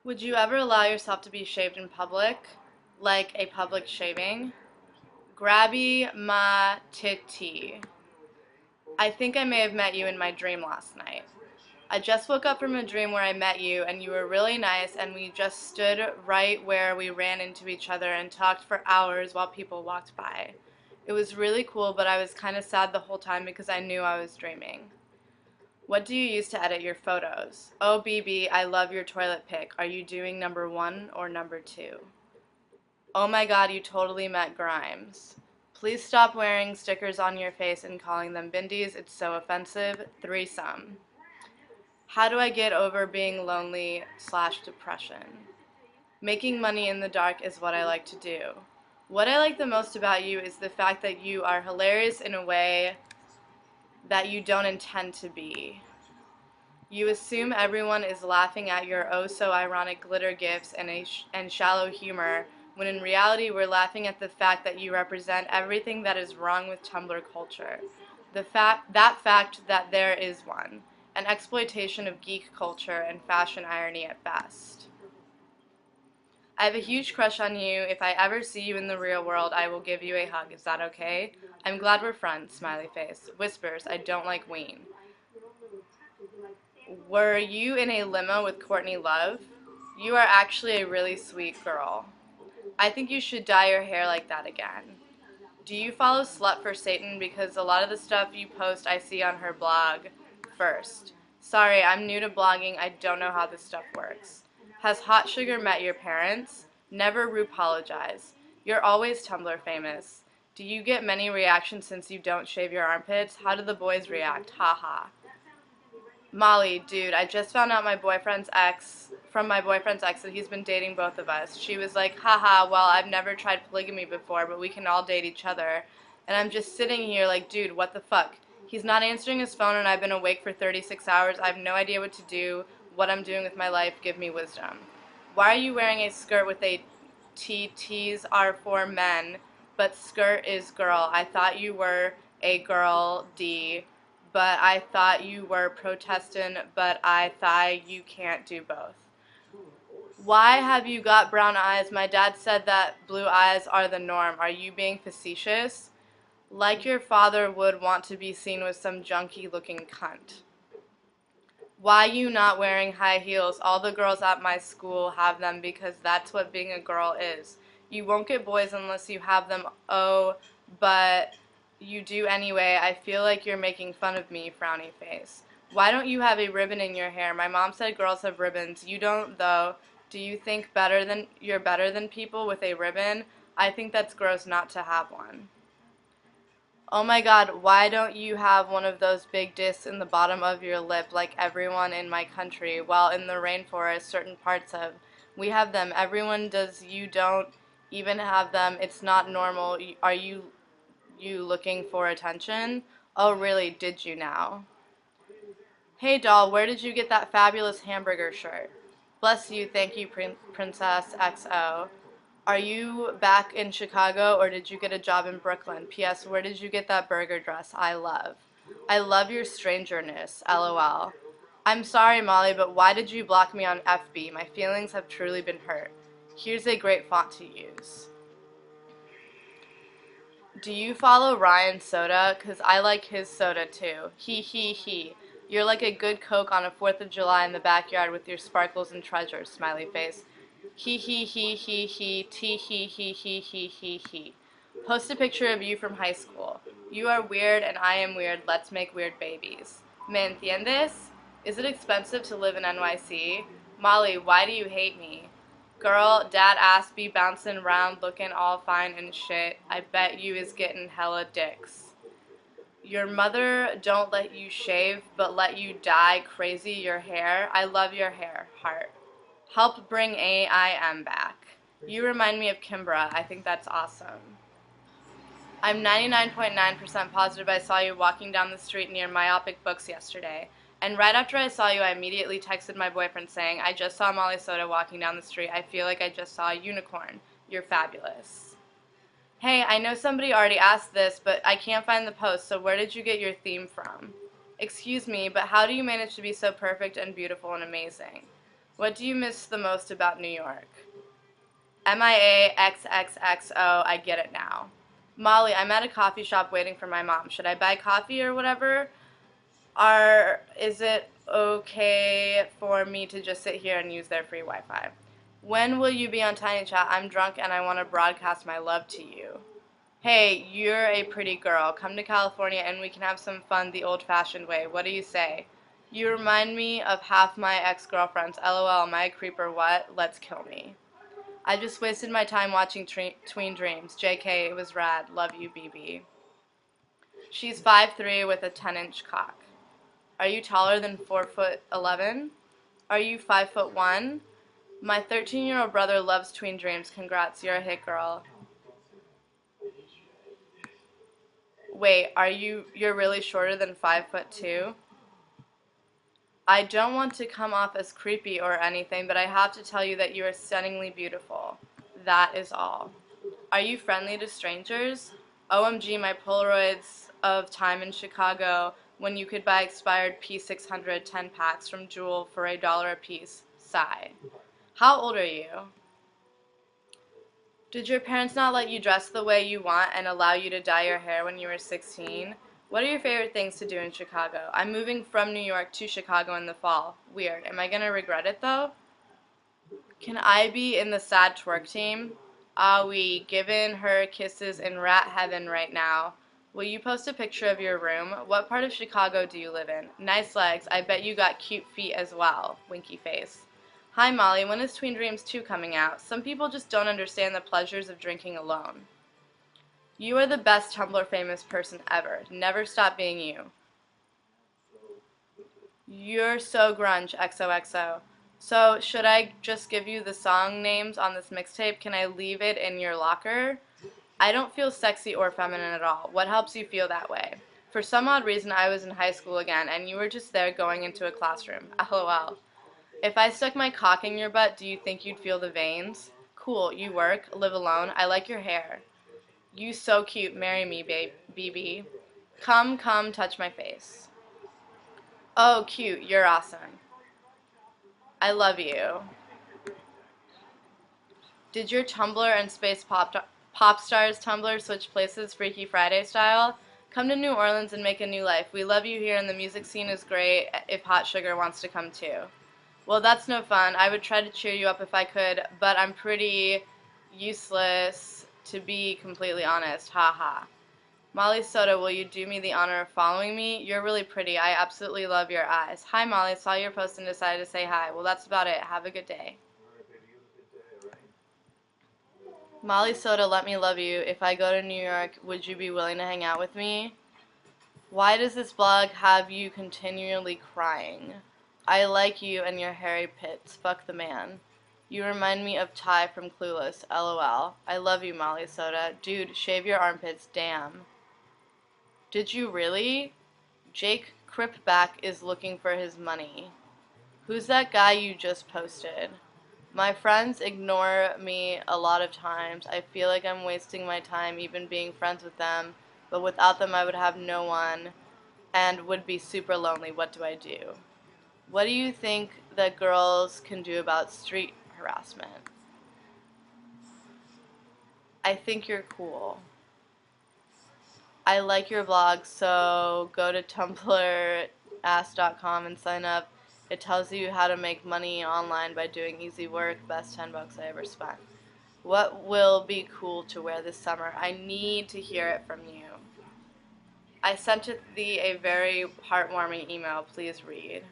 Would you ever allow yourself to be shaved in public? Like a public shaving? Grabby ma titi. I think I may have met you in my dream last night. I just woke up from a dream where I met you and you were really nice and we just stood right where we ran into each other and talked for hours while people walked by. It was really cool, but I was kind of sad the whole time because I knew I was dreaming. What do you use to edit your photos? Oh, BB, I love your toilet pic. Are you doing number one or number two? Oh my god, you totally met Grimes. Please stop wearing stickers on your face and calling them bindies. It's so offensive. Threesome. How do I get over being lonely slash depression? Making money in the dark is what I like to do. What I like the most about you is the fact that you are hilarious in a way that you don't intend to be. You assume everyone is laughing at your oh so ironic glitter gifts and shallow humor, when in reality we're laughing at the fact that you represent everything that is wrong with Tumblr culture. That fact that there is one, an exploitation of geek culture and fashion irony at best. I have a huge crush on you. If I ever see you in the real world, I will give you a hug. Is that okay? I'm glad we're friends, smiley face. Whispers, I don't like ween. Were you in a limo with Courtney Love? You are actually a really sweet girl. I think you should dye your hair like that again. Do you follow Slut for Satan? Because a lot of the stuff you post I see on her blog first. Sorry, I'm new to blogging. I don't know how this stuff works. Has Hot Sugar met your parents? Never apologize. You're always Tumblr famous. Do you get many reactions since you don't shave your armpits? How do the boys react? Ha ha. Molly, dude, I just found out my boyfriend's ex that he's been dating both of us. She was like, haha, well, I've never tried polygamy before, but we can all date each other. And I'm just sitting here like, dude, what the fuck? He's not answering his phone and I've been awake for 36 hours. I have no idea what to do, what I'm doing with my life. Give me wisdom. Why are you wearing a skirt with a TTs are for men, but skirt is girl? I thought you were a girl, D, but I thought you were protestant, but I thought you can't do both. Why have you got brown eyes? My dad said that blue eyes are the norm. Are you being facetious? Like your father would want to be seen with some junky looking cunt. Why you not wearing high heels? All the girls at my school have them because that's what being a girl is. You won't get boys unless you have them. Oh, but you do anyway. I feel like you're making fun of me, frowny face. Why don't you have a ribbon in your hair? My mom said girls have ribbons. You don't, though. Do you think you're better than people with a ribbon? I think that's gross not to have one. Oh my god, why don't you have one of those big discs in the bottom of your lip like everyone in my country? While in the rainforest, certain parts of. We have them. Everyone does. You don't even have them. It's not normal. Are you looking for attention? Oh really, did you now? Hey doll, where did you get that fabulous hamburger shirt? Bless you, thank you, Princess XO. Are you back in Chicago or did you get a job in Brooklyn? P.S. Where did you get that burger dress I love? I love your strangerness, lol. I'm sorry, Molly, but why did you block me on FB? My feelings have truly been hurt. Here's a great font to use. Do you follow Ryan Soda? 'Cause I like his soda too. He he he. You're like a good Coke on a 4th of July in the backyard with your sparkles and treasures, smiley face. He he he he he tee he he he he he he. Post a picture of you from high school. You are weird and I am weird. Let's make weird babies. ¿Me entiendes? Is it expensive to live in NYC? Molly, why do you hate me? Girl, dad ass be bouncing round looking all fine and shit. I bet you is getting hella dicks. Your mother don't let you shave, but let you dye crazy your hair. I love your hair, heart. Help bring AIM back. You remind me of Kimbra. I think that's awesome. I'm 99.9% positive I saw you walking down the street near Myopic Books yesterday. And right after I saw you, I immediately texted my boyfriend saying, I just saw Molly Soda walking down the street. I feel like I just saw a unicorn. You're fabulous. Hey, I know somebody already asked this, but I can't find the post, so where did you get your theme from? Excuse me, but how do you manage to be so perfect and beautiful and amazing? What do you miss the most about New York? MIA XXXO, I get it now. Molly, I'm at a coffee shop waiting for my mom. Should I buy coffee or whatever? Is it okay for me to just sit here and use their free Wi-Fi? When will you be on Tiny Chat? I'm drunk and I want to broadcast my love to you. Hey, you're a pretty girl. Come to California and we can have some fun the old-fashioned way. What do you say? You remind me of half my ex-girlfriends. LOL, am I a creeper? What? Let's kill me. I just wasted my time watching Tween Dreams. JK, it was rad. Love you, BB. She's 5'3" with a 10-inch cock. Are you taller than 4'11"? Are you 5'1"? My 13-year-old brother loves Tween Dreams. Congrats, you're a hit girl. Wait, you're really shorter than 5'2"? I don't want to come off as creepy or anything, but I have to tell you that you are stunningly beautiful. That is all. Are you friendly to strangers? OMG, my Polaroids of time in Chicago when you could buy expired P600 10 packs from Jewel for $1 a piece. Sigh. How old are you? Did your parents not let you dress the way you want and allow you to dye your hair when you were 16? What are your favorite things to do in Chicago? I'm moving from New York to Chicago in the fall. Weird. Am I going to regret it, though? Can I be in the sad twerk team? Ah, we giving her kisses in rat heaven right now. Will you post a picture of your room? What part of Chicago do you live in? Nice legs. I bet you got cute feet as well. Winky face. Hi, Molly. When is Tween Dreams 2 coming out? Some people just don't understand the pleasures of drinking alone. You are the best Tumblr famous person ever. Never stop being you. You're so grunge, XOXO. So, should I just give you the song names on this mixtape? Can I leave it in your locker? I don't feel sexy or feminine at all. What helps you feel that way? For some odd reason, I was in high school again, and you were just there going into a classroom. LOL. If I stuck my cock in your butt, do you think you'd feel the veins? Cool, you work, live alone, I like your hair. You so cute, marry me, BB. Come, touch my face. Oh, cute, you're awesome. I love you. Did your Tumblr and Space Pop Stars Tumblr switch places Freaky Friday style? Come to New Orleans and make a new life. We love you here and the music scene is great if Hot Sugar wants to come too. Well, that's no fun. I would try to cheer you up if I could, but I'm pretty useless, to be completely honest. Ha ha. Molly Soda, will you do me the honor of following me? You're really pretty. I absolutely love your eyes. Hi, Molly. Saw your post and decided to say hi. Well, that's about it. Have a good day. Molly Soda, let me love you. If I go to New York, would you be willing to hang out with me? Why does this blog have you continually crying? I like you and your hairy pits. Fuck the man. You remind me of Ty from Clueless. LOL. I love you, Molly Soda. Dude, shave your armpits. Damn. Did you really? Jake Cripback is looking for his money. Who's that guy you just posted? My friends ignore me a lot of times. I feel like I'm wasting my time even being friends with them, but without them I would have no one and would be super lonely. What do I do? What do you think that girls can do about street harassment? I think you're cool. I like your blog, so go to tumblr.com and sign up. It tells you how to make money online by doing easy work. Best $10 I ever spent. What will be cool to wear this summer? I need to hear it from you. I sent thee a very heartwarming email. Please read.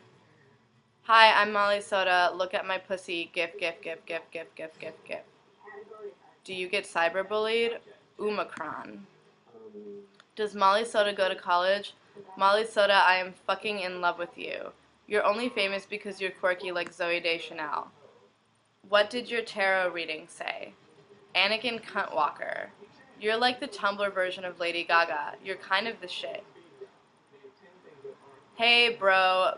Hi, I'm Molly Soda. Look at my pussy. Gif. Do you get cyberbullied? Omicron. Does Molly Soda go to college? Molly Soda, I am fucking in love with you. You're only famous because you're quirky like Zooey Deschanel. What did your tarot reading say? Anakin Cuntwalker. You're like the Tumblr version of Lady Gaga. You're kind of the shit. Hey, bro,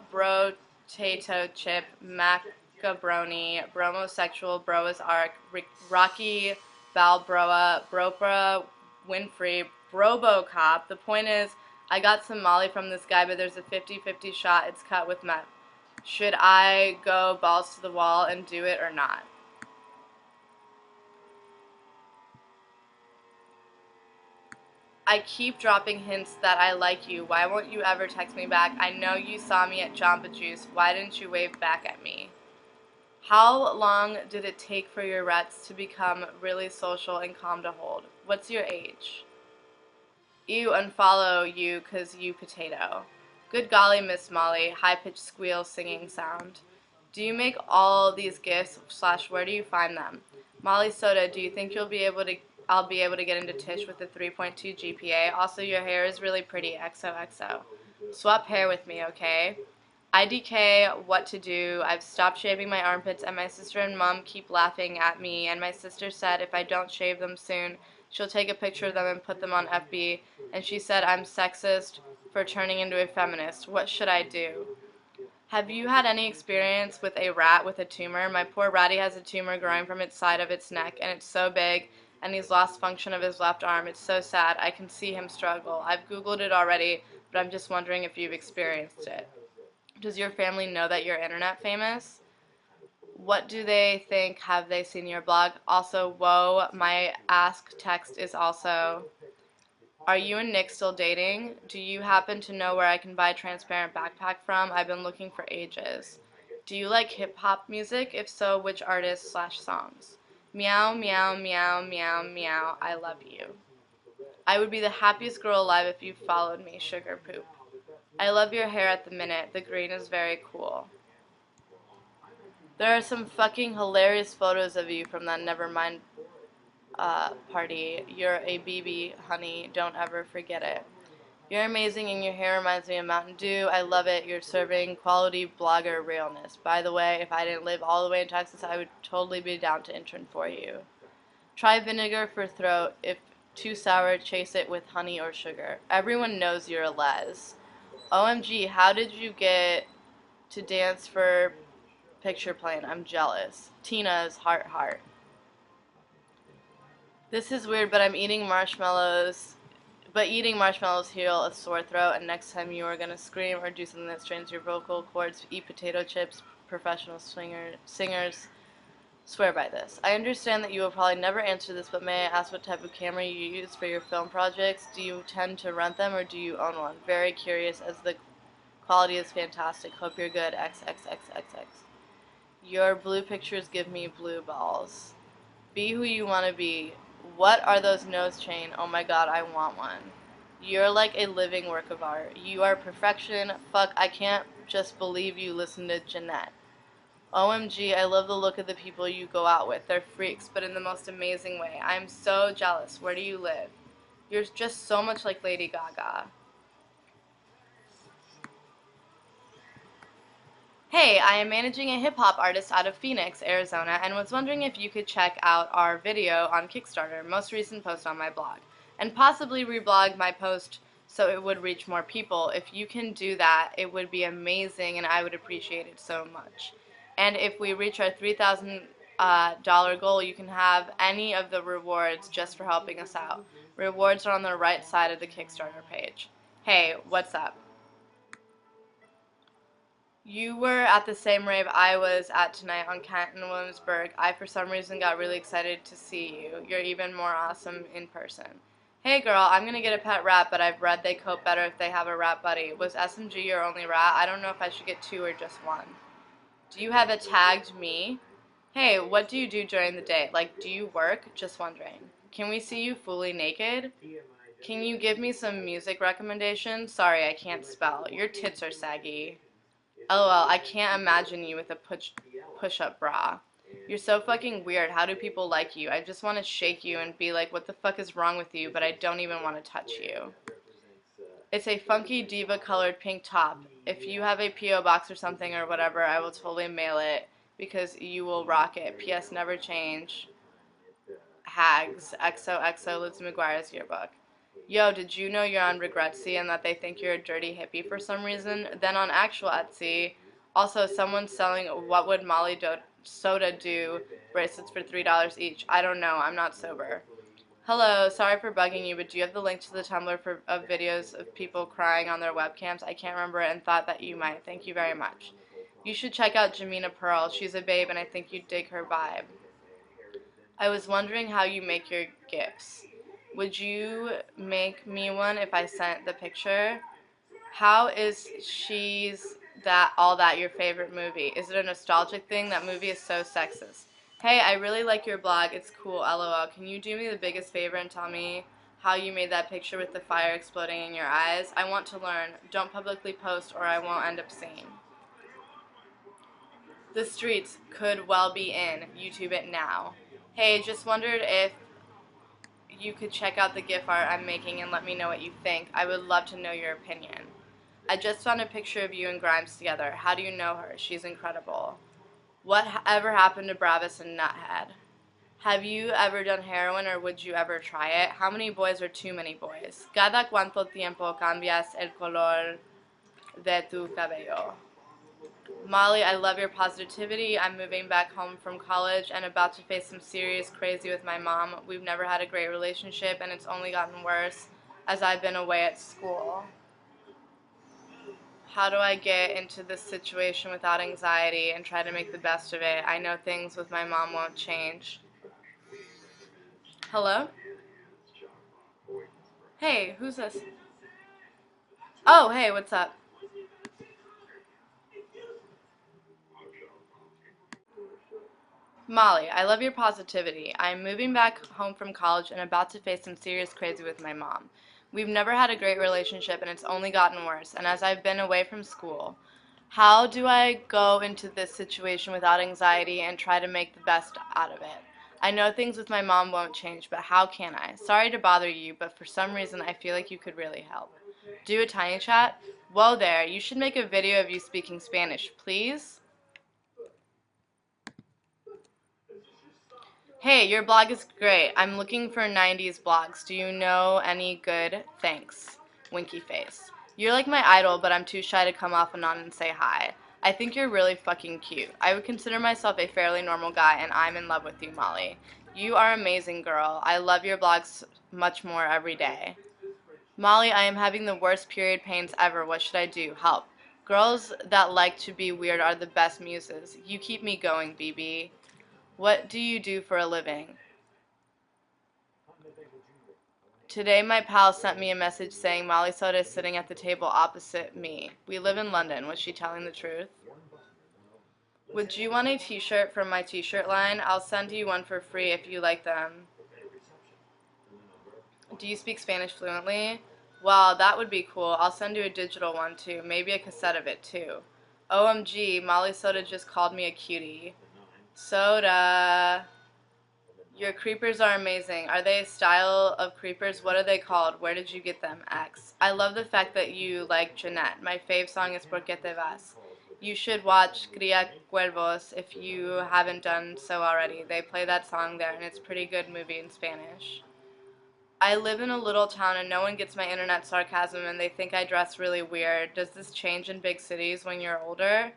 tato chip, macabroni, bromosexual, broas arc, Rocky Balboa, Bropra, Winfrey, Brobocop. The point is, I got some Molly from this guy, but there's a 50-50 shot it's cut with meth. Should I go balls to the wall and do it or not? I keep dropping hints that I like you. Why won't you ever text me back? I know you saw me at Jamba Juice. Why didn't you wave back at me? How long did it take for your rats to become really social and calm to hold? What's your age? Ew, unfollow you 'cause you potato. Good golly, Miss Molly. High-pitched squeal singing sound. Do you make all these gifts / where do you find them? Molly Soda, do you think I'll be able to get into Tish with a 3.2 GPA? Also, your hair is really pretty. XOXO. Swap hair with me, okay? IDK, what to do? I've stopped shaving my armpits, and my sister and mom keep laughing at me. And my sister said if I don't shave them soon, she'll take a picture of them and put them on FB. And she said I'm sexist for turning into a feminist. What should I do? Have you had any experience with a rat with a tumor? My poor ratty has a tumor growing from its side of its neck, and it's so big, and he's lost function of his left arm. It's so sad. I can see him struggle. I've Googled it already, but I'm just wondering if you've experienced it. Does your family know that you're internet famous? What do they think? Have they seen your blog? Also, whoa, my ask text is also, are you and Nick still dating? Do you happen to know where I can buy a transparent backpack from? I've been looking for ages. Do you like hip-hop music? If so, which artists / songs? Meow, meow, meow, meow, meow. I love you. I would be the happiest girl alive if you followed me, sugar poop. I love your hair at the minute. The green is very cool. There are some fucking hilarious photos of you from that Nevermind party. You're a BB, honey. Don't ever forget it. You're amazing and your hair reminds me of Mountain Dew. I love it. You're serving quality blogger realness. By the way, if I didn't live all the way in Texas, I would totally be down to intern for you. Try vinegar for throat. If too sour, chase it with honey or sugar. Everyone knows you're a les. OMG, how did you get to dance for picture plane? I'm jealous. Tina's heart heart. This is weird, but eating marshmallows heal a sore throat, and next time you are gonna scream or do something that strains your vocal cords, eat potato chips. Professional singers swear by this. I understand that you will probably never answer this, but may I ask what type of camera you use for your film projects? Do you tend to rent them or do you own one? Very curious, as the quality is fantastic. Hope you're good. XXXXX. Your blue pictures give me blue balls. Be who you want to be. What are those nose chain? Oh my god, I want one. You're like a living work of art. You are perfection. Fuck, I can't just believe you listen to Jeanette. OMG, I love the look of the people you go out with. They're freaks, but in the most amazing way. I'm so jealous. Where do you live? You're just so much like Lady Gaga. Hey, I am managing a hip-hop artist out of Phoenix, Arizona, and was wondering if you could check out our video on Kickstarter, most recent post on my blog, and possibly reblog my post so it would reach more people. If you can do that, it would be amazing, and I would appreciate it so much. And if we reach our $3,000 goal, you can have any of the rewards just for helping us out. Rewards are on the right side of the Kickstarter page. Hey, what's up? You were at the same rave I was at tonight on Kent and Williamsburg. I, for some reason, got really excited to see you. You're even more awesome in person. Hey girl, I'm gonna get a pet rat, but I've read they cope better if they have a rat buddy. Was SMG your only rat? I don't know if I should get 2 or just 1. Do you have a tagged me? Hey, what do you do during the day? Like, do you work? Just wondering. Can we see you fully naked? Can you give me some music recommendations? Sorry, I can't spell. Your tits are saggy. LOL, I can't imagine you with a push-up bra. You're so fucking weird. How do people like you? I just want to shake you and be like, what the fuck is wrong with you? But I don't even want to touch you. It's a funky diva-colored pink top. If you have a P.O. box or something or whatever, I will totally mail it because you will rock it. P.S. Never change. Hags. XOXO Lizzie McGuire's yearbook. Yo, did you know you're on Regretsy and that they think you're a dirty hippie for some reason? Then on actual Etsy, also someone's selling what would Molly Soda do bracelets for $3 each. I don't know, I'm not sober. Hello, sorry for bugging you, but do you have the link to the Tumblr of videos of people crying on their webcams? I can't remember it and thought that you might. Thank you very much. You should check out Jamina Pearl. She's a babe and I think you'd dig her vibe. I was wondering how you make your gifts. Would you make me one if I sent the picture? How is She's That All That your favorite movie? Is it a nostalgic thing? That movie is so sexist. Hey, I really like your blog. It's cool. LOL. Can you do me the biggest favor and tell me how you made that picture with the fire exploding in your eyes? I want to learn. Don't publicly post or I won't end up seeing. The streets could well be in. YouTube it now. Hey, just wondered if you could check out the GIF art I'm making and let me know what you think. I would love to know your opinion. I just found a picture of you and Grimes together. How do you know her? She's incredible. Whatever happened to Bravis and Nuthead? Have you ever done heroin or would you ever try it? How many boys are too many boys? Cada cuánto tiempo cambias el color de tu cabello? Molly, I love your positivity. I'm moving back home from college and about to face some serious crazy with my mom. We've never had a great relationship and it's only gotten worse as I've been away at school. How do I get into this situation without anxiety and try to make the best of it? I know things with my mom won't change. Hello? Hey, who's this? Oh, hey, what's up? Molly, I love your positivity. I'm moving back home from college and about to face some serious crazy with my mom. We've never had a great relationship and it's only gotten worse, and as I've been away from school, how do I go into this situation without anxiety and try to make the best out of it? I know things with my mom won't change, but how can I? Sorry to bother you, but for some reason I feel like you could really help. Do a tiny chat? Whoa there, you should make a video of you speaking Spanish, please? Hey, your blog is great. I'm looking for 90s blogs. Do you know any good? Thanks. Winky face. You're like my idol, but I'm too shy to come off and on and say hi. I think you're really fucking cute. I would consider myself a fairly normal guy, and I'm in love with you, Molly. You are amazing, girl. I love your blogs much more every day. Molly, I am having the worst period pains ever. What should I do? Help. Girls that like to be weird are the best muses. You keep me going, BB. What do you do for a living? Today my pal sent me a message saying Molly Soda is sitting at the table opposite me. We live in London. Was she telling the truth? Would you want a t-shirt from my t-shirt line? I'll send you one for free if you like them. Do you speak Spanish fluently? Well, that would be cool. I'll send you a digital one too. Maybe a cassette of it too. OMG, Molly Soda just called me a cutie. Soda. Your creepers are amazing. Are they a style of creepers? What are they called? Where did you get them? X. I love the fact that you like Jeanette. My fave song is Por qué te vas. You should watch Cría Cuervos if you haven't done so already. They play that song there, and it's a pretty good movie in Spanish. I live in a little town, and no one gets my internet sarcasm, and they think I dress really weird. Does this change in big cities when you're older?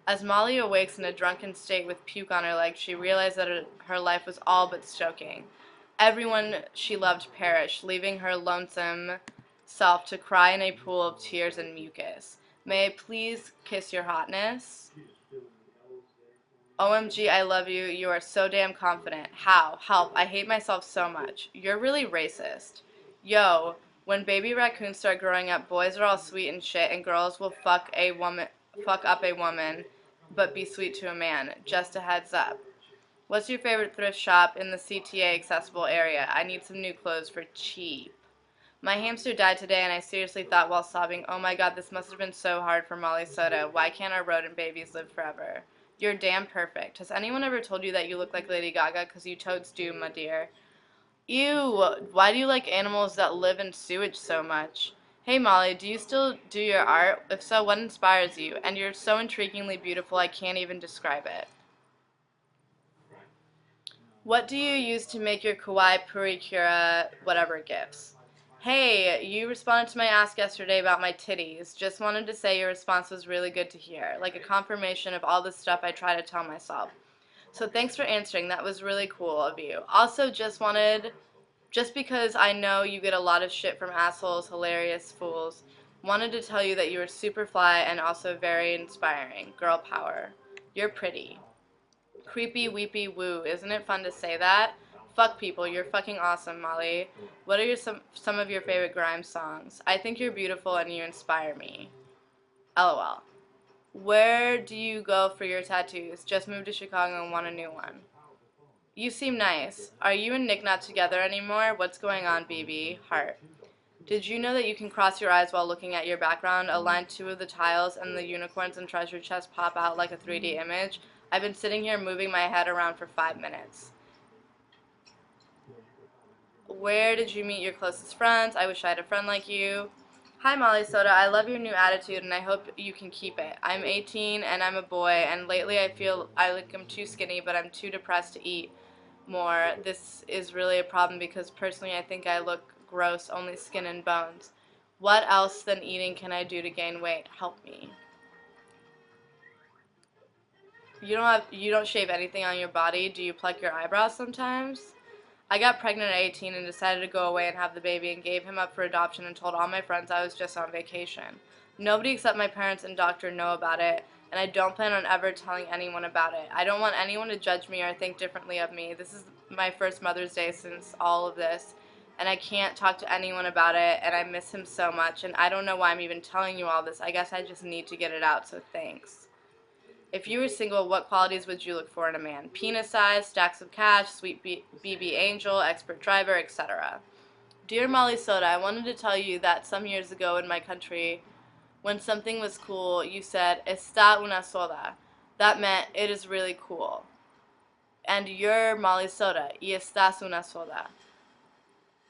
As Molly awakes in a drunken state with puke on her leg, she realized that her life was all but stoking. Everyone she loved perished, leaving her lonesome self to cry in a pool of tears and mucus. May I please kiss your hotness? OMG, I love you. You are so damn confident. How? Help. I hate myself so much. You're really racist. Yo, when baby raccoons start growing up, boys are all sweet and shit, and girls will fuck up a woman, but be sweet to a man. Just a heads up. What's your favorite thrift shop in the CTA accessible area? I need some new clothes for cheap. My hamster died today, and I seriously thought while sobbing, oh my god, this must have been so hard for Molly Soda. Why can't our rodent babies live forever? You're damn perfect. Has anyone ever told you that you look like Lady Gaga? 'Cause you totes do, my dear. Ew, why do you like animals that live in sewage so much? Hey Molly, do you still do your art? If so, what inspires you? And you're so intriguingly beautiful, I can't even describe it. What do you use to make your kawaii purikura whatever gifts? Hey, you responded to my ask yesterday about my titties. Just wanted to say your response was really good to hear, like a confirmation of all the stuff I try to tell myself. So thanks for answering. That was really cool of you. Also, just because I know you get a lot of shit from assholes, hilarious fools, Wanted to tell you that you were super fly and also very inspiring. Girl power. You're pretty. Creepy, weepy, woo. Isn't it fun to say that? Fuck people. You're fucking awesome, Molly. What are some of your favorite grime songs? I think you're beautiful and you inspire me. LOL. Where do you go for your tattoos? Just moved to Chicago and want a new one. You seem nice. Are you and Nick not together anymore? What's going on, BB? Heart. Did you know that you can cross your eyes while looking at your background, align two of the tiles, and the unicorns and treasure chest pop out like a 3D image? I've been sitting here moving my head around for 5 minutes. Where did you meet your closest friends? I wish I had a friend like you. Hi, Molly Soda. I love your new attitude, and I hope you can keep it. I'm 18, and I'm a boy, and lately I feel I'm too skinny, but I'm too depressed to eat more. This is really a problem because personally I think I look gross, only skin and bones. What else than eating can I do to gain weight? Help me. You don't shave anything on your body? Do you pluck your eyebrows sometimes? I got pregnant at 18 and decided to go away and have the baby and gave him up for adoption and told all my friends I was just on vacation. Nobody except my parents and doctor know about it, and I don't plan on ever telling anyone about it. I don't want anyone to judge me or think differently of me. This is my first Mother's Day since all of this, and I can't talk to anyone about it, and I miss him so much, and I don't know why I'm even telling you all this. I guess I just need to get it out, so thanks. If you were single, what qualities would you look for in a man? Penis size, stacks of cash, sweet BB angel, expert driver, etc. Dear Molly Soda, I wanted to tell you that some years ago in my country, when something was cool, you said, está una soda. That meant, it is really cool. And you're Molly Soda, y estás una soda.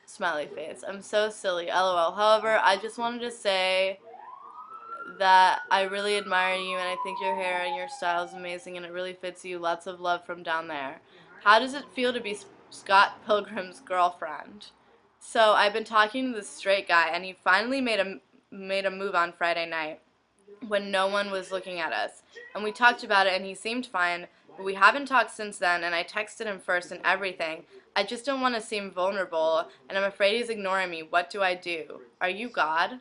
Smiley face. I'm so silly, LOL. However, I just wanted to say that I really admire you and I think your hair and your style is amazing and it really fits you. Lots of love from down there. How does it feel to be Scott Pilgrim's girlfriend? So I've been talking to this straight guy and he finally made a move on Friday night when no one was looking at us. And we talked about it and he seemed fine, but we haven't talked since then and I texted him first and everything. I just don't want to seem vulnerable and I'm afraid he's ignoring me. What do I do? Are you God?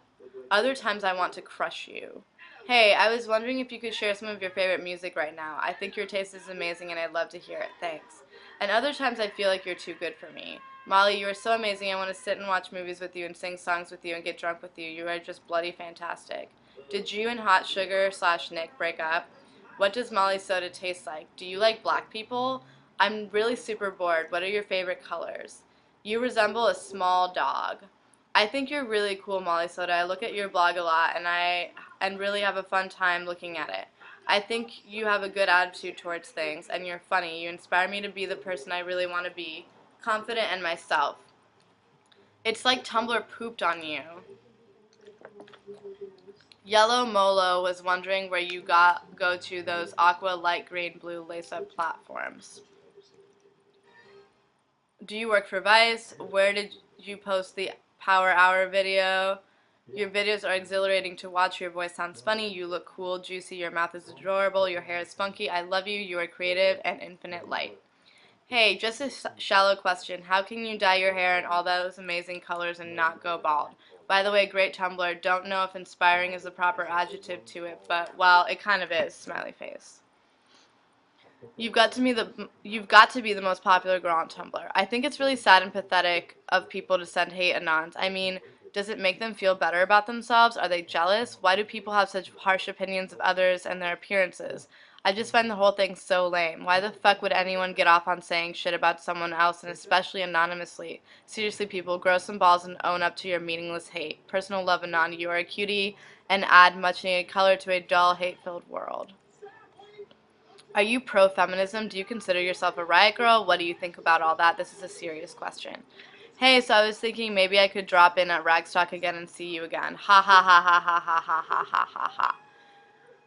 Other times I want to crush you. Hey, I was wondering if you could share some of your favorite music right now. I think your taste is amazing and I'd love to hear it. Thanks. And other times I feel like you're too good for me. Molly, you are so amazing. I want to sit and watch movies with you and sing songs with you and get drunk with you. You are just bloody fantastic. Did you and Hot Sugar / Nick break up? What does Molly Soda taste like? Do you like black people? I'm really super bored. What are your favorite colors? You resemble a small dog. I think you're really cool, Molly Soda. I look at your blog a lot, and really have a fun time looking at it. I think you have a good attitude towards things, and you're funny. You inspire me to be the person I really want to be, confident in myself. It's like Tumblr pooped on you. Yellow Molo was wondering where you go to those aqua, light green, blue lace-up platforms. Do you work for Vice? Where did you post the Power Hour video? Your videos are exhilarating to watch. Your voice sounds funny. You look cool, juicy. Your mouth is adorable. Your hair is funky. I love you. You are creative and infinite light. Hey, just a shallow question. How can you dye your hair in all those amazing colors and not go bald? By the way, great Tumblr. Don't know if inspiring is the proper adjective to it, but, well, it kind of is. Smiley face. You've got to be the most popular girl on Tumblr. I think it's really sad and pathetic of people to send hate anons. I mean, does it make them feel better about themselves? Are they jealous? Why do people have such harsh opinions of others and their appearances? I just find the whole thing so lame. Why the fuck would anyone get off on saying shit about someone else, and especially anonymously? Seriously, people, grow some balls and own up to your meaningless hate. Personal love, Anon. You are a cutie and add much needed color to a dull, hate-filled world. Are you pro-feminism? Do you consider yourself a riot girl? What do you think about all that? This is a serious question. Hey, so I was thinking maybe I could drop in at Ragstock again and see you again. Ha ha ha ha ha ha ha ha ha ha ha.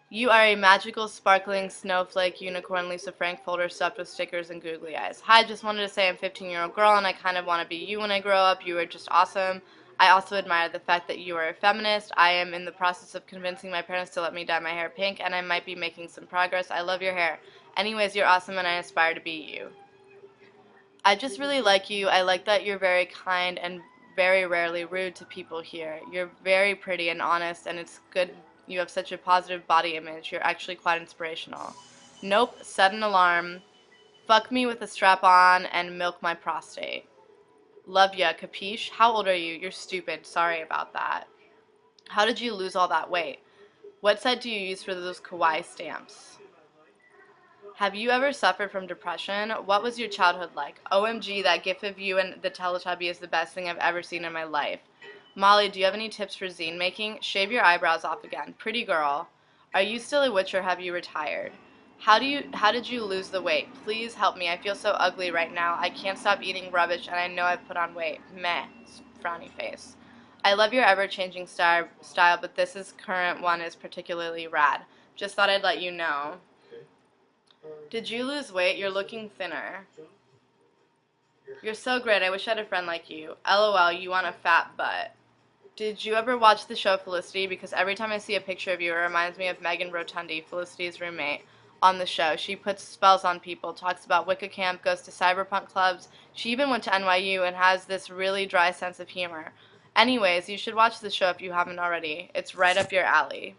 You are a magical, sparkling snowflake unicorn Lisa Frank folder stuffed with stickers and googly eyes. Hi, just wanted to say I'm a 15-year-old girl and I kind of want to be you when I grow up. You are just awesome. I also admire the fact that you are a feminist. I am in the process of convincing my parents to let me dye my hair pink, and I might be making some progress. I love your hair. Anyways, you're awesome, and I aspire to be you. I just really like you. I like that you're very kind and very rarely rude to people here. You're very pretty and honest, and it's good you have such a positive body image. You're actually quite inspirational. Nope, set an alarm. Fuck me with a strap on and milk my prostate. Love ya, capiche? How old are you? You're stupid. Sorry about that. How did you lose all that weight? What site do you use for those kawaii stamps? Have you ever suffered from depression? What was your childhood like? OMG, that gif of you and the Teletubby is the best thing I've ever seen in my life. Molly, do you have any tips for zine making? Shave your eyebrows off again. Pretty girl. Are you still a witch or have you retired? How did you lose the weight? Please help me. I feel so ugly right now. I can't stop eating rubbish and I know I've put on weight. Meh. Frowny face. I love your ever-changing style, but this current one is particularly rad. Just thought I'd let you know. Did you lose weight? You're looking thinner. You're so great. I wish I had a friend like you. LOL, you want a fat butt. Did you ever watch the show Felicity? Because every time I see a picture of you, it reminds me of Megan Rotundi, Felicity's roommate, on the show. She puts spells on people, talks about Wicca camp, goes to cyberpunk clubs. She even went to NYU and has this really dry sense of humor. Anyways, you should watch the show if you haven't already. It's right up your alley.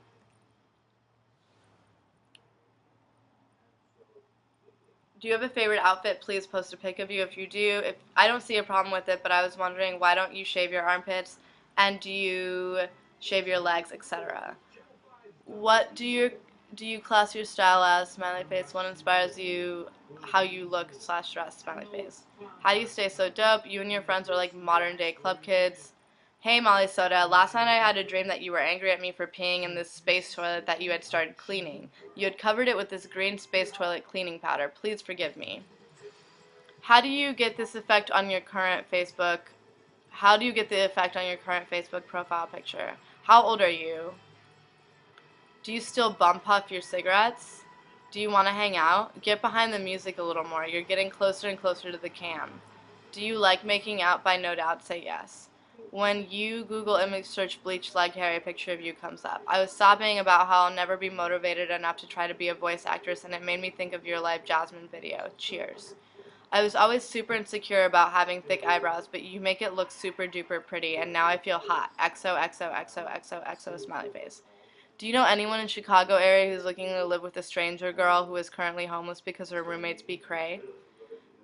Do you have a favorite outfit? Please post a pic of you if you do. If I don't see a problem with it, but I was wondering why don't you shave your armpits and do you shave your legs, etc. What do you class your style as? Smiley face. What inspires you? How you look / dress? Smiley face. How do you stay so dope? You and your friends are like modern day club kids. Hey Molly Soda, last night I had a dream that you were angry at me for peeing in this space toilet that you had started cleaning. You had covered it with this green space toilet cleaning powder. Please forgive me. How do you get this effect on your current Facebook? How do you get the effect on your current Facebook profile picture? How old are you? Do you still bum puff your cigarettes? Do you want to hang out? Get behind the music a little more. You're getting closer and closer to the cam. Do you like making out? By no doubt, say yes. When you Google image search bleach leg hair, a picture of you comes up. I was sobbing about how I'll never be motivated enough to try to be a voice actress, and it made me think of your live Jasmine video. Cheers. I was always super insecure about having thick eyebrows, but you make it look super duper pretty, and now I feel hot. XOXOXOXOXO smiley face. Do you know anyone in Chicago area who's looking to live with a stranger girl who is currently homeless because her roommates be cray?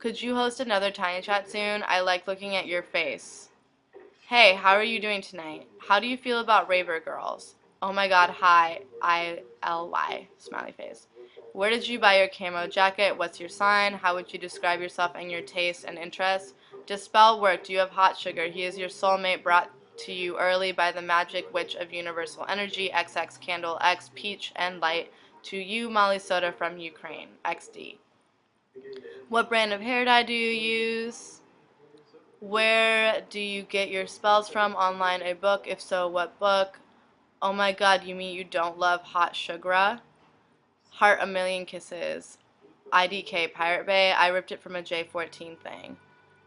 Could you host another Tiny Chat soon? I like looking at your face. Hey, how are you doing tonight? How do you feel about raver girls? Oh my god, hi. ILY. Smiley face. Where did you buy your camo jacket? What's your sign? How would you describe yourself and your tastes and interests? Dispel work. Do you have hot sugar? He is your soulmate brought to you early by the magic witch of universal energy, XX Candle X Peach and Light. To you, Molly Soda from Ukraine. XD. What brand of hair dye do you use? Where do you get your spells from? Online, a book? If so, what book? Oh my god, you mean you don't love hot sugar? Heart a million kisses. IDK Pirate Bay. I ripped it from a J14 thing.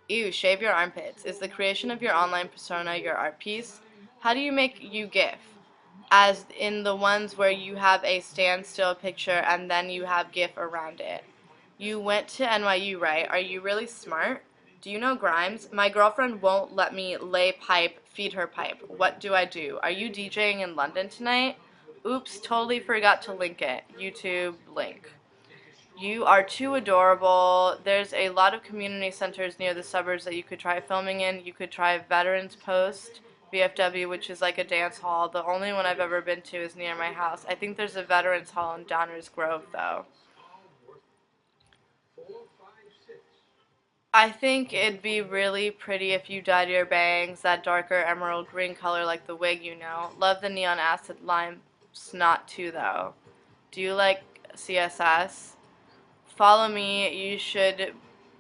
Ew, shave your armpits. Is the creation of your online persona your art piece? How do you make you GIF? As in the ones where you have a standstill picture and then you have GIF around it. You went to NYU, right? Are you really smart? Do you know Grimes? My girlfriend won't let me lay pipe, feed her pipe. What do I do? Are you DJing in London tonight? Oops, totally forgot to link it. YouTube link. You are too adorable. There's a lot of community centers near the suburbs that you could try filming in. You could try Veterans Post, VFW, which is like a dance hall. The only one I've ever been to is near my house. I think there's a Veterans Hall in Downers Grove, though. I think it'd be really pretty if you dyed your bangs that darker emerald green color like the wig, you know. Love the neon acid lime snot too, though. Do you like CSS? Follow me, you should,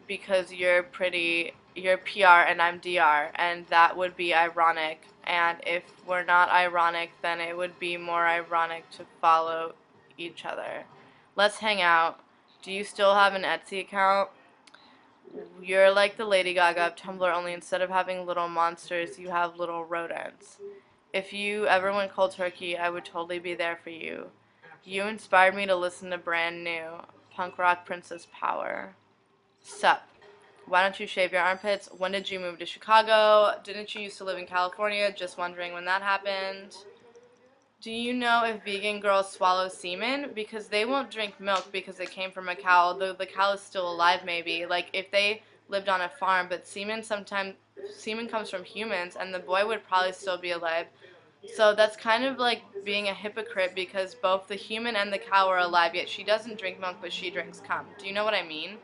because you're pretty, you're PR and I'm DR, and that would be ironic. And if we're not ironic, then it would be more ironic to follow each other. Let's hang out. Do you still have an Etsy account? You're like the Lady Gaga of Tumblr, only instead of having little monsters, you have little rodents. If you ever went cold turkey, I would totally be there for you. You inspired me to listen to Brand New, Punk Rock Princess Power. Sup. Why don't you shave your armpits? When did you move to Chicago? Didn't you used to live in California? Just wondering when that happened. Do you know if vegan girls swallow semen? Because they won't drink milk because it came from a cow, although the cow is still alive maybe. Like if they lived on a farm, but semen comes from humans and the boy would probably still be alive. So that's kind of like being a hypocrite because both the human and the cow are alive, yet she doesn't drink milk but she drinks cum. Do you know what I mean?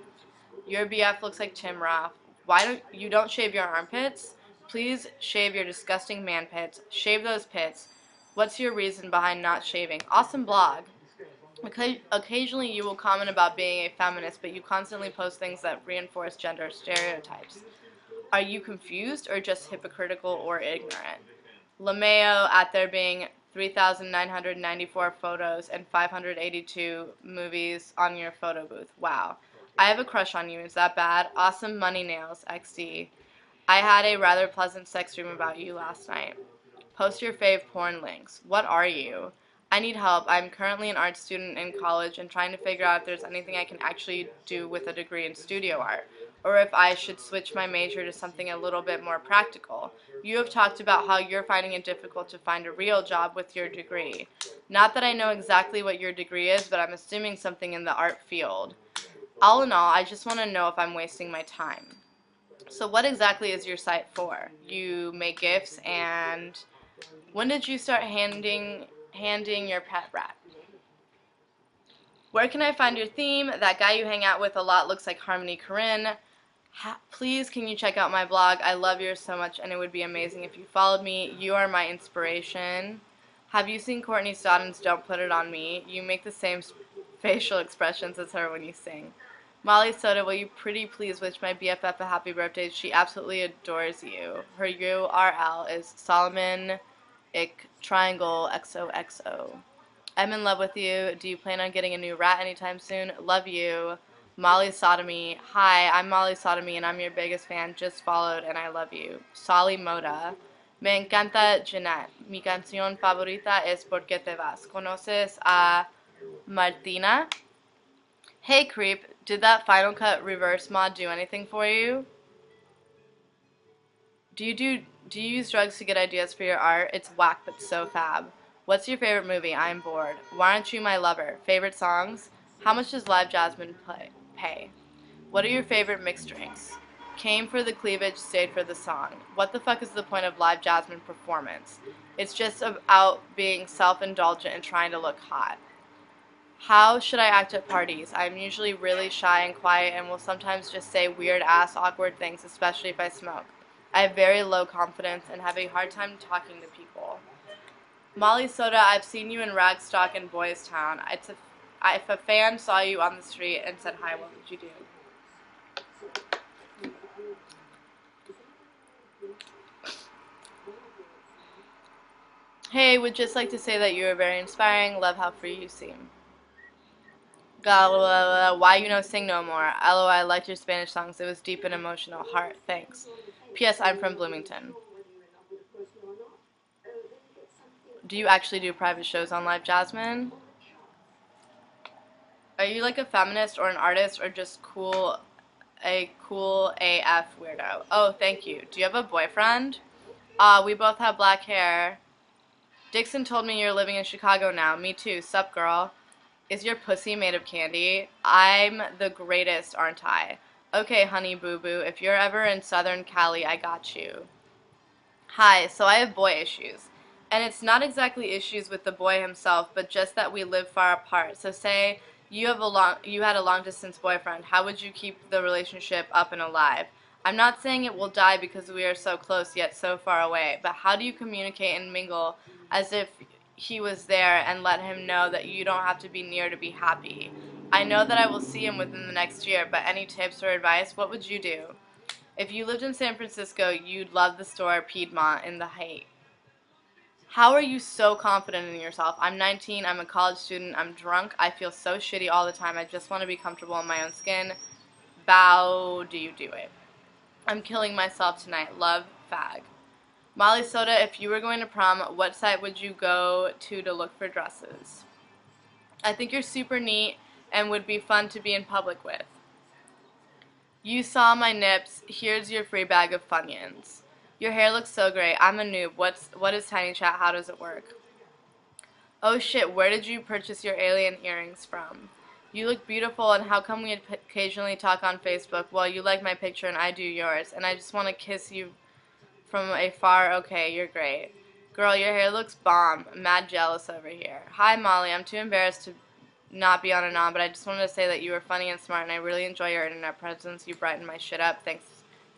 Your BF looks like Tim Roth. Why don't shave your armpits? Please shave your disgusting man pits. Shave those pits. What's your reason behind not shaving? Awesome blog. Occasionally you will comment about being a feminist, but you constantly post things that reinforce gender stereotypes. Are you confused or just hypocritical or ignorant? LeMayo at there being 3,994 photos and 582 movies on your photo booth. Wow. I have a crush on you. Is that bad? Awesome money nails, XD. I had a rather pleasant sex dream about you last night. Post your fave porn links. What are you? I need help. I'm currently an art student in college and trying to figure out if there's anything I can actually do with a degree in studio art, or if I should switch my major to something a little bit more practical. You have talked about how you're finding it difficult to find a real job with your degree. Not that I know exactly what your degree is, but I'm assuming something in the art field. All in all, I just want to know if I'm wasting my time. So what exactly is your site for? You make gifts, and when did you start handing your pet rat? Where can I find your theme? That guy you hang out with a lot looks like Harmony Korine. Please, can you check out my blog? I love yours so much, and it would be amazing if you followed me. You are my inspiration. Have you seen Courtney Stodden's Don't Put It On Me? You make the same facial expressions as her when you sing. Molly Soda, will you pretty please wish my BFF a happy birthday? She absolutely adores you. Her URL is Solomon Triangle XOXO. I'm in love with you. Do you plan on getting a new rat anytime soon? Love you. Molly Sodomy. Hi, I'm Molly Sodomy and I'm your biggest fan. Just followed and I love you. Solly Moda. Me encanta Jeanette. Mi canción favorita es Porque Te Vas. ¿Conoces a Martina? Hey Creep, did that Final Cut reverse mod do anything for you? Do you use drugs to get ideas for your art? It's whack but so fab. What's your favorite movie? I'm bored. Why aren't you my lover? Favorite songs? How much does Live Jasmine pay? What are your favorite mixed drinks? Came for the cleavage, stayed for the song. What the fuck is the point of Live Jasmine performance? It's just about being self-indulgent and trying to look hot. How should I act at parties? I'm usually really shy and quiet and will sometimes just say weird ass awkward things, especially if I smoke. I have very low confidence and have a hard time talking to people. Molly Soda, I've seen you in Ragstock in Boys Town. If a fan saw you on the street and said hi, what would you do? Hey, would just like to say that you are very inspiring. Love how free you seem. Why you no sing no more? LOL, I liked your Spanish songs. It was deep and emotional. Heart. Thanks. P.S. I'm from Bloomington. Do you actually do private shows on Live Jasmine? Are you like a feminist or an artist or just a cool AF weirdo? Oh, thank you. Do you have a boyfriend? We both have black hair. Dixon told me you're living in Chicago now. Me too. Sup, girl? Is your pussy made of candy? I'm the greatest, aren't I? Okay, honey boo boo. If you're ever in Southern Cali, I got you. Hi, so I have boy issues. And it's not exactly issues with the boy himself, but just that we live far apart. So say you had a long distance boyfriend. How would you keep the relationship up and alive? I'm not saying it will die because we are so close yet so far away, but how do you communicate and mingle as if he was there and let him know that you don't have to be near to be happy? I know that I will see him within the next year, but any tips or advice? What would you do? If you lived in San Francisco, you'd love the store Piedmont in the Heights. How are you so confident in yourself? I'm 19, I'm a college student, I'm drunk, I feel so shitty all the time, I just want to be comfortable in my own skin. Bow, do you do it? I'm killing myself tonight. Love, Fag. Molly Soda, if you were going to prom, what site would you go to look for dresses? I think you're super neat and would be fun to be in public with. You saw my nips. Here's your free bag of Funyuns. Your hair looks so great. I'm a noob. What is Tiny Chat? How does it work? Oh shit, where did you purchase your alien earrings from? You look beautiful, and how come we occasionally talk on Facebook? Well, you like my picture and I do yours, and I just want to kiss you from afar. Okay, you're great. Girl, your hair looks bomb. Mad jealous over here. Hi, Molly. I'm too embarrassed to not be on and on, but I just wanted to say that you are funny and smart, and I really enjoy your internet presence. You brighten my shit up. Thanks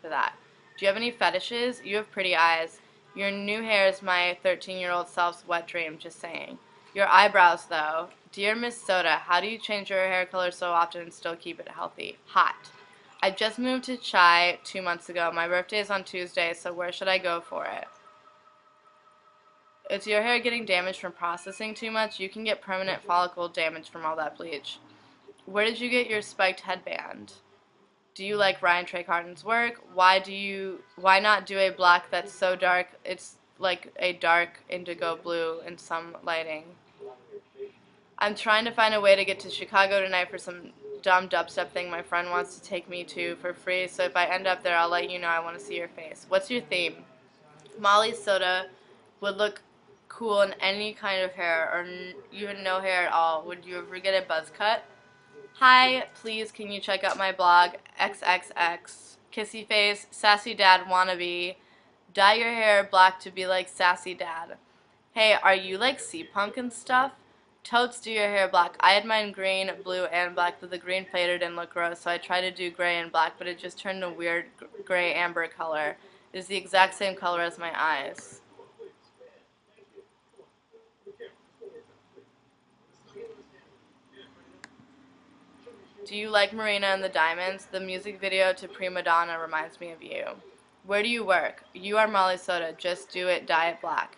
for that. Do you have any fetishes? You have pretty eyes. Your new hair is my 13-year-old self's wet dream, just saying. Your eyebrows, though. Dear Miss Soda, how do you change your hair color so often and still keep it healthy? Hot. I just moved to Chai 2 months ago. My birthday is on Tuesday, so where should I go for it? Is your hair getting damaged from processing too much? You can get permanent follicle damage from all that bleach. Where did you get your spiked headband? Do you like Ryan Trey Carton's work? Why not do a black that's so dark it's like a dark indigo blue in some lighting? I'm trying to find a way to get to Chicago tonight for some dumb dubstep thing my friend wants to take me to for free, so if I end up there, I'll let you know. I want to see your face. What's your theme? Molly Soda would look cool in any kind of hair, or even no hair at all. Would you ever get a buzz cut? Hi, please can you check out my blog, XXX, Kissy Face, Sassy Dad Wannabe, dye your hair black to be like Sassy Dad. Hey, are you like C-Punk and stuff? Totes do your hair black. I had mine green, blue, and black, but the green faded and looked gross, so I tried to do gray and black, but it just turned a weird gray amber color. It is the exact same color as my eyes. Do you like Marina and the Diamonds? The music video to Prima Donna reminds me of you. Where do you work? You are Molly Soda. Just do it. Dye it black.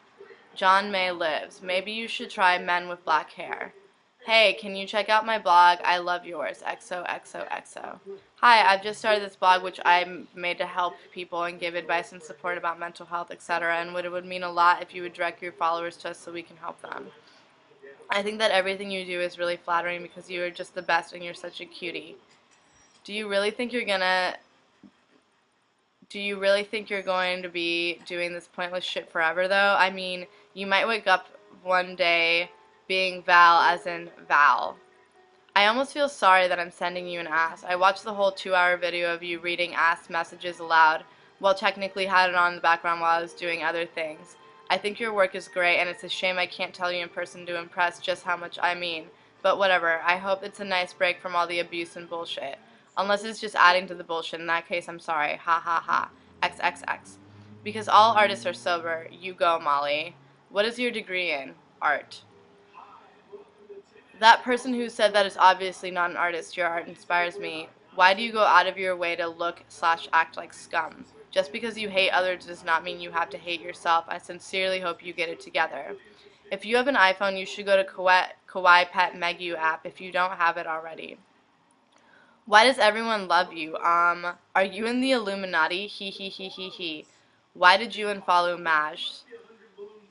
John May lives. Maybe you should try men with black hair. Hey, can you check out my blog? I love yours. XOXOXO. Hi, I've just started this blog which I made to help people and give advice and support about mental health, etc. And it would mean a lot if you would direct your followers to us so we can help them. I think that everything you do is really flattering because you are just the best and you're such a cutie. Do you really think you're going to be doing this pointless shit forever, though? I mean, you might wake up one day being Val as in Val. I almost feel sorry that I'm sending you an ass. I watched the whole 2-hour video of you reading ass messages aloud, well, technically had it on in the background while I was doing other things. I think your work is great, and it's a shame I can't tell you in person to impress just how much I mean. But whatever, I hope it's a nice break from all the abuse and bullshit. Unless it's just adding to the bullshit. In that case, I'm sorry. Ha ha ha. XXX. Because all artists are sober. You go, Molly. What is your degree in? Art. That person who said that is obviously not an artist. Your art inspires me. Why do you go out of your way to look/act like scum? Just because you hate others does not mean you have to hate yourself. I sincerely hope you get it together. If you have an iPhone, you should go to Kawaii Pet Megu app if you don't have it already. Why does everyone love you? Are you in the Illuminati? He he he he he. Why did you unfollow Maj?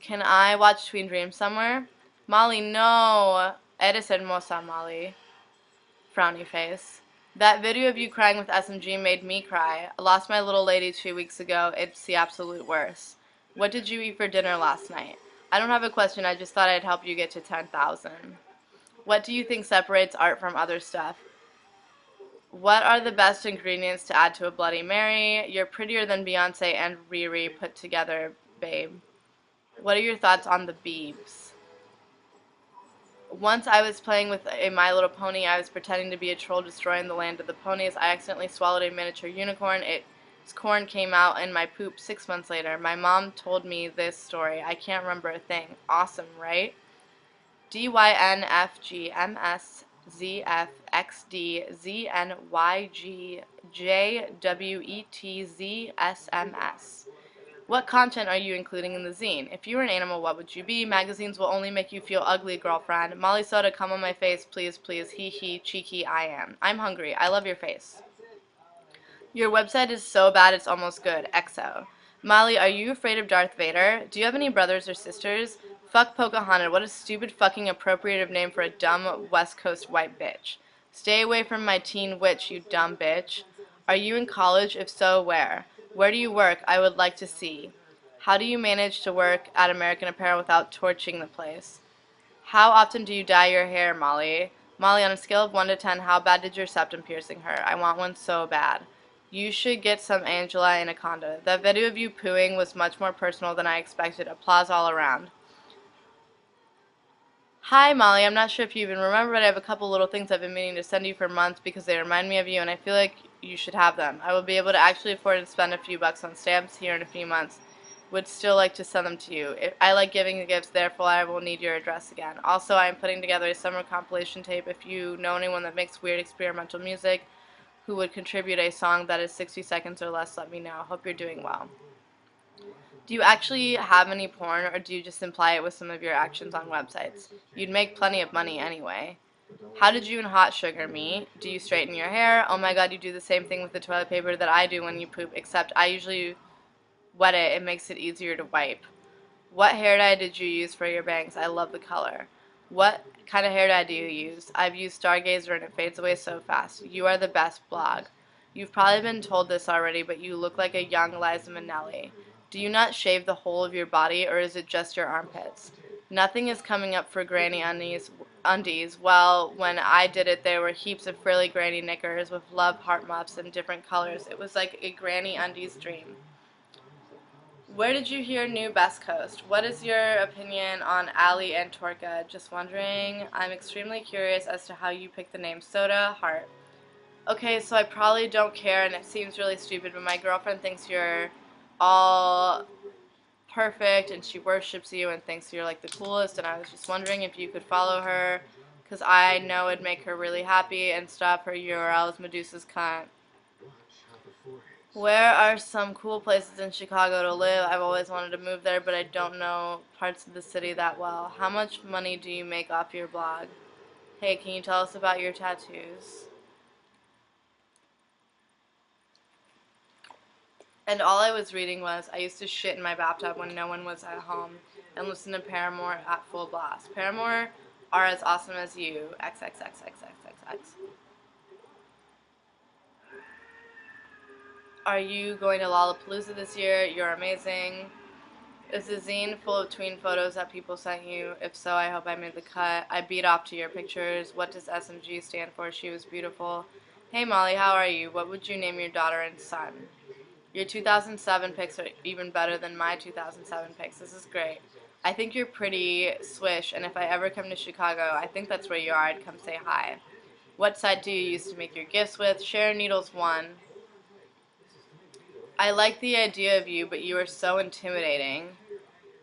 Can I watch Twin Dreams somewhere? Molly, no. Eres hermosa, Molly. Frowny face. That video of you crying with SMG made me cry. I lost my little lady 2 weeks ago. It's the absolute worst. What did you eat for dinner last night? I don't have a question. I just thought I'd help you get to 10,000. What do you think separates art from other stuff? What are the best ingredients to add to a Bloody Mary? You're prettier than Beyonce and Riri put together, babe. What are your thoughts on the Biebs? Once I was playing with a My Little Pony. I was pretending to be a troll destroying the land of the ponies. I accidentally swallowed a miniature unicorn. Its corn came out in my poop 6 months later. My mom told me this story. I can't remember a thing. Awesome, right? DYNFGMSZFXDZNYGJWETZSMS. What content are you including in the zine? If you were an animal, what would you be? Magazines will only make you feel ugly, girlfriend. Molly Soda, come on my face, please, please. Hee hee, cheeky, I am. I'm hungry. I love your face. Your website is so bad it's almost good. EXO. Molly, are you afraid of Darth Vader? Do you have any brothers or sisters? Fuck Pocahontas. What a stupid fucking appropriative name for a dumb West Coast white bitch. Stay away from my teen witch, you dumb bitch. Are you in college? If so, where? Where do you work? I would like to see. How do you manage to work at American Apparel without torching the place? How often do you dye your hair, Molly? Molly, on a scale of 1 to 10, how bad did your septum piercing hurt? I want one so bad. You should get some Angela Anaconda. That video of you pooing was much more personal than I expected. Applause all around. Hi, Molly. I'm not sure if you even remember, but I have a couple little things I've been meaning to send you for months because they remind me of you, and I feel like you should have them. I will be able to actually afford to spend a few bucks on stamps here in a few months. Would still like to send them to you. I like giving gifts, therefore I will need your address again. Also, I am putting together a summer compilation tape. If you know anyone that makes weird experimental music who would contribute a song that is 60 seconds or less, let me know. Hope you're doing well. Do you actually have any porn, or do you just imply it with some of your actions on websites? You'd make plenty of money anyway. How did you and Hot Sugar meet? Do you straighten your hair? Oh my god, you do the same thing with the toilet paper that I do when you poop, except I usually wet it. It makes it easier to wipe. What hair dye did you use for your bangs? I love the color. What kind of hair dye do you use? I've used Stargazer and it fades away so fast. You are the best blog. You've probably been told this already, but you look like a young Liza Minnelli. Do you not shave the whole of your body, or is it just your armpits? Nothing is coming up for granny undies. Well, when I did it, there were heaps of frilly granny knickers with love heart muffs in different colors. It was like a granny undies dream. Where did you hear New Best Coast? What is your opinion on Ali and Torka? Just wondering. I'm extremely curious as to how you picked the name Soda Heart. Okay, so I probably don't care, and it seems really stupid, but my girlfriend thinks you're all perfect, and she worships you and thinks you're like the coolest, and I was just wondering if you could follow her, because I know it'd make her really happy, and stop her URLs, Medusa's cunt. Where are some cool places in Chicago to live? I've always wanted to move there, but I don't know parts of the city that well. How much money do you make off your blog? Hey, can you tell us about your tattoos? And all I was reading was, I used to shit in my bathtub when no one was at home and listen to Paramore at full blast. Paramore are as awesome as you. XXXXXXX. Are you going to Lollapalooza this year? You're amazing. Is the zine full of tween photos that people sent you? If so, I hope I made the cut. I beat off to your pictures. What does SMG stand for? She was beautiful. Hey Molly, how are you? What would you name your daughter and son? Your 2007 pics are even better than my 2007 pics. This is great. I think you're pretty swish, and if I ever come to Chicago, I think that's where you are. I'd come say hi. What site do you use to make your gifts with? Sharon Needles 1. I like the idea of you, but you are so intimidating.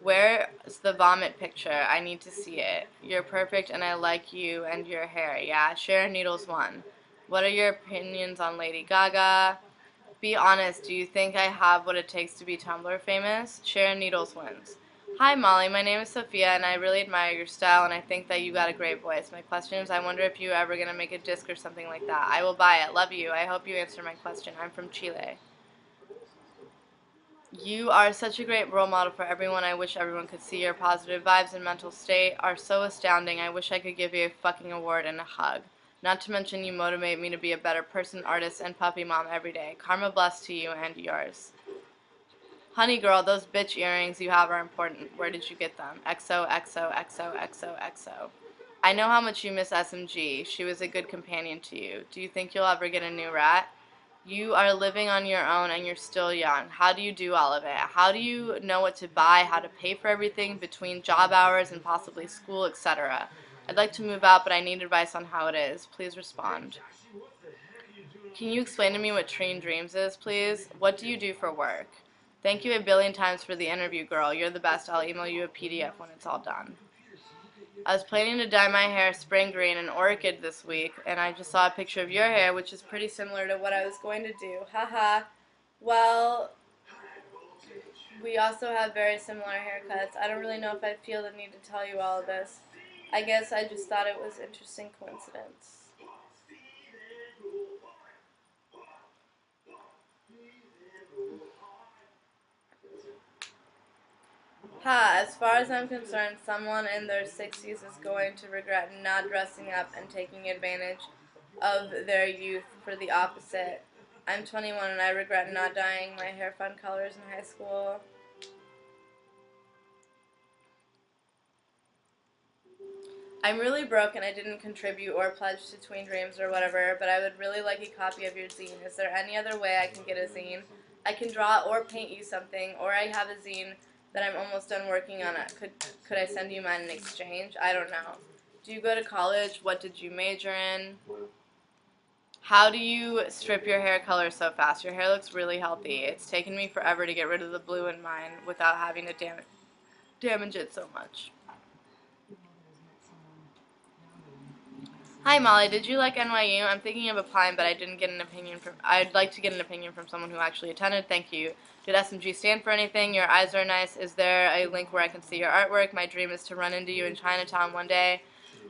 Where's the vomit picture? I need to see it. You're perfect, and I like you and your hair. Yeah, Sharon Needles 1. What are your opinions on Lady Gaga? Be honest, do you think I have what it takes to be Tumblr famous? Sharon Needles wins. Hi Molly, my name is Sophia, and I really admire your style, and I think that you got a great voice. My question is, I wonder if you're ever going to make a disc or something like that. I will buy it. Love you. I hope you answer my question. I'm from Chile. You are such a great role model for everyone. I wish everyone could see your positive vibes and mental state are so astounding. I wish I could give you a fucking award and a hug. Not to mention you motivate me to be a better person, artist, and puppy mom every day. Karma bless to you and yours. Honey girl, those bitch earrings you have are important. Where did you get them? XOXOXOXOXO. I know how much you miss SMG. She was a good companion to you. Do you think you'll ever get a new rat? You are living on your own and you're still young. How do you do all of it? How do you know what to buy, how to pay for everything between job hours and possibly school, etc.? I'd like to move out, but I need advice on how it is. Please respond. Can you explain to me what Treen Dreams is, please? What do you do for work? Thank you a billion times for the interview, girl. You're the best. I'll email you a PDF when it's all done. I was planning to dye my hair spring green and orchid this week, and I just saw a picture of your hair, which is pretty similar to what I was going to do. Haha. Well, we also have very similar haircuts. I don't really know if I feel the need to tell you all of this. I guess I just thought it was an interesting coincidence. As far as I'm concerned, someone in their 60s is going to regret not dressing up and taking advantage of their youth for the opposite I'm 21 and I regret not dyeing my hair fun colors in high school. I'm really broke and I didn't contribute or pledge to Tween Dreams or whatever, but I would really like a copy of your zine. Is there any other way I can get a zine? I can draw or paint you something, or I have a zine that I'm almost done working on it. Could I send you mine in exchange? I don't know. Do you go to college? What did you major in? How do you strip your hair color so fast? Your hair looks really healthy. It's taken me forever to get rid of the blue in mine without having to damage it so much. Hi Molly, did you like NYU? I'm thinking of applying, but I'd like to get an opinion from someone who actually attended. Thank you. Did SMG stand for anything? Your eyes are nice. Is there a link where I can see your artwork? My dream is to run into you in Chinatown one day.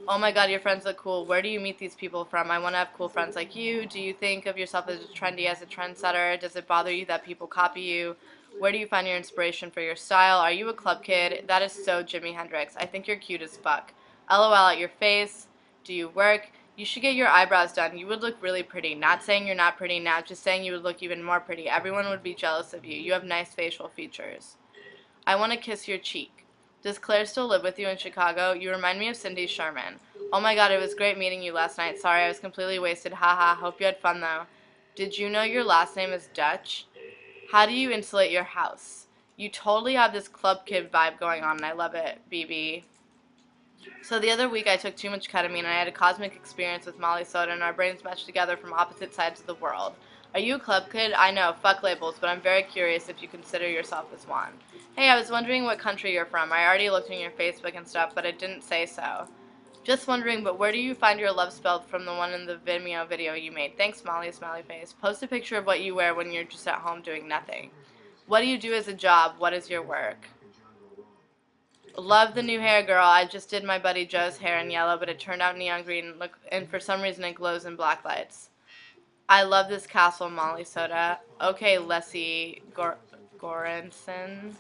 Oh my god, your friends look cool. Where do you meet these people from? I want to have cool friends like you. Do you think of yourself as trendy as a trendsetter? Does it bother you that people copy you? Where do you find your inspiration for your style? Are you a club kid? That is so Jimi Hendrix. I think you're cute as fuck. LOL at your face. Do you work? You should get your eyebrows done. You would look really pretty. Not saying you're not pretty now, just saying you would look even more pretty. Everyone would be jealous of you. You have nice facial features. I want to kiss your cheek. Does Claire still live with you in Chicago? You remind me of Cindy Sherman. Oh my god, it was great meeting you last night. Sorry, I was completely wasted. Haha, hope you had fun though. Did you know your last name is Dutch? How do you insulate your house? You totally have this club kid vibe going on and I love it, BB. So the other week I took too much ketamine and I had a cosmic experience with Molly Soda and our brains meshed together from opposite sides of the world. Are you a club kid? I know, fuck labels, but I'm very curious if you consider yourself as one. Hey, I was wondering what country you're from. I already looked in your Facebook and stuff, but it didn't say so. Just wondering, but where do you find your love spelled from the one in the Vimeo video you made? Thanks, Molly, smiley face. Post a picture of what you wear when you're just at home doing nothing. What do you do as a job? What is your work? Love the new hair, girl. I just did my buddy Joe's hair in yellow, but it turned out neon green, and for some reason it glows in black lights. I love this castle, Molly Soda. Okay, Leslie Goranson.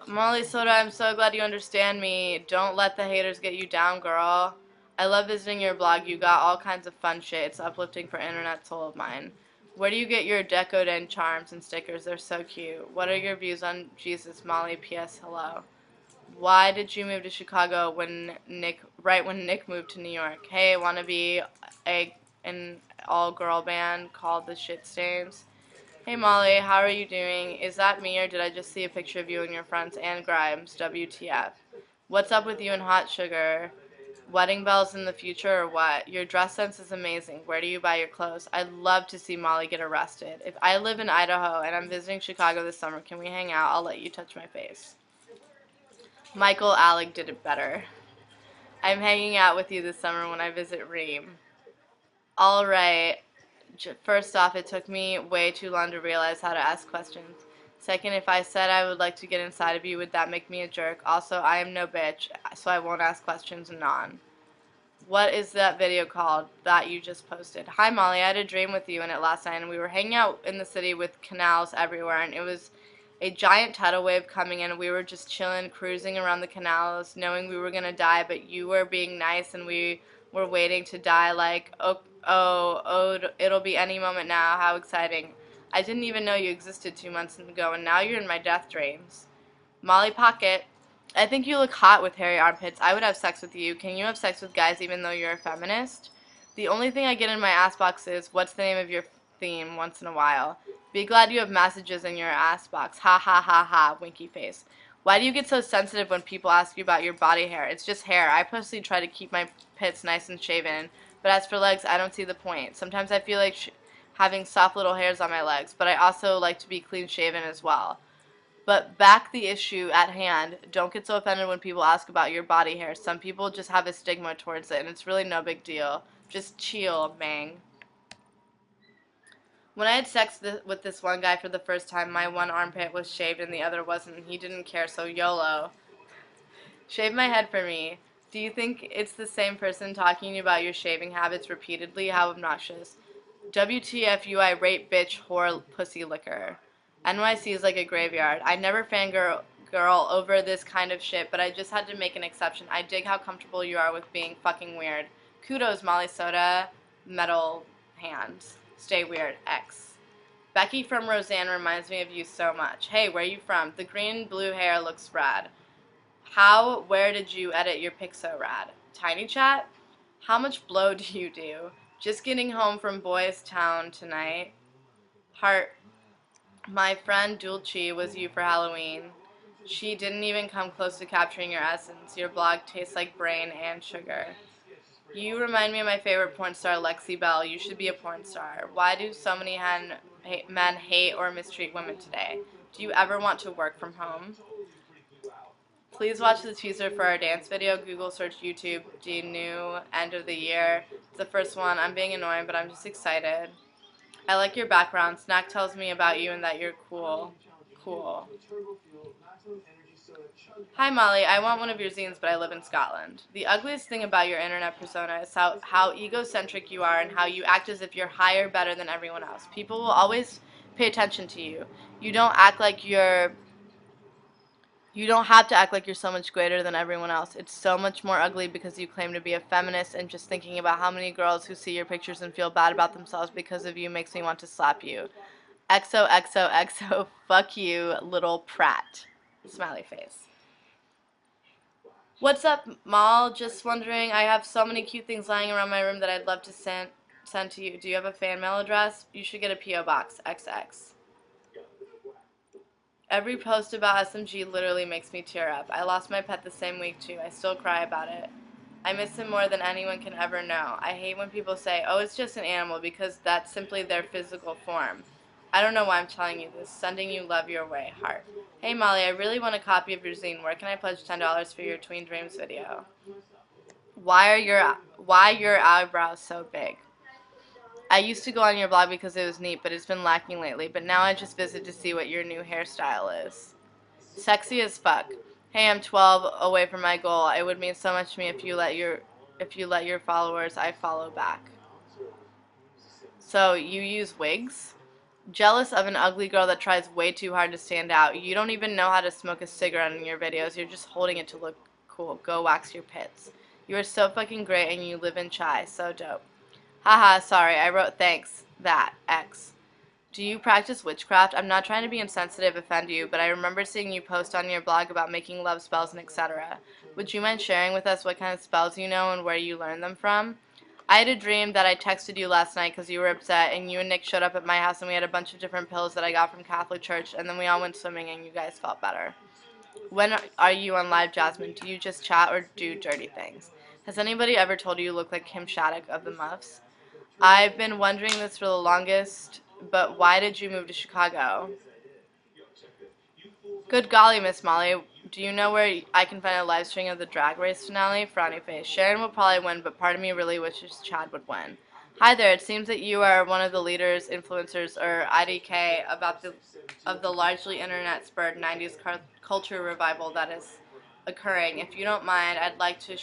Molly Soda, I'm so glad you understand me. Don't let the haters get you down, girl. I love visiting your blog. You got all kinds of fun shit. It's uplifting for internet soul of mine. Where do you get your Decodent charms and stickers? They're so cute. What are your views on Jesus, Molly? P.S. Hello. Why did you move to Chicago right when Nick moved to New York? Hey, wanna be an all-girl band called the Shitstains? Hey Molly, how are you doing? Is that me or did I just see a picture of you and your friends? Anne Grimes, WTF. What's up with you and Hot Sugar? Wedding bells in the future or what? Your dress sense is amazing. Where do you buy your clothes? I'd love to see Molly get arrested. If I live in Idaho and I'm visiting Chicago this summer, can we hang out? I'll let you touch my face. Michael Alec did it better. I'm hanging out with you this summer when I visit Reem. Alright. First off, it took me way too long to realize how to ask questions. Second, if I said I would like to get inside of you, would that make me a jerk? Also, I am no bitch, so I won't ask questions anon. What is that video called that you just posted? Hi Molly, I had a dream with you in it last night and we were hanging out in the city with canals everywhere and it was a giant tidal wave coming in and we were just chilling, cruising around the canals, knowing we were going to die, but you were being nice and we were waiting to die like, it'll be any moment now, how exciting. I didn't even know you existed 2 months ago and now you're in my death dreams. Molly Pocket. I think you look hot with hairy armpits. I would have sex with you. Can you have sex with guys even though you're a feminist? The only thing I get in my ass box is, what's the name of your theme once in a while? Be glad you have messages in your ass box. Ha ha ha ha, winky face. Why do you get so sensitive when people ask you about your body hair? It's just hair. I personally try to keep my pits nice and shaven, but as for legs, I don't see the point. Sometimes I feel like having soft little hairs on my legs, but I also like to be clean shaven as well. But back the issue at hand, don't get so offended when people ask about your body hair. Some people just have a stigma towards it, and it's really no big deal. Just chill, bang. When I had sex with this one guy for the first time, my one armpit was shaved and the other wasn't. He didn't care, so YOLO. Shave my head for me. Do you think it's the same person talking about your shaving habits repeatedly? How obnoxious. WTF you, I rape bitch whore pussy liquor. NYC is like a graveyard. I never fangirl over this kind of shit, but I just had to make an exception. I dig how comfortable you are with being fucking weird. Kudos, Molly Soda. Metal hands. Stay weird. X. Becky from Roseanne reminds me of you so much. Hey, where are you from? The green-blue hair looks rad. Where did you edit your pic so rad? Tiny chat? How much blow do you do? Just getting home from Boys Town tonight. Heart. My friend Dulce was you for Halloween. She didn't even come close to capturing your essence. Your blog tastes like brain and sugar. You remind me of my favorite porn star, Lexi Bell. You should be a porn star. Why do so many men hate or mistreat women today? Do you ever want to work from home? Please watch the teaser for our dance video. Google search YouTube, the new end of the year. It's the first one. I'm being annoying, but I'm just excited. I like your background. Snack tells me about you and that you're cool. Cool. Hi Molly, I want one of your zines, but I live in Scotland. The ugliest thing about your internet persona is how egocentric you are and how you act as if you're higher, better than everyone else. People will always pay attention to you. You don't have to act like you're so much greater than everyone else. It's so much more ugly because you claim to be a feminist, and just thinking about how many girls who see your pictures and feel bad about themselves because of you makes me want to slap you. XOXOXO, fuck you, little prat. Smiley face. What's up, Mal? Just wondering, I have so many cute things lying around my room that I'd love to send to you. Do you have a fan mail address? You should get a P.O. Box, XX. Every post about SMG literally makes me tear up. I lost my pet the same week too. I still cry about it. I miss him more than anyone can ever know. I hate when people say, oh, it's just an animal, because that's simply their physical form. I don't know why I'm telling you this. Sending you love your way, heart. Hey Molly, I really want a copy of your zine. Where can I pledge $10 for your Tween Dreams video? Why your eyebrows so big? I used to go on your blog because it was neat, but it's been lacking lately. But now I just visit to see what your new hairstyle is. Sexy as fuck. Hey, I'm 12 away from my goal. It would mean so much to me if you let your followers I follow back. So you use wigs? Jealous of an ugly girl that tries way too hard to stand out. You don't even know how to smoke a cigarette in your videos. You're just holding it to look cool. Go wax your pits. You are so fucking great and you live in Chai. So dope. Haha, sorry. I wrote thanks. That. X. Do you practice witchcraft? I'm not trying to be insensitive, offend you, but I remember seeing you post on your blog about making love spells and etc. Would you mind sharing with us what kind of spells you know and where you learned them from? I had a dream that I texted you last night because you were upset, and you and Nick showed up at my house, and we had a bunch of different pills that I got from Catholic Church, and then we all went swimming, and you guys felt better. When are you on live, Jasmine? Do you just chat or do dirty things? Has anybody ever told you look like Kim Shattuck of the Muffs? I've been wondering this for the longest, but why did you move to Chicago? Good golly, Miss Molly. Do you know where I can find a live stream of the Drag Race finale? Frowny face. Sharon will probably win, but part of me really wishes Chad would win. Hi there. It seems that you are one of the leaders, influencers, or IDK of the largely internet-spurred 90s culture revival that is occurring. If you don't mind, I'd like to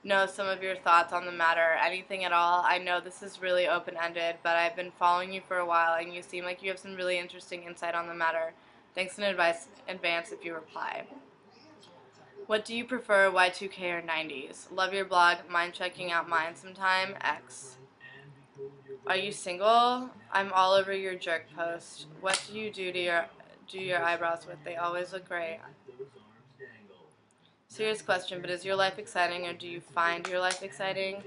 know some of your thoughts on the matter, anything at all. I know this is really open-ended, but I've been following you for a while, and you seem like you have some really interesting insight on the matter. Thanks in advance if you reply. What do you prefer, Y2K or 90s? Love your blog. Mind checking out mine sometime? X. Are you single? I'm all over your jerk post. What do you do your eyebrows with? They always look great. Serious question, but is your life exciting, or do you find your life exciting?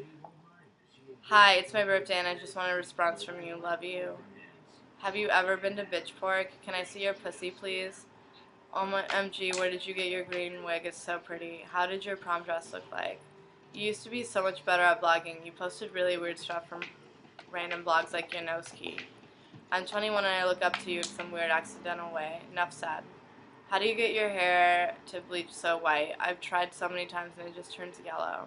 Hi, it's my birthday and I just want a response from you. Love you. Have you ever been to Bitchfork? Can I see your pussy, please? Oh my MG, where did you get your green wig? It's so pretty. How did your prom dress look like? You used to be so much better at blogging. You posted really weird stuff from random blogs like Janoski. I'm 21 and I look up to you in some weird accidental way. Enough said. How do you get your hair to bleach so white? I've tried so many times and it just turns yellow.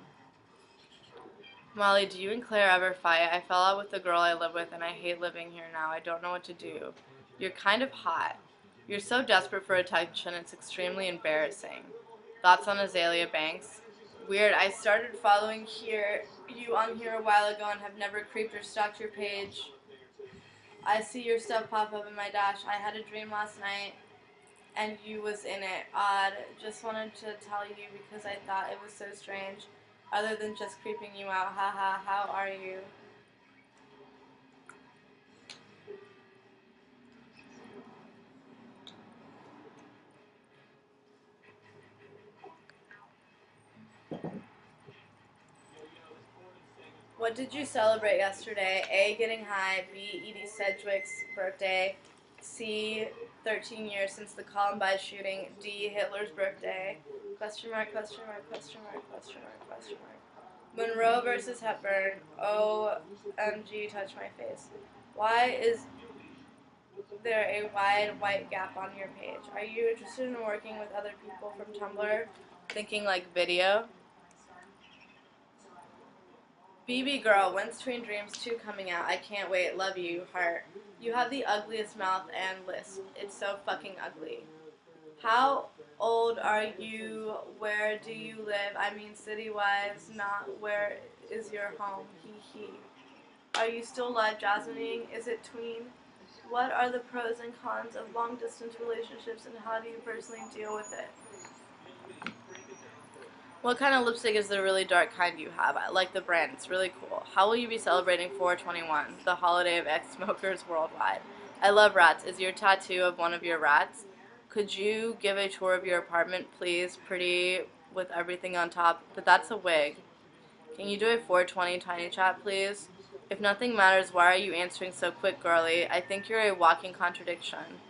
Molly, do you and Claire ever fight? I fell out with the girl I live with and I hate living here now. I don't know what to do. You're kind of hot. You're so desperate for attention, it's extremely embarrassing. Thoughts on Azalea Banks? Weird, I started following you on here a while ago and have never creeped or stalked your page. I see your stuff pop up in my dash. I had a dream last night and you was in it. Odd. Just wanted to tell you because I thought it was so strange. Other than just creeping you out. Haha, how are you? What did you celebrate yesterday? A. Getting high. B. Edie Sedgwick's birthday. C. 13 years since the Columbine shooting. D. Hitler's birthday. Question mark, question mark, question mark, question mark, question mark. Monroe versus Hepburn. OMG, touch my face. Why is there a wide white gap on your page? Are you interested in working with other people from Tumblr? Thinking like video? BB Girl, when's Twin Dreams 2 coming out? I can't wait. Love you, heart. You have the ugliest mouth and lisp. It's so fucking ugly. How old are you? Where do you live? I mean city-wise, not where is your home. Hee hee. Are you still live jasmining? Is it tween? What are the pros and cons of long-distance relationships and how do you personally deal with it? What kind of lipstick is the really dark kind you have? I like the brand. It's really cool. How will you be celebrating 4/21, the holiday of ex-smokers worldwide? I love rats. Is your tattoo of one of your rats? Could you give a tour of your apartment, please? Pretty with everything on top. But that's a wig. Can you do a 420 tiny chat, please? If nothing matters, why are you answering so quick, girly? I think you're a walking contradiction.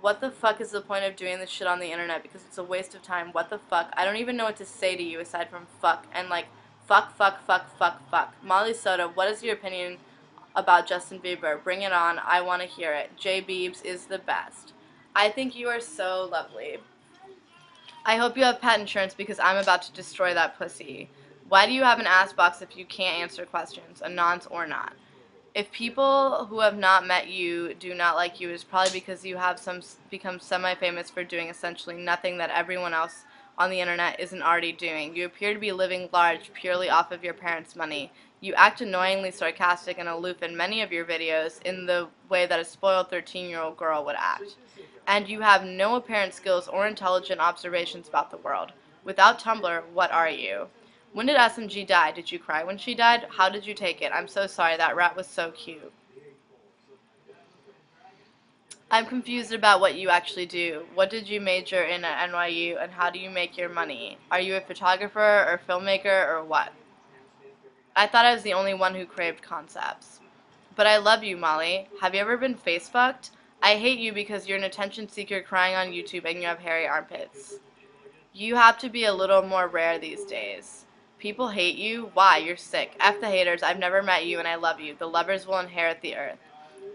What the fuck is the point of doing this shit on the internet? Because it's a waste of time. What the fuck? I don't even know what to say to you aside from fuck and like fuck, fuck, fuck, fuck, fuck. Molly Soda, what is your opinion about Justin Bieber? Bring it on. I want to hear it. J Biebs is the best. I think you are so lovely. I hope you have pet insurance because I'm about to destroy that pussy. Why do you have an ass box if you can't answer questions, a nonce or not? If people who have not met you do not like you, it's probably because you have become semi-famous for doing essentially nothing that everyone else on the internet isn't already doing. You appear to be living large purely off of your parents' money. You act annoyingly sarcastic and aloof in many of your videos in the way that a spoiled 13-year-old girl would act. And you have no apparent skills or intelligent observations about the world. Without Tumblr, what are you? When did SMG die? Did you cry when she died? How did you take it? I'm so sorry. That rat was so cute. I'm confused about what you actually do. What did you major in at NYU, and how do you make your money? Are you a photographer or filmmaker or what? I thought I was the only one who craved concepts. But I love you, Molly. Have you ever been face-fucked? I hate you because you're an attention seeker crying on YouTube and you have hairy armpits. You have to be a little more rare these days. People hate you? Why? You're sick. F the haters. I've never met you and I love you. The lovers will inherit the earth.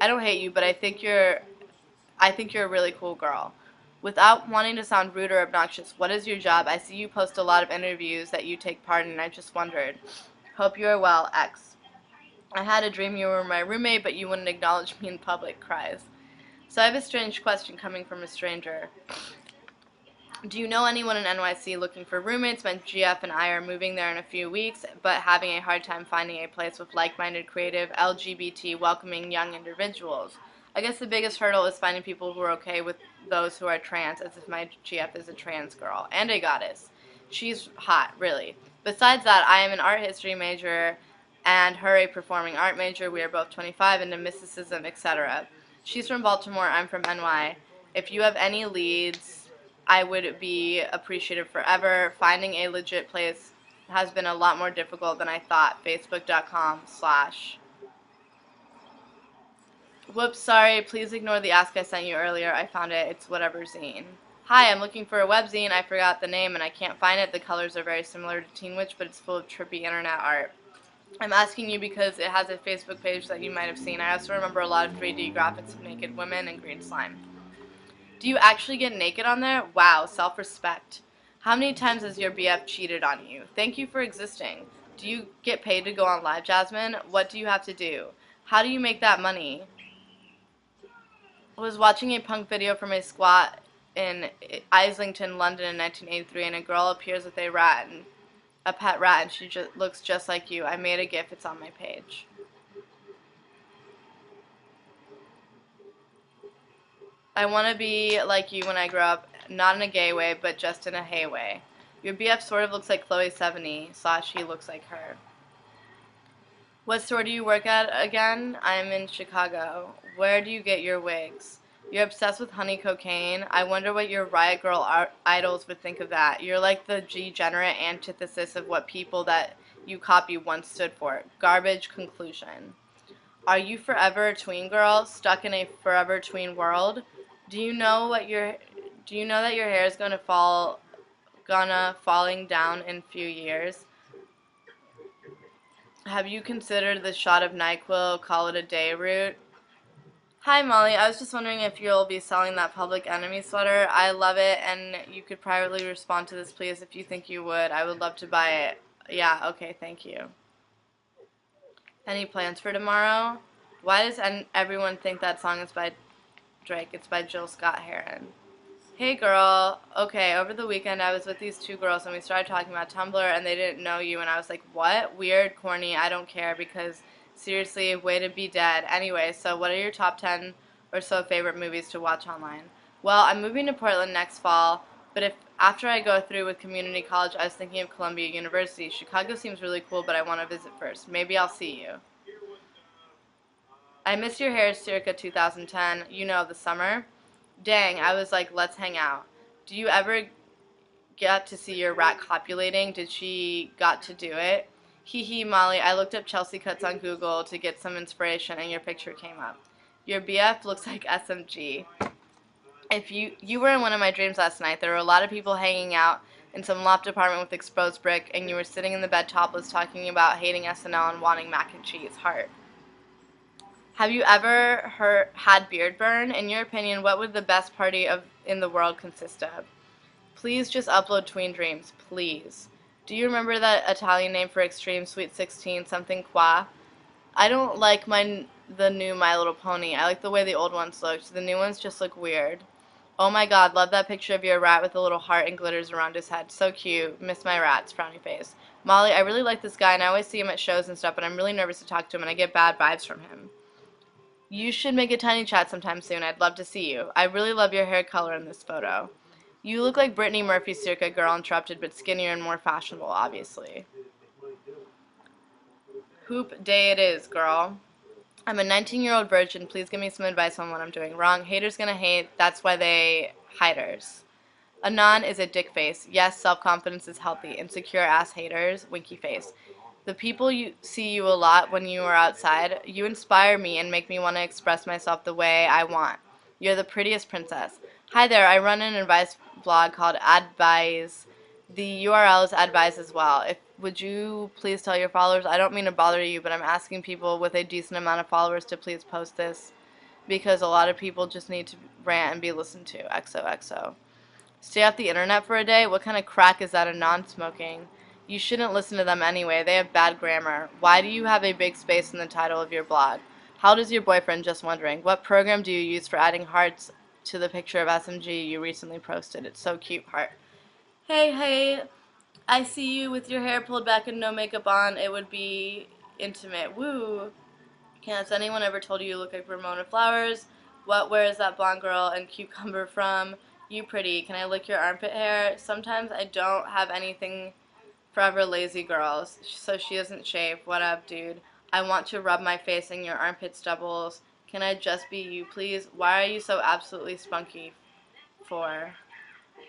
I don't hate you, but I think you're a really cool girl. Without wanting to sound rude or obnoxious, what is your job? I see you post a lot of interviews that you take part in and I just wondered. Hope you are well, X. I had a dream you were my roommate, but you wouldn't acknowledge me in public. Cries. So I have a strange question coming from a stranger. Do you know anyone in NYC looking for roommates? My GF and I are moving there in a few weeks, but having a hard time finding a place with like-minded, creative, LGBT, welcoming young individuals. I guess the biggest hurdle is finding people who are okay with those who are trans, as if my GF is a trans girl, and a goddess. She's hot, really. Besides that, I am an art history major, and her a performing art major. We are both 25, into mysticism, etc. She's from Baltimore, I'm from NY. If you have any leads, I would be appreciative forever. Finding a legit place has been a lot more difficult than I thought. Facebook.com/ Whoops, sorry. Please ignore the ask I sent you earlier. I found it. It's whatever zine. Hi, I'm looking for a webzine. I forgot the name and I can't find it. The colors are very similar to Teen Witch, but it's full of trippy internet art. I'm asking you because it has a Facebook page that you might have seen. I also remember a lot of 3D graphics of naked women and green slime. Do you actually get naked on there? Wow, self-respect. How many times has your BF cheated on you? Thank you for existing. Do you get paid to go on live, Jasmine? What do you have to do? How do you make that money? I was watching a punk video from a squat in Islington, London in 1983, and a girl appears with a rat, and a pet rat, and she looks just like you. I made a GIF. It's on my page. I want to be like you when I grow up, not in a gay way, but just in a hey way. Your BF sort of looks like Chloe Sevigny, / he looks like her. What store do you work at again? I'm in Chicago. Where do you get your wigs? You're obsessed with honey cocaine. I wonder what your Riot Girl idols would think of that. You're like the degenerate antithesis of what people that you copy once stood for. Garbage conclusion. Are you forever a tween girl, stuck in a forever tween world? Do you know that your hair is gonna falling down in few years? Have you considered the shot of NyQuil call it a day route? Hi Molly, I was just wondering if you'll be selling that Public Enemy sweater. I love it, and you could privately respond to this please if you think you would. I would love to buy it. Yeah, okay, thank you. Any plans for tomorrow? Why does everyone think that song is by Drake? It's by Jill Scott Heron. Hey girl, okay, over the weekend I was with these two girls and we started talking about Tumblr and they didn't know you and I was like, what? Weird, corny, I don't care because seriously, way to be dead. Anyway, so what are your top 10 or so favorite movies to watch online? Well, I'm moving to Portland next fall, but if after I go through with community college, I was thinking of Columbia University. Chicago seems really cool, but I want to visit first. Maybe I'll see you. I miss your hair circa 2010, you know, the summer. Dang, I was like, let's hang out. Do you ever get to see your rat copulating? Did she got to do it? Hee hee, Molly, I looked up Chelsea cuts on Google to get some inspiration and your picture came up. Your BF looks like SMG. If you were in one of my dreams last night, there were a lot of people hanging out in some loft apartment with exposed brick and you were sitting in the bed topless talking about hating SNL and wanting mac and cheese. Heart. Have you ever had beard burn? In your opinion, what would the best party in the world consist of? Please just upload Tween Dreams, please. Do you remember that Italian name for Extreme Sweet 16, something qua? I don't like the new My Little Pony. I like the way the old ones looked. The new ones just look weird. Oh my god, love that picture of your rat with a little heart and glitters around his head. So cute. Miss my rats, frowny face. Molly, I really like this guy and I always see him at shows and stuff, but I'm really nervous to talk to him and I get bad vibes from him. You should make a tiny chat sometime soon. I'd love to see you. I really love your hair color in this photo. You look like Brittany Murphy circa Girl Interrupted, but skinnier and more fashionable, obviously. Hoop day it is, girl. I'm a 19-year-old virgin. Please give me some advice on what I'm doing wrong. Haters gonna hate. That's why they haters. Anon is a dick face. Yes, self-confidence is healthy. Insecure ass haters. Winky face. The people you see you a lot when you are outside, you inspire me and make me want to express myself the way I want. You're the prettiest princess. Hi there, I run an advice blog called Advise. The URL is Advise as well. Would you please tell your followers, I don't mean to bother you, but I'm asking people with a decent amount of followers to please post this because a lot of people just need to rant and be listened to. XOXO. Stay off the internet for a day? What kind of crack is that a non-smoking? You shouldn't listen to them anyway. They have bad grammar. Why do you have a big space in the title of your blog? How old is your boyfriend? Just wondering. What program do you use for adding hearts to the picture of SMG you recently posted? It's so cute, heart. Hey, I see you with your hair pulled back and no makeup on. It would be intimate. Woo. Has anyone ever told you look like Ramona Flowers? Where is that blonde girl and cucumber from? You pretty. Can I lick your armpit hair? Sometimes I don't have anything. Forever lazy girls, so she doesn't shave. What up, dude? I want to rub my face in your armpit stubbles. Can I just be you, please? Why are you so absolutely spunky for?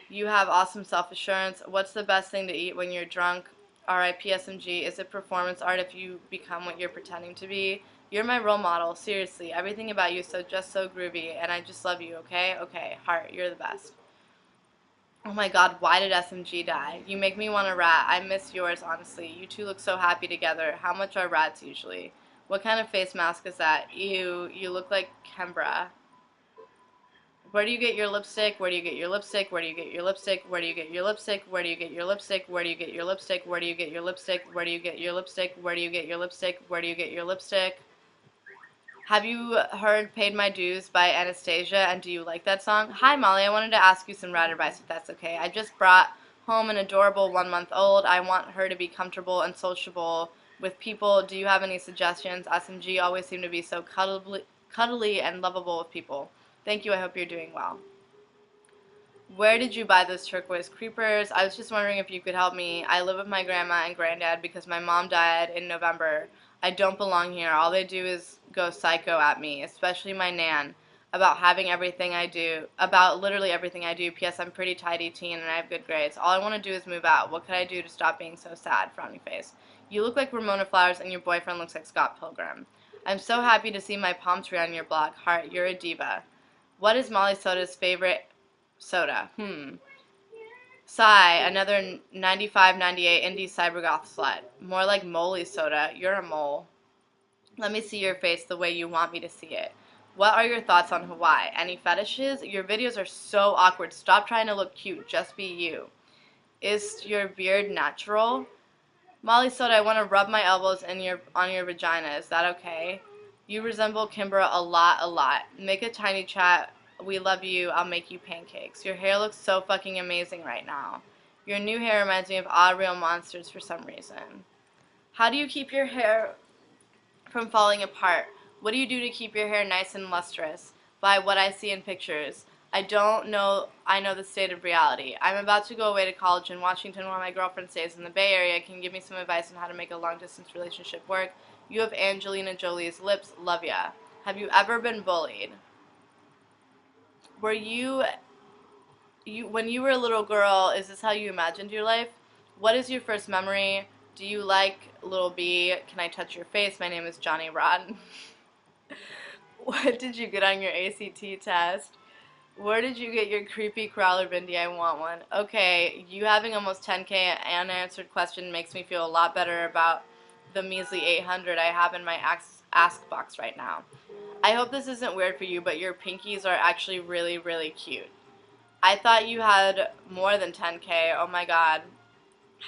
You have awesome self-assurance. What's the best thing to eat when you're drunk? R.I.P. SMG. Is it performance art if you become what you're pretending to be? You're my role model. Seriously. Everything about you is just so groovy, and I just love you, okay? Okay, heart, you're the best. Oh my god, why did SMG die? You make me want a rat. I miss yours, honestly. You two look so happy together. How much are rats usually? What kind of face mask is that? Ew, you look like Kembra. Where do you get your lipstick? Where do you get your lipstick? Where do you get your lipstick? Where do you get your lipstick? Where do you get your lipstick? Where do you get your lipstick? Where do you get your lipstick? Where do you get your lipstick? Where do you get your lipstick? Where do you get your lipstick? Have you heard Paid My Dues by Anastasia, and do you like that song? Hi, Molly. I wanted to ask you some rat advice, if that's okay. I just brought home an adorable 1-month-old. I want her to be comfortable and sociable with people. Do you have any suggestions? SMG always seem to be so cuddly and lovable with people. Thank you. I hope you're doing well. Where did you buy those turquoise creepers? I was just wondering if you could help me. I live with my grandma and granddad because my mom died in November. I don't belong here. All they do is go psycho at me, especially my nan, about literally everything I do. P.S. I'm pretty tidy teen and I have good grades. All I want to do is move out. What could I do to stop being so sad? Frowny face. You look like Ramona Flowers and your boyfriend looks like Scott Pilgrim. I'm so happy to see my palm tree on your blog. Heart, you're a diva. What is Molly Soda's favorite soda? Sigh, another 95.98 indie cybergoth slut. More like Molly Soda. You're a mole. Let me see your face the way you want me to see it. What are your thoughts on Hawaii? Any fetishes? Your videos are so awkward. Stop trying to look cute. Just be you. Is your beard natural? Molly Soda, I want to rub my elbows on your vagina. Is that okay? You resemble Kimbra a lot. Make a tiny chat. We love you. I'll make you pancakes. Your hair looks so fucking amazing right now. Your new hair reminds me of Odd Real Monsters for some reason. How do you keep your hair from falling apart? What do you do to keep your hair nice and lustrous? By what I see in pictures. I don't know I know the state of reality. I'm about to go away to college in Washington while my girlfriend stays in the Bay Area. Can you give me some advice on how to make a long-distance relationship work? You have Angelina Jolie's lips. Love ya. Have you ever been bullied? Were you when you were a little girl, is this how you imagined your life? What is your first memory? Do you like Little B? Can I touch your face? My name is Johnny Rotten. What did you get on your ACT test? Where did you get your creepy crawler bindi? I want one. Okay, you having almost 10K unanswered question makes me feel a lot better about the measly 800 I have in my ask box right now. I hope this isn't weird for you, but your pinkies are actually really cute. I thought you had more than 10K. Oh my god.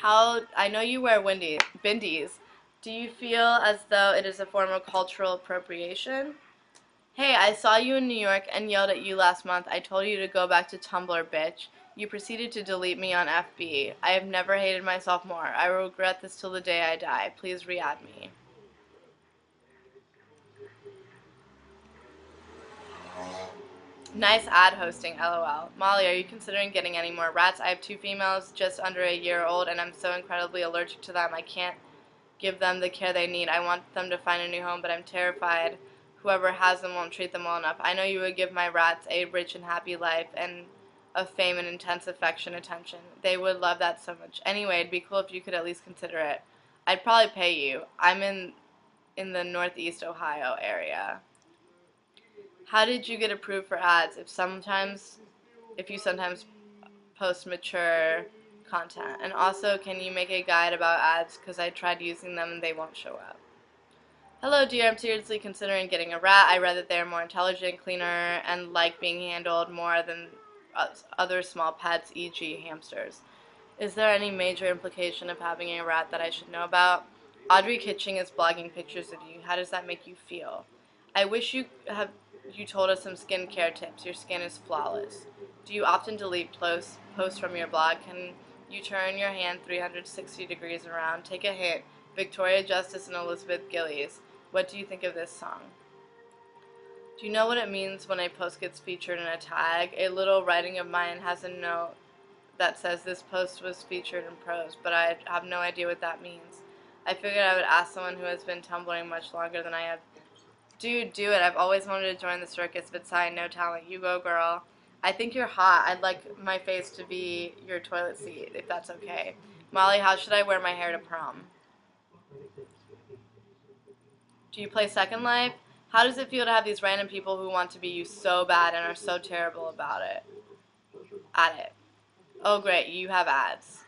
I know you wear bindies. Do you feel as though it is a form of cultural appropriation? Hey, I saw you in New York and yelled at you last month. I told you to go back to Tumblr, bitch. You proceeded to delete me on FB. I have never hated myself more. I will regret this till the day I die. Please re-add me. Nice ad hosting, lol. Molly, are you considering getting any more rats? I have 2 females just under a year old, and I'm so incredibly allergic to them. I can't give them the care they need. I want them to find a new home, but I'm terrified whoever has them won't treat them well enough. I know you would give my rats a rich and happy life and of fame and intense affection attention. They would love that so much. Anyway, it'd be cool if you could at least consider it. I'd probably pay you. I'm in the Northeast Ohio area. How did you get approved for ads if you sometimes post mature content? And also, can you make a guide about ads? Because I tried using them and they won't show up. Hello dear, I'm seriously considering getting a rat. I read that they are more intelligent, cleaner, and like being handled more than other small pets, e.g. hamsters. Is there any major implication of having a rat that I should know about? Audrey Kitching is blogging pictures of you. How does that make you feel? I wish you told us some skincare tips. Your skin is flawless. Do you often delete posts from your blog? Can you turn your hand 360 degrees around? Take a hint. Victoria Justice and Elizabeth Gillies. What do you think of this song? Do you know what it means when a post gets featured in a tag? A little writing of mine has a note that says this post was featured in prose, but I have no idea what that means. I figured I would ask someone who has been tumbling much longer than I have. Dude, do it. I've always wanted to join the circus, but sigh, no talent. You go, girl. I think you're hot. I'd like my face to be your toilet seat, if that's okay. Molly, how should I wear my hair to prom? Do you play Second Life? How does it feel to have these random people who want to be you so bad and are so terrible about it? At it. Oh, great. You have ads.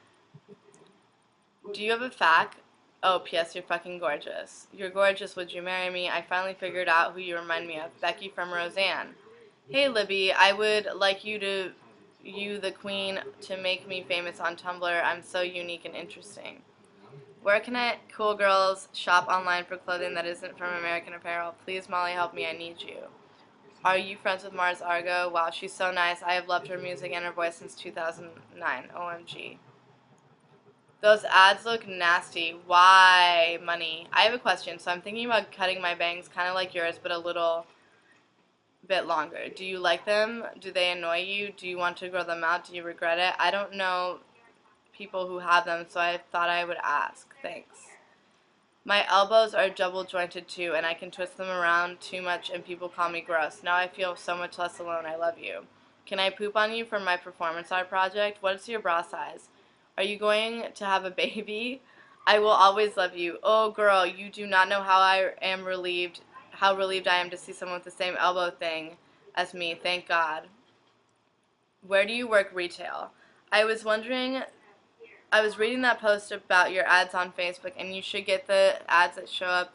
Do you have a FAQ? Oh, P.S. You're fucking gorgeous. You're gorgeous. Would you marry me? I finally figured out who you remind me of. Becky from Roseanne. Hey, Libby. I would like you, the queen, to make me famous on Tumblr. I'm so unique and interesting. Where can cool girls shop online for clothing that isn't from American Apparel? Please, Molly, help me. I need you. Are you friends with Mars Argo? Wow, she's so nice. I have loved her music and her voice since 2009. OMG. Those ads look nasty. Why, money? I have a question. So I'm thinking about cutting my bangs kind of like yours, but a little bit longer. Do you like them? Do they annoy you? Do you want to grow them out? Do you regret it? I don't know people who have them, so I thought I would ask. Thanks. My elbows are double jointed too, and I can twist them around too much and people call me gross. Now I feel so much less alone. I love you. Can I poop on you for my performance art project? What is your bra size? Are you going to have a baby? I will always love you. Oh, girl, you do not know how relieved I am to see someone with the same elbow thing as me. Thank God. Where do you work retail? I was wondering, I was reading that post about your ads on Facebook, and you should get the ads that show up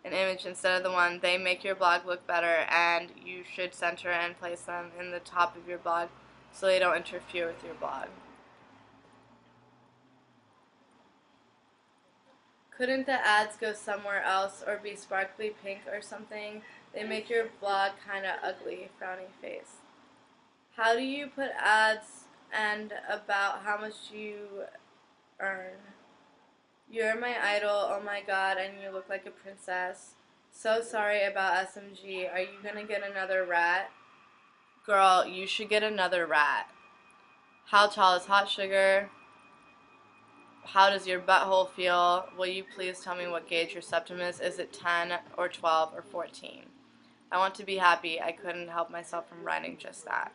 an image instead of the one. They make your blog look better, and you should center and place them in the top of your blog so they don't interfere with your blog. Couldn't the ads go somewhere else or be sparkly pink or something? They make your blog kinda ugly, frowny face. How do you put ads and about how much you earn? You're my idol, oh my god, and you look like a princess. So sorry about SMG. Are you gonna get another rat? Girl, you should get another rat. How tall is Hot Sugar? How does your butthole feel? Will you please tell me what gauge your septum is? Is it 10 or 12 or 14? I want to be happy. I couldn't help myself from writing just that.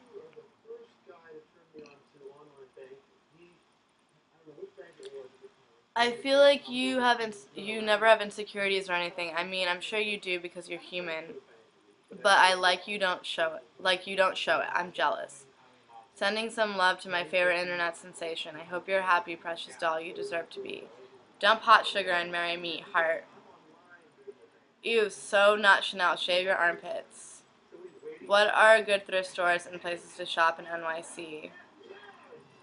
I feel like you never have insecurities or anything. I mean, I'm sure you do because you're human, but I like you don't show it. Like you don't show it. I'm jealous. Sending some love to my favorite internet sensation. I hope you're happy, precious doll. You deserve to be. Dump Hot Sugar and marry me, heart. Ew, so not Chanel. Shave your armpits. What are good thrift stores and places to shop in NYC?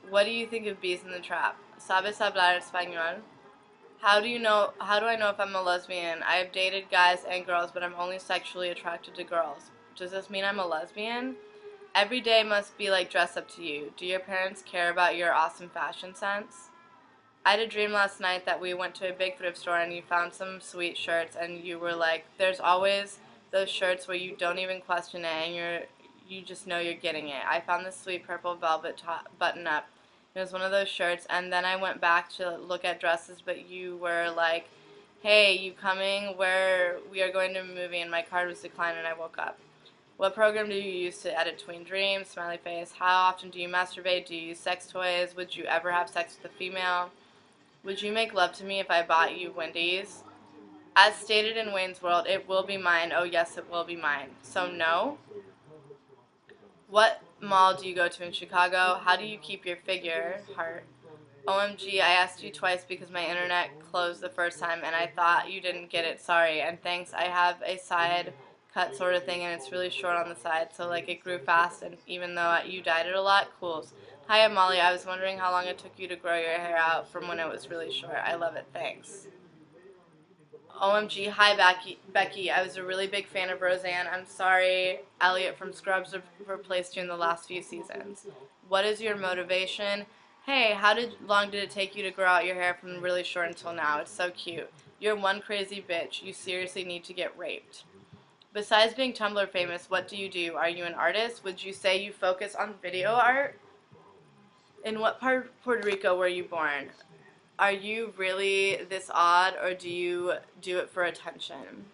What do you think of Bees in the Trap? ¿Sabes hablar español? How do I know if I'm a lesbian? I have dated guys and girls, but I'm only sexually attracted to girls. Does this mean I'm a lesbian? Every day must be like dress up to you. Do your parents care about your awesome fashion sense? I had a dream last night that we went to a big thrift store and you found some sweet shirts and you were like, there's always those shirts where you don't even question it and you just know you're getting it. I found this sweet purple velvet top button up. It was one of those shirts, and then I went back to look at dresses, but you were like, hey, you coming? We are going to a movie, and my card was declined and I woke up. What program do you use to edit tween dreams? Smiley face. How often do you masturbate? Do you use sex toys? Would you ever have sex with a female? Would you make love to me if I bought you Wendy's? As stated in Wayne's World, it will be mine. Oh yes, it will be mine. So no? What mall do you go to in Chicago? How do you keep your figure? Heart. OMG, I asked you twice because my internet closed the first time and I thought you didn't get it. Sorry. And thanks, I have a side cut sort of thing and it's really short on the side, so like it grew fast, and even though you dyed it a lot, cools. Hi, I'm Molly. I was wondering how long it took you to grow your hair out from when it was really short. I love it. Thanks. OMG, hi Becky. I was a really big fan of Roseanne. I'm sorry Elliot from Scrubs replaced you in the last few seasons. What is your motivation? Hey, long did it take you to grow out your hair from really short until now? It's so cute. You're one crazy bitch. You seriously need to get raped. Besides being Tumblr famous, what do you do? Are you an artist? Would you say you focus on video art? In what part of Puerto Rico were you born? Are you really this odd, or do you do it for attention?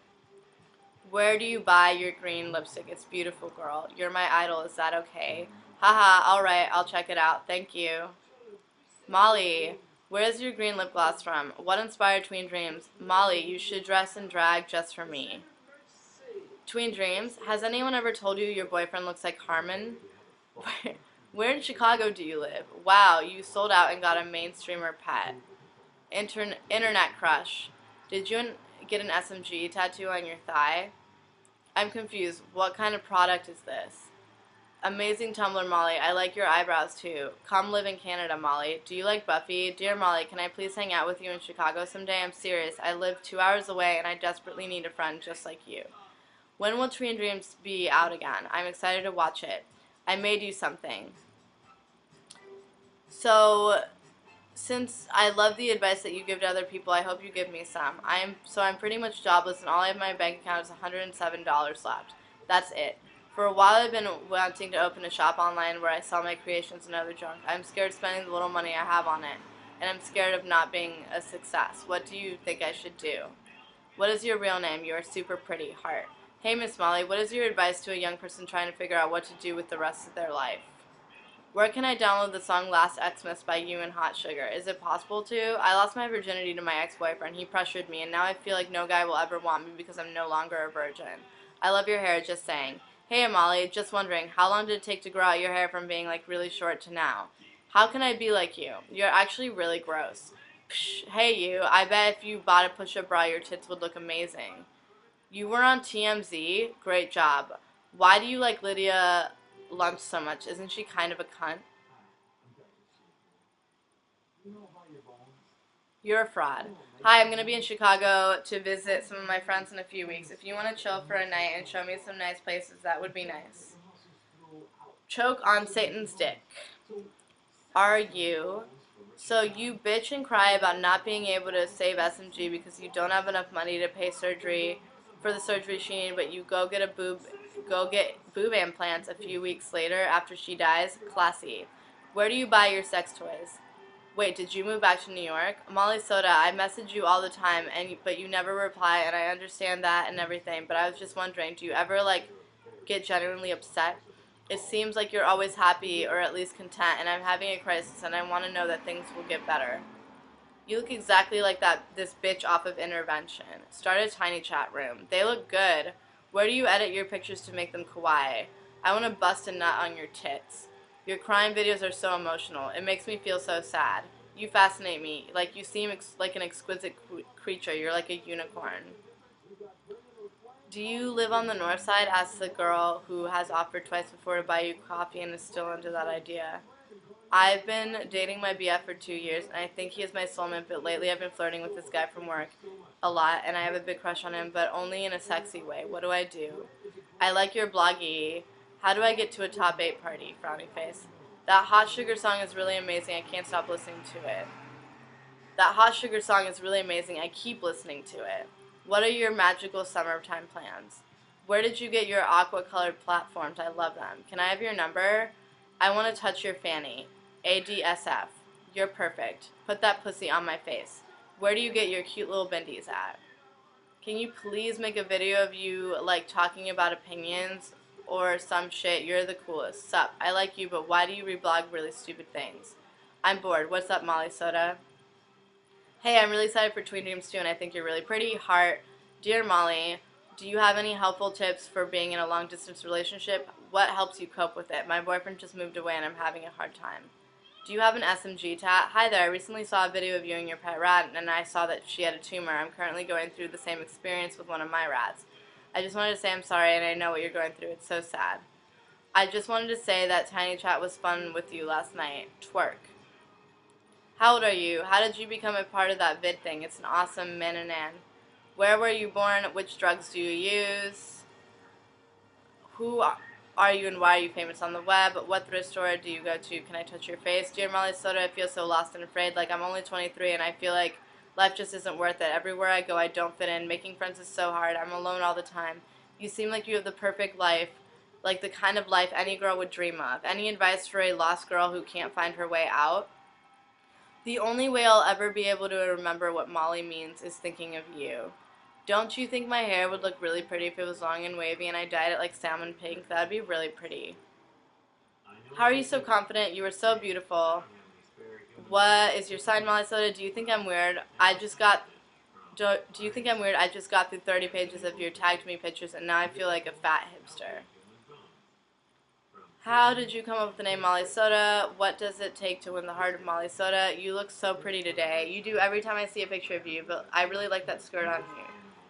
Where do you buy your green lipstick? It's beautiful, girl. You're my idol. Is that okay? Haha, alright, I'll check it out. Thank you. Molly, where's your green lip gloss from? What inspired Tween Dreams? Molly, you should dress in drag just for me. Tween Dreams, has anyone ever told you your boyfriend looks like Harmon? Where in Chicago do you live? Wow, you sold out and got a mainstreamer pet. Internet crush. Did you get an SMG tattoo on your thigh? I'm confused. What kind of product is this? Amazing Tumblr, Molly. I like your eyebrows too. Come live in Canada, Molly. Do you like Buffy? Dear Molly, can I please hang out with you in Chicago someday? I'm serious. I live 2 hours away and I desperately need a friend just like you. When will Tween Dreams be out again? I'm excited to watch it. I made you something. So, since I love the advice that you give to other people, I hope you give me some. I'm pretty much jobless, and all I have in my bank account is $107 left. That's it. For a while, I've been wanting to open a shop online where I sell my creations and other junk. I'm scared spending the little money I have on it, and I'm scared of not being a success. What do you think I should do? What is your real name? You are super pretty. Heart. Hey, Miss Molly, what is your advice to a young person trying to figure out what to do with the rest of their life? Where can I download the song Last Xmas by You and Hot Sugar? Is it possible to? I lost my virginity to my ex-boyfriend. He pressured me, and now I feel like no guy will ever want me because I'm no longer a virgin. I love your hair, just saying. Hey, Amali, just wondering, how long did it take to grow out your hair from being, like, really short to now? How can I be like you? You're actually really gross. Psh, hey, you, I bet if you bought a push-up bra, your tits would look amazing. You were on TMZ? Great job. Why do you like Lydia Lunch so much? Isn't she kind of a cunt? You're a fraud. Hi, I'm going to be in Chicago to visit some of my friends in a few weeks. If you want to chill for a night and show me some nice places, that would be nice. Choke on Satan's dick. Are you? So you bitch and cry about not being able to save SMG because you don't have enough money to pay surgery for the surgery she needed, but you go get boob implants a few weeks later after she dies. Classy. Where do you buy your sex toys? Wait, did you move back to New York? Molly Soda, I message you all the time, but you never reply, and I understand that and everything, but I was just wondering, do you ever, like, get genuinely upset? It seems like you're always happy, or at least content, and I'm having a crisis, and I want to know that things will get better. You look exactly like this bitch off of Intervention. Start a tiny chat room. They look good. Where do you edit your pictures to make them kawaii? I want to bust a nut on your tits. Your crying videos are so emotional. It makes me feel so sad. You fascinate me. Like, you seem like an exquisite creature. You're like a unicorn. Do you live on the north side? Asks the girl who has offered twice before to buy you coffee and is still into that idea. I've been dating my BF for 2 years, and I think he is my soulmate, but lately I've been flirting with this guy from work a lot, and I have a big crush on him, but only in a sexy way. What do I do? I like your bloggy. How do I get to a top 8 party? Frowny face. That Hot Sugar song is really amazing. I can't stop listening to it. That Hot Sugar song is really amazing. I keep listening to it. What are your magical summertime plans? Where did you get your aqua-colored platforms? I love them. Can I have your number? I want to touch your fanny. ADSF. You're perfect. Put that pussy on my face. Where do you get your cute little bendies at? Can you please make a video of you, like, talking about opinions or some shit? You're the coolest. Sup. I like you, but why do you reblog really stupid things? I'm bored. What's up, Molly Soda? Hey, I'm really excited for Tween Dreams too, and I think you're really pretty. Heart. Dear Molly, do you have any helpful tips for being in a long-distance relationship? What helps you cope with it? My boyfriend just moved away, and I'm having a hard time. Do you have an SMG tat? Hi there, I recently saw a video of you and your pet rat, and I saw that she had a tumor. I'm currently going through the same experience with one of my rats. I just wanted to say I'm sorry, and I know what you're going through. It's so sad. I just wanted to say that Tiny Chat was fun with you last night. Twerk. How old are you? How did you become a part of that vid thing? It's an awesome mananan. Where were you born? Which drugs do you use? Who are you and why are you famous on the web? What thrift store do you go to? Can I touch your face? Dear Molly Soda, I feel so lost and afraid. Like, I'm only 23 and I feel like life just isn't worth it. Everywhere I go, I don't fit in. Making friends is so hard. I'm alone all the time. You seem like you have the perfect life, like the kind of life any girl would dream of. Any advice for a lost girl who can't find her way out? The only way I'll ever be able to remember what Molly means is thinking of you. Don't you think my hair would look really pretty if it was long and wavy and I dyed it like salmon pink? That would be really pretty. How are you so confident? You are so beautiful. What is your sign, Molly Soda? Do you think I'm weird? Do you think I'm weird? I just got through 30 pages of your tagged me pictures and now I feel like a fat hipster. How did you come up with the name Molly Soda? What does it take to win the heart of Molly Soda? You look so pretty today. You do every time I see a picture of you, but I really like that skirt on you.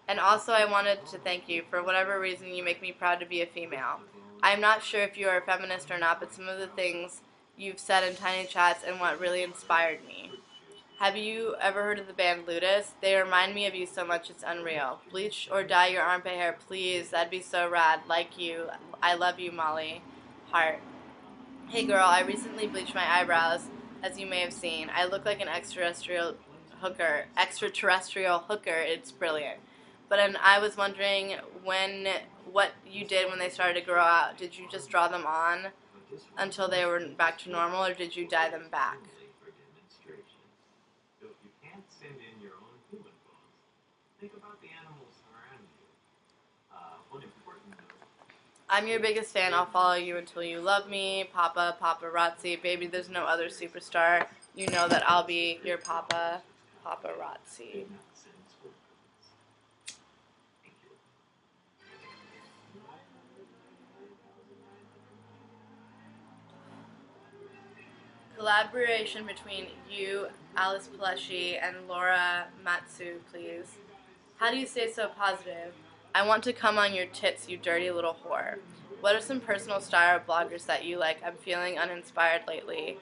And also I wanted to thank you. For whatever reason, you make me proud to be a female. I'm not sure if you are a feminist or not, but some of the things you've said in Tiny Chats and what really inspired me. Have you ever heard of the band Ludus? They remind me of you so much, it's unreal. Bleach or dye your armpit hair, please. That'd be so rad. Like you. I love you, Molly. Heart. Hey girl, I recently bleached my eyebrows, as you may have seen. I look like an extraterrestrial hooker. It's brilliant. But I was wondering what you did when they started to grow out. Did you just draw them on until they were back to normal, or did you dye them back? I'm your biggest fan. I'll follow you until you love me. Papa, paparazzi. Baby, there's no other superstar. You know that I'll be your papa, paparazzi. Collaboration between you, Alice Plushie, and Laura Matsu, please. How do you stay so positive? I want to come on your tits, you dirty little whore. What are some personal style bloggers that you like? I'm feeling uninspired lately.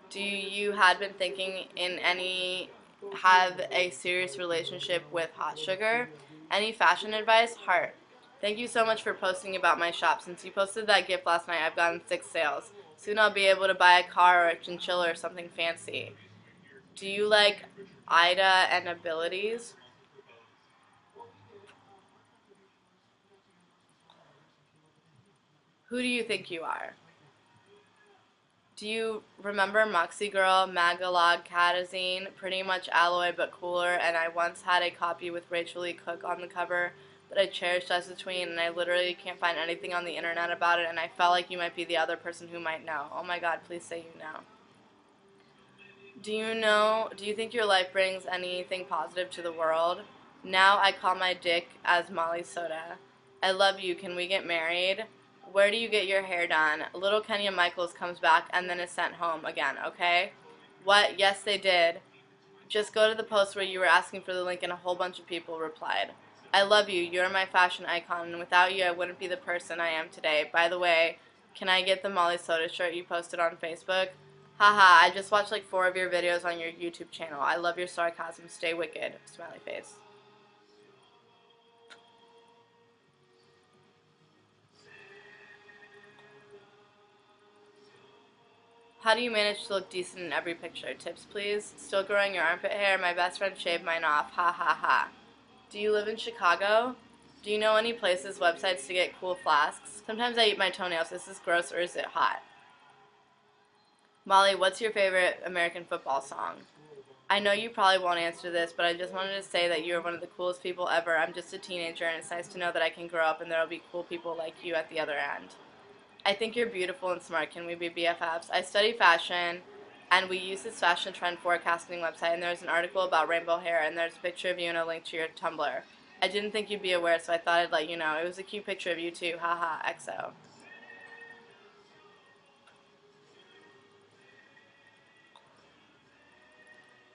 Do you had been thinking in any have a serious relationship with Hot Sugar? Any fashion advice? Heart. Thank you so much for posting about my shop. Since you posted that gift last night, I've gotten 6 sales. Soon I'll be able to buy a car or a chinchilla or something fancy. Do you like Ida and abilities? Who do you think you are? Do you remember Moxie Girl, Magalog Catazine? Pretty much Alloy but cooler, and I once had a copy with Rachel Lee Cook on the cover that I cherished as a tween, and I literally can't find anything on the internet about it, and I felt like you might be the other person who might know. Oh my god, please say you know. Do you think your life brings anything positive to the world? Now I call my dick as Molly Soda. I love you. Can we get married? Where do you get your hair done? Little Kenya Michaels comes back and then is sent home again, okay? What? Yes, they did. Just go to the post where you were asking for the link and a whole bunch of people replied. I love you. You're my fashion icon, and without you I wouldn't be the person I am today. By the way, can I get the Molly Soda shirt you posted on Facebook? Haha, I just watched like 4 of your videos on your YouTube channel. I love your sarcasm. Stay wicked. Smiley face. How do you manage to look decent in every picture? Tips, please. Still growing your armpit hair? My best friend shaved mine off. Ha ha ha. Do you live in Chicago? Do you know any places, websites to get cool flasks? Sometimes I eat my toenails. Is this gross or is it hot? Molly, what's your favorite American football song? I know you probably won't answer this, but I just wanted to say that you are one of the coolest people ever. I'm just a teenager, and it's nice to know that I can grow up and there will be cool people like you at the other end. I think you're beautiful and smart. Can we be BFFs? I study fashion, and we use this fashion trend forecasting website, and there's an article about rainbow hair, and there's a picture of you and a link to your Tumblr. I didn't think you'd be aware, so I thought I'd let you know. It was a cute picture of you too. Haha, XO.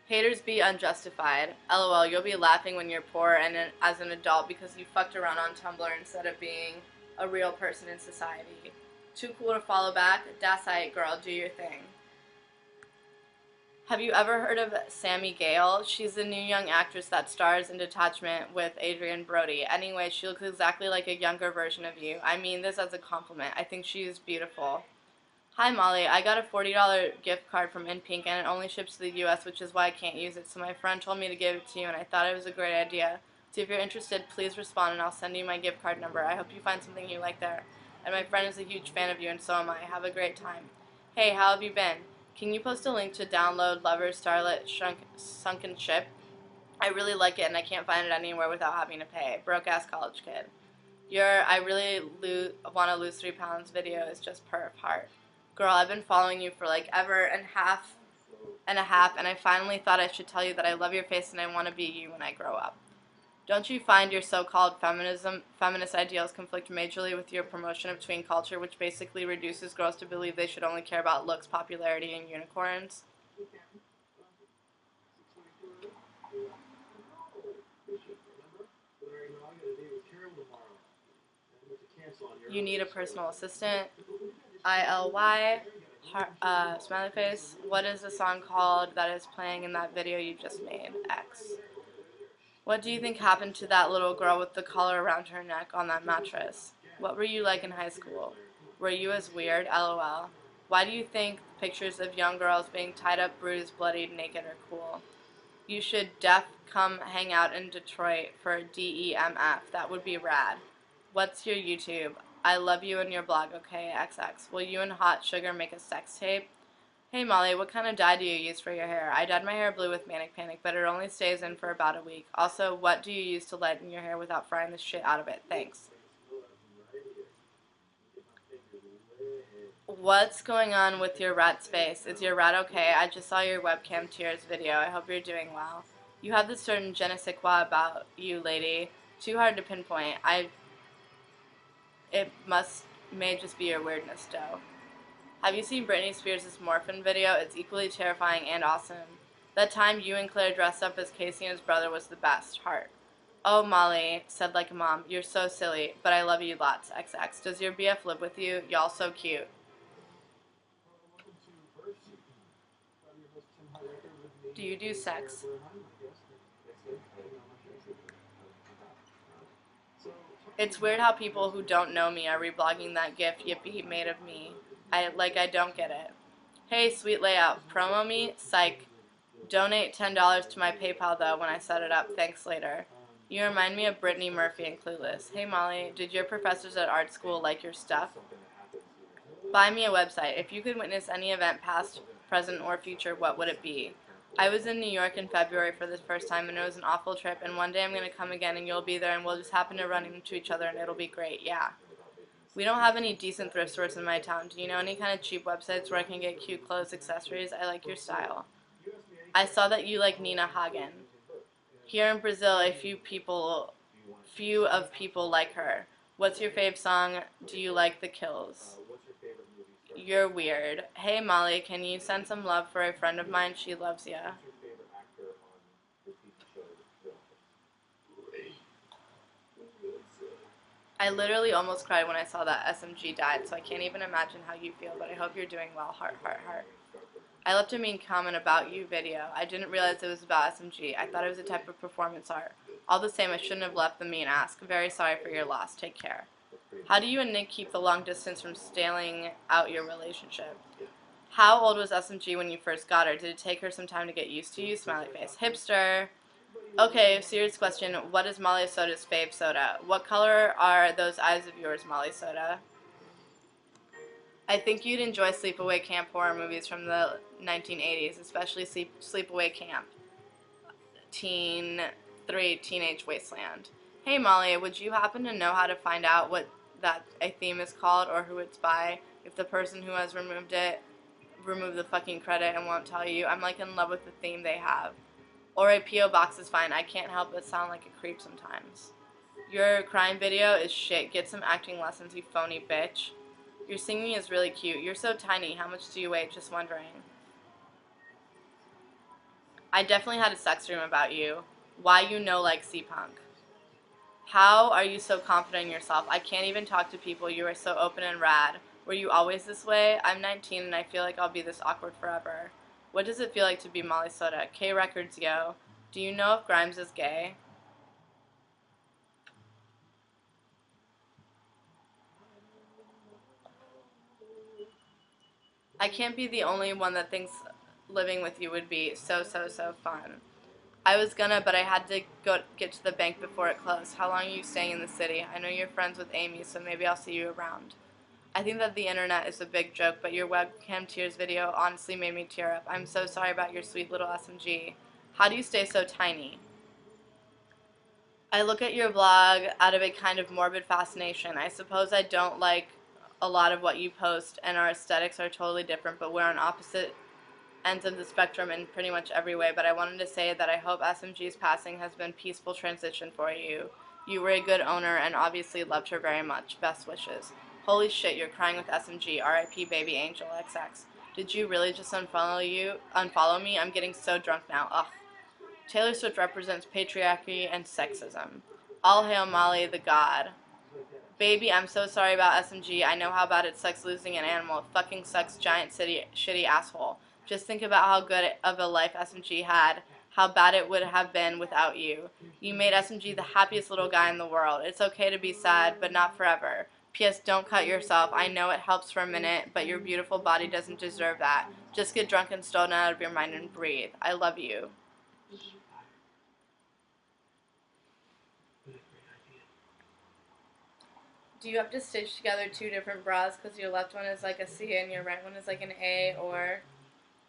Haters be unjustified. LOL, you'll be laughing when you're poor and as an adult because you fucked around on Tumblr instead of being a real person in society. Too cool to follow back? Dasite girl, do your thing. Have you ever heard of Sammy Gale? She's the new young actress that stars in Detachment with Adrian Brody. Anyway, she looks exactly like a younger version of you. I mean this as a compliment. I think she is beautiful. Hi Molly, I got a $40 gift card from InPink and it only ships to the US, which is why I can't use it. So my friend told me to give it to you and I thought it was a great idea. So if you're interested, please respond and I'll send you my gift card number. I hope you find something you like there. And my friend is a huge fan of you and so am I. Have a great time. Hey, how have you been? Can you post a link to download Lover's Starlit Sunken Ship? I really like it and I can't find it anywhere without having to pay. Broke ass college kid. Your I really want to lose 3 pounds video is just perf heart. Girl, I've been following you for like ever and a half, and I finally thought I should tell you that I love your face and I want to be you when I grow up. Don't you find your so-called feminist ideals conflict majorly with your promotion of tween culture, which basically reduces girls to believe they should only care about looks, popularity, and unicorns? You need a personal assistant. ILY, smiley face. What is the song called that is playing in that video you just made? X. What do you think happened to that little girl with the collar around her neck on that mattress? What were you like in high school? Were you as weird? LOL. Why do you think pictures of young girls being tied up, bruised, bloodied, naked are cool? You should come hang out in Detroit for DEMF. That would be rad. What's your YouTube? I love you and your blog, okay, XX. Will you and Hot Sugar make a sex tape? Hey Molly, what kind of dye do you use for your hair? I dyed my hair blue with Manic Panic, but it only stays in for about a week. Also, what do you use to lighten your hair without frying the shit out of it? Thanks. What's going on with your rat's face? Is your rat okay? I just saw your webcam tears video. I hope you're doing well. You have this certain je ne sais quoi about you, lady. Too hard to pinpoint. It may just be your weirdness, though. Have you seen Britney Spears' Morphin video? It's equally terrifying and awesome. That time you and Claire dressed up as Casey and his brother was the best. Heart. Oh, Molly, said like a mom. You're so silly, but I love you lots. XX. Does your BF live with you? Y'all so cute. Do you do sex? It's weird how people who don't know me are reblogging that gif Yippee made of me. I don't get it. Hey, sweet layout. Promo me? Psych. Donate $10 to my PayPal though when I set it up. Thanks later. You remind me of Brittany Murphy in Clueless. Hey Molly, did your professors at art school like your stuff? Buy me a website. If you could witness any event past, present, or future, what would it be? I was in New York in February for the first time, and it was an awful trip, and one day I'm going to come again, and you'll be there, and we'll just happen to run into each other, and it'll be great, yeah. We don't have any decent thrift stores in my town. Do you know any kind of cheap websites where I can get cute clothes, accessories? I like your style. I saw that you like Nina Hagen. Here in Brazil, a few of people like her. What's your fave song? Do you like The Kills? You're weird. Hey Molly, can you send some love for a friend of mine? She loves ya. I literally almost cried when I saw that SMG died, so I can't even imagine how you feel, but I hope you're doing well. Heart, heart, heart. I left a mean comment about you video. I didn't realize it was about SMG. I thought it was a type of performance art. All the same, I shouldn't have left the mean ask. Very sorry for your loss. Take care. How do you and Nick keep the long distance from staling out your relationship? How old was SMG when you first got her? Did it take her some time to get used to you? Smiley face. Hipster. Okay, serious question. What is Molly Soda's fave soda? What color are those eyes of yours, Molly Soda? I think you'd enjoy Sleepaway Camp horror movies from the 1980s, especially Sleepaway Camp. Teen 3, Teenage Wasteland. Hey Molly, would you happen to know how to find out what that a theme is called or who it's by? If the person who has removed the fucking credit and won't tell you. I'm like in love with the theme they have. Or a P.O. box is fine. I can't help but sound like a creep sometimes. Your crime video is shit. Get some acting lessons, you phony bitch. Your singing is really cute. You're so tiny. How much do you weigh? Just wondering. I definitely had a sex dream about you. Why you know like C-Punk. How are you so confident in yourself? I can't even talk to people. You are so open and rad. Were you always this way? I'm 19 and I feel like I'll be this awkward forever. What does it feel like to be Molly Soda? K Records, yo. Do you know if Grimes is gay? I can't be the only one that thinks living with you would be so fun. I was gonna, but I had to get to the bank before it closed. How long are you staying in the city? I know you're friends with Amy, so maybe I'll see you around. I think that the internet is a big joke, but your webcam tears video honestly made me tear up. I'm so sorry about your sweet little SMG. How do you stay so tiny? I look at your blog out of a kind of morbid fascination. I suppose I don't like a lot of what you post, and our aesthetics are totally different, but we're on opposite ends of the spectrum in pretty much every way. But I wanted to say that I hope SMG's passing has been a peaceful transition for you. You were a good owner and obviously loved her very much. Best wishes. Holy shit, you're crying with SMG. R.I.P. Baby Angel XX. Did you really just unfollow me? I'm getting so drunk now. Ugh. Taylor Swift represents patriarchy and sexism. All hail Molly the god. Baby, I'm so sorry about SMG. I know how bad it sucks losing an animal. It fucking sucks, giant shitty asshole. Just think about how good of a life SMG had, how bad it would have been without you. You made SMG the happiest little guy in the world. It's okay to be sad, but not forever. P.S. Don't cut yourself. I know it helps for a minute, but your beautiful body doesn't deserve that. Just get drunk and stoned out of your mind and breathe. I love you. Do you have to stitch together two different bras because your left one is like a C and your right one is like an A? Or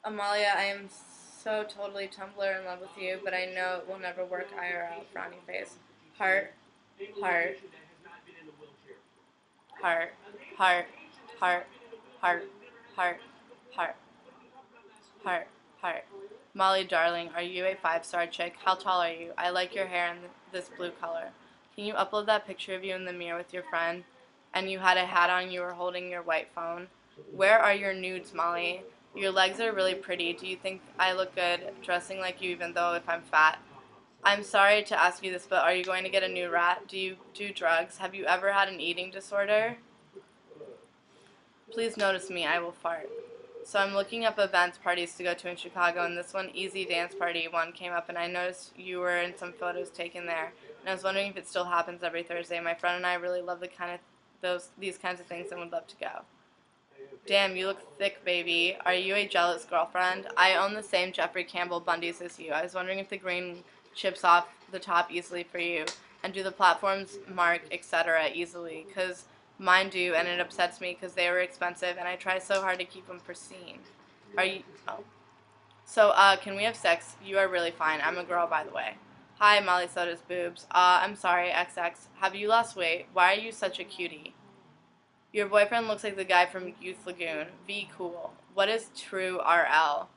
Amalia, I am so totally Tumblr in love with you, but I know it will never work IRL. Frowny face. Heart, heart, heart, heart, heart, heart. heart, heart, heart, heart. Molly, darling, are you a 5-star chick? How tall are you? I like your hair in this blue color. Can you upload that picture of you in the mirror with your friend? And you had a hat on, you were holding your white phone. Where are your nudes, Molly? Your legs are really pretty. Do you think I look good dressing like you even though if I'm fat? I'm sorry to ask you this, but are you going to get a new rat? Do you do drugs? Have you ever had an eating disorder? Please notice me, I will fart. So I'm looking up events, parties to go to in Chicago, and this one, Easy Dance Party one, came up, and I noticed you were in some photos taken there. And I was wondering if it still happens every Thursday. My friend and I really love these kinds of things and would love to go. Damn, you look thick, baby. Are you a jealous girlfriend? I own the same Jeffrey Campbell Bundys as you. I was wondering if the green chips off the top easily for you, and do the platforms mark, etc. easily, because mine do, and it upsets me because they were expensive, and I try so hard to keep them pristine. Are you... Oh. So, can we have sex? You are really fine. I'm a girl, by the way. Hi, Molly Soda's boobs. I'm sorry, XX. Have you lost weight? Why are you such a cutie? Your boyfriend looks like the guy from Youth Lagoon. V cool. What is true RL?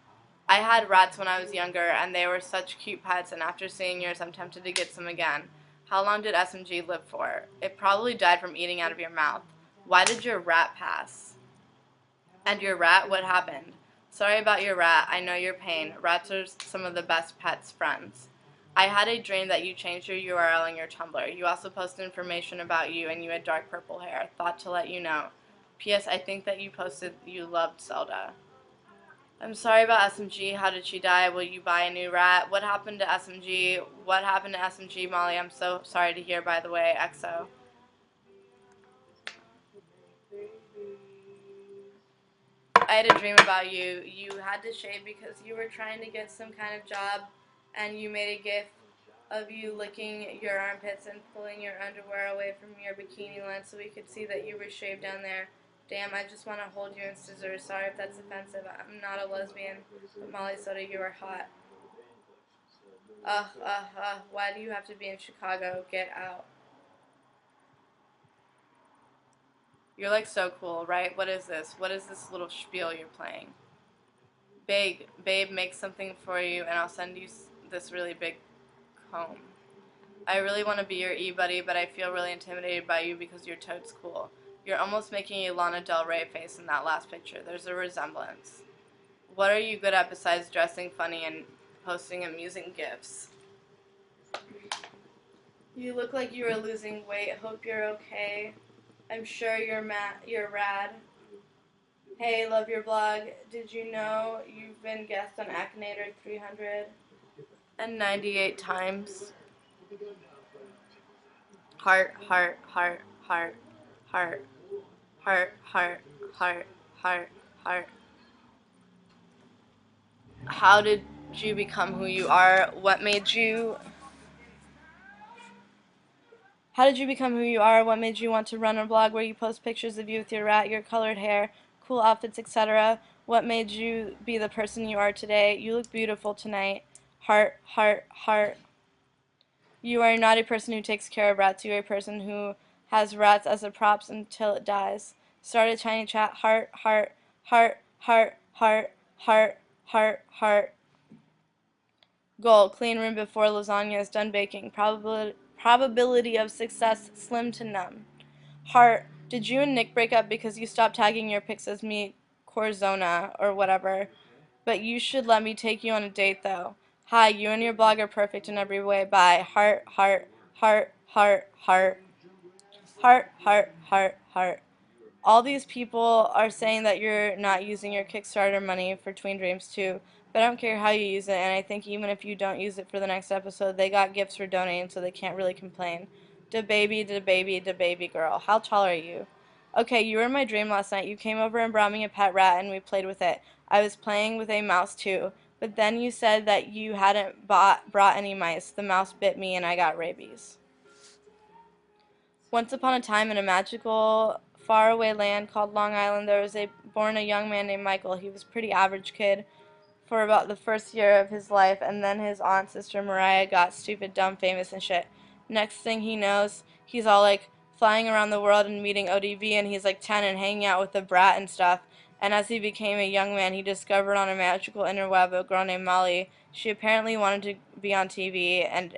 I had rats when I was younger, and they were such cute pets, and after seeing yours, I'm tempted to get some again. How long did SMG live for? It probably died from eating out of your mouth. Why did your rat pass? And your rat, what happened? Sorry about your rat. I know your pain. Rats are some of the best pets' friends. I had a dream that you changed your URL in your Tumblr. You also posted information about you, and you had dark purple hair. Thought to let you know. P.S. I think that you posted you loved Zelda. I'm sorry about SMG. How did she die? Will you buy a new rat? What happened to SMG? What happened to SMG, Molly? I'm so sorry to hear, by the way. EXO. I had a dream about you. You had to shave because you were trying to get some kind of job, and you made a gif of you licking your armpits and pulling your underwear away from your bikini line so we could see that you were shaved down there. Damn, I just want to hold you in scissors. Sorry if that's offensive. I'm not a lesbian, but Molly Soda, you are hot. Why do you have to be in Chicago? Get out. You're like so cool, right? What is this? What is this little spiel you're playing? Babe, make something for you, and I'll send you this really big comb. I really want to be your e-buddy, but I feel really intimidated by you because you're totes cool. You're almost making a Lana Del Rey face in that last picture. There's a resemblance. What are you good at besides dressing funny and posting amusing gifs? You look like you are losing weight. Hope you're okay. I'm sure you're rad. Hey, love your blog. Did you know you've been guest on Akinator 398 times? Heart, heart, heart, heart, heart, heart, heart, heart, heart, heart. How did you become who you are? What made you... How did you become who you are? What made you want to run a blog where you post pictures of you with your rat, your colored hair, cool outfits, etc.? What made you be the person you are today? You look beautiful tonight. Heart, heart, heart. You are not a person who takes care of rats. You are a person who has rats as a props until it dies. Start a tiny chat. Heart, heart, heart, heart, heart, heart, heart, heart. Goal. Clean room before lasagna is done baking. Probability of success slim to none. Heart. Did you and Nick break up because you stopped tagging your pics as me Corzona or whatever? But you should let me take you on a date though. Hi, you and your blog are perfect in every way. Bye. Heart, heart, heart, heart, heart. Heart, heart, heart, heart. All these people are saying that you're not using your Kickstarter money for Tween Dreams too, but I don't care how you use it, and I think even if you don't use it for the next episode, they got gifts for donating, so they can't really complain. Da baby, da baby, da baby girl. How tall are you? Okay, you were in my dream last night. You came over and brought me a pet rat, and we played with it. I was playing with a mouse too, but then you said that you hadn't brought any mice. The mouse bit me, and I got rabies. Once upon a time in a magical, faraway land called Long Island, there was born a young man named Michael. He was a pretty average kid for about the first year of his life, and then his aunt, sister Mariah, got stupid, dumb, famous, and shit. Next thing he knows, he's all like flying around the world and meeting ODB, and he's like 10 and hanging out with the brat and stuff. and as he became a young man, he discovered on a magical interweb a girl named Molly. She apparently wanted to be on TV and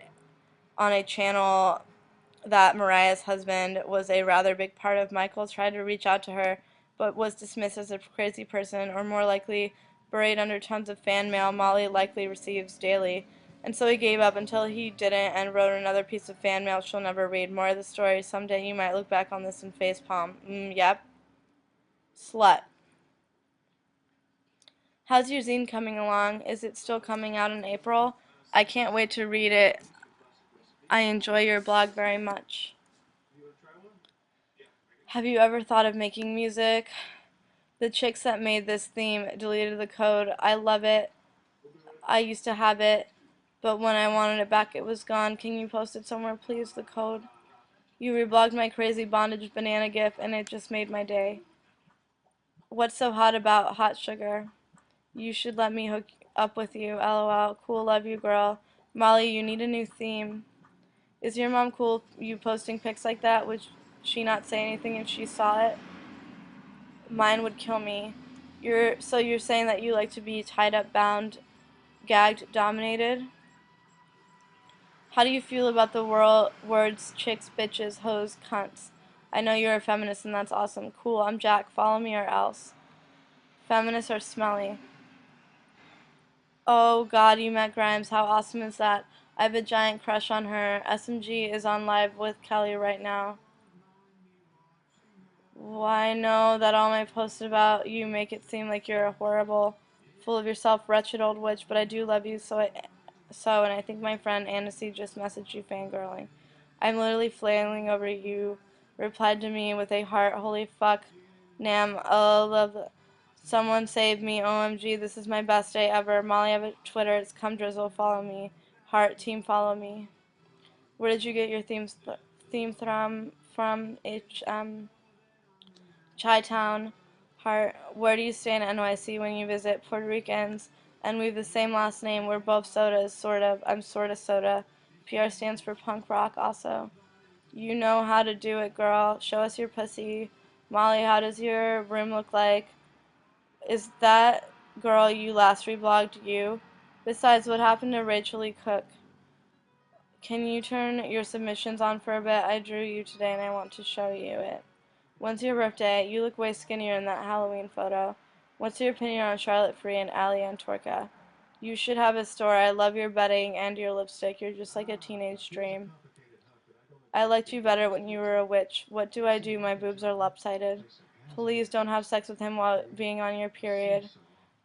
on a channel that Mariah's husband was a rather big part of. Michael tried to reach out to her, but was dismissed as a crazy person, or more likely, buried under tons of fan mail Molly likely receives daily. And so he gave up until he didn't and wrote another piece of fan mail she'll never read. More of the story. Someday you might look back on this and facepalm. Yep. Slut. How's your zine coming along? Is it still coming out in April? I can't wait to read it. I enjoy your blog very much. Have you ever thought of making music? The chicks that made this theme deleted the code. I love it. I used to have it, but when I wanted it back, it was gone. Can you post it somewhere, please? The code. You reblogged my crazy bondage banana gif, and it just made my day. What's so hot about hot sugar? You should let me hook up with you. LOL. Cool. Love you, girl. Molly, you need a new theme. Is your mom cool you posting pics like that? Would she not say anything if she saw it? Mine would kill me. So you're saying that you like to be tied up, bound, gagged, dominated? How do you feel about the words chicks, bitches, hoes, cunts? I know you're a feminist and that's awesome. Cool, I'm Jack. Follow me or else. Feminists are smelly. Oh god, you met Grimes. How awesome is that? I have a giant crush on her. SMG is on live with Kelly right now. Why know that all my posts about you make it seem like you're a horrible, full of yourself, wretched old witch, but I do love you, and I think my friend Annecy just messaged you fangirling. I'm literally flailing over you, replied to me with a heart, holy fuck, Nam, oh, love, someone save me, OMG, this is my best day ever, Molly, I have a Twitter, it's come drizzle, follow me, heart, team, follow me. Where did you get your theme from, Chi-Town, Heart. Where do you stay in NYC when you visit? Puerto Ricans, and we have the same last name. We're both sodas, sort of. I'm sorta soda. PR stands for punk rock also. You know how to do it, girl. Show us your pussy. Molly, how does your room look like? Is that girl you last reblogged you? Besides, what happened to Rachel E. Cook? Can you turn your submissions on for a bit? I drew you today and I want to show you it. When's your birthday? You look way skinnier in that Halloween photo. What's your opinion on Charlotte Free and Ali Antorka? You should have a store. I love your bedding and your lipstick. You're just like a teenage dream. I liked you better when you were a witch. What do I do? My boobs are lopsided. Please don't have sex with him while being on your period.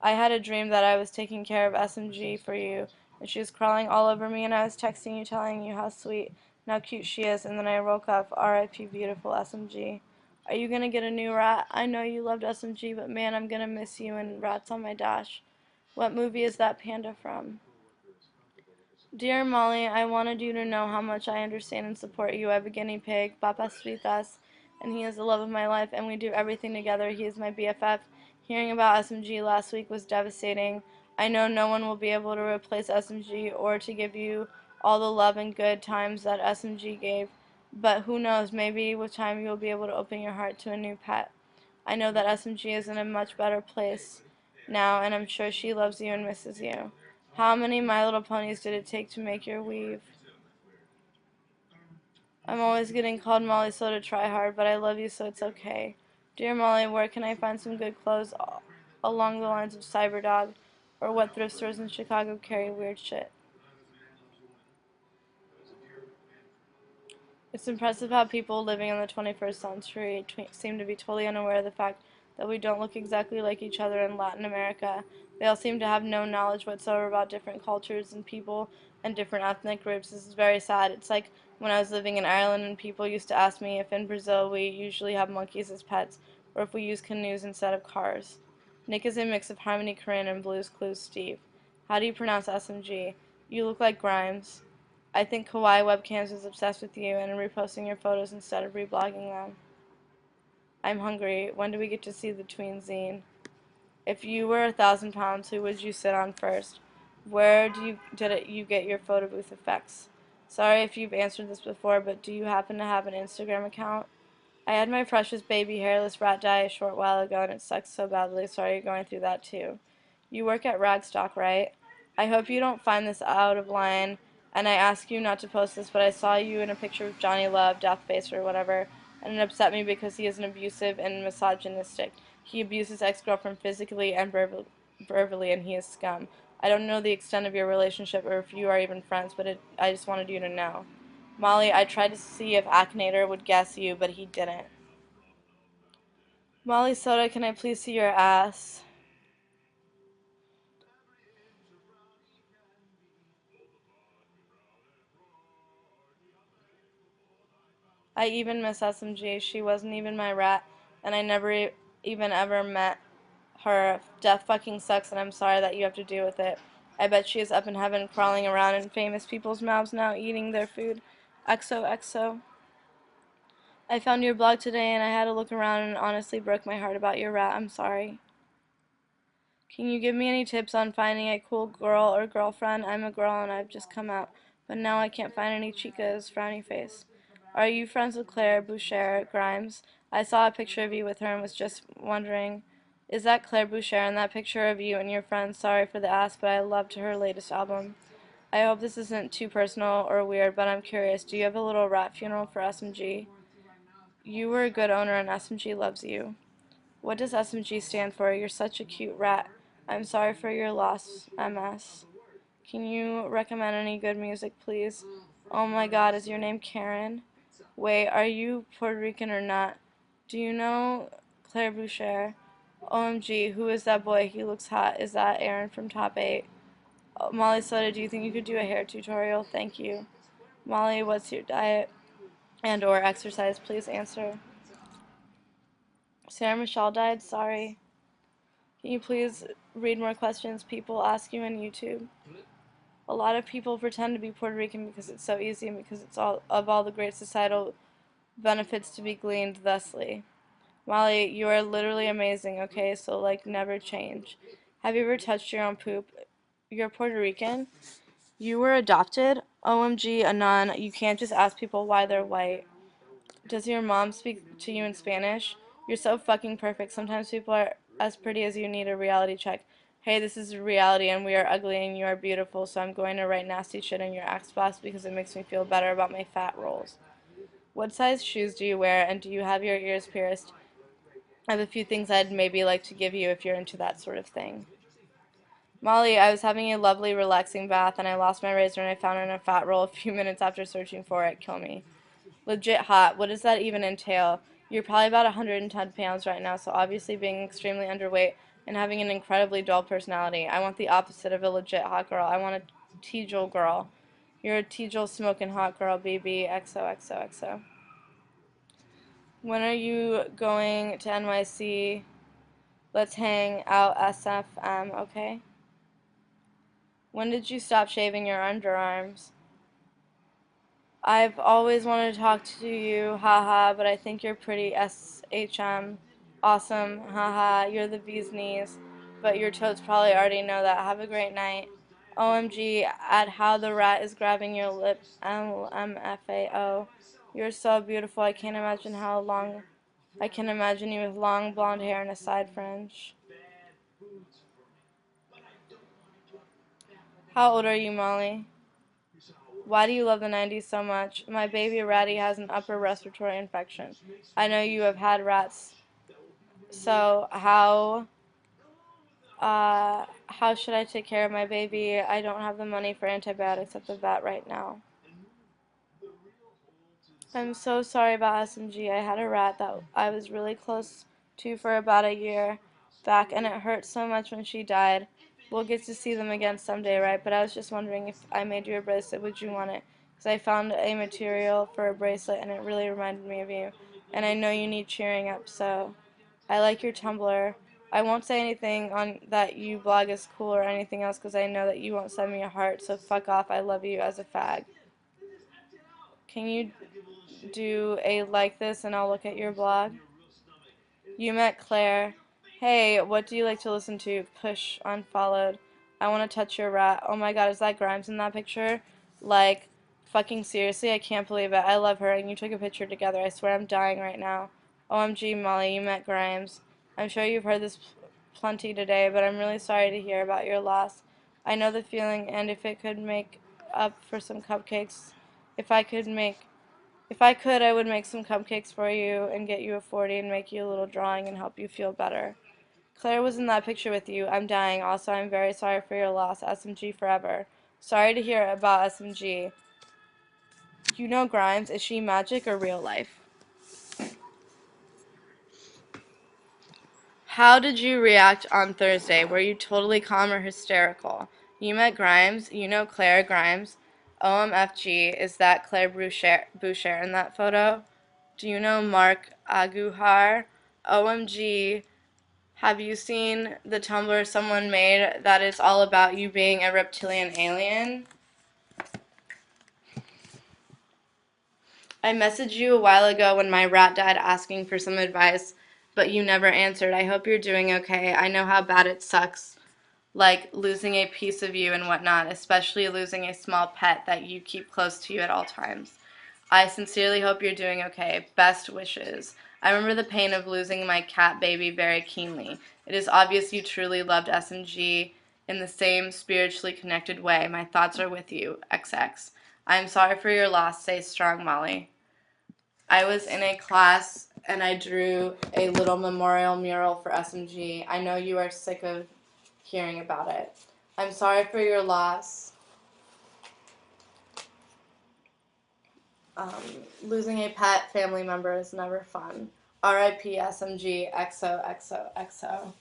I had a dream that I was taking care of SMG for you, and she was crawling all over me, and I was texting you telling you how sweet and how cute she is, and then I woke up, R.I.P. beautiful SMG. Are you gonna get a new rat? I know you loved SMG, but man, I'm gonna miss you and rats on my dash. What movie is that panda from? Dear Molly, I wanted you to know how much I understand and support you. I have a guinea pig, Papas Fritas, and he is the love of my life, and we do everything together. He is my BFF. Hearing about SMG last week was devastating. I know no one will be able to replace SMG or to give you all the love and good times that SMG gave, but who knows, maybe with time you will be able to open your heart to a new pet. I know that SMG is in a much better place now, and I'm sure she loves you and misses you. How many My Little Ponies did it take to make your weave? I'm always getting called Molly Soda Try Hard, but I love you so it's okay. Dear Molly, where can I find some good clothes along the lines of Cyberdog? Or what thrift stores in Chicago carry weird shit? It's impressive how people living in the 21st century seem to be totally unaware of the fact that we don't look exactly like each other in Latin America. They all seem to have no knowledge whatsoever about different cultures and people and different ethnic groups. This is very sad. It's like when I was living in Ireland and people used to ask me if in Brazil we usually have monkeys as pets or if we use canoes instead of cars. Nick is a mix of Harmony Korine and Blue's Clues Steve. How do you pronounce SMG? You look like Grimes. I think Kawaii Webcams is obsessed with you and reposting your photos instead of reblogging them. I'm hungry. When do we get to see the tween zine? If you were 1,000 pounds, who would you sit on first? Where you get your photo booth effects? Sorry if you've answered this before, but do you happen to have an Instagram account? I had my precious baby hairless rat die a short while ago and it sucks so badly. Sorry you're going through that too. You work at Ragstock, right? I hope you don't find this out of line, and I ask you not to post this, but I saw you in a picture with Johnny Love, Deathface or whatever, and it upset me because he is an abusive and misogynistic. He abuses ex-girlfriend physically and verbally, and he is scum. I don't know the extent of your relationship or if you are even friends, but I just wanted you to know. Molly, I tried to see if Akinator would guess you, but he didn't. Molly Soda, can I please see your ass? I even miss SMG. She wasn't even my rat, and I never even ever met her. Death fucking sucks, and I'm sorry that you have to deal with it. I bet she is up in heaven crawling around in famous people's mouths now, eating their food. XOXO. I found your blog today, and I had to look around and honestly broke my heart about your rat. I'm sorry. Can you give me any tips on finding a cool girl or girlfriend? I'm a girl and I've just come out, but now I can't find any chicas. Frowny face. Are you friends with Claire Boucher Grimes? I saw a picture of you with her and was just wondering, is that Claire Boucher in that picture of you and your friends? Sorry for the ask, but I loved her latest album. I hope this isn't too personal or weird, but I'm curious. Do you have a little rat funeral for SMG? You were a good owner and SMG loves you. What does SMG stand for? You're such a cute rat. I'm sorry for your loss, MS. Can you recommend any good music, please? Oh my god, is your name Karen? Wait, are you Puerto Rican or not? Do you know Claire Boucher? OMG, who is that boy? He looks hot. Is that Aaron from Top 8? Oh, Molly Soda, do you think you could do a hair tutorial? Thank you. Molly, what's your diet and or exercise? Please answer. Sarah Michelle died? Sorry. Can you please read more questions people ask you on YouTube? A lot of people pretend to be Puerto Rican because it's so easy and because it's all the great societal benefits to be gleaned thusly. Molly, you are literally amazing, okay? So, like, never change. Have you ever touched your own poop? You're Puerto Rican? You were adopted? OMG, Anon, you can't just ask people why they're white. Does your mom speak to you in Spanish? You're so fucking perfect. Sometimes people are as pretty as you need a reality check. Hey, this is reality and we are ugly and you are beautiful, so I'm going to write nasty shit in your axe box because it makes me feel better about my fat rolls. What size shoes do you wear and do you have your ears pierced? I have a few things I'd maybe like to give you if you're into that sort of thing. Molly, I was having a lovely relaxing bath and I lost my razor and I found it in a fat roll a few minutes after searching for it. Kill me. Legit hot. What does that even entail? You're probably about 110 pounds right now, so obviously being extremely underweight and having an incredibly dull personality. I want the opposite of a legit hot girl. I want a T-Jewel girl. You're a T-Jewel smoking hot girl, baby. XOXOXO. When are you going to NYC? Let's hang out SFM, okay? When did you stop shaving your underarms? I've always wanted to talk to you, haha, but I think you're pretty SHM. Awesome, haha, you're the bee's knees. But your totes probably already know that. Have a great night. OMG, at how the rat is grabbing your lip. LMFAO. You're so beautiful. I can't imagine how long. I can imagine you with long blonde hair and a side fringe. How old are you, Molly? Why do you love the 90s so much? My baby Ratty has an upper respiratory infection. I know you have had rats. So how should I take care of my baby? I don't have the money for antibiotics at the vet right now. I'm so sorry about SMG. I had a rat that I was really close to for about a year back, and it hurt so much when she died. We'll get to see them again someday, right? But I was just wondering if I made you a bracelet, would you want it? Because I found a material for a bracelet, and it really reminded me of you. And I know you need cheering up, so I like your Tumblr. I won't say anything on that you blog is cool or anything else because I know that you won't send me a heart, so fuck off. I love you as a fag. Can you do a like this and I'll look at your blog? You met Claire. Hey, what do you like to listen to? Push unfollowed. I want to touch your rat. Oh my god, is that Grimes in that picture? Like, fucking seriously, I can't believe it. I love her and you took a picture together. I swear I'm dying right now. OMG, Molly, you met Grimes. I'm sure you've heard this plenty today, but I'm really sorry to hear about your loss. I know the feeling, and if it could make up for some cupcakes, if I could make, if I could, I would make some cupcakes for you and get you a 40 and make you a little drawing and help you feel better. Claire was in that picture with you. I'm dying. Also, I'm very sorry for your loss. SMG forever. Sorry to hear about SMG. You know Grimes. Is she magic or real life? How did you react on Thursday? Were you totally calm or hysterical? You met Grimes. You know Claire Grimes. OMFG, is that Claire Boucher in that photo? Do you know Mark Aguhar? OMG, have you seen the Tumblr someone made that is all about you being a reptilian alien? I messaged you a while ago when my rat died asking for some advice, but you never answered. I hope you're doing okay. I know how bad it sucks, like losing a piece of you and whatnot, especially losing a small pet that you keep close to you at all times. I sincerely hope you're doing okay. Best wishes. I remember the pain of losing my cat baby very keenly. It is obvious you truly loved SMG in the same spiritually connected way. My thoughts are with you. XX. I am sorry for your loss. Stay strong, Molly. I was in a class and I drew a little memorial mural for SMG. I know you are sick of hearing about it. I'm sorry for your loss. Um, Losing a pet family member is never fun. R.I.P. SMG XOXOXO.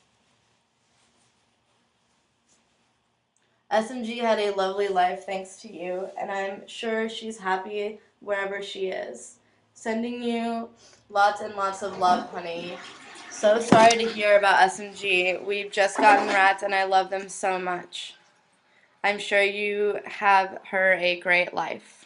SMG had a lovely life thanks to you, and I'm sure she's happy wherever she is. Sending you lots and lots of love, honey. So sorry to hear about SMG. We've just gotten rats, and I love them so much. I'm sure you have her a great life.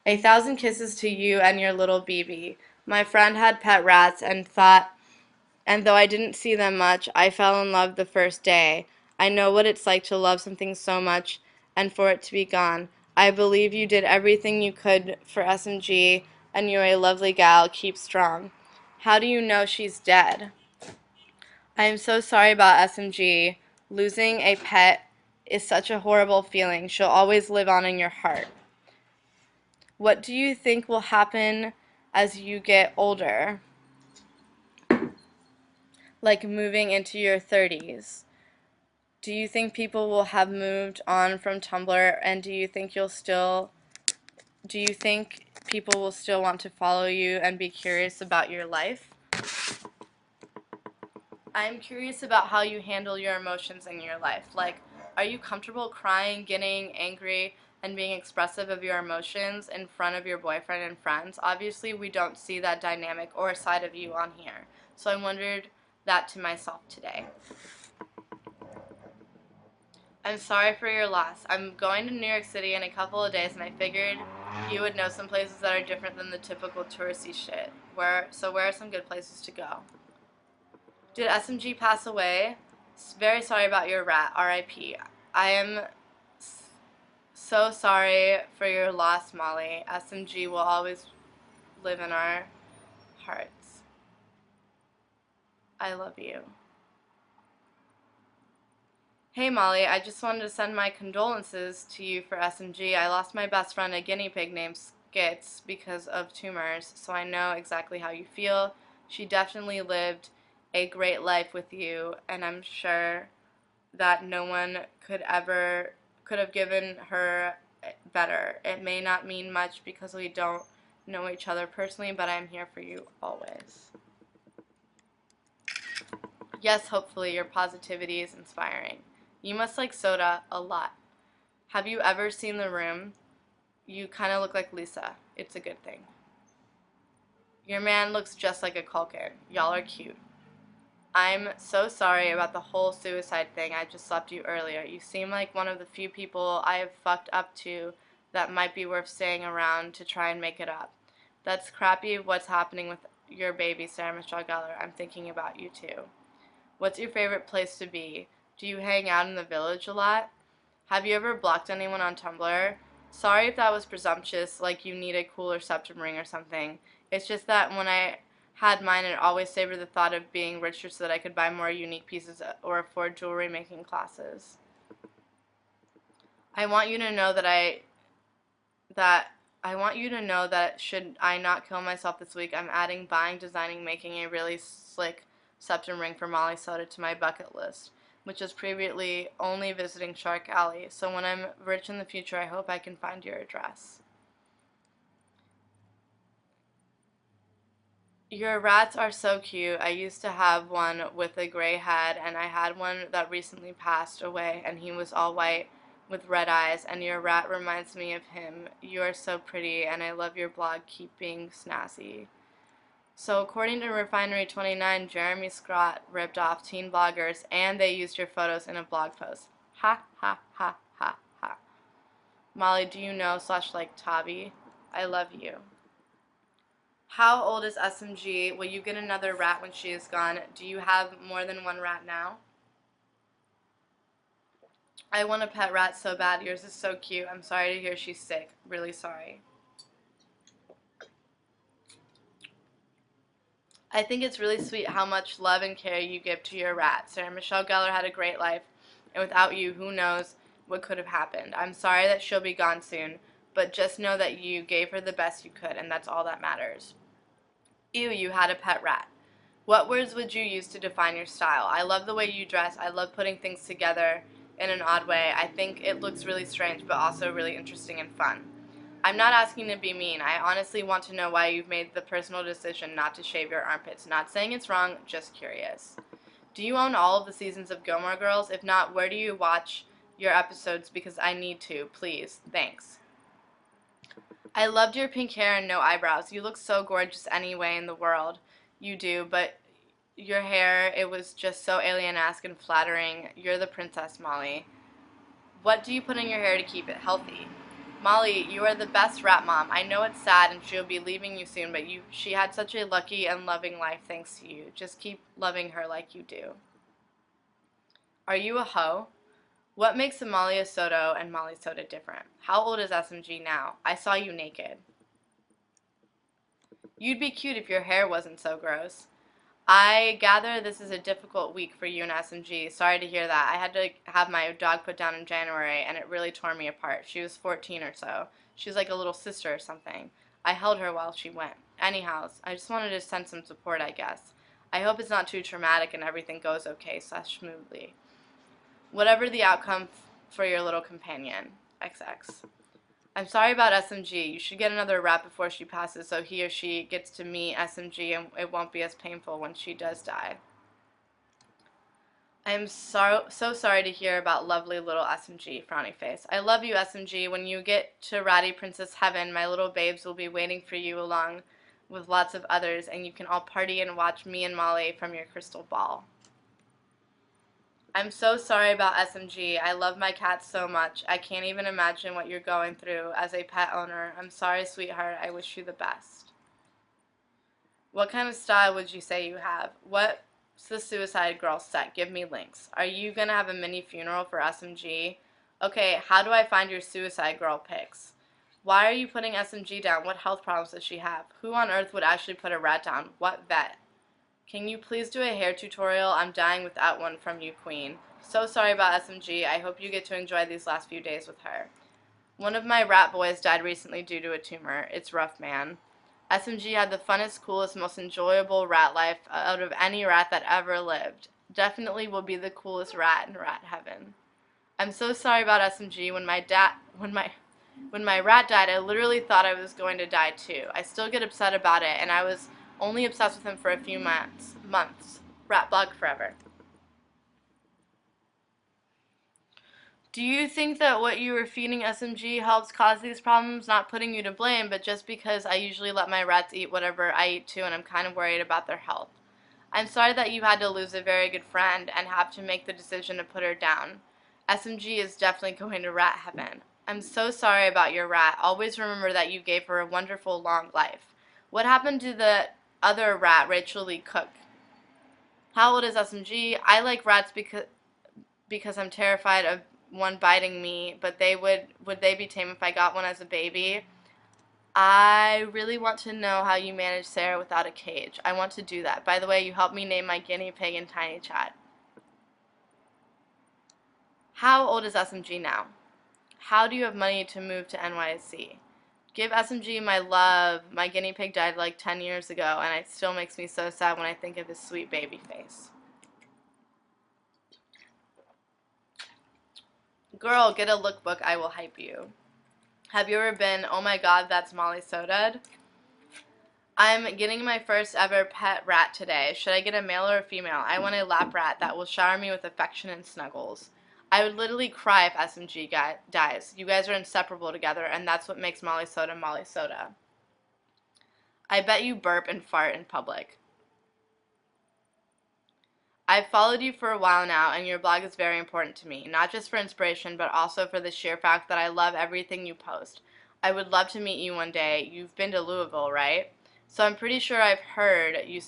1,000 kisses to you and your little BB. My friend had pet rats and though I didn't see them much, I fell in love the first day. I know what it's like to love something so much and for it to be gone. I believe you did everything you could for SMG, and you're a lovely gal. Keep strong. How do you know she's dead? I am so sorry about SMG. Losing a pet is such a horrible feeling. She'll always live on in your heart. What do you think will happen as you get older? Like moving into your 30s. Do you think people will have moved on from Tumblr, and do you think people will still want to follow you and be curious about your life? I'm curious about how you handle your emotions in your life. Like, are you comfortable crying, getting angry, and being expressive of your emotions in front of your boyfriend and friends? Obviously, we don't see that dynamic or side of you on here. So I wondered that to myself today. I'm sorry for your loss. I'm going to New York City in a couple of days, and I figured you would know some places that are different than the typical touristy shit. Where are some good places to go? Did SMG pass away? Very sorry about your rat. R.I.P. I am so sorry for your loss, Molly. SMG will always live in our hearts. I love you. Hey Molly, I just wanted to send my condolences to you for SMG. I lost my best friend, a guinea pig named Skits, because of tumors, so I know exactly how you feel. She definitely lived a great life with you, and I'm sure that no one could have given her better. It may not mean much because we don't know each other personally, but I'm here for you always. Yes, hopefully your positivity is inspiring. You must like soda a lot. Have you ever seen The Room? You kind of look like Lisa. It's a good thing. Your man looks just like a Culkin. Y'all are cute. I'm so sorry about the whole suicide thing. I just slept you earlier. You seem like one of the few people I have fucked up to that might be worth staying around to try and make it up. That's crappy what's happening with your baby, Sarah Michelle Gellar. I'm thinking about you too. What's your favorite place to be? Do you hang out in the village a lot? Have you ever blocked anyone on Tumblr? Sorry if that was presumptuous, like you need a cooler septum ring or something. It's just that when I had mine and always savored the thought of being richer so that I could buy more unique pieces or afford jewelry making classes. I want you to know that I want you to know that should I not kill myself this week, I'm adding buying, designing, making a really slick septum ring for Molly Soda to my bucket list, which is previously only visiting Shark Alley. So when I'm rich in the future, I hope I can find your address. Your rats are so cute. I used to have one with a gray head, and I had one that recently passed away, and he was all white with red eyes, and your rat reminds me of him. You are so pretty, and I love your blog. Keep being snazzy. So according to Refinery29, Jeremy Scott ripped off teen bloggers, and they used your photos in a blog post. Ha, ha, ha, ha, ha. Molly, do you know / like Tavi? I love you. How old is SMG? Will you get another rat when she is gone? Do you have more than one rat now? I want a pet rat so bad. Yours is so cute. I'm sorry to hear she's sick. Really sorry. I think it's really sweet how much love and care you give to your rat. Sarah Michelle Gellar had a great life, and without you, who knows what could have happened. I'm sorry that she'll be gone soon, but just know that you gave her the best you could, and that's all that matters. Ew, you had a pet rat. What words would you use to define your style? I love the way you dress. I love putting things together in an odd way. I think it looks really strange, but also really interesting and fun. I'm not asking to be mean. I honestly want to know why you've made the personal decision not to shave your armpits. Not saying it's wrong, just curious. Do you own all of the seasons of Gilmore Girls? If not, where do you watch your episodes? Because I need to, please. Thanks. I loved your pink hair and no eyebrows. You look so gorgeous anyway in the world. You do, but your hair, it was just so alien-esque and flattering. You're the princess, Molly. What do you put in your hair to keep it healthy? Molly, you are the best rat mom. I know it's sad and she'll be leaving you soon, but she had such a lucky and loving life thanks to you. Just keep loving her like you do. Are you a hoe? What makes Amalia Soto and Molly Soda different? How old is SMG now? I saw you naked. You'd be cute if your hair wasn't so gross. I gather this is a difficult week for you and SMG. Sorry to hear that. I had to have my dog put down in January, and it really tore me apart. She was 14 or so. She was like a little sister or something. I held her while she went. Anyhow, I just wanted to send some support, I guess. I hope it's not too traumatic and everything goes okay / smoothly. Whatever the outcome for your little companion. XX. I'm sorry about SMG. You should get another rat before she passes so he or she gets to meet SMG and it won't be as painful when she does die. I am so sorry to hear about lovely little SMG, frowny face. I love you, SMG. When you get to Ratty Princess Heaven, my little babes will be waiting for you along with lots of others, and you can all party and watch me and Molly from your crystal ball. I'm so sorry about SMG. I love my cats so much. I can't even imagine what you're going through as a pet owner. I'm sorry, sweetheart. I wish you the best. What kind of style would you say you have? What's the Suicide Girl set? Give me links. Are you going to have a mini funeral for SMG? Okay, how do I find your Suicide Girl pics? Why are you putting SMG down? What health problems does she have? Who on earth would actually put a rat down? What vet? Can you please do a hair tutorial? I'm dying without one from you, Queen. So sorry about SMG. I hope you get to enjoy these last few days with her. One of my rat boys died recently due to a tumor. It's rough, man. SMG had the funnest, coolest, most enjoyable rat life out of any rat that ever lived. Definitely will be the coolest rat in rat heaven. I'm so sorry about SMG. When my rat died, I literally thought I was going to die too. I still get upset about it, and I was only obsessed with him for a few months. Rat blog forever. Do you think that what you were feeding SMG helps cause these problems? Not putting you to blame, but just because I usually let my rats eat whatever I eat too, and I'm kind of worried about their health. I'm sorry that you had to lose a very good friend and have to make the decision to put her down. SMG is definitely going to rat heaven. I'm so sorry about your rat. Always remember that you gave her a wonderful long life. What happened to the other rat, Rachel Lee Cook? How old is SMG? I like rats because I'm terrified of one biting me, but would they be tame if I got one as a baby? I really want to know how you manage Sarah without a cage. I want to do that. By the way, you helped me name my guinea pig in Tiny Chat. How old is SMG now? How do you have money to move to NYC? Give SMG my love. My guinea pig died like 10 years ago, and it still makes me so sad when I think of his sweet baby face. Girl, get a lookbook. I will hype you. Have you ever been, oh my god, that's Molly Sodad? I'm getting my first ever pet rat today. Should I get a male or a female? I want a lap rat that will shower me with affection and snuggles. I would literally cry if SMG dies. You guys are inseparable together, and that's what makes Molly Soda Molly Soda. I bet you burp and fart in public. I've followed you for a while now, and your blog is very important to me, not just for inspiration, but also for the sheer fact that I love everything you post. I would love to meet you one day. You've been to Louisville, right? So I'm pretty sure I've heard you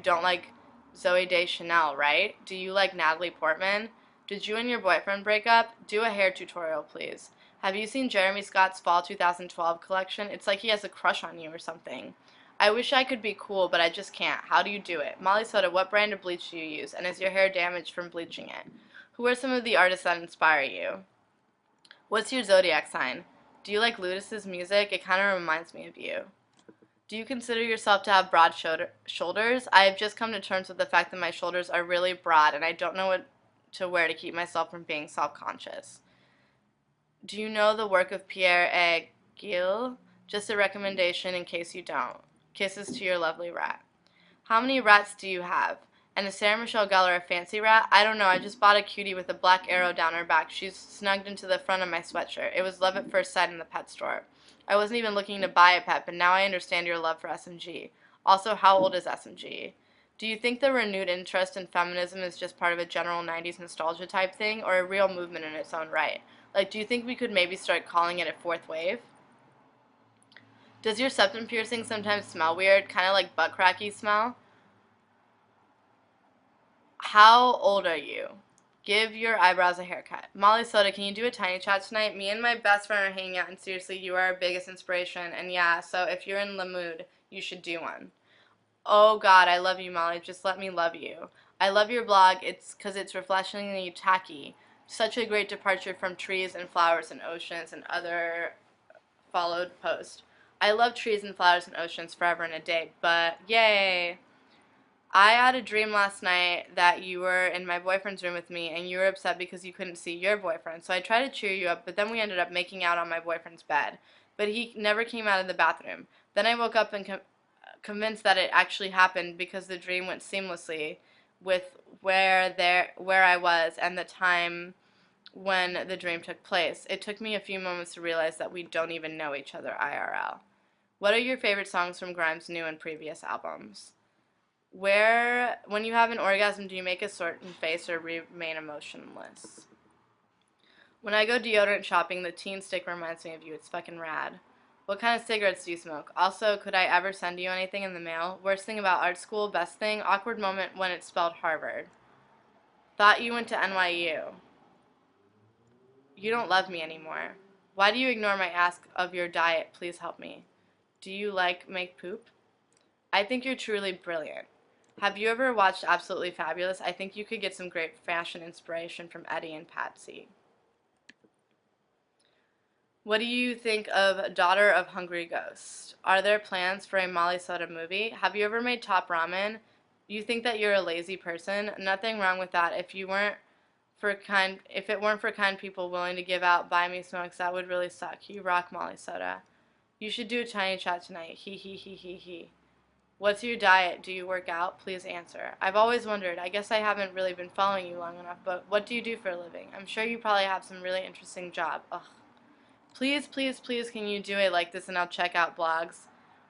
don't like Zooey Deschanel, right? Do you like Natalie Portman? Did you and your boyfriend break up? Do a hair tutorial, please. Have you seen Jeremy Scott's Fall 2012 collection? It's like he has a crush on you or something. I wish I could be cool, but I just can't. How do you do it? Molly Soda, what brand of bleach do you use? And is your hair damaged from bleaching it? Who are some of the artists that inspire you? What's your zodiac sign? Do you like Ludus's music? It kind of reminds me of you. Do you consider yourself to have broad shoulders? I have just come to terms with the fact that my shoulders are really broad, and I don't know what to wear to keep myself from being self-conscious. Do you know the work of Pierre Agile? Just a recommendation in case you don't. Kisses to your lovely rat. How many rats do you have? And is Sarah Michelle Gellar a fancy rat? I don't know. I just bought a cutie with a black arrow down her back. She's snugged into the front of my sweatshirt. It was love at first sight in the pet store. I wasn't even looking to buy a pet, but now I understand your love for SMG. Also, how old is SMG? Do you think the renewed interest in feminism is just part of a general 90s nostalgia type thing, or a real movement in its own right? Like, do you think we could maybe start calling it a fourth wave? Does your septum piercing sometimes smell weird, kind of like butt cracky smell? How old are you? Give your eyebrows a haircut. Molly Soda, can you do a tiny chat tonight? Me and my best friend are hanging out, and seriously, you are our biggest inspiration. And yeah, so if you're in the mood, you should do one. Oh God, I love you, Molly. Just let me love you. I love your blog. It's because it's refreshingly tacky. Such a great departure from trees and flowers and oceans and other followed posts. I love trees and flowers and oceans forever and a day, but yay! I had a dream last night that you were in my boyfriend's room with me and you were upset because you couldn't see your boyfriend. So I tried to cheer you up, but then we ended up making out on my boyfriend's bed. But he never came out of the bathroom. Then I woke up and convinced that it actually happened because the dream went seamlessly with where I was and the time when the dream took place. It took me a few moments to realize that we don't even know each other IRL. What are your favorite songs from Grimes' new and previous albums? When you have an orgasm, do you make a certain face or remain emotionless? When I go deodorant shopping, the teen stick reminds me of you. It's fucking rad. What kind of cigarettes do you smoke? Also, could I ever send you anything in the mail? Worst thing about art school, best thing, awkward moment when it's spelled Harvard. Thought you went to NYU. You don't love me anymore. Why do you ignore my ask of your diet? Please help me. Do you make poop? I think you're truly brilliant. Have you ever watched Absolutely Fabulous? I think you could get some great fashion inspiration from Eddie and Patsy. What do you think of Daughter of Hungry Ghost? Are there plans for a Molly Soda movie? Have you ever made top ramen? You think that you're a lazy person? Nothing wrong with that. If it weren't for kind people willing to give out buy me smokes, that would really suck. You rock, Molly Soda. You should do a tiny chat tonight. He he he he he. What's your diet? Do you work out? Please answer. I've always wondered. I guess I haven't really been following you long enough, but what do you do for a living? I'm sure you probably have some really interesting job. Ugh. Please, please, please, can you do it like this and I'll check out blogs?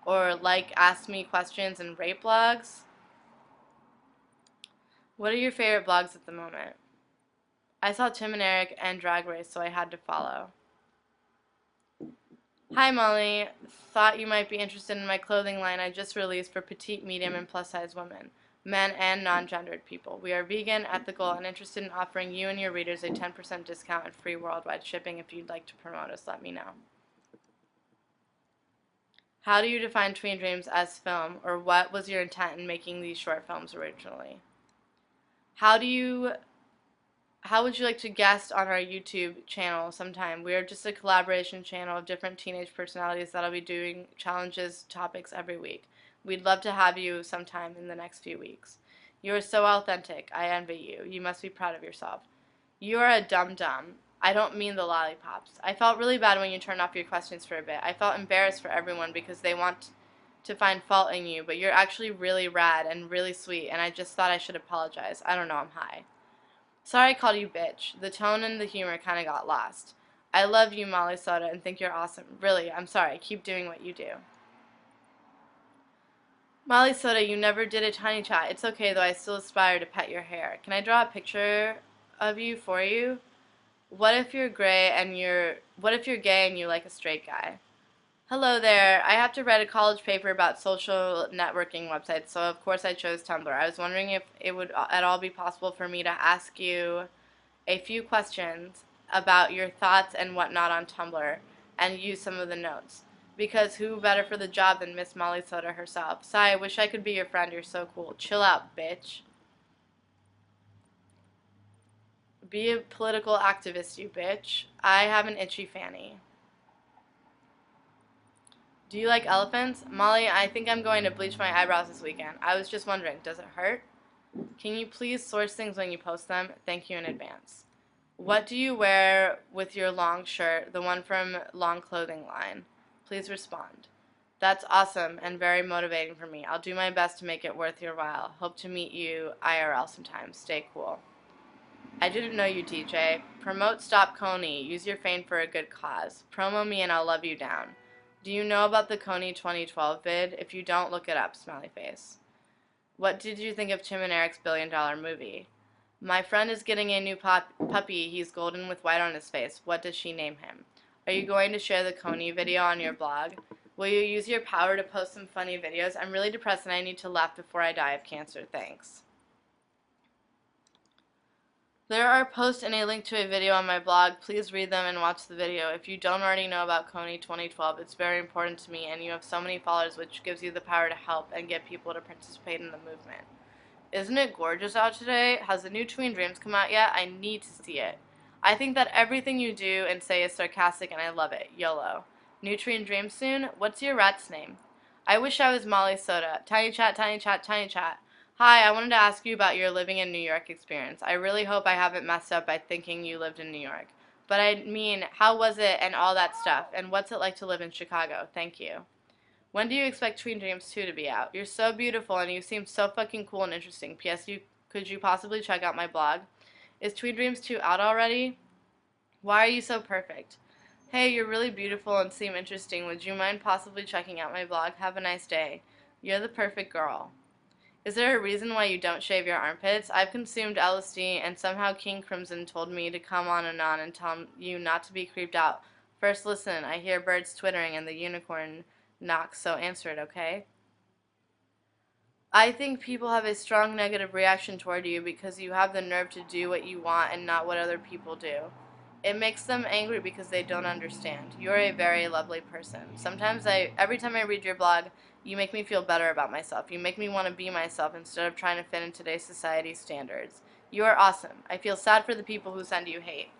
Or like ask me questions and rate blogs? What are your favorite blogs at the moment? I saw Tim and Eric and Drag Race, so I had to follow. Hi Molly, thought you might be interested in my clothing line I just released for petite, medium, and plus-size women, men and non-gendered people. We are vegan, ethical, and interested in offering you and your readers a 10% discount and free worldwide shipping. If you'd like to promote us, let me know. How do you define Tween Dreams as film, or what was your intent in making these short films originally? How do you how would you like to guest on our YouTube channel sometime? We are just a collaboration channel of different teenage personalities that'll be doing challenges, topics every week. We'd love to have you sometime in the next few weeks. You are so authentic. I envy you. You must be proud of yourself. You are a dum-dum. I don't mean the lollipops. I felt really bad when you turned off your questions for a bit. I felt embarrassed for everyone because they want to find fault in you, but you're actually really rad and really sweet, and I just thought I should apologize. I don't know, I'm high. Sorry I called you bitch. The tone and the humor kind of got lost. I love you, Molly Soda, and think you're awesome. Really, I'm sorry. Keep doing what you do. Molly Soda, you never did a tiny chat. It's okay, though I still aspire to pet your hair. Can I draw a picture of you for you? What if you're gay and you like a straight guy? Hello there. I have to write a college paper about social networking websites, so of course I chose Tumblr. I was wondering if it would at all be possible for me to ask you a few questions about your thoughts and whatnot on Tumblr and use some of the notes. Because who better for the job than Miss Molly Soda herself? Sigh, I wish I could be your friend. You're so cool. Chill out, bitch. Be a political activist, you bitch. I have an itchy fanny. Do you like elephants? Molly, I think I'm going to bleach my eyebrows this weekend. I was just wondering, does it hurt? Can you please source things when you post them? Thank you in advance. What do you wear with your long shirt, the one from Long Clothing Line? Please respond. That's awesome and very motivating for me. I'll do my best to make it worth your while. Hope to meet you IRL sometime. Stay cool. I didn't know you, DJ. Promote Stop Coney. Use your fame for a good cause. Promo me and I'll love you down. Do you know about the Coney 2012 vid? If you don't, look it up, smiley face. What did you think of Tim and Eric's $1 billion movie? My friend is getting a new puppy. He's golden with white on his face. What does she name him? Are you going to share the Coney video on your blog? Will you use your power to post some funny videos? I'm really depressed and I need to laugh before I die of cancer. Thanks. There are posts and a link to a video on my blog. Please read them and watch the video. If you don't already know about Coney 2012, it's very important to me, and you have so many followers, which gives you the power to help and get people to participate in the movement. Isn't it gorgeous out today? Has the new Tween Dreams come out yet? I need to see it. I think that everything you do and say is sarcastic, and I love it. YOLO. New Tween Dreams soon? What's your rat's name? I wish I was Molly Soda. Tiny chat, tiny chat, tiny chat. Hi, I wanted to ask you about your living in New York experience. I really hope I haven't messed up by thinking you lived in New York. But I mean, how was it and all that stuff? And what's it like to live in Chicago? Thank you. When do you expect Tween Dreams 2 to be out? You're so beautiful and you seem so fucking cool and interesting. P.S. Could you possibly check out my blog? Is Tween Dreams 2 out already? Why are you so perfect? Hey, you're really beautiful and seem interesting. Would you mind possibly checking out my blog? Have a nice day. You're the perfect girl. Is there a reason why you don't shave your armpits? I've consumed LSD, and somehow King Crimson told me to come on and tell you not to be creeped out. First listen, I hear birds twittering and the unicorn knocks, so answer it, okay? I think people have a strong negative reaction toward you because you have the nerve to do what you want and not what other people do. It makes them angry because they don't understand. You're a very lovely person. Every time I read your blog, you make me feel better about myself. You make me want to be myself instead of trying to fit in today's society's standards. You are awesome. I feel sad for the people who send you hate,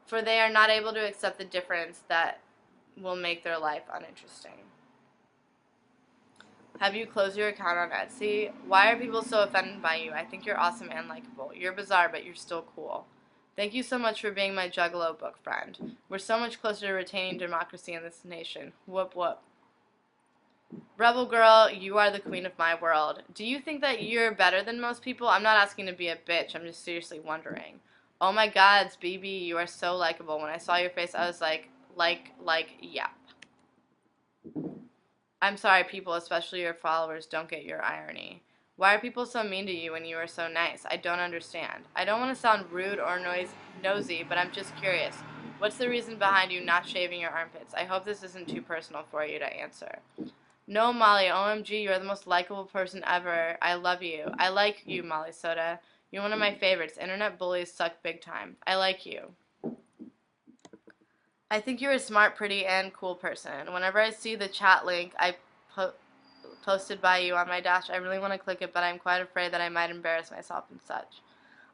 for they are not able to accept the difference that will make their life uninteresting. Have you closed your account on Etsy? Why are people so offended by you? I think you're awesome and likable. You're bizarre, but you're still cool. Thank you so much for being my Juggalo book friend. We're so much closer to retaining democracy in this nation. Whoop whoop. Rebel girl, you are the queen of my world. Do you think that you're better than most people? I'm not asking to be a bitch. I'm just seriously wondering. Oh my god, BB, you are so likable. When I saw your face, I was like, yep. I'm sorry, people, especially your followers, don't get your irony. Why are people so mean to you when you are so nice? I don't understand. I don't want to sound rude or nosy, but I'm just curious. What's the reason behind you not shaving your armpits? I hope this isn't too personal for you to answer. No, Molly, OMG, you're the most likable person ever. I love you. I like you, Molly Soda. You're one of my favorites. Internet bullies suck big time. I like you. I think you're a smart, pretty, and cool person. Whenever I see the chat link, I posted by you on my dash. I really want to click it, but I'm quite afraid that I might embarrass myself and such.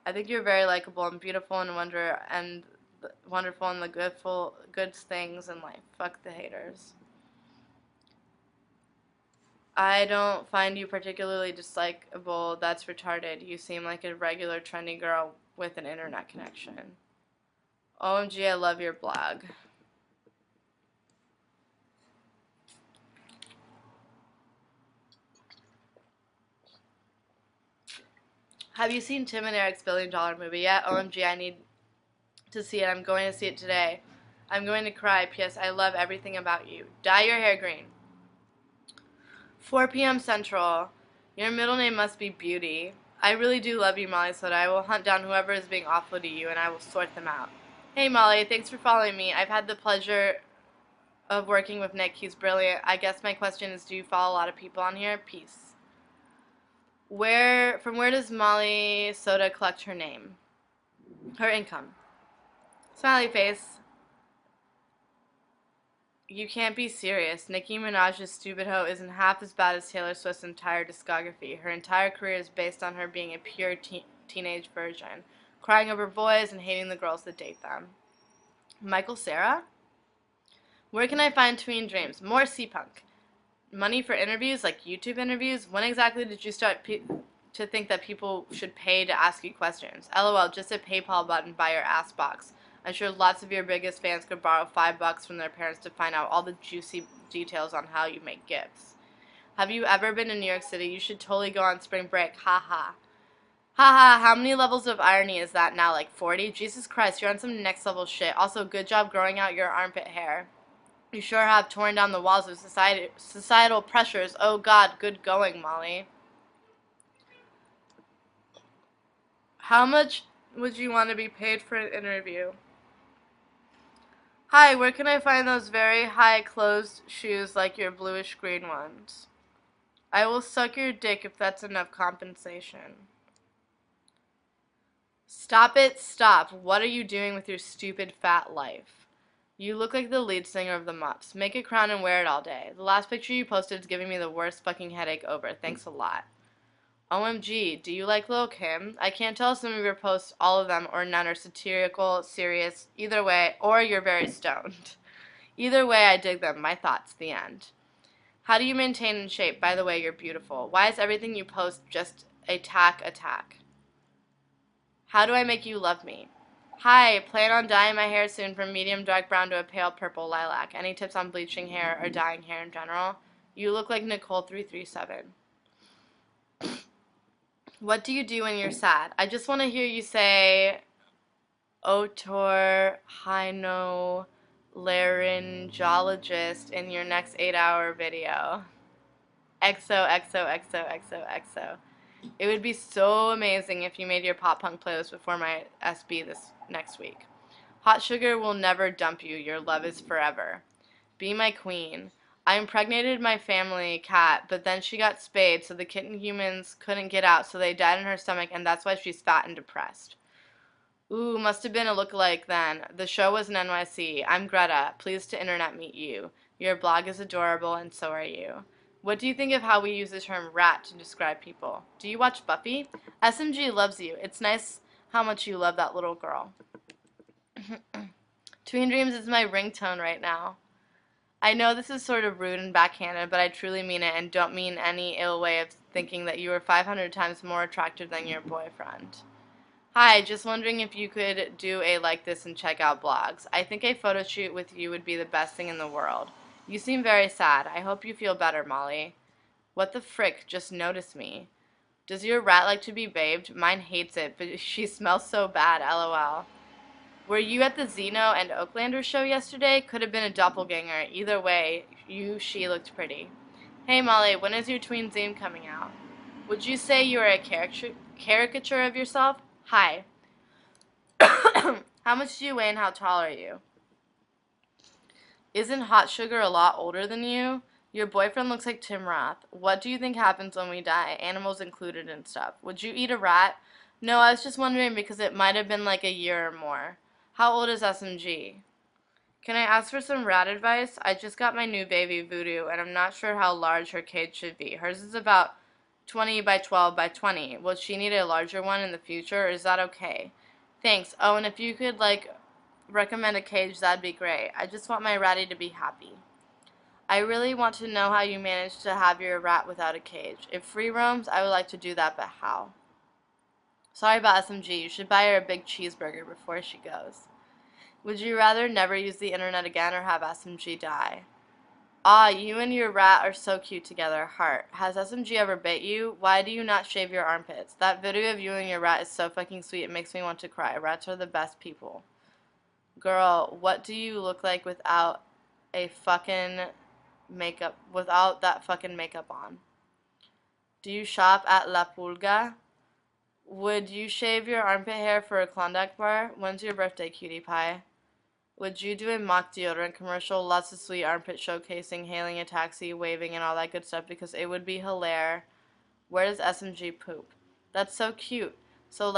I think you're very likable and beautiful and wonderful and the good things in life. Fuck the haters. I don't find you particularly dislikable. That's retarded. You seem like a regular trendy girl with an internet connection. OMG, I love your blog. Have you seen Tim and Eric's $1 billion movie yet? OMG, I need to see it. I'm going to see it today. I'm going to cry. P.S. I love everything about you. Dye your hair green. 4 p.m. Central. Your middle name must be Beauty. I really do love you, Molly Soda. I will hunt down whoever is being awful to you, and I will sort them out. Hey, Molly. Thanks for following me. I've had the pleasure of working with Nick. He's brilliant. I guess my question is, do you follow a lot of people on here? Peace. From where does Molly Soda collect her income? Smiley face. You can't be serious. Nicki Minaj's Stupid Hoe isn't half as bad as Taylor Swift's entire discography. Her entire career is based on her being a pure teenage virgin, crying over boys and hating the girls that date them. Michael Cera? Where can I find tween dreams? More C-Punk. Money for interviews, like YouTube interviews? When exactly did you start to think that people should pay to ask you questions? LOL, just a PayPal button by your ass box. I'm sure lots of your biggest fans could borrow $5 from their parents to find out all the juicy details on how you make gifts. Have you ever been to New York City? You should totally go on spring break. Ha ha. Ha ha, how many levels of irony is that now? Like 40? Jesus Christ, you're on some next level shit. Also, good job growing out your armpit hair. You sure have torn down the walls of societal pressures. Oh God, good going, Molly. How much would you want to be paid for an interview? Hi, where can I find those very high closed shoes like your bluish green ones? I will suck your dick if that's enough compensation. Stop it, stop. What are you doing with your stupid fat life? You look like the lead singer of the Muffs. Make a crown and wear it all day. The last picture you posted is giving me the worst fucking headache over. Thanks a lot. OMG, do you like Lil' Kim? I can't tell if some of your posts, all of them, or none, are satirical, serious, either way, or you're very stoned. Either way, I dig them. My thoughts. The end. How do you maintain in shape? By the way, you're beautiful. Why is everything you post just attack? How do I make you love me? Hi, plan on dyeing my hair soon from medium dark brown to a pale purple lilac. Any tips on bleaching hair or dyeing hair in general? You look like Nicole337. What do you do when you're sad? I just want to hear you say otorhinolaryngologist in your next 8-hour video. XOXOXOXOXO. It would be so amazing if you made your pop punk playlist before my SB this next week. Hot Sugar will never dump you. Your love is forever. Be my queen. I impregnated my family cat, but then she got spayed, so the kitten humans couldn't get out, so they died in her stomach, and that's why she's fat and depressed. Ooh, must have been a lookalike then. The show was in NYC. I'm Greta. Pleased to internet meet you. Your blog is adorable, and so are you. What do you think of how we use the term rat to describe people? Do you watch Buffy? SMG loves you. It's nice how much you love that little girl. Tween Dreams is my ringtone right now. I know this is sort of rude and backhanded, but I truly mean it and don't mean any ill way of thinking that you are 500 times more attractive than your boyfriend. Hi, just wondering if you could do a like this and check out blogs. I think a photo shoot with you would be the best thing in the world. You seem very sad. I hope you feel better, Molly. What the frick? Just notice me. Does your rat like to be bathed? Mine hates it, but she smells so bad, LOL. Were you at the Zeno and Oaklander show yesterday? Could have been a doppelganger. Either way, she looked pretty. Hey, Molly, when is your tween zine coming out? Would you say you are a caricature of yourself? Hi. How much do you weigh and how tall are you? Isn't Hot Sugar a lot older than you? Your boyfriend looks like Tim Roth. What do you think happens when we die? Animals included and stuff. Would you eat a rat? No, I was just wondering because it might have been like a year or more. How old is SMG? Can I ask for some rat advice? I just got my new baby Voodoo, and I'm not sure how large her cage should be. Hers is about 20 by 12 by 20. Will she need a larger one in the future, or is that okay? Thanks. Oh, and if you could, recommend a cage, that'd be great. I just want my ratty to be happy. I really want to know how you manage to have your rat without a cage. If free roams, I would like to do that, but how? Sorry about SMG. You should buy her a big cheeseburger before she goes. Would you rather never use the internet again or have SMG die? Ah, you and your rat are so cute together. Heart. Has SMG ever bit you? Why do you not shave your armpits? That video of you and your rat is so fucking sweet. It makes me want to cry. Rats are the best people. Girl, what do you look like without a fucking without that fucking makeup on? Do you shop at La Pulga? Would you shave your armpit hair for a Klondike bar? When's your birthday, cutie pie? Would you do a mock deodorant commercial? Lots of sweet armpit showcasing, hailing a taxi, waving, and all that good stuff because it would be hilarious. Where does SMG poop? That's so cute. So,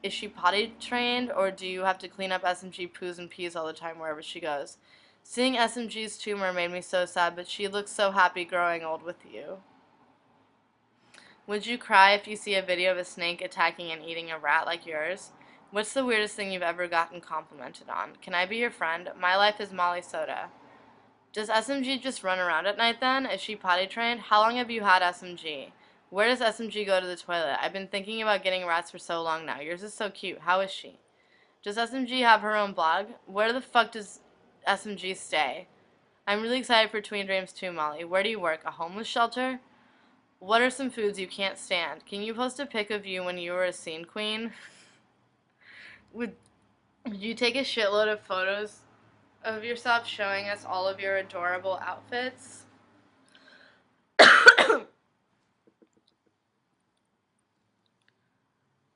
is she potty trained or do you have to clean up SMG poos and pees all the time wherever she goes? Seeing SMG's tumor made me so sad, but she looks so happy growing old with you. Would you cry if you see a video of a snake attacking and eating a rat like yours? What's the weirdest thing you've ever gotten complimented on? Can I be your friend? My life is Molly Soda. Does SMG just run around at night then? Is she potty trained? How long have you had SMG? Where does SMG go to the toilet? I've been thinking about getting rats for so long now. Yours is so cute. How is she? Does SMG have her own blog? Where the fuck does SMG stay? I'm really excited for Tween Dreams too, Molly. Where do you work? A homeless shelter? What are some foods you can't stand? Can you post a pic of you when you were a scene queen? Would you take a shitload of photos of yourself showing us all of your adorable outfits?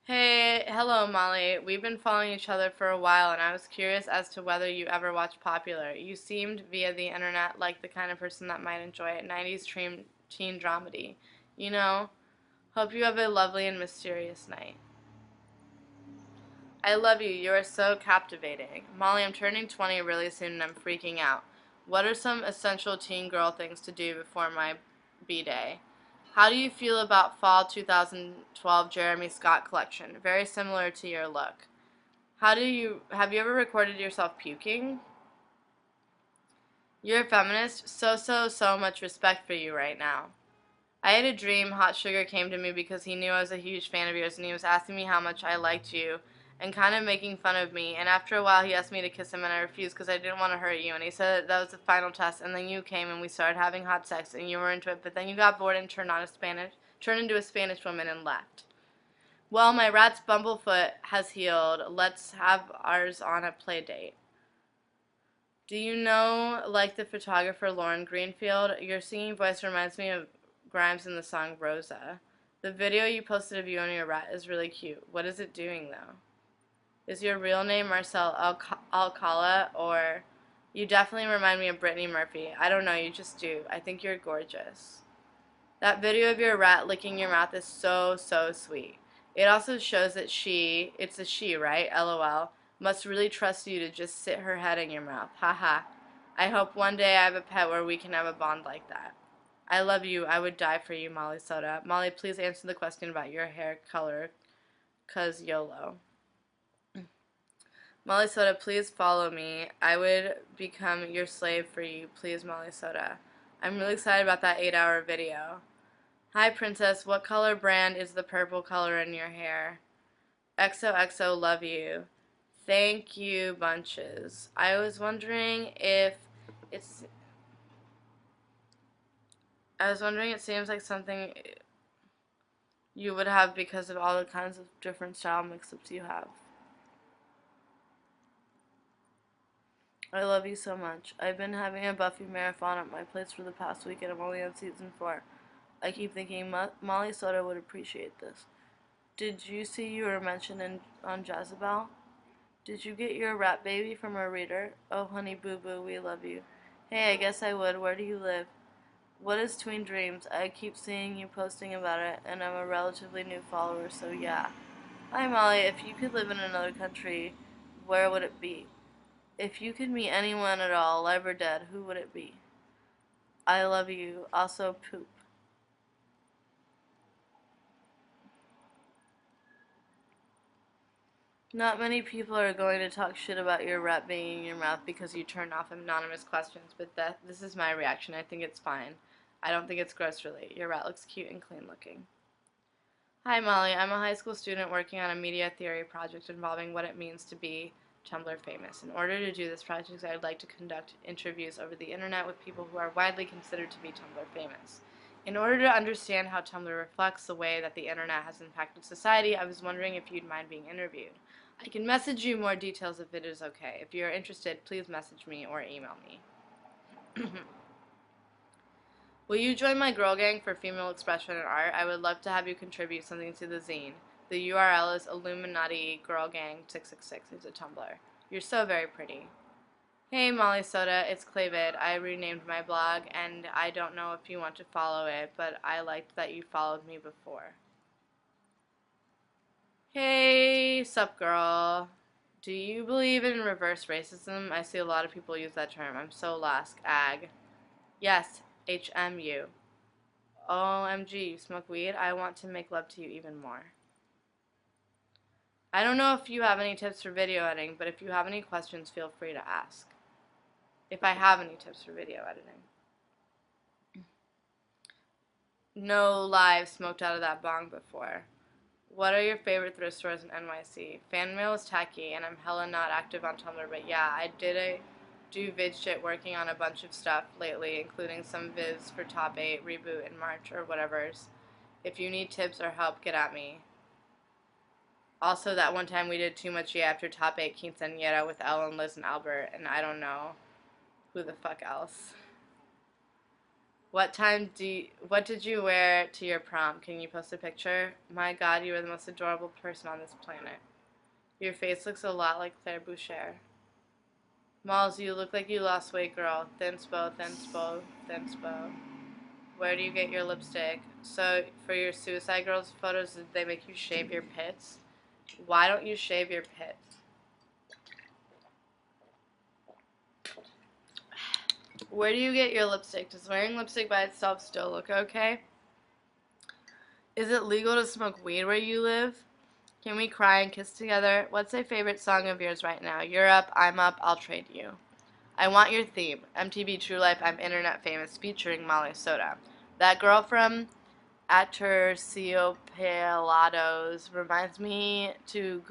Hey, hello Molly. We've been following each other for a while and I was curious as to whether you ever watched Popular. You seemed via the internet like the kind of person that might enjoy it. 90s teen dramedy. You know? Hope you have a lovely and mysterious night. I love you. You are so captivating. Molly, I'm turning 20 really soon and I'm freaking out. What are some essential teen girl things to do before my B-day? How do you feel about fall 2012 Jeremy Scott collection? Very similar to your look. Have you ever recorded yourself puking? You're a feminist? So much respect for you right now. I had a dream Hot Sugar came to me because he knew I was a huge fan of yours and he was asking me how much I liked you and kind of making fun of me, and after a while he asked me to kiss him and I refused because I didn't want to hurt you, and he said that was the final test, and then you came and we started having hot sex and you were into it, but then you got bored and turned into a Spanish woman and left. Well, my rat's bumblefoot has healed. Let's have ours on a play date. Do you know, like the photographer Lauren Greenfield? Your singing voice reminds me of Grimes in the song Rosa. The video you posted of you and your rat is really cute. What is it doing, though? Is your real name Marcel Alcala, or you definitely remind me of Brittany Murphy? I don't know, you just do. I think you're gorgeous. That video of your rat licking your mouth is so sweet. It also shows that it's a she, right? LOL, must really trust you to just sit her head in your mouth. Haha. I hope one day I have a pet where we can have a bond like that. I love you. I would die for you, Molly Soda. Molly, please answer the question about your hair color, 'cause YOLO. Molly Soda, please follow me. I would become your slave for you. Please, Molly Soda. I'm really excited about that 8-hour video. Hi, Princess. What color brand is the purple color in your hair? XOXO, love you. Thank you, bunches. I was wondering if it's... it seems like something you would have because of all the kinds of different style mix-ups you have. I love you so much. I've been having a Buffy marathon at my place for the past week and I'm only on season 4. I keep thinking Molly Soda would appreciate this. Did you see you were mentioned on Jezebel? Did you get your rat baby from a reader? Oh, honey boo boo, we love you. Hey, I guess I would. Where do you live? What is Tween Dreams? I keep seeing you posting about it, and I'm a relatively new follower, so yeah. Hi, Molly. If you could live in another country, where would it be? If you could meet anyone at all, alive or dead, who would it be? I love you. Also, poop. Not many people are going to talk shit about your rat being in your mouth because you turned off anonymous questions, but this is my reaction. I think it's fine. I don't think it's gross, really. Your rat looks cute and clean looking. Hi, Molly. I'm a high school student working on a media theory project involving what it means to be Tumblr famous. In order to do this project, I would like to conduct interviews over the internet with people who are widely considered to be Tumblr famous. In order to understand how Tumblr reflects the way that the internet has impacted society, I was wondering if you'd mind being interviewed. I can message you more details if it is okay. If you're interested, please message me or email me. Will you join my girl gang for female expression and art? I would love to have you contribute something to the zine. The URL is Illuminati Girl Gang 666. It's a Tumblr. You're so very pretty. Hey Molly Soda, it's Clayvid. I renamed my blog, and I don't know if you want to follow it, but I liked that you followed me before. Hey, sup girl. Do you believe in reverse racism? I see a lot of people use that term. I'm so lost. Ag. Yes, HMU. OMG, you smoke weed? I want to make love to you even more. I don't know if you have any tips for video editing, but if you have any questions, feel free to ask. If I have any tips for video editing. No lie, I've smoked out of that bong before. What are your favorite thrift stores in NYC? Fan mail is tacky, and I'm hella not active on Tumblr, but yeah, I do vid shit working on a bunch of stuff lately, including some vids for Top 8, Reboot, and March, or whatever's. If you need tips or help, get at me. Also, that one time we did Too Much Yeah after Top 8 Quinceañera with Ellen, Liz, and Albert, and I don't know who the fuck else. What did you wear to your prom? Can you post a picture? My god, you are the most adorable person on this planet. Your face looks a lot like Claire Boucher. Malls, you look like you lost weight, girl. Thin spo, thin spo, thin spo. Where do you get your lipstick? So, for your Suicide Girls photos, did they make you shave your pits? Why don't you shave your pits? Where do you get your lipstick? Does wearing lipstick by itself still look okay? Is it legal to smoke weed where you live? Can we cry and kiss together? What's a favorite song of yours right now? You're up, I'm up, I'll trade you. I want your theme. MTV True Life, I'm Internet Famous, featuring Molly Soda. That girl from Aterciopelados reminds me to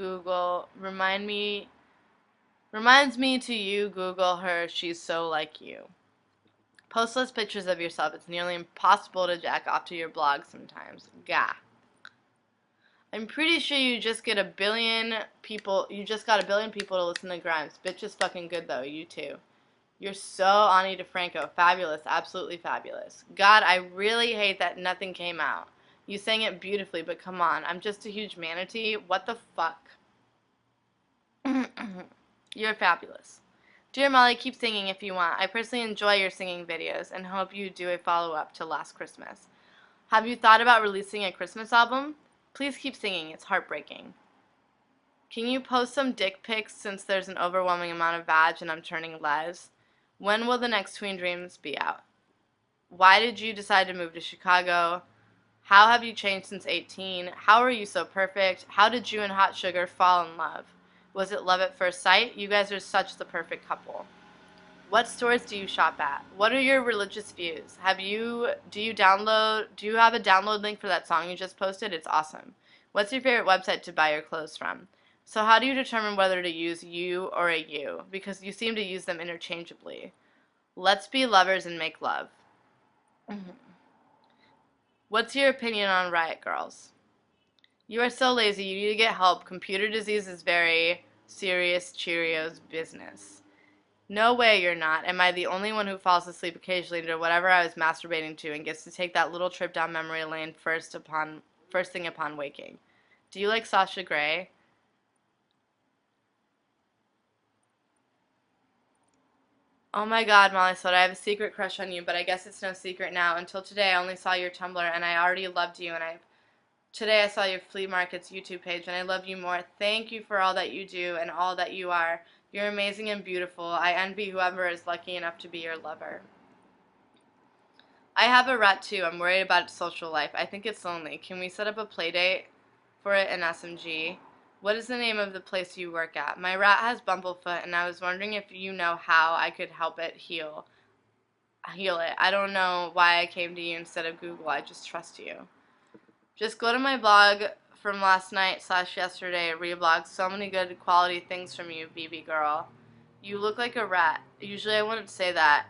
you Google her, she's so like you. Post less pictures of yourself. It's nearly impossible to jack off to your blog sometimes. Gah. I'm pretty sure you just got a billion people to listen to Grimes. Bitch is fucking good though, you too. You're so Ani DeFranco. Fabulous, absolutely fabulous. God, I really hate that nothing came out. You sang it beautifully, but come on, I'm just a huge manatee. What the fuck? You're fabulous. Dear Molly, keep singing if you want. I personally enjoy your singing videos and hope you do a follow-up to Last Christmas. Have you thought about releasing a Christmas album? Please keep singing. It's heartbreaking. Can you post some dick pics since there's an overwhelming amount of vag and I'm turning les? When will the next Tween Dreams be out? Why did you decide to move to Chicago? How have you changed since 18? How are you so perfect? How did you and Hot Sugar fall in love? Was it love at first sight? You guys are such the perfect couple. What stores do you shop at? What are your religious views? Do you have a download link for that song you just posted? It's awesome. What's your favorite website to buy your clothes from? So how do you determine whether to use you or a you? Because you seem to use them interchangeably. Let's be lovers and make love. What's your opinion on Riot Girls? You are so lazy. You need to get help. Computer disease is very serious Cheerios business. No way you're not. Am I the only one who falls asleep occasionally to whatever I was masturbating to and gets to take that little trip down memory lane first thing upon waking? Do you like Sasha Grey? Oh my god, Molly Soda, I have a secret crush on you, but I guess it's no secret now. Until today, I only saw your Tumblr, and I already loved you, and Today I saw your flea market's YouTube page and I love you more. Thank you for all that you do and all that you are. You're amazing and beautiful. I envy whoever is lucky enough to be your lover. I have a rat too. I'm worried about its social life. I think it's lonely. Can we set up a play date for it in SMG? What is the name of the place you work at? My rat has bumblefoot and I was wondering if you know how I could help it heal it. I don't know why I came to you instead of Google. I just trust you. Just go to my blog from last night / yesterday. Reblog so many good quality things from you, BB girl. You look like a rat. Usually I wouldn't say that,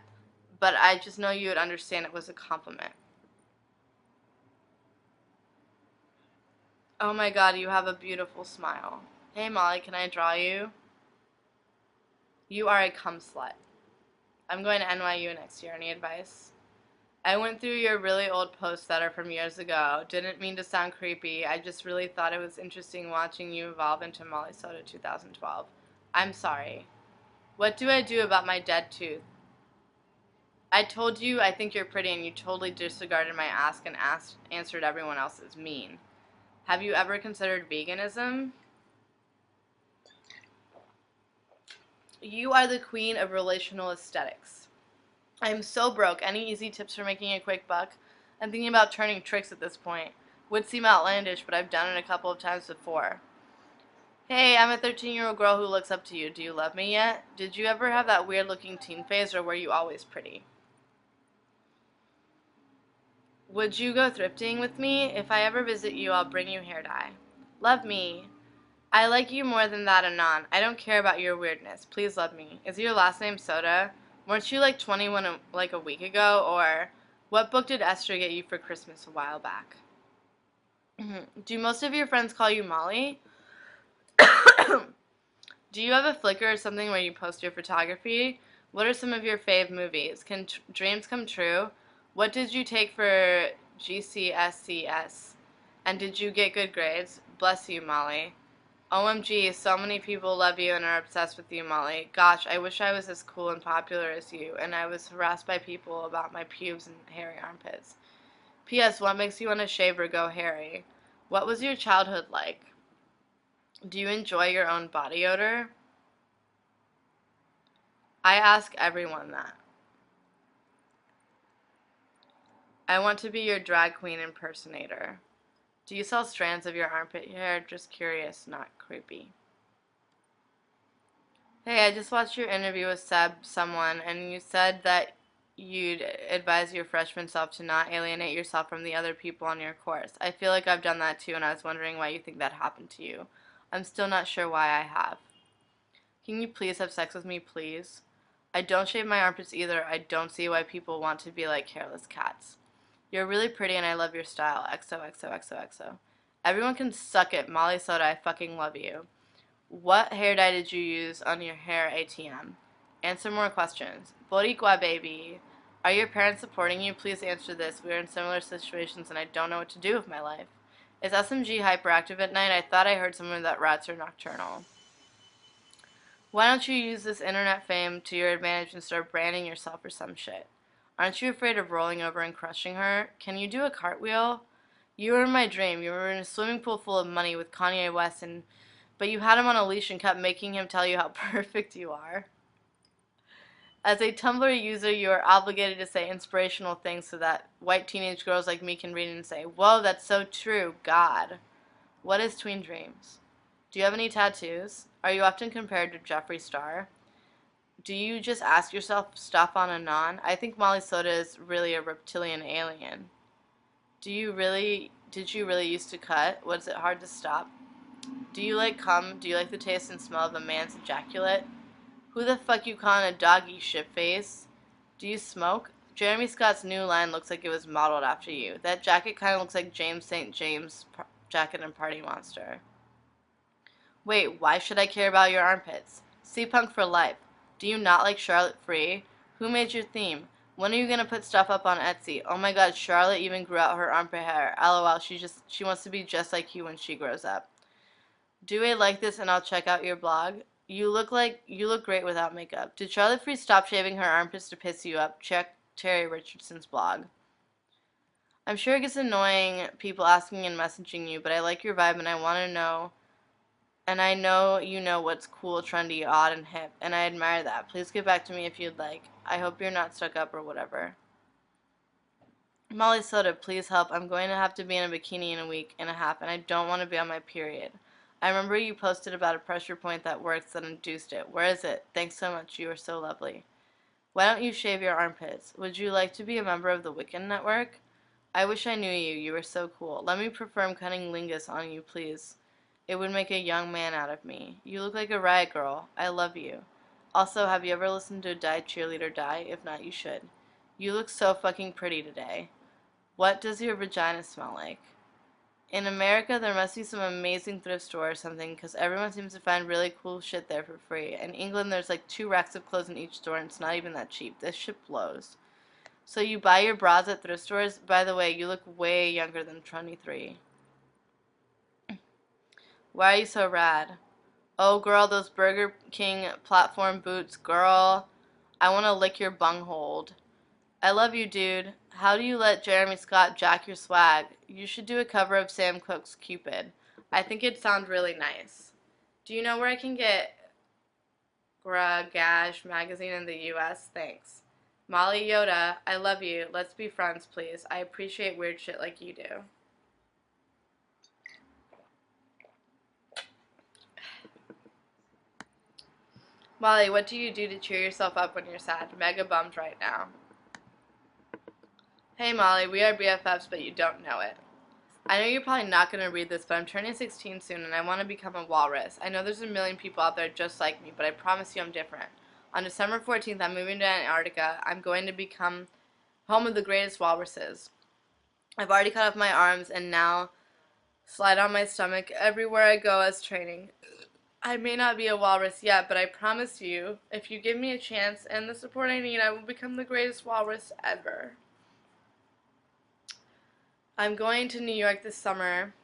but I just know you would understand it was a compliment. Oh my god, you have a beautiful smile. Hey Molly, can I draw you? You are a cum slut. I'm going to NYU next year. Any advice? I went through your really old posts that are from years ago. Didn't mean to sound creepy. I just really thought it was interesting watching you evolve into Molly Soda 2012. I'm sorry. What do I do about my dead tooth? I told you I think you're pretty and you totally disregarded my ask and answered everyone else's mean. Have you ever considered veganism? You are the queen of relational aesthetics. I'm so broke. Any easy tips for making a quick buck? I'm thinking about turning tricks at this point. Would seem outlandish, but I've done it a couple of times before. Hey, I'm a 13-year-old girl who looks up to you. Do you love me yet? Did you ever have that weird-looking teen phase, or were you always pretty? Would you go thrifting with me? If I ever visit you, I'll bring you hair dye. Love me. I like you more than that, Anon. I don't care about your weirdness. Please love me. Is your last name Soda? Weren't you like 21 like a week ago? Or what book did Esther get you for Christmas a while back? Do most of your friends call you Molly? Do you have a Flickr or something where you post your photography? What are some of your fave movies? Can dreams come true? What did you take for GCSES? And did you get good grades? Bless you, Molly. OMG, so many people love you and are obsessed with you, Molly. Gosh, I wish I was as cool and popular as you, and I was harassed by people about my pubes and hairy armpits. P.S. What makes you want to shave or go hairy? What was your childhood like? Do you enjoy your own body odor? I ask everyone that. I want to be your drag queen impersonator. Do you sell strands of your armpit hair? Just curious, not creepy. Hey, I just watched your interview with someone, and you said that you'd advise your freshman self to not alienate yourself from the other people on your course. I feel like I've done that too, and I was wondering why you think that happened to you. I'm still not sure why I have. Can you please have sex with me, please? I don't shave my armpits either. I don't see why people want to be like hairless cats. You're really pretty and I love your style. XOXOXOXO. Everyone can suck it. Molly Soda, I fucking love you. What hair dye did you use on your hair ATM? Answer more questions. Boricua baby. Are your parents supporting you? Please answer this. We are in similar situations and I don't know what to do with my life. Is SMG hyperactive at night? I thought I heard somewhere that rats are nocturnal. Why don't you use this internet fame to your advantage and start branding yourself or some shit? Aren't you afraid of rolling over and crushing her? Can you do a cartwheel? You were in my dream. You were in a swimming pool full of money with Kanye West, but you had him on a leash and kept making him tell you how perfect you are. As a Tumblr user, you are obligated to say inspirational things so that white teenage girls like me can read it and say, whoa, that's so true, God. What is tween dreams? Do you have any tattoos? Are you often compared to Jeffree Star? Do you just ask yourself stuff on Anon? I think Molly Soda is really a reptilian alien. Did you really used to cut? Was it hard to stop? Do you like cum? Do you like the taste and smell of a man's ejaculate? Who the fuck you calling a doggy, shitface? Do you smoke? Jeremy Scott's new line looks like it was modeled after you. That jacket kind of looks like James St. James' jacket in Party Monster. Wait, why should I care about your armpits? C-Punk for life. Do you not like Charlotte Free? Who made your theme? When are you gonna put stuff up on Etsy? Oh my god, Charlotte even grew out her armpit hair. LOL, she wants to be just like you when she grows up. Do I like this and I'll check out your blog? You look great without makeup. Did Charlotte Free stop shaving her armpits to piss you up? Check Terry Richardson's blog. I'm sure it gets annoying people asking and messaging you, but I like your vibe and I want to know, and I know you know what's cool, trendy, odd, and hip, and I admire that. Please get back to me if you'd like. I hope you're not stuck up or whatever. Molly Soda, please help. I'm going to have to be in a bikini in a week and a half, and I don't want to be on my period. I remember you posted about a pressure point that works that induced it. Where is it? Thanks so much. You are so lovely. Why don't you shave your armpits? Would you like to be a member of the Wiccan Network? I wish I knew you. You were so cool. Let me perform cunnilingus on you, please. It would make a young man out of me. You look like a riot girl. I love you. Also, have you ever listened to Die Cheerleader Die? If not, you should. You look so fucking pretty today. What does your vagina smell like? In America, there must be some amazing thrift store or something because everyone seems to find really cool shit there for free. In England, there's like 2 racks of clothes in each store and it's not even that cheap. This shit blows. So you buy your bras at thrift stores? By the way, you look way younger than 23. Why are you so rad? Oh, girl, those Burger King platform boots, girl. I want to lick your bunghold. I love you, dude. How do you let Jeremy Scott jack your swag? You should do a cover of Sam Cooke's Cupid. I think it'd sound really nice. Do you know where I can get Gash magazine in the US? Thanks. Molly Yoda, I love you. Let's be friends, please. I appreciate weird shit like you do. Molly, what do you do to cheer yourself up when you're sad? Mega bummed right now. Hey Molly, we are BFFs, but you don't know it. I know you're probably not going to read this, but I'm turning 16 soon and I want to become a walrus. I know there's a million people out there just like me, but I promise you I'm different. On December 14th, I'm moving to Antarctica. I'm going to become home of the greatest walruses. I've already cut off my arms and now slide on my stomach everywhere I go as training. I may not be a walrus yet, but I promise you, if you give me a chance and the support I need, I will become the greatest walrus ever. I'm going to New York this summer,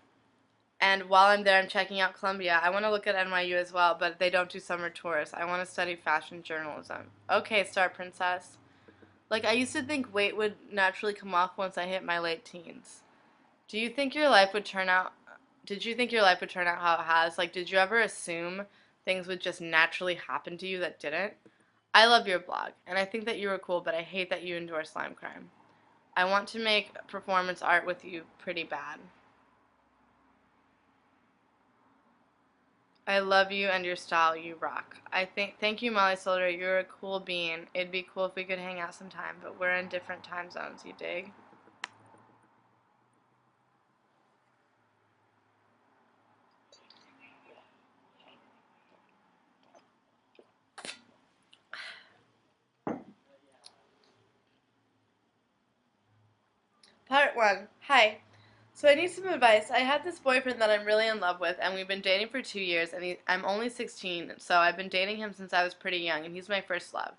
and while I'm there, I'm checking out Columbia. I want to look at NYU as well, but they don't do summer tours. I want to study fashion journalism. Okay, Star Princess. Like, I used to think weight would naturally come off once I hit my late teens. Do you think your life would turn out Did you think your life would turn out how it has? Like, did you ever assume things would just naturally happen to you that didn't? I love your blog, and I think that you were cool, but I hate that you endorse slime crime. I want to make performance art with you pretty bad. I love you and your style. You rock. Thank you, Molly Solder. You're a cool bean. It'd be cool if we could hang out sometime, but we're in different time zones, you dig? Part 1. Hi. So I need some advice. I have this boyfriend that I'm really in love with, and we've been dating for 2 years, and I'm only 16, so I've been dating him since I was pretty young, and he's my first love.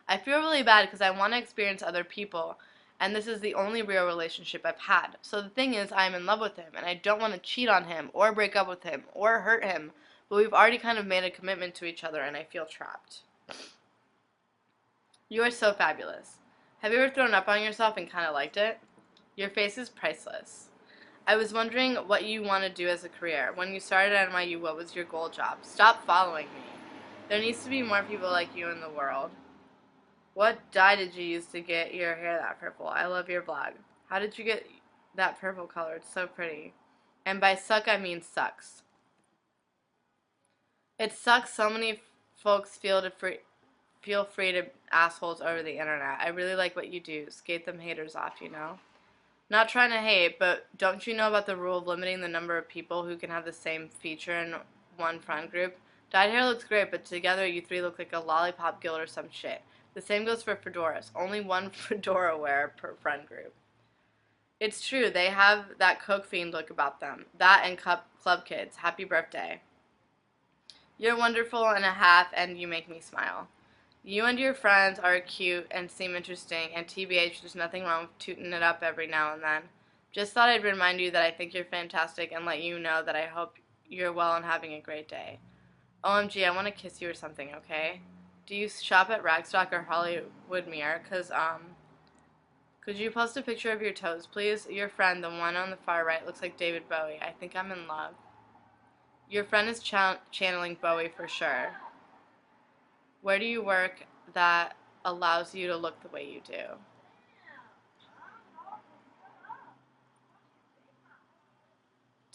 I feel really bad because I want to experience other people, and this is the only real relationship I've had. So the thing is, I'm in love with him, and I don't want to cheat on him, or break up with him, or hurt him, but we've already kind of made a commitment to each other, and I feel trapped. You are so fabulous. Have you ever thrown up on yourself and kind of liked it? Your face is priceless. I was wondering what you want to do as a career. When you started at NYU, what was your goal job? Stop following me. There needs to be more people like you in the world. What dye did you use to get your hair that purple? I love your blog. How did you get that purple color? It's so pretty. And by suck, I mean sucks. It sucks so many folks feel free to assholes over the internet. I really like what you do. Skate them haters off, you know? Not trying to hate, but don't you know about the rule of limiting the number of people who can have the same feature in one friend group? Dyed hair looks great, but together you 3 look like a lollipop guild or some shit. The same goes for fedoras. Only one fedora wearer per friend group. It's true, they have that coke fiend look about them. That and club kids. Happy birthday. You're wonderful and a half, and you make me smile. You and your friends are cute and seem interesting, and TBH, there's nothing wrong with tooting it up every now and then. Just thought I'd remind you that I think you're fantastic and let you know that I hope you're well and having a great day. OMG, I want to kiss you or something, okay? Do you shop at Ragstock or Hollywood Mirror? Could Could you post a picture of your toes, please? Your friend, the one on the far right, looks like David Bowie. I think I'm in love. Your friend is channeling Bowie for sure. Where do you work that allows you to look the way you do?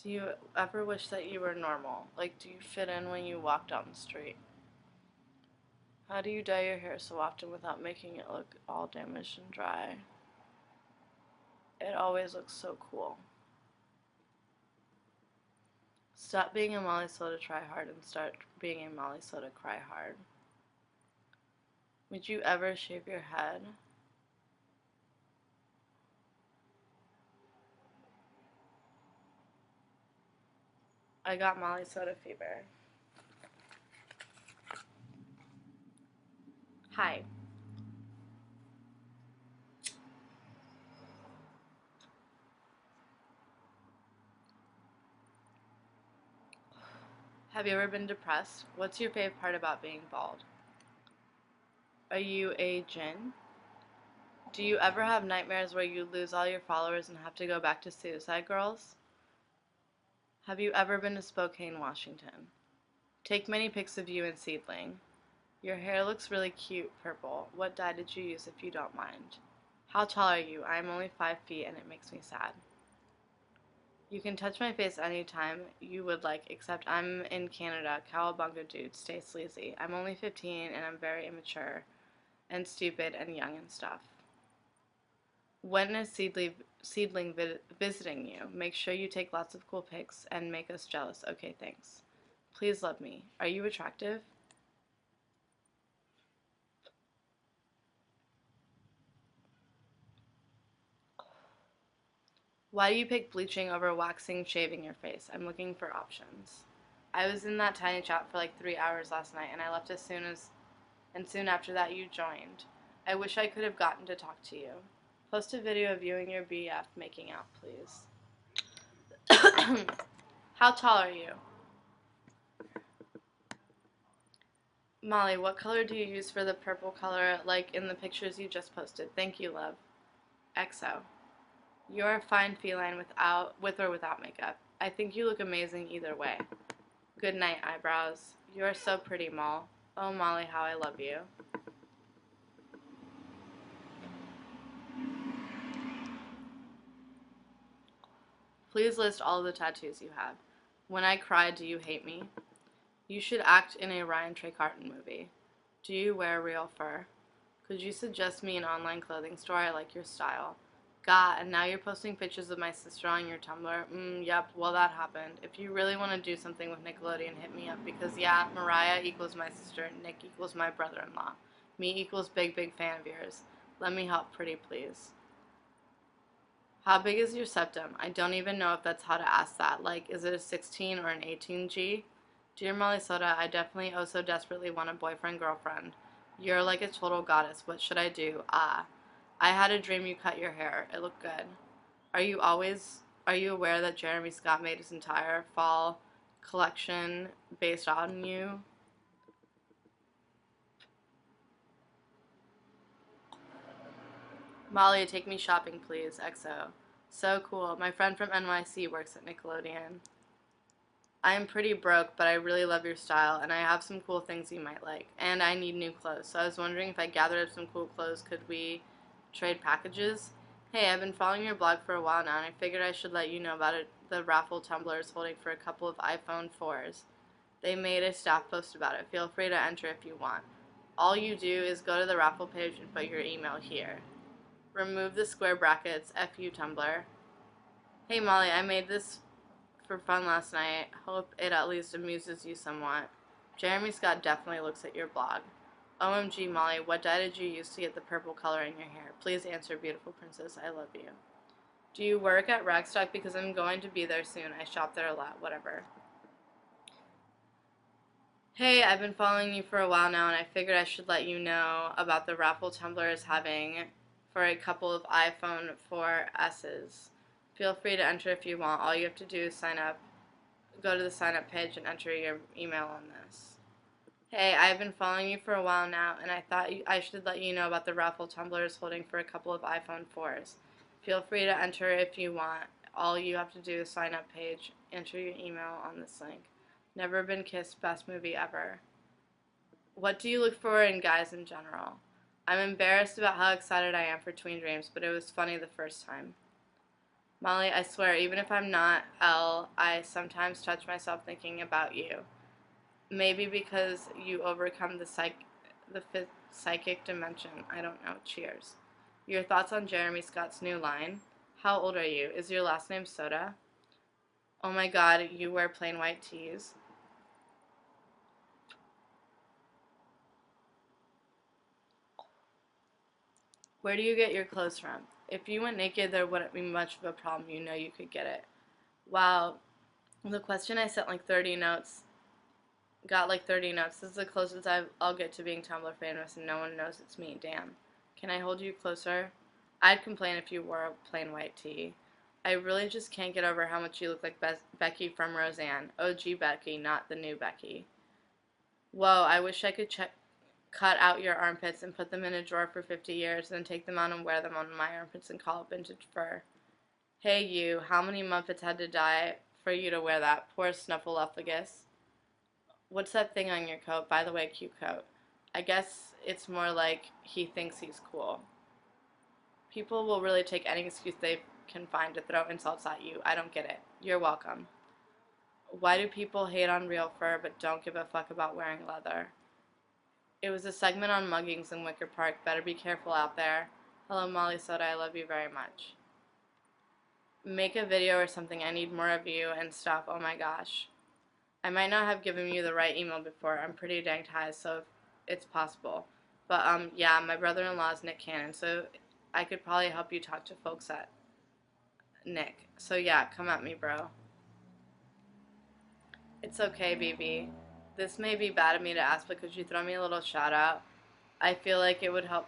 Do you ever wish that you were normal? Like, do you fit in when you walk down the street? How do you dye your hair so often without making it look all damaged and dry? It always looks so cool. Stop being a Molly Soda try hard and start being a Molly Soda cry hard. Would you ever shave your head? I got Molly Soda fever. Hi. Have you ever been depressed? What's your favorite part about being bald? Are you a djinn? Do you ever have nightmares where you lose all your followers and have to go back to Suicide Girls? Have you ever been to Spokane, Washington? Take many pics of you and Seedling. Your hair looks really cute, purple. What dye did you use if you don't mind? How tall are you? I am only 5 feet and it makes me sad. You can touch my face anytime you would like, except I'm in Canada. Cowabunga dude, stay sleazy. I'm only 15 and I'm very immature and stupid and young and stuff. When is Seedling visiting you? Make sure you take lots of cool pics and make us jealous. Okay, thanks. Please love me. Are you attractive? Why do you pick bleaching over waxing, shaving your face? I'm looking for options. I was in that tiny chat for like 3 hours last night and I left and soon after that you joined. I wish I could have gotten to talk to you. Post a video of you and your BF making out, please. How tall are you? Molly, what color do you use for the purple color like in the pictures you just posted? Thank you, love. XO. You're a fine feline with or without makeup. I think you look amazing either way. Good night, eyebrows. You are so pretty, Moll. Oh, Molly, how I love you. Please list all of the tattoos you have. When I cry, do you hate me? You should act in a Ryan Trey Carton movie. Do you wear real fur? Could you suggest me an online clothing store? I like your style. God, and now you're posting pictures of my sister on your Tumblr. Yep, well that happened. If you really want to do something with Nickelodeon, hit me up because yeah, Mariah equals my sister, Nick equals my brother-in-law. Me equals big, big fan of yours. Let me help, pretty please. How big is your septum? I don't even know if that's how to ask that. Like, is it a 16 or an 18G? Dear Molly Soda, I definitely oh so desperately want a boyfriend-girlfriend. You're like a total goddess. What should I do? I had a dream you cut your hair. It looked good. Are you aware that Jeremy Scott made his entire fall collection based on you? Molly, take me shopping, please. XO. So cool. My friend from NYC works at Nickelodeon. I am pretty broke, but I really love your style, and I have some cool things you might like. And I need new clothes, so I was wondering if I gathered up some cool clothes, could we trade packages? Hey, I've been following your blog for a while now, and I figured I should let you know about it. The raffle Tumblr is holding for a couple of iPhone 4s. They made a staff post about it. Feel free to enter if you want. All you do is go to the raffle page and put your email here. Remove the square brackets. F you, Tumblr. Hey, Molly, I made this for fun last night. Hope it at least amuses you somewhat. Jeremy Scott definitely looks at your blog. OMG, Molly, what dye did you use to get the purple color in your hair? Please answer, beautiful princess. I love you. Do you work at Ragstock? Because I'm going to be there soon. I shop there a lot. Whatever. Hey, I've been following you for a while now, and I figured I should let you know about the raffle Tumblr is having for a couple of iPhone 4Ss. Feel free to enter if you want. All you have to do is sign up, go to the sign up page, and enter your email on this. Hey, I've been following you for a while now, and I thought I should let you know about the raffle Tumblr is holding for a couple of iPhone 4s. Feel free to enter if you want. All you have to do is sign up page, enter your email on this link. Never Been Kissed, best movie ever. What do you look for in guys in general? I'm embarrassed about how excited I am for Tween Dreams, but it was funny the first time. Molly, I swear, even if I'm not L, I sometimes touch myself thinking about you. Maybe because you overcome the psychic dimension. I don't know. Cheers. Your thoughts on Jeremy Scott's new line? How old are you? Is your last name Soda? Oh my god, you wear plain white tees. Where do you get your clothes from? If you went naked, there wouldn't be much of a problem. You know you could get it. Wow, the question I sent like 30 notes, got like 30 notes. This is the closest I'll get to being Tumblr famous and no one knows it's me. Damn. Can I hold you closer? I'd complain if you wore a plain white tee. I really just can't get over how much you look like Becky from Roseanne. OG Becky, not the new Becky. Whoa, I wish I could cut out your armpits and put them in a drawer for 50 years, then take them out and wear them on my armpits and call it vintage fur. Hey you, how many Muppets had to die for you to wear that? Poor Snuffleupagus. What's that thing on your coat? By the way, cute coat. I guess it's more like he thinks he's cool. People will really take any excuse they can find to throw insults at you. I don't get it. You're welcome. Why do people hate on real fur but don't give a fuck about wearing leather? It was a segment on muggings in Wicker Park. Better be careful out there. Hello, Molly Soda. I love you very much. Make a video or something. I need more of you and stuff. Oh my gosh. I might not have given you the right email before. I'm pretty dang high, so it's possible. But, yeah, my brother-in-law is Nick Cannon, so I could probably help you talk to folks at Nick. So, yeah, come at me, bro. It's okay, BB. This may be bad of me to ask, but could you throw me a little shout out? I feel like it would help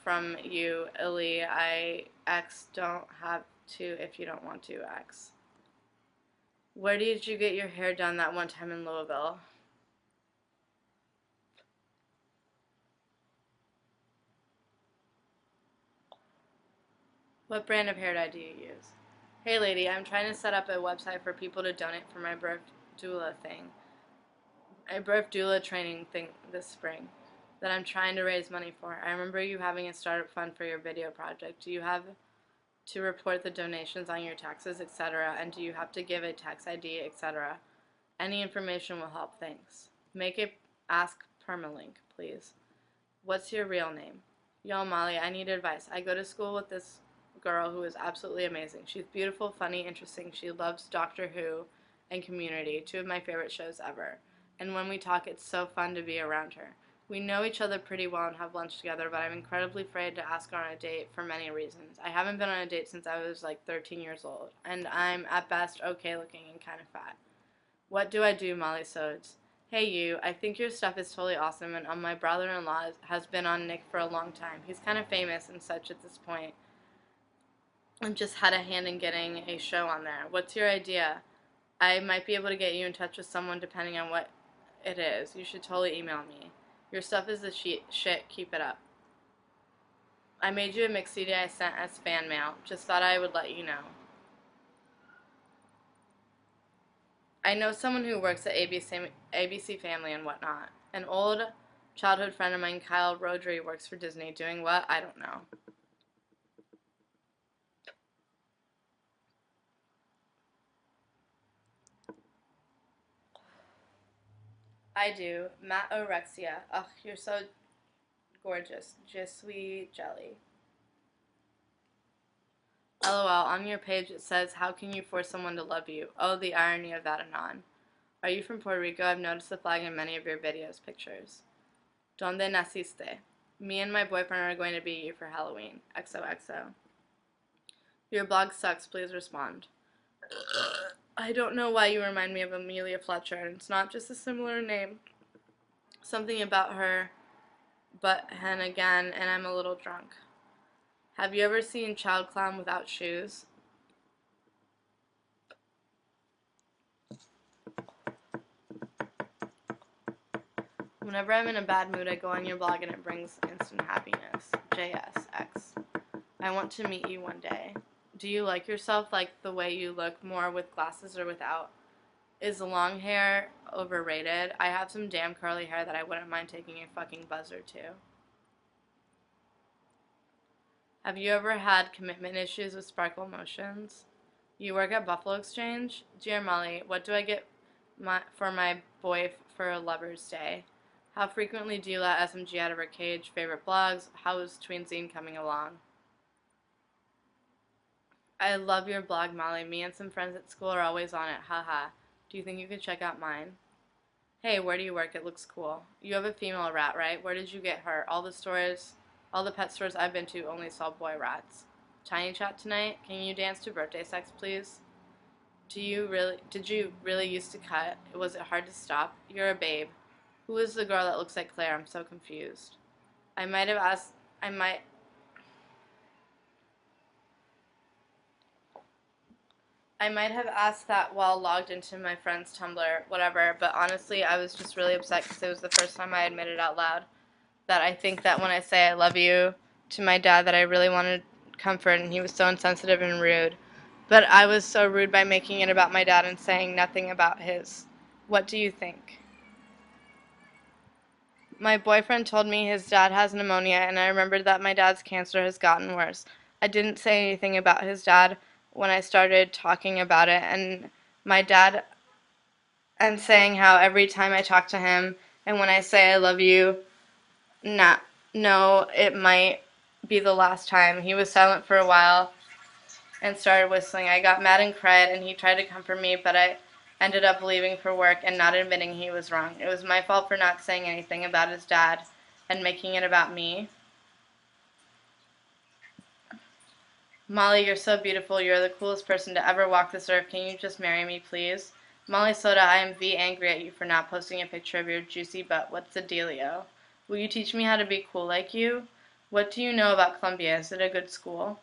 from you, Illy. Don't have to if you don't want to, X. Where did you get your hair done that one time in Louisville? What brand of hair dye do you use? Hey lady, I'm trying to set up a website for people to donate for my birth doula thing. A birth doula training thing this spring that I'm trying to raise money for. I remember you having a startup fund for your video project. Do you have to report the donations on your taxes, etc.? And do you have to give a tax ID, etc.? Any information will help, thanks. Make a ask permalink, please. What's your real name? Yo, Molly, I need advice. I go to school with this girl who is absolutely amazing. She's beautiful, funny, interesting. She loves Doctor Who and Community, two of my favorite shows ever. And when we talk, it's so fun to be around her. We know each other pretty well and have lunch together, but I'm incredibly afraid to ask her on a date for many reasons. I haven't been on a date since I was like 13 years old, and I'm at best okay looking and kind of fat. What do I do, Molly Sodes? Hey you, I think your stuff is totally awesome, and my brother-in-law has been on Nick for a long time. He's kind of famous and such at this point, and just had a hand in getting a show on there. What's your idea? I might be able to get you in touch with someone depending on what it is. You should totally email me. Your stuff is the shit, keep it up. I made you a mix CD I sent as fan mail. Just thought I would let you know. I know someone who works at ABC Family and whatnot. An old childhood friend of mine, Kyle Rodri, works for Disney. Doing what? I don't know. I do. Matt Orexia. Ugh, you're so gorgeous. Je suis jelly. LOL. On your page it says, how can you force someone to love you? Oh, the irony of that anon. Are you from Puerto Rico? I've noticed the flag in many of your videos pictures. Donde naciste? Me and my boyfriend are going to be you for Halloween. XOXO. Your blog sucks. Please respond. I don't know why you remind me of Amelia Fletcher, and it's not just a similar name. Something about her, but hen again, and I'm a little drunk. Have you ever seen Child Clown without shoes? Whenever I'm in a bad mood, I go on your blog and it brings instant happiness. JSX. I want to meet you one day. Do you like yourself like the way you look, more with glasses or without? Is long hair overrated? I have some damn curly hair that I wouldn't mind taking a fucking buzz or two. Have you ever had commitment issues with Sparkle Motions? You work at Buffalo Exchange? Dear Molly, what do I get for my boy for Lover's Day? How frequently do you let SMG out of her cage? Favorite blogs? How is Tweenzine coming along? I love your blog, Molly. Me and some friends at school are always on it. Haha. Do you think you could check out mine? Hey, where do you work? It looks cool. You have a female rat, right? Where did you get her? All the pet stores I've been to only sell boy rats. Tiny chat tonight? Can you dance to birthday sex, please? Did you really used to cut? Was it hard to stop? You're a babe. Who is the girl that looks like Claire? I'm so confused. I might have asked that while logged into my friend's Tumblr, whatever, but honestly, I was just really upset because it was the first time I admitted out loud that I think that when I say I love you to my dad that I really wanted comfort, and he was so insensitive and rude. But I was so rude by making it about my dad and saying nothing about his. What do you think? My boyfriend told me his dad has pneumonia, and I remembered that my dad's cancer has gotten worse. I didn't say anything about his dad when I started talking about it, and my dad, and saying how every time I talk to him, and when I say I love you, no, it might be the last time. He was silent for a while and started whistling. I got mad and cried, and he tried to comfort me, but I ended up leaving for work and not admitting he was wrong. It was my fault for not saying anything about his dad and making it about me. Molly, you're so beautiful. You're the coolest person to ever walk this earth. Can you just marry me, please? Molly Soda, I am angry at you for not posting a picture of your juicy butt. What's the dealio? Will you teach me how to be cool like you? What do you know about Columbia? Is it a good school?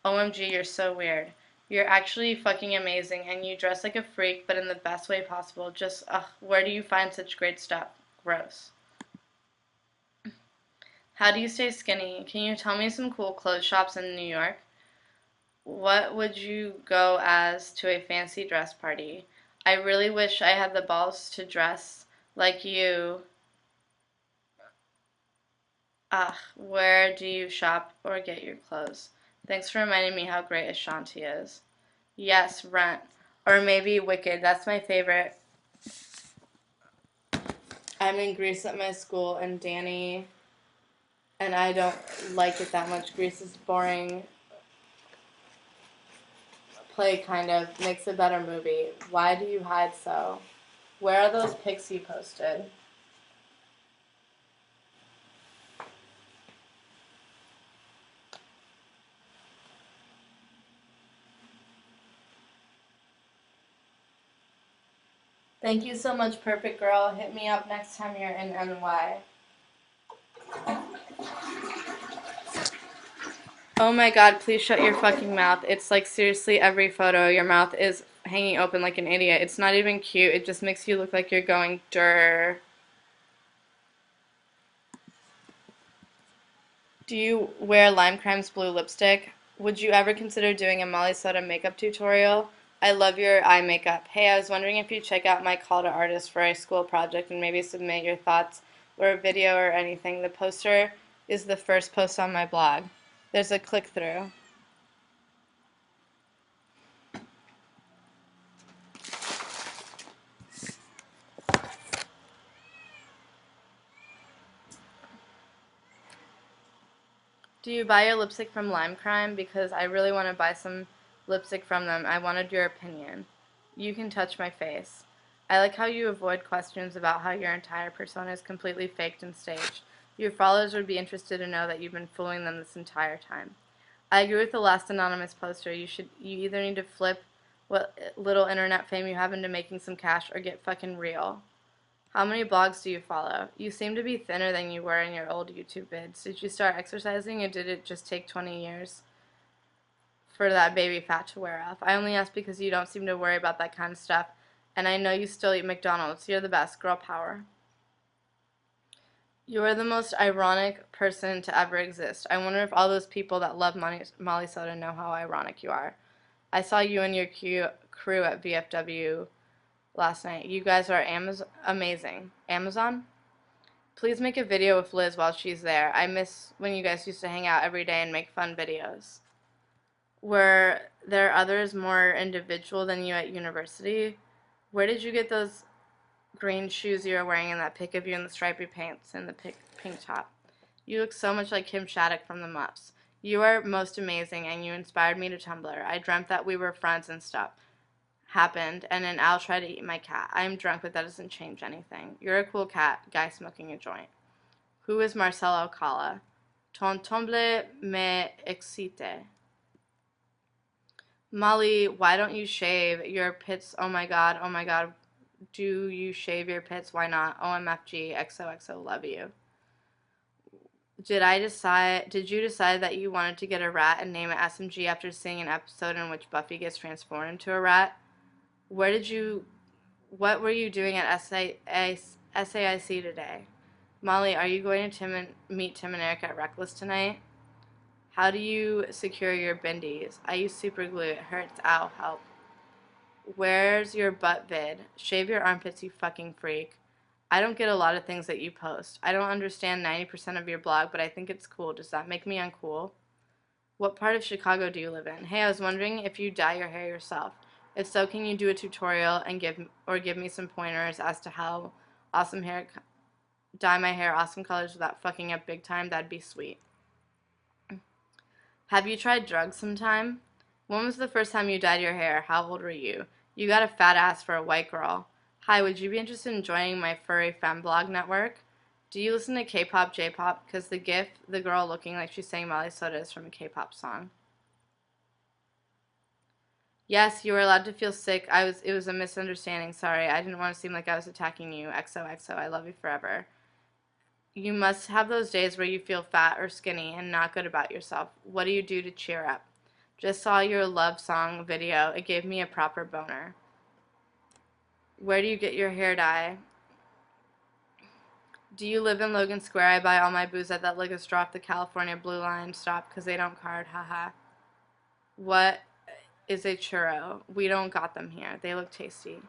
OMG, you're so weird. You're actually fucking amazing, and you dress like a freak, but in the best way possible. Just, ugh, where do you find such great stuff? Gross. How do you stay skinny? Can you tell me some cool clothes shops in New York? What would you go as to a fancy dress party? I really wish I had the balls to dress like you. Ugh, where do you shop or get your clothes? Thanks for reminding me how great Ashanti is. Yes, Rent. Or maybe Wicked. That's my favorite. I'm in Greece at my school, and Danny and I don't like it that much. Greece is boring. Play kind of makes a better movie. Why do you hide so? Where are those pics you posted? Thank you so much, Perfect Girl. Hit me up next time you're in NY. Oh my god, please shut your fucking mouth. It's like seriously every photo, your mouth is hanging open like an idiot. It's not even cute. It just makes you look like you're going durr. Do you wear Lime Crime's blue lipstick? Would you ever consider doing a Molly Soda makeup tutorial? I love your eye makeup. Hey, I was wondering if you'd check out my call to artists for a school project and maybe submit your thoughts or a video or anything. The poster is the first post on my blog. There's a click-through. Do you buy your lipstick from Lime Crime? Because I really want to buy some lipstick from them. I wanted your opinion. You can touch my face. I like how you avoid questions about how your entire persona is completely faked and staged. Your followers would be interested to know that you've been fooling them this entire time. I agree with the last anonymous poster. You either need to flip what little internet fame you have into making some cash or get fucking real. How many blogs do you follow? You seem to be thinner than you were in your old YouTube vids. Did you start exercising or did it just take 20 years for that baby fat to wear off? I only ask because you don't seem to worry about that kind of stuff, and I know you still eat McDonald's. You're the best. Girl power. You are the most ironic person to ever exist. I wonder if all those people that love Molly Soda know how ironic you are. I saw you and your crew at VFW last night. You guys are amazing. Amazon? Please make a video with Liz while she's there. I miss when you guys used to hang out every day and make fun videos. Were there others more individual than you at university? Where did you get those green shoes you were wearing in that pic of you in the stripy pants and the pink top? You look so much like Kim Shattuck from the Muffs. You are most amazing, and you inspired me to Tumblr. I dreamt that we were friends and stuff happened, and an owl tried to eat my cat. I am drunk, but that doesn't change anything. You're a cool cat, guy smoking a joint. Who is Marcel Alcala? Ton Tumblr me excite. Molly, why don't you shave your pits? Oh my god, oh my god. Do you shave your pits? Why not? OMFG, XOXO, love you. Did you decide that you wanted to get a rat and name it SMG after seeing an episode in which Buffy gets transformed into a rat? What were you doing at SAIC today? Molly, are you going to meet Tim and Eric at Reckless tonight? How do you secure your bindies? I use super glue. It hurts. Ow, help. Where's your butt vid? Shave your armpits, you fucking freak. I don't get a lot of things that you post. I don't understand 90% of your blog, but I think it's cool. Does that make me uncool? What part of Chicago do you live in? Hey, I was wondering if you dye your hair yourself. If so, can you do a tutorial and give me some pointers as to how dye my hair awesome colors without fucking up big time? That'd be sweet. Have you tried drugs sometime? When was the first time you dyed your hair? How old were you? You got a fat ass for a white girl. Hi, would you be interested in joining my furry femblog network? Do you listen to K-pop, J-pop? Because the gif, the girl looking like she's saying Molly Soda is from a K-pop song. Yes, you were allowed to feel sick. It was a misunderstanding. Sorry, I didn't want to seem like I was attacking you. XOXO, I love you forever. You must have those days where you feel fat or skinny and not good about yourself. What do you do to cheer up? Just saw your love song video. It gave me a proper boner. Where do you get your hair dye? Do you live in Logan Square? I buy all my booze at that liquor store off the California Blue Line stop because they don't card. Haha. What is a churro? We don't got them here. They look tasty.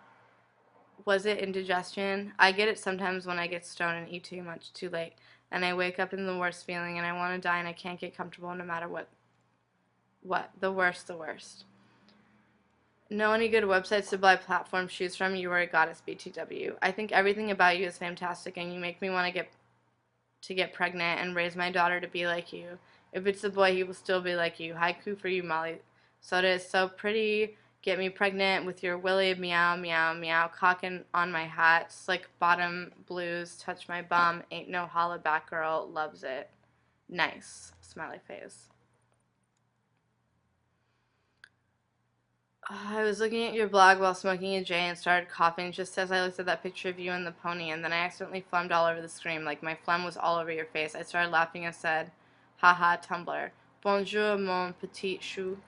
Was it indigestion? I get it sometimes when I get stoned and eat too much too late, and I wake up in the worst feeling, and I want to die, and I can't get comfortable no matter what. What? The worst, the worst. Know any good websites to buy platform shoes from? You are a goddess, BTW. I think everything about you is fantastic, and you make me want to get pregnant and raise my daughter to be like you. If it's a boy, he will still be like you. Haiku for you, Molly. Soda is so pretty. Get me pregnant with your willy, meow, meow, meow, cocking on my hat, slick bottom blues, touch my bum, ain't no holla back girl, loves it. Nice. Smiley face. I was looking at your blog while smoking a J and started coughing just as I looked at that picture of you and the pony, and then I accidentally phlegmed all over the screen, like my phlegm was all over your face. I started laughing and said, haha, Tumblr. Bonjour, mon petit chou.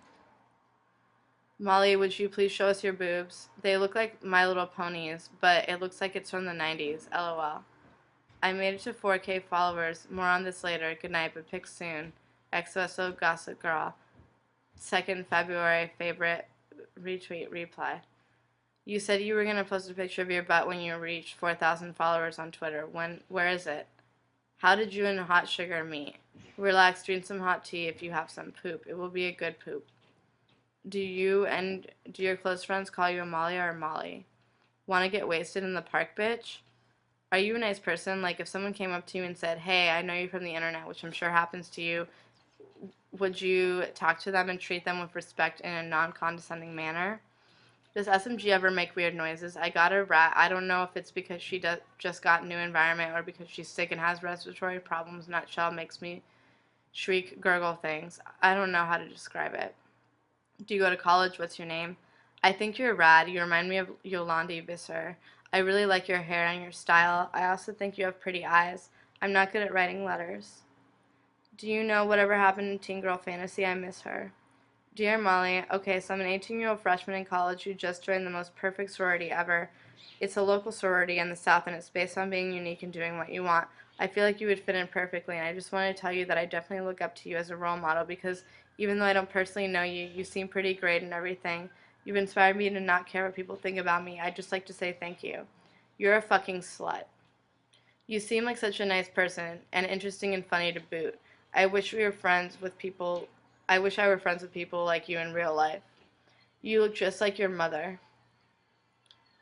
Molly, would you please show us your boobs? They look like My Little Ponies, but it looks like it's from the 90s. LOL. I made it to 4K followers. More on this later. Good night, but pick soon. XOXO Gossip Girl. 2nd February. Favorite. Retweet. Reply. You said you were going to post a picture of your butt when you reached 4,000 followers on Twitter. Where is it? How did you and Hot Sugar meet? Relax, drink some hot tea if you have some poop. It will be a good poop. Do your close friends call you Amalia or Molly? Want to get wasted in the park, bitch? Are you a nice person? Like, if someone came up to you and said, hey, I know you from the internet, which I'm sure happens to you, would you talk to them and treat them with respect in a non-condescending manner? Does SMG ever make weird noises? I got a rat. I don't know if it's because she just got new environment or because she's sick and has respiratory problems. Nutshell makes me shriek, gurgle things. I don't know how to describe it. Do you go to college? What's your name? I think you're rad. You remind me of Yolandi Visser. I really like your hair and your style. I also think you have pretty eyes. I'm not good at writing letters. Do you know whatever happened in Teen Girl Fantasy? I miss her. Dear Molly, okay, so I'm an 18-year-old freshman in college who just joined the most perfect sorority ever. It's a local sorority in the South, and it's based on being unique and doing what you want. I feel like you would fit in perfectly, and I just want to tell you that I definitely look up to you as a role model because even though I don't personally know you, you seem pretty great and everything. You've inspired me to not care what people think about me. I'd just like to say thank you. You're a fucking slut. You seem like such a nice person and interesting and funny to boot. I wish we were friends with people. I wish I were friends with people like you in real life. You look just like your mother.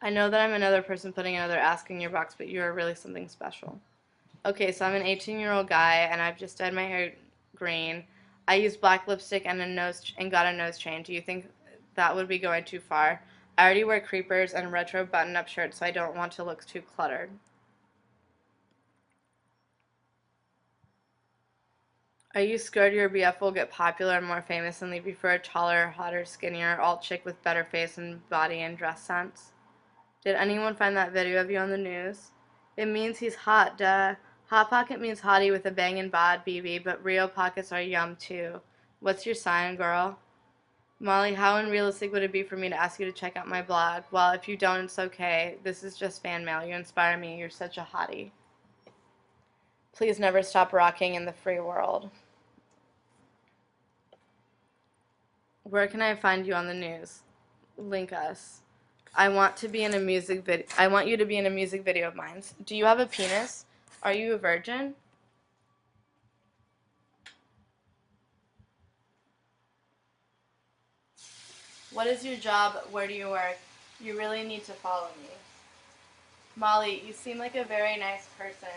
I know that I'm another person putting another ask in your box, but you are really something special. Okay, so I'm an 18-year-old guy, and I've just dyed my hair green. I used black lipstick and got a nose chain. Do you think that would be going too far? I already wear creepers and retro button-up shirts, so I don't want to look too cluttered. Are you scared your BF will get popular and more famous and leave you for a taller, hotter, skinnier, alt chick with better face and body and dress sense? Did anyone find that video of you on the news? It means he's hot, duh. Hot pocket means hottie with a bangin' bod, BB, but Rio pockets are yum too. What's your sign, girl? Molly, how unrealistic would it be for me to ask you to check out my blog? Well, if you don't, it's okay. This is just fan mail. You inspire me. You're such a hottie. Please never stop rocking in the free world. Where can I find you on the news? Link us. I want to be in a music video. I want you to be in a music video of mine. Do you have a penis? Are you a virgin? What is your job? Where do you work? You really need to follow me. Molly, you seem like a very nice person.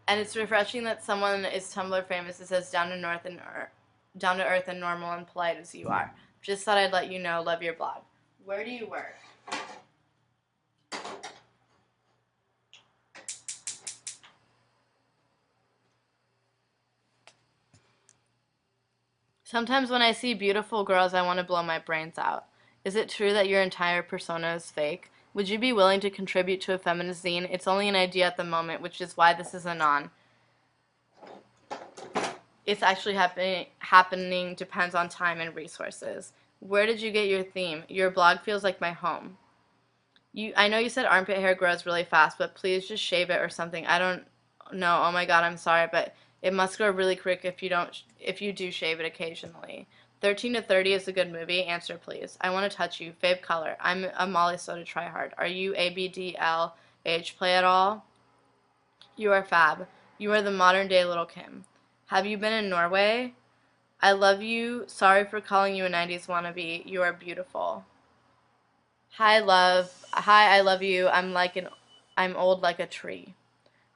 And it's refreshing that someone is Tumblr famous that says down to earth and normal and polite as you are. Just thought I'd let you know. Love your blog. Where do you work? Sometimes when I see beautiful girls, I want to blow my brains out. Is it true that your entire persona is fake? Would you be willing to contribute to a feminist zine? It's only an idea at the moment, which is why this is anon. It's actually happening depends on time and resources. Where did you get your theme? Your blog feels like my home. I know you said armpit hair grows really fast, but please just shave it or something. I don't know. Oh my God, I'm sorry, but it must grow really quick if you do shave it occasionally. 13 to 30 is a good movie. Answer, please. I want to touch you. Fave color. I'm a Molly Soda tryhard. Are you ABDLH play at all? You are fab. You are the modern day Little Kim. Have you been in Norway? I love you. Sorry for calling you a 90s wannabe. You are beautiful. Hi, love. Hi, I love you. I'm old like a tree.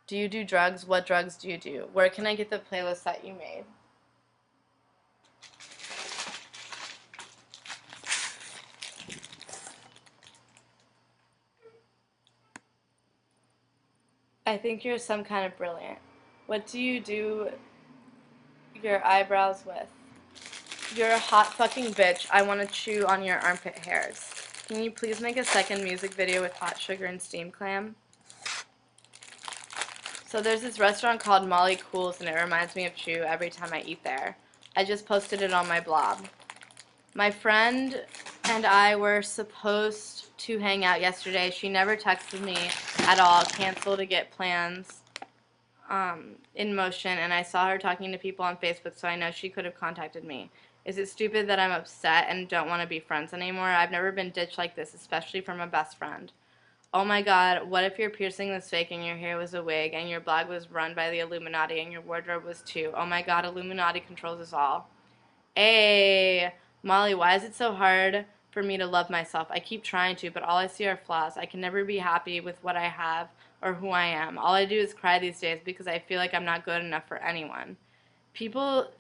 Do you do drugs? What drugs do you do? Where can I get the playlist that you made? I think you're some kind of brilliant. What do you do your eyebrows with? You're a hot fucking bitch. I want to chew on your armpit hairs. Can you please make a second music video with hot sugar and steam clam? So there's this restaurant called Molly Cools, and it reminds me of Chew every time I eat there. I just posted it on my blog. My friend and I were supposed to hang out yesterday. She never texted me at all, canceled to get plans in motion, and I saw her talking to people on Facebook, so I know she could have contacted me. Is it stupid that I'm upset and don't want to be friends anymore? I've never been ditched like this, especially from a best friend. Oh my God, what if your piercing was fake and your hair was a wig and your blog was run by the Illuminati and your wardrobe was too? Oh my God, Illuminati controls us all. Hey, Molly, why is it so hard for me to love myself? I keep trying to, but all I see are flaws. I can never be happy with what I have or who I am. All I do is cry these days because I feel like I'm not good enough for anyone. People,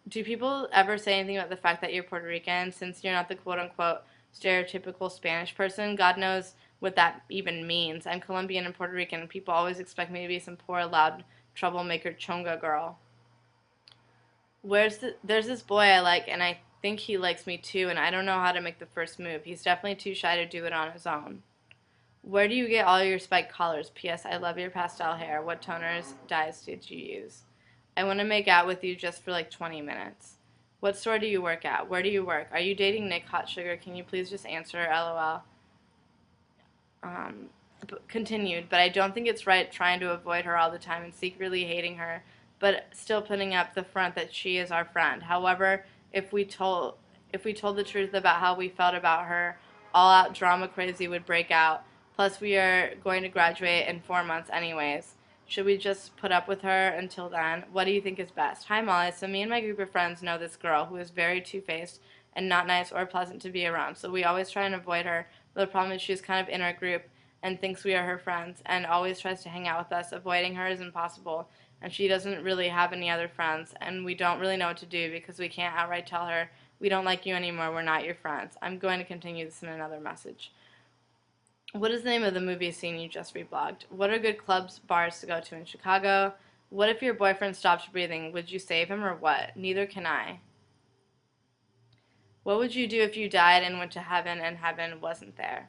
do people ever say anything about the fact that you're Puerto Rican since you're not the quote-unquote stereotypical Spanish person? God knows what that even means. I'm Colombian and Puerto Rican, and people always expect me to be some poor, loud, troublemaker chonga girl. There's this boy I like, and I think he likes me too, and I don't know how to make the first move. He's definitely too shy to do it on his own. Where do you get all your spiked collars? P.S. I love your pastel hair. What toners, dyes did you use? I want to make out with you just for like 20 minutes. What store do you work at? Where do you work? Are you dating Nick Hot Sugar? Can you please just answer? LOL. continued, but I don't think it's right trying to avoid her all the time and secretly hating her, but still putting up the front that she is our friend. However, if we told the truth about how we felt about her, all out drama crazy would break out. Plus, we are going to graduate in 4 months anyways. Should we just put up with her until then? What do you think is best? Hi, Molly. So me and my group of friends know this girl who is very two-faced and not nice or pleasant to be around. So we always try and avoid her. But the problem is she's kind of in our group and thinks we are her friends and always tries to hang out with us. Avoiding her is impossible, and she doesn't really have any other friends, and we don't really know what to do because we can't outright tell her, we don't like you anymore, we're not your friends. I'm going to continue this in another message. What is the name of the movie scene you just reblogged? What are good clubs, bars to go to in Chicago? What if your boyfriend stopped breathing? Would you save him or what? Neither can I. What would you do if you died and went to heaven and heaven wasn't there?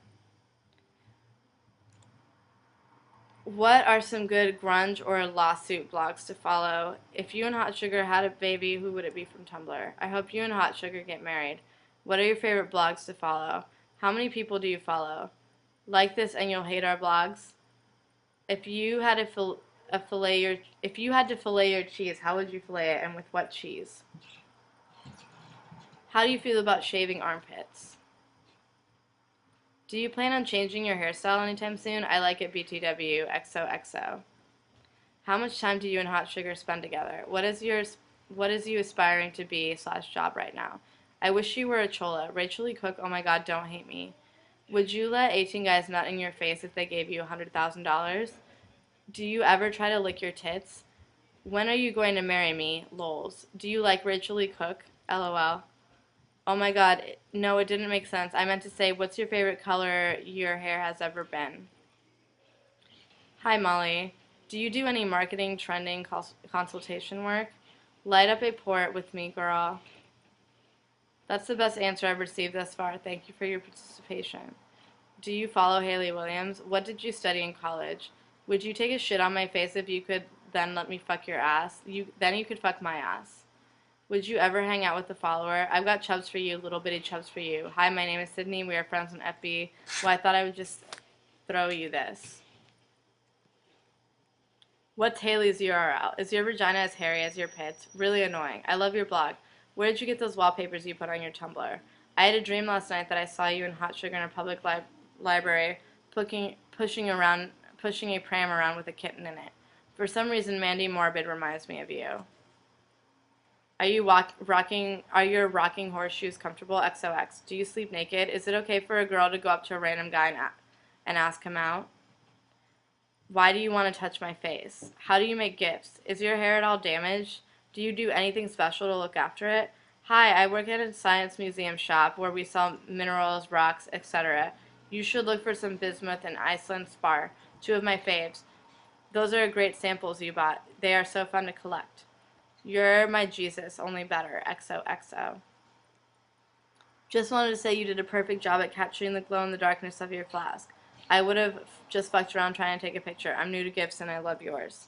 What are some good grunge or lawsuit blogs to follow? If you and Hot Sugar had a baby, who would it be from Tumblr? I hope you and Hot Sugar get married. What are your favorite blogs to follow? How many people do you follow? Like this and you'll hate our blogs. If you had if you had to fillet your cheese, how would you fillet it and with what cheese? How do you feel about shaving armpits? Do you plan on changing your hairstyle anytime soon? I like it BTW XOXO. How much time do you and Hot Sugar spend together? What is you aspiring to be / job right now? I wish you were a chola. Rachel Lee Cook, oh my god, don't hate me. Would you let 18 guys nut in your face if they gave you $100,000? Do you ever try to lick your tits? When are you going to marry me? Lols. Do you like Rachel Lee Cook? LOL. Oh my god, no, it didn't make sense. I meant to say, what's your favorite color your hair has ever been? Hi, Molly. Do you do any marketing, trending, consultation work? Light up a port with me, girl. That's the best answer I've received thus far. Thank you for your participation. Do you follow Haley Williams? What did you study in college? Would you take a shit on my face if you could then let me fuck your ass? Then you could fuck my ass. Would you ever hang out with a follower? I've got chubs for you, little bitty chubs for you. Hi, my name is Sydney. We are friends on FB. Well, I thought I would just throw you this. What's Haley's URL? Is your vagina as hairy as your pits? Really annoying. I love your blog. Where did you get those wallpapers you put on your Tumblr? I had a dream last night that I saw you and Hot Sugar in a public library pushing a pram around with a kitten in it. For some reason, Mandy Morbid reminds me of you. Are your rocking horseshoes comfortable? XOX. Do you sleep naked? Is it okay for a girl to go up to a random guy and ask him out? Why do you want to touch my face? How do you make gifts? Is your hair at all damaged? Do you do anything special to look after it? Hi, I work at a science museum shop where we sell minerals, rocks, etc. You should look for some bismuth and Iceland spar, 2 of my faves. Those are great samples you bought. They are so fun to collect. You're my Jesus, only better. XOXO. Just wanted to say you did a perfect job at capturing the glow in the darkness of your flask. I would have just fucked around trying to take a picture. I'm new to gifts and I love yours.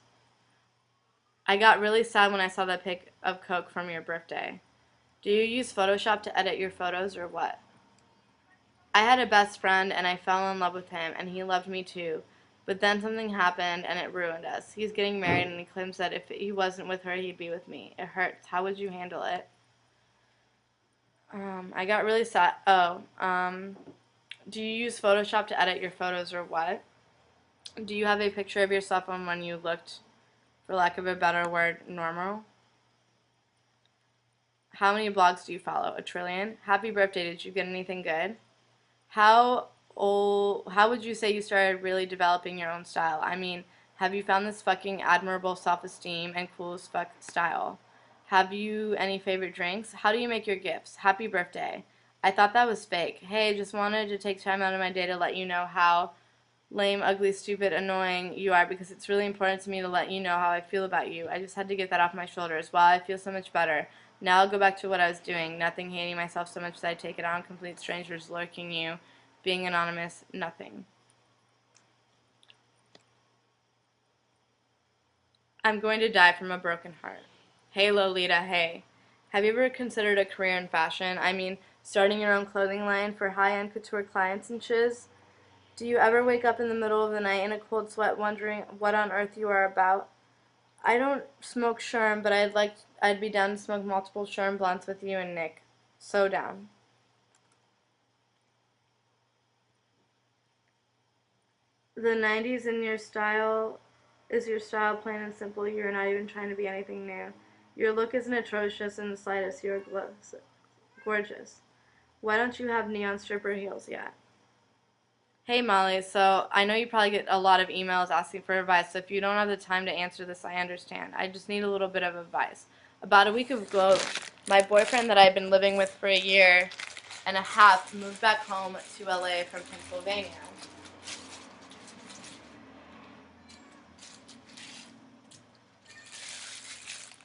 I got really sad when I saw that pic of Coke from your birthday. Do you use Photoshop to edit your photos or what? I had a best friend and I fell in love with him and he loved me too. But then something happened and it ruined us. He's getting married and he claims that if he wasn't with her, he'd be with me. It hurts. How would you handle it? I got really sad. Do you use Photoshop to edit your photos or what? Do you have a picture of yourself on when you looked, for lack of a better word, normal? How many blogs do you follow? A trillion? Happy birthday. Did you get anything good? How would you say you started really developing your own style? I mean, have you found this fucking admirable self-esteem and cool as fuck style? Have you any favorite drinks? How do you make your gifts? Happy birthday. I thought that was fake. Hey, just wanted to take time out of my day to let you know how lame, ugly, stupid, annoying you are because it's really important to me to let you know how I feel about you. I just had to get that off my shoulders. Wow, I feel so much better. Now I'll go back to what I was doing. Nothing, hating myself so much that I take it out on complete strangers, lurking you, being anonymous, nothing. I'm going to die from a broken heart. Hey Lolita, hey. Have you ever considered a career in fashion? I mean, starting your own clothing line for high-end couture clients and shiz? Do you ever wake up in the middle of the night in a cold sweat wondering what on earth you are about? I don't smoke sherm, but I'd be down to smoke multiple sherm blunts with you and Nick. So down. The 90s in your style is your style, plain and simple. You're not even trying to be anything new. Your look isn't atrocious in the slightest. You're gorgeous. Why don't you have neon stripper heels yet? Hey Molly, so I know you probably get a lot of emails asking for advice, so if you don't have the time to answer this, I understand. I just need a little bit of advice. About a week ago, my boyfriend that I've been living with for a year and a half moved back home to LA from Pennsylvania.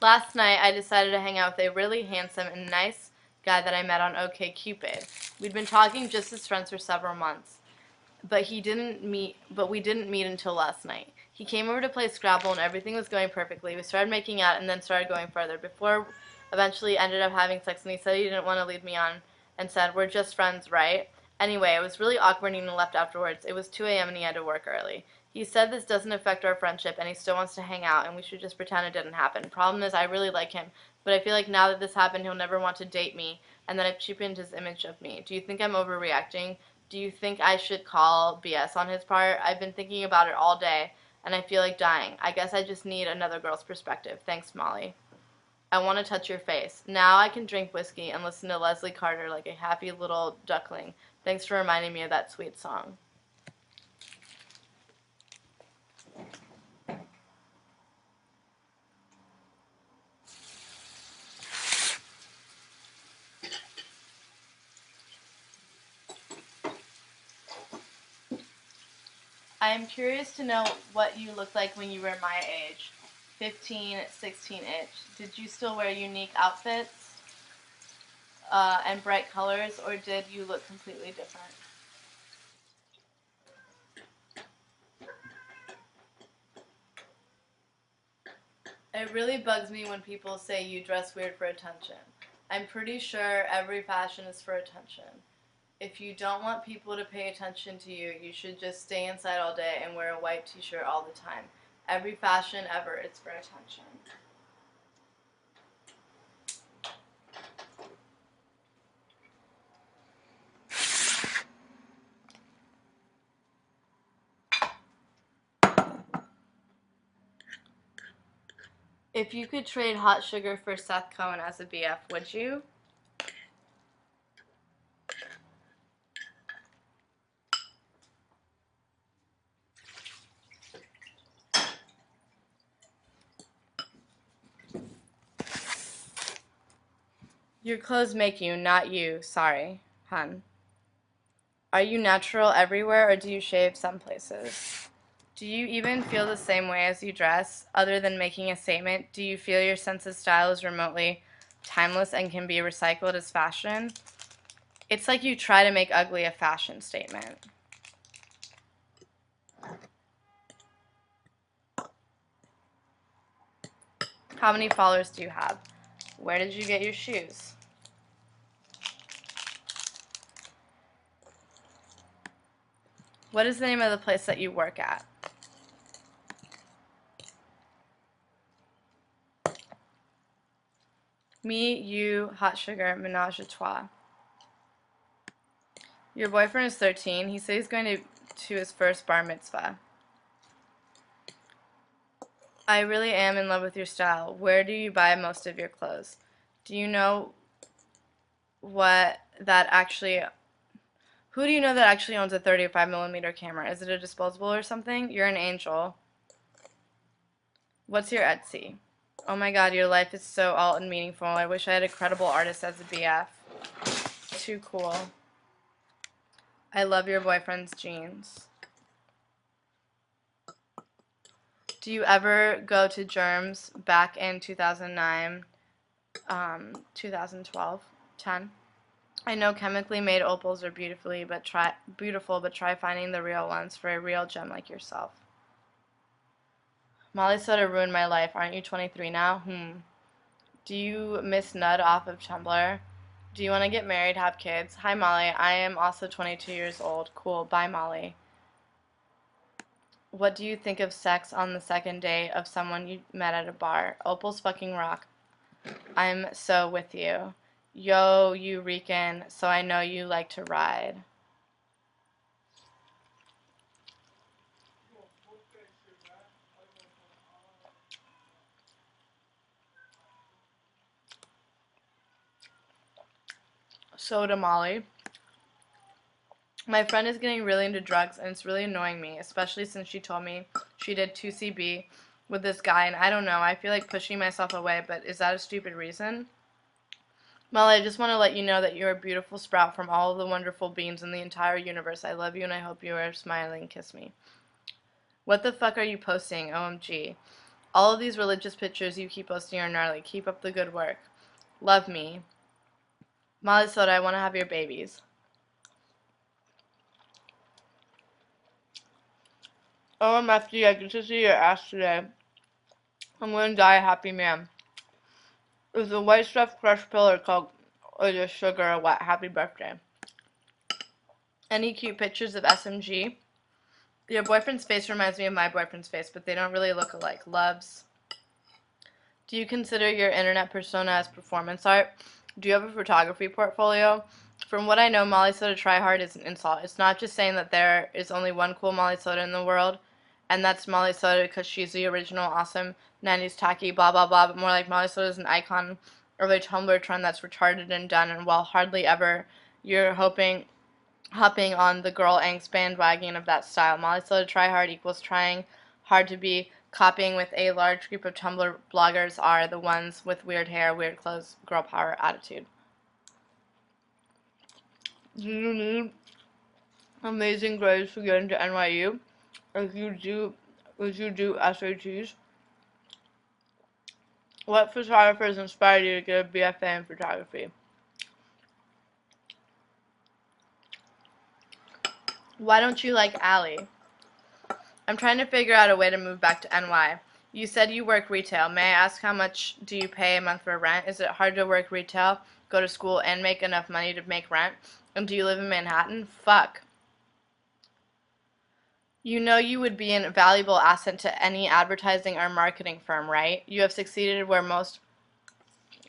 Last night, I decided to hang out with a really handsome and nice guy that I met on OkCupid. We'd been talking just as friends for several months, but we didn't meet until last night. He came over to play Scrabble and everything was going perfectly. We started making out and then started going further before eventually ended up having sex, and he said he didn't want to lead me on and said, "We're just friends, right?" Anyway, it was really awkward and he left afterwards. It was 2 a.m. and he had to work early. He said this doesn't affect our friendship and he still wants to hang out and we should just pretend it didn't happen. Problem is, I really like him, but I feel like now that this happened, he'll never want to date me and that I've cheapened his image of me. Do you think I'm overreacting? Do you think I should call BS on his part? I've been thinking about it all day, and I feel like dying. I guess I just need another girl's perspective. Thanks, Molly. I want to touch your face. Now I can drink whiskey and listen to Leslie Carter like a happy little duckling. Thanks for reminding me of that sweet song. I am curious to know what you looked like when you were my age, 15, 16-ish. Did you still wear unique outfits and bright colors, or did you look completely different? It really bugs me when people say you dress weird for attention. I'm pretty sure every fashion is for attention. If you don't want people to pay attention to you, you should just stay inside all day and wear a white t-shirt all the time. Every fashion ever is for attention. If you could trade Hot Sugar for Seth Cohen as a BF, would you? Your clothes make you, not you. Sorry, hun. Are you natural everywhere or do you shave some places? Do you even feel the same way as you dress? Other than making a statement, do you feel your sense of style is remotely timeless and can be recycled as fashion? It's like you try to make ugly a fashion statement. How many followers do you have? Where did you get your shoes? What is the name of the place that you work at? Me, you, Hot Sugar, Menage a Trois. Your boyfriend is 13. He said he's going to his first bar mitzvah. I really am in love with your style. Where do you buy most of your clothes? Do you know what that actually... Who do you know that actually owns a 35mm camera? Is it a disposable or something? You're an angel. What's your Etsy? Oh my god, your life is so alt and meaningful. I wish I had a credible artist as a BF. Too cool. I love your boyfriend's jeans. Do you ever go to Germs back in 2009, 2012, 10? I know chemically made opals are beautiful, but try finding the real ones for a real gem like yourself. Molly Soda ruined my life. Aren't you 23 now? Do you miss Nud off of Tumblr? Do you want to get married, have kids? Hi, Molly. I am also 22 years old. Cool. Bye, Molly. What do you think of sex on the second date of someone you met at a bar? Opal's fucking rock. I'm so with you. Yo, you Rican, so I know you like to ride. Soda Molly. My friend is getting really into drugs and it's really annoying me, especially since she told me she did 2CB with this guy and I don't know, I feel like pushing myself away, but is that a stupid reason? Molly, I just want to let you know that you're a beautiful sprout from all of the wonderful beings in the entire universe. I love you and I hope you are smiling. Kiss me. What the fuck are you posting? OMG. All of these religious pictures you keep posting are gnarly. Keep up the good work. Love me. Molly Soda, I want to have your babies. OMFG, I get to see your ass today. I'm going to die a happy man. Is the white stuff crush pill or Coke or just sugar or what? Happy birthday. Any cute pictures of SMG? Your boyfriend's face reminds me of my boyfriend's face, but they don't really look alike. Loves. Do you consider your internet persona as performance art? Do you have a photography portfolio? From what I know, Molly Soda Tryhard is an insult. It's not just saying that there is only one cool Molly Soda in the world, and that's Molly Soda because she's the original awesome 90s tacky blah blah blah, but more like Molly Soda is an icon of a Tumblr trend that's retarded and done, and while hardly ever you're hopping on the girl angst bandwagon of that style. Molly Soda Tryhard equals trying hard to be copying with a large group of Tumblr bloggers are the ones with weird hair, weird clothes, girl power attitude. Do you need amazing grades to get into NYU? If you do SATs? What photographers inspired you to get a BFA in photography? Why don't you like Allie? I'm trying to figure out a way to move back to NY. You said you work retail. May I ask how much do you pay a month for rent? Is it hard to work retail, go to school, and make enough money to make rent? And do you live in Manhattan? Fuck. You know you would be a valuable asset to any advertising or marketing firm, right? You have succeeded where most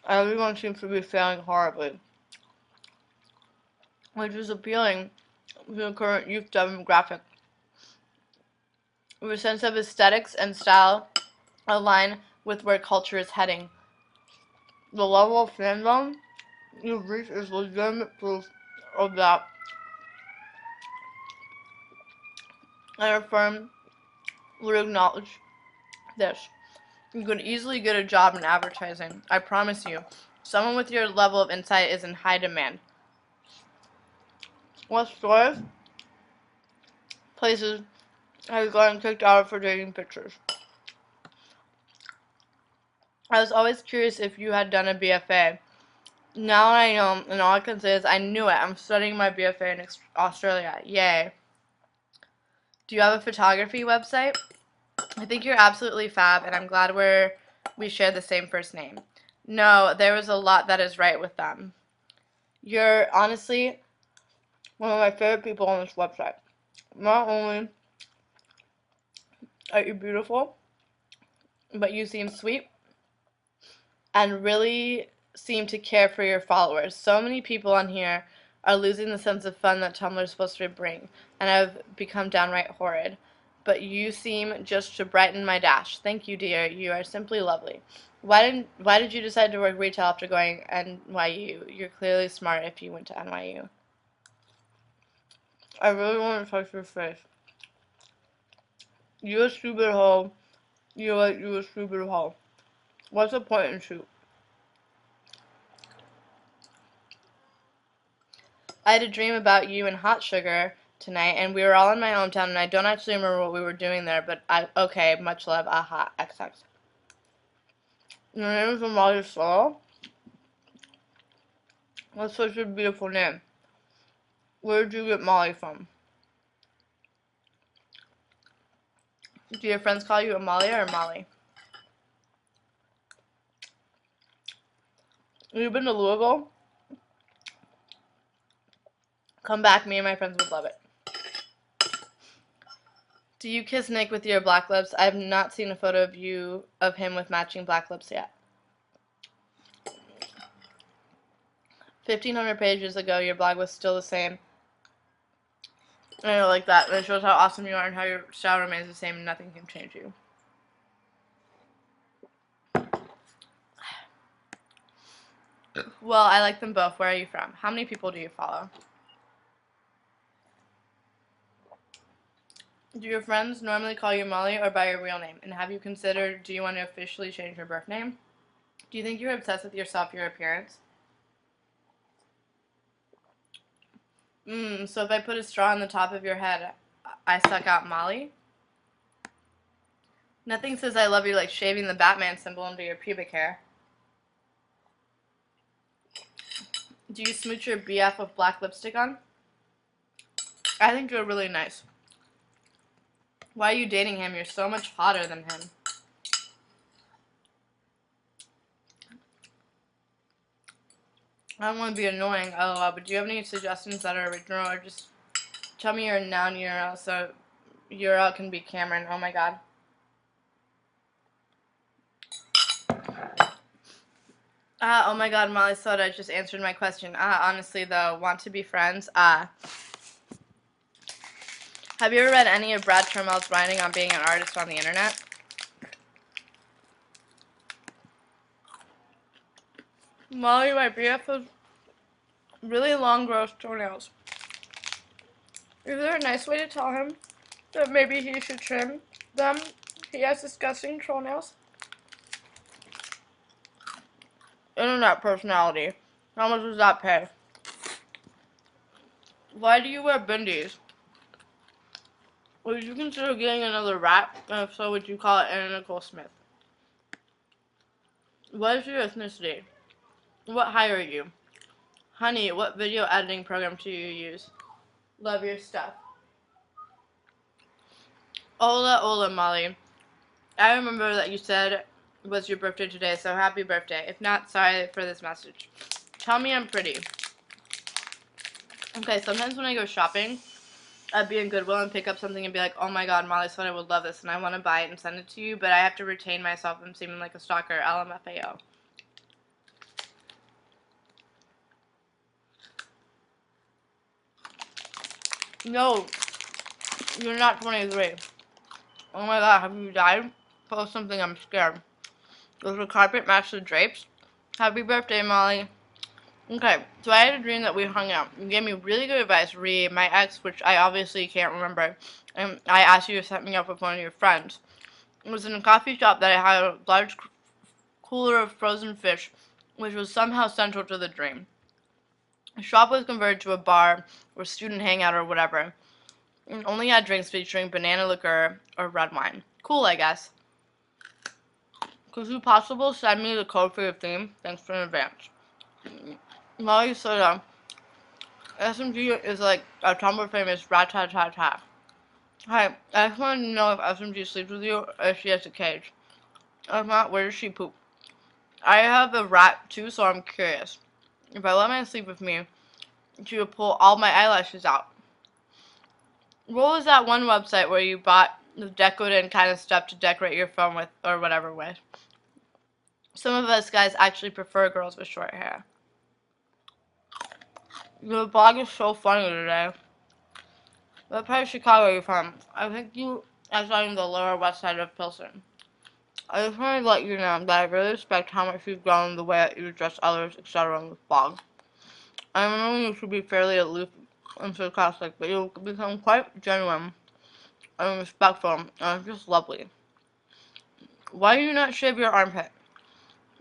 everyone seems to be failing horribly, which is appealing to the current youth demographic. With a sense of aesthetics and style align with where culture is heading. The level of fandom you've reached is legitimate proof of that. And our firm would acknowledge this. You could easily get a job in advertising. I promise you. Someone with your level of insight is in high demand. What stores, places have you gotten kicked out for taking pictures? I was always curious if you had done a BFA. Now I know, and all I can say is I knew it. I'm studying my BFA in Australia. Yay. Do you have a photography website? I think you're absolutely fab, and I'm glad we share the same first name. No, there was a lot that is right with them. You're honestly one of my favorite people on this website. Not only are you beautiful, but you seem sweet and really seem to care for your followers. So many people on here are losing the sense of fun that Tumblr is supposed to bring and have become downright horrid. But you seem just to brighten my dash. Thank you, dear. You are simply lovely. Why did you decide to work retail after going NYU? You're clearly smart if you went to NYU. I really want to touch your face. You a stupid hoe. You a stupid hoe. What's the point in shoot? I had a dream about you and Hot Sugar tonight, and we were all in my hometown, and I don't actually remember what we were doing there, but okay, much love, aha, XX. Your name is Molly Soda? That's such a beautiful name. Where did you get Molly from? Do your friends call you Amalia or Molly? Have you been to Louisville? Come back, me and my friends would love it. Do you kiss Nick with your black lips? I have not seen a photo of him with matching black lips yet. 1,500 pages ago, your blog was still the same. And I like that. It shows how awesome you are and how your style remains the same and nothing can change you. Well, I like them both. Where are you from? How many people do you follow? Do your friends normally call you Molly or by your real name? And have you considered, do you want to officially change your birth name? Do you think you're obsessed with yourself, your appearance? So if I put a straw on the top of your head, I suck out Molly? Nothing says I love you like shaving the Batman symbol into your pubic hair. Do you smooch your BF with black lipstick on? I think you're really nice. Why are you dating him? You're so much hotter than him. I don't want to be annoying, lol, but do you have any suggestions that are original, or just tell me your noun URL so URL can be Cameron. Oh my god. Oh my god, Molly Soda just answered my question. Honestly though, want to be friends? Have you ever read any of Brad Turmel's writing on being an artist on the internet? Molly, my BF has really long, gross toenails. Is there a nice way to tell him that maybe he should trim them? He has disgusting toenails. Internet personality. How much does that pay? Why do you wear bindies? Would you consider getting another rat? And if so, would you call it Anna Nicole Smith? What is your ethnicity? What hire you? Honey, what video editing program do you use? Love your stuff. Hola, hola, Molly. I remember that you said it was your birthday today, so happy birthday. If not, sorry for this message. Tell me I'm pretty. Okay, sometimes when I go shopping, I'd be in Goodwill and pick up something and be like, oh my god, Molly Soda would love this, and I want to buy it and send it to you, but I have to retain myself from seeming like a stalker. LMFAO. No, you're not 23. Oh my god, have you died? Post something, I'm scared. Does the carpet match the drapes? Happy birthday, Molly. Okay, so I had a dream that we hung out. You gave me really good advice, re my ex, which I obviously can't remember, and I asked you to set me up with one of your friends. It was in a coffee shop that I had a large cooler of frozen fish, which was somehow central to the dream. The shop was converted to a bar or student hangout or whatever, and only had drinks featuring banana liqueur or red wine. Cool, I guess. Could you possibly send me the code for your theme? Thanks in advance. Molly Soda. SMG is like a Tumblr famous rat-tat-tat-tat. Hi, I just wanted to know if SMG sleeps with you or if she has a cage. If not, where does she poop? I have a rat too, so I'm curious. If I let mine sleep with me, she would pull all my eyelashes out. What was that one website where you bought the Decoden kind of stuff to decorate your phone with, or whatever with? Some of us guys actually prefer girls with short hair. Your blog is so funny today. What part of Chicago are you from? I think you are on the lower west side of Pilsen. I just wanted to let you know that I really respect how much you've grown, the way that you address others, etc. in this blog. I know you should be fairly aloof and sarcastic, but you've become quite genuine and respectful, and it's just lovely. Why do you not shave your armpit?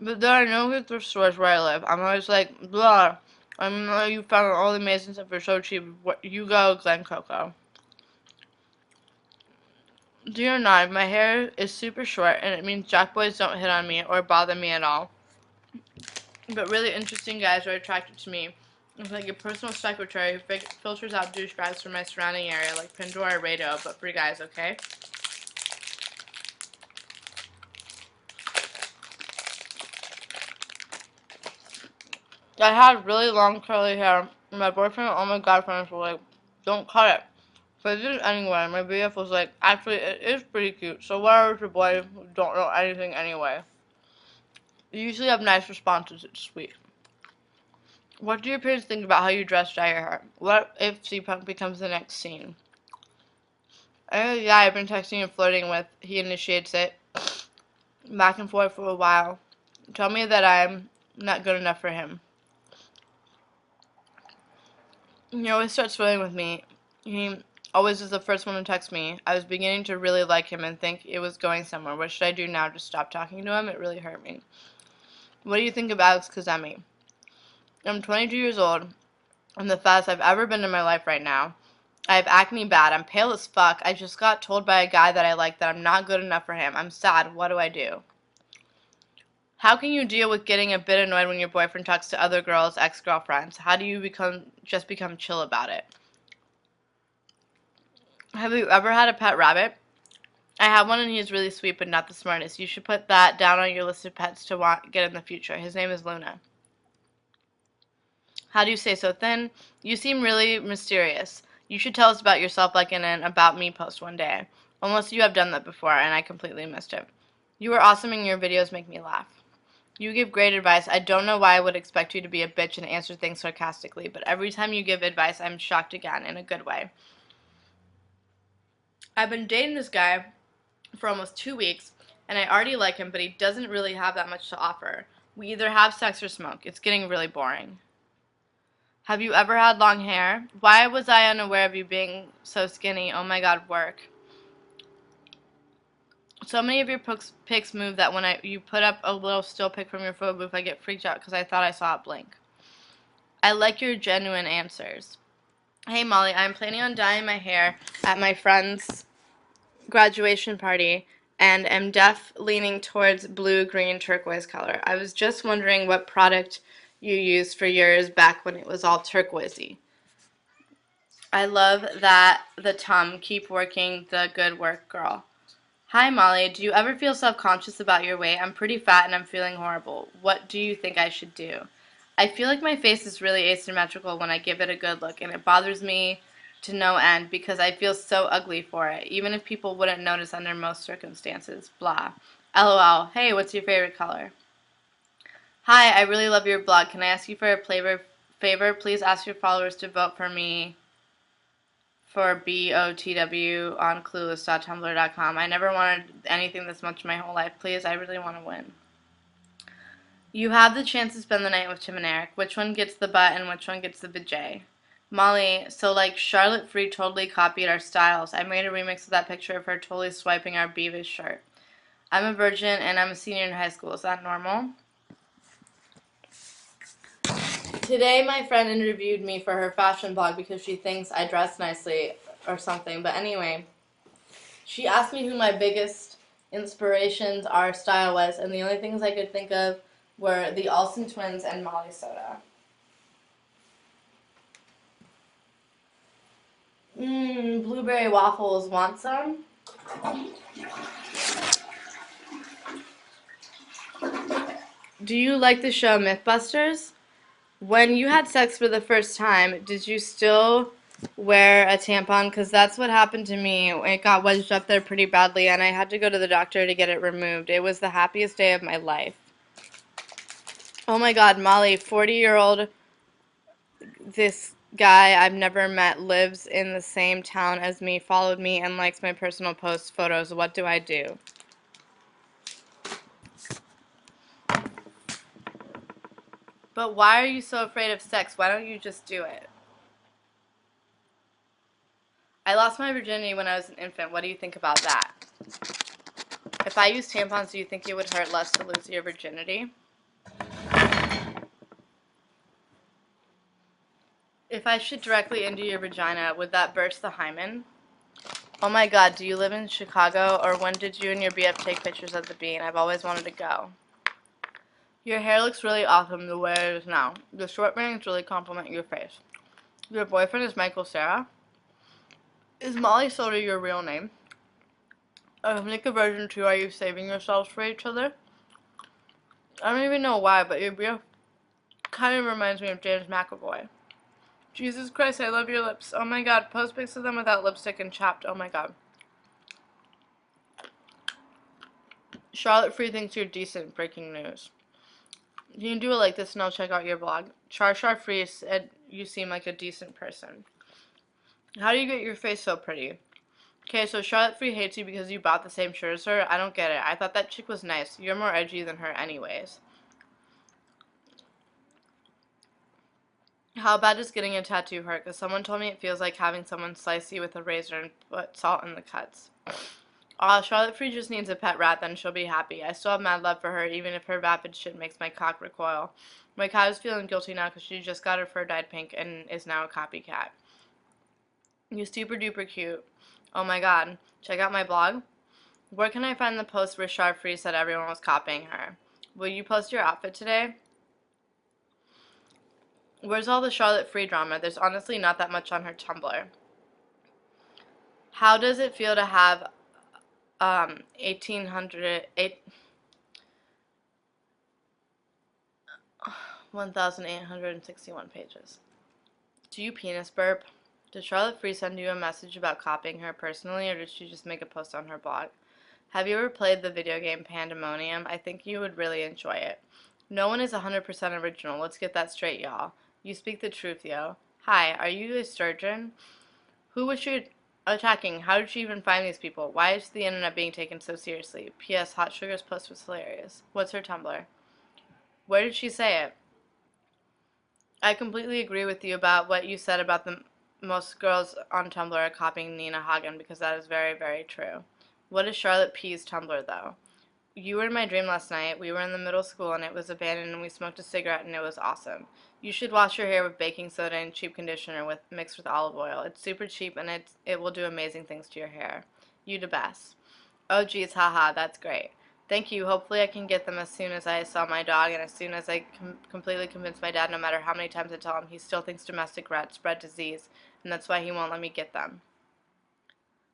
But there are no thrift stores where I live. I'm always like, blah. I know you found all the amazing stuff for so cheap. You go, Glen Coco. Dear Nod, my hair is super short, and it means jack boys don't hit on me or bother me at all. But really interesting guys are attracted to me. It's like a personal secretary who filters out douchebags from my surrounding area, like Pandora Radio, but for guys, okay? I had really long curly hair, and my boyfriend and all my guy friends were like, don't cut it. But it didn't anyway. My BF was like, actually, it is pretty cute. So whatever with your boy who don't know anything anyway. You usually have nice responses. It's sweet. What do your parents think about how you dress, dye your hair? What if C-Punk becomes the next scene? Yeah, I've been texting and flirting with. He initiates it. Back and forth for a while. Tell me that I'm not good enough for him. He always starts flirting with me. He always is the first one to text me. I was beginning to really like him and think it was going somewhere. What should I do now? Just stop talking to him? It really hurt me. What do you think of Alex Kazemi? I'm 22 years old. I'm the fattest I've ever been in my life right now. I have acne bad. I'm pale as fuck. I just got told by a guy that I like that I'm not good enough for him. I'm sad. What do I do? How can you deal with getting a bit annoyed when your boyfriend talks to other girls, ex-girlfriends? How do you become chill about it? Have you ever had a pet rabbit? I have one and he is really sweet but not the smartest. You should put that down on your list of pets to get in the future. His name is Luna. How do you stay so thin? You seem really mysterious. You should tell us about yourself like in an About Me post one day. Unless you have done that before and I completely missed it. You are awesome and your videos make me laugh. You give great advice. I don't know why I would expect you to be a bitch and answer things sarcastically, but every time you give advice, I'm shocked again in a good way. I've been dating this guy for almost 2 weeks, and I already like him, but he doesn't really have that much to offer. We either have sex or smoke. It's getting really boring. Have you ever had long hair? Why was I unaware of you being so skinny? Oh my god, work. So many of your pics move that when you put up a little still pic from your photo booth, I get freaked out because I thought I saw it blink. I like your genuine answers. Hey Molly, I'm planning on dyeing my hair at my friend's graduation party and am leaning towards blue, green, turquoise color. I was just wondering what product you used for yours back when it was all turquoisey. I love that the Tum. Keep working the good work, girl. Hi Molly, do you ever feel self-conscious about your weight? I'm pretty fat and I'm feeling horrible. What do you think I should do? I feel like my face is really asymmetrical when I give it a good look, and it bothers me to no end because I feel so ugly for it, even if people wouldn't notice under most circumstances. Blah. LOL. Hey, what's your favorite color? Hi, I really love your blog. Can I ask you for a favor? Please ask your followers to vote for me for BOTW on clueless.tumblr.com. I never wanted anything this much my whole life. Please, I really want to win. You have the chance to spend the night with Tim and Eric. Which one gets the butt and which one gets the vajay? Molly, so like Charlotte Free totally copied our styles. I made a remix of that picture of her totally swiping our Beavis shirt. I'm a virgin and I'm a senior in high school. Is that normal? Today my friend interviewed me for her fashion blog because she thinks I dress nicely or something. But anyway, she asked me who my biggest inspirations are style-wise, and the only things I could think of were the Olsen twins and Molly Soda. Blueberry waffles. Want some? Do you like the show Mythbusters? When you had sex for the first time, did you still wear a tampon? Because that's what happened to me. It got wedged up there pretty badly, and I had to go to the doctor to get it removed. It was the happiest day of my life. Oh my god, Molly, 40-year-old, this guy I've never met lives in the same town as me, followed me, and likes my personal post photos. What do I do? But why are you so afraid of sex? Why don't you just do it? I lost my virginity when I was an infant. What do you think about that? If I use tampons, do you think it would hurt less to lose your virginity? If I shit directly into your vagina, would that burst the hymen? Oh my god, do you live in Chicago? Or when did you and your BF take pictures of the bean? I've always wanted to go. Your hair looks really awesome the way it is now. The short bangs really compliment your face. Your boyfriend is Michael Cera? Is Molly Soda your real name? Nika version 2, are you saving yourselves for each other? I don't even know why, but your BF kind of reminds me of James McAvoy. Jesus Christ, I love your lips. Oh my god, post pics of them without lipstick and chapped. Oh my god. Charlotte Free thinks you're decent. Breaking news. You can do it like this and I'll check out your blog. Char Free said you seem like a decent person. How do you get your face so pretty? Okay, so Charlotte Free hates you because you bought the same shirt as her? I don't get it. I thought that chick was nice. You're more edgy than her anyways. How bad does getting a tattoo hurt? Because someone told me it feels like having someone slice you with a razor and put salt in the cuts. Charlotte Free just needs a pet rat, then she'll be happy. I still have mad love for her, even if her vapid shit makes my cock recoil. My cat is feeling guilty now because she just got her fur dyed pink and is now a copycat. You're super duper cute. Oh my god. Check out my blog. Where can I find the post where Charlotte Free said everyone was copying her? Will you post your outfit today? Where's all the Charlotte Free drama? There's honestly not that much on her Tumblr. How does it feel to have 1,861 pages? Do you penis burp? Did Charlotte Free send you a message about copying her personally, or did she just make a post on her blog? Have you ever played the video game Pandemonium? I think you would really enjoy it. No one is 100% original. Let's get that straight, y'all. You speak the truth, yo. Hi, are you a sturgeon? Who was she attacking? How did she even find these people? Why is the internet being taken so seriously? P.S. Hot Sugar's post was hilarious. What's her Tumblr? Where did she say it? I completely agree with you about what you said about most girls on Tumblr are copying Nina Hagen, because that is very, very true. What is Charlotte P's Tumblr, though? You were in my dream last night. We were in the middle school and it was abandoned and we smoked a cigarette and it was awesome. You should wash your hair with baking soda and cheap conditioner mixed with olive oil. It's super cheap and it will do amazing things to your hair. You the best. Oh geez, haha, that's great. Thank you. Hopefully I can get them as soon as I saw my dog and as soon as I completely convince my dad, no matter how many times I tell him, he still thinks domestic rats spread disease and that's why he won't let me get them.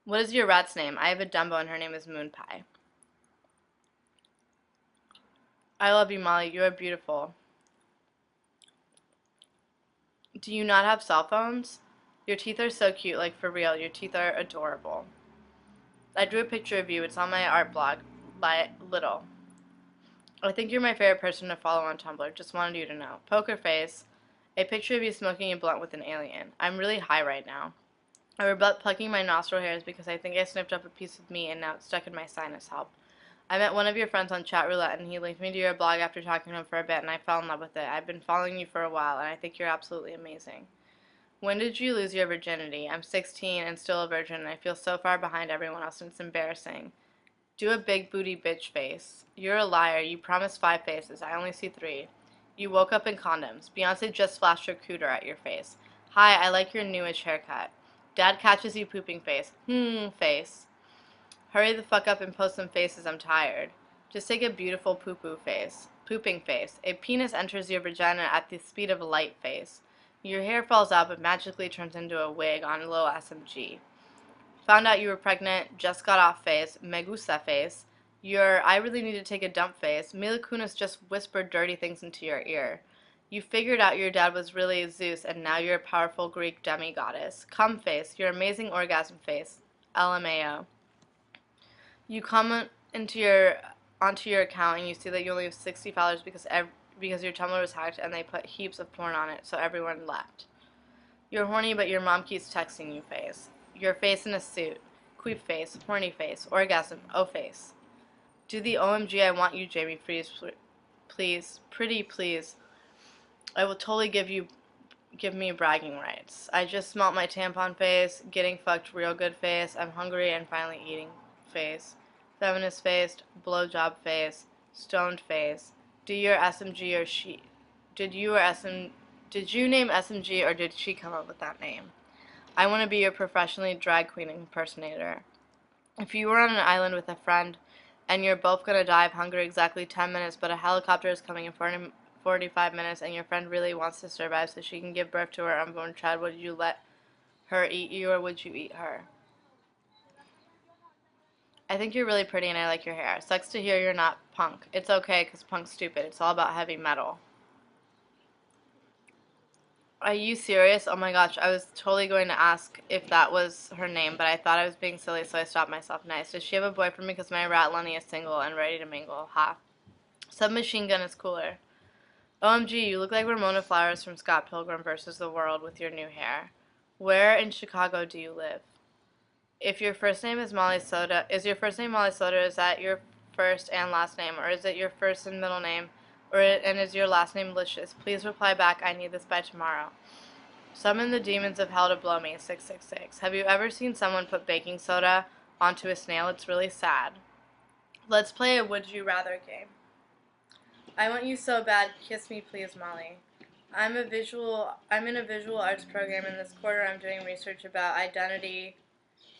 What is your rat's name? I have a Dumbo and her name is Moon Pie. I love you, Molly. You are beautiful. Do you not have cell phones? Your teeth are so cute, like for real. Your teeth are adorable. I drew a picture of you. It's on my art blog. By Little. I think you're my favorite person to follow on Tumblr. Just wanted you to know. Poker face. A picture of you smoking a blunt with an alien. I'm really high right now. I regret plucking my nostril hairs because I think I snipped up a piece of meat and now it's stuck in my sinus. Help. I met one of your friends on Chat Roulette and he linked me to your blog after talking to him for a bit and I fell in love with it. I've been following you for a while and I think you're absolutely amazing. When did you lose your virginity? I'm 16 and still a virgin and I feel so far behind everyone else and it's embarrassing. Do a big booty bitch face. You're a liar. You promised 5 faces. I only see 3. You woke up in condoms. Beyonce just flashed her cooter at your face. Hi, I like your newish haircut. Dad catches you pooping face. Face. Hurry the fuck up and post some faces, I'm tired. Just take a beautiful poo-poo face. Pooping face. A penis enters your vagina at the speed of light face. Your hair falls out but magically turns into a wig on a little SMG. Found out you were pregnant, just got off face. Me gusta face. Your I really need to take a dump face. Mila Kunis just whispered dirty things into your ear. You figured out your dad was really Zeus and now you're a powerful Greek demigoddess. Cum face. Your amazing orgasm face. LMAO. You comment onto your account and you see that you only have 60 followers because your Tumblr was hacked and they put heaps of porn on it, so everyone left. You're horny, but your mom keeps texting you face. Your face in a suit. Queep face. Horny face. Orgasm. O face. Do the OMG I want you, Jamie Freeze, please. Pretty please. I will totally give me bragging rights. I just smelt my tampon face. Getting fucked real good face. I'm hungry and finally eating face. Feminist face. Blowjob face. Stoned face. Do your SMG or she? Did you name SMG or did she come up with that name? I want to be your professionally drag queen impersonator. If you were on an island with a friend and you're both going to die of hunger exactly 10 minutes, but a helicopter is coming in 45 minutes and your friend really wants to survive so she can give birth to her unborn child, would you let her eat you or would you eat her? I think you're really pretty and I like your hair. Sucks to hear you're not punk. It's okay because punk's stupid. It's all about heavy metal. Are you serious? Oh my gosh, I was totally going to ask if that was her name, but I thought I was being silly, so I stopped myself. Nice. Does she have a boyfriend because my rat Lenny is single and ready to mingle? Ha. Submachine gun is cooler. OMG, you look like Ramona Flowers from Scott Pilgrim vs. the World with your new hair. Where in Chicago do you live? If your first name is Molly Soda, is your first name Molly Soda? Is that your first and last name, or is it your first and middle name, and is your last name Licious? Please reply back. I need this by tomorrow. Summon the demons of hell to blow me. 666. Have you ever seen someone put baking soda onto a snail? It's really sad. Let's play a Would You Rather game. I want you so bad. Kiss me, please, Molly. I'm in a visual arts program. In this quarter, I'm doing research about identity,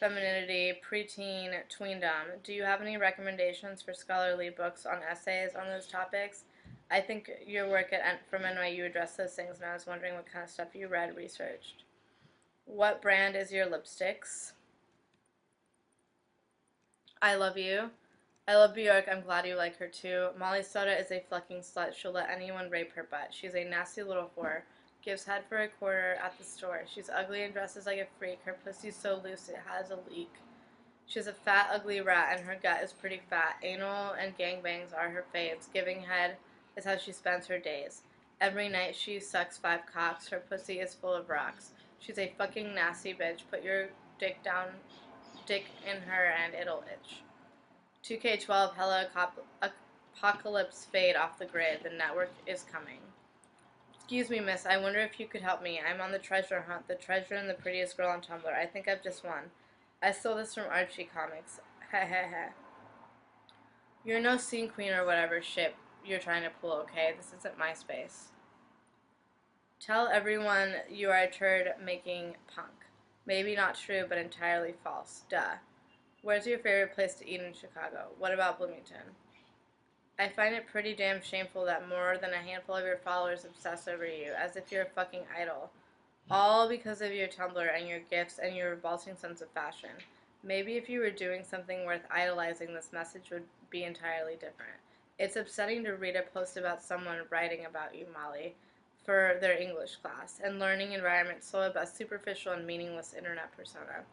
femininity, preteen, tweendom. Do you have any recommendations for scholarly books on essays on those topics? I think your work from NYU addressed those things, and I was wondering what kind of stuff you read, researched. What brand is your lipsticks? I love you. I love Bjork. I'm glad you like her too. Molly Soda is a fucking slut. She'll let anyone rape her butt. She's a nasty little whore. Gives head for a quarter at the store. She's ugly and dresses like a freak. Her pussy's so loose it has a leak. She's a fat, ugly rat, and her gut is pretty fat. Anal and gangbangs are her faves. Giving head is how she spends her days. Every night she sucks 5 cocks. Her pussy is full of rocks. She's a fucking nasty bitch. Put your dick in her and it'll itch. 2K12, Hella Apocalypse fade off the grid. The network is coming. Excuse me, miss. I wonder if you could help me. I'm on the treasure hunt. The treasure and the prettiest girl on Tumblr. I think I've just won. I stole this from Archie Comics. Heh heh heh. You're no scene queen or whatever shit you're trying to pull, okay? This isn't MySpace. Tell everyone you are a turd making punk. Maybe not true, but entirely false. Duh. Where's your favorite place to eat in Chicago? What about Bloomington? I find it pretty damn shameful that more than a handful of your followers obsess over you, as if you're a fucking idol. All because of your Tumblr and your gifts and your revolting sense of fashion. Maybe if you were doing something worth idolizing, this message would be entirely different. It's upsetting to read a post about someone writing about you, Molly, for their English class, and learning environment so about superficial and meaningless internet persona.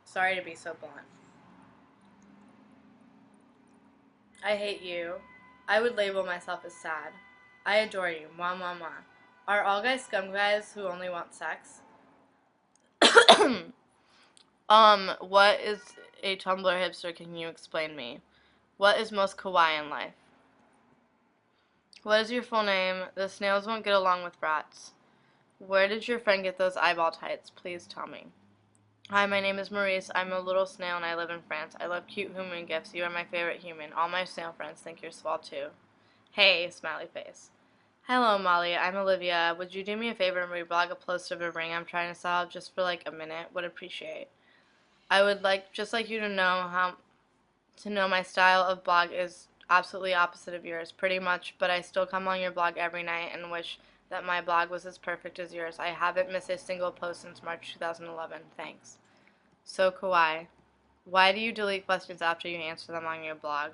Sorry to be so blunt. I hate you. I would label myself as sad. I adore you. Mwah, mwah, mwah. Are all guys scum guys who only want sex? What is a Tumblr hipster? Can you explain me? What is most kawaii in life? What is your full name? The snails won't get along with rats. Where did your friend get those eyeball tights? Please tell me. Hi, my name is Maurice. I'm a little snail and I live in France. I love cute human gifts. You are my favorite human. All my snail friends think you're swell too. Hey, smiley face. Hello, Molly. I'm Olivia. Would you do me a favor and reblog a post of a ring I'm trying to sell just for like a minute? Would appreciate. I would like you to know my style of blog is absolutely opposite of yours, pretty much, but I still come on your blog every night and wish that my blog was as perfect as yours. I haven't missed a single post since March 2011. Thanks. So kawaii. Why do you delete questions after you answer them on your blog?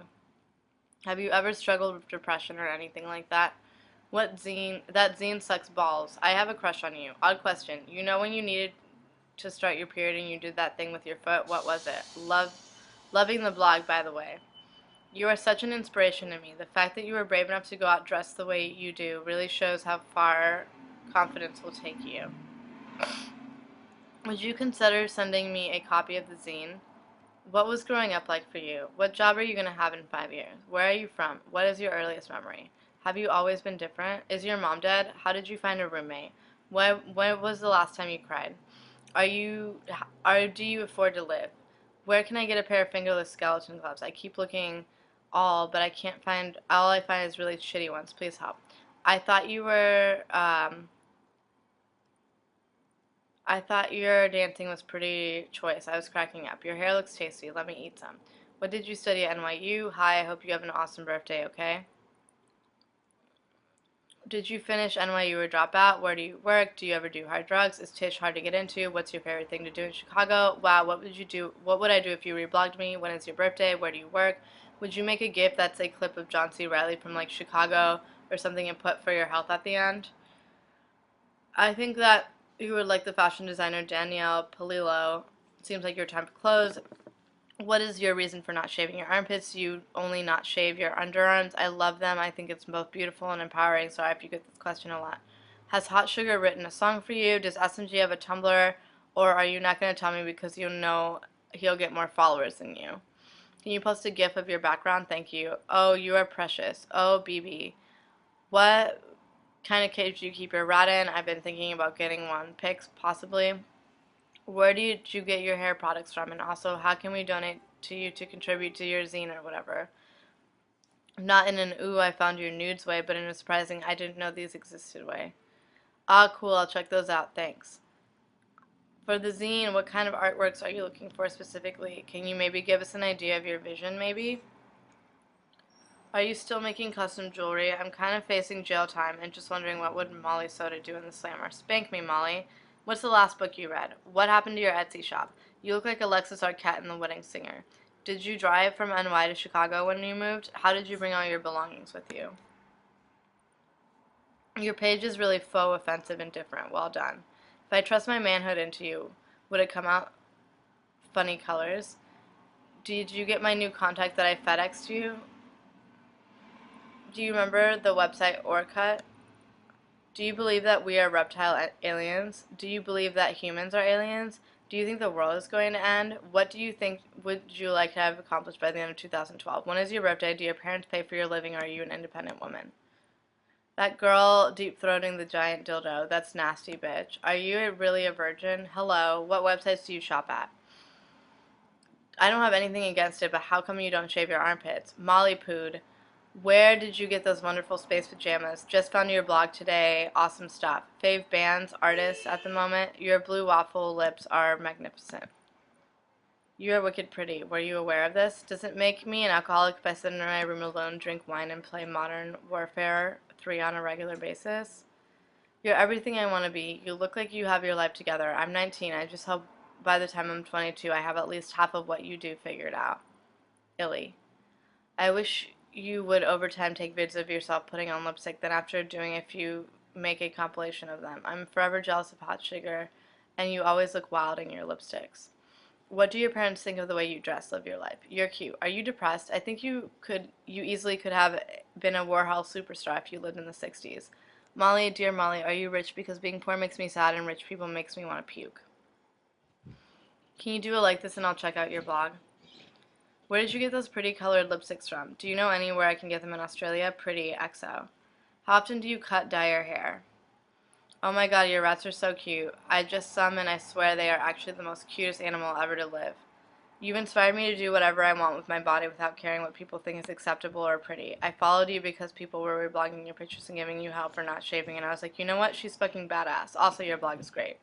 Have you ever struggled with depression or anything like that? That zine sucks balls. I have a crush on you. Odd question. You know when you needed to start your period and you did that thing with your foot? What was it? Loving the blog, by the way. You are such an inspiration to me. The fact that you were brave enough to go out dressed the way you do really shows how far confidence will take you. Would you consider sending me a copy of the zine? What was growing up like for you? What job are you going to have in 5 years? Where are you from? What is your earliest memory? Have you always been different? Is your mom dead? How did you find a roommate? When was the last time you cried? Do you afford to live? Where can I get a pair of fingerless skeleton gloves? I keep looking but I can't find, all I find is really shitty ones. Please help. I thought your dancing was pretty choice. I was cracking up. Your hair looks tasty. Let me eat some. What did you study at NYU? Hi, I hope you have an awesome birthday, okay? Did you finish NYU or drop out? Where do you work? Do you ever do hard drugs? Is Tish hard to get into? What's your favorite thing to do in Chicago? Wow, what would you do? What would I do if you reblogged me? When is your birthday? Where do you work? Would you make a GIF that's a clip of John C. Reilly from like Chicago or something and put for your health at the end? I think that you would like the fashion designer Danielle Palillo. Seems like your time to close. What is your reason for not shaving your armpits? You only not shave your underarms. I love them. I think it's both beautiful and empowering. Sorry if you get this question a lot. Has Hot Sugar written a song for you? Does SMG have a Tumblr? Or are you not going to tell me because you know he'll get more followers than you? Can you post a gif of your background? Thank you. Oh, you are precious. Oh, BB. What kind of cage do you keep your rat in? I've been thinking about getting one. Pics, possibly. Where did you get your hair products from? And also, how can we donate to you to contribute to your zine or whatever? Not in an ooh, I found your nudes way, but in a surprising I didn't know these existed way. Ah, cool, I'll check those out, thanks. For the zine, what kind of artworks are you looking for specifically? Can you maybe give us an idea of your vision, maybe? Are you still making custom jewelry? I'm kind of facing jail time and just wondering what would Molly Soda do in the slammer. Spank me, Molly. What's the last book you read? What happened to your Etsy shop? You look like Alexis Arquette in The Wedding Singer. Did you drive from NY to Chicago when you moved? How did you bring all your belongings with you? Your page is really faux offensive and different. Well done. If I trust my manhood into you, would it come out funny colors? Did you get my new contact that I FedExed you? Do you remember the website Orkut? Do you believe that we are reptile aliens? Do you believe that humans are aliens? Do you think the world is going to end? What do you think would you like to have accomplished by the end of 2012? When is your birthday? Do your parents pay for your living or are you an independent woman? That girl deep-throating the giant dildo, that's nasty, bitch. Are you really a virgin? Hello, what websites do you shop at? I don't have anything against it, but how come you don't shave your armpits? Molly Pood. Where did you get those wonderful space pajamas? Just found your blog today. Awesome stuff. Fave bands, artists at the moment. Your blue waffle lips are magnificent. You are wicked pretty. Were you aware of this? Does it make me an alcoholic if I sit in my room alone, drink wine, and play Modern Warfare 3 on a regular basis? You're everything I want to be. You look like you have your life together. I'm 19. I just hope by the time I'm 22 I have at least half of what you do figured out. Illy. I wish you would over time take vids of yourself putting on lipstick, then after doing a few, make a compilation of them. I'm forever jealous of Hot Sugar, and you always look wild in your lipsticks. What do your parents think of the way you dress? Live your life. You're cute. Are you depressed? I think you easily could have been a Warhol superstar if you lived in the 60s. Molly, dear Molly, are you rich? Because being poor makes me sad and rich people makes me want to puke. Can you do a like this and I'll check out your blog? Where did you get those pretty colored lipsticks from? Do you know anywhere I can get them in Australia? Pretty XO. How often do you dye your hair? Oh my god, your rats are so cute. I just saw them and I swear they are actually the most cutest animal ever to live. You've inspired me to do whatever I want with my body without caring what people think is acceptable or pretty. I followed you because people were reblogging your pictures and giving you help for not shaving, and I was like, you know what? She's fucking badass. Also, your blog is great.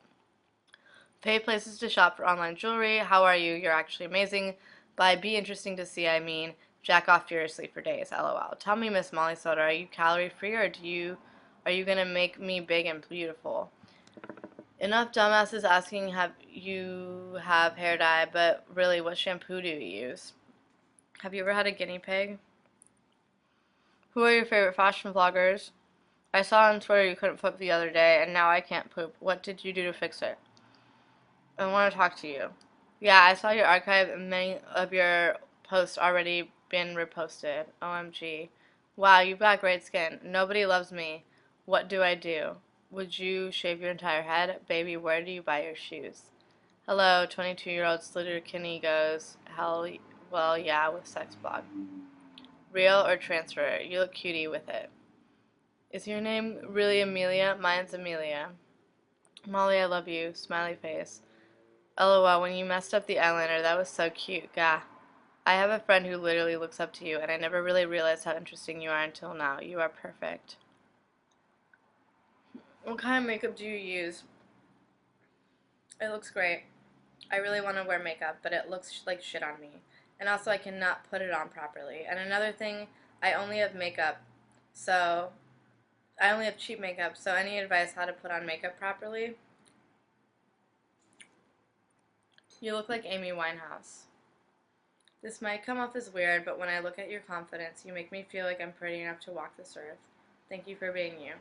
Pay places to shop for online jewelry. How are you? You're actually amazing. By be interesting to see, I mean jack off furiously for days. LOL. Tell me, Miss Molly Soda, are you calorie free or are you gonna make me big and beautiful? Enough dumbasses asking have you have hair dye, but really, what shampoo do you use? Have you ever had a guinea pig? Who are your favorite fashion vloggers? I saw on Twitter you couldn't flip the other day, and now I can't poop. What did you do to fix it? I want to talk to you. Yeah, I saw your archive and many of your posts already been reposted. OMG. Wow, you've got great skin. Nobody loves me. What do I do? Would you shave your entire head? Baby, where do you buy your shoes? Hello, 22-year-old Slitterkinney goes, hell, well, yeah, with sex blog. Real or transfer? You look cutie with it. Is your name really Amelia? Mine's Amelia. Molly, I love you. Smiley face. LOL, when you messed up the eyeliner, that was so cute, gah. I have a friend who literally looks up to you, and I never really realized how interesting you are until now. You are perfect. What kind of makeup do you use? It looks great. I really want to wear makeup, but it looks like shit on me. And also, I cannot put it on properly. And another thing, I only have makeup, so I only have cheap makeup, so any advice how to put on makeup properly? You look like Amy Winehouse. This might come off as weird, but when I look at your confidence, you make me feel like I'm pretty enough to walk this earth. Thank you for being you.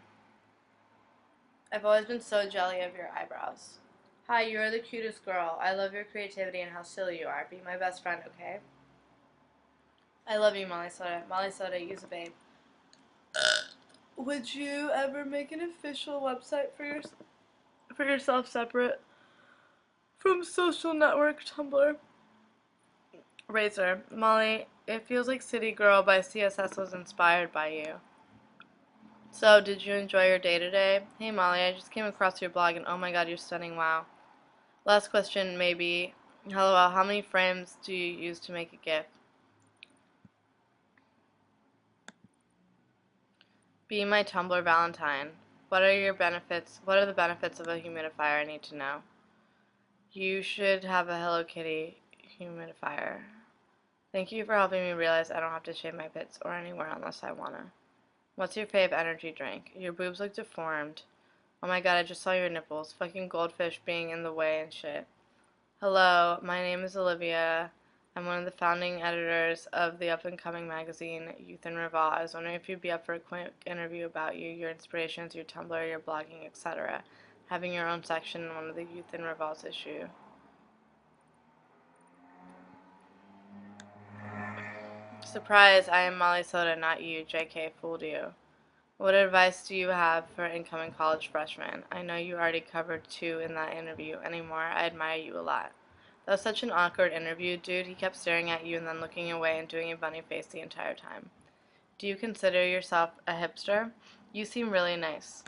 I've always been so jelly of your eyebrows. Hi, you are the cutest girl. I love your creativity and how silly you are. Be my best friend, okay? I love you, Molly Soda. Molly Soda, use a babe. Would you ever make an official website for yourself separate from social network Tumblr? Razor. Molly, it feels like City Girl by CSS was inspired by you. So, did you enjoy your day today? Hey Molly, I just came across your blog and oh my god, you're stunning, wow. Last question, maybe. Hello, how many frames do you use to make a GIF? Be my Tumblr Valentine. What are your benefits? What are the benefits of a humidifier? I need to know. You should have a Hello Kitty humidifier. Thank you for helping me realize I don't have to shave my pits or anywhere unless I wanna. What's your fave energy drink? Your boobs look deformed. Oh my god, I just saw your nipples. Fucking goldfish being in the way and shit. Hello, my name is Olivia. I'm one of the founding editors of the up-and-coming magazine Youth in Revolt. I was wondering if you'd be up for a quick interview about you, your inspirations, your Tumblr, your blogging, etc. Having your own section in one of the Youth in Revolt's issue. Surprise, I am Molly Soda, not you. JK, fooled you. What advice do you have for incoming college freshmen? I know you already covered 2 in that interview. Anymore, I admire you a lot. That was such an awkward interview, dude. He kept staring at you and then looking away and doing a bunny face the entire time. Do you consider yourself a hipster? You seem really nice.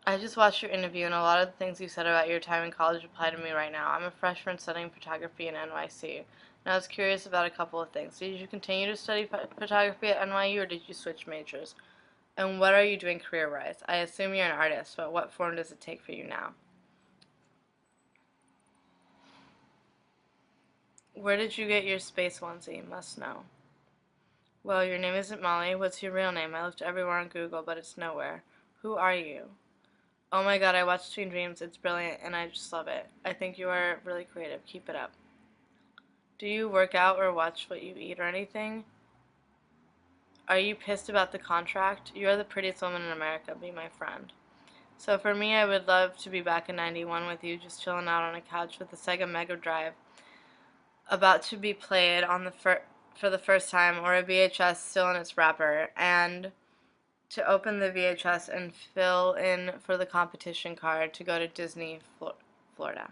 I just watched your interview and a lot of the things you said about your time in college apply to me right now. I'm a freshman studying photography in NYC. And I was curious about a couple of things. Did you continue to study photography at NYU or did you switch majors? And what are you doing career-wise? I assume you're an artist, but what form does it take for you now? Where did you get your space onesie? Must know. Well, your name isn't Molly. What's your real name? I looked everywhere on Google, but it's nowhere. Who are you? Oh my god, I watched Teen Dreams. It's brilliant, and I just love it. I think you are really creative. Keep it up. Do you work out or watch what you eat or anything? Are you pissed about the contract? You are the prettiest woman in America. Be my friend. So for me, I would love to be back in 91 with you, just chilling out on a couch with the Sega Mega Drive about to be played on the for the first time, or a VHS still in its wrapper, and to open the VHS and fill in for the competition card to go to Disney, Florida.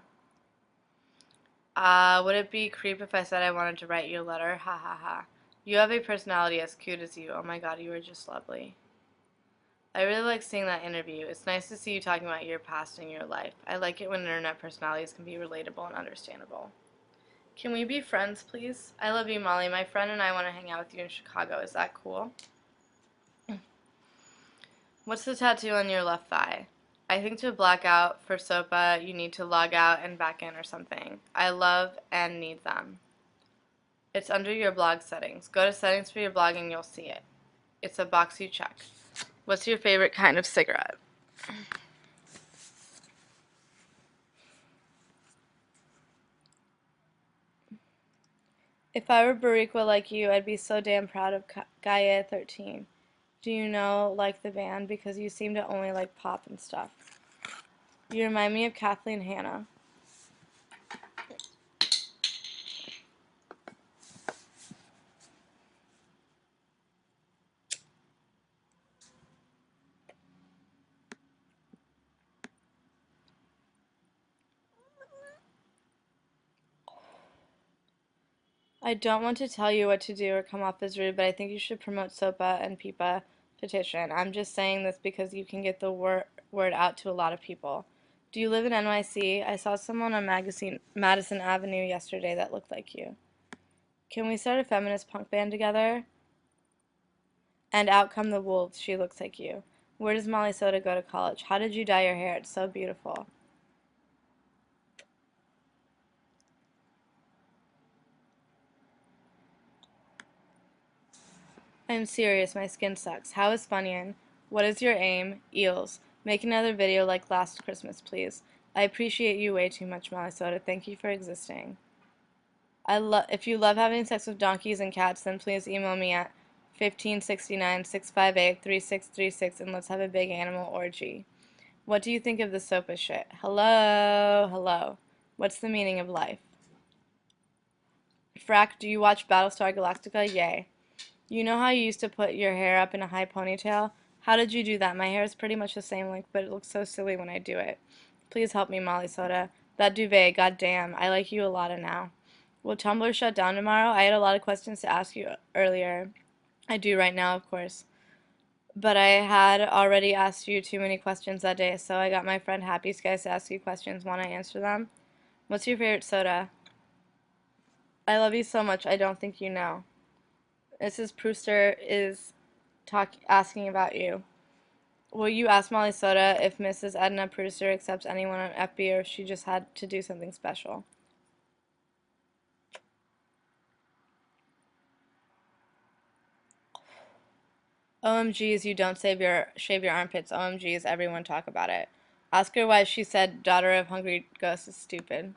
Would it be creep if I said I wanted to write you a letter? Ha ha ha. You have a personality as cute as you. Oh my god, you are just lovely. I really like seeing that interview. It's nice to see you talking about your past and your life. I like it when internet personalities can be relatable and understandable. Can we be friends, please? I love you, Molly. My friend and I want to hang out with you in Chicago. Is that cool? What's the tattoo on your left thigh? I think to black out for SOPA, you need to log out and back in or something. I love and need them. It's under your blog settings. Go to settings for your blog and you'll see it. It's a box you check. What's your favorite kind of cigarette? If I were Bariqua like you, I'd be so damn proud of Gaia 13. Do you know, like the band? Because you seem to only like pop and stuff. You remind me of Kathleen Hanna. I don't want to tell you what to do or come off as rude, but I think you should promote SOPA and PIPA petition. I'm just saying this because you can get the word out to a lot of people. Do you live in NYC? I saw someone on Madison Avenue yesterday that looked like you. Can we start a feminist punk band together? And out come the wolves. She looks like you. Where does Molly Soda go to college? How did you dye your hair? It's so beautiful. I'm serious, my skin sucks. How is Funyun? What is your aim? Eels. Make another video like last Christmas, please. I appreciate you way too much, Molly Soda. Thank you for existing. If you love having sex with donkeys and cats, then please email me at 1569-658-3636 and let's have a big animal orgy. What do you think of the SOPA shit? Hello, hello. What's the meaning of life? Frack, do you watch Battlestar Galactica? Yay. You know how you used to put your hair up in a high ponytail? How did you do that? My hair is pretty much the same length, but it looks so silly when I do it. Please help me, Molly Soda. That duvet, goddamn. I like you a lot now. Will Tumblr shut down tomorrow? I had a lot of questions to ask you earlier. I do right now, of course. But I had already asked you too many questions that day, so I got my friend Happy Skies to ask you questions. Want to answer them? What's your favorite soda? I love you so much, I don't think you know. Mrs. Brewster is asking about you. Will you ask Molly Soda if Mrs. Edna Brewster accepts anyone on FB or if she just had to do something special? OMGs, you don't shave your armpits. OMGs, everyone talk about it. Ask her why she said daughter of hungry ghosts is stupid.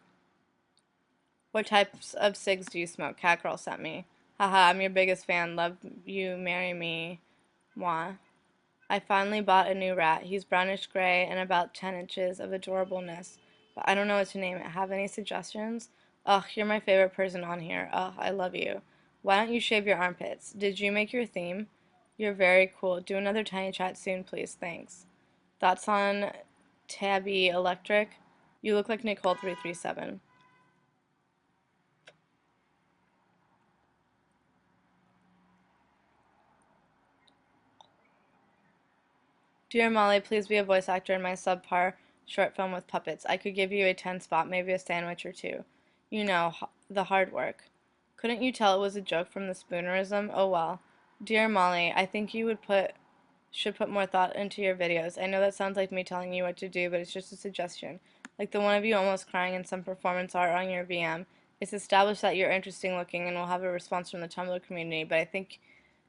What types of cigs do you smoke? Catgirl sent me. Haha, I'm your biggest fan. Love you, marry me. Mwah. I finally bought a new rat. He's brownish gray and about 10 inches of adorableness, but I don't know what to name it. Have any suggestions? Ugh, you're my favorite person on here. Ugh, I love you. Why don't you shave your armpits? Did you make your theme? You're very cool. Do another tiny chat soon, please. Thanks. Thoughts on Tabby Electric? You look like Nicole337. Dear Molly, please be a voice actor in my subpar short film with puppets. I could give you a 10 spot, maybe a sandwich or two. You know, the hard work. Couldn't you tell it was a joke from the Spoonerism? Oh well. Dear Molly, I think you should put more thought into your videos. I know that sounds like me telling you what to do, but it's just a suggestion. Like the one of you almost crying in some performance art on your VM. It's established that you're interesting looking and will have a response from the Tumblr community, but I think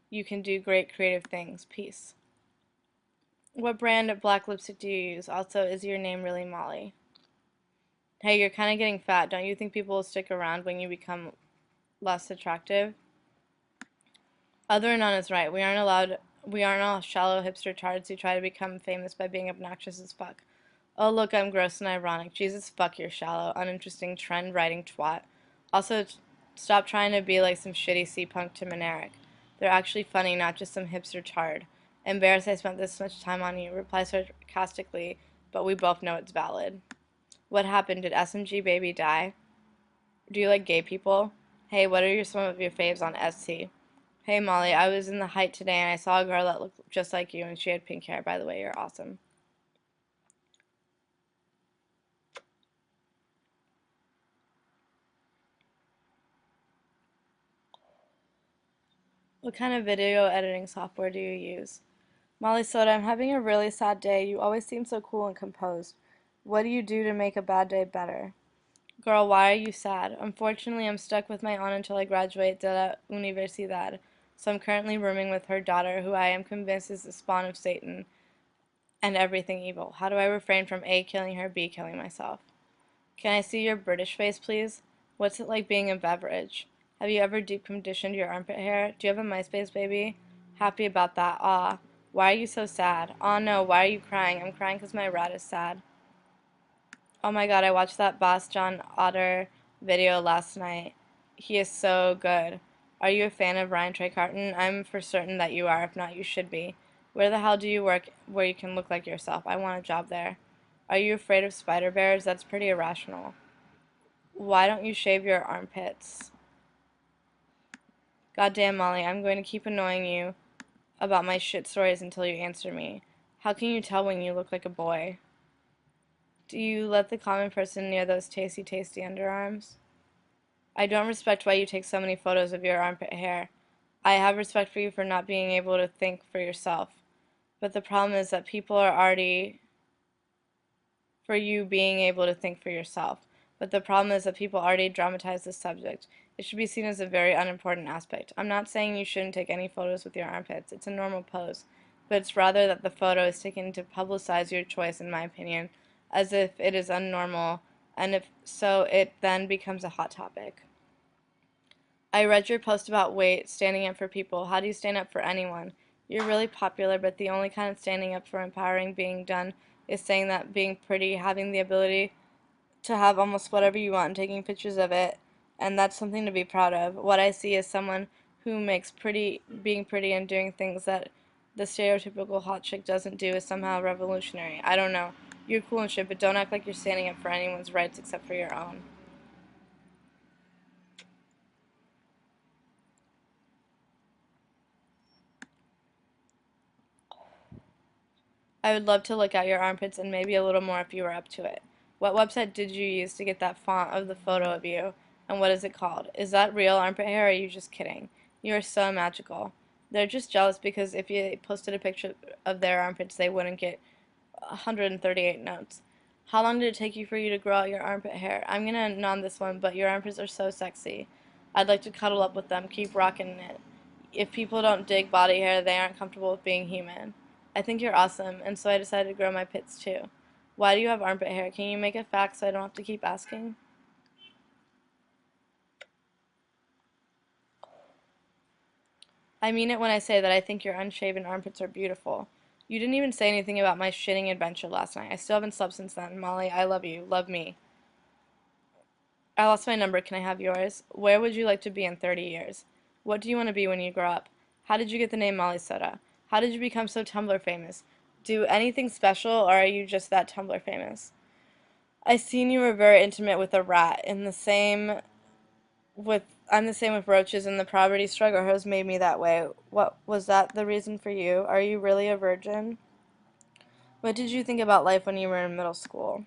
you can do great creative things. Peace. What brand of black lipstick do you use? Also, is your name really Molly? Hey, you're kind of getting fat. Don't you think people will stick around when you become less attractive? Other and none is right. We aren't all shallow hipster tards who try to become famous by being obnoxious as fuck. Oh, look, I'm gross and ironic. Jesus, fuck, you're shallow, uninteresting, trend-writing twat. Also, stop trying to be like some shitty C-punk Tim and Eric. They're actually funny, not just some hipster tard. Embarrassed I spent this much time on you. Reply sarcastically, but we both know it's valid. What happened? Did SMG Baby die? Do you like gay people? Hey, what are some of your faves on SC? Hey, Molly, I was in the Height today and I saw a girl that looked just like you and she had pink hair. By the way, you're awesome. What kind of video editing software do you use? Molly Soda, I'm having a really sad day. You always seem so cool and composed. What do you do to make a bad day better? Girl, why are you sad? Unfortunately, I'm stuck with my aunt until I graduate de la universidad, so I'm currently rooming with her daughter, who I am convinced is the spawn of Satan and everything evil. How do I refrain from A, killing her, B, killing myself? Can I see your British face, please? What's it like being a beverage? Have you ever deep conditioned your armpit hair? Do you have a MySpace baby? Happy about that. Aw. Why are you so sad? Aw no, why are you crying? I'm crying because my rat is sad. Oh my god, I watched that Boss John Otter video last night. He is so good. Are you a fan of Ryan Trey Carton? I'm for certain that you are. If not, you should be. Where the hell do you work where you can look like yourself? I want a job there. Are you afraid of spider bears? That's pretty irrational. Why don't you shave your armpits? Goddamn, Molly, I'm going to keep annoying you about my shit stories until you answer me. How can you tell when you look like a boy? Do you let the common person near those tasty, tasty underarms? I don't respect why you take so many photos of your armpit hair. I have respect for you for not being able to think for yourself. But the problem is that people are already for you being able to think for yourself. But the problem is that people already dramatize this subject. It should be seen as a very unimportant aspect. I'm not saying you shouldn't take any photos with your armpits. It's a normal pose. But it's rather that the photo is taken to publicize your choice, in my opinion, as if it is unnormal, and if so, it then becomes a hot topic. I read your post about standing up for people. How do you stand up for anyone? You're really popular, but the only kind of standing up for empowering being done is saying that being pretty, having the ability to have almost whatever you want and taking pictures of it, and that's something to be proud of. What I see is someone who makes being pretty and doing things that the stereotypical hot chick doesn't do is somehow revolutionary. I don't know. You're cool and shit, but don't act like you're standing up for anyone's rights except for your own. I would love to look at your armpits and maybe a little more if you were up to it. What website did you use to get that font of the photo of you? And what is it called? Is that real armpit hair or are you just kidding? You are so magical. They're just jealous because if you posted a picture of their armpits, they wouldn't get 138 notes. How long did it take you for you to grow out your armpit hair? I'm gonna non this one, but your armpits are so sexy. I'd like to cuddle up with them. Keep rocking it. If people don't dig body hair, they aren't comfortable with being human. I think you're awesome, and so I decided to grow my pits too. Why do you have armpit hair? Can you make it fact so I don't have to keep asking? I mean it when I say that I think your unshaven armpits are beautiful. You didn't even say anything about my shitting adventure last night. I still haven't slept since then. Molly, I love you. Love me. I lost my number. Can I have yours? Where would you like to be in 30 years? What do you want to be when you grow up? How did you get the name Molly Soda? How did you become so Tumblr famous? Do anything special, or are you just that Tumblr famous? I seen you were very intimate with a rat. With I'm the same with roaches, and the poverty struggle has made me that way. What was that the reason for you? Are you really a virgin? What did you think about life when you were in middle school?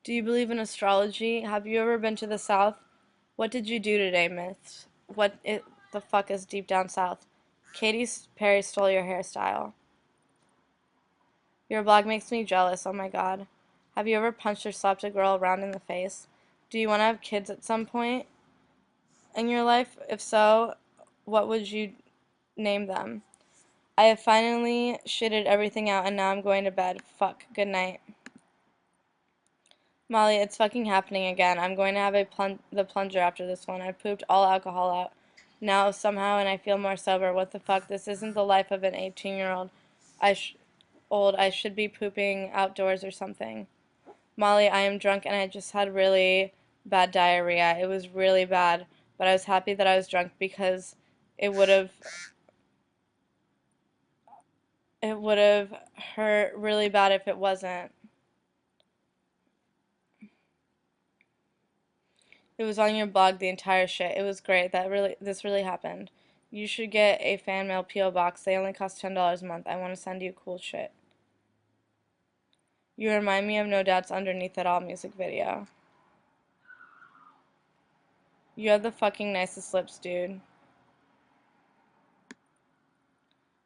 Do you believe in astrology? Have you ever been to the South? What did you do today, Myths? The fuck is deep down south? Katy Perry stole your hairstyle. Your blog makes me jealous, oh my god. Have you ever punched or slapped a girl around in the face? Do you want to have kids at some point in your life? If so, what would you name them? I have finally shitted everything out and now I'm going to bed. Fuck. Good night. Molly, it's fucking happening again. I'm going to have the plunger after this one. I pooped all alcohol out. Now somehow and I feel more sober. What the fuck? This isn't the life of an 18-year-old. I should be pooping outdoors or something. Molly, I am drunk and I just had really bad diarrhea. It was really bad, but I was happy that I was drunk because it would have it would have hurt really bad if it wasn't. It was on your blog, the entire shit. It was great. This really happened. You should get a fan mail P.O. box. They only cost $10 a month. I want to send you cool shit. You remind me of No Doubt's Underneath It All music video. You have the fucking nicest lips, dude.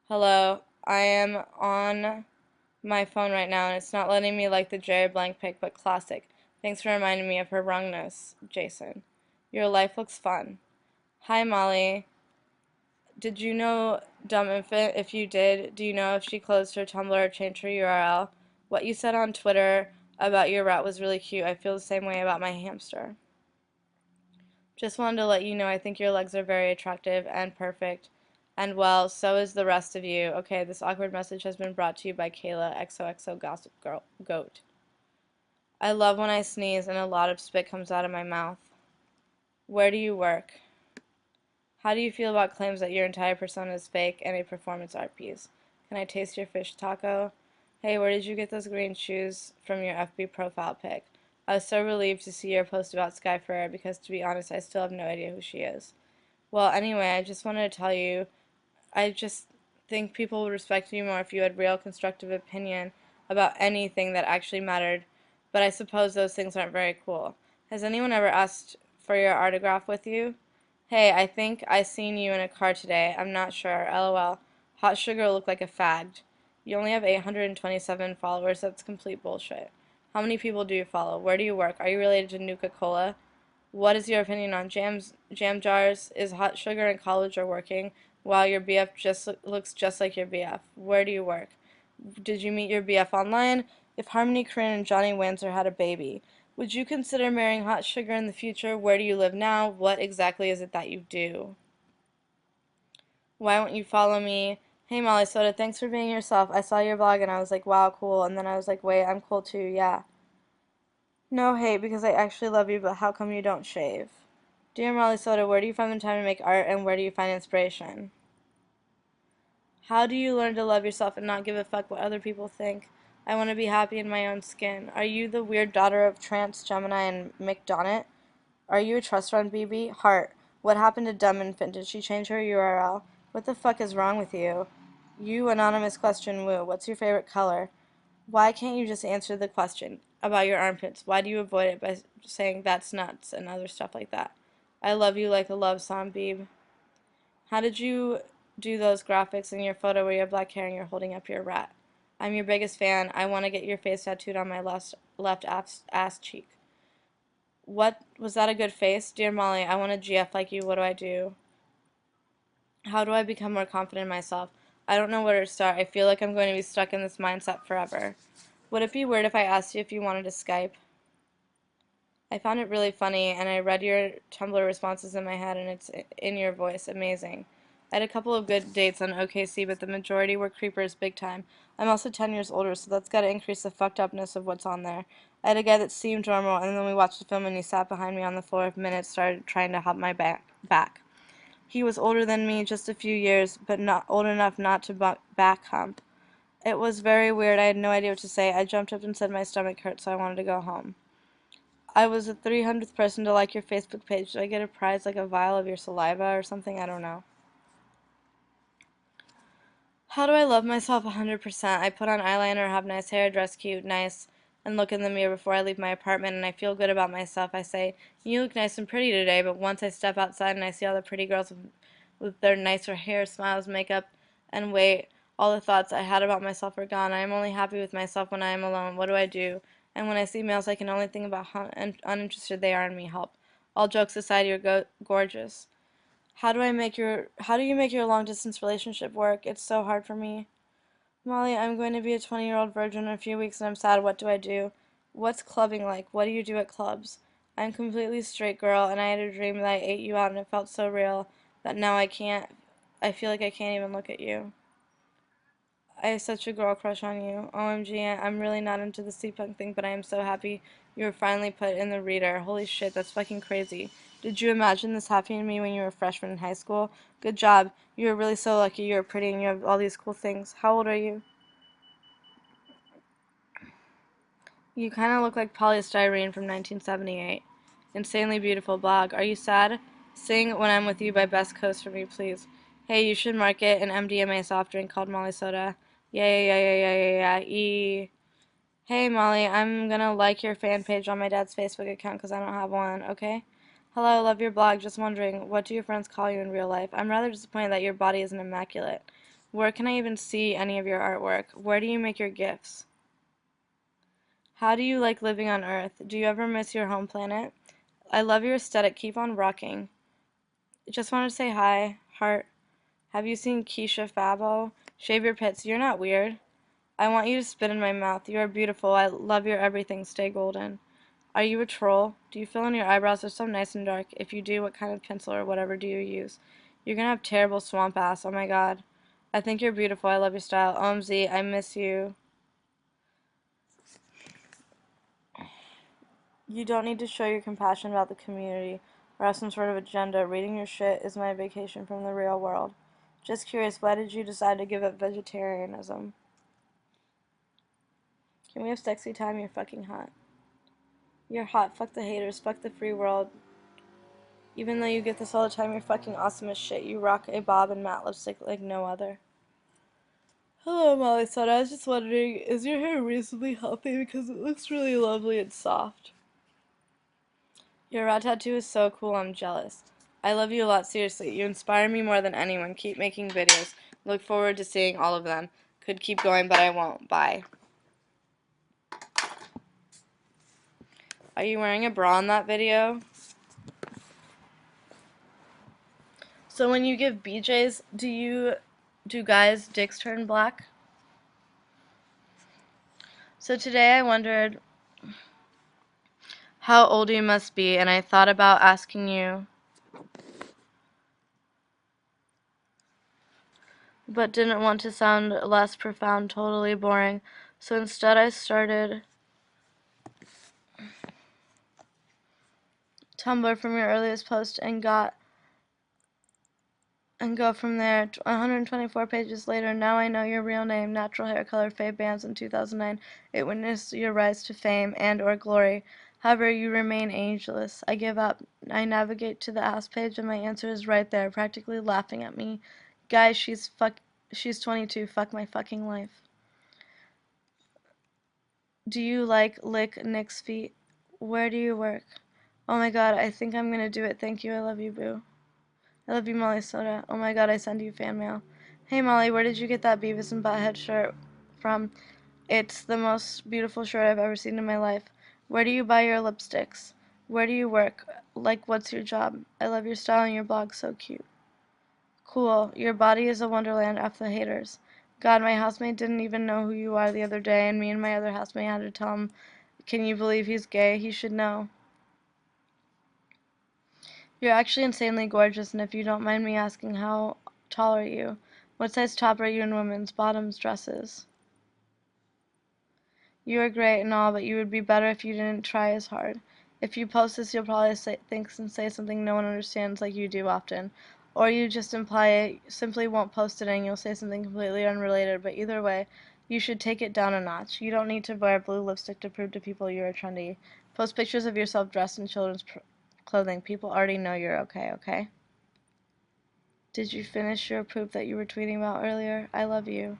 Hello. I am on my phone right now and it's not letting me like the Jerry Blank pic, but classic. Thanks for reminding me of her wrongness, Jason. Your life looks fun. Hi, Molly. Did you know Dumb Infant? If you did, do you know if she closed her Tumblr or changed her URL? What you said on Twitter about your rat was really cute. I feel the same way about my hamster. Just wanted to let you know I think your legs are very attractive and perfect. And well, so is the rest of you. Okay, this awkward message has been brought to you by Kayla, XOXO Gossip Girl Goat. I love when I sneeze and a lot of spit comes out of my mouth. Where do you work? How do you feel about claims that your entire persona is fake and a performance art piece? Can I taste your fish taco? Hey, where did you get those green shoes from your FB profile pic? I was so relieved to see your post about Sky Ferrer because, to be honest, I still have no idea who she is. Well, anyway, I just wanted to tell you, I just think people would respect you more if you had real constructive opinion about anything that actually mattered, but I suppose those things aren't very cool. Has anyone ever asked for your autograph with you? Hey, I think I seen you in a car today. I'm not sure. LOL. Hot Sugar looked like a fag. You only have 827 followers. That's complete bullshit. How many people do you follow? Where do you work? Are you related to Nuka-Cola? What is your opinion on jam jars? Is Hot Sugar in college or working? While your BF looks just like your BF. Where do you work? Did you meet your BF online? If Harmony Korine and Johnny Wanzer had a baby, would you consider marrying Hot Sugar in the future? Where do you live now? What exactly is it that you do? Why won't you follow me? Hey Molly Soda, thanks for being yourself. I saw your blog and I was like, wow, cool. And then I was like, wait, I'm cool too, yeah. No hate because I actually love you, but how come you don't shave? Dear Molly Soda, where do you find the time to make art and where do you find inspiration? How do you learn to love yourself and not give a fuck what other people think? I want to be happy in my own skin. Are you the weird daughter of Trance, Gemini, and Mick Donnet? Are you a trust fund, BB? Heart. What happened to Dumb Infant? Did she change her URL? What the fuck is wrong with you? You anonymous question woo. What's your favorite color? Why can't you just answer the question about your armpits? Why do you avoid it by saying that's nuts and other stuff like that? I love you like a love song, Beeb. How did you do those graphics in your photo where you have black hair and you're holding up your rat? I'm your biggest fan. I want to get your face tattooed on my left ass cheek. What was that a good face? Dear Molly, I want a GF like you. What do I do? How do I become more confident in myself? I don't know where to start. I feel like I'm going to be stuck in this mindset forever. Would it be weird if I asked you if you wanted to Skype? I found it really funny, and I read your Tumblr responses in my head, and it's in your voice. Amazing. I had a couple of good dates on OKC, but the majority were creepers big time. I'm also 10 years older, so that's got to increase the fucked upness of what's on there. I had a guy that seemed normal, and then we watched the film, and he sat behind me on the floor for minutes, started trying to hop my back. He was older than me, just a few years, but not old enough not to back hump. It was very weird. I had no idea what to say. I jumped up and said my stomach hurt, so I wanted to go home. I was the 300th person to like your Facebook page. Do I get a prize like a vial of your saliva or something? I don't know. How do I love myself 100%? I put on eyeliner, have nice hair, dress cute, nice, and look in the mirror before I leave my apartment, and I feel good about myself. I say, you look nice and pretty today, but once I step outside and I see all the pretty girls with their nicer hair, smiles, makeup, and weight, all the thoughts I had about myself are gone. I am only happy with myself when I am alone. What do I do? And when I see males, I can only think about how uninterested they are in me. Help. All jokes aside, you're gorgeous. How do you make your long distance relationship work? It's so hard for me. Molly, I'm going to be a 20-year-old virgin in a few weeks and I'm sad. What do I do? What's clubbing like? What do you do at clubs? I'm completely straight girl and I had a dream that I ate you out and it felt so real that now I feel like I can't even look at you. I have such a girl crush on you. OMG, I'm really not into the steampunk thing, but I am so happy you were finally put in the reader. Holy shit, that's fucking crazy. Did you imagine this happening to me when you were a freshman in high school? Good job. You were really so lucky. You were pretty and you have all these cool things. How old are you? You kind of look like polystyrene from 1978. Insanely beautiful blog. Are you sad? Sing When I'm With You by Best Coast for me, please. Hey, you should market an MDMA soft drink called Molly Soda. Yeah, yeah, yeah, yeah, yeah, yeah, yeah. Hey Molly, I'm gonna like your fan page on my dad's Facebook account because I don't have one, okay? Hello, love your blog. Just wondering, what do your friends call you in real life? I'm rather disappointed that your body isn't immaculate. Where can I even see any of your artwork? Where do you make your gifts? How do you like living on Earth? Do you ever miss your home planet? I love your aesthetic. Keep on rocking. Just wanted to say hi, heart. Have you seen Keisha Fabo? Shave your pits. You're not weird. I want you to spit in my mouth. You are beautiful. I love your everything. Stay golden. Are you a troll? Do you fill in your eyebrows? They're so nice and dark. If you do, what kind of pencil or whatever do you use? You're gonna have terrible swamp ass. Oh my god. I think you're beautiful. I love your style. OMZ, I miss you. You don't need to show your compassion about the community or have some sort of agenda. Reading your shit is my vacation from the real world. Just curious, why did you decide to give up vegetarianism? Can we have sexy time? You're fucking hot. You're hot. Fuck the haters. Fuck the free world. Even though you get this all the time, you're fucking awesome as shit. You rock a bob and matte lipstick like no other. Hello, Molly Soda. I was just wondering, is your hair reasonably healthy? Because it looks really lovely and soft. Your rat tattoo is so cool. I'm jealous. I love you a lot, seriously. You inspire me more than anyone. Keep making videos. Look forward to seeing all of them. Could keep going, but I won't. Bye. Are you wearing a bra in that video? So when you give BJs, do guys' dicks turn black? So today I wondered how old you must be, and I thought about asking you but didn't want to sound less profound, totally boring. So instead I started Tumblr from your earliest post and go from there. 124 pages later, now I know your real name, natural hair color, fade bands in 2009. It witnessed your rise to fame and or glory. However, you remain ageless. I give up. I navigate to the Ask page and my answer is right there, practically laughing at me. Guys, she's 22. Fuck my fucking life. Do you like lick Nick's feet? Where do you work? Oh my god, I think I'm gonna do it. Thank you. I love you, boo. I love you, Molly Soda. Oh my god, I send you fan mail. Hey Molly, where did you get that Beavis and Butthead shirt from? It's the most beautiful shirt I've ever seen in my life. Where do you buy your lipsticks? Where do you work? Like, what's your job? I love your style and your blog, so cute. Cool. Your body is a wonderland. F the haters. God, my housemate didn't even know who you are the other day, and me and my other housemate had to tell him, can you believe he's gay? He should know. You're actually insanely gorgeous, and if you don't mind me asking, how tall are you? What size top are you in women's bottoms dresses? You are great and all, but you would be better if you didn't try as hard. If you post this, you'll probably think and say something no one understands like you do often. Or you just imply it, simply won't post it and you'll say something completely unrelated, but either way, you should take it down a notch. You don't need to wear blue lipstick to prove to people you are trendy. Post pictures of yourself dressed in children's clothing. People already know you're okay, okay? Did you finish your poop that you were tweeting about earlier? I love you.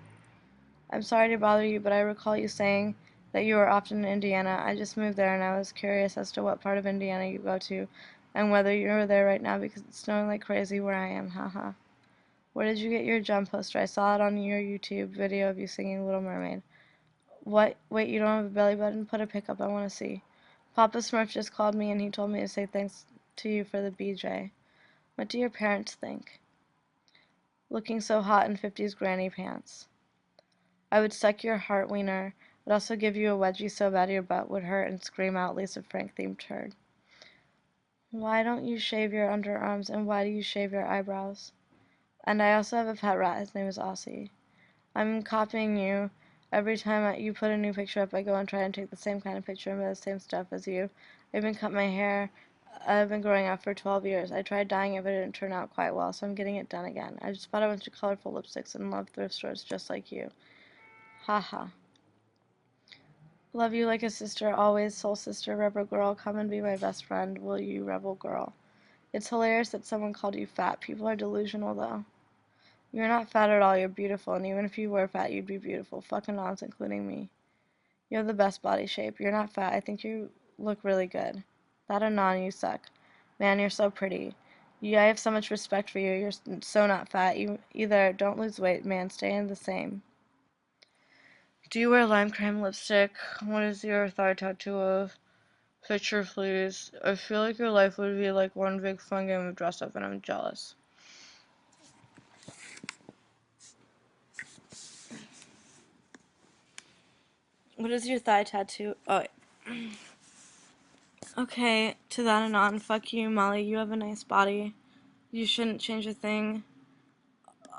I'm sorry to bother you, but I recall you saying that you are often in Indiana. I just moved there and I was curious as to what part of Indiana you go to and whether you're there right now because it's snowing like crazy where I am. Haha. Where did you get your jump poster? I saw it on your YouTube video of you singing Little Mermaid. What? Wait, you don't have a belly button? Put a pic up. I want to see. Papa Smurf just called me and he told me to say thanks to you for the BJ. What do your parents think? Looking so hot in 50s granny pants. I would suck your heart wiener. I'd also give you a wedgie so bad your butt would hurt and scream out Lisa Frank themed turd. Why don't you shave your underarms and why do you shave your eyebrows? And I also have a pet rat. His name is Aussie. I'm copying you. Every time you put a new picture up, I go and try and take the same kind of picture and wear the same stuff as you. I even cut my hair. I've been growing out for 12 years. I tried dyeing it, but it didn't turn out quite well, so I'm getting it done again. I just bought a bunch of colorful lipsticks and love thrift stores just like you. Haha. Love you like a sister, always, soul sister, rebel girl. Come and be my best friend, will you, rebel girl? It's hilarious that someone called you fat. People are delusional, though. You're not fat at all. You're beautiful, and even if you were fat, you'd be beautiful. Fucking nonsense, including me. You have the best body shape. You're not fat. I think you look really good. That Anon, you suck. Man, you're so pretty. I have so much respect for you. You're so not fat. You either don't lose weight, man. Stay in the same. Do you wear lime cream lipstick? What is your thigh tattoo of? Picture, please. I feel like your life would be like one big fun game of dress up, and I'm jealous. What is your thigh tattoo? Oh, okay. To that and on. Fuck you, Molly. You have a nice body. You shouldn't change a thing.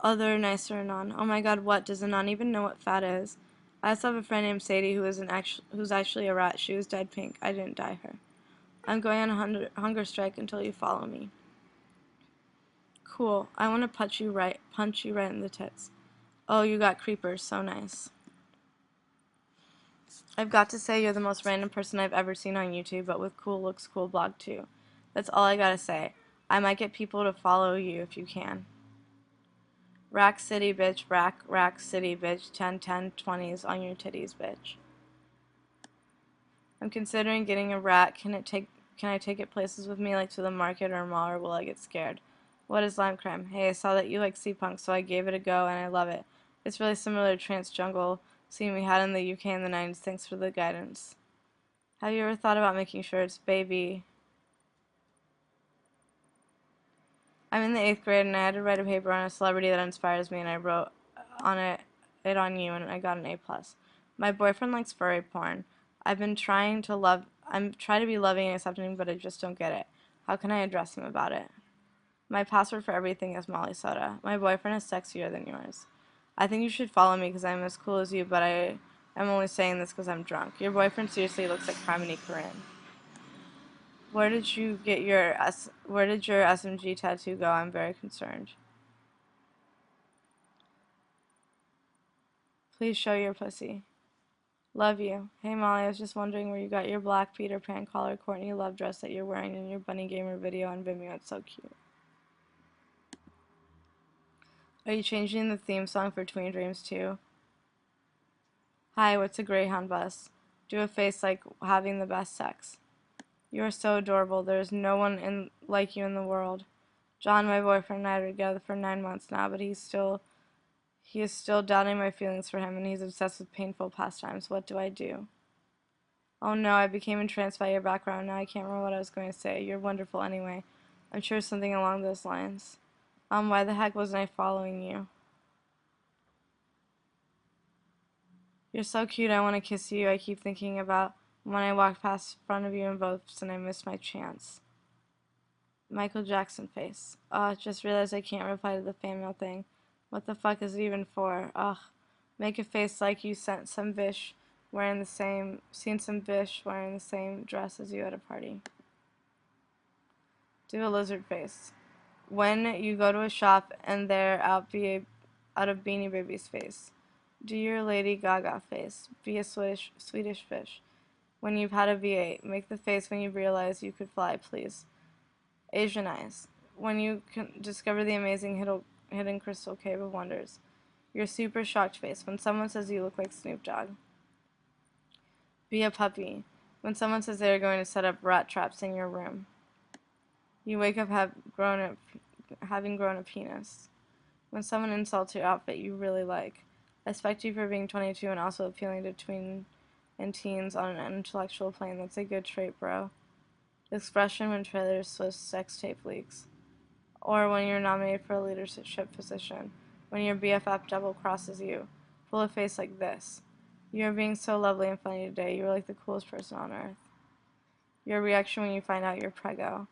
Other nicer Anon. Oh my god, what? Does Anon even know what fat is? I also have a friend named Sadie who's actually a rat. She was dyed pink. I didn't dye her. I'm going on a hunger strike until you follow me. Cool. I want to punch you right in the tits. Oh, you got creepers. So nice. I've got to say you're the most random person I've ever seen on YouTube, but with cool looks, cool blog too. That's all I gotta say. I might get people to follow you if you can. Rack City, bitch. Rack City, bitch. 10, 10, 20s on your titties, bitch. I'm considering getting a rat. Can I take it places with me, like to the market or mall, or will I get scared? What is lime crime? Hey, I saw that you like Sea-Punk, so I gave it a go, and I love it. It's really similar to Trance Jungle scene we had in the UK in the 90s. Thanks for the guidance. Have you ever thought about making shirts, baby? I'm in the 8th grade, and I had to write a paper on a celebrity that inspires me, and I wrote on it on you, and I got an A+. My boyfriend likes furry porn. I'm trying to be loving and accepting, but I just don't get it. How can I address him about it? My password for everything is Molly Soda. My boyfriend is sexier than yours. I think you should follow me because I'm as cool as you, but I am only saying this because I'm drunk. Your boyfriend seriously looks like Harmony Korine. Where did your SMG tattoo go? I'm very concerned. Please show your pussy. Love you. Hey Molly, I was just wondering where you got your black Peter Pan collar Courtney Love dress that you're wearing in your Bunny Gamer video on Vimeo. It's so cute. Are you changing the theme song for Tween Dreams too? Hi, what's a Greyhound bus? Do a face like having the best sex. You are so adorable. There is no one like you in the world. John, my boyfriend, and I are together for 9 months now, but he is still doubting my feelings for him, and he's obsessed with painful pastimes. What do I do? Oh no, I became entranced by your background. Now I can't remember what I was going to say. You're wonderful anyway. I'm sure something along those lines. Why the heck wasn't I following you? You're so cute. I want to kiss you. I keep thinking about when I walked past front of you in Boats and I missed my chance. Michael Jackson face. Just realized I can't reply to the fan mail thing. What the fuck is it even for? Ugh. Make a face like you sent some bish seen some bish wearing the same dress as you at a party. Do a lizard face. When you go to a shop and they're out of Beanie Baby's face. Do your Lady Gaga face. Be a Swedish fish. When you've had a V8, make the face when you realize you could fly, please. Asian eyes. When you can discover the amazing hidden crystal cave of wonders. Your super shocked face. When someone says you look like Snoop Dogg. Be a puppy. When someone says they are going to set up rat traps in your room. You wake up having grown a penis. When someone insults your outfit you really like. I respect you for being 22 and also appealing to tween and teens on an intellectual plane. That's a good trait, bro. Expression when Taylor Swift's sex tape leaks. Or when you're nominated for a leadership position. When your BFF double crosses you. Pull a face like this. You are being so lovely and funny today. You are like the coolest person on earth. Your reaction when you find out you're preggo.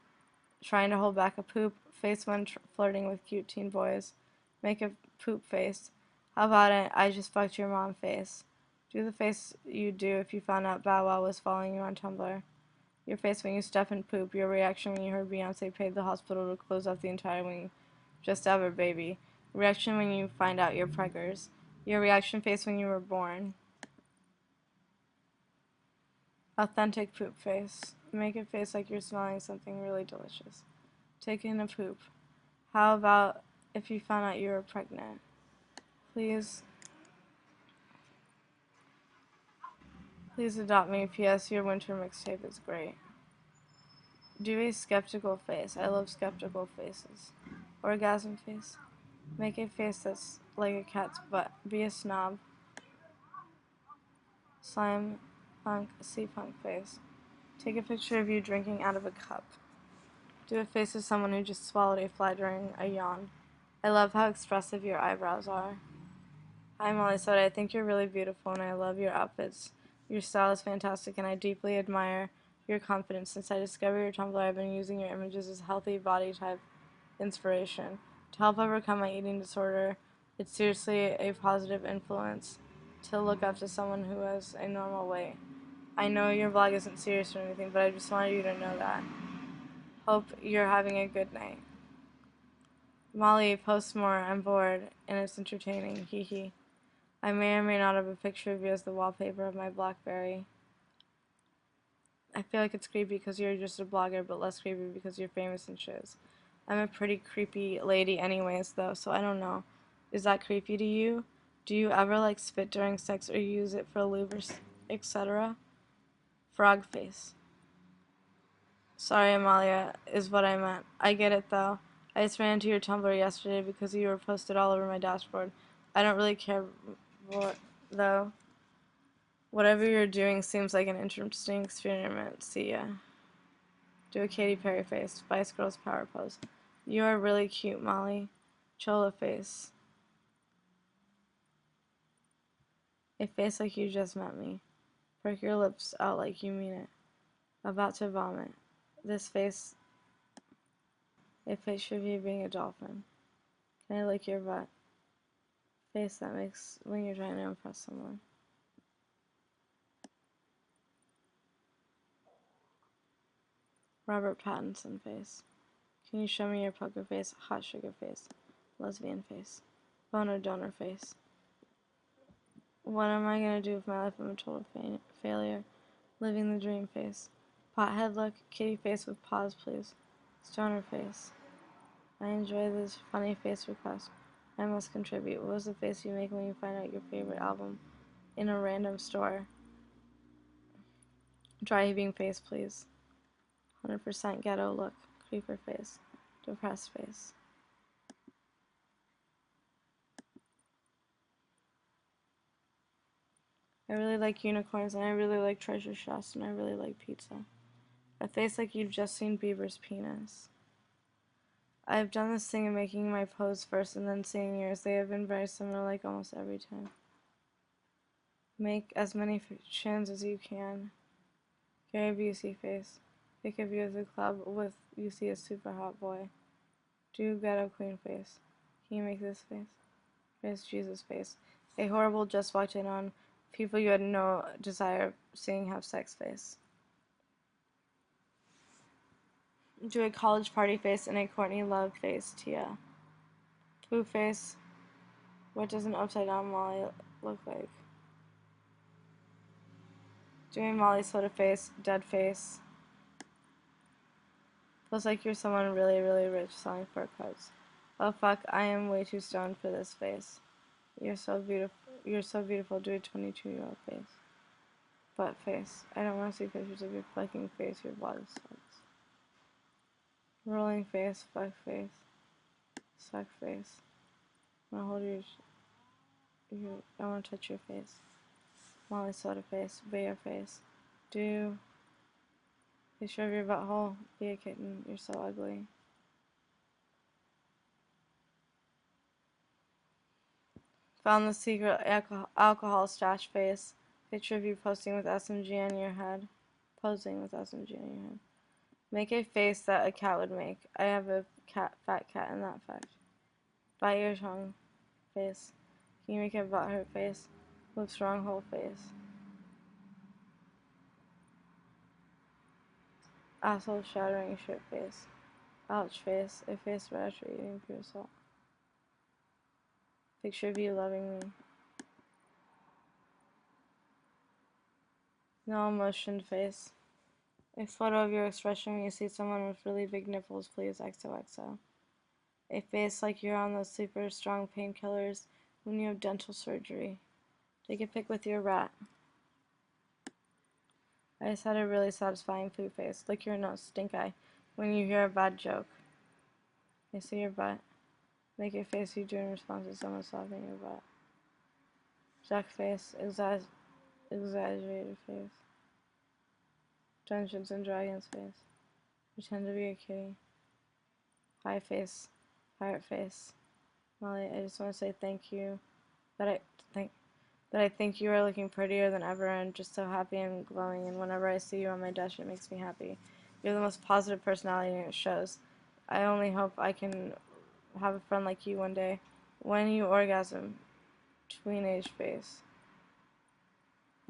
Trying to hold back a poop face when flirting with cute teen boys. Make a poop face. How about it? I just fucked your mom face. Do the face you'd do if you found out Bow Wow was following you on Tumblr. Your face when you step and poop. Your reaction when you heard Beyonce paid the hospital to close off the entire wing just to have her baby. Reaction when you find out you're preggers. Your reaction face when you were born. Authentic poop face. Make a face like you're smelling something really delicious. Take in a poop. How about if you found out you were pregnant? Please adopt me. P.S. Your winter mixtape is great. Do a skeptical face. I love skeptical faces. Orgasm face. Make a face that's like a cat's butt. Be a snob. Slime punk, C-punk face. Take a picture of you drinking out of a cup. Do a face of someone who just swallowed a fly during a yawn. I love how expressive your eyebrows are. Hi Molly Soda, I think you're really beautiful and I love your outfits. Your style is fantastic and I deeply admire your confidence. Since I discovered your Tumblr, I've been using your images as healthy body type inspiration. To help overcome my eating disorder, it's seriously a positive influence to look up to someone who has a normal weight. I know your vlog isn't serious or anything, but I just wanted you to know that. Hope you're having a good night. Molly, post more. I'm bored, and it's entertaining. Hee hee. I may or may not have a picture of you as the wallpaper of my BlackBerry. I feel like it's creepy because you're just a blogger, but less creepy because you're famous and shiz. I'm a pretty creepy lady anyways, though, so I don't know. Is that creepy to you? Do you ever, like, spit during sex or use it for lube or etc.? Frog face. Sorry, Amalia, is what I meant. I get it, though. I just ran into your Tumblr yesterday because you were posted all over my dashboard. I don't really care what, though. Whatever you're doing seems like an interesting experiment. See ya. Do a Katy Perry face. Spice Girls power pose. You are really cute, Molly. Chola face. A face like you just met me. Perk your lips out like you mean it. About to vomit. This face. A face should be being a dolphin. Can I lick your butt? face that makes when you're trying to impress someone. Robert Pattinson face. Can you show me your poker face, hot sugar face, lesbian face, boner donor face? What am I gonna do with my life? I'm a total failure. Living the dream face. Pothead look, kitty face with paws, please. Stoner face. I enjoy this funny face request. I must contribute. What was the face you make when you find out your favorite album in a random store? Dry heaving face, please. 100% ghetto look. Creeper face. Depressed face. I really like unicorns, and I really like treasure chests, and I really like pizza. A face like you've just seen Bieber's penis. I've done this thing of making my pose first and then seeing yours. They have been very similar, like almost every time. Make as many chins as you can. Gary Busey face. Pick a view of the club with you see a super hot boy. Do ghetto queen face. Can you make this face? Face Jesus face. A horrible just walked in on people you had no desire seeing have sex face. Do a college party face and a Courtney Love face, Tia. Poo face. What does an upside down Molly look like? Do a Molly soda face, dead face. Looks like you're someone really, really rich selling fur coats. Oh fuck, I am way too stoned for this face. You're so beautiful. You're so beautiful. Do a 22-year-old face. Butt face. I don't want to see pictures of your fucking face. Your body sucks. Rolling face. Fuck face. Suck face. I want to hold I want to touch your face. Molly soda face. Bear face. Do. Picture of your butthole. Be a kitten. You're so ugly. Found the secret alcohol stash face. Picture of you posting with SMG on your head. Posing with SMG on your head. Make a face that a cat would make. I have a fat cat in that fact. Bite your tongue face. Can you make a butthurt face? With stronghold face. Asshole shattering shit face. Ouch face. A face red after eating pure salt. Picture of you loving me. No emotion face. A photo of your expression when you see someone with really big nipples, please. XOXO. A face like you're on those super strong painkillers when you have dental surgery. Take a pic with your rat. I just had a really satisfying poo face. Lick your nose, stink eye, when you hear a bad joke. I see your butt. Make a face you do in response to someone slapping your butt. Duck face, exaggerated face. Dungeons and Dragons face. Pretend to be a kitty. Pie face, pirate face. Molly, I just want to say thank you. That I think you are looking prettier than ever and just so happy and glowing, and whenever I see you on my desk it makes me happy. You're the most positive personality and it shows. I only hope I can have a friend like you one day. When you orgasm, tweenage face.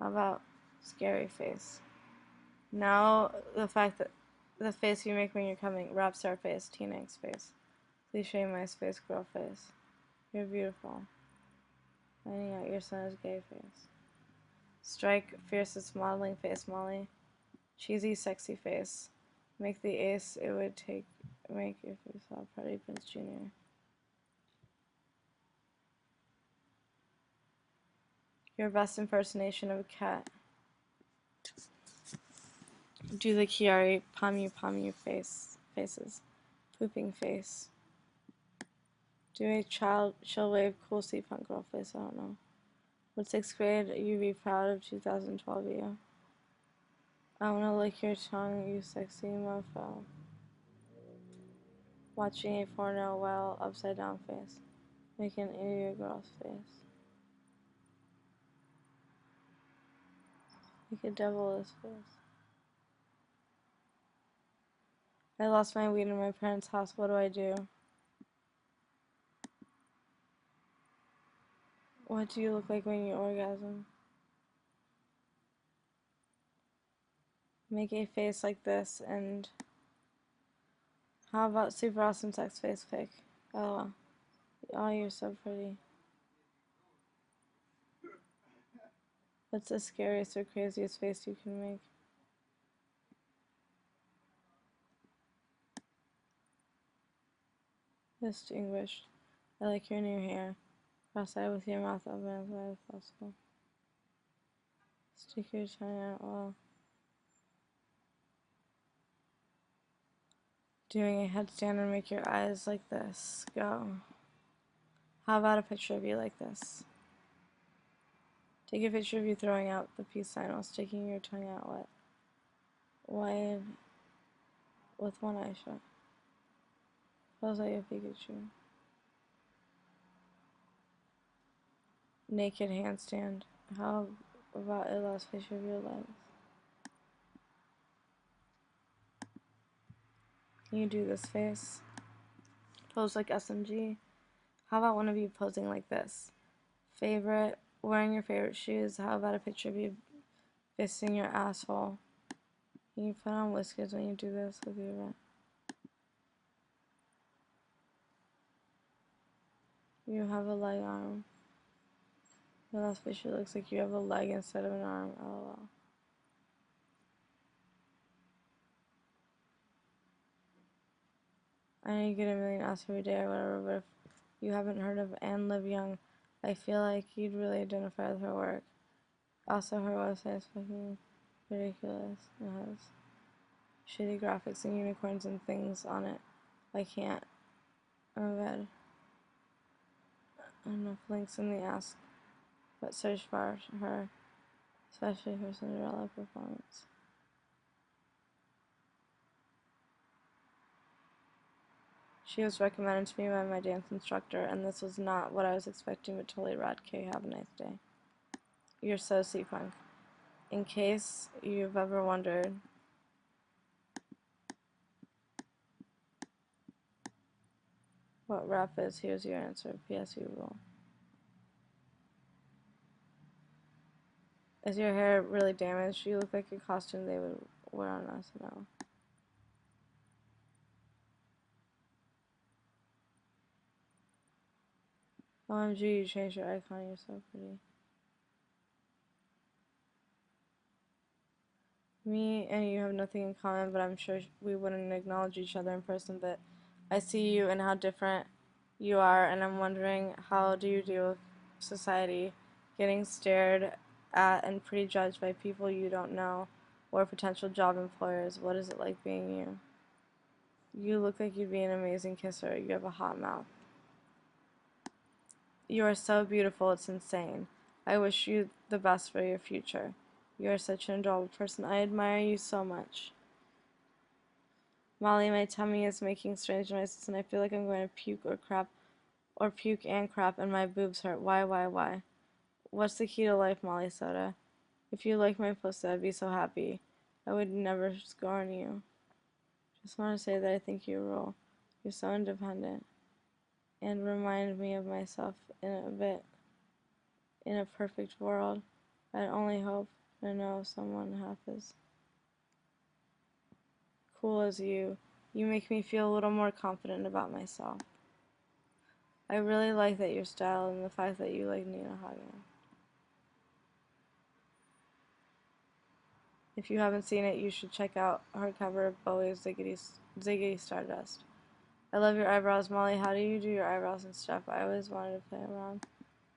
How about scary face? Now the fact that the face you make when you're coming, rap star face, teen angst face. Cliche MySpace girl face. You're beautiful. Finding out your son is gay face. Strike fiercest modeling face, Molly. Cheesy sexy face. Make the ace it would take make your face all Freddie Prinze Jr. Your best impersonation of a cat. Do the Kiari Pamu faces. Pooping face. Do a chill wave cool sea punk girl face, I don't know. Would 6th grade you be proud of 2012 you? I wanna lick your tongue, you sexy mofo. Watching a porno while upside down face. Make an idiot girl's face. Make a devil's face. I lost my weed in my parents' house, what do I do? What do you look like when you orgasm? Make a face like this, and how about super awesome sex face pic? Oh, oh, you're so pretty. What's the scariest or craziest face you can make? Distinguished. I like your new hair. Cross-eyed with your mouth open as wide as possible. Stick your tongue out well. Doing a headstand and make your eyes like this. Go. How about a picture of you like this? Take a picture of you throwing out the peace sign while sticking your tongue out wide with one eye shut. Pose like a Pikachu. Naked handstand. How about a last picture of your legs? Can you do this face? Pose like SMG. How about one of you posing like this? Wearing your favorite shoes. How about a picture of you fisting your asshole? Can you put on whiskers when you do this with your rent? You have a leg arm. Your last picture looks like you have a leg instead of an arm. LOL. I know you get a million asks every day or whatever, but if you haven't heard of Anne Liv Young, I feel like you'd really identify with her work. Also, her website is fucking ridiculous. It has shitty graphics and unicorns and things on it. I can't. I'm bad. Enough links in the ask, but search bar her, especially her Cinderella performance. She was recommended to me by my dance instructor, and this was not what I was expecting, but totally rad. K, have a nice day. You're so C-Punk. In case you've ever wondered what rap is, here's your answer. PSU rule. Is your hair really damaged? You look like a costume they would wear on us. No. OMG, you changed your icon. You're so pretty. Me and you have nothing in common, but I'm sure we wouldn't acknowledge each other in person, but I see you and how different you are, and I'm wondering, how do you deal with society, getting stared at and prejudged by people you don't know, or potential job employers? What is it like being you? You look like you'd be an amazing kisser. You have a hot mouth. You are so beautiful, it's insane. I wish you the best for your future. You are such an adorable person. I admire you so much. Molly, my tummy is making strange noises and I feel like I'm going to puke or crap, or puke and crap, and my boobs hurt. Why? What's the key to life, Molly Soda? If you like my pussy, I'd be so happy. I would never scorn you. Just want to say that I think you rule. You're so independent. And remind me of myself in a bit. In a perfect world, I'd only hope to know someone half as cool as you. You make me feel a little more confident about myself. I really like that your style and the fact that you like Nina Hagen. If you haven't seen it, you should check out her cover of Bowie's Ziggy Stardust. I love your eyebrows, Molly. How do you do your eyebrows and stuff? I always wanted to play around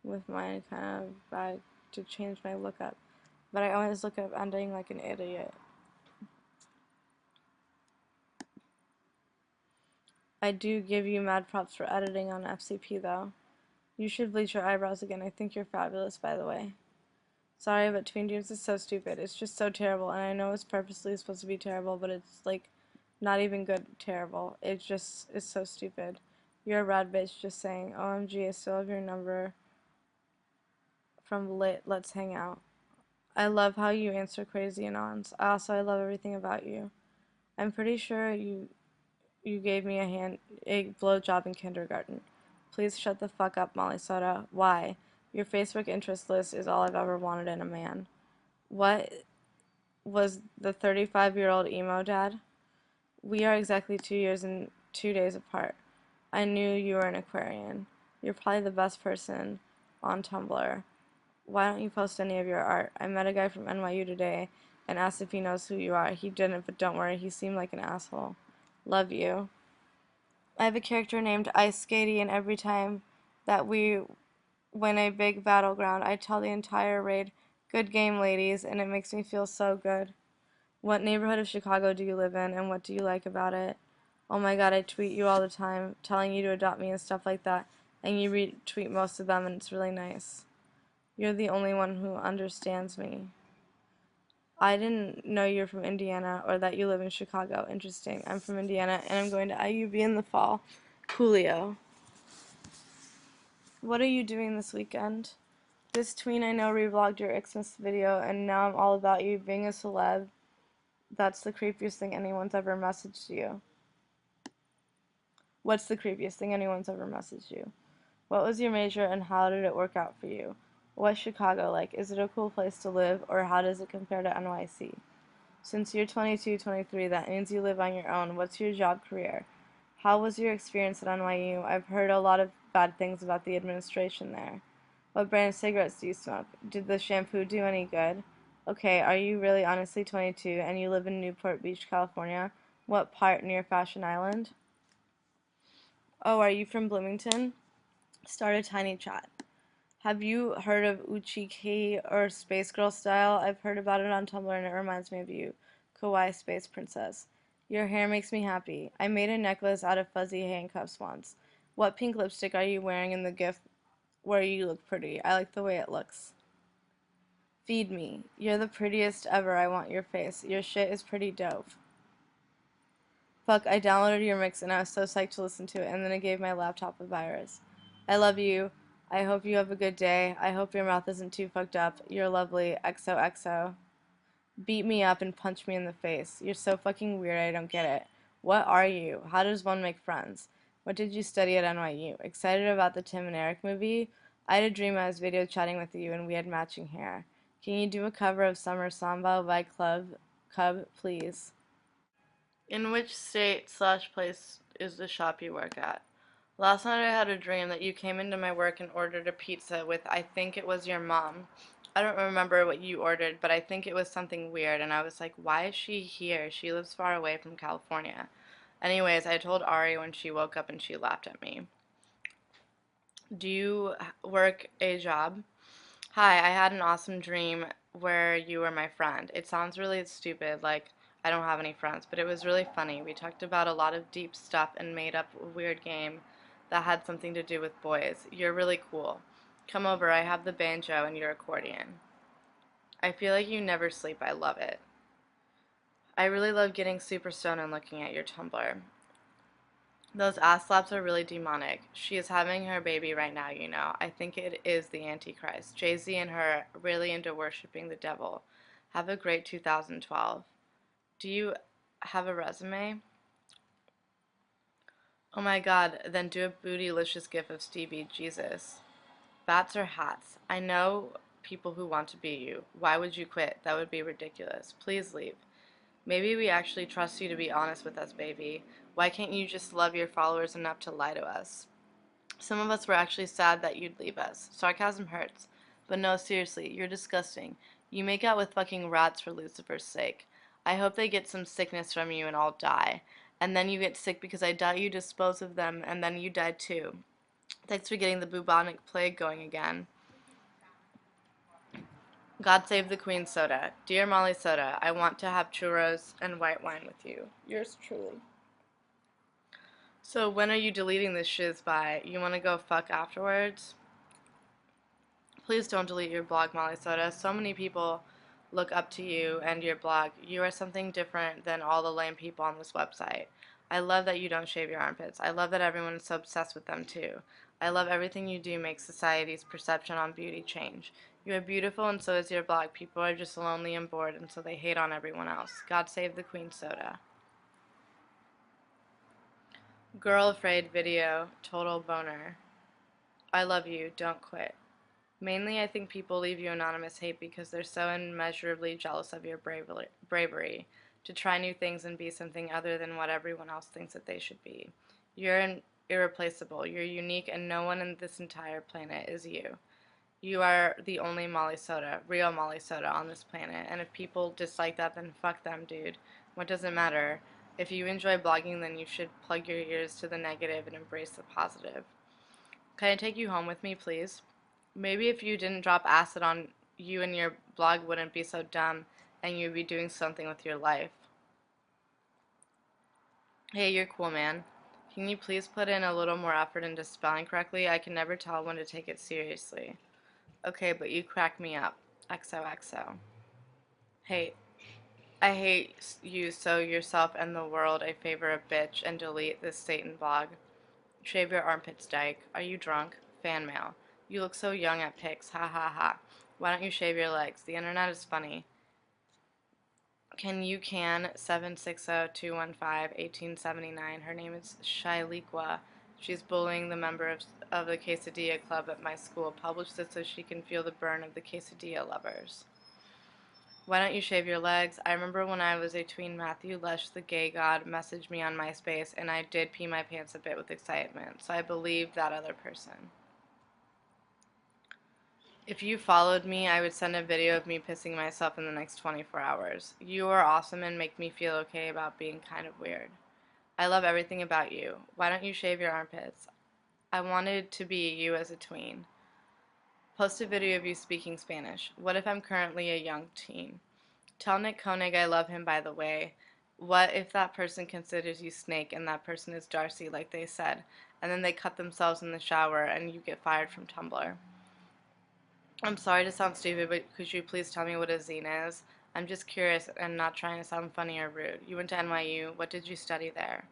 with mine kind of bag to change my look up, but I always look up ending like an idiot. I do give you mad props for editing on FCP though. You should bleach your eyebrows again. I think you're fabulous, by the way. Sorry, but Tween Dreams is so stupid. It's just so terrible, and I know it's purposely supposed to be terrible, but it's like not even good terrible. It just is so stupid. You're a rad bitch, just saying. OMG, I still have your number from Lit. Let's hang out. I love how you answer crazy anons. I love everything about you. I'm pretty sure you gave me a blowjob in kindergarten. Please shut the fuck up, Molly Soda. Why? Your Facebook interest list is all I've ever wanted in a man. What was the 35-year-old emo dad? We are exactly 2 years and 2 days apart. I knew you were an Aquarian. You're probably the best person on Tumblr. Why don't you post any of your art? I met a guy from NYU today and asked if he knows who you are. He didn't, but don't worry, he seemed like an asshole. Love you. I have a character named Ice Skatey, and every time that we win a big battleground, I tell the entire raid, "Good game, ladies," and it makes me feel so good. What neighborhood of Chicago do you live in, and what do you like about it? Oh my god, I tweet you all the time, telling you to adopt me and stuff like that, and you retweet most of them, and it's really nice. You're the only one who understands me. I didn't know you're from Indiana or that you live in Chicago. Interesting. I'm from Indiana, and I'm going to IUB in the fall. Coolio. What are you doing this weekend? This tween I know revlogged your Xmas video, and now I'm all about you being a celeb. That's the creepiest thing anyone's ever messaged you. What's the creepiest thing anyone's ever messaged you? What was your major and how did it work out for you? What's Chicago like? Is it a cool place to live, or how does it compare to NYC? Since you're 22, 23, that means you live on your own. What's your job career? How was your experience at NYU? I've heard a lot of bad things about the administration there. What brand of cigarettes do you smoke? Did the shampoo do any good? Okay, are you really honestly 22 and you live in Newport Beach, California? What part near Fashion Island? Oh, are you from Bloomington? Start a tiny chat. Have you heard of Uchiki or Space Girl style? I've heard about it on Tumblr and it reminds me of you. Kawaii Space Princess. Your hair makes me happy. I made a necklace out of fuzzy handcuffs once. What pink lipstick are you wearing in the gift where you look pretty? I like the way it looks. Feed me. You're the prettiest ever. I want your face. Your shit is pretty dope. Fuck, I downloaded your mix and I was so psyched to listen to it, and then it gave my laptop a virus. I love you. I hope you have a good day. I hope your mouth isn't too fucked up. You're lovely. XOXO. Beat me up and punch me in the face. You're so fucking weird, I don't get it. What are you? How does one make friends? What did you study at NYU? Excited about the Tim and Eric movie? I had a dream I was video chatting with you and we had matching hair. Can you do a cover of Summer Samba by Cub, please? In which state/place is the shop you work at? Last night I had a dream that you came into my work and ordered a pizza with, I think it was your mom. I don't remember what you ordered, but I think it was something weird, and I was like, why is she here? She lives far away from California. Anyways, I told Ari when she woke up and she laughed at me. Do you work a job? Hi, I had an awesome dream where you were my friend. It sounds really stupid, like I don't have any friends, but it was really funny. We talked about a lot of deep stuff and made up a weird game that had something to do with boys. You're really cool. Come over, I have the banjo and your accordion. I feel like you never sleep. I love it. I really love getting super stoned and looking at your Tumblr. Those ass slaps are really demonic. She is having her baby right now, you know. I think it is the Antichrist. Jay-Z and her really into worshiping the devil. Have a great 2012. Do you have a resume? Oh my god, then do a bootylicious gif of Stevie, Jesus. Bats or hats? I know people who want to be you. Why would you quit? That would be ridiculous. Please leave. Maybe we actually trust you to be honest with us, baby. Why can't you just love your followers enough to lie to us? Some of us were actually sad that you'd leave us. Sarcasm hurts. But no, seriously, you're disgusting. You make out with fucking rats for Lucifer's sake. I hope they get some sickness from you and all die. And then you get sick because I doubt you dispose of them and then you die too. Thanks for getting the bubonic plague going again. God save the Queen Soda. Dear Molly Soda, I want to have churros and white wine with you. Yours truly. So when are you deleting this shiz by? You want to go fuck afterwards? Please don't delete your blog, Molly Soda. So many people look up to you and your blog. You are something different than all the lame people on this website. I love that you don't shave your armpits. I love that everyone is so obsessed with them too. I love everything you do makes society's perception on beauty change. You are beautiful and so is your blog. People are just lonely and bored and so they hate on everyone else. God save the Queen Soda. Girl Afraid video. Total boner. I love you. Don't quit. Mainly, I think people leave you anonymous hate because they're so immeasurably jealous of your bravery to try new things and be something other than what everyone else thinks that they should be. Irreplaceable, you're unique, and no one in this entire planet is you. You are the only Molly Soda, real Molly Soda on this planet, and if people dislike that, then fuck them, dude. What does it matter? If you enjoy blogging, then you should plug your ears to the negative and embrace the positive. Can I take you home with me, please? Maybe if you didn't drop acid on you and your blog wouldn't be so dumb and you'd be doing something with your life. Hey, you're cool, man. Can you please put in a little more effort into spelling correctly? I can never tell when to take it seriously. Okay, but you crack me up. XOXO. Hey, I hate you so yourself and the world a favor of bitch and delete this Satan blog. Shave your armpits, Dyke. Are you drunk? Fan mail. You look so young at pics. Ha ha ha. Why don't you shave your legs? The internet is funny. Can 760-215-1879. Her name is Shailiqua. She's bullying the member of the Quesadilla Club at my school. Publish this so she can feel the burn of the quesadilla lovers. Why don't you shave your legs? I remember when I was a tween, Matthew Lush, the gay god, messaged me on MySpace, and I did pee my pants a bit with excitement, so I believed that other person. If you followed me, I would send a video of me pissing myself in the next 24 hours. You are awesome and make me feel okay about being kind of weird. I love everything about you. Why don't you shave your armpits? I wanted to be you as a tween. Post a video of you speaking Spanish. What if I'm currently a young teen? Tell Nick Koenig I love him, by the way. What if that person considers you Snake and that person is Darcy, like they said, and then they cut themselves in the shower and you get fired from Tumblr? I'm sorry to sound stupid, but could you please tell me what a zine is? I'm just curious and not trying to sound funny or rude. You went to NYU. What did you study there?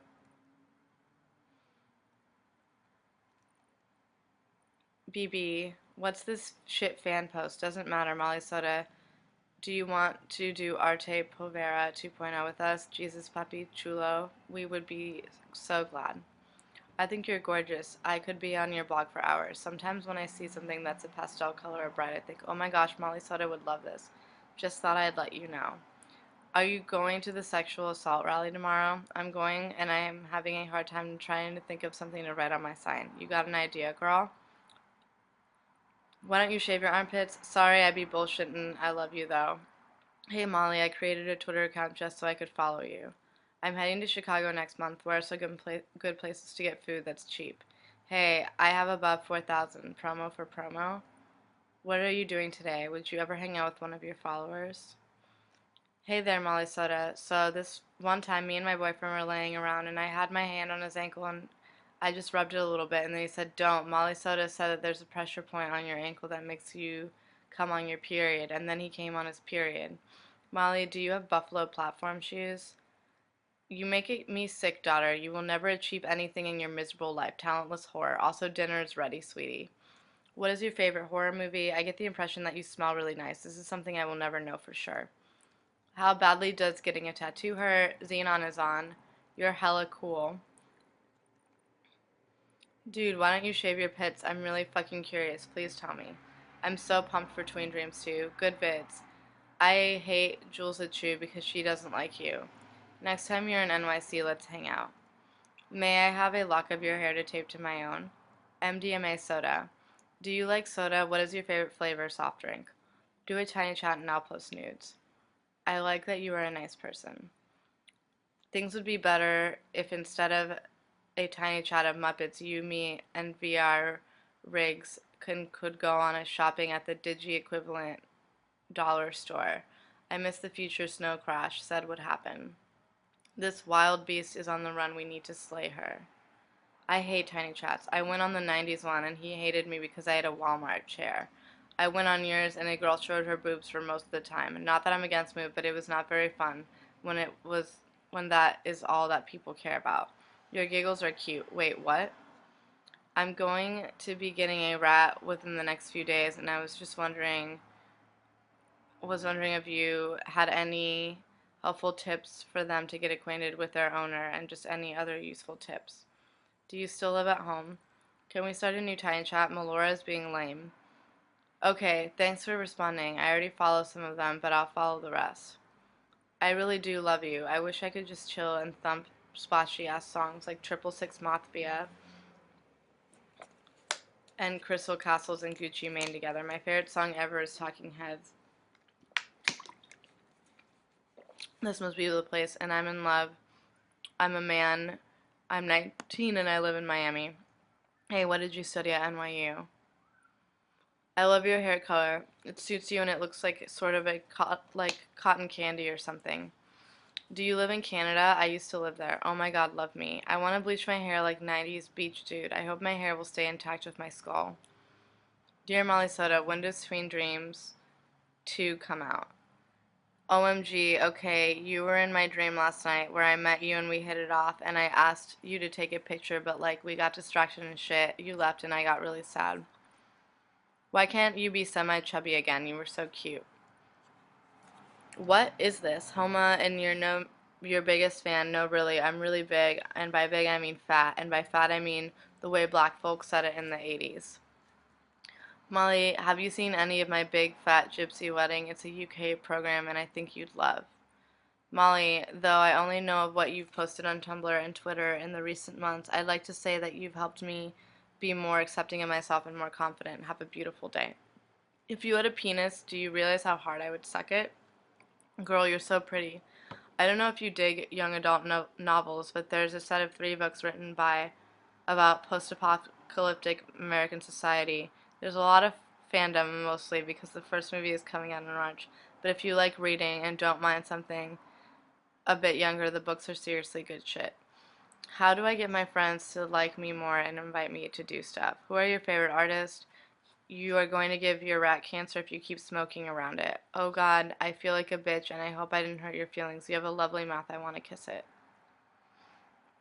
BB, what's this shit fan post? Doesn't matter, Molly Soda. Do you want to do Arte Povera 2.0 with us? Jesus, Papi Chulo. We would be so glad. I think you're gorgeous. I could be on your blog for hours. Sometimes when I see something that's a pastel color or bright, I think, oh my gosh, Molly Soda would love this. Just thought I'd let you know. Are you going to the sexual assault rally tomorrow? I'm going, and I am having a hard time trying to think of something to write on my sign. You got an idea, girl? Why don't you shave your armpits? Sorry, I be bullshitting. I love you, though. Hey, Molly, I created a Twitter account just so I could follow you. I'm heading to Chicago next month. Where are some good places to get food that's cheap? Hey, I have above 4,000. Promo for promo? What are you doing today? Would you ever hang out with one of your followers? Hey there, Molly Soda. So this one time, me and my boyfriend were laying around, and I had my hand on his ankle, and I just rubbed it a little bit, and then he said, "Don't." Molly Soda said that there's a pressure point on your ankle that makes you come on your period, and then he came on his period. Molly, do you have Buffalo platform shoes? You make me sick, daughter. You will never achieve anything in your miserable life. Talentless whore. Also, dinner is ready, sweetie. What is your favorite horror movie? I get the impression that you smell really nice. This is something I will never know for sure. How badly does getting a tattoo hurt? Xenon is on. You're hella cool. Dude, why don't you shave your pits? I'm really fucking curious. Please tell me. I'm so pumped for Tween Dreams too. Good vids. I hate Jules Chu because she doesn't like you. Next time you're in NYC, let's hang out. May I have a lock of your hair to tape to my own? MDMA soda. Do you like soda? What is your favorite flavor soft drink? Do a tiny chat and I'll post nudes. I like that you are a nice person. Things would be better if instead of a tiny chat of Muppets, you, me, and VR rigs could go on a shopping at the Digi equivalent dollar store. I miss the future snow crash, said would happen. This wild beast is on the run, we need to slay her. I hate tiny chats. I went on the 90s one and he hated me because I had a Walmart chair. I went on yours and a girl showed her boobs for most of the time. Not that I'm against mood, but it was not very fun when that is all that people care about. Your giggles are cute. Wait, what? I'm going to be getting a rat within the next few days, and I was wondering if you had any helpful tips for them to get acquainted with their owner and just any other useful tips. Do you still live at home? Can we start a new tiny chat? Melora is being lame. Okay, thanks for responding. I already follow some of them, but I'll follow the rest. I really do love you. I wish I could just chill and thump splashy ass songs like Triple Six Mafia and Crystal Castles and Gucci Mane together. My favorite song ever is Talking Heads. This must be the place, and I'm in love. I'm a man. I'm 19 and I live in Miami. Hey, what did you study at NYU? I love your hair color. It suits you and it looks like sort of like cotton candy or something. Do you live in Canada? I used to live there. Oh my god, love me. I want to bleach my hair like 90s beach dude. I hope my hair will stay intact with my skull. Dear Molly Soda, when does Tween Dreams 2 come out? OMG, okay, you were in my dream last night where I met you and we hit it off and I asked you to take a picture but like we got distracted and shit. You left and I got really sad. Why can't you be semi-chubby again? You were so cute. What is this? Homa and you're no your biggest fan. No, really, I'm really big, and by big I mean fat, and by fat I mean the way black folks said it in the 80s. Molly, have you seen any of my Big Fat Gypsy Wedding? It's a UK program and I think you'd love. Molly, though I only know of what you've posted on Tumblr and Twitter in the recent months, I'd like to say that you've helped me be more accepting of myself and more confident. Have a beautiful day. If you had a penis, do you realize how hard I would suck it? Girl, you're so pretty. I don't know if you dig young adult novels, but there's a set of 3 books written by about post-apocalyptic American society. There's a lot of fandom, mostly because the first movie is coming out in March. But if you like reading and don't mind something a bit younger, the books are seriously good shit. How do I get my friends to like me more and invite me to do stuff? Who are your favorite artists? You are going to give your rat cancer if you keep smoking around it. Oh god, I feel like a bitch and I hope I didn't hurt your feelings. You have a lovely mouth. I want to kiss it.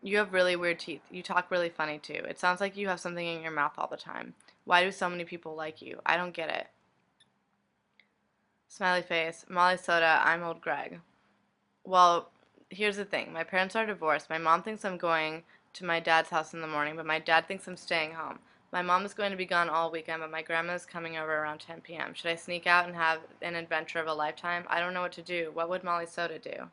You have really weird teeth. You talk really funny too. It sounds like you have something in your mouth all the time. Why do so many people like you? I don't get it. Smiley face. Molly Soda, I'm old Greg. Well, here's the thing. My parents are divorced. My mom thinks I'm going to my dad's house in the morning, but my dad thinks I'm staying home. My mom is going to be gone all weekend, but my grandma is coming over around 10 p.m. Should I sneak out and have an adventure of a lifetime? I don't know what to do. What would Molly Soda do?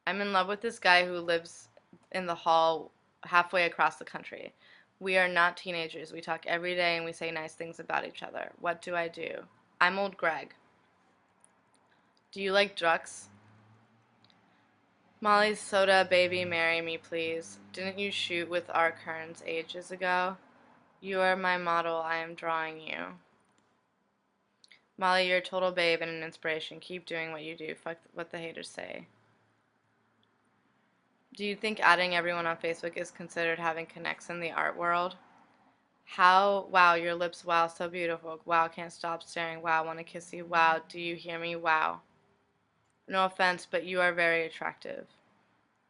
I'm in love with this guy who lives in the hall halfway across the country. We are not teenagers. We talk every day and we say nice things about each other. What do I do? I'm old Greg. Do you like drugs? Molly Soda, baby, marry me, please. Didn't you shoot with R. Kearns ages ago? You are my model. I am drawing you. Molly, you're a total babe and an inspiration. Keep doing what you do. Fuck what the haters say. Do you think adding everyone on Facebook is considered having connects in the art world? How? Wow, your lips. Wow, so beautiful. Wow, can't stop staring. Wow, want to kiss you. Wow, do you hear me? Wow. No offense, but you are very attractive.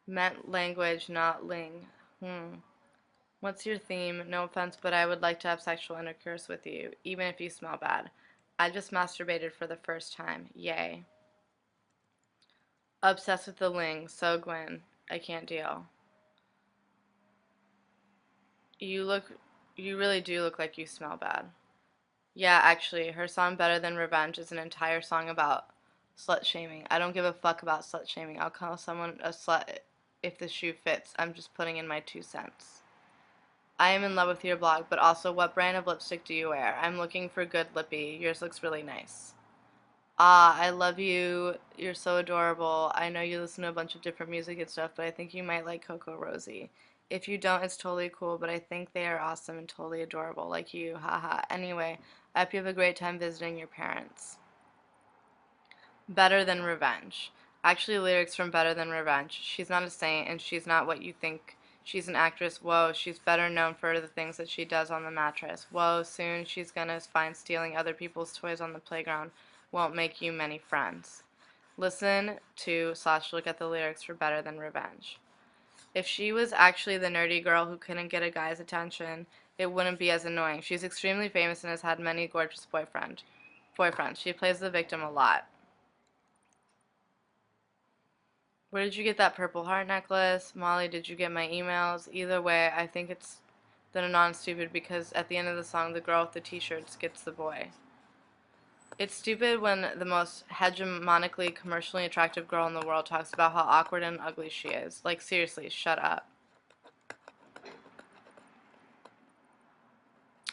Meant language, not ling. What's your theme? No offense, but I would like to have sexual intercourse with you, even if you smell bad. I just masturbated for the first time. Yay. Obsessed with the ling. So Gwen. I can't deal. You look, you really do look like you smell bad. Yeah, actually, her song Better Than Revenge is an entire song about slut shaming. I don't give a fuck about slut shaming. I'll call someone a slut if the shoe fits. I'm just putting in my 2 cents. I am in love with your blog, but also what brand of lipstick do you wear? I'm looking for good lippy. Yours looks really nice. Ah, I love you. You're so adorable. I know you listen to a bunch of different music and stuff, but I think you might like Coco Rosie. If you don't, it's totally cool, but I think they are awesome and totally adorable, like you. Haha. Anyway, I hope you have a great time visiting your parents. Better Than Revenge. Actually, lyrics from Better Than Revenge. She's not a saint, and she's not what you think. She's an actress. Whoa, she's better known for the things that she does on the mattress. Whoa, soon she's gonna find stealing other people's toys on the playground won't make you many friends. Listen to slash look at the lyrics for Better Than Revenge. If she was actually the nerdy girl who couldn't get a guy's attention, it wouldn't be as annoying. She's extremely famous and has had many gorgeous boyfriends. She plays the victim a lot. Where did you get that purple heart necklace? Molly, did you get my emails? Either way, I think it's than Anon stupid because at the end of the song, the girl with the t-shirts gets the boy. It's stupid when the most hegemonically commercially attractive girl in the world talks about how awkward and ugly she is. Like, seriously, shut up.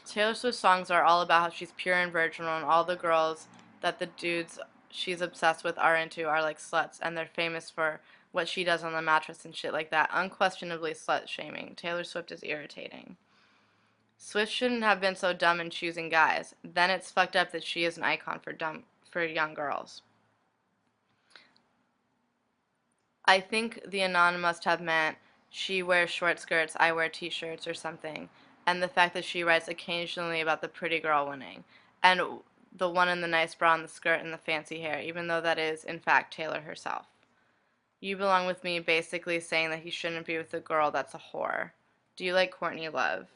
Taylor Swift's songs are all about how she's pure and virginal, and all the girls that the dudes she's obsessed with are into are like sluts, and they're famous for what she does on the mattress and shit like that. Unquestionably slut shaming. Taylor Swift is irritating. Swift shouldn't have been so dumb in choosing guys. Then it's fucked up that she is an icon for young girls. I think the Anon must have meant she wears short skirts, I wear t-shirts or something. And the fact that she writes occasionally about the pretty girl winning. And the one in the nice bra and the skirt and the fancy hair, even though that is, in fact, Taylor herself. You belong with me basically saying that he shouldn't be with a girl that's a whore. Do you like Courtney Love?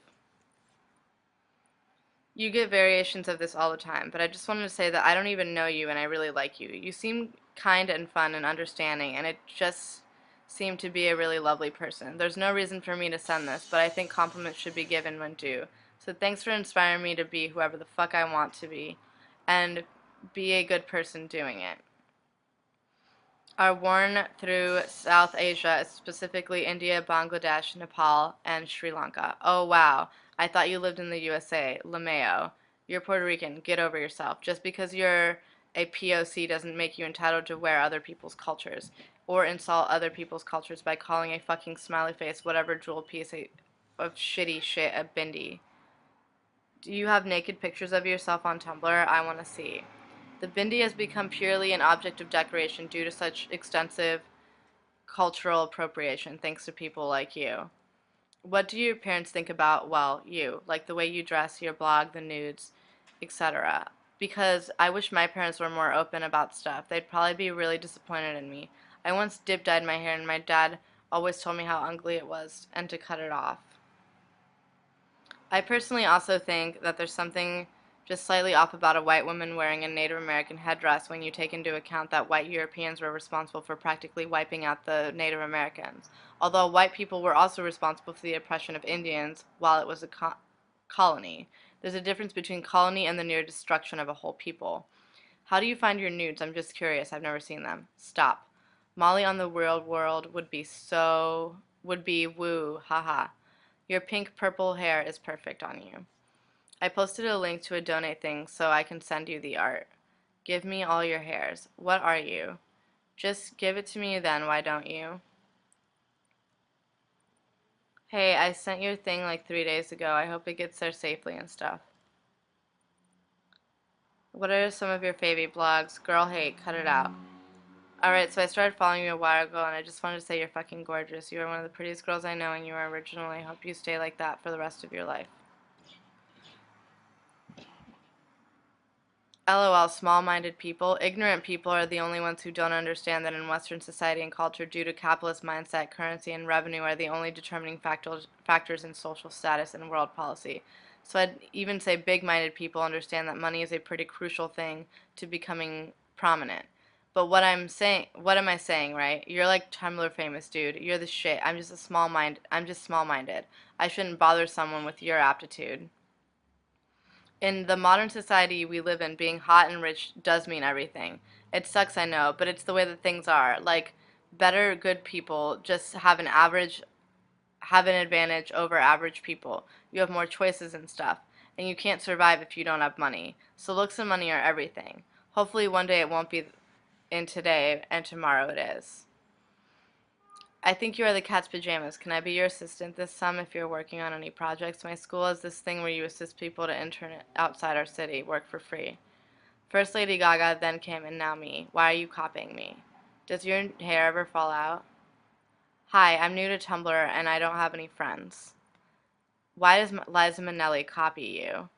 You get variations of this all the time, but I just wanted to say that I don't even know you and I really like you. You seem kind and fun and understanding, and it just seemed to be a really lovely person. There's no reason for me to send this, but I think compliments should be given when due. So thanks for inspiring me to be whoever the fuck I want to be, and be a good person doing it. Are worn through South Asia, specifically India, Bangladesh, Nepal, and Sri Lanka. Oh, wow. I thought you lived in the USA. LeMayo. You're Puerto Rican. Get over yourself. Just because you're a POC doesn't make you entitled to wear other people's cultures or insult other people's cultures by calling a fucking smiley face whatever jewel piece of shitty shit a bindi. Do you have naked pictures of yourself on Tumblr? I want to see. The bindi has become purely an object of decoration due to such extensive cultural appropriation, thanks to people like you. What do your parents think about, well, you, like the way you dress, your blog, the nudes, etc.? Because I wish my parents were more open about stuff. They'd probably be really disappointed in me. I once dip-dyed my hair, and my dad always told me how ugly it was and to cut it off. I personally also think that there's something just slightly off about a white woman wearing a Native American headdress when you take into account that white Europeans were responsible for practically wiping out the Native Americans, although white people were also responsible for the oppression of Indians while it was a colony. There's a difference between colony and the near destruction of a whole people. How do you find your nudes? I'm just curious. I've never seen them. Stop. Molly on the world would be woo, haha. Your pink purple hair is perfect on you. I posted a link to a donate thing so I can send you the art. Give me all your hairs. What are you? Just give it to me then, why don't you? Hey, I sent your thing like 3 days ago. I hope it gets there safely and stuff. What are some of your favorite blogs? Girl hate, cut it out. Alright, so I started following you a while ago, and I just wanted to say you're fucking gorgeous. You are one of the prettiest girls I know, and you are original. I hope you stay like that for the rest of your life. LOL, small-minded people. Ignorant people are the only ones who don't understand that in Western society and culture, due to capitalist mindset, currency and revenue are the only determining factors in social status and world policy. So I'd even say big-minded people understand that money is a pretty crucial thing to becoming prominent. But what am I saying, right? You're like Tumblr famous, dude. You're the shit. I'm just small-minded. I shouldn't bother someone with your aptitude. In the modern society we live in, being hot and rich does mean everything. It sucks, I know, but it's the way that things are. Like, better, good people just have an advantage over average people. You have more choices and stuff, and you can't survive if you don't have money. So looks and money are everything. Hopefully one day it won't be in today, and tomorrow it is. I think you are the cat's pajamas. Can I be your assistant this summer if you're working on any projects? My school has this thing where you assist people to intern outside our city, work for free. First Lady Gaga, then Kim, and now me. Why are you copying me? Does your hair ever fall out? Hi, I'm new to Tumblr and I don't have any friends. Why does Liza Minnelli copy you?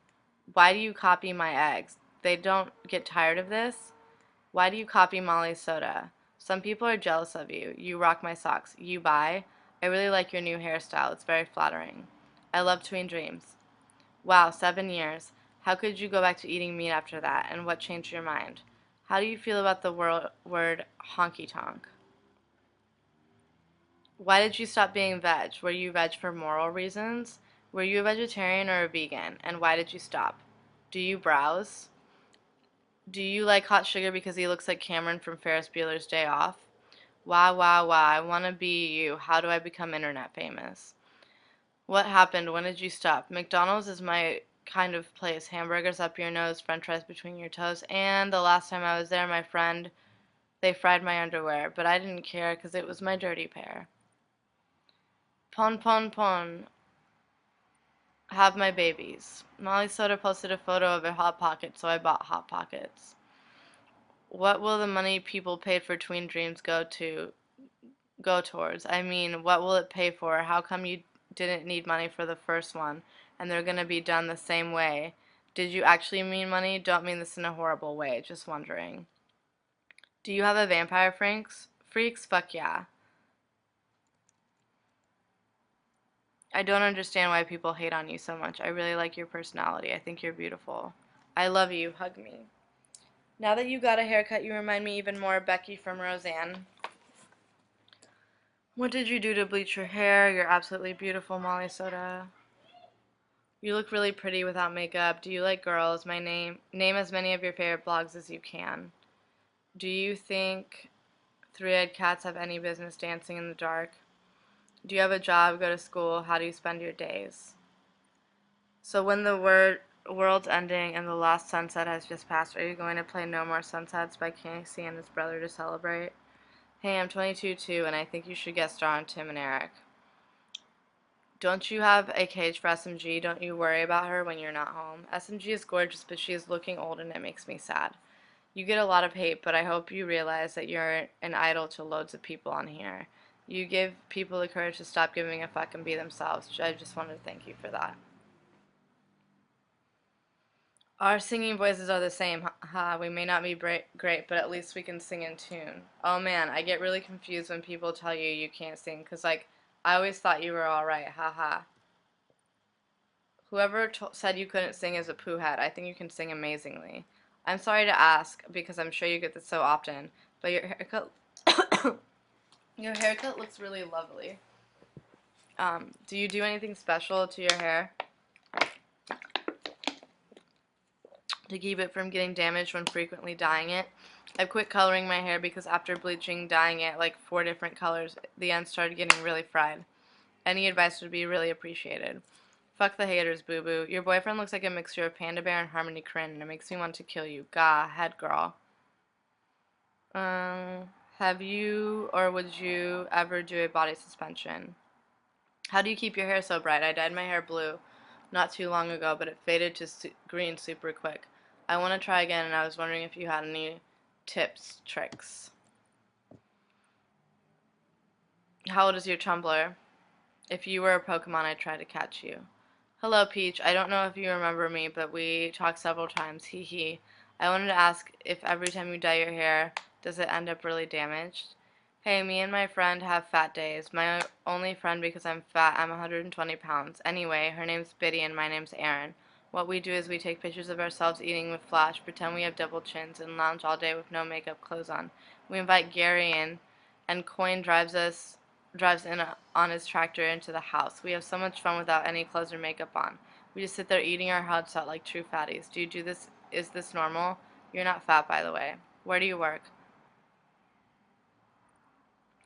Why do you copy my eggs? They don't get tired of this? Why do you copy Molly's soda? Some people are jealous of you. You rock my socks. You buy? I really like your new hairstyle. It's very flattering. I love Tween Dreams. Wow, 7 years. How could you go back to eating meat after that? And what changed your mind? How do you feel about the word honky tonk? Why did you stop being veg? Were you veg for moral reasons? Were you a vegetarian or a vegan? And why did you stop? Do you browse? Do you like Hot Sugar because he looks like Cameron from Ferris Bueller's Day Off? Wah, wah, wah, I want to be you. How do I become internet famous? What happened? When did you stop? McDonald's is my kind of place. Hamburgers up your nose, french fries between your toes. And the last time I was there, my friend, they fried my underwear. But I didn't care because it was my dirty pair. Pon, pon, pon. Have my babies. Molly Soda posted a photo of a Hot Pocket, so I bought Hot Pockets. What will the money people paid for Tween Dreams go towards? I mean, what will it pay for? How come you didn't need money for the first one, and they're gonna be done the same way? Did you actually mean money? Don't mean this in a horrible way, just wondering. Do you have a vampire freaks? Fuck yeah. I don't understand why people hate on you so much. I really like your personality. I think you're beautiful. I love you. Hug me. Now that you got a haircut, you remind me even more of Becky from Roseanne. What did you do to bleach your hair? You're absolutely beautiful, Molly Soda. You look really pretty without makeup. Do you like girls? Name as many of your favorite blogs as you can. Do you think three-eyed cats have any business dancing in the dark? Do you have a job, go to school? How do you spend your days? So when the world's ending and the last sunset has just passed, are you going to play No More Sunsets by Casey and his brother to celebrate? Hey, I'm 22 too, and I think you should guest star on Tim and Eric. Don't you have a cage for SMG? Don't you worry about her when you're not home? SMG is gorgeous, but she is looking old and it makes me sad. You get a lot of hate, but I hope you realize that you're an idol to loads of people on here. You give people the courage to stop giving a fuck and be themselves. I just wanted to thank you for that. Our singing voices are the same. Ha, we may not be great, but at least we can sing in tune. Oh man, I get really confused when people tell you you can't sing, 'cause like, I always thought you were alright, haha. Whoever said you couldn't sing is a poohead. I think you can sing amazingly. I'm sorry to ask, because I'm sure you get this so often, but your haircut, your haircut looks really lovely. Do you do anything special to your hair to keep it from getting damaged when frequently dyeing it? I've quit coloring my hair because after bleaching, dyeing it like 4 different colors, the ends started getting really fried. Any advice would be really appreciated. Fuck the haters, boo-boo. Your boyfriend looks like a mixture of Panda Bear and Harmony Korine, and it makes me want to kill you. Gah, head girl. Have you or would you ever do a body suspension? How do you keep your hair so bright? I dyed my hair blue not too long ago, but it faded to green super quick. I want to try again, and I was wondering if you had any tips, tricks. How old is your Tumblr? If you were a Pokemon, I'd try to catch you. Hello, Peach. I don't know if you remember me, but we talked several times. Hee hee. I wanted to ask if every time you dye your hair, does it end up really damaged? Hey, me and my friend have fat days. My only friend because I'm fat. I'm 120 pounds. Anyway, her name's Biddy and my name's Aaron. What we do is we take pictures of ourselves eating with Flash, pretend we have double chins, and lounge all day with no makeup clothes on. We invite Gary in, and Coin drives in on his tractor into the house. We have so much fun without any clothes or makeup on. We just sit there eating our hearts out like true fatties. Do you do this? Is this normal? You're not fat, by the way. Where do you work?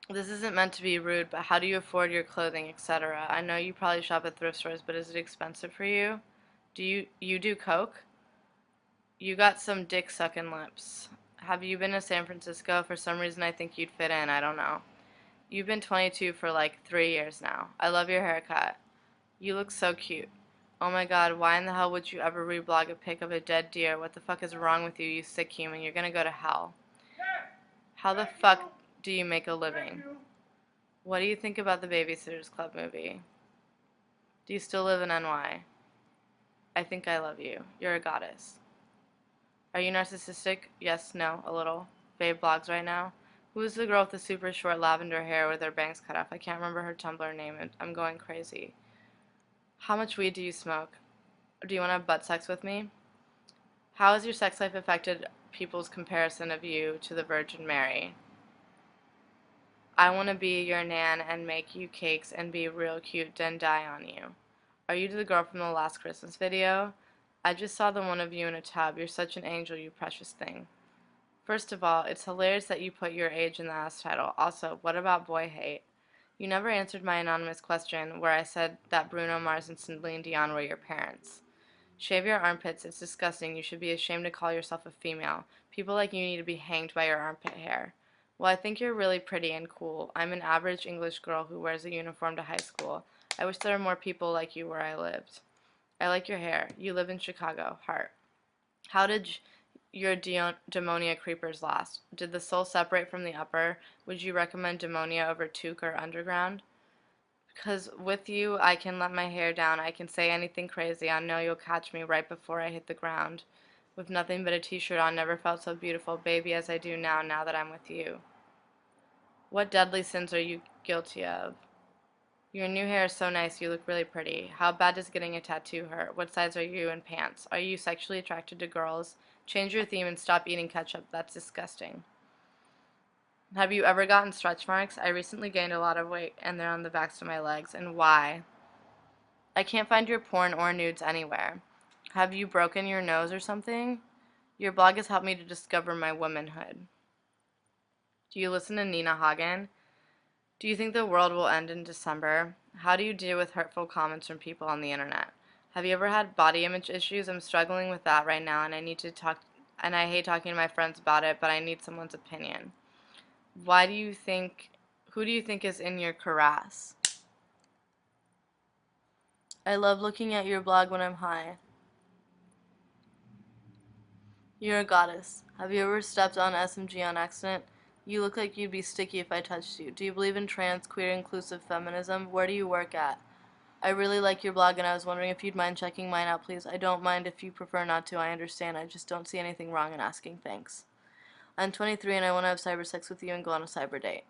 This isn't meant to be rude, but how do you afford your clothing, etc.? I know you probably shop at thrift stores, but is it expensive for you? Do you do coke? You got some dick sucking lips. Have you been to San Francisco? For some reason I think you'd fit in, I don't know. You've been 22 for like 3 years now. I love your haircut. You look so cute. Oh my god, why in the hell would you ever reblog a pic of a dead deer? What the fuck is wrong with you, you sick human? You're gonna go to hell. How the fuck do you make a living? What do you think about the Babysitters Club movie? Do you still live in NY? I think I love you. You're a goddess. Are you narcissistic? Yes, no, a little. Babe blogs right now. Who's the girl with the super short lavender hair with her bangs cut off? I can't remember her Tumblr name. I'm going crazy. How much weed do you smoke? Do you want to have butt sex with me? How has your sex life affected people's comparison of you to the Virgin Mary? I want to be your nan and make you cakes and be real cute, then die on you. Are you the girl from the last Christmas video? I just saw the one of you in a tub. You're such an angel, you precious thing. First of all, it's hilarious that you put your age in the ass title. Also, what about boy hate? You never answered my anonymous question where I said that Bruno Mars and Celine Dion were your parents. Shave your armpits. It's disgusting. You should be ashamed to call yourself a female. People like you need to be hanged by your armpit hair. Well, I think you're really pretty and cool. I'm an average English girl who wears a uniform to high school. I wish there were more people like you where I lived. I like your hair. You live in Chicago. Heart. How did your Demonia creepers last? Did the soul separate from the upper? Would you recommend Demonia over Toque or Underground? Because with you, I can let my hair down. I can say anything crazy. I know you'll catch me right before I hit the ground. With nothing but a t-shirt on, never felt so beautiful, baby, as I do now that I'm with you. What deadly sins are you guilty of? Your new hair is so nice. You look really pretty. How bad does getting a tattoo hurt? What size are you in pants? Are you sexually attracted to girls? Change your theme and stop eating ketchup. That's disgusting. Have you ever gotten stretch marks? I recently gained a lot of weight, and they're on the backs of my legs. And why? I can't find your porn or nudes anywhere. Have you broken your nose or something? Your blog has helped me to discover my womanhood. Do you listen to Nina Hagen? Do you think the world will end in December? How do you deal with hurtful comments from people on the internet? Have you ever had body image issues? I'm struggling with that right now, and I hate talking to my friends about it, but I need someone's opinion. Who do you think is in your cuirass? I love looking at your blog when I'm high. You're a goddess. Have you ever stepped on SMG on accident? You look like you'd be sticky if I touched you. Do you believe in trans, queer, inclusive feminism? Where do you work at? I really like your blog, and I was wondering if you'd mind checking mine out, please. I don't mind if you prefer not to. I understand. I just don't see anything wrong in asking. Thanks. I'm 23 and I want to have cyber sex with you and go on a cyber date.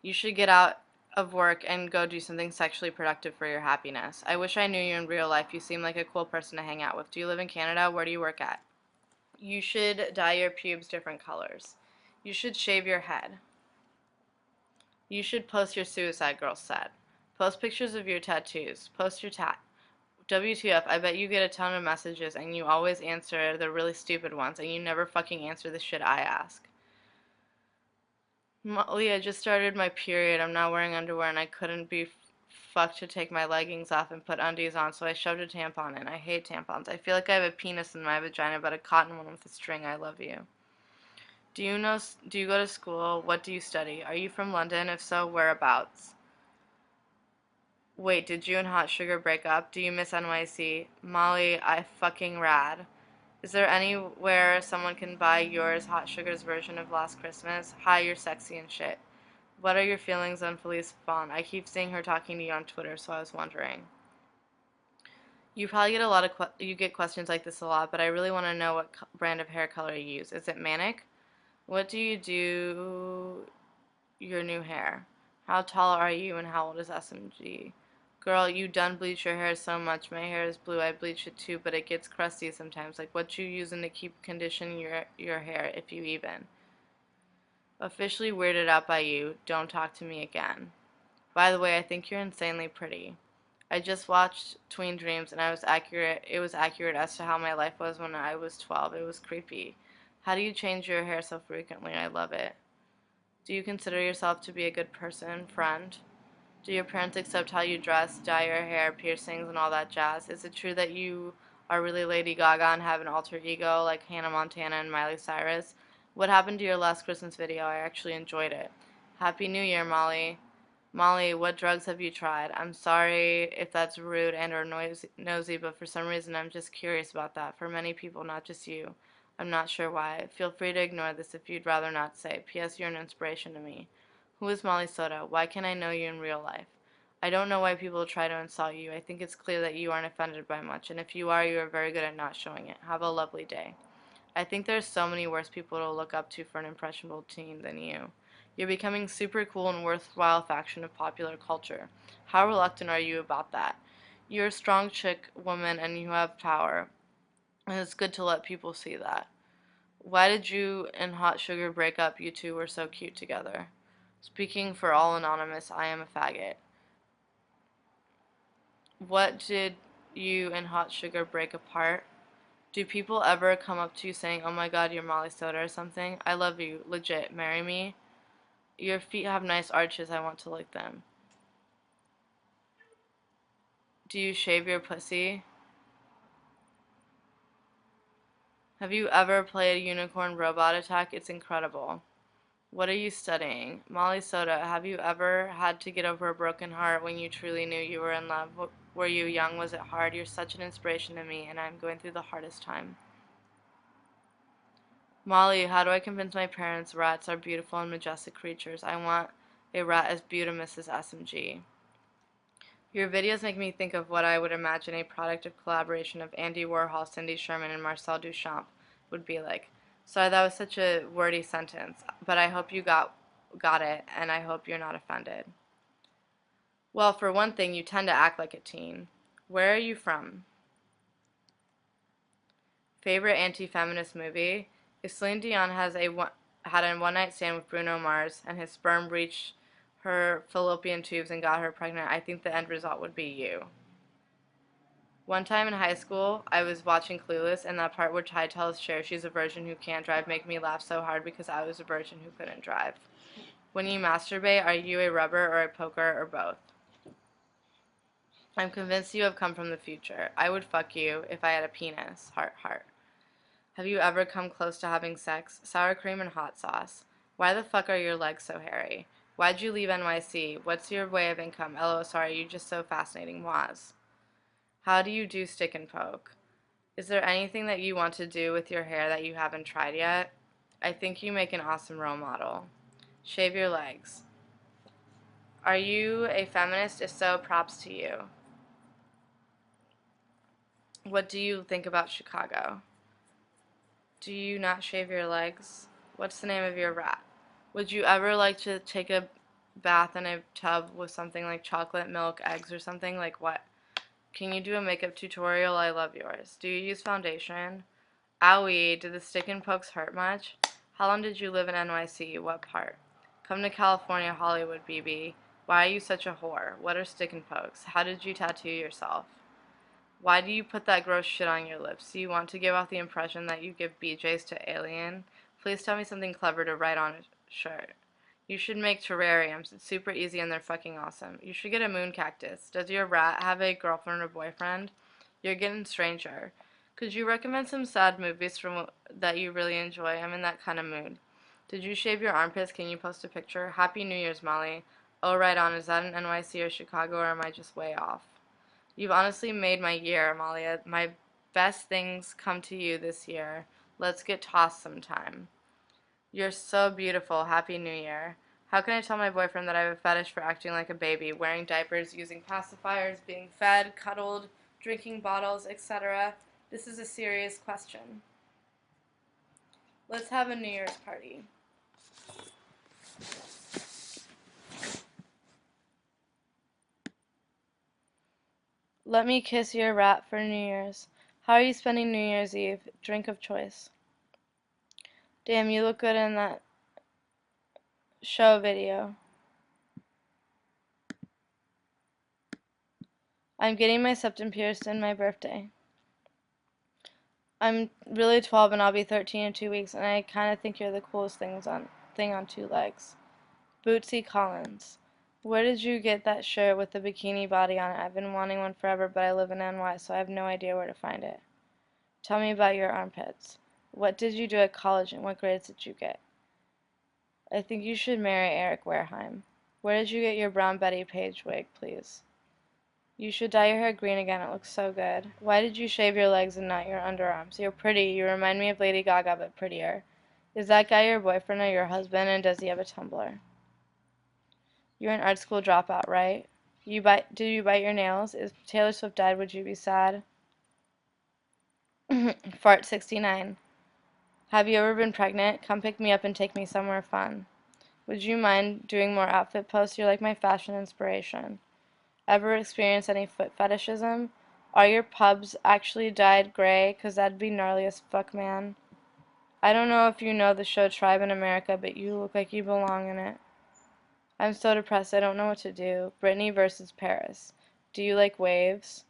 You should get out of work and go do something sexually productive for your happiness. I wish I knew you in real life. You seem like a cool person to hang out with. Do you live in Canada? Where do you work at? You should dye your pubes different colors. You should shave your head. You should post your Suicide Girl set. Post pictures of your tattoos. Post your WTF, I bet you get a ton of messages and you always answer the really stupid ones and you never fucking answer the shit I ask. Molly, I just started my period. I'm not wearing underwear and I couldn't be fucked to take my leggings off and put undies on, so I shoved a tampon in. I hate tampons. I feel like I have a penis in my vagina, but a cotton one with a string. I love you. Do you go to school? What do you study? Are you from London? If so, whereabouts? Wait, did you and Hot Sugar break up? Do you miss NYC? Molly, I fucking rad. Is there anywhere someone can buy yours, Hot Sugar's version of Last Christmas? Hi, you're sexy and shit. What are your feelings on Felice Vaughn? I keep seeing her talking to you on Twitter, so I was wondering. You probably get you get questions like this a lot, but I really want to know what brand of hair color you use. Is it Manic? What do you do your new hair? How tall are you and how old is SMG? Girl, you done bleach your hair so much. My hair is blue. I bleach it too, but it gets crusty sometimes. Like what you using to keep conditioning your hair, if you even. Officially weirded out by you. Don't talk to me again. By the way, I think you're insanely pretty. I just watched Tween Dreams and it was accurate as to how my life was when I was 12. It was creepy. How do you change your hair so frequently? I love it. Do you consider yourself to be a good person, friend? Do your parents accept how you dress, dye your hair, piercings, and all that jazz? Is it true that you are really Lady Gaga and have an alter ego like Hannah Montana and Miley Cyrus? What happened to your last Christmas video? I actually enjoyed it. Happy New Year, Molly. Molly, what drugs have you tried? I'm sorry if that's rude and or nosy, but for some reason I'm just curious about that. For many people, not just you. I'm not sure why. Feel free to ignore this if you'd rather not say. P.S. You're an inspiration to me. Who is Molly Soda? Why can't I know you in real life? I don't know why people try to insult you. I think it's clear that you aren't offended by much, and if you are, you are very good at not showing it. Have a lovely day. I think there's so many worse people to look up to for an impressionable teen than you. You're becoming super cool and worthwhile faction of popular culture. How reluctant are you about that? You're a strong chick, woman, and you have power, and it's good to let people see that. Why did you and Hot Sugar break up? You two were so cute together. Speaking for all anonymous, I am a faggot. What did you and Hot Sugar break apart? Do people ever come up to you saying, oh my god, you're Molly Soda or something? I love you. Legit. Marry me? Your feet have nice arches. I want to lick them. Do you shave your pussy? Have you ever played Unicorn Robot Attack? It's incredible. What are you studying? Molly Soda, have you ever had to get over a broken heart when you truly knew you were in love? Were you young? Was it hard? You're such an inspiration to me, and I'm going through the hardest time. Molly, how do I convince my parents rats are beautiful and majestic creatures? I want a rat as beautiful as Mrs. SMG. Your videos make me think of what I would imagine a product of collaboration of Andy Warhol, Cindy Sherman, and Marcel Duchamp would be like. Sorry, that was such a wordy sentence, but I hope you got it, and I hope you're not offended. Well, for one thing, you tend to act like a teen. Where are you from? Favorite anti-feminist movie? If Celine Dion had a one-night stand with Bruno Mars and his sperm reached her fallopian tubes and got her pregnant, I think the end result would be you. One time in high school, I was watching Clueless, and that part where Ty tells Cher she's a virgin who can't drive made me laugh so hard because I was a virgin who couldn't drive. When you masturbate, are you a rubber or a poker or both? I'm convinced you have come from the future. I would fuck you if I had a penis. Heart, heart. Have you ever come close to having sex? Sour cream and hot sauce. Why the fuck are your legs so hairy? Why'd you leave NYC? What's your way of income? LO, sorry, you're just so fascinating. Waz. How do you do stick and poke? Is there anything that you want to do with your hair that you haven't tried yet? I think you make an awesome role model. Shave your legs. Are you a feminist? If so, props to you. What do you think about Chicago? Do you not shave your legs? What's the name of your rat? Would you ever like to take a bath in a tub with something like chocolate, milk, eggs, or something? Like what? Can you do a makeup tutorial? I love yours. Do you use foundation? Owie, did the stick and pokes hurt much? How long did you live in NYC? What part? Come to California, Hollywood, BB. Why are you such a whore? What are stick and pokes? How did you tattoo yourself? Why do you put that gross shit on your lips? Do you want to give off the impression that you give BJs to Alien? Please tell me something clever to write on a shirt. You should make terrariums. It's super easy and they're fucking awesome. You should get a moon cactus. Does your rat have a girlfriend or boyfriend? You're getting stranger. Could you recommend some sad movies from that you really enjoy? I'm in that kind of mood. Did you shave your armpits? Can you post a picture? Happy New Year's, Molly. Oh, right on. Is that in NYC or Chicago, or am I just way off? You've honestly made my year, Amalia. My best things come to you this year. Let's get tossed sometime. You're so beautiful. Happy New Year. How can I tell my boyfriend that I have a fetish for acting like a baby, wearing diapers, using pacifiers, being fed, cuddled, drinking bottles, etc.? This is a serious question. Let's have a New Year's party. Let me kiss your rat for New Year's. How are you spending New Year's Eve? Drink of choice. Damn, you look good in that show video. I'm getting my septum pierced in my birthday. I'm really 12 and I'll be 13 in 2 weeks, and I kind of think you're the coolest thing on two legs. Bootsy Collins. Where did you get that shirt with the bikini body on it? I've been wanting one forever, but I live in NY, so I have no idea where to find it. Tell me about your armpits. What did you do at college and what grades did you get? I think you should marry Eric Wareheim. Where did you get your brown Betty Page wig, please? You should dye your hair green again. It looks so good. Why did you shave your legs and not your underarms? You're pretty. You remind me of Lady Gaga, but prettier. Is that guy your boyfriend or your husband, and does he have a Tumblr? You're an art school dropout, right? Did you bite your nails? If Taylor Swift died, would you be sad? Fart 69. Have you ever been pregnant? Come pick me up and take me somewhere fun. Would you mind doing more outfit posts? You're like my fashion inspiration. Ever experience any foot fetishism? Are your pubs actually dyed gray? 'Cause that'd be gnarly as fuck, man. I don't know if you know the show Tribe in America, but you look like you belong in it. I'm so depressed, I don't know what to do. Britney versus Paris. Do you like waves?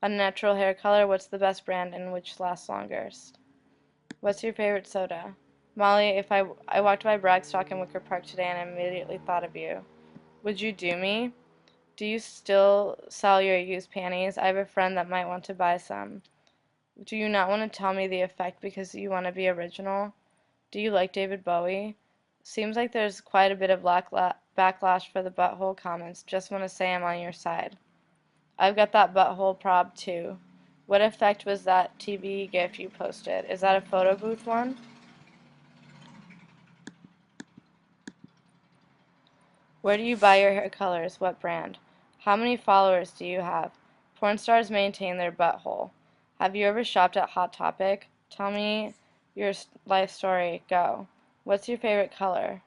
Unnatural hair color, what's the best brand and which lasts longest? What's your favorite soda? Molly, if I walked by Bragstock in Wicker Park today and I immediately thought of you. Would you do me? Do you still sell your used panties? I have a friend that might want to buy some. Do you not want to tell me the effect because you want to be original? Do you like David Bowie? Seems like there's quite a bit of backlash for the butthole comments. Just want to say I'm on your side. I've got that butthole prob too. What effect was that TV gif you posted? Is that a photo booth one? Where do you buy your hair colors? What brand? How many followers do you have? Porn stars maintain their butthole. Have you ever shopped at Hot Topic? Tell me your life story. Go. What's your favorite color?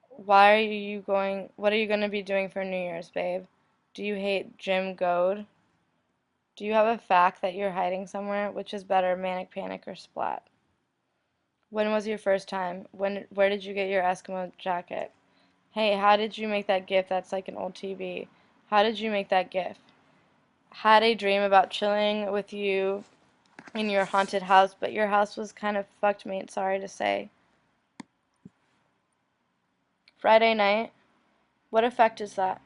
Why are you going? What are you going to be doing for New Year's, babe? Do you hate Jim Goad? Do you have a fact that you're hiding somewhere? Which is better, Manic Panic or Splat? When was your first time? Where did you get your Eskimo jacket? Hey, how did you make that gif that's like an old TV? How did you make that gif? Had a dream about chilling with you in your haunted house, but your house was kind of fucked, mate, sorry to say. Friday night? What effect is that?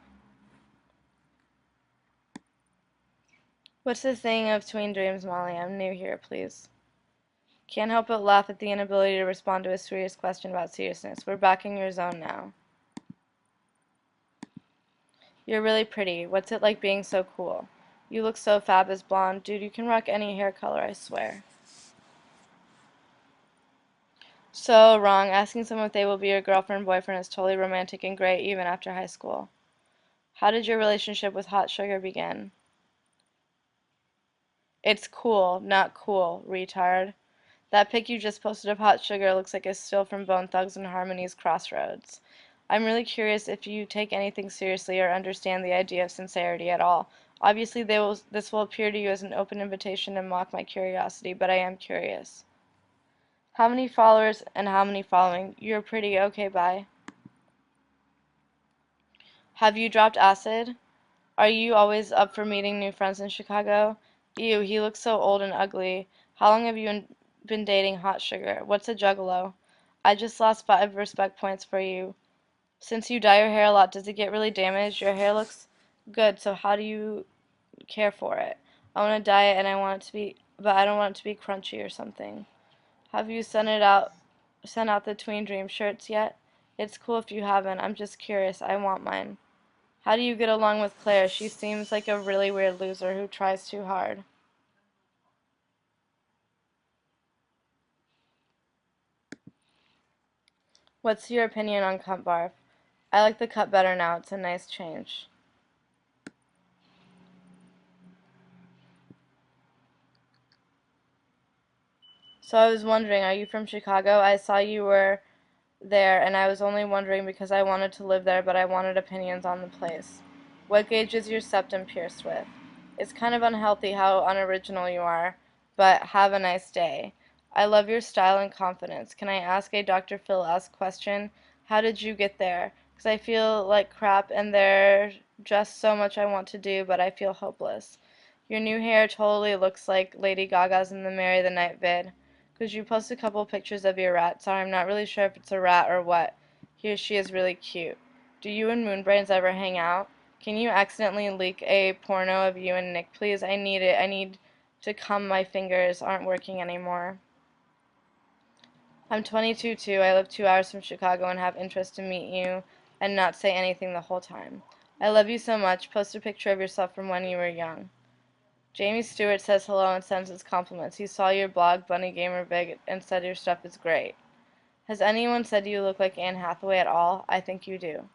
What's the thing of tween dreams, Molly? I'm new here, please. Can't help but laugh at the inability to respond to a serious question about seriousness. We're back in your zone now. You're really pretty. What's it like being so cool? You look so fab as blonde. Dude, you can rock any hair color, I swear. So wrong. Asking someone if they will be your girlfriend or boyfriend is totally romantic and great even after high school. How did your relationship with Hot Sugar begin? It's cool, not cool, retard. That pic you just posted of Hot Sugar looks like a still from Bone Thugs and Harmony's Crossroads. I'm really curious if you take anything seriously or understand the idea of sincerity at all. Obviously, this will appear to you as an open invitation to mock my curiosity, but I am curious. How many followers and how many following? You're pretty. Okay, bye. Have you dropped acid? Are you always up for meeting new friends in Chicago? Ew, he looks so old and ugly. How long have you been dating Hot Sugar? What's a juggalo? I just lost 5 respect points for you. Since you dye your hair a lot, does it get really damaged? Your hair looks good, so how do you care for it? I want to dye it and I want it to be, but I don't want it to be crunchy or something. Have you sent out the Tween Dream shirts yet? It's cool if you haven't. I'm just curious. I want mine. How do you get along with Claire? She seems like a really weird loser who tries too hard. What's your opinion on Cut Barf? I like the cut better now. It's a nice change. So I was wondering, are you from Chicago? I saw you were there, and I was only wondering because I wanted to live there, but I wanted opinions on the place. What gauge is your septum pierced with? It's kind of unhealthy how unoriginal you are, but have a nice day. I love your style and confidence. Can I ask a Dr. Phil-esque question? How did you get there? Because I feel like crap, and there's just so much I want to do, but I feel hopeless. Your new hair totally looks like Lady Gaga's in the Marry the Night vid. Could you post a couple pictures of your rat? Sorry, I'm not really sure if it's a rat or what. He or she is really cute. Do you and Moonbrains ever hang out? Can you accidentally leak a porno of you and Nick, please? I need it. I need to come. My fingers aren't working anymore. I'm 22 too. I live 2 hours from Chicago and have interest to meet you and not say anything the whole time. I love you so much. Post a picture of yourself from when you were young. Jamie Stewart says hello and sends his compliments. He saw your blog, Bunny Gamer Big, and said your stuff is great. Has anyone said you look like Anne Hathaway at all? I think you do.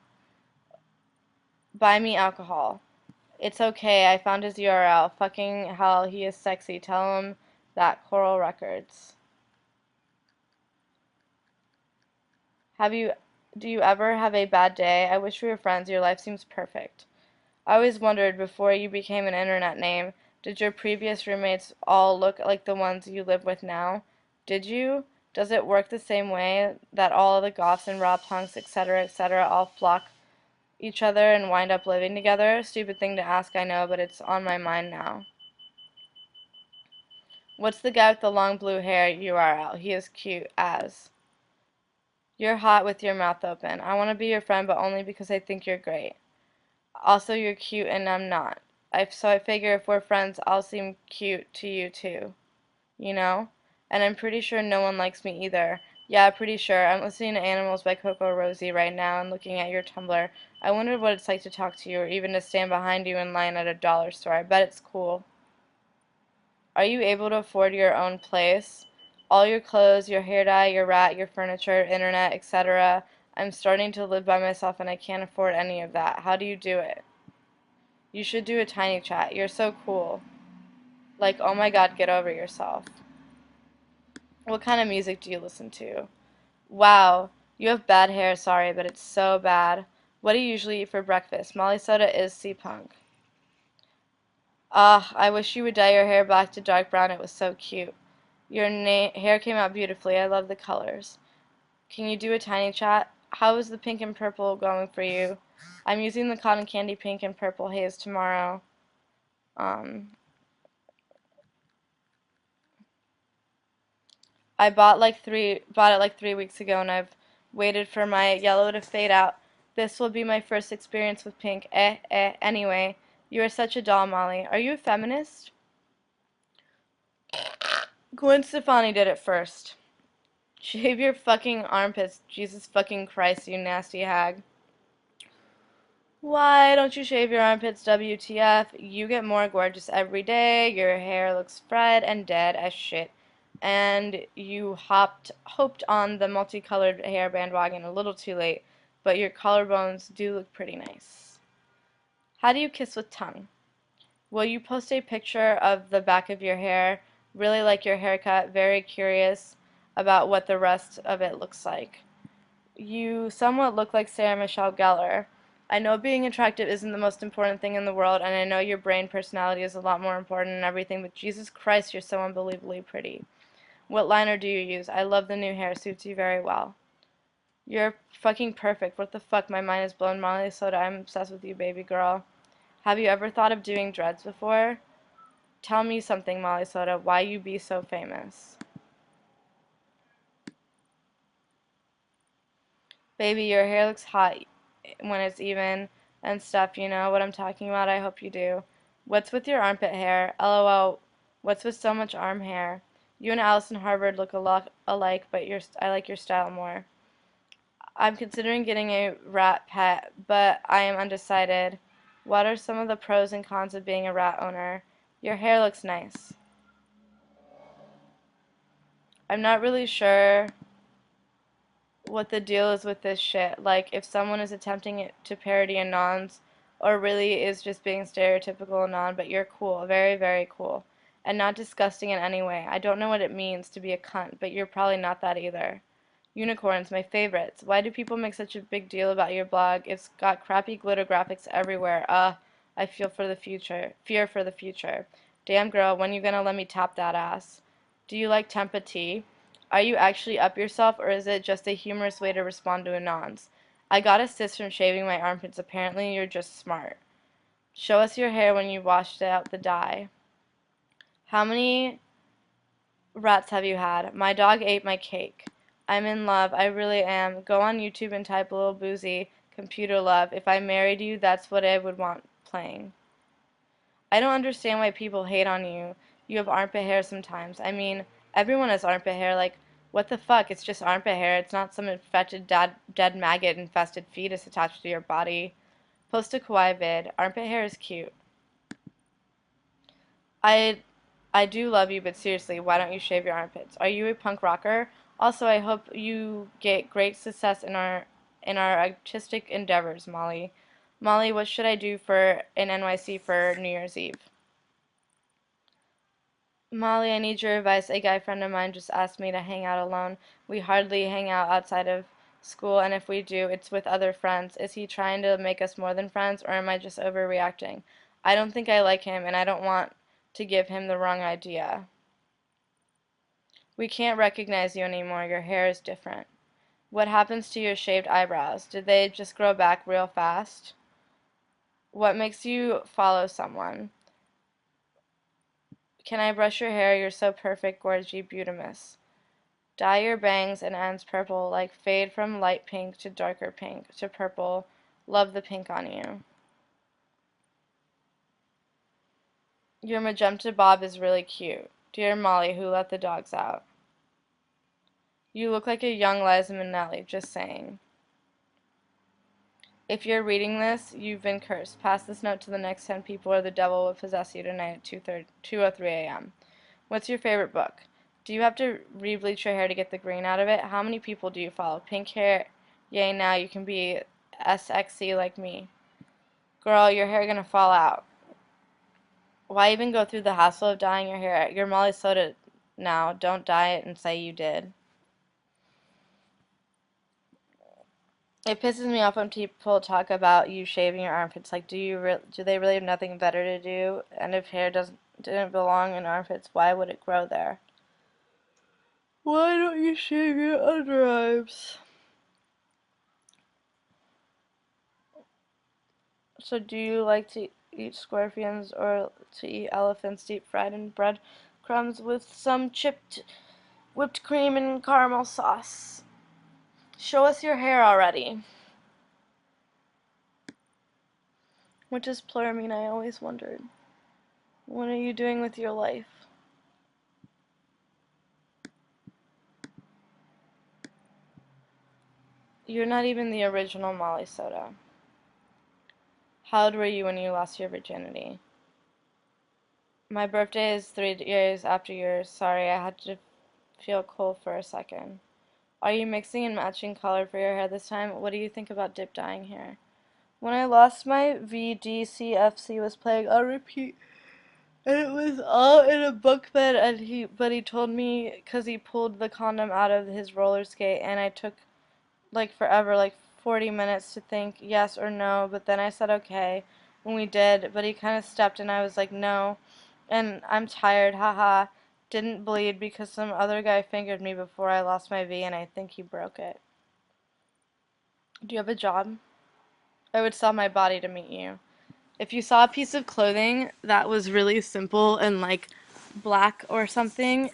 Buy me alcohol. It's okay, I found his URL. Fucking hell, he is sexy. Tell him that. Coral Records. Do you ever have a bad day? I wish we were friends. Your life seems perfect. I always wondered, before you became an internet name, did your previous roommates all look like the ones you live with now? Did you? Does it work the same way that all the goths and Rob Punks, etc., etc., all flock each other and wind up living together? Stupid thing to ask, I know, but it's on my mind now. What's the guy with the long blue hair URL? He is cute as. You're hot with your mouth open. I want to be your friend, but only because I think you're great. Also, you're cute and I'm not. So I figure if we're friends, I'll seem cute to you too. You know? And I'm pretty sure no one likes me either. Yeah, pretty sure. I'm listening to Animals by Coco Rosie right now and looking at your Tumblr. I wonder what it's like to talk to you or even to stand behind you in line at a dollar store. I bet it's cool. Are you able to afford your own place? All your clothes, your hair dye, your rat, your furniture, internet, etc. I'm starting to live by myself and I can't afford any of that. How do you do it? You should do a tiny chat. You're so cool. Like, oh my god, get over yourself. What kind of music do you listen to? Wow, you have bad hair, sorry, but it's so bad. What do you usually eat for breakfast? Molly Soda is C-Punk. Ah, I wish you would dye your hair black to dark brown. It was so cute. Your hair came out beautifully. I love the colors. Can you do a tiny chat? How is the pink and purple going for you? I'm using the cotton candy pink and purple haze tomorrow. Um, I bought it like 3 weeks ago, and I've waited for my yellow to fade out. This will be my first experience with pink. Anyway, you are such a doll, Molly. Are you a feminist? Gwen Stefani did it first. Shave your fucking armpits. Jesus fucking Christ, you nasty hag. Why don't you shave your armpits, WTF? You get more gorgeous every day. Your hair looks fried and dead as shit. And you hoped on the multicolored hair bandwagon a little too late, but your collarbones do look pretty nice. How do you kiss with tongue? Will you post a picture of the back of your hair? Really like your haircut. Very curious about what the rest of it looks like. You somewhat look like Sarah Michelle Gellar. I know being attractive isn't the most important thing in the world, and I know your brain personality is a lot more important and everything, but Jesus Christ, you're so unbelievably pretty. What liner do you use? I love the new hair. Suits you very well. You're fucking perfect. What the fuck? My mind is blown. Molly Soda, I'm obsessed with you, baby girl. Have you ever thought of doing dreads before? Tell me something, Molly Soda. Why you be so famous? Baby, your hair looks hot when it's even and stuff, you know what I'm talking about? I hope you do. What's with your armpit hair? LOL, what's with so much arm hair? You and Allison Harvard look a lot alike, but I like your style more. I'm considering getting a rat pet, but I am undecided. What are some of the pros and cons of being a rat owner? Your hair looks nice. I'm not really sure what the deal is with this shit. Like, if someone is attempting to parody a nonce, or really is just being stereotypical non, but you're cool, very, very cool, and not disgusting in any way. I don't know what it means to be a cunt, but you're probably not that either. Unicorns, my favorites. Why do people make such a big deal about your blog? It's got crappy glitter graphics everywhere. I feel for the future. Fear for the future. Damn girl, when you gonna let me tap that ass? Do you like Tempa tea? Are you actually up yourself, or is it just a humorous way to respond to a nonce? I got a cyst from shaving my armpits. Apparently you're just smart. Show us your hair when you washed out the dye. How many rats have you had? My dog ate my cake. I'm in love. I really am. Go on YouTube and type Little Boozy computer love. If I married you, that's what I would want playing. I don't understand why people hate on you. You have armpit hair sometimes. I mean, everyone has armpit hair. Like, what the fuck? It's just armpit hair. It's not some infected dead maggot infested fetus attached to your body. Post a kawaii vid. Armpit hair is cute. I I do love you, but seriously, why don't you shave your armpits? Are you a punk rocker? Also, I hope you get great success in our artistic endeavors, Molly. Molly, what should I do for in NYC for New Year's Eve? Molly, I need your advice. A guy friend of mine just asked me to hang out alone. We hardly hang out outside of school, and if we do, it's with other friends. Is he trying to make us more than friends, or am I just overreacting? I don't think I like him, and I don't want to give him the wrong idea. We can't recognize you anymore. Your hair is different. What happens to your shaved eyebrows? Did they just grow back real fast? What makes you follow someone? Can I brush your hair? You're so perfect, gorgy, beautimus. Dye your bangs and ends purple, like fade from light pink to darker pink to purple. Love the pink on you. Your magenta bob is really cute. Dear Molly, who let the dogs out? You look like a young Liza Minnelli, just saying. If you're reading this, you've been cursed. Pass this note to the next 10 people or the devil will possess you tonight at 2:03 a.m. What's your favorite book? Do you have to re-bleach your hair to get the green out of it? How many people do you follow? Pink hair? Yay, now you can be SXy like me. Girl, your hair gonna fall out. Why even go through the hassle of dyeing your hair? You're Molly Soda now. Don't dye it and say you did. It pisses me off when people talk about you shaving your armpits. Like, do they really have nothing better to do? And if hair didn't belong in armpits, why would it grow there? Why don't you shave your underarms? So do you like to eat scorpions or to eat elephants deep fried in bread crumbs with some chipped whipped cream and caramel sauce? Show us your hair already. What does plur mean? I always wondered. What are you doing with your life? You're not even the original Molly Soda. How old were you when you lost your virginity? My birthday is 3 years after yours. Sorry, I had to feel cool for a second. Are you mixing and matching color for your hair this time? What do you think about dip dyeing hair? When I lost my VDCFC was playing on repeat, and it was all in a book bed, and he told me, because he pulled the condom out of his roller skate, and I took, like, forever, like 40 minutes to think yes or no, but then I said okay when we did, but he kind of stepped, and I was like, no, and I'm tired, haha. Didn't bleed because some other guy fingered me before I lost my V, and I think he broke it. Do you have a job? I would sell my body to meet you. If you saw a piece of clothing that was really simple and like black or something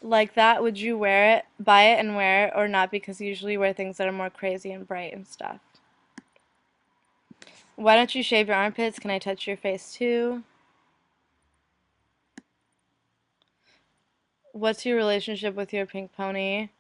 like that, would you wear it, buy it and wear it, or not? Because you usually wear things that are more crazy and bright and stuff. Why don't you shave your armpits? Can I touch your face too? What's your relationship with your pink pony?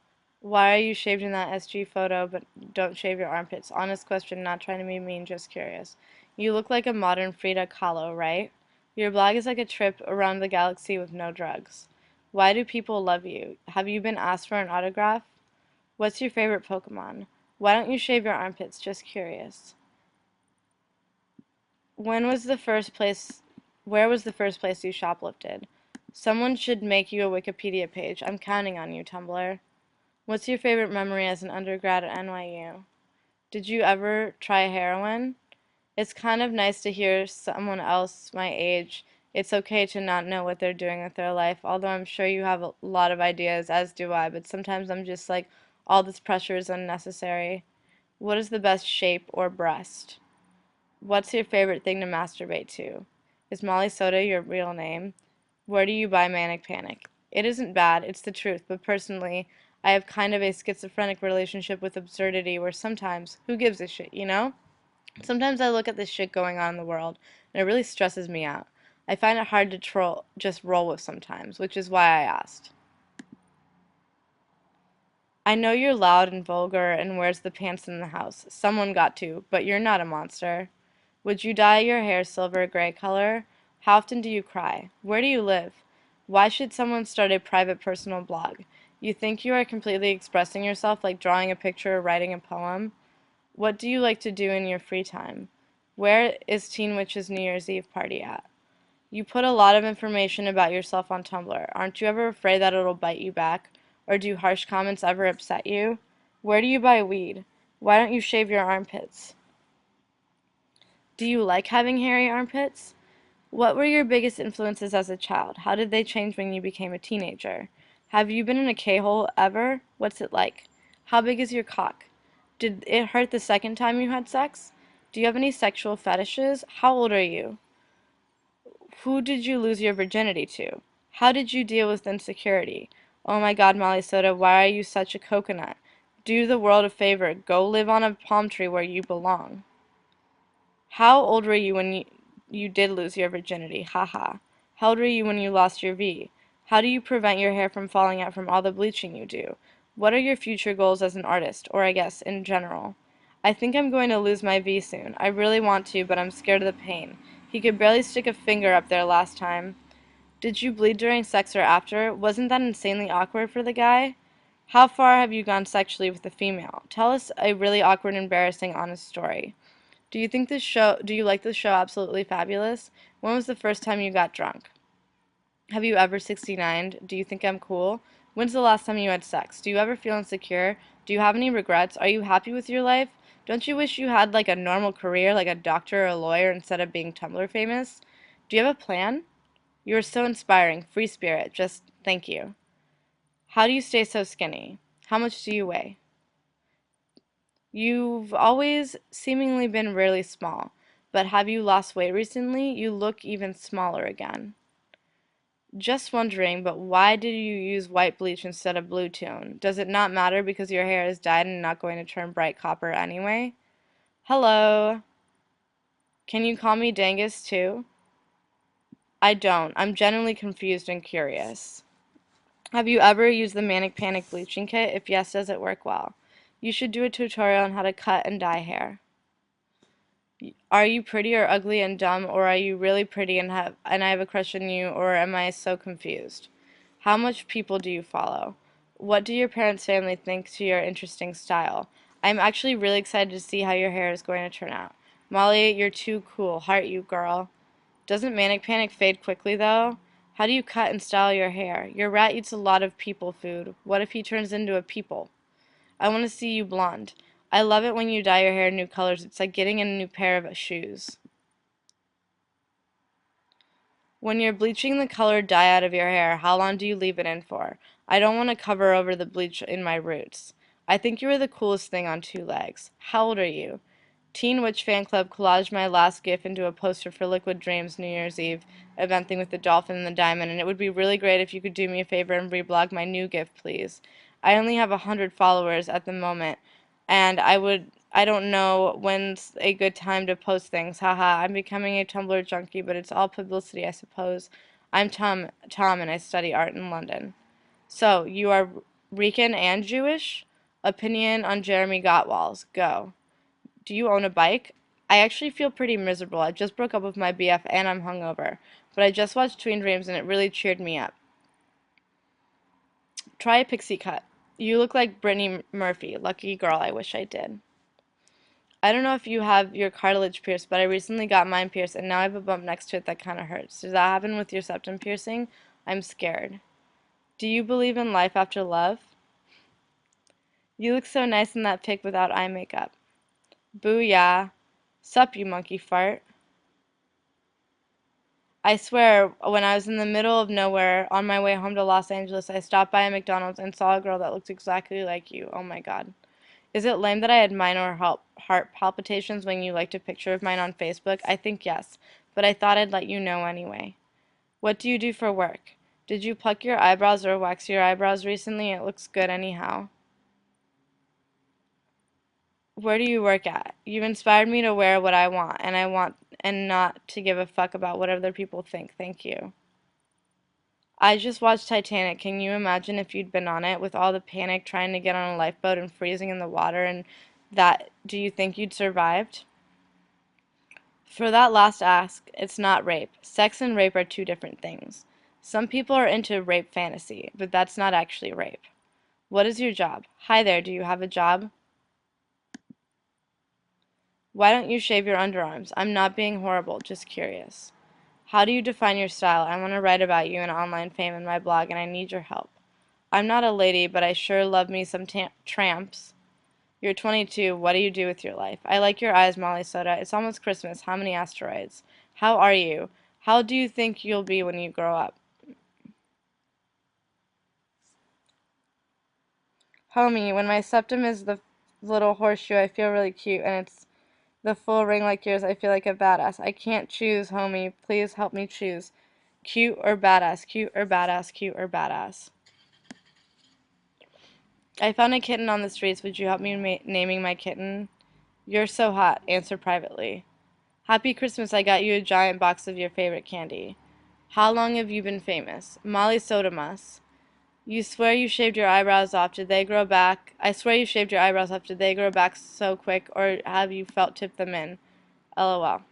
Why are you shaved in that SG photo but don't shave your armpits? Honest question, not trying to be mean, just curious. You look like a modern Frida Kahlo, right? Your blog is like a trip around the galaxy with no drugs. Why do people love you? Have you been asked for an autograph? What's your favorite Pokemon? Why don't you shave your armpits? Just curious. When was the first place, where was the first place you shoplifted? Someone should make you a Wikipedia page. I'm counting on you, Tumblr. What's your favorite memory as an undergrad at NYU? Did you ever try heroin? It's kind of nice to hear someone else my age. It's okay to not know what they're doing with their life, although I'm sure you have a lot of ideas, as do I, but sometimes I'm just like, all this pressure is unnecessary. What is the best shape or breast? What's your favorite thing to masturbate to? Is Molly Soda your real name? Where do you buy Manic Panic? It isn't bad, it's the truth, but personally, I have kind of a schizophrenic relationship with absurdity where sometimes, who gives a shit, you know? Sometimes I look at this shit going on in the world, and it really stresses me out. I find it hard to just roll with sometimes, which is why I asked. I know you're loud and vulgar and wears the pants in the house. Someone got to, but you're not a monster. Would you dye your hair silver gray color? How often do you cry? Where do you live? Why should someone start a private personal blog? You think you are completely expressing yourself like drawing a picture or writing a poem? What do you like to do in your free time? Where is Teen Witch's New Year's Eve party at? You put a lot of information about yourself on Tumblr. Aren't you ever afraid that it'll bite you back? Or do harsh comments ever upset you? Where do you buy weed? Why don't you shave your armpits? Do you like having hairy armpits? What were your biggest influences as a child? How did they change when you became a teenager? Have you been in a K-hole ever? What's it like? How big is your cock? Did it hurt the second time you had sex? Do you have any sexual fetishes? How old are you? Who did you lose your virginity to? How did you deal with insecurity? Oh my God, Molly Soda, why are you such a coconut? Do the world a favor. Go live on a palm tree where you belong. How old were you when you did lose your virginity? Haha. How old were you when you lost your V? How do you prevent your hair from falling out from all the bleaching you do? What are your future goals as an artist, or I guess in general? I think I'm going to lose my V soon. I really want to, but I'm scared of the pain. He could barely stick a finger up there last time. Did you bleed during sex or after? Wasn't that insanely awkward for the guy? How far have you gone sexually with a female? Tell us a really awkward, embarrassing, honest story. Do you like this show Absolutely Fabulous? When was the first time you got drunk? Have you ever 69'd? Do you think I'm cool? When's the last time you had sex? Do you ever feel insecure? Do you have any regrets? Are you happy with your life? Don't you wish you had like a normal career, like a doctor or a lawyer instead of being Tumblr famous? Do you have a plan? You are so inspiring. Free spirit. Just thank you. How do you stay so skinny? How much do you weigh? You've always seemingly been really small, but have you lost weight recently? You look even smaller again. Just wondering, but why did you use white bleach instead of blue tone? Does it not matter because your hair is dyed and not going to turn bright copper anyway? Hello. Can you call me Dangus too? I don't. I'm genuinely confused and curious. Have you ever used the Manic Panic bleaching kit? If yes, does it work well? You should do a tutorial on how to cut and dye hair. Are you pretty or ugly and dumb, or are you really pretty and I have a crush on you, or am I so confused? How much people do you follow? What do your parents' family think to your interesting style? I'm actually really excited to see how your hair is going to turn out. Molly, you're too cool. Heart you, girl. Doesn't Manic Panic fade quickly, though? How do you cut and style your hair? Your rat eats a lot of people food. What if he turns into a people? I want to see you blonde. I love it when you dye your hair new colors. It's like getting a new pair of shoes. When you're bleaching the colored dye out of your hair, how long do you leave it in for? I don't want to cover over the bleach in my roots. I think you are the coolest thing on two legs. How old are you? Teen Witch Fan Club collaged my last GIF into a poster for Liquid Dreams New Year's Eve event thing with the dolphin and the diamond, and it would be really great if you could do me a favor and reblog my new GIF, please. I only have 100 followers at the moment, and I don't know when's a good time to post things. Haha, I'm becoming a Tumblr junkie, but it's all publicity, I suppose. I'm Tom, and I study art in London. So, you are Rican and Jewish? Opinion on Jeremy Gottwalls. Go. Do you own a bike? I actually feel pretty miserable. I just broke up with my BF and I'm hungover. But I just watched Twin Dreams and it really cheered me up. Try a pixie cut. You look like Brittany Murphy. Lucky girl, I wish I did. I don't know if you have your cartilage pierced, but I recently got mine pierced and now I have a bump next to it that kind of hurts. Does that happen with your septum piercing? I'm scared. Do you believe in life after love? You look so nice in that pic without eye makeup. Booyah. Sup, you monkey fart. I swear, when I was in the middle of nowhere on my way home to Los Angeles, I stopped by a McDonald's and saw a girl that looked exactly like you. Oh my God. Is it lame that I had minor heart palpitations when you liked a picture of mine on Facebook? I think yes, but I thought I'd let you know anyway. What do you do for work? Did you pluck your eyebrows or wax your eyebrows recently? It looks good anyhow. Where do you work at? You've inspired me to wear what I want and not to give a fuck about what other people think. Thank you. I just watched Titanic. Can you imagine if you'd been on it with all the panic trying to get on a lifeboat and freezing in the water and that do you think you'd survived? For that last ask, it's not rape. Sex and rape are two different things. Some people are into rape fantasy, but that's not actually rape. What is your job? Hi there, do you have a job? Why don't you shave your underarms? I'm not being horrible, just curious. How do you define your style? I want to write about you and online fame in my blog, and I need your help. I'm not a lady, but I sure love me some tramps. You're 22. What do you do with your life? I like your eyes, Molly Soda. It's almost Christmas. How many asteroids? How are you? How do you think you'll be when you grow up? Homie, when my septum is the little horseshoe, I feel really cute, and it's the full ring like yours, I feel like a badass. I can't choose, homie. Please help me choose. Cute or badass? Cute or badass? Cute or badass? I found a kitten on the streets. Would you help me naming my kitten? You're so hot. Answer privately. Happy Christmas. I got you a giant box of your favorite candy. How long have you been famous? Molly Sodamus. You swear you shaved your eyebrows off. Did they grow back? I swear you shaved your eyebrows off. Did they grow back so quick, or have you felt tip them in? LOL.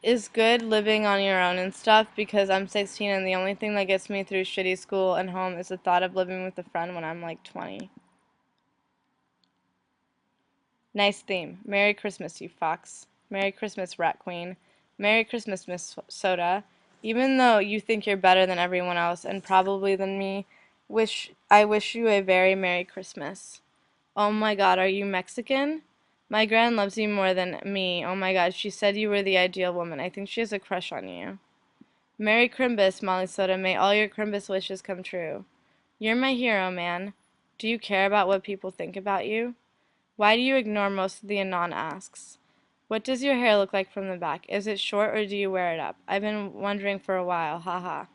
Is good living on your own and stuff because I'm 16 and the only thing that gets me through shitty school and home is the thought of living with a friend when I'm like 20. Nice theme. Merry Christmas, you fox. Merry Christmas, Rat Queen. Merry Christmas, Miss Soda. Even though you think you're better than everyone else and probably than me, I wish you a very Merry Christmas. Oh my God, are you Mexican? My gran loves you more than me. Oh my God, she said you were the ideal woman. I think she has a crush on you. Merry Crimbus, Molly Soda. May all your Crimbus wishes come true. You're my hero, man. Do you care about what people think about you? Why do you ignore most of the anon asks? What does your hair look like from the back? Is it short or do you wear it up? I've been wondering for a while. Haha.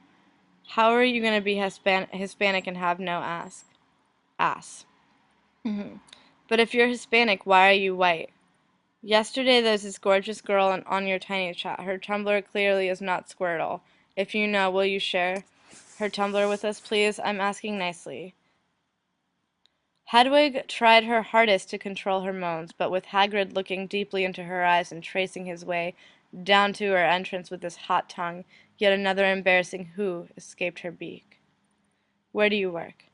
How are you going to be Hispanic and have no ass? But if you're Hispanic, why are you white? Yesterday there's this gorgeous girl on your tiny chat. Her Tumblr clearly is not Squirtle. If you know, will you share her Tumblr with us, please? I'm asking nicely. Hedwig tried her hardest to control her moans, but with Hagrid looking deeply into her eyes and tracing his way down to her entrance with his hot tongue, yet another embarrassing "who" escaped her beak. Where do you work?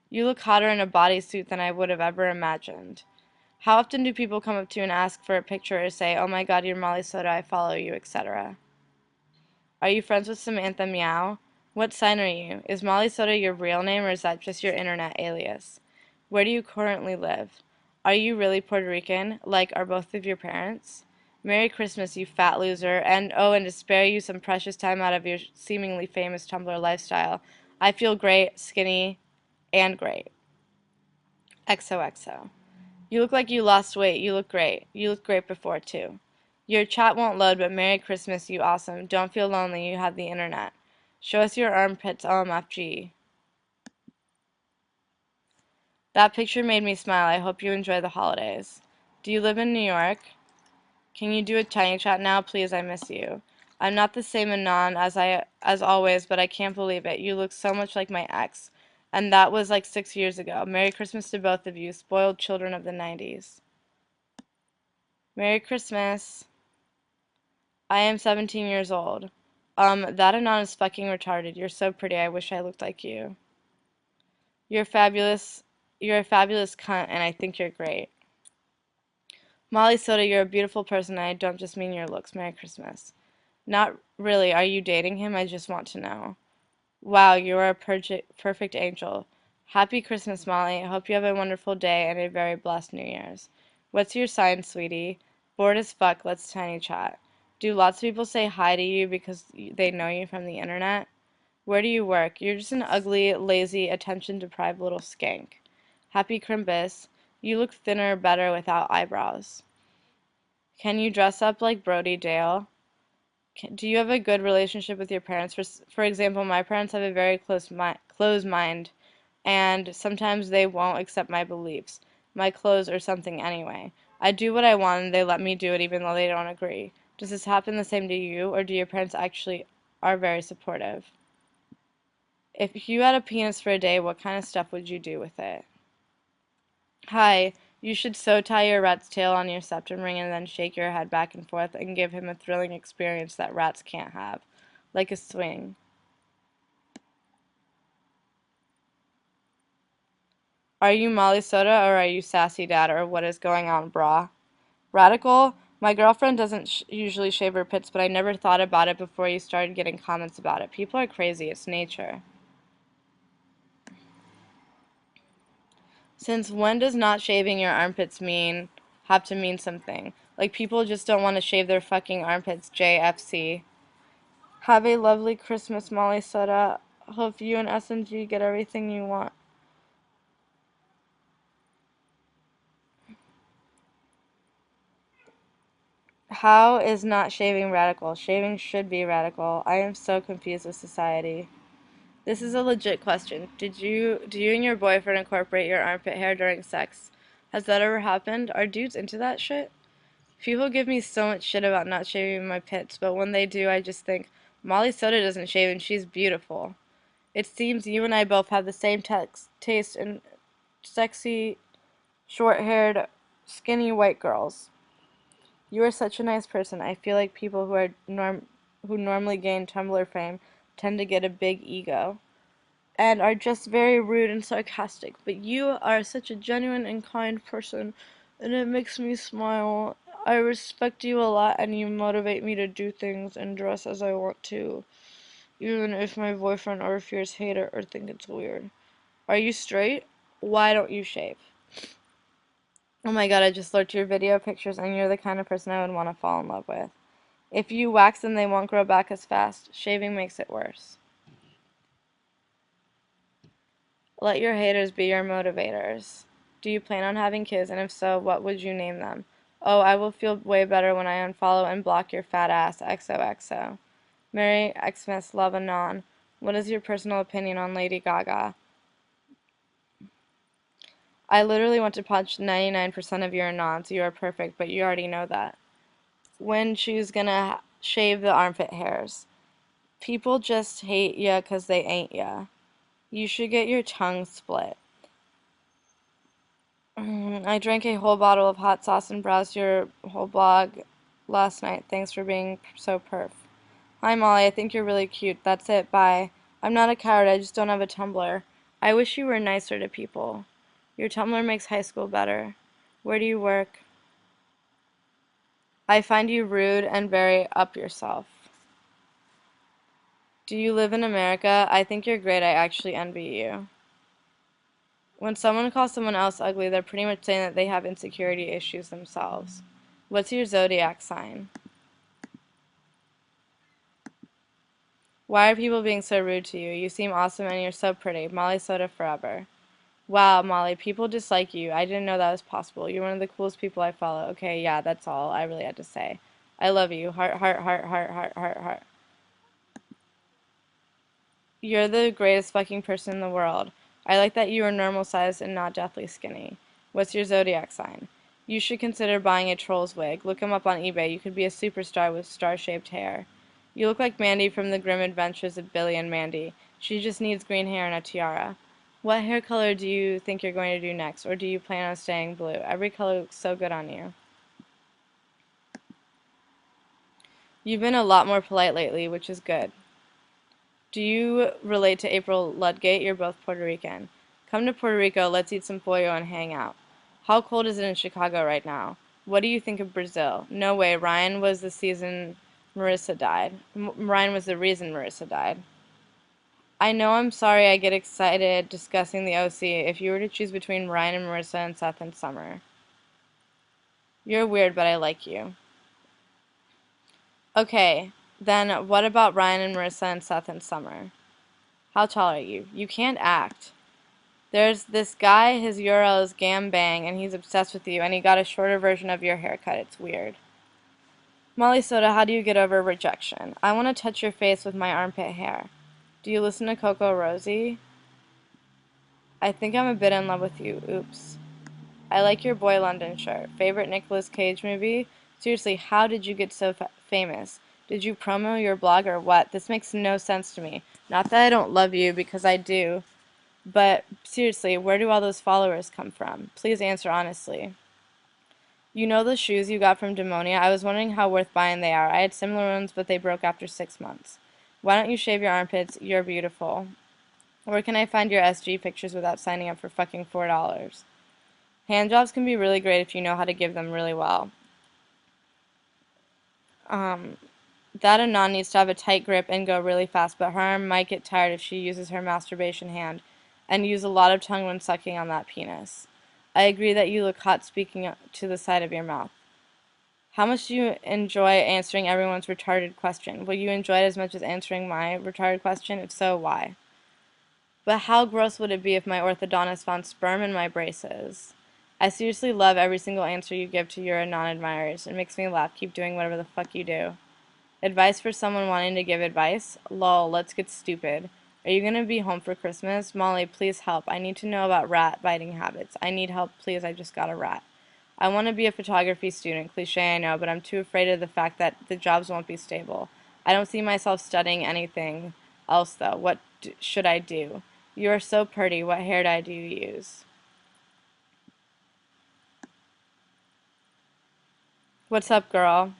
You look hotter in a bodysuit than I would have ever imagined. How often do people come up to you and ask for a picture or say, oh my God, you're Molly Soda, I follow you, etc.? Are you friends with Samantha Meow? What sign are you? Is Molly Soda your real name or is that just your internet alias? Where do you currently live? Are you really Puerto Rican? Like, are both of your parents? Merry Christmas, you fat loser. And oh, and to spare you some precious time out of your seemingly famous Tumblr lifestyle, I feel great, skinny, and great. XOXO. You look like you lost weight. You look great. You looked great before, too. Your chat won't load, but Merry Christmas, you awesome. Don't feel lonely. You have the internet. Show us your armpits, OMFG. That picture made me smile. I hope you enjoy the holidays. Do you live in New York? Can you do a tiny chat now, please? I miss you. I'm not the same Anon as always, but I can't believe it. You look so much like my ex. And that was like 6 years ago. Merry Christmas to both of you, spoiled children of the 90s. Merry Christmas. I am 17 years old. That Anon is fucking retarded. You're so pretty. I wish I looked like you. You're fabulous. You're a fabulous cunt, and I think you're great. Molly Soda, you're a beautiful person, and I don't just mean your looks. Merry Christmas. Not really. Are you dating him? I just want to know. Wow, you are a perfect angel. Happy Christmas, Molly. I hope you have a wonderful day and a very blessed New Year's. What's your sign, sweetie? Bored as fuck. Let's tiny chat. Do lots of people say hi to you because they know you from the internet? Where do you work? You're just an ugly, lazy, attention-deprived little skank. Happy Crimbus. You look thinner, better without eyebrows. Can you dress up like Brody Dale? Do you have a good relationship with your parents? For example, my parents have a very closed mind, and sometimes they won't accept my beliefs, my clothes, or something anyway. I do what I want, and they let me do it even though they don't agree. Does this happen the same to you, or do your parents actually are very supportive? If you had a penis for a day, what kind of stuff would you do with it? Hi, you should so tie your rat's tail on your septum ring and then shake your head back and forth and give him a thrilling experience that rats can't have. Like a swing. Are you Molly Soda or are you Sassy Dad or what is going on, brah? Radical? My girlfriend doesn't usually shave her pits, but I never thought about it before you started getting comments about it. People are crazy. It's nature. Since when does not shaving your armpits have to mean something? Like people just don't want to shave their fucking armpits, JFC. Have a lovely Christmas, Molly Soda. Hope you and SNG get everything you want. How is not shaving radical? Shaving should be radical. I am so confused with society. This is a legit question. Do you and your boyfriend incorporate your armpit hair during sex? Has that ever happened? Are dudes into that shit? People give me so much shit about not shaving my pits, but when they do, I just think, Molly Soda doesn't shave and she's beautiful. It seems you and I both have the same taste in sexy, short-haired, skinny white girls. You are such a nice person. I feel like people who normally gain Tumblr fame tend to get a big ego and are just very rude and sarcastic. But you are such a genuine and kind person, and it makes me smile. I respect you a lot, and you motivate me to do things and dress as I want to, even if my boyfriend or fears hate it or think it's weird. Are you straight? Why don't you shave? Oh my god, I just looked your video pictures, and you're the kind of person I would want to fall in love with. If you wax them, they won't grow back as fast. Shaving makes it worse. Let your haters be your motivators. Do you plan on having kids, and if so, what would you name them? Oh, I will feel way better when I unfollow and block your fat ass. XOXO. Merry Xmas Love Anon. What is your personal opinion on Lady Gaga? I literally want to punch 99% of your Anons. You are perfect, but you already know that. When she's gonna shave the armpit hairs. People just hate ya 'cause they ain't ya. You should get your tongue split. I drank a whole bottle of hot sauce and browsed your whole blog last night. Thanks for being so perf. Hi, Molly. I think you're really cute. That's it. Bye. I'm not a coward. I just don't have a Tumblr. I wish you were nicer to people. Your Tumblr makes high school better. Where do you work? I find you rude and very up yourself. Do you live in America? I think you're great. I actually envy you. When someone calls someone else ugly, they're pretty much saying that they have insecurity issues themselves. What's your zodiac sign? Why are people being so rude to you? You seem awesome and you're so pretty. Molly Soda forever. Wow, Molly, people dislike you. I didn't know that was possible. You're one of the coolest people I follow. Okay, yeah, that's all I really had to say. I love you. Heart, heart, heart, heart, heart, heart, heart. You're the greatest fucking person in the world. I like that you are normal sized and not deathly skinny. What's your zodiac sign? You should consider buying a troll's wig. Look him up on eBay. You could be a superstar with star-shaped hair. You look like Mandy from the Grim Adventures of Billy and Mandy. She just needs green hair and a tiara. What hair color do you think you're going to do next, or do you plan on staying blue? Every color looks so good on you. You've been a lot more polite lately, which is good. Do you relate to April Ludgate? You're both Puerto Rican. Come to Puerto Rico, let's eat some pollo and hang out. How cold is it in Chicago right now? What do you think of Brazil? No way, Ryan was the season Marissa died. Ryan was the reason Marissa died. I know I'm sorry I get excited discussing the OC. If you were to choose between Ryan and Marissa and Seth and Summer. You're weird, but I like you. Okay, then what about Ryan and Marissa and Seth and Summer? How tall are you? You can't act. There's this guy, his URL is Gambang, and he's obsessed with you, and he got a shorter version of your haircut. It's weird. Molly Soda, how do you get over rejection? I want to touch your face with my armpit hair. Do you listen to Coco Rosie? I think I'm a bit in love with you. Oops. I like your Boy London shirt. Favorite Nicolas Cage movie? Seriously, how did you get so famous? Did you promo your blog or what? This makes no sense to me. Not that I don't love you, because I do. But seriously, where do all those followers come from? Please answer honestly. You know those shoes you got from Demonia? I was wondering how worth buying they are. I had similar ones, but they broke after 6 months. Why don't you shave your armpits? You're beautiful. Where can I find your SG pictures without signing up for fucking $4? Hand jobs can be really great if you know how to give them really well. That Anon needs to have a tight grip and go really fast, but her arm might get tired if she uses her masturbation hand and use a lot of tongue when sucking on that penis. I agree that you look hot speaking to the side of your mouth. How much do you enjoy answering everyone's retarded question? Will you enjoy it as much as answering my retarded question? If so, why? But how gross would it be if my orthodontist found sperm in my braces? I seriously love every single answer you give to your non-admirers. It makes me laugh. Keep doing whatever the fuck you do. Advice for someone wanting to give advice? Lol, let's get stupid. Are you gonna be home for Christmas? Molly, please help. I need to know about rat biting habits. I need help, please. I just got a rat. I want to be a photography student. Cliche, I know, but I'm too afraid of the fact that the jobs won't be stable. I don't see myself studying anything else, though. What should I do? You are so pretty. What hair dye do you use? What's up, girl?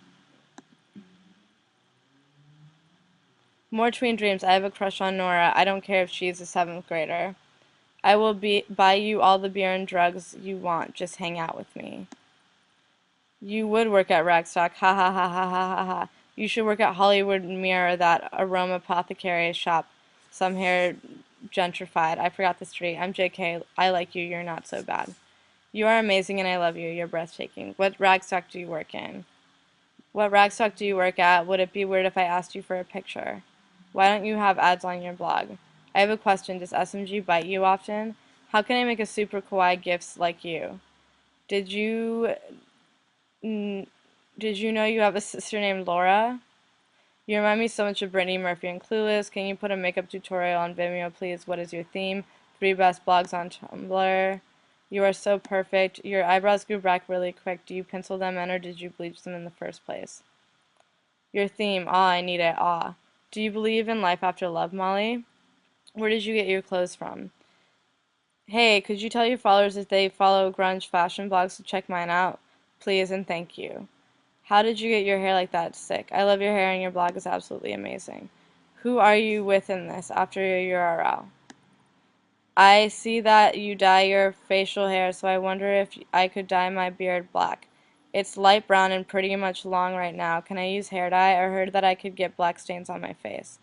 More tween dreams. I have a crush on Nora. I don't care if she's a seventh grader. I will buy you all the beer and drugs you want. Just hang out with me. You would work at Ragstock. Ha ha ha ha ha ha ha. You should work at Hollywood Mirror, that aroma apothecary shop. Some hair gentrified. I forgot the street. I'm JK. I like you. You're not so bad. You are amazing and I love you. You're breathtaking. What Ragstock do you work in? What Ragstock do you work at? Would it be weird if I asked you for a picture? Why don't you have ads on your blog? I have a question. Does SMG bite you often? How can I make a super kawaii gifts like you? Did you did you know you have a sister named Laura? You remind me so much of Brittany Murphy and Clueless. Can you put a makeup tutorial on Vimeo, please? What is your theme? 3 best blogs on Tumblr. You are so perfect. Your eyebrows grew back really quick. Do you pencil them in or did you bleach them in the first place? Your theme. Ah, I need it. Ah. Do you believe in life after love, Molly? Where did you get your clothes from? Hey, could you tell your followers if they follow grunge fashion blogs to check mine out? Please and thank you. How did you get your hair like that? Sick. I love your hair and your blog is absolutely amazing. Who are you with in this after your URL? I see that you dye your facial hair, so I wonder if I could dye my beard black. It's light brown and pretty much long right now. Can I use hair dye? I heard that I could get black stains on my face.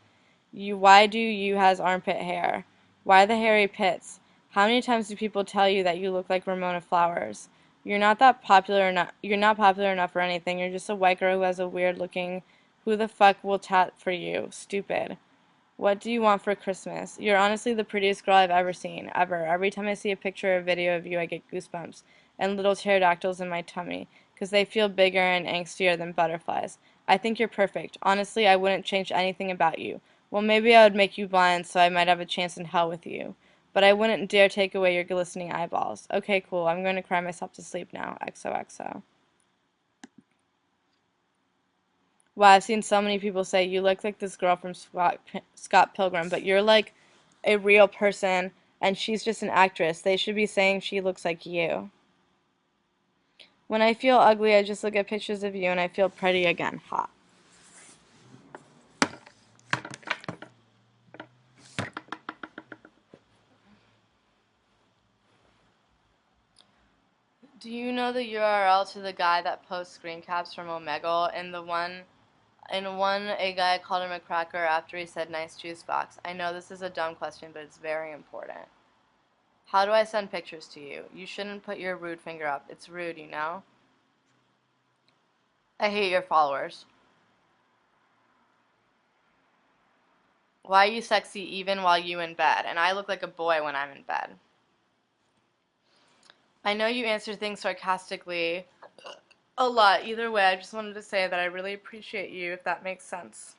Why do you has armpit hair? Why the hairy pits? How many times do people tell you that you look like Ramona Flowers? You're not popular enough for anything. You're just a white girl who has a weird looking. Who the fuck will tat for you? Stupid. What do you want for Christmas? You're honestly the prettiest girl I've ever seen, ever. Every time I see a picture or video of you, I get goosebumps and little pterodactyls in my tummy, 'cause they feel bigger and angstier than butterflies. I think you're perfect. Honestly, I wouldn't change anything about you. Well, maybe I would make you blind so I might have a chance in hell with you. But I wouldn't dare take away your glistening eyeballs. Okay, cool. I'm going to cry myself to sleep now. XOXO. Wow, I've seen so many people say you look like this girl from Scott Pilgrim, but you're like a real person and she's just an actress. They should be saying she looks like you. When I feel ugly, I just look at pictures of you and I feel pretty again. Ha. Do you know the URL to the guy that posts screen caps from Omegle? In one, a guy called him a cracker after he said nice juice box. I know this is a dumb question, but it's very important. How do I send pictures to you? You shouldn't put your rude finger up. It's rude, you know? I hate your followers. Why are you sexy even while you in bed? And I look like a boy when I'm in bed. I know you answer things sarcastically a lot. Either way, I just wanted to say that I really appreciate you, if that makes sense.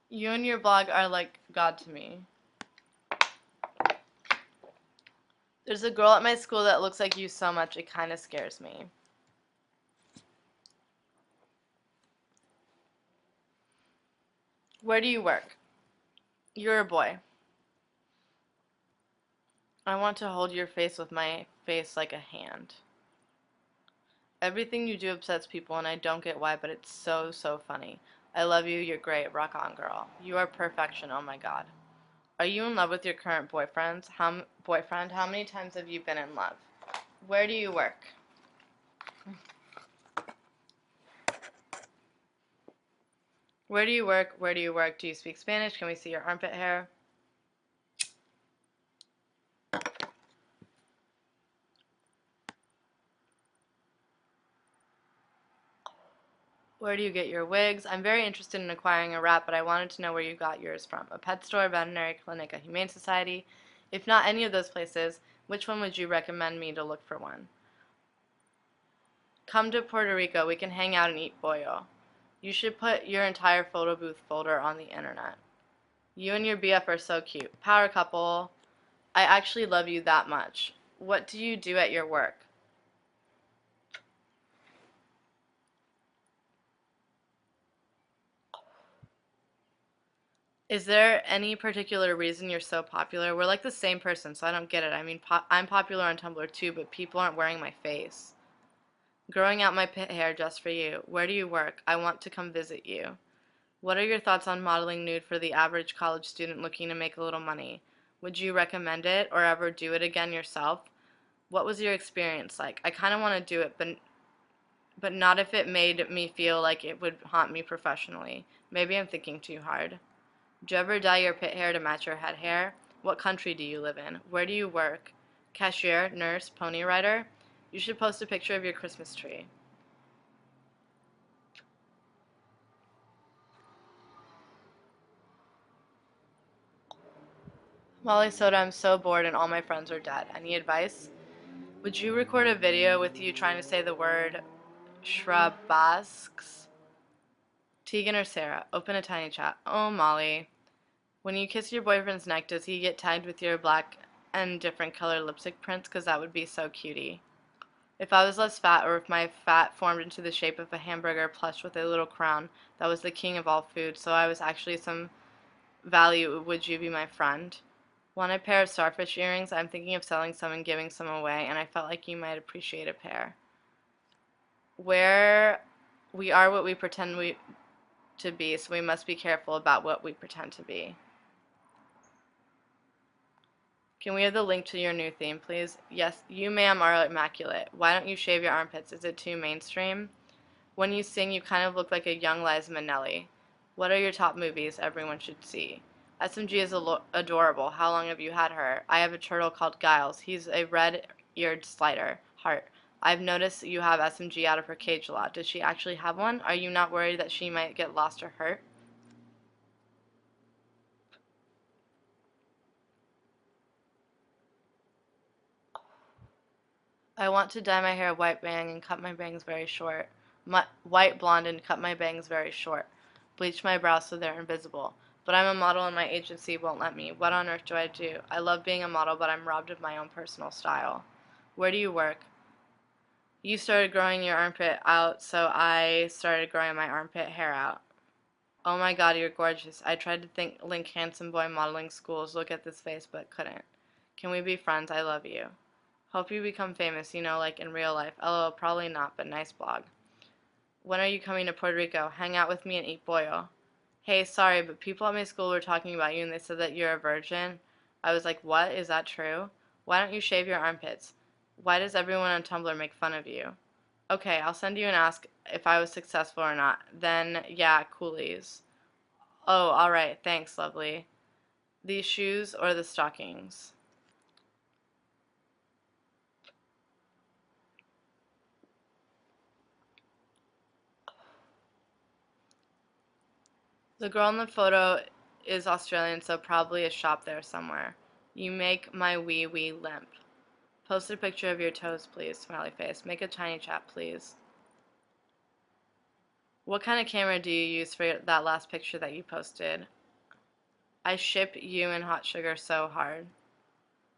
You and your blog are like God to me. There's a girl at my school that looks like you so much, it kind of scares me. Where do you work? You're a boy. I want to hold your face with my face like a hand. Everything you do upsets people and I don't get why, but it's so, so funny. I love you, you're great, rock on girl. You are perfection, oh my god. Are you in love with your current boyfriend? How many times have you been in love? Where do you work? Where do you work? Where do you work? Do you speak Spanish? Can we see your armpit hair? Where do you get your wigs? I'm very interested in acquiring a rat, but I wanted to know where you got yours from. A pet store, veterinary clinic, a humane society. If not any of those places, Which one would you recommend me to look for one? Come to Puerto Rico. We can hang out and eat pollo. You should put your entire photo booth folder on the internet. You and your BF are so cute. Power couple. I actually love you that much. What do you do at your work? Is there any particular reason you're so popular? We're like the same person, so I don't get it. I mean, I'm popular on Tumblr too, but people aren't wearing my face. Growing out my pit hair just for you. Where do you work? I want to come visit you. What are your thoughts on modeling nude for the average college student looking to make a little money? Would you recommend it or ever do it again yourself? What was your experience like? I kind of want to do it, but not if it made me feel like it would haunt me professionally. Maybe I'm thinking too hard. Do you ever dye your pit hair to match your head hair? What country do you live in? Where do you work? Cashier, nurse, pony rider? You should post a picture of your Christmas tree. Molly Soda, I'm so bored and all my friends are dead. Any advice? Would you record a video with you trying to say the word shrubasks? Tegan or Sarah? Open a tiny chat. Oh, Molly. When you kiss your boyfriend's neck, does he get tagged with your black and different color lipstick prints? Because that would be so cutie. If I was less fat, or if my fat formed into the shape of a hamburger plush with a little crown that was the king of all food, so I was actually some value, would you be my friend? Want a pair of starfish earrings? I'm thinking of selling some and giving some away, and I felt like you might appreciate a pair. Where we are what we pretend we to be, so we must be careful about what we pretend to be. Can we have the link to your new theme, please? Yes, you, ma'am, are immaculate. Why don't you shave your armpits? Is it too mainstream? When you sing, you kind of look like a young Liza Minnelli. What are your top movies everyone should see? SMG is adorable. How long have you had her? I have a turtle called Giles. He's a red-eared slider. Heart. I've noticed you have SMG out of her cage a lot. Does she actually have one? Are you not worried that she might get lost or hurt? I want to dye my hair white bang and cut my bangs very short. White blonde and cut my bangs very short. Bleach my brows so they're invisible. But I'm a model and my agency won't let me. What on earth do I do? I love being a model, but I'm robbed of my own personal style. Where do you work? You started growing your armpit out, so I started growing my armpit hair out. Oh my god, you're gorgeous. I tried to link handsome boy modeling schools, look at this face, but couldn't. Can we be friends? I love you. Hope you become famous, like in real life. LOL, probably not, but nice blog. When are you coming to Puerto Rico? Hang out with me and eat pollo. Hey, sorry, but people at my school were talking about you and they said that you're a virgin. I was like, what? Is that true? Why don't you shave your armpits? Why does everyone on Tumblr make fun of you? Okay, I'll send you and ask if I was successful or not. Then, yeah, coolies. Oh, alright, thanks, lovely. These shoes or the stockings? The girl in the photo is Australian, so probably a shop there somewhere. You make my wee wee limp. Post a picture of your toes, please, smiley face. Make a tiny chat, please. What kind of camera do you use for that last picture that you posted? I ship you and Hot Sugar so hard.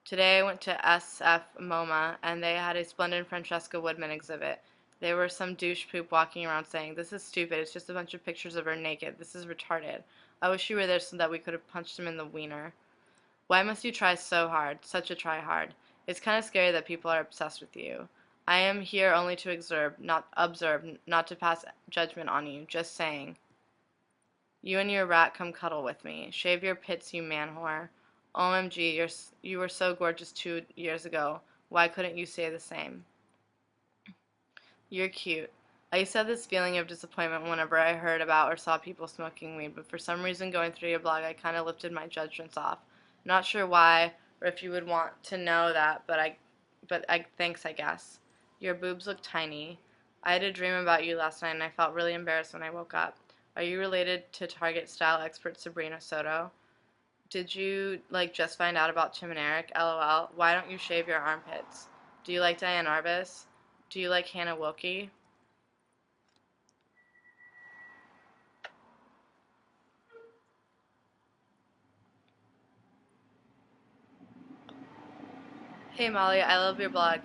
Today I went to SF MoMA and they had a splendid Francesca Woodman exhibit. There were some douche poop walking around saying, this is stupid, it's just a bunch of pictures of her naked, this is retarded. I wish you were there so that we could have punched him in the wiener. Why must you try so hard, such a try hard? It's kind of scary that people are obsessed with you. I am here only to observe, not to pass judgment on you, just saying. You and your rat come cuddle with me. Shave your pits, you man whore. OMG, you were so gorgeous 2 years ago. Why couldn't you say the same? You're cute. I used to have this feeling of disappointment whenever I heard about or saw people smoking weed, but for some reason going through your blog I kind of lifted my judgments off. Not sure why or if you would want to know that, but thanks, I guess. Your boobs look tiny. I had a dream about you last night and I felt really embarrassed when I woke up. Are you related to Target style expert Sabrina Soto? Did you, like, just find out about Tim and Eric? LOL. Why don't you shave your armpits? Do you like Diane Arbus? Do you like Hannah Wilke? Hey Molly, I love your blog.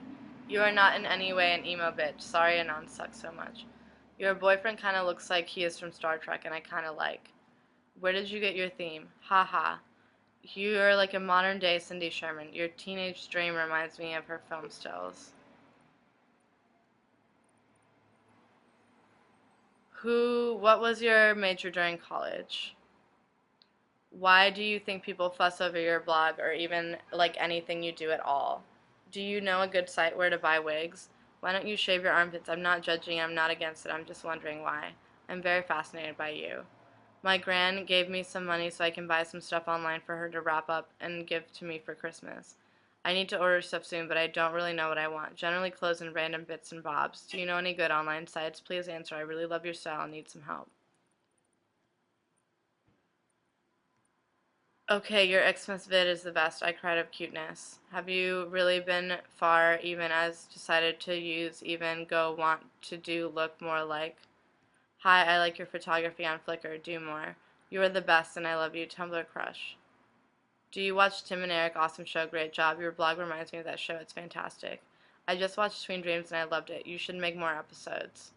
You are not in any way an emo bitch. Sorry Anon sucks so much. Your boyfriend kinda looks like he is from Star Trek and I kinda like. Where did you get your theme? Haha. You are like a modern day Cindy Sherman. Your teenage dream reminds me of her film stills. What was your major during college? Why do you think people fuss over your blog or even like anything you do at all? Do you know a good site where to buy wigs? Why don't you shave your armpits? I'm not judging, I'm not against it, I'm just wondering why. I'm very fascinated by you. My gran gave me some money so I can buy some stuff online for her to wrap up and give to me for Christmas. I need to order stuff soon, but I don't really know what I want. Generally clothes and random bits and bobs. Do you know any good online sites? Please answer. I really love your style and need some help. Okay, your Xmas vid is the best. I cried of cuteness. Have you really been far even as decided to use even go want to do look more like? Hi, I like your photography on Flickr. Do more. You are the best and I love you. Tumblr crush. Do you watch Tim and Eric? Awesome show. Great job. Your blog reminds me of that show. It's fantastic. I just watched Twin Dreams and I loved it. You should make more episodes.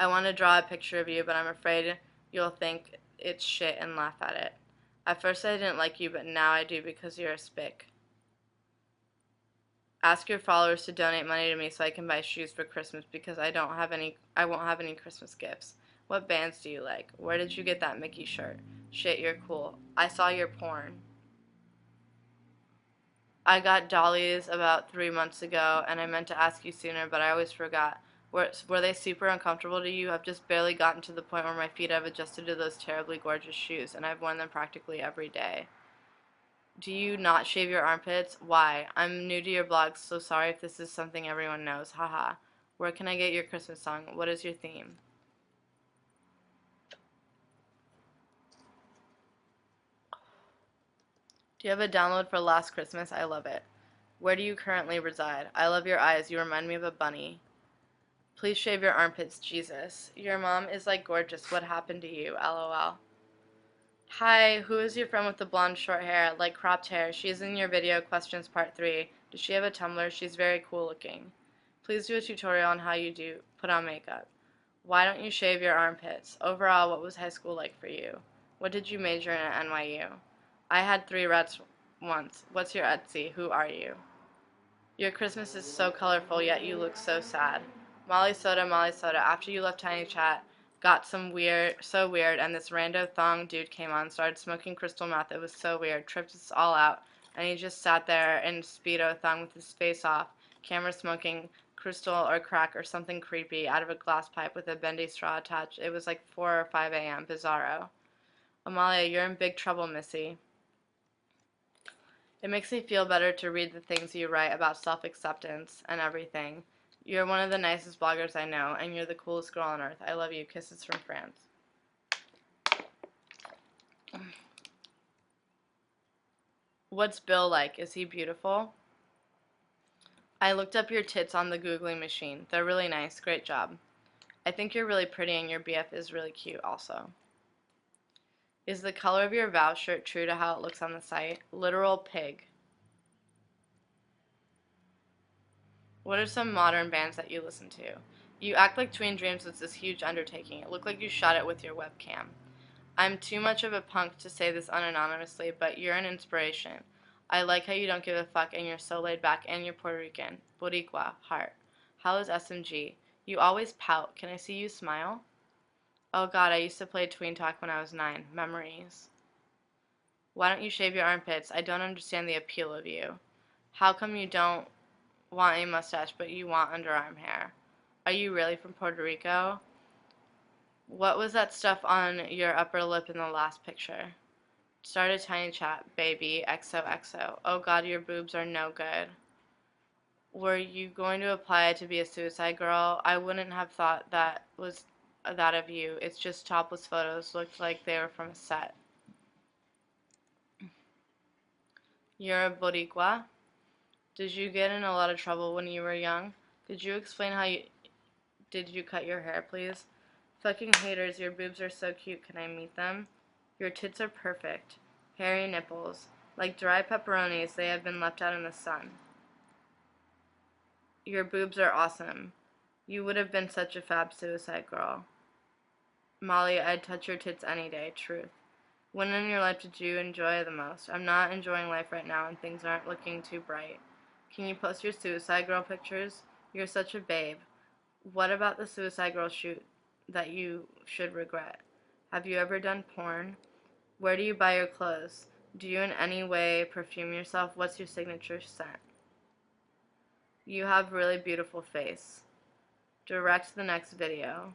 I want to draw a picture of you, but I'm afraid you'll think it's shit and laugh at it. At first I didn't like you, but now I do because you're a spick. Ask your followers to donate money to me so I can buy shoes for Christmas because I won't have any Christmas gifts. What bands do you like? Where did you get that Mickey shirt? Shit, you're cool. I saw your porn. I got dollies about 3 months ago, and I meant to ask you sooner, but I always forgot. Were they super uncomfortable to you? I've just barely gotten to the point where my feet have adjusted to those terribly gorgeous shoes, and I've worn them practically every day. Do you not shave your armpits? Why? I'm new to your blog, so sorry if this is something everyone knows. Haha. Where can I get your Christmas song? What is your theme? Do you have a download for Last Christmas? I love it. Where do you currently reside? I love your eyes. You remind me of a bunny. Please shave your armpits, Jesus. Your mom is like gorgeous. What happened to you? LOL. Hi, who is your friend with the blonde short hair, like cropped hair? She's in your video questions part 3. Does she have a Tumblr? She's very cool looking. Please do a tutorial on how you put on makeup. Why don't you shave your armpits? Overall, what was high school like for you? What did you major in at NYU? I had 3 rets once. What's your Etsy? Who are you? Your Christmas is so colorful, yet you look so sad. Molly Soda, Molly Soda. After you left Tiny Chat, got so weird, and this rando thong dude came on, started smoking crystal meth. It was so weird, tripped us all out, and he just sat there in Speedo thong with his face off, camera smoking crystal or crack or something creepy out of a glass pipe with a bendy straw attached. It was like 4 or 5 a.m. Bizarro. Amalia, you're in big trouble, Missy. It makes me feel better to read the things you write about self-acceptance and everything. You're one of the nicest bloggers I know, and you're the coolest girl on earth. I love you. Kisses from France. What's Bill like? Is he beautiful? I looked up your tits on the Googling machine. They're really nice. Great job. I think you're really pretty, and your BF is really cute also. Is the color of your Vow shirt true to how it looks on the site? Literal pig. What are some modern bands that you listen to? You act like Twin Dreams was this huge undertaking. It looked like you shot it with your webcam. I'm too much of a punk to say this unanonymously, but you're an inspiration. I like how you don't give a fuck and you're so laid back and you're Puerto Rican. Boricua, heart. How is SMG? You always pout. Can I see you smile? Oh god, I used to play Tween Talk when I was 9. Memories. Why don't you shave your armpits? I don't understand the appeal of you. How come you don't want a mustache, but you want underarm hair? Are you really from Puerto Rico? What was that stuff on your upper lip in the last picture? Start a tiny chat, baby, XOXO. Oh god, your boobs are no good. Were you going to apply to be a suicide girl? I wouldn't have thought that was that of you. It's just topless photos. Looked like they were from a set. You're a Boricua? Did you get in a lot of trouble when you were young? Could you explain how you did you cut your hair, please? Fucking haters, your boobs are so cute. Can I meet them? Your tits are perfect. Hairy nipples. Like dry pepperonis, they have been left out in the sun. Your boobs are awesome. You would have been such a fab suicide girl. Molly, I'd touch your tits any day. Truth. When in your life did you enjoy the most? I'm not enjoying life right now and things aren't looking too bright. Can you post your suicide girl pictures? You're such a babe. What about the suicide girl shoot that you should regret? Have you ever done porn? Where do you buy your clothes? Do you in any way perfume yourself? What's your signature scent? You have really beautiful face. Direct the next video.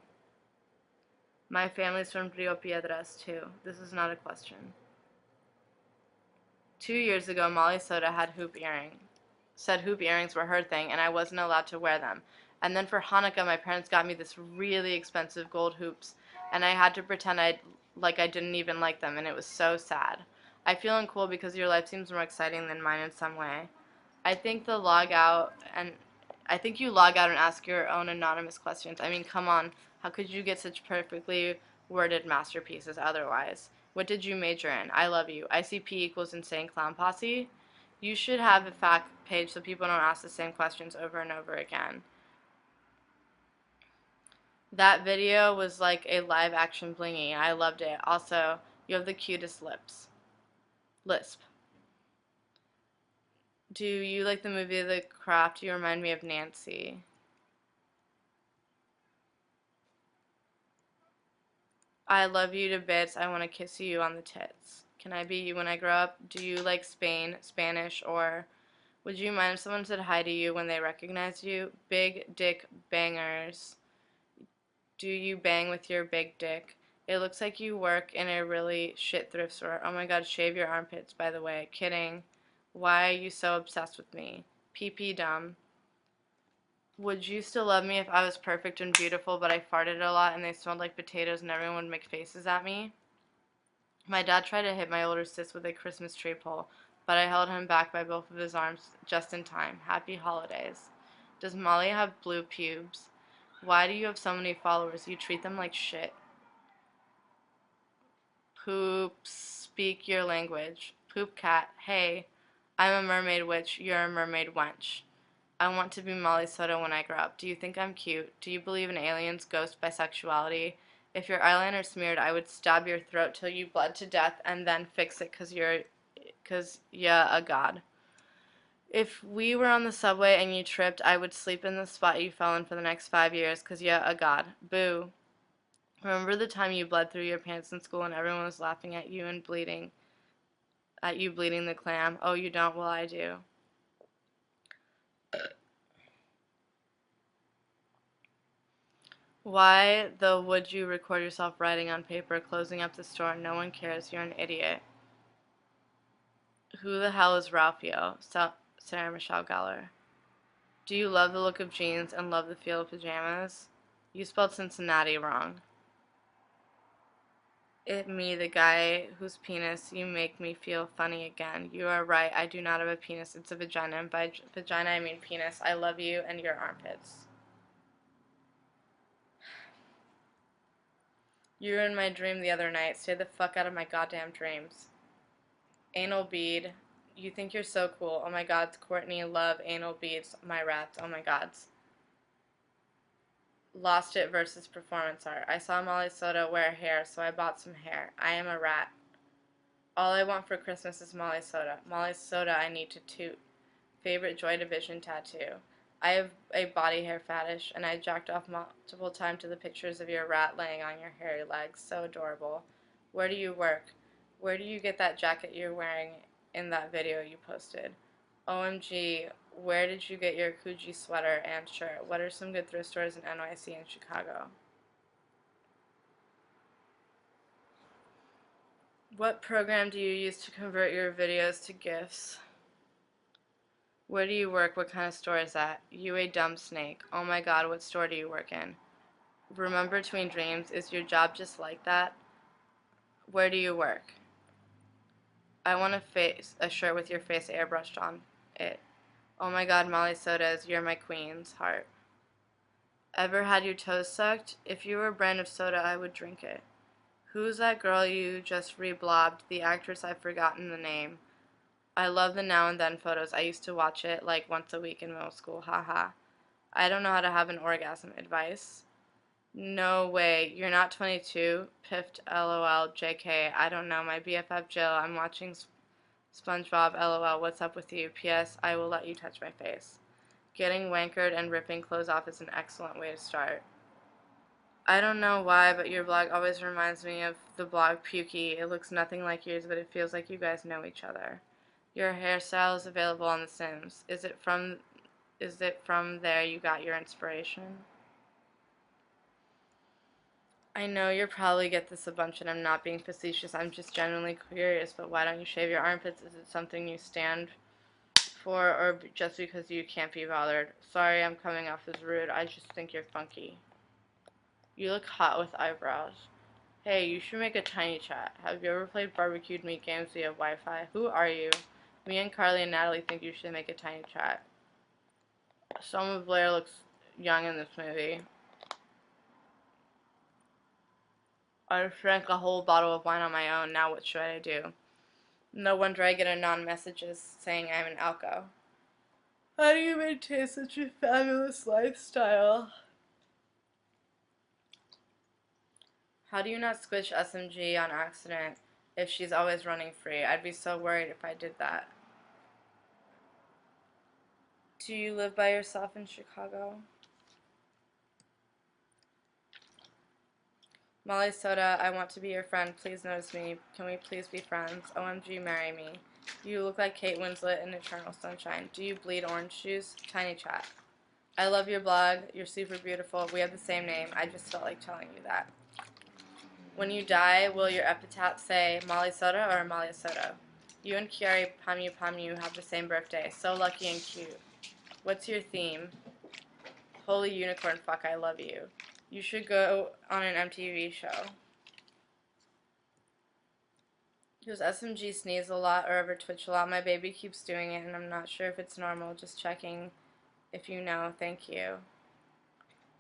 My family's from Rio Piedras too. This is not a question. 2 years ago, Molly Soda had said hoop earrings were her thing, and I wasn't allowed to wear them. And then for Hanukkah, my parents got me this really expensive gold hoops, and I had to pretend I didn't even like them, and it was so sad. I feel uncool because your life seems more exciting than mine in some way. I think the log out and I think you log out and ask your own anonymous questions. I mean, come on. How could you get such perfectly worded masterpieces otherwise? What did you major in? I love you. ICP equals insane clown posse. You should have a fact page so people don't ask the same questions over and over again. That video was like a live action blingy. I loved it. Also, you have the cutest lisp. Do you like the movie The Craft? You remind me of Nancy. I love you to bits. I want to kiss you on the tits. Can I be you when I grow up? Do you like Spanish, or would you mind if someone said hi to you when they recognized you? Big dick bangers. Do you bang with your big dick? It looks like you work in a really shit thrift store. Oh my god, shave your armpits, by the way. Kidding. Why are you so obsessed with me? PP dumb. Would you still love me if I was perfect and beautiful, but I farted a lot and they smelled like potatoes and everyone would make faces at me? My dad tried to hit my older sis with a Christmas tree pole, but I held him back by both of his arms just in time. Happy holidays. Does Molly have blue pubes? Why do you have so many followers? You treat them like shit. Poop, speak your language. Poop cat, hey, I'm a mermaid witch, you're a mermaid wench. I want to be Molly Soto when I grow up. Do you think I'm cute? Do you believe in aliens, ghosts, bisexuality? If your eyeliner smeared, I would stab your throat till you bled to death and then fix it 'cause you're a god. If we were on the subway and you tripped, I would sleep in the spot you fell in for the next 5 years 'cause you're a god. Boo. Remember the time you bled through your pants in school and everyone was laughing at you and bleeding the clam? Oh, you don't? Well, I do. Why, though, would you record yourself writing on paper, closing up the store? No one cares. You're an idiot. Who the hell is Ralphio? Sarah Michelle Gellar. Do you love the look of jeans and love the feel of pajamas? You spelled Cincinnati wrong. Me, the guy whose penis you make me feel funny again. You are right. I do not have a penis. It's a vagina. And by vagina, I mean penis. I love you and your armpits. You were in my dream the other night. Stay the fuck out of my goddamn dreams. Anal bead. You think you're so cool. Oh my god, Courtney, love anal beads. My rats. Oh my gods. Lost It versus performance art. I saw Molly Soda wear hair, so I bought some hair. I am a rat. All I want for Christmas is Molly Soda. Molly Soda I need to toot. Favorite Joy Division tattoo. I have a body hair fetish, and I jacked off multiple times to the pictures of your rat laying on your hairy legs. So adorable. Where do you work? Where do you get that jacket you're wearing in that video you posted? OMG, where did you get your Coogee sweater and shirt? What are some good thrift stores in NYC and Chicago? What program do you use to convert your videos to GIFs? Where do you work? What kind of store is that? You a dumb snake. Oh my god, what store do you work in? Remember Between Dreams? Is your job just like that? Where do you work? I want a shirt with your face airbrushed on it. Oh my god, Molly Sodas, you're my queen's heart. Ever had your toes sucked? If you were a brand of soda, I would drink it. Who's that girl you just reblobbed? The actress, I've forgotten the name. I love the Now and Then photos. I used to watch it like once a week in middle school. Haha. I don't know how to have an orgasm. Advice? No way. You're not 22. Piffed. LOL. JK. I don't know. My BFF Jill. I'm watching SpongeBob. LOL. What's up with you? PS. I will let you touch my face. Getting wankered and ripping clothes off is an excellent way to start. I don't know why, but your blog always reminds me of the blog Pukey. It looks nothing like yours, but it feels like you guys know each other. Your hairstyle is available on The Sims. Is it from there you got your inspiration? I know you probably get this a bunch and I'm not being facetious. I'm just genuinely curious, but why don't you shave your armpits? Is it something you stand for or just because you can't be bothered? Sorry, I'm coming off as rude. I just think you're funky. You look hot with eyebrows. Hey, you should make a tiny chat. Have you ever played barbecued meat games via Wi-Fi? Who are you? Me and Carly and Natalie think you should make a tiny chat. Selma Blair looks young in this movie. I drank a whole bottle of wine on my own. Now what should I do? No wonder I get anon messages saying I'm an alco. How do you maintain such a fabulous lifestyle? How do you not squish SMG on accident if she's always running free? I'd be so worried if I did that. Do you live by yourself in Chicago? Molly Soda, I want to be your friend. Please notice me. Can we please be friends? OMG, marry me. You look like Kate Winslet in Eternal Sunshine. Do you bleed orange juice? Tiny chat. I love your blog. You're super beautiful. We have the same name. I just felt like telling you that. When you die, will your epitaph say Molly Soda or Amalia Soda? You and Kiari Pamu have the same birthday. So lucky and cute. What's your theme? Holy unicorn fuck, I love you. You should go on an MTV show. Does SMG sneeze a lot or ever twitch a lot? My baby keeps doing it and I'm not sure if it's normal. Just checking if you know. Thank you.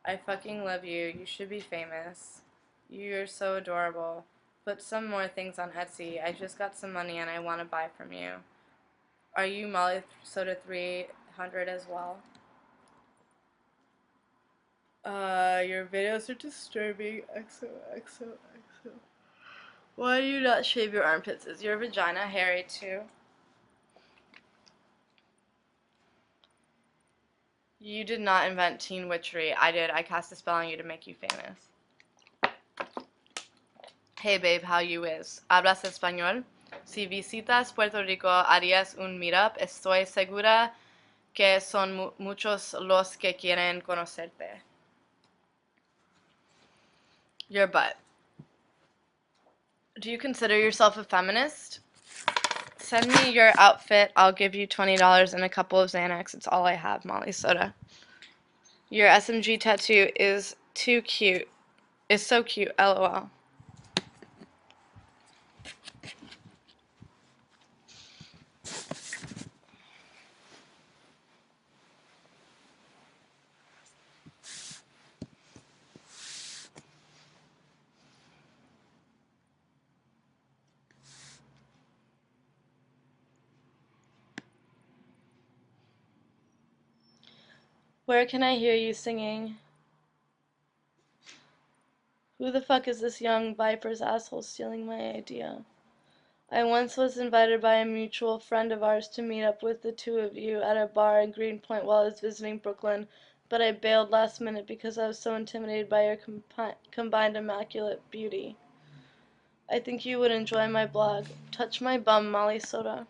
I fucking love you. You should be famous. You're so adorable. Put some more things on Etsy. I just got some money and I want to buy from you. Are you Molly Soda 300 as well? Your videos are disturbing. XOXOXO. Why do you not shave your armpits? Is your vagina hairy too? You did not invent teen witchery. I did. I cast a spell on you to make you famous. Hey babe, how you is? ¿Hablas español? Si visitas Puerto Rico, harías un meetup. Estoy segura que son muchos los que quieren conocerte. Your butt. Do you consider yourself a feminist? Send me your outfit. I'll give you $20 and a couple of Xanax. It's all I have, Molly Soda. Your SMG tattoo is too cute. It's so cute, LOL. Where can I hear you singing? Who the fuck is this young Viper's asshole stealing my idea? I once was invited by a mutual friend of ours to meet up with the two of you at a bar in Greenpoint while I was visiting Brooklyn, but I bailed last minute because I was so intimidated by your combined immaculate beauty. I think you would enjoy my blog. Touch my bum, Molly Soda.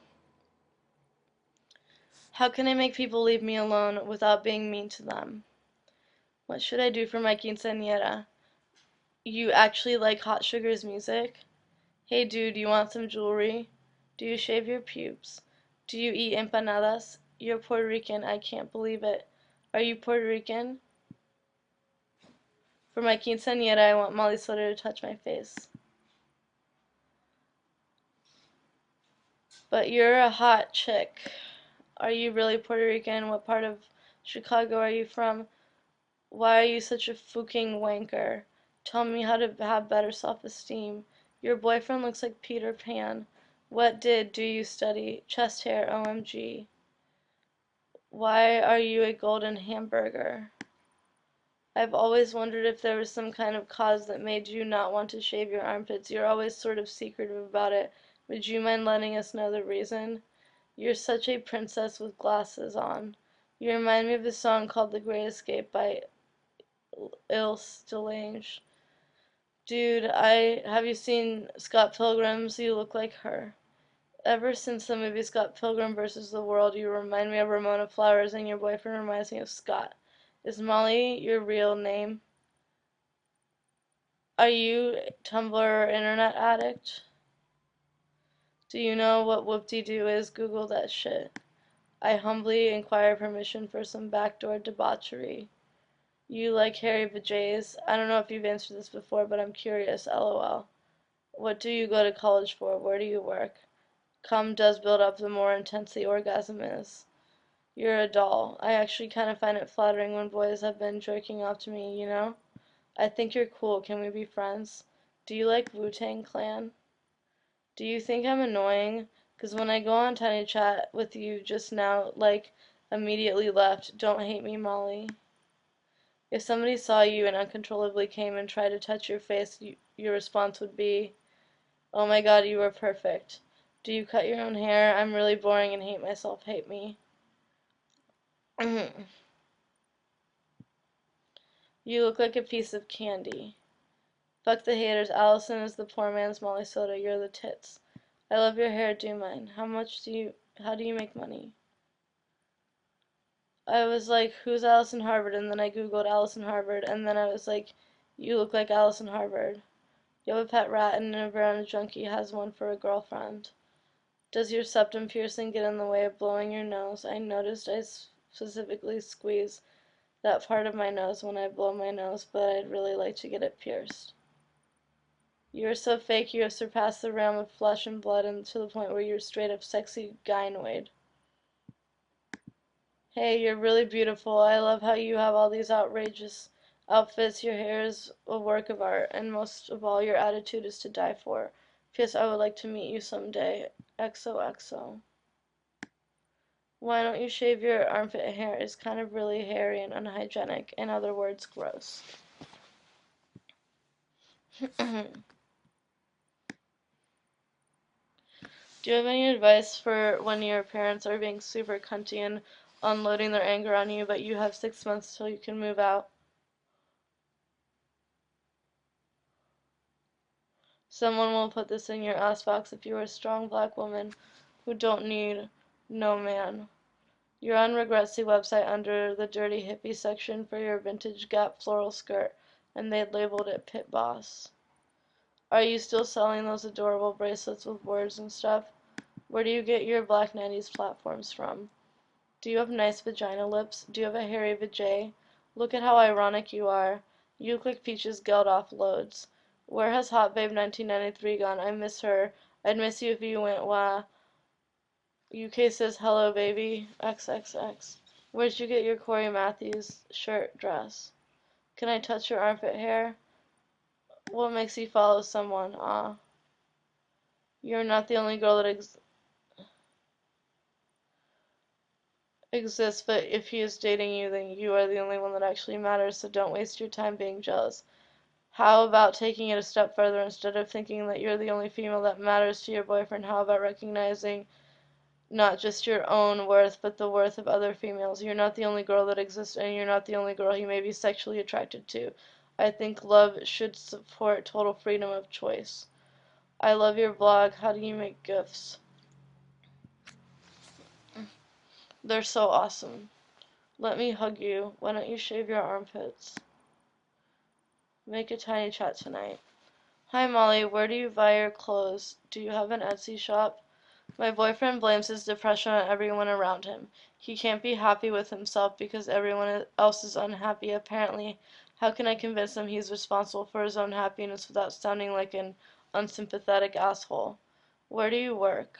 How can I make people leave me alone without being mean to them? What should I do for my quinceañera? You actually like Hot Sugar's music? Hey dude, you want some jewelry? Do you shave your pubes? Do you eat empanadas? You're Puerto Rican, I can't believe it. Are you Puerto Rican? For my quinceañera, I want Molly Soda to touch my face. But you're a hot chick. Are you really Puerto Rican? What part of Chicago are you from? Why are you such a fucking wanker? Tell me how to have better self-esteem. Your boyfriend looks like Peter Pan. What do you study? Chest hair, OMG. Why are you a golden hamburger? I've always wondered if there was some kind of cause that made you not want to shave your armpits. You're always sort of secretive about it. Would you mind letting us know the reason? You're such a princess with glasses on. You remind me of a song called The Great Escape by Ilse Delange. Dude, have you seen Scott Pilgrim's? You look like her. Ever since the movie Scott Pilgrim vs. the World, you remind me of Ramona Flowers, and your boyfriend reminds me of Scott. Is Molly your real name? Are you Tumblr or internet addict? Do you know what whoop-de-doo is? Google that shit. I humbly inquire permission for some backdoor debauchery. You like hairy vajays? I don't know if you've answered this before, but I'm curious, lol. What do you go to college for? Where do you work? Cum does build up the more intense the orgasm is. You're a doll. I actually kind of find it flattering when boys have been jerking off to me, you know? I think you're cool. Can we be friends? Do you like Wu-Tang Clan? Do you think I'm annoying? 'Cause when I go on Tiny Chat with you just now, like, immediately left. Don't hate me, Molly. If somebody saw you and uncontrollably came and tried to touch your face, your response would be, oh my god, you are perfect. Do you cut your own hair? I'm really boring and hate myself. Hate me. You look like a piece of candy. Fuck the haters. Allison is the poor man's Molly Soda. You're the tits. I love your hair. Do mine. How do you make money? I was like, who's Allison Harvard? And then I googled Allison Harvard, and then I was like, you look like Allison Harvard. You have a pet rat, and a brown junkie has one for a girlfriend. Does your septum piercing get in the way of blowing your nose? I noticed I specifically squeeze that part of my nose when I blow my nose, but I'd really like to get it pierced. You are so fake, you have surpassed the realm of flesh and blood and to the point where you're straight up sexy gynoid. Hey, you're really beautiful. I love how you have all these outrageous outfits. Your hair is a work of art, and most of all, your attitude is to die for. P.S. I would like to meet you someday. XOXO. Why don't you shave your armpit hair? It's kind of really hairy and unhygienic. In other words, gross. Do you have any advice for when your parents are being super cunty and unloading their anger on you, but you have 6 months till you can move out? Someone will put this in your ass box if you're a strong black woman who don't need no man. You're on Regretsy website under the dirty hippie section for your vintage Gap floral skirt, and they labeled it Pit Boss. Are you still selling those adorable bracelets with words and stuff? Where do you get your Black 90s platforms from? Do you have nice vagina lips? Do you have a hairy vajay? Look at how ironic you are. You look like Peaches Geldof loads. Where has Hot Babe 1993 gone? I miss her. I'd miss you if you went wah. UK says hello baby. XXX. Where'd you get your Corey Matthews shirt dress? Can I touch your armpit hair? What makes you follow someone? Ah. You're not the only girl that exists, but if he is dating you, then you are the only one that actually matters, so don't waste your time being jealous. How about taking it a step further? Instead of thinking that you're the only female that matters to your boyfriend, how about recognizing not just your own worth, but the worth of other females? You're not the only girl that exists, and you're not the only girl he may be sexually attracted to. I think love should support total freedom of choice. I love your blog. How do you make GIFs? They're so awesome. Let me hug you. Why don't you shave your armpits? Make a tiny chat tonight. Hi Molly, where do you buy your clothes? Do you have an Etsy shop? My boyfriend blames his depression on everyone around him. He can't be happy with himself because everyone else is unhappy, apparently. How can I convince him he's responsible for his own happiness without sounding like an unsympathetic asshole? Where do you work?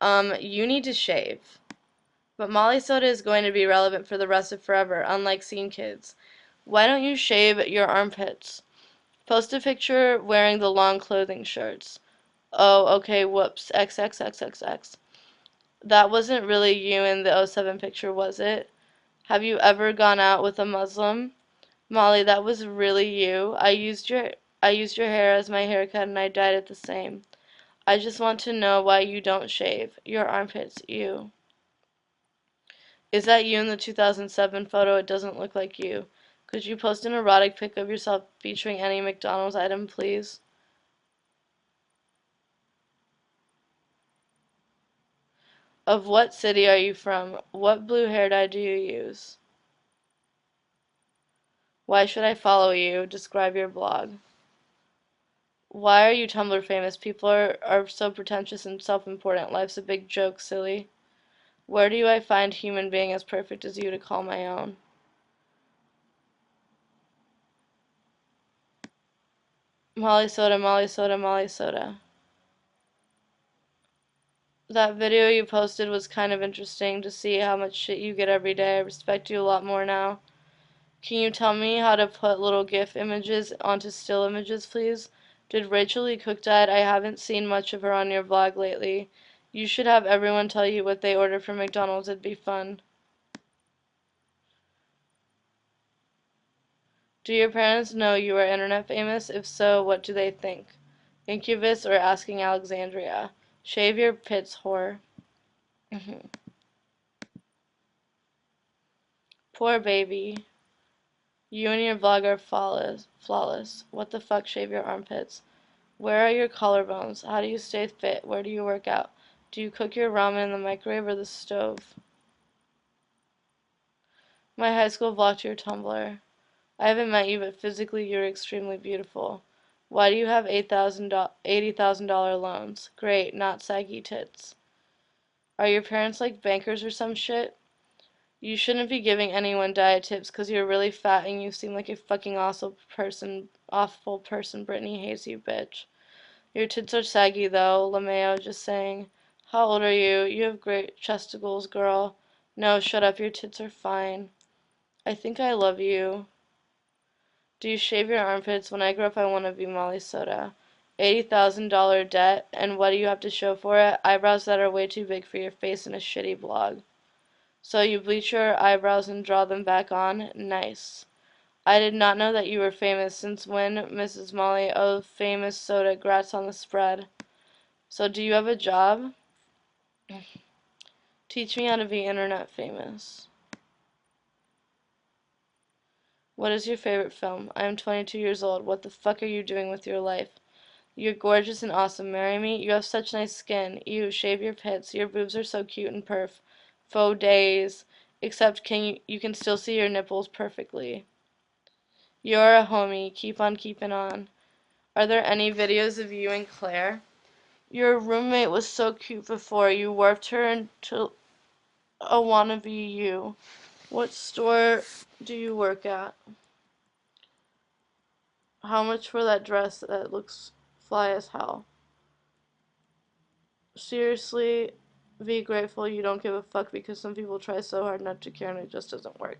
You need to shave. But Molly Soda is going to be relevant for the rest of forever, unlike Scene Kids. Why don't you shave your armpits? Post a picture wearing the long clothing shirts. Oh, okay, whoops. XXXXX. That wasn't really you in the '07 picture, was it? Have you ever gone out with a Muslim? Molly, that was really you. I used your hair as my haircut and I dyed it the same. I just want to know why you don't shave. Your armpits, you. Is that you in the 2007 photo? It doesn't look like you. Could you post an erotic pic of yourself featuring any McDonald's item, please? Of what city are you from? What blue hair dye do you use? Why should I follow you? Describe your blog. Why are you Tumblr famous? People are so pretentious and self-important. Life's a big joke, silly. Where do I find human being as perfect as you to call my own? Molly Soda, Molly Soda, Molly Soda. That video you posted was kind of interesting to see how much shit you get every day. I respect you a lot more now. Can you tell me how to put little GIF images onto still images, please? Did Rachel Lee Cook died? I haven't seen much of her on your blog lately. You should have everyone tell you what they order from McDonald's. It'd be fun. Do your parents know you are internet famous? If so, what do they think? Incubus or Asking Alexandria? Shave your pits, whore. Poor baby. You and your vlog are flawless. What the fuck, shave your armpits? Where are your collarbones? How do you stay fit? Where do you work out? Do you cook your ramen in the microwave or the stove? My high school blocked your Tumblr. I haven't met you, but physically you're extremely beautiful. Why do you have $80,000 loans? Great, not saggy tits. Are your parents like bankers or some shit? You shouldn't be giving anyone diet tips because you're really fat and you seem like a fucking awful person. Brittany hates you, bitch. Your tits are saggy though, LaMayo, just saying. How old are you? You have great chesticles, girl. No, shut up, your tits are fine. I think I love you. Do you shave your armpits? When I grow up, I want to be Molly Soda. $80,000 debt, and what do you have to show for it? Eyebrows that are way too big for your face and a shitty blog. So you bleach your eyebrows and draw them back on? Nice. I did not know that you were famous. Since when, Mrs. Molly? Oh, famous soda. Grats on the spread. So do you have a job? Teach me how to be internet famous. What is your favorite film? I am 22 years old. What the fuck are you doing with your life? You're gorgeous and awesome. Marry me? You have such nice skin. Ew, shave your pits. Your boobs are so cute and perf. Faux days. Except you can still see your nipples perfectly. You're a homie. Keep on keeping on. Are there any videos of you and Claire? Your roommate was so cute before. You warped her into a wannabe you. What store do you work at? How much for that dress that looks fly as hell? Seriously, be grateful you don't give a fuck because some people try so hard not to care and it just doesn't work.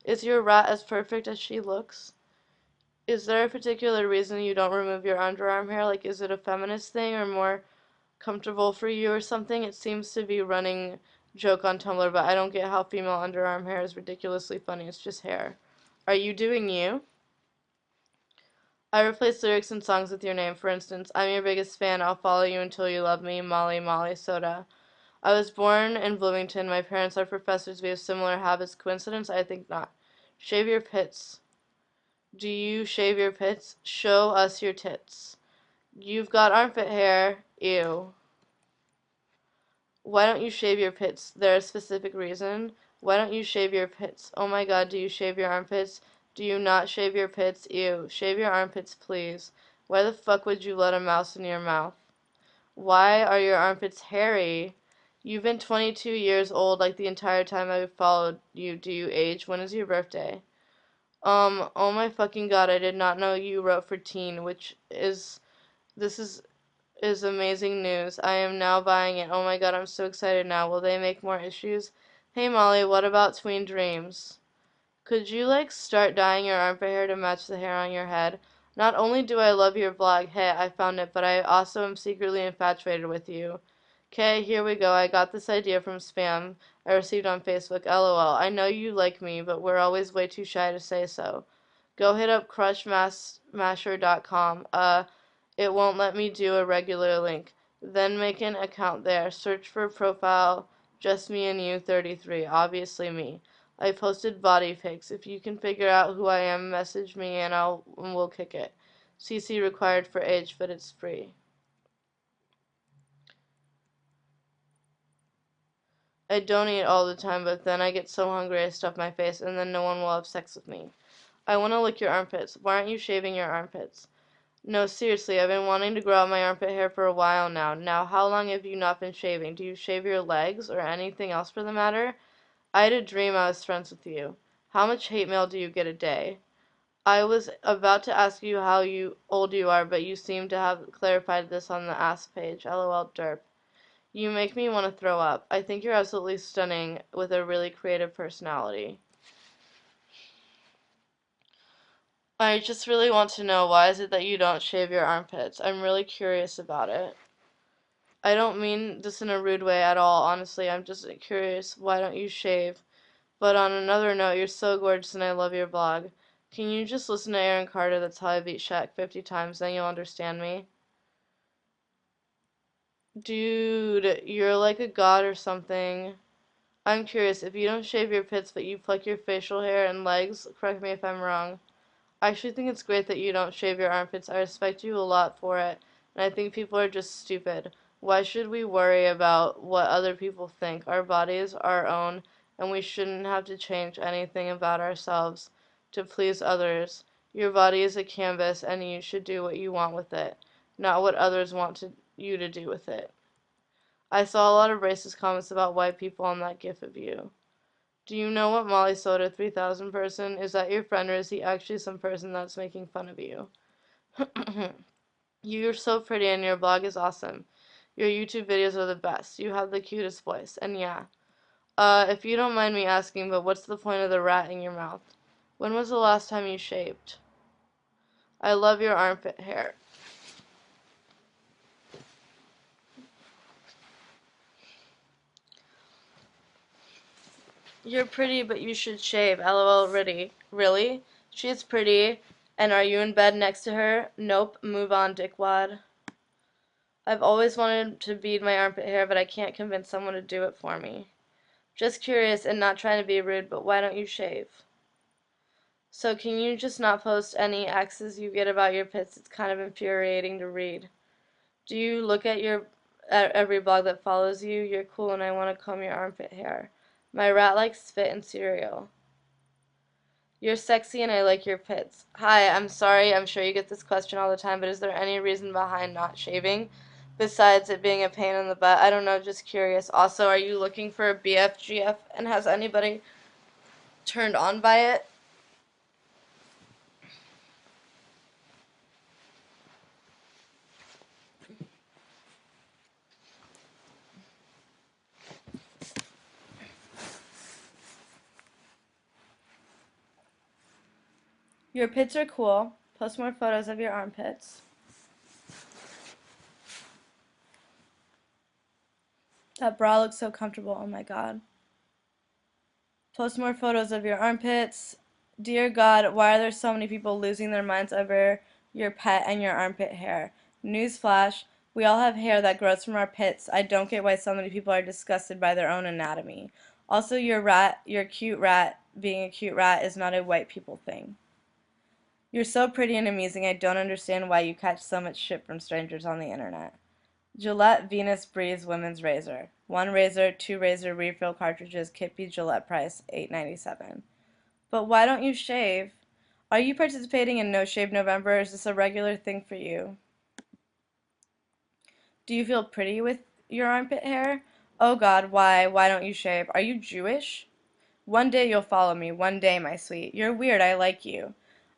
Is your rat as perfect as she looks? Is there a particular reason you don't remove your underarm hair? Like, is it a feminist thing or more comfortable for you or something? It seems to be running joke on Tumblr, but I don't get how female underarm hair is ridiculously funny. It's just hair. Are you doing you? I replace lyrics in songs with your name. For instance, I'm your biggest fan. I'll follow you until you love me. Molly, Molly, Soda. I was born in Bloomington. My parents are professors. We have similar habits. Coincidence? I think not. Shave your pits. Do you shave your pits? Show us your tits. You've got armpit hair. Ew. Why don't you shave your pits? There a specific reason? Why don't you shave your pits? Oh my god, do you shave your armpits? Do you not shave your pits? Ew. Shave your armpits, please. Why the fuck would you let a mouse in your mouth? Why are your armpits hairy? You've been 22 years old like the entire time I've followed you. Do you age? When is your birthday? Oh my fucking god, I did not know you wrote for teen, this is is amazing news. I am now buying it. Oh my god, I'm so excited now. Will they make more issues? Hey Molly, what about Tween Dreams? Could you start dyeing your armpit hair to match the hair on your head? Not only do I love your blog, hey, I found it, but I also am secretly infatuated with you. Okay, here we go. I got this idea from spam I received on Facebook. LOL. I know you like me, but we're always way too shy to say so. Go hit up crushmasher.com. It won't let me do a regular link. Then make an account there. Search for profile just me and you 33. Obviously me. I posted body pics. If you can figure out who I am, message me and we'll kick it. CC required for age, but it's free. I don't eat all the time, but then I get so hungry I stuff my face, and then no one will have sex with me. I want to lick your armpits. Why aren't you shaving your armpits? No, seriously, I've been wanting to grow out my armpit hair for a while now. Now, how long have you not been shaving? Do you shave your legs, or anything else for the matter? I had a dream I was friends with you. How much hate mail do you get a day? I was about to ask you old you are, but you seem to have clarified this on the Ask page. LOL derp. You make me want to throw up. I think you're absolutely stunning with a really creative personality. I just really want to know, why is it that you don't shave your armpits? I'm really curious about it. I don't mean this in a rude way at all, honestly. I'm just curious, why don't you shave? But on another note, you're so gorgeous and I love your blog. Can you just listen to Aaron Carter? That's how I beat Shaq 50 times, then you'll understand me. Dude, you're like a god or something. I'm curious, if you don't shave your pits but you pluck your facial hair and legs, correct me if I'm wrong. I actually think it's great that you don't shave your armpits. I respect you a lot for it, and I think people are just stupid. Why should we worry about what other people think? Our bodies are our own, and we shouldn't have to change anything about ourselves to please others. Your body is a canvas, and you should do what you want with it, not what others want you to do with it. I saw a lot of racist comments about white people on that gif of you. Do you know what Molly Soda 3000 person? Is that your friend, or is he actually some person that's making fun of you? You're so pretty and your blog is awesome. Your YouTube videos are the best. You have the cutest voice. And yeah. If you don't mind me asking, but what's the point of the rat in your mouth? When was the last time you shaved? I love your armpit hair. You're pretty, but you should shave. LOL, Riddy. Really? She is pretty. And are you in bed next to her? Nope. Move on, dickwad. I've always wanted to bead my armpit hair, but I can't convince someone to do it for me. Just curious and not trying to be rude, but why don't you shave? So can you just not post any X's you get about your pits? It's kind of infuriating to read. Do you look at every blog that follows you? You're cool and I want to comb your armpit hair. My rat likes spit and cereal. You're sexy and I like your pits. Hi, I'm sorry, I'm sure you get this question all the time, but is there any reason behind not shaving? Besides it being a pain in the butt? I don't know, just curious. Also, are you looking for a BFGF and has anybody turned on by it? Your pits are cool. Post more photos of your armpits. That bra looks so comfortable. Oh my god. Post more photos of your armpits. Dear God, why are there so many people losing their minds over your pet and your armpit hair? Newsflash, we all have hair that grows from our pits. I don't get why so many people are disgusted by their own anatomy. Also, your cute rat, being a cute rat is not a white people thing. You're so pretty and amazing. I don't understand why you catch so much shit from strangers on the internet. Gillette Venus Breeze Women's Razor. 1 razor, 2 razor refill cartridges, Kippy Gillette price, $8.97. But why don't you shave? Are you participating in No Shave November, or is this a regular thing for you? Do you feel pretty with your armpit hair? Oh God, why? Why don't you shave? Are you Jewish? One day you'll follow me. One day, my sweet. You're weird. I like you.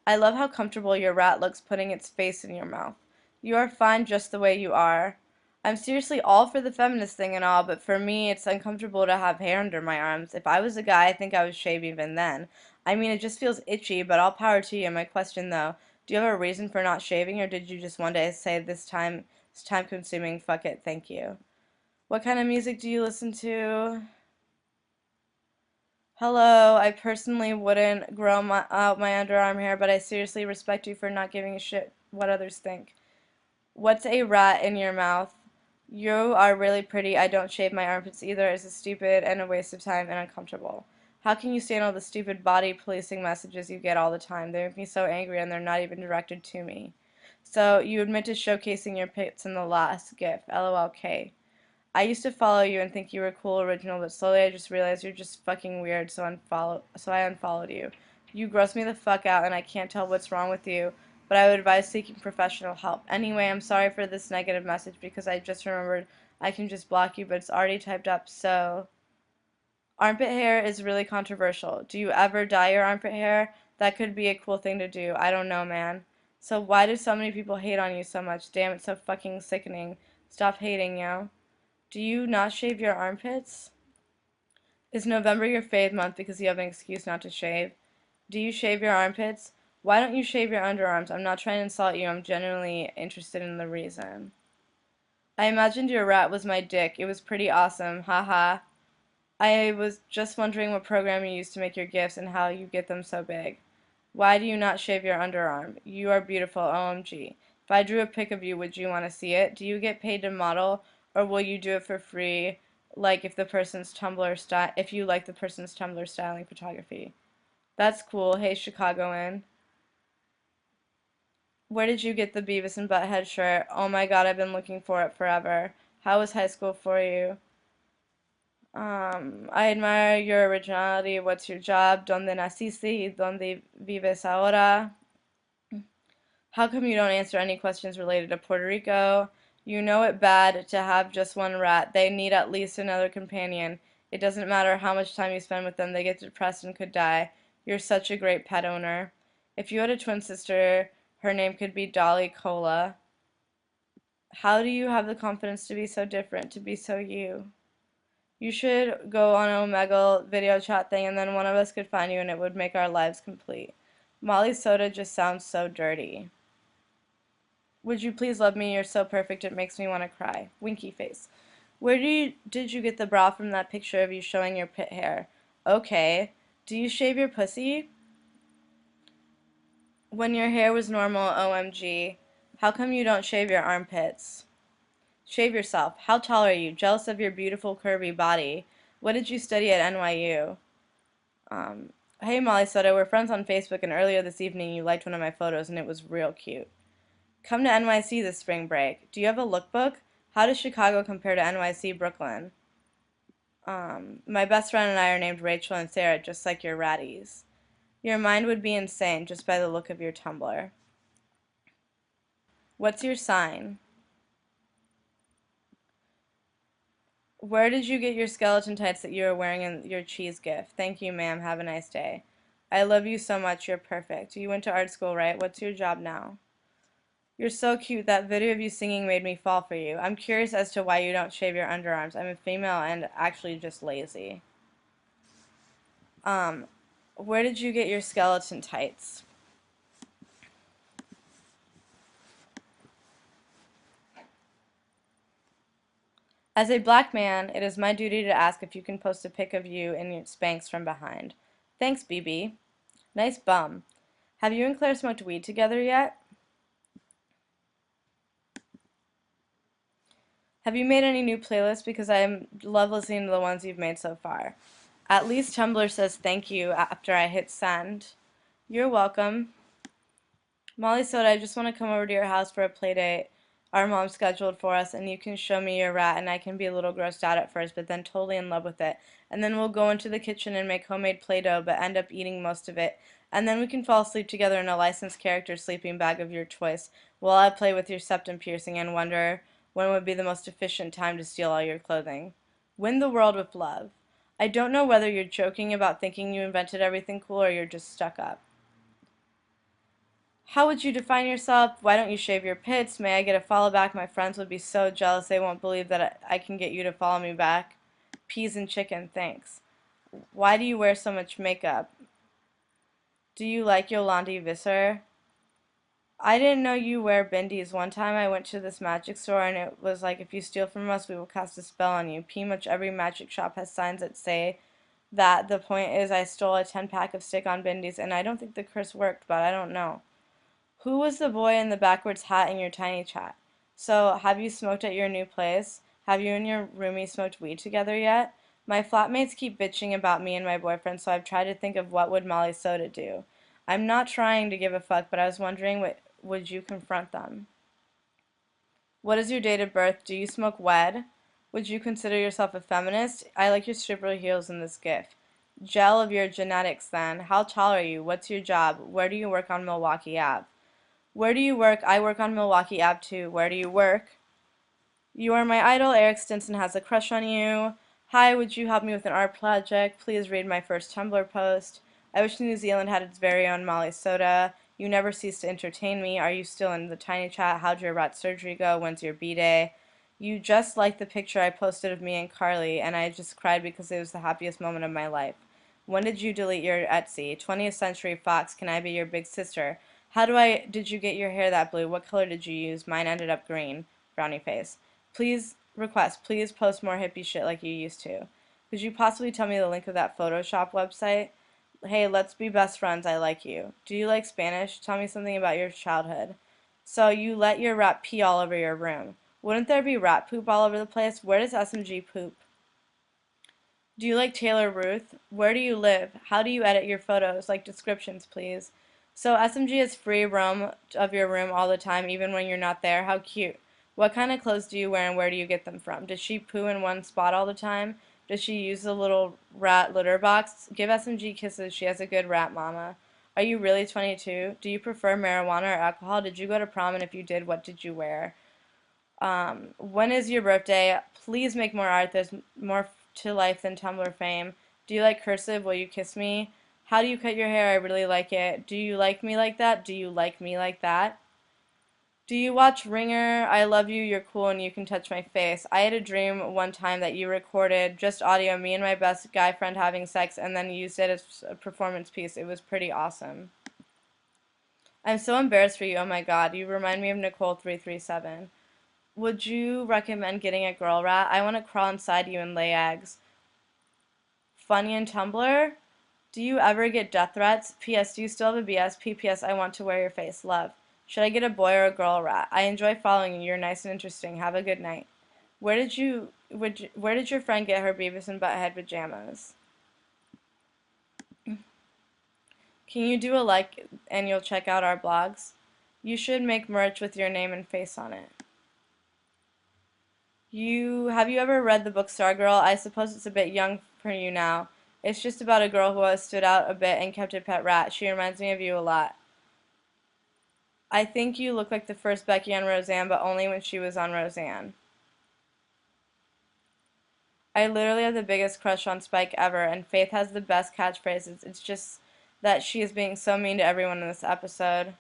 I love how comfortable your rat looks putting its face in your mouth. You are fine just the way you are. I'm seriously all for the feminist thing and all, but for me, it's uncomfortable to have hair under my arms. If I was a guy, I think I would shave even then. I mean, it just feels itchy, but all power to you. My question, though, do you have a reason for not shaving, or did you just one day say this time it's time consuming, fuck it, thank you? What kind of music do you listen to? Hello, I personally wouldn't grow out my underarm hair, but I seriously respect you for not giving a shit what others think. What's a rat in your mouth? You are really pretty. I don't shave my armpits either. It's a stupid and a waste of time and uncomfortable. How can you stand all the stupid body policing messages you get all the time? They make me so angry and they're not even directed to me. So, you admit to showcasing your pits in the last GIF. LOLK. I used to follow you and think you were cool original, but slowly I just realized you're just fucking weird, so I unfollowed you. You gross me the fuck out and I can't tell what's wrong with you, but I would advise seeking professional help. Anyway, I'm sorry for this negative message because I just remembered I can just block you, but it's already typed up, so armpit hair is really controversial. Do you ever dye your armpit hair? That could be a cool thing to do. I don't know, man. So why do so many people hate on you so much? Damn, it's so fucking sickening. Stop hating, yo. Do you not shave your armpits? Is November your fave month because you have an excuse not to shave? Do you shave your armpits? Why don't you shave your underarms? I'm not trying to insult you. I'm genuinely interested in the reason. I imagined your rat was my dick. It was pretty awesome. Haha. I was just wondering what program you use to make your gifts and how you get them so big. Why do you not shave your underarm? You are beautiful, OMG. If I drew a pic of you, would you want to see it? Do you get paid to model, or will you do it for free, like if you like the person's Tumblr styling photography? That's cool. Hey, Chicagoan. Where did you get the Beavis and Butthead shirt? Oh my god, I've been looking for it forever. How was high school for you? I admire your originality. What's your job? ¿Dónde naciste? ¿Dónde vives ahora? How come you don't answer any questions related to Puerto Rico? You know it bad to have just one rat. They need at least another companion. It doesn't matter how much time you spend with them, they get depressed and could die. You're such a great pet owner. If you had a twin sister, her name could be Dolly Cola. How do you have the confidence to be so different, to be so you? You should go on Omegle video chat thing and then one of us could find you and it would make our lives complete. Molly Soda just sounds so dirty. Would you please love me? You're so perfect it makes me want to cry. Winky face. Did you get the bra from that picture of you showing your pit hair? Okay. Do you shave your pussy? When your hair was normal, OMG. How come you don't shave your armpits? Shave yourself. How tall are you? Jealous of your beautiful curvy body. What did you study at NYU? Hey Molly Soda, we're friends on Facebook and earlier this evening you liked one of my photos and it was real cute. Come to NYC this spring break. Do you have a lookbook? How does Chicago compare to NYC Brooklyn? My best friend and I are named Rachel and Sarah, just like your ratties. Your mind would be insane just by the look of your Tumblr. What's your sign? Where did you get your skeleton tights that you are wearing in your cheese gift? Thank you, ma'am. Have a nice day. I love you so much. You're perfect. You went to art school, right? What's your job now? You're so cute. That video of you singing made me fall for you. I'm curious as to why you don't shave your underarms. I'm a female and actually just lazy. Where did you get your skeleton tights? As a black man, it is my duty to ask if you can post a pic of you in your Spanx from behind. Thanks, BB. Nice bum. Have you and Claire smoked weed together yet? Have you made any new playlists? Because I love listening to the ones you've made so far. At least Tumblr says thank you after I hit send. You're welcome. Molly Soda, I just want to come over to your house for a play date our mom scheduled for us, and you can show me your rat, and I can be a little grossed out at first, but then totally in love with it. And then we'll go into the kitchen and make homemade Play-Doh, but end up eating most of it. And then we can fall asleep together in a licensed character sleeping bag of your choice, while I play with your septum piercing and wonder when would be the most efficient time to steal all your clothing. Win the world with love. I don't know whether you're joking about thinking you invented everything cool or you're just stuck up. How would you define yourself? Why don't you shave your pits? May I get a follow back? My friends would be so jealous they won't believe that I can get you to follow me back. Peas and chicken, thanks. Why do you wear so much makeup? Do you like Yolandi Visser? I didn't know you wear bindies. One time I went to this magic store and it was like, if you steal from us, we will cast a spell on you. Pretty much every magic shop has signs that say that. The point is, I stole a 10-pack of stick-on bindies and I don't think the curse worked, but I don't know. Who was the boy in the backwards hat in your tiny chat? So, have you smoked at your new place? Have you and your roomie smoked weed together yet? My flatmates keep bitching about me and my boyfriend, so I've tried to think of what would Molly Soda do. I'm not trying to give a fuck, but I was wondering, would you confront them? What is your date of birth? Do you smoke weed? Would you consider yourself a feminist? I like your stripper heels in this gif. Gel of your genetics then. How tall are you? What's your job? Where do you work on Milwaukee Ave? Where do you work? I work on Milwaukee Ave too. Where do you work? You are my idol. Eric Stinson has a crush on you. Hi, would you help me with an art project? Please read my first Tumblr post. I wish New Zealand had its very own Molly Soda. You never cease to entertain me. Are you still in the tiny chat? How'd your rat surgery go? When's your B-day? You just liked the picture I posted of me and Carly, and I just cried because it was the happiest moment of my life. When did you delete your Etsy? 20th Century Fox, can I be your big sister? Did you get your hair that blue? What color did you use? Mine ended up green. Brownie face. Please post more hippie shit like you used to. Could you possibly tell me the link of that Photoshop website? Hey, let's be best friends. I like you. Do you like Spanish? Tell me something about your childhood. So you let your rat pee all over your room. Wouldn't there be rat poop all over the place? Where does SMG poop? Do you like Taylor Ruth? Where do you live? How do you edit your photos? Like descriptions, please. So SMG has free roam of your room all the time, even when you're not there. How cute. What kind of clothes do you wear and where do you get them from? Does she poo in one spot all the time? Does she use the little rat litter box? Give SMG kisses. She has a good rat mama. Are you really 22? Do you prefer marijuana or alcohol? Did you go to prom and if you did, what did you wear? When is your birthday? Please make more art. There's more to life than Tumblr fame. Do you like cursive? Will you kiss me? How do you cut your hair? I really like it. Do you like me like that? Do you like me like that? Do you watch Ringer? I love you. You're cool and you can touch my face. I had a dream one time that you recorded just audio, me and my best guy friend having sex, and then used it as a performance piece. It was pretty awesome. I'm so embarrassed for you. Oh my god. You remind me of Nicole337. Would you recommend getting a girl rat? I want to crawl inside you and lay eggs. Funyun Tumblr? Do you ever get death threats? P.S. Do you still have a BS? P.P.S. I want to wear your face. Love. Should I get a boy or a girl rat? I enjoy following you. You're nice and interesting. Have a good night. Where did your friend get her Beavis and Butthead pajamas? Can you do a like and you'll check out our blogs? You should make merch with your name and face on it. Have you ever read the book Stargirl? I suppose it's a bit young for you now. It's just about a girl who has stood out a bit and kept a pet rat. She reminds me of you a lot. I think you look like the first Becky on Roseanne, but only when she was on Roseanne. I literally have the biggest crush on Spike ever, and Faith has the best catchphrases. It's just that she is being so mean to everyone in this episode.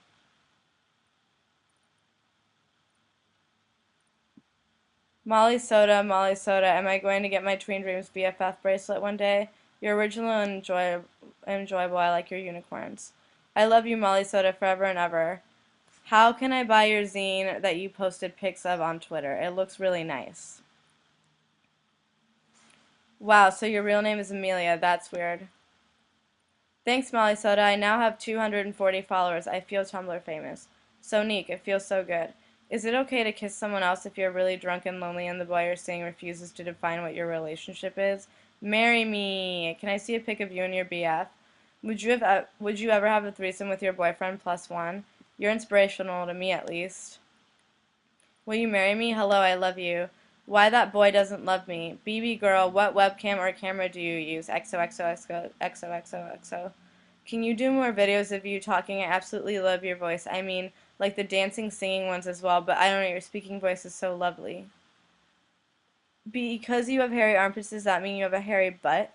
Molly Soda, am I going to get my Tween Dreams BFF bracelet one day? You're original and enjoyable. I like your unicorns. I love you, Molly Soda, forever and ever. How can I buy your zine that you posted pics of on Twitter? It looks really nice. Wow, so your real name is Amelia. That's weird. Thanks, Molly Soda. I now have 240 followers. I feel Tumblr famous. So neat. It feels so good. Is it okay to kiss someone else if you're really drunk and lonely and the boy you're seeing refuses to define what your relationship is? Marry me. Can I see a pic of you and your BF? Would you ever have a threesome with your boyfriend plus one? You're inspirational to me at least. Will you marry me? Hello, I love you. Why that boy doesn't love me? BB girl, what webcam or camera do you use? XOXOXO. Can you do more videos of you talking? I absolutely love your voice. I mean, like the dancing, singing ones as well, but I don't know, your speaking voice is so lovely. Because you have hairy armpits, does that mean you have a hairy butt?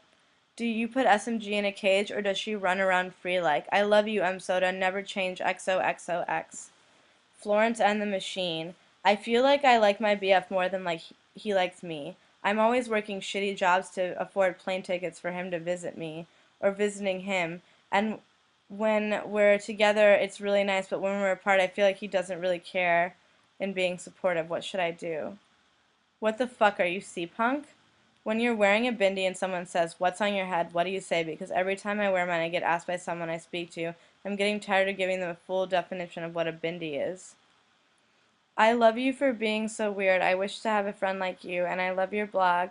Do you put SMG in a cage or does she run around free like? I love you, M Soda. Never change XOXOX. Florence and the Machine. I feel like I like my BF more than like he likes me. I'm always working shitty jobs to afford plane tickets for him to visit me or visiting him. And when we're together, it's really nice, but when we're apart, I feel like he doesn't really care in being supportive. What should I do? What the fuck are you, C-Punk? When you're wearing a bindi and someone says, "What's on your head?" what do you say? Because every time I wear mine, I get asked by someone I speak to. I'm getting tired of giving them a full definition of what a bindi is. I love you for being so weird. I wish to have a friend like you, and I love your blog.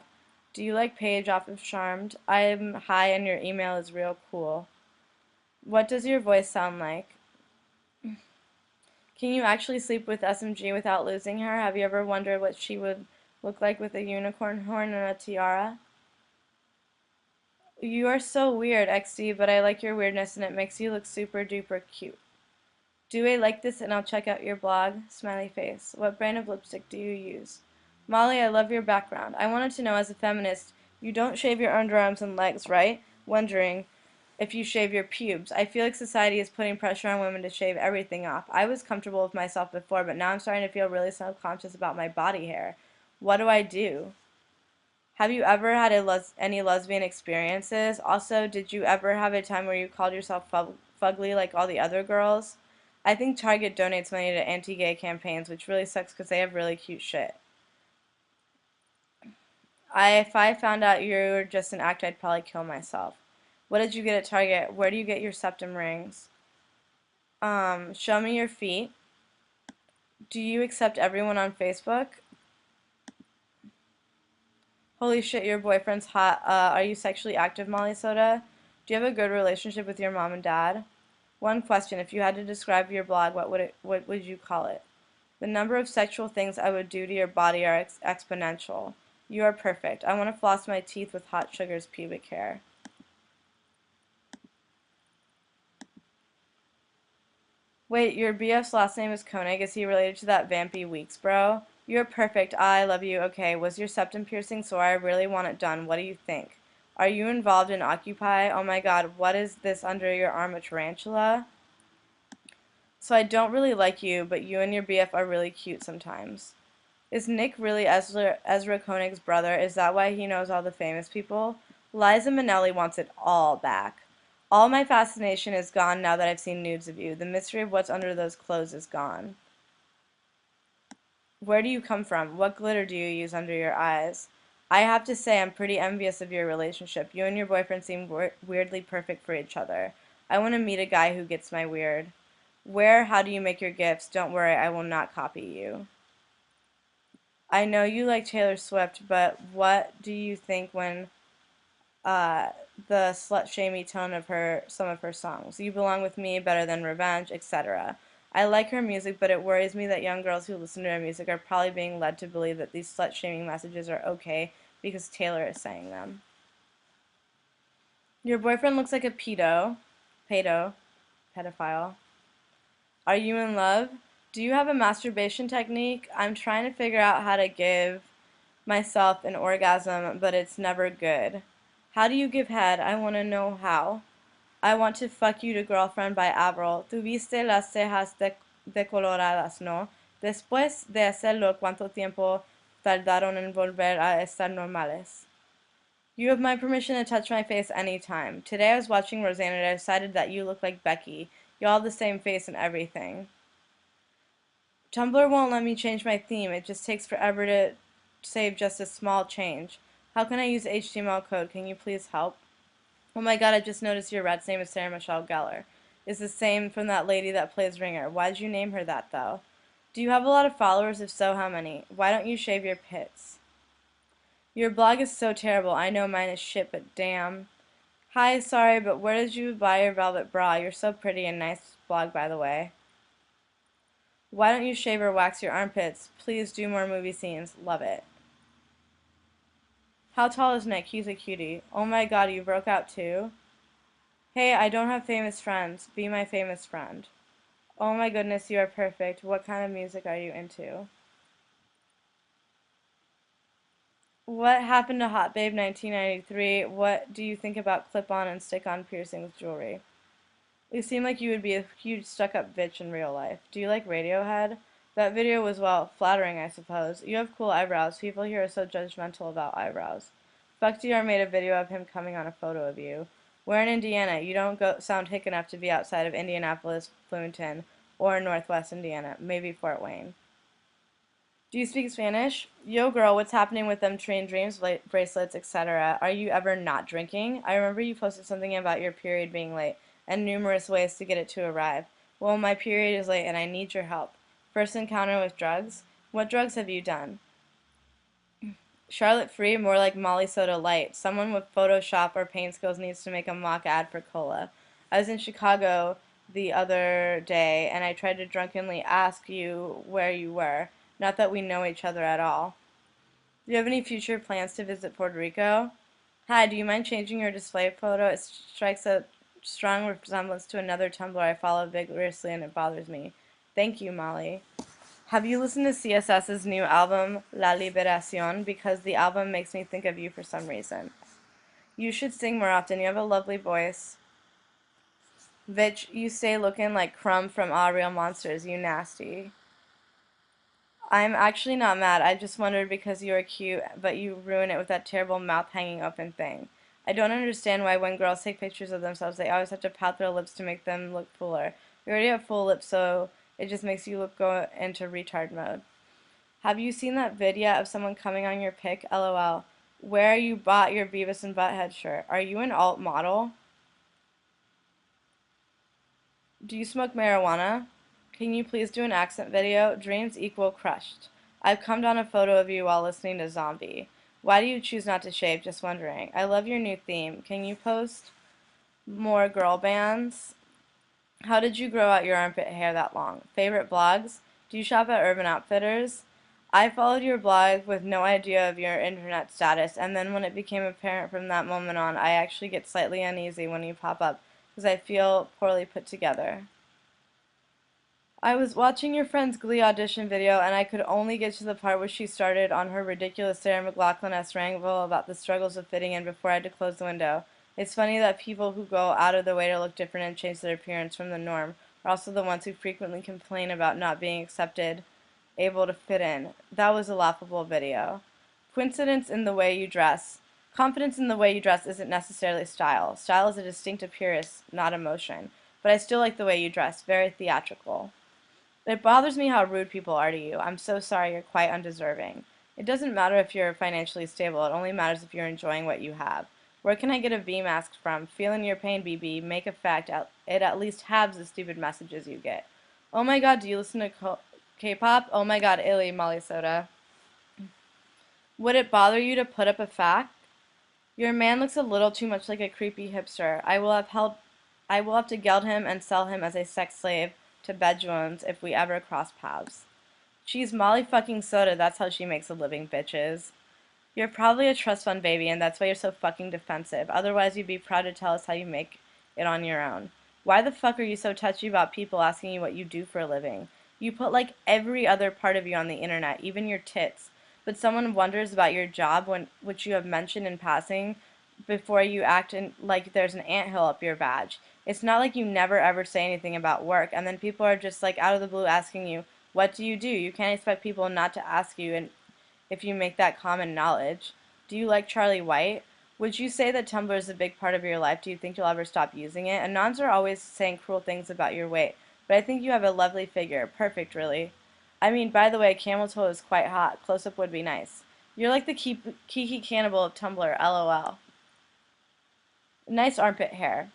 Do you like Paige off of Charmed? I'm high and your email is real cool. What does your voice sound like? Can you actually sleep with SMG without losing her? Have you ever wondered what she would look like with a unicorn horn and a tiara? You are so weird, XD, but I like your weirdness and it makes you look super duper cute. Do I like this and I'll check out your blog? Smiley face. What brand of lipstick do you use? Molly, I love your background. I wanted to know, as a feminist, you don't shave your underarms and legs, right? Wondering if you shave your pubes. I feel like society is putting pressure on women to shave everything off. I was comfortable with myself before, but now I'm starting to feel really self-conscious about my body hair. What do I do? Have you ever had any lesbian experiences? Also, did you ever have a time where you called yourself fugly like all the other girls? I think Target donates money to anti-gay campaigns, which really sucks because they have really cute shit. If I found out you were just an actor, I'd probably kill myself. What did you get at Target? Where do you get your septum rings? Show me your feet. Do you accept everyone on Facebook? Holy shit, your boyfriend's hot. Are you sexually active, Molly Soda? Do you have a good relationship with your mom and dad? One question, if you had to describe your blog, what would you call it? The number of sexual things I would do to your body are exponential. You are perfect. I want to floss my teeth with Hot Sugar's pubic hair. Wait, your BF's last name is Koenig. Is he related to that Vampy Weeks, bro? You're perfect. I love you. Okay, was your septum piercing sore? I really want it done. What do you think? Are you involved in Occupy? Oh my god, what is this under your arm, a tarantula? So I don't really like you, but you and your BF are really cute sometimes. Is Nick really Ezra Koenig's brother? Is that why he knows all the famous people? Liza Minnelli wants it all back. All my fascination is gone now that I've seen nudes of you. The mystery of what's under those clothes is gone. Where do you come from? What glitter do you use under your eyes? I have to say I'm pretty envious of your relationship. You and your boyfriend seem weirdly perfect for each other. I want to meet a guy who gets my weird. How do you make your gifts? Don't worry, I will not copy you. I know you like Taylor Swift, but what do you think when uh, the slut-shamey tone of some of her songs? You Belong With Me, Better Than Revenge, etc. I like her music, but it worries me that young girls who listen to her music are probably being led to believe that these slut-shaming messages are okay because Taylor is saying them. Your boyfriend looks like a pedophile. Are you in love? Do you have a masturbation technique? I'm trying to figure out how to give myself an orgasm, but it's never good. How do you give head? I want to know how. I want to fuck you to Girlfriend by Avril. Tuviste las cejas decoloradas, ¿no? Después de hacerlo, ¿cuánto tiempo tardaron en volver a estar normales? You have my permission to touch my face anytime. Today I was watching Roseanne and I decided that you look like Becky. You all have the same face and everything. Tumblr won't let me change my theme. It just takes forever to save just a small change. How can I use HTML code? Can you please help? Oh my god, I just noticed your Red's name is Sarah Michelle Gellar. It's the same from that lady that plays Ringer. Why'd you name her that, though? Do you have a lot of followers? If so, how many? Why don't you shave your pits? Your blog is so terrible. I know mine is shit, but damn. Hi, sorry, but where did you buy your velvet bra? You're so pretty and nice blog, by the way. Why don't you shave or wax your armpits? Please do more movie scenes. Love it. How tall is Nick? He's a cutie. Oh my god, you broke out too? Hey, I don't have famous friends. Be my famous friend. Oh my goodness, you are perfect. What kind of music are you into? What happened to Hot Babe 1993? What do you think about clip-on and stick-on piercing with jewelry? You seem like you would be a huge stuck-up bitch in real life. Do you like Radiohead? That video was, well, flattering, I suppose. You have cool eyebrows. People here are so judgmental about eyebrows. Fuck DR made a video of him coming on a photo of you. We're in Indiana. You don't sound hick enough to be outside of Indianapolis, Bloomington, or Northwest Indiana. Maybe Fort Wayne. Do you speak Spanish? Yo, girl, what's happening with them train dreams, bracelets, etc.? Are you ever not drinking? I remember you posted something about your period being late and numerous ways to get it to arrive. Well, my period is late and I need your help. First encounter with drugs? What drugs have you done? Charlotte Free, more like Molly Soda Light. Someone with Photoshop or paint skills needs to make a mock ad for cola. I was in Chicago the other day and I tried to drunkenly ask you where you were. Not that we know each other at all. Do you have any future plans to visit Puerto Rico? Hi, do you mind changing your display photo? It strikes a strong resemblance to another Tumblr I follow vigorously and it bothers me. Thank you, Molly. Have you listened to CSS's new album, La Liberación? Because the album makes me think of you for some reason. You should sing more often. You have a lovely voice. Vitch, you stay looking like Crumb from All Real Monsters, you nasty. I'm actually not mad. I just wondered because you are cute, but you ruin it with that terrible mouth hanging open thing. I don't understand why when girls take pictures of themselves, they always have to pout their lips to make them look fuller. You already have full lips, so it just makes you go into retard mode. Have you seen that video of someone coming on your pic? LOL. Where you bought your Beavis and Butthead shirt? Are you an alt model? Do you smoke marijuana? Can you please do an accent video? Dreams equal crushed. I've come down a photo of you while listening to Zombie. Why do you choose not to shave? Just wondering. I love your new theme. Can you post more girl bands? How did you grow out your armpit hair that long? Favorite blogs? Do you shop at Urban Outfitters? I followed your blog with no idea of your internet status, and then when it became apparent from that moment on, I actually get slightly uneasy when you pop up, because I feel poorly put together. I was watching your friend's Glee audition video, and I could only get to the part where she started on her ridiculous Sarah McLachlan-esque wrangle about the struggles of fitting in before I had to close the window. It's funny that people who go out of their way to look different and change their appearance from the norm are also the ones who frequently complain about not being accepted, able to fit in. That was a laughable video. Coincidence in the way you dress. Confidence in the way you dress isn't necessarily style. Style is a distinct appearance, not emotion. But I still like the way you dress. Very theatrical. It bothers me how rude people are to you. I'm so sorry, you're quite undeserving. It doesn't matter if you're financially stable, it only matters if you're enjoying what you have. Where can I get a V mask from? Feeling your pain, BB. Make a fact. It at least halves the stupid messages you get. Oh my god, do you listen to K-pop? Oh my god, Illy, Molly Soda. Would it bother you to put up a fact? Your man looks a little too much like a creepy hipster. I will have to geld him and sell him as a sex slave to Bedouins if we ever cross paths. She's Molly fucking Soda, that's how she makes a living, bitches. You're probably a trust fund baby, and that's why you're so fucking defensive. Otherwise, you'd be proud to tell us how you make it on your own. Why the fuck are you so touchy about people asking you what you do for a living? You put like every other part of you on the internet, even your tits. But someone wonders about your job, which you have mentioned in passing, before you act like there's an anthill up your badge. It's not like you never ever say anything about work, and then people are just like out of the blue asking you, what do? You can't expect people not to ask you and if you make that common knowledge. Do you like Charlie White? Would you say that Tumblr is a big part of your life? Do you think you'll ever stop using it? Anons are always saying cruel things about your weight, but I think you have a lovely figure. Perfect, really. I mean, by the way, camel toe is quite hot. Close-up would be nice. You're like the Kiki Cannibal of Tumblr, LOL. Nice armpit hair.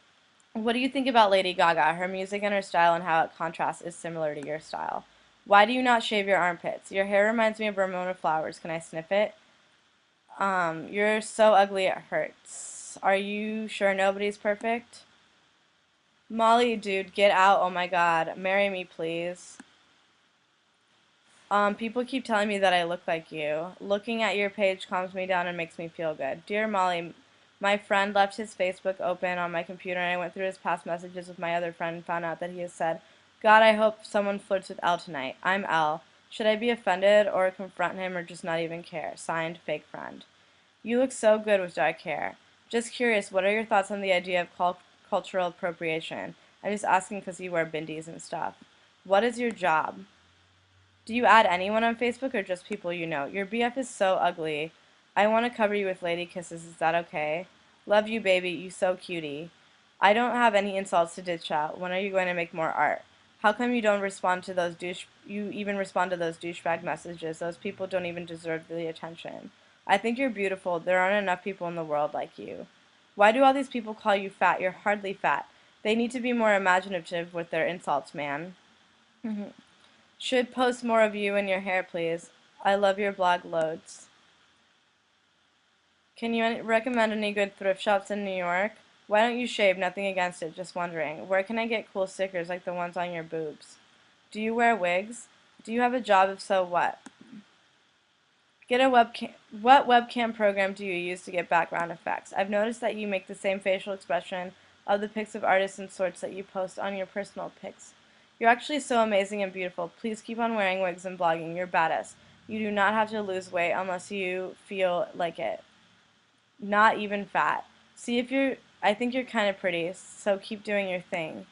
What do you think about Lady Gaga? Her music and her style and how it contrasts is similar to your style. Why do you not shave your armpits? Your hair reminds me of Ramona Flowers. Can I sniff it? You're so ugly it hurts. Are you sure nobody's perfect? Molly, dude, get out. Oh my god. Marry me, please. People keep telling me that I look like you. Looking at your page calms me down and makes me feel good. Dear Molly, my friend left his Facebook open on my computer and I went through his past messages with my other friend and found out that he has said, God, I hope someone flirts with Elle tonight. I'm Elle. Should I be offended or confront him or just not even care? Signed, fake friend. You look so good with dark hair. Just curious, what are your thoughts on the idea of cultural appropriation? I'm just asking because you wear bindis and stuff. What is your job? Do you add anyone on Facebook or just people you know? Your BF is so ugly. I want to cover you with lady kisses. Is that okay? Love you, baby. You so cutie. I don't have any insults to ditch out. When are you going to make more art? How come you don't respond to those you even respond to those douchebag messages? Those people don't even deserve the attention. I think you're beautiful. There aren't enough people in the world like you. Why do all these people call you fat? You're hardly fat. They need to be more imaginative with their insults, man. Should post more of you and your hair, please. I love your blog loads. Can you recommend any good thrift shops in New York? Why don't you shave? Nothing against it, just wondering. Where can I get cool stickers like the ones on your boobs? Do you wear wigs? Do you have a job? If so, what? Get a webcam. What webcam program do you use to get background effects? I've noticed that you make the same facial expression of the pics of artists and sorts that you post on your personal pics. You're actually so amazing and beautiful. Please keep on wearing wigs and blogging. You're badass. You do not have to lose weight unless you feel like it. Not even fat. See if you're. I think you're kind of pretty, so keep doing your thing.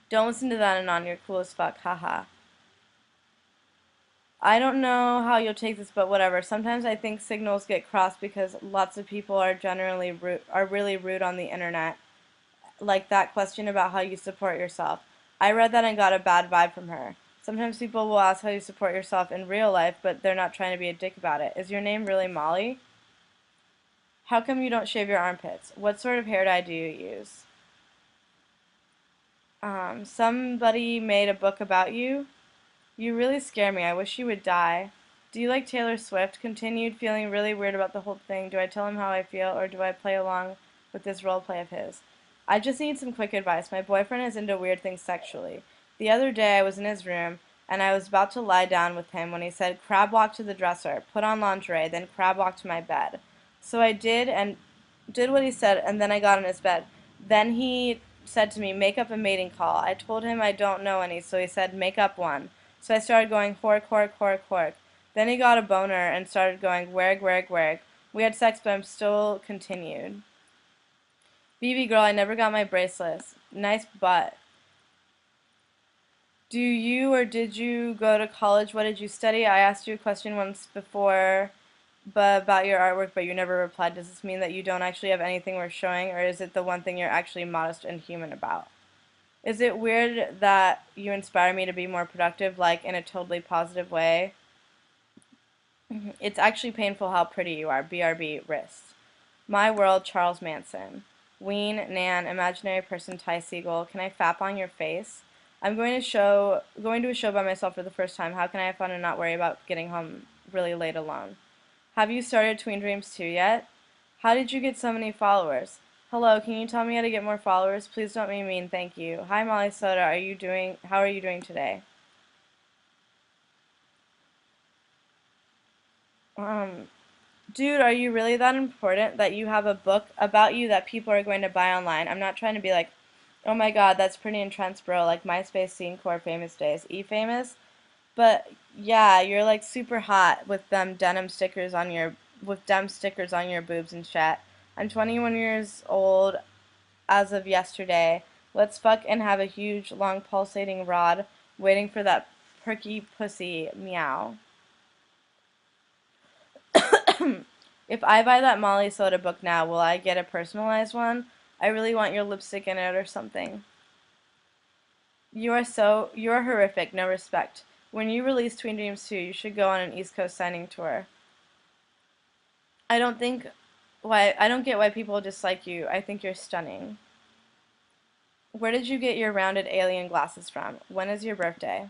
Don't listen to that Anon. You're cool as fuck. Haha. I don't know how you'll take this, but whatever. Sometimes I think signals get crossed because lots of people are really rude on the internet. Like that question about how you support yourself. I read that and got a bad vibe from her. Sometimes people will ask how you support yourself in real life, but they're not trying to be a dick about it. Is your name really Molly? How come you don't shave your armpits? What sort of hair dye do you use? Somebody made a book about you. You really scare me. I wish you would die. Do you like Taylor Swift? Continued feeling really weird about the whole thing. Do I tell him how I feel, or do I play along with this role play of his? I just need some quick advice. My boyfriend is into weird things sexually. The other day I was in his room, and I was about to lie down with him when he said, crab walk to the dresser, put on lingerie, then crab walk to my bed. So I did, and did what he said, and then I got in his bed. Then he said to me, make up a mating call. I told him I don't know any, so he said, make up one. So I started going, hork, hork, hork, hork. Then he got a boner and started going, werg, werg, werg. We had sex, but I'm still continued. BB girl, I never got my bracelets. Nice butt. Do you or did you go to college? What did you study? I asked you a question once before about your artwork, but you never replied. Does this mean that you don't actually have anything worth showing, or is it the one thing you're actually modest and human about? Is it weird that you inspire me to be more productive, like in a totally positive way? It's actually painful how pretty you are. BRB, wrist. My world, Charles Manson. Ween, Nan, imaginary person, Ty Siegel. Can I fap on your face? I'm going to a show by myself for the first time. How can I have fun and not worry about getting home really late alone? Have you started Tween Dreams 2 yet? How did you get so many followers? Hello, can you tell me how to get more followers? Please don't be mean, thank you. Hi Molly Soda, how are you doing today? Dude, are you really that important that you have a book about you that people are going to buy online? I'm not trying to be like, oh my god, that's pretty intense, bro, like MySpace scene core famous days. E-famous? But yeah, you're like super hot with them dem stickers on your boobs and shit. I'm 21 years old as of yesterday. Let's fuck and have a huge, long, pulsating rod waiting for that perky pussy. Meow. If I buy that Molly Soda book now, will I get a personalized one? I really want your lipstick in it or something. You're horrific, no respect. When you release Tween Dreams 2, you should go on an East Coast signing tour. I don't think I don't get why people dislike you. I think you're stunning. Where did you get your rounded alien glasses from? When is your birthday?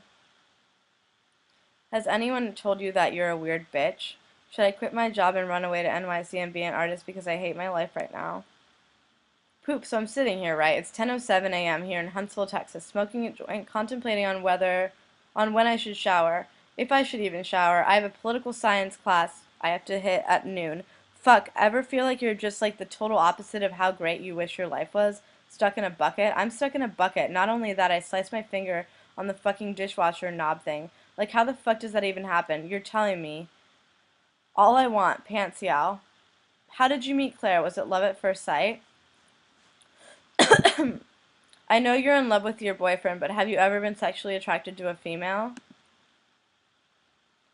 Has anyone told you that you're a weird bitch? Should I quit my job and run away to NYC and be an artist because I hate my life right now? Poop, so I'm sitting here, right? It's 10:07 a.m. here in Huntsville, Texas, smoking a joint, contemplating on when I should shower, if I should even shower. I have a political science class I have to hit at noon. Fuck, ever feel like you're just like the total opposite of how great you wish your life was? Stuck in a bucket? I'm stuck in a bucket. Not only that, I sliced my finger on the fucking dishwasher knob thing. Like, how the fuck does that even happen? You're telling me. All I want, Pants Yao. How did you meet Claire? Was it love at first sight? I know you're in love with your boyfriend, but have you ever been sexually attracted to a female?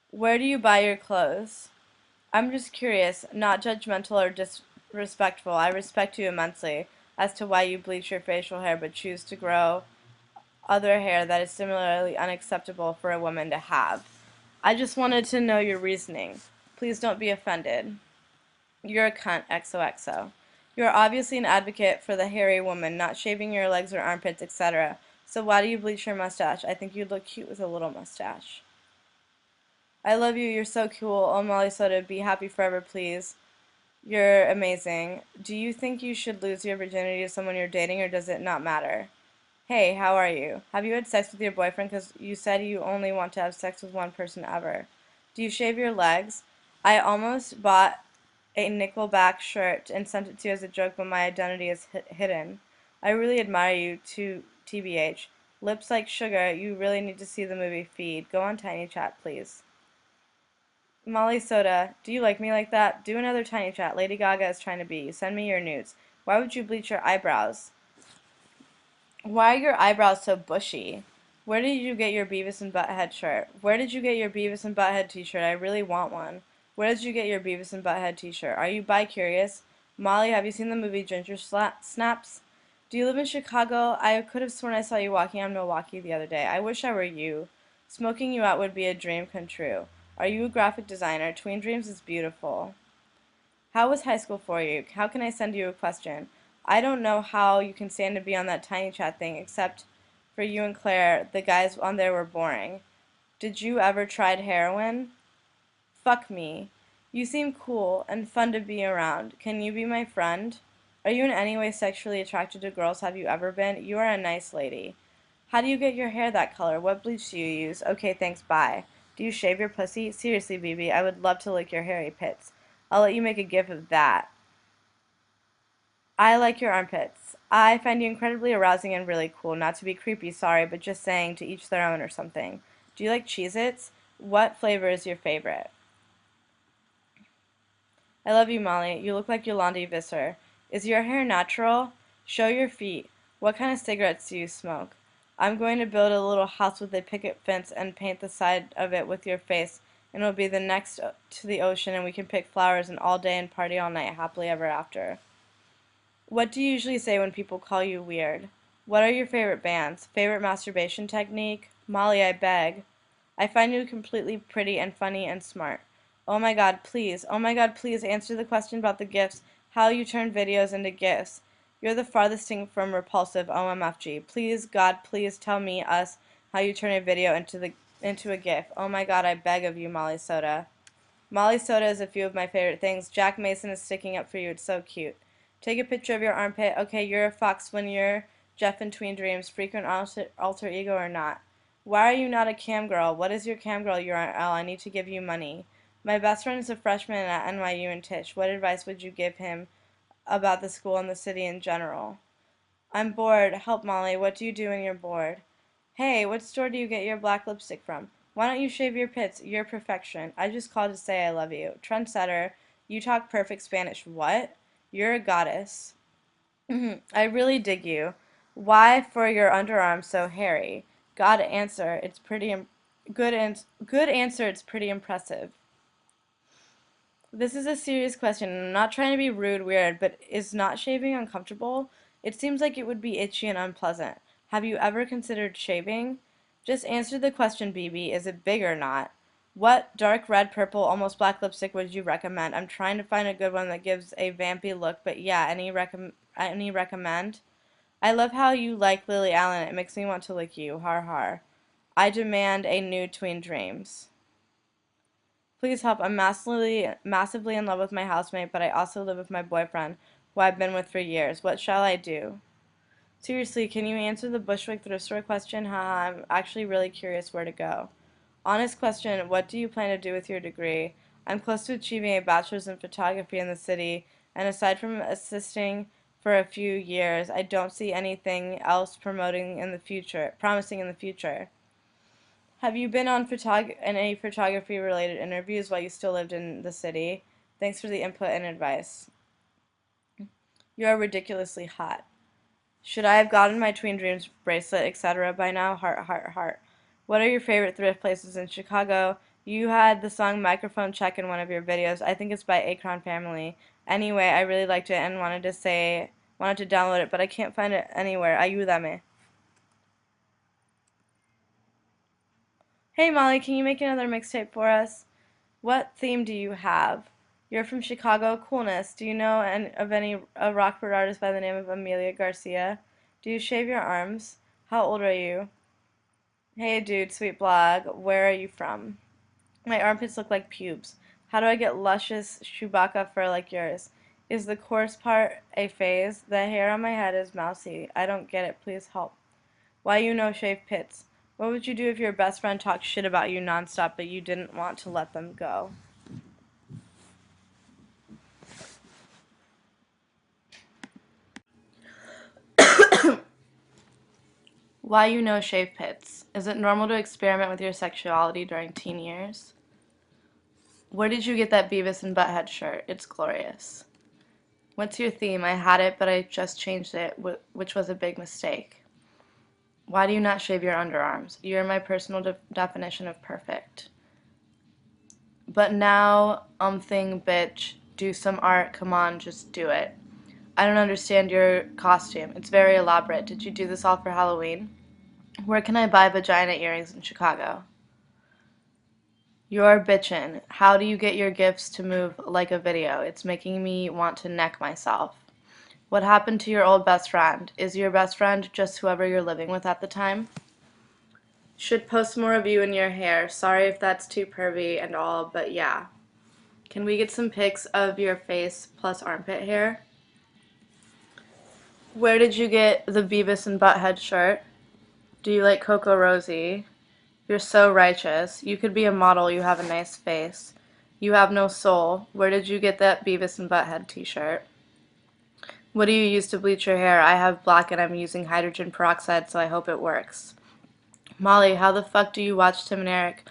Where do you buy your clothes? I'm just curious, not judgmental or disrespectful. I respect you immensely as to why you bleach your facial hair but choose to grow other hair that is similarly unacceptable for a woman to have. I just wanted to know your reasoning. Please don't be offended. You're a cunt, XOXO. You are obviously an advocate for the hairy woman, not shaving your legs or armpits, etc. So why do you bleach your mustache? I think you'd look cute with a little mustache. I love you, you're so cool. Oh, Molly Soda, be happy forever, please. You're amazing. Do you think you should lose your virginity to someone you're dating, or does it not matter? Hey, how are you? Have you had sex with your boyfriend? Because you said you only want to have sex with one person ever. Do you shave your legs? I almost bought a Nickelback shirt and sent it to you as a joke, but my identity is hidden. I really admire you, too, TBH. Lips like sugar, you really need to see the movie Feed. Go on Tiny Chat, please. Molly Soda, do you like me like that? Do another Tiny Chat. Lady Gaga is trying to be you. Send me your nudes. Why would you bleach your eyebrows? Why are your eyebrows so bushy? Where did you get your Beavis and Butthead shirt? Where did you get your Beavis and Butthead t-shirt? I really want one. Where did you get your Beavis and Butthead t-shirt? Are you bi-curious? Molly, have you seen the movie Ginger Snaps? Do you live in Chicago? I could have sworn I saw you walking on Milwaukee the other day. I wish I were you. Smoking you out would be a dream come true. Are you a graphic designer? Tween Dreams is beautiful. How was high school for you? How can I send you a question? I don't know how you can stand to be on that Tiny Chat thing, except for you and Claire, the guys on there were boring. Did you ever tried heroin? Fuck me. You seem cool and fun to be around. Can you be my friend? Are you in any way sexually attracted to girls? Have you ever been? You are a nice lady. How do you get your hair that color? What bleach do you use? Okay, thanks, bye. Do you shave your pussy? Seriously, BB, I would love to lick your hairy pits. I'll let you make a gif of that. I like your armpits. I find you incredibly arousing and really cool. Not to be creepy, sorry, but just saying to each their own or something. Do you like Cheez-Its? What flavor is your favorite? I love you, Molly. You look like Yolandi Visser. Is your hair natural? Show your feet. What kind of cigarettes do you smoke? I'm going to build a little house with a picket fence and paint the side of it with your face, and it'll be the next to the ocean, and we can pick flowers and all day and party all night happily ever after. What do you usually say when people call you weird? What are your favorite bands? Favorite masturbation technique? Molly, I beg. I find you completely pretty and funny and smart. Oh my god, please answer the question about the gifts, how you turn videos into gifts. You're the farthest thing from repulsive, OMFG. Please, God, please tell me us how you turn a video into a gif. Oh my god, I beg of you, Molly Soda. Molly Soda is a few of my favorite things. Jack Mason is sticking up for you. It's so cute. Take a picture of your armpit. Okay, you're a fox when you're Jeff in Tween Dreams. Frequent alter ego or not. Why are you not a cam girl? What is your cam girl URL? I need to give you money. My best friend is a freshman at NYU in Tisch. What advice would you give him about the school and the city in general? I'm bored. Help, Molly. What do you do when you're bored? Hey, what store do you get your black lipstick from? Why don't you shave your pits? You're perfection. I just called to say I love you. Trendsetter, you talk perfect Spanish. What? You're a goddess. I really dig you. Why for your underarm so hairy? God answer. It's pretty good answer. It's pretty impressive. This is a serious question, and I'm not trying to be rude, weird, but is not shaving uncomfortable? It seems like it would be itchy and unpleasant. Have you ever considered shaving? Just answer the question, BB. Is it big or not? What dark red, purple, almost black lipstick would you recommend? I'm trying to find a good one that gives a vampy look, but yeah, any recommend? I love how you like Lily Allen. It makes me want to lick you. Har har. I demand a new Tween Dreams. Please help. I'm massively in love with my housemate, but I also live with my boyfriend, who I've been with for years. What shall I do? Seriously, can you answer the Bushwick thrift store question? Haha, I'm actually really curious where to go. Honest question, what do you plan to do with your degree? I'm close to achieving a bachelor's in photography in the city, and aside from assisting for a few years, I don't see anything else promising in the future. Have you been on any photography related interviews while you still lived in the city? Thanks for the input and advice. You are ridiculously hot. Should I have gotten my Tween Dreams bracelet, etc. by now? Heart, heart, heart. What are your favorite thrift places in Chicago? You had the song Microphone Check in one of your videos. I think it's by Akron Family. Anyway, I really liked it and wanted to download it, but I can't find it anywhere. Ayúdame. Hey Molly, can you make another mixtape for us? What theme do you have? You're from Chicago. Coolness. Do you know of any a Rockford artist by the name of Amelia Garcia? Do you shave your arms? How old are you? Hey dude, sweet blog. Where are you from? My armpits look like pubes. How do I get luscious Chewbacca fur like yours? Is the coarse part a phase? The hair on my head is mousy. I don't get it. Please help. Why you no shave pits? What would you do if your best friend talked shit about you nonstop but you didn't want to let them go? Why you no shave pits? Is it normal to experiment with your sexuality during teen years? Where did you get that Beavis and Butthead shirt? It's glorious. What's your theme? I had it, but I just changed it, which was a big mistake. Why do you not shave your underarms? You're my personal definition of perfect. But now, thing, bitch, do some art, come on, just do it. I don't understand your costume. It's very elaborate. Did you do this all for Halloween? Where can I buy vagina earrings in Chicago? You're bitchin'. How do you get your gifts to move like a video? It's making me want to neck myself. What happened to your old best friend? Is your best friend just whoever you're living with at the time? Should post more of you in your hair. Sorry if that's too pervy and all, but yeah. Can we get some pics of your face plus armpit hair? Where did you get the Beavis and Butthead shirt? Do you like Coco Rosie? You're so righteous. You could be a model. You have a nice face. You have no soul. Where did you get that Beavis and Butthead t-shirt? What do you use to bleach your hair? I have black and I'm using hydrogen peroxide, so I hope it works. Molly, how the fuck do you watch Tim and Eric?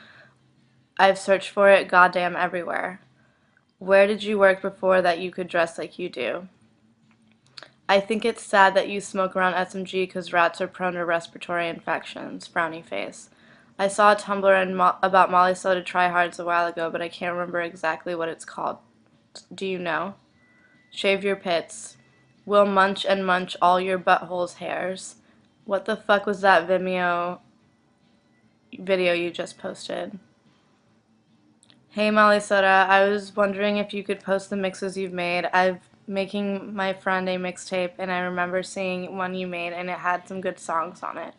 I've searched for it goddamn everywhere. Where did you work before that you could dress like you do? I think it's sad that you smoke around SMG because rats are prone to respiratory infections. Frowny face. I saw a Tumblr about Molly Soda tryhards a while ago, but I can't remember exactly what it's called. Do you know? Shave your pits. We'll munch and munch all your butthole's hairs. What the fuck was that Vimeo video you just posted? Hey Molly Soda, I was wondering if you could post the mixes you've made. I'm making my friend a mixtape, and I remember seeing one you made, and it had some good songs on it.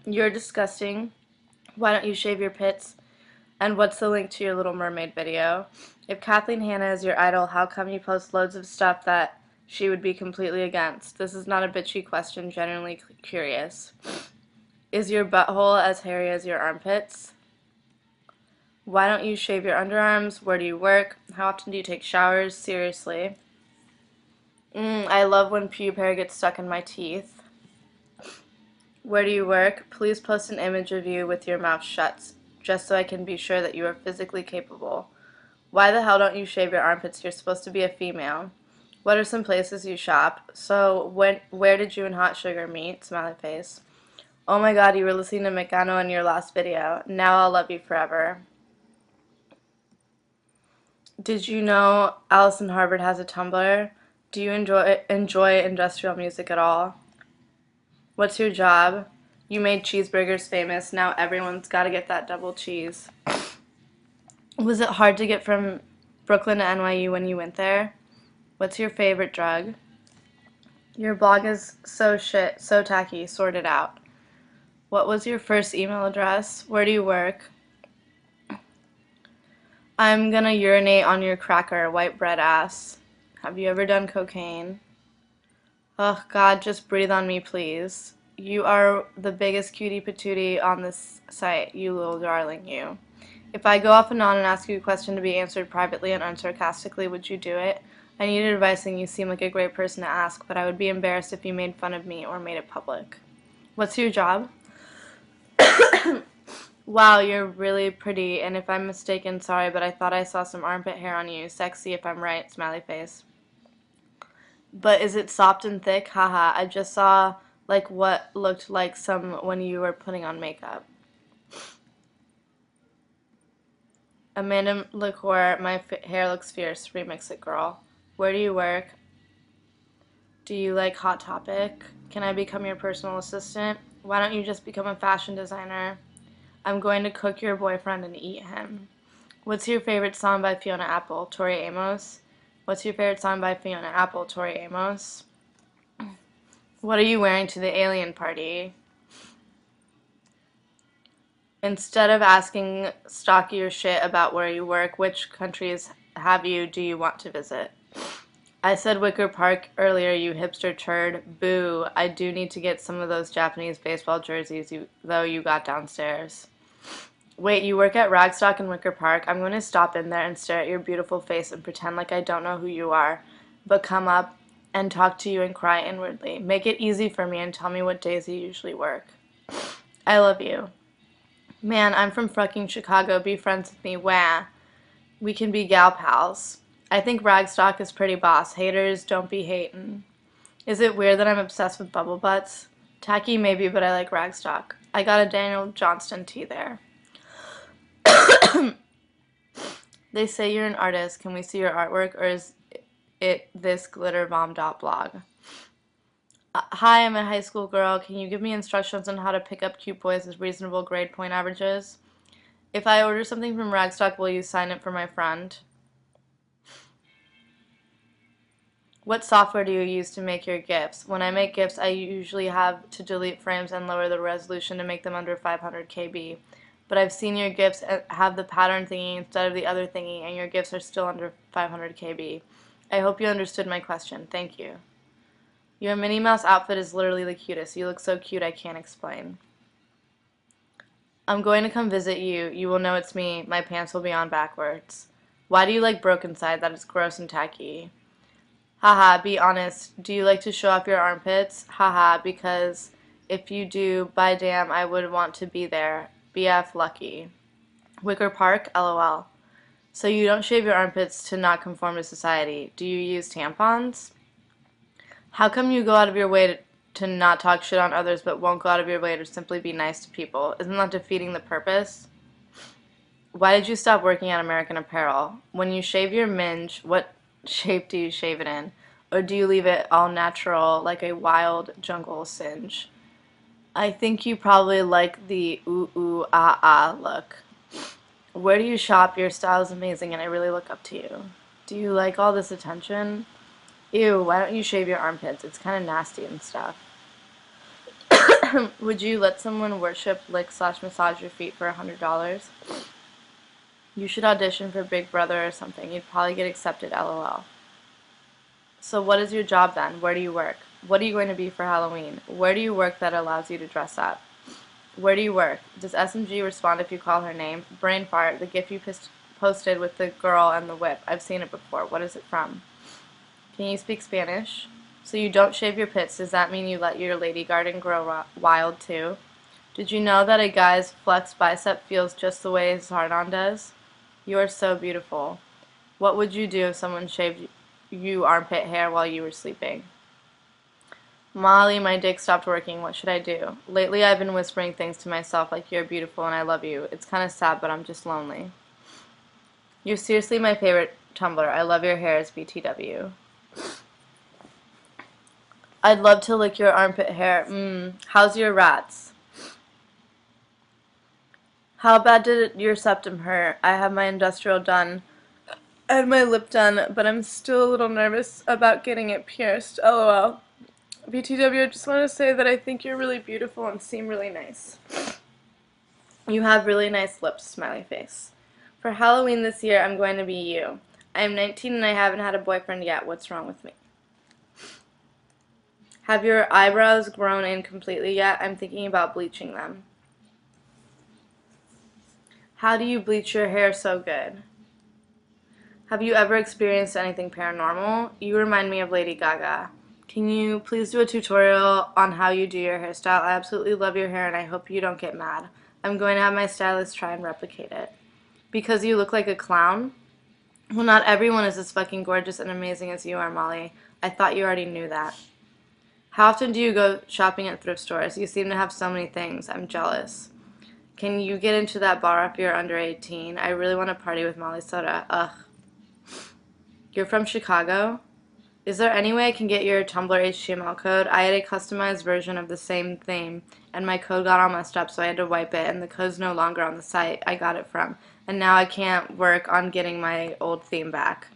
You're disgusting. Why don't you shave your pits? And what's the link to your Little Mermaid video? If Kathleen Hanna is your idol, how come you post loads of stuff that she would be completely against? This is not a bitchy question, genuinely curious. Is your butthole as hairy as your armpits? Why don't you shave your underarms? Where do you work? How often do you take showers? Seriously. I love when pube hair gets stuck in my teeth. Where do you work? Please post an image of you with your mouth shut, just so I can be sure that you are physically capable. Why the hell don't you shave your armpits? You're supposed to be a female. What are some places you shop? So, where did you and Hot Sugar meet? Smiley face. Oh my god, you were listening to Mecano in your last video. Now I'll love you forever. Did you know Allison Harvard has a Tumblr? Do you enjoy industrial music at all? What's your job? You made cheeseburgers famous. Now everyone's got to get that double cheese. Was it hard to get from Brooklyn to NYU when you went there? What's your favorite drug? Your blog is so shit, so tacky. Sort it out. What was your first email address? Where do you work? I'm gonna urinate on your cracker, white bread ass. Have you ever done cocaine? Ugh, God, just breathe on me, please. You are the biggest cutie patootie on this site, you little darling, you. If I go off and on and ask you a question to be answered privately and unsarcastically, would you do it? I needed advice and you seem like a great person to ask, but I would be embarrassed if you made fun of me or made it public. What's your job? Wow, you're really pretty, and if I'm mistaken, sorry, but I thought I saw some armpit hair on you. Sexy if I'm right, smiley face. But is it soft and thick? Haha, I just saw like what looked like some when you were putting on makeup. Amanda Liqueur, my hair looks fierce. Remix it, girl. Where do you work? Do you like Hot Topic? Can I become your personal assistant? Why don't you just become a fashion designer? I'm going to cook your boyfriend and eat him. What's your favorite song by Fiona Apple? Tori Amos. What's your favorite song by Fiona Apple? Tori Amos. What are you wearing to the alien party? Instead of asking stockier shit about where you work, which countries do you want to visit? I said Wicker Park earlier, you hipster turd. Boo. I do need to get some of those Japanese baseball jerseys you got downstairs. Wait, you work at Ragstock in Wicker Park? I'm going to stop in there and stare at your beautiful face and pretend like I don't know who you are, but come up and talk to you and cry inwardly. Make it easy for me and tell me what days you usually work. I love you. Man, I'm from fucking Chicago. Be friends with me. Wah. We can be gal pals. I think Ragstock is pretty boss. Haters, don't be hatin'. Is it weird that I'm obsessed with bubble butts? Tacky maybe, but I like Ragstock. I got a Daniel Johnston tea there. They say you're an artist. Can we see your artwork, or is it this glitterbomb.blog? Hi, I'm a high school girl. Can you give me instructions on how to pick up cute boys with reasonable grade point averages? If I order something from Ragstock, will you sign it for my friend? What software do you use to make your GIFs? When I make GIFs, I usually have to delete frames and lower the resolution to make them under 500 KB. But I've seen your GIFs have the pattern thingy instead of the other thingy, and your GIFs are still under 500 KB. I hope you understood my question. Thank you. Your Minnie Mouse outfit is literally the cutest. You look so cute I can't explain. I'm going to come visit you. You will know it's me. My pants will be on backwards. Why do you like Broken Side? That is gross and tacky. Haha, be honest. Do you like to show off your armpits? Haha, because if you do, by damn, I would want to be there. BF Lucky. Wicker Park? LOL. So you don't shave your armpits to not conform to society. Do you use tampons? How come you go out of your way to not talk shit on others but won't go out of your way to simply be nice to people? Isn't that defeating the purpose? Why did you stop working at American Apparel? When you shave your minge, what shape do you shave it in? Or do you leave it all natural like a wild jungle singe? I think you probably like the ooh ooh ah ah look. Where do you shop? Your style is amazing and I really look up to you. Do you like all this attention? Ew, why don't you shave your armpits? It's kind of nasty and stuff. Would you let someone worship, lick, / massage your feet for $100? You should audition for Big Brother or something. You'd probably get accepted, LOL. So what is your job then? Where do you work? What are you going to be for Halloween? Where do you work that allows you to dress up? Where do you work? Does SMG respond if you call her name? Brain fart, the gif you posted with the girl and the whip. I've seen it before. What is it from? Can you speak Spanish? So you don't shave your pits. Does that mean you let your lady garden grow wild too? Did you know that a guy's flexed bicep feels just the way his hard-on does? You are so beautiful. What would you do if someone shaved you armpit hair while you were sleeping? Molly, my dick stopped working. What should I do? Lately I've been whispering things to myself like you're beautiful and I love you. It's kind of sad, but I'm just lonely. You're seriously my favorite Tumblr. I love your hairs, BTW. I'd love to lick your armpit hair. How's your rats? How bad did your septum hurt? I have my industrial done. I had my lip done, but I'm still a little nervous about getting it pierced. LOL. BTW, I just want to say that I think you're really beautiful and seem really nice. You have really nice lips, smiley face. For Halloween this year, I'm going to be you. I am 19 and I haven't had a boyfriend yet. What's wrong with me? Have your eyebrows grown in completely yet? I'm thinking about bleaching them. How do you bleach your hair so good? Have you ever experienced anything paranormal? You remind me of Lady Gaga. Can you please do a tutorial on how you do your hairstyle? I absolutely love your hair and I hope you don't get mad. I'm going to have my stylist try and replicate it. Because you look like a clown? Well, not everyone is as fucking gorgeous and amazing as you are, Molly. I thought you already knew that. How often do you go shopping at thrift stores? You seem to have so many things. I'm jealous. Can you get into that bar if you're under 18? I really want to party with Molly Soda. Ugh. You're from Chicago? Is there any way I can get your Tumblr HTML code? I had a customized version of the same theme, and my code got all messed up, so I had to wipe it, and the code's no longer on the site I got it from. And now I can't work on getting my old theme back.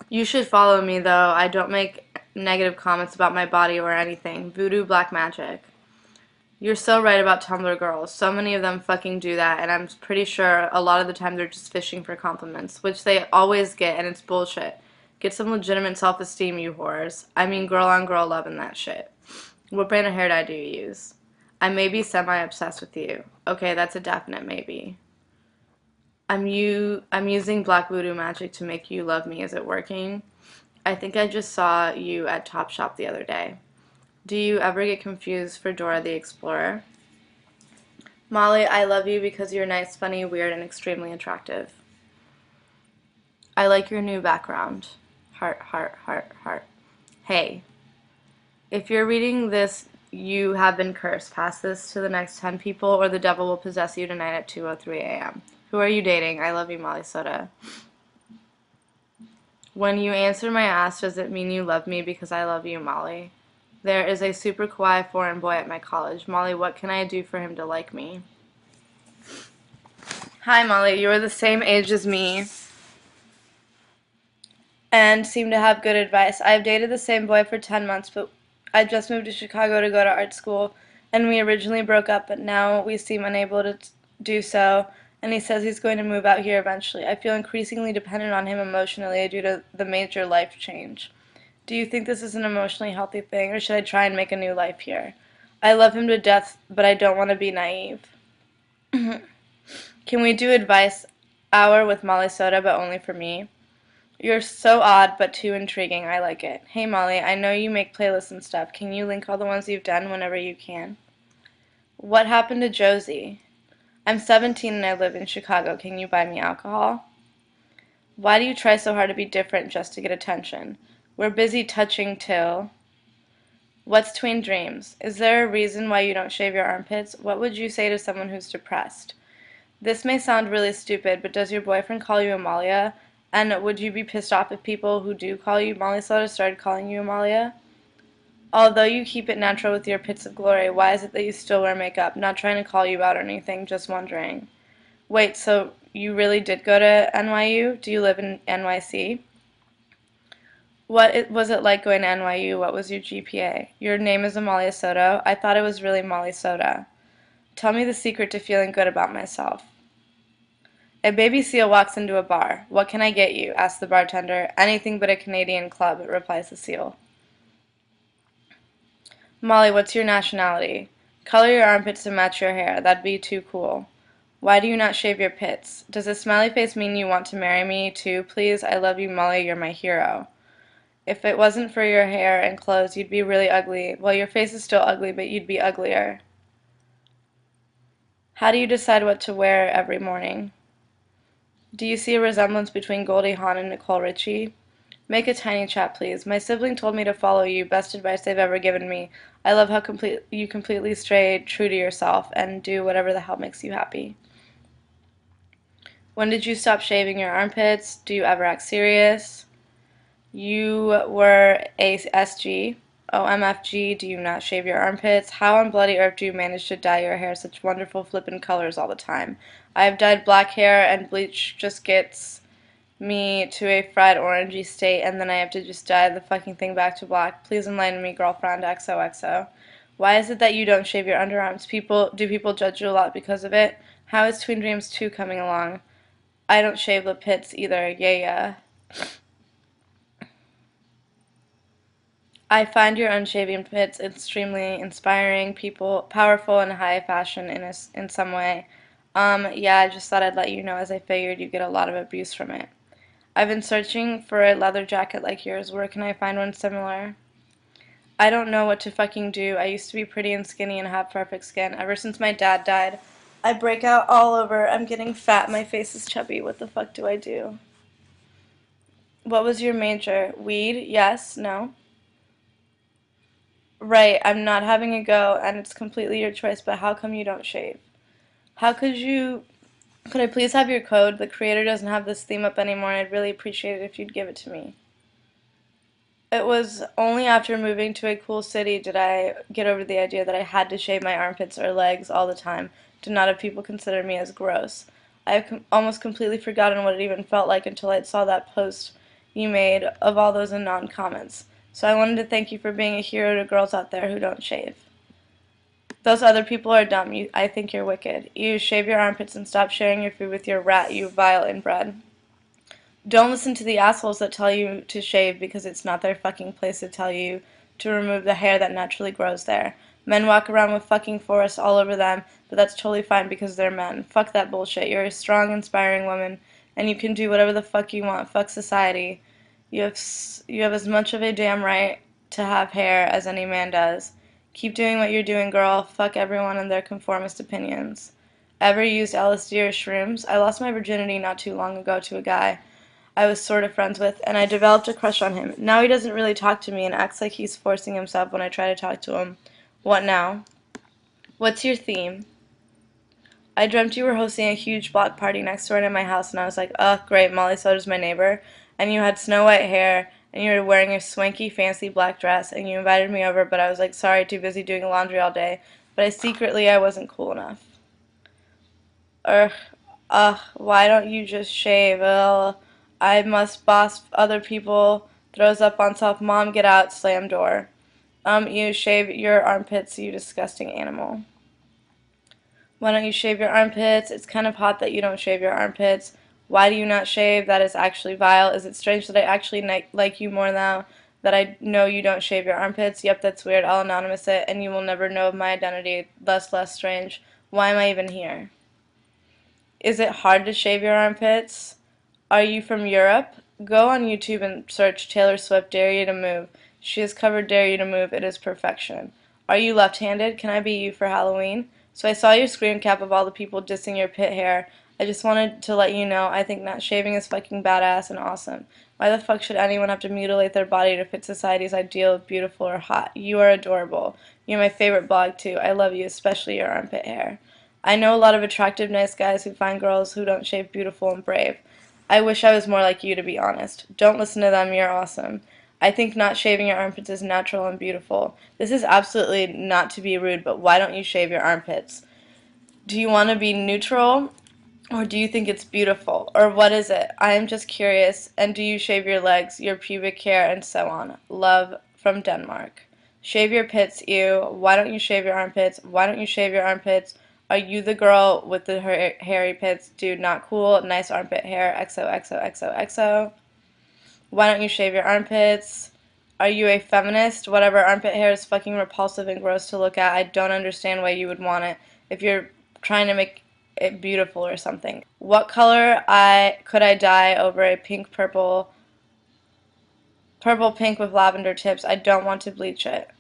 You should follow me, though. I don't make negative comments about my body or anything. Voodoo Black Magic. You're so right about Tumblr girls. So many of them fucking do that, and I'm pretty sure a lot of the time they're just fishing for compliments, which they always get, and it's bullshit. Get some legitimate self-esteem, you whores. I mean, girl-on-girl love and that shit. What brand of hair dye do you use? I may be semi-obsessed with you. Okay, that's a definite maybe. I'm using Black Voodoo Magic to make you love me. Is it working? I think I just saw you at Topshop the other day. Do you ever get confused for Dora the Explorer? Molly, I love you because you're nice, funny, weird, and extremely attractive. I like your new background. Heart, heart, heart, heart. Hey, if you're reading this, you have been cursed. Pass this to the next 10 people or the devil will possess you tonight at 2:03 a.m. Who are you dating? I love you, Molly Soda. When you answer my ask, does it mean you love me because I love you, Molly? There is a super kawaii foreign boy at my college. Molly, what can I do for him to like me? Hi, Molly. You are the same age as me and seem to have good advice. I've dated the same boy for 10 months, but I just moved to Chicago to go to art school, and we originally broke up, but now we seem unable to do so, and he says he's going to move out here eventually. I feel increasingly dependent on him emotionally due to the major life change. Do you think this is an emotionally healthy thing, or should I try and make a new life here? I love him to death, but I don't want to be naive. Can we do advice hour with Molly Soda, but only for me? You're so odd, but too intriguing. I like it. Hey, Molly, I know you make playlists and stuff. Can you link all the ones you've done whenever you can? What happened to Josie? I'm 17 and I live in Chicago. Can you buy me alcohol? Why do you try so hard to be different just to get attention? We're busy touching till... What's tween dreams? Is there a reason why you don't shave your armpits? What would you say to someone who's depressed? This may sound really stupid, but does your boyfriend call you Amalia? And would you be pissed off if people who do call you Molly Soda started calling you Amalia? Although you keep it natural with your pits of glory, why is it that you still wear makeup? Not trying to call you out or anything, just wondering. Wait, so you really did go to NYU? Do you live in NYC? Was it like going to NYU? What was your GPA? Your name is Amalia Soto. I thought it was really Molly Soda. Tell me the secret to feeling good about myself. A baby seal walks into a bar. What can I get you? Asks the bartender. Anything but a Canadian club, replies the seal. Molly, what's your nationality? Color your armpits to match your hair. That'd be too cool. Why do you not shave your pits? Does a smiley face mean you want to marry me, too? Please, I love you, Molly. You're my hero. If it wasn't for your hair and clothes, you'd be really ugly. Well, your face is still ugly, but you'd be uglier. How do you decide what to wear every morning? Do you see a resemblance between Goldie Hawn and Nicole Richie? Make a tiny chat, please. My sibling told me to follow you. Best advice they've ever given me. I love how you completely stay true to yourself and do whatever the hell makes you happy. When did you stop shaving your armpits? Do you ever act serious? You were a SG. OMFG, do you not shave your armpits? How on bloody earth do you manage to dye your hair such wonderful flippin' colors all the time? I have dyed black hair and bleach just gets me to a fried orangey state and then I have to just dye the fucking thing back to black. Please enlighten me, girlfriend XOXO. Why is it that you don't shave your underarms? Do people judge you a lot because of it? How is Twin Dreams 2 coming along? I don't shave the pits either. Yeah. I find your unshaven pits extremely inspiring, powerful, and high fashion in some way. Yeah, I just thought I'd let you know as I figured you get a lot of abuse from it. I've been searching for a leather jacket like yours. Where can I find one similar? I don't know what to fucking do. I used to be pretty and skinny and have perfect skin. Ever since my dad died, I break out all over. I'm getting fat. My face is chubby. What the fuck do I do? What was your major? Weed? Yes? No? Right, I'm not having a go, and it's completely your choice, but how come you don't shave? How could I please have your code? The creator doesn't have this theme up anymore, and I'd really appreciate it if you'd give it to me. It was only after moving to a cool city did I get over the idea that I had to shave my armpits or legs all the time to not have people consider me as gross. I have almost completely forgotten what it even felt like until I saw that post you made of all those anon comments. So I wanted to thank you for being a hero to girls out there who don't shave. Those other people are dumb. I think you're wicked. You shave your armpits and stop sharing your food with your rat, you vile inbred. Don't listen to the assholes that tell you to shave because it's not their fucking place to tell you to remove the hair that naturally grows there. Men walk around with fucking forests all over them, but that's totally fine because they're men. Fuck that bullshit. You're a strong, inspiring woman, and you can do whatever the fuck you want. Fuck society. You have as much of a damn right to have hair as any man does. Keep doing what you're doing, girl. Fuck everyone and their conformist opinions. Ever used LSD or shrooms? I lost my virginity not too long ago to a guy I was sort of friends with, and I developed a crush on him. Now he doesn't really talk to me and acts like he's forcing himself when I try to talk to him. What now? What's your theme? I dreamt you were hosting a huge block party next door to my house, and I was like, ugh, great, Molly Soda's my neighbor. And you had snow white hair, and you were wearing your swanky, fancy black dress, and you invited me over, but I was like, sorry, too busy doing laundry all day. But I wasn't cool enough. Ugh, why don't you just shave? Ugh, I must boss other people. Throws up on self. Mom, get out. Slam door. You shave your armpits, you disgusting animal. Why don't you shave your armpits? It's kind of hot that you don't shave your armpits. Why do you not shave? That is actually vile. Is it strange that I actually like you more now that I know you don't shave your armpits? Yep, that's weird. I'll anonymous it, and you will never know of my identity. Thus, less strange. Why am I even here? Is it hard to shave your armpits? Are you from Europe? Go on YouTube and search Taylor Swift Dare You to Move. She has covered Dare You to Move. It is perfection. Are you left-handed? Can I be you for Halloween? So I saw your screen cap of all the people dissing your pit hair. I just wanted to let you know I think not shaving is fucking badass and awesome. Why the fuck should anyone have to mutilate their body to fit society's ideal of beautiful or hot? You are adorable. You're my favorite blog too. I love you, especially your armpit hair. I know a lot of attractive, nice guys who find girls who don't shave beautiful and brave. I wish I was more like you, to be honest. Don't listen to them, you're awesome. I think not shaving your armpits is natural and beautiful. This is absolutely not to be rude, but why don't you shave your armpits? Do you want to be neutral, or do you think it's beautiful? Or what is it? I am just curious. And do you shave your legs, your pubic hair, and so on? Love from Denmark. Shave your pits, ew. Why don't you shave your armpits? Why don't you shave your armpits? Are you the girl with the hairy pits? Dude, not cool. Nice armpit hair. XOXOXOXO. Why don't you shave your armpits? Are you a feminist? Whatever, armpit hair is fucking repulsive and gross to look at. I don't understand why you would want it if you're trying to make it beautiful or something. What color could I dye over a purple pink with lavender tips? I don't want to bleach it.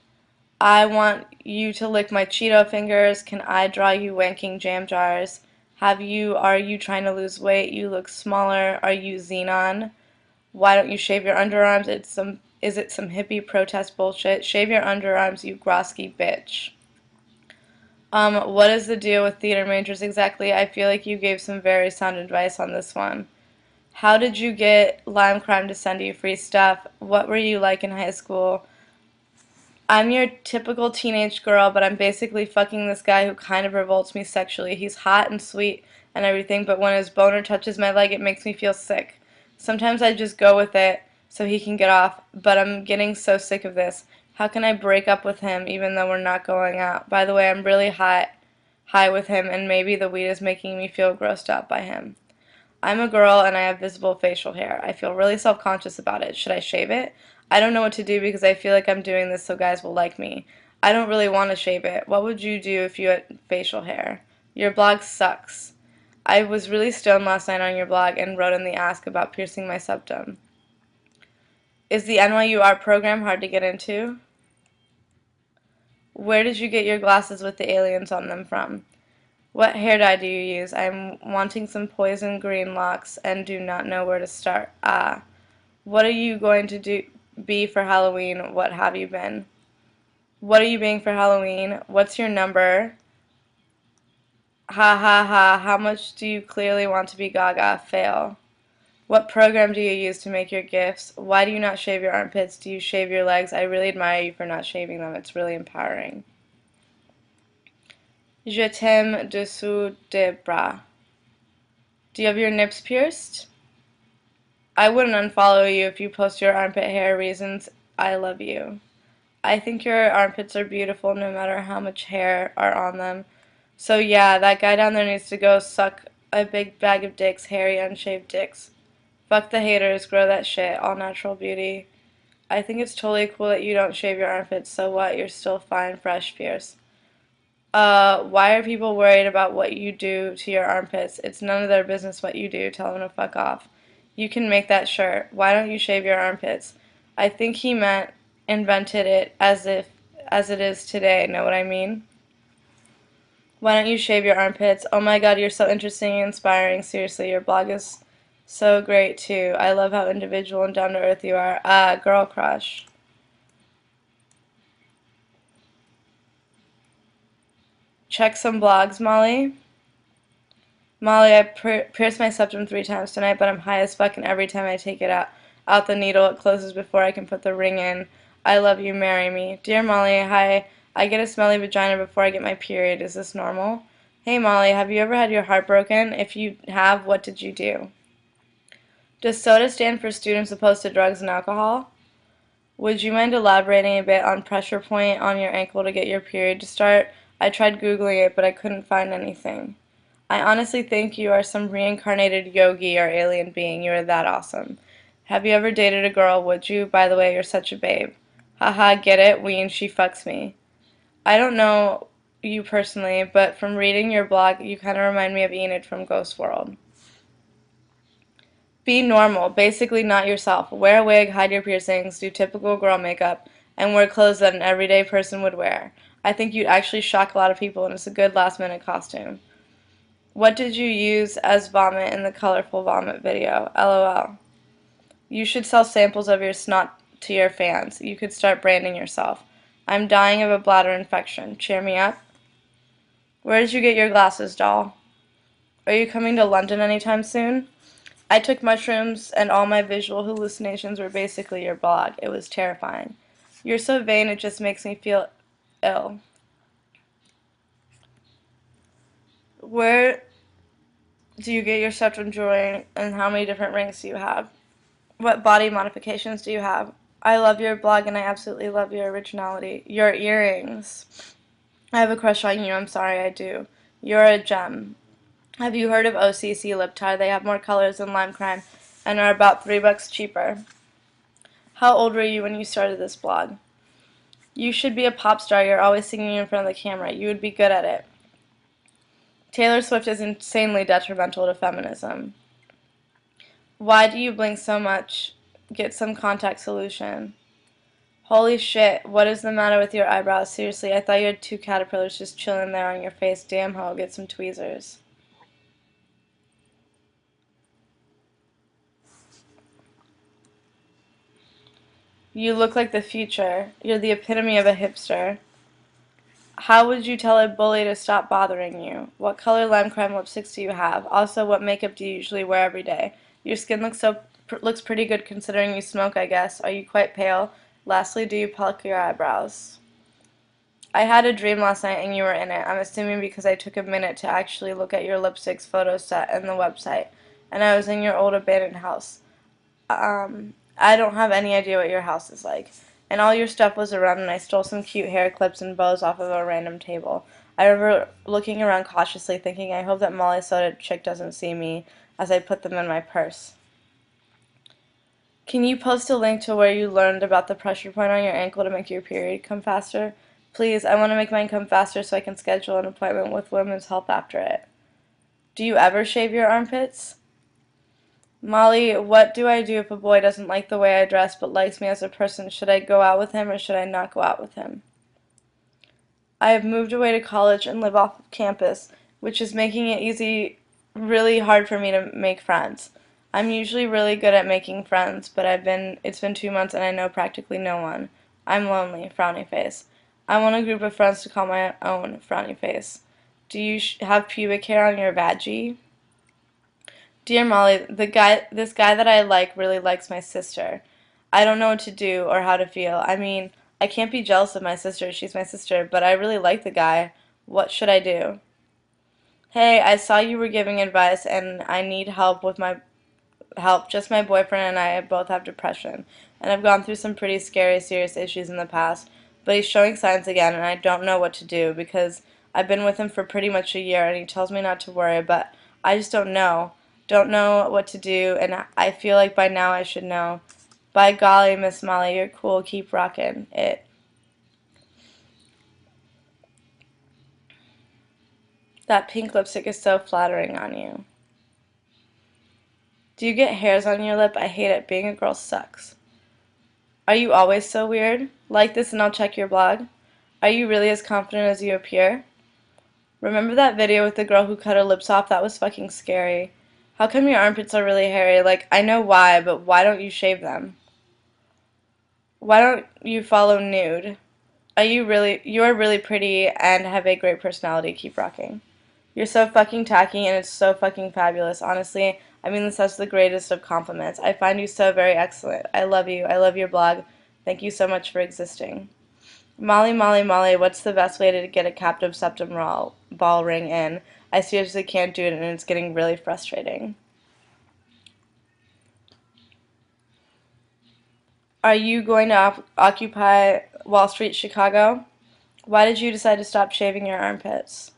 I want you to lick my Cheeto fingers. Can I draw you wanking jam jars? Are you trying to lose weight? You look smaller. Are you Xenon? Why don't you shave your underarms? Is it some hippie protest bullshit? Shave your underarms, you grosky bitch. What is the deal with theater majors exactly? I feel like you gave some very sound advice on this one. How did you get Lime Crime to send you free stuff? What were you like in high school? I'm your typical teenage girl, but I'm basically fucking this guy who kind of revolts me sexually. He's hot and sweet and everything, but when his boner touches my leg, it makes me feel sick. Sometimes I just go with it so he can get off, but I'm getting so sick of this. How can I break up with him even though we're not going out? By the way, I'm really high with him, and maybe the weed is making me feel grossed out by him. I'm a girl and I have visible facial hair. I feel really self-conscious about it. Should I shave it? I don't know what to do because I feel like I'm doing this so guys will like me. I don't really want to shave it. What would you do if you had facial hair? Your blog sucks. I was really stoned last night on your blog and wrote in the ask about piercing my septum. Is the NYU art program hard to get into? Where did you get your glasses with the aliens on them from? What hair dye do you use? I'm wanting some poison green locks and do not know where to start. Ah. What are you going to be for Halloween? What have you been? What are you being for Halloween? What's your number? Ha ha ha. How much do you clearly want to be Gaga? Fail. What program do you use to make your gifts? Why do you not shave your armpits? Do you shave your legs? I really admire you for not shaving them. It's really empowering. Je t'aime dessous des bras. Do you have your nips pierced? I wouldn't unfollow you if you post your armpit hair reasons. I love you. I think your armpits are beautiful no matter how much hair are on them. So yeah, that guy down there needs to go suck a big bag of dicks, hairy, unshaved dicks. Fuck the haters, grow that shit, all natural beauty. I think it's totally cool that you don't shave your armpits, so what, you're still fine, fresh, fierce. Why are people worried about what you do to your armpits? It's none of their business what you do, tell them to fuck off. You can make that shirt. Why don't you shave your armpits? I think he meant invented it as it is today, know what I mean? Why don't you shave your armpits? Oh my god, you're so interesting and inspiring. Seriously, your blog is so great too. I love how individual and down to earth you are. Ah, girl crush. Check some blogs, Molly. Molly, I pierced my septum 3 times tonight, but I'm high as fuck, and every time I take it out the needle, it closes before I can put the ring in. I love you, marry me. Dear Molly, hi. I get a smelly vagina before I get my period. Is this normal? Hey Molly, have you ever had your heart broken? If you have, what did you do? Does SODA stand for students opposed to drugs and alcohol? Would you mind elaborating a bit on pressure point on your ankle to get your period to start? I tried Googling it, but I couldn't find anything. I honestly think you are some reincarnated yogi or alien being. You are that awesome. Have you ever dated a girl, would you? By the way, you're such a babe. Haha, get it? Ween, she fucks me. I don't know you personally, but from reading your blog, you kind of remind me of Enid from Ghost World. Be normal, basically not yourself. Wear a wig, hide your piercings, do typical girl makeup, and wear clothes that an everyday person would wear. I think you'd actually shock a lot of people, and it's a good last-minute costume. What did you use as vomit in the colorful vomit video? LOL. You should sell samples of your snot to your fans. You could start branding yourself. I'm dying of a bladder infection. Cheer me up. Where did you get your glasses, doll? Are you coming to London anytime soon? I took mushrooms, and all my visual hallucinations were basically your blog. It was terrifying. You're so vain, it just makes me feel ill. Where do you get your septum jewelry, and how many different rings do you have? What body modifications do you have? I love your blog, and I absolutely love your originality. Your earrings. I have a crush on you. I'm sorry, I do. You're a gem. Have you heard of OCC Lip Tie? They have more colors than Lime Crime and are about $3 cheaper. How old were you when you started this blog? You should be a pop star. You're always singing in front of the camera. You would be good at it. Taylor Swift is insanely detrimental to feminism. Why do you blink so much? Get some contact solution. Holy shit, what is the matter with your eyebrows? Seriously, I thought you had 2 caterpillars just chilling there on your face. Damn ho, get some tweezers. You look like the future. You're the epitome of a hipster. How would you tell a bully to stop bothering you? What color Lime Crime lipsticks do you have? Also, what makeup do you usually wear every day? Your skin looks pretty good considering you smoke, I guess. Are you quite pale? Lastly, do you pluck your eyebrows? I had a dream last night and you were in it. I'm assuming because I took a minute to actually look at your lipsticks photo set and the website. And I was in your old abandoned house. I don't have any idea what your house is like. And all your stuff was around, and I stole some cute hair clips and bows off of a random table. I remember looking around cautiously, thinking, I hope that Molly Soda chick doesn't see me, as I put them in my purse. Can you post a link to where you learned about the pressure point on your ankle to make your period come faster? Please, I want to make mine come faster so I can schedule an appointment with Women's Health after it. Do you ever shave your armpits? Molly, what do I do if a boy doesn't like the way I dress but likes me as a person? Should I go out with him or should I not go out with him? I have moved away to college and live off of campus, which is making it really hard for me to make friends. I'm usually really good at making friends, but it's been 2 months and I know practically no one. I'm lonely, frowny face. I want a group of friends to call my own, frowny face. Do you have pubic hair on your vaggie? Dear Molly, this guy that I like really likes my sister. I don't know what to do or how to feel. I mean, I can't be jealous of my sister. She's my sister, but I really like the guy. What should I do? Hey, I saw you were giving advice and I need help with my help. Just my boyfriend and I both have depression, and I've gone through some pretty scary, serious issues in the past, but he's showing signs again and I don't know what to do because I've been with him for pretty much a year and he tells me not to worry, but I just don't know. Don't know what to do, and I feel like by now I should know. By golly, Miss Molly, you're cool. Keep rockin' it. That pink lipstick is so flattering on you. Do you get hairs on your lip? I hate it. Being a girl sucks. Are you always so weird? Like this and I'll check your blog. Are you really as confident as you appear? Remember that video with the girl who cut her lips off? That was fucking scary. How come your armpits are really hairy? Like, I know why, but why don't you shave them? Why don't you follow nude? You are really pretty and have a great personality. Keep rocking. You're so fucking tacky and it's so fucking fabulous. Honestly, I mean this as the greatest of compliments. I find you so very excellent. I love you. I love your blog. Thank you so much for existing. Molly, Molly, Molly, what's the best way to get a captive septum ball ring in? I seriously can't do it and it's getting really frustrating. Are you going to occupy Wall Street, Chicago? Why did you decide to stop shaving your armpits?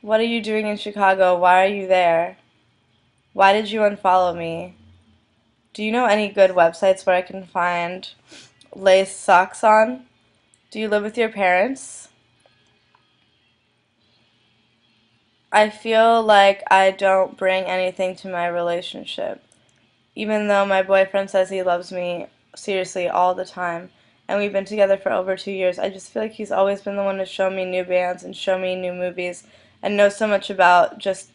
What are you doing in Chicago? Why are you there? Why did you unfollow me? Do you know any good websites where I can find lace socks on? Do you live with your parents? I feel like I don't bring anything to my relationship, even though my boyfriend says he loves me seriously all the time, and we've been together for over 2 years. I just feel like he's always been the one to show me new bands and show me new movies and know so much about just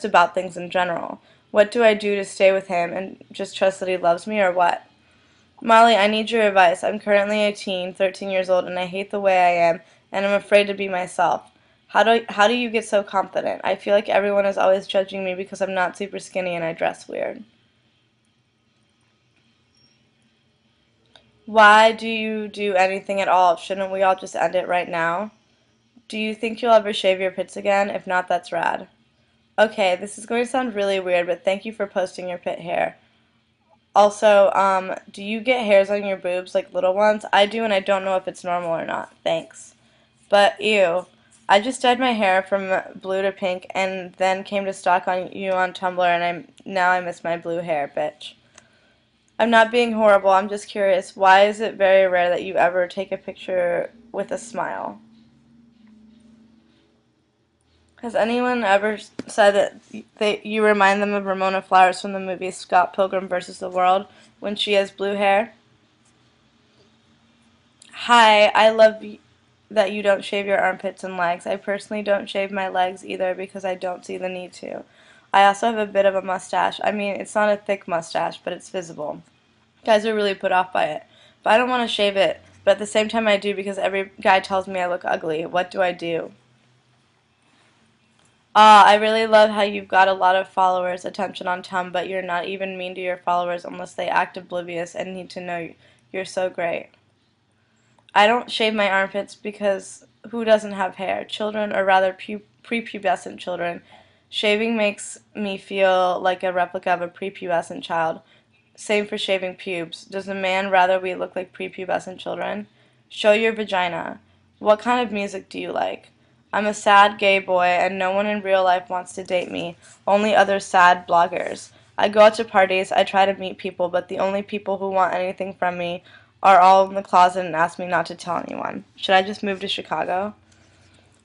about things in general. What do I do to stay with him and just trust that he loves me, or what? Molly, I need your advice. I'm currently a teen, 13 years old, and I hate the way I am, and I'm afraid to be myself. How do you get so confident? I feel like everyone is always judging me because I'm not super skinny and I dress weird. Why do you do anything at all? Shouldn't we all just end it right now? Do you think you'll ever shave your pits again? If not, that's rad. Okay, this is going to sound really weird, but thank you for posting your pit hair. Also, do you get hairs on your boobs, like little ones? I do, and I don't know if it's normal or not. Thanks. But, ew. I just dyed my hair from blue to pink and then came to stalk on you on Tumblr, and now I miss my blue hair, bitch. I'm not being horrible, I'm just curious. Why is it very rare that you ever take a picture with a smile? Has anyone ever said that you remind them of Ramona Flowers from the movie Scott Pilgrim vs. the World when she has blue hair? Hi, I love that you don't shave your armpits and legs. I personally don't shave my legs either because I don't see the need to. I also have a bit of a mustache. I mean, it's not a thick mustache, but it's visible. Guys are really put off by it. But I don't want to shave it, but at the same time I do because every guy tells me I look ugly. What do I do? I really love how you've got a lot of followers, attention on Tum, but you're not even mean to your followers unless they act oblivious and need to know you're so great. I don't shave my armpits because who doesn't have hair? Children, or rather prepubescent children. Shaving makes me feel like a replica of a prepubescent child. Same for shaving pubes. Does a man rather we look like prepubescent children? Show your vagina. What kind of music do you like? I'm a sad gay boy and no one in real life wants to date me, only other sad bloggers. I go out to parties, I try to meet people, but the only people who want anything from me are all in the closet and ask me not to tell anyone. Should I just move to Chicago?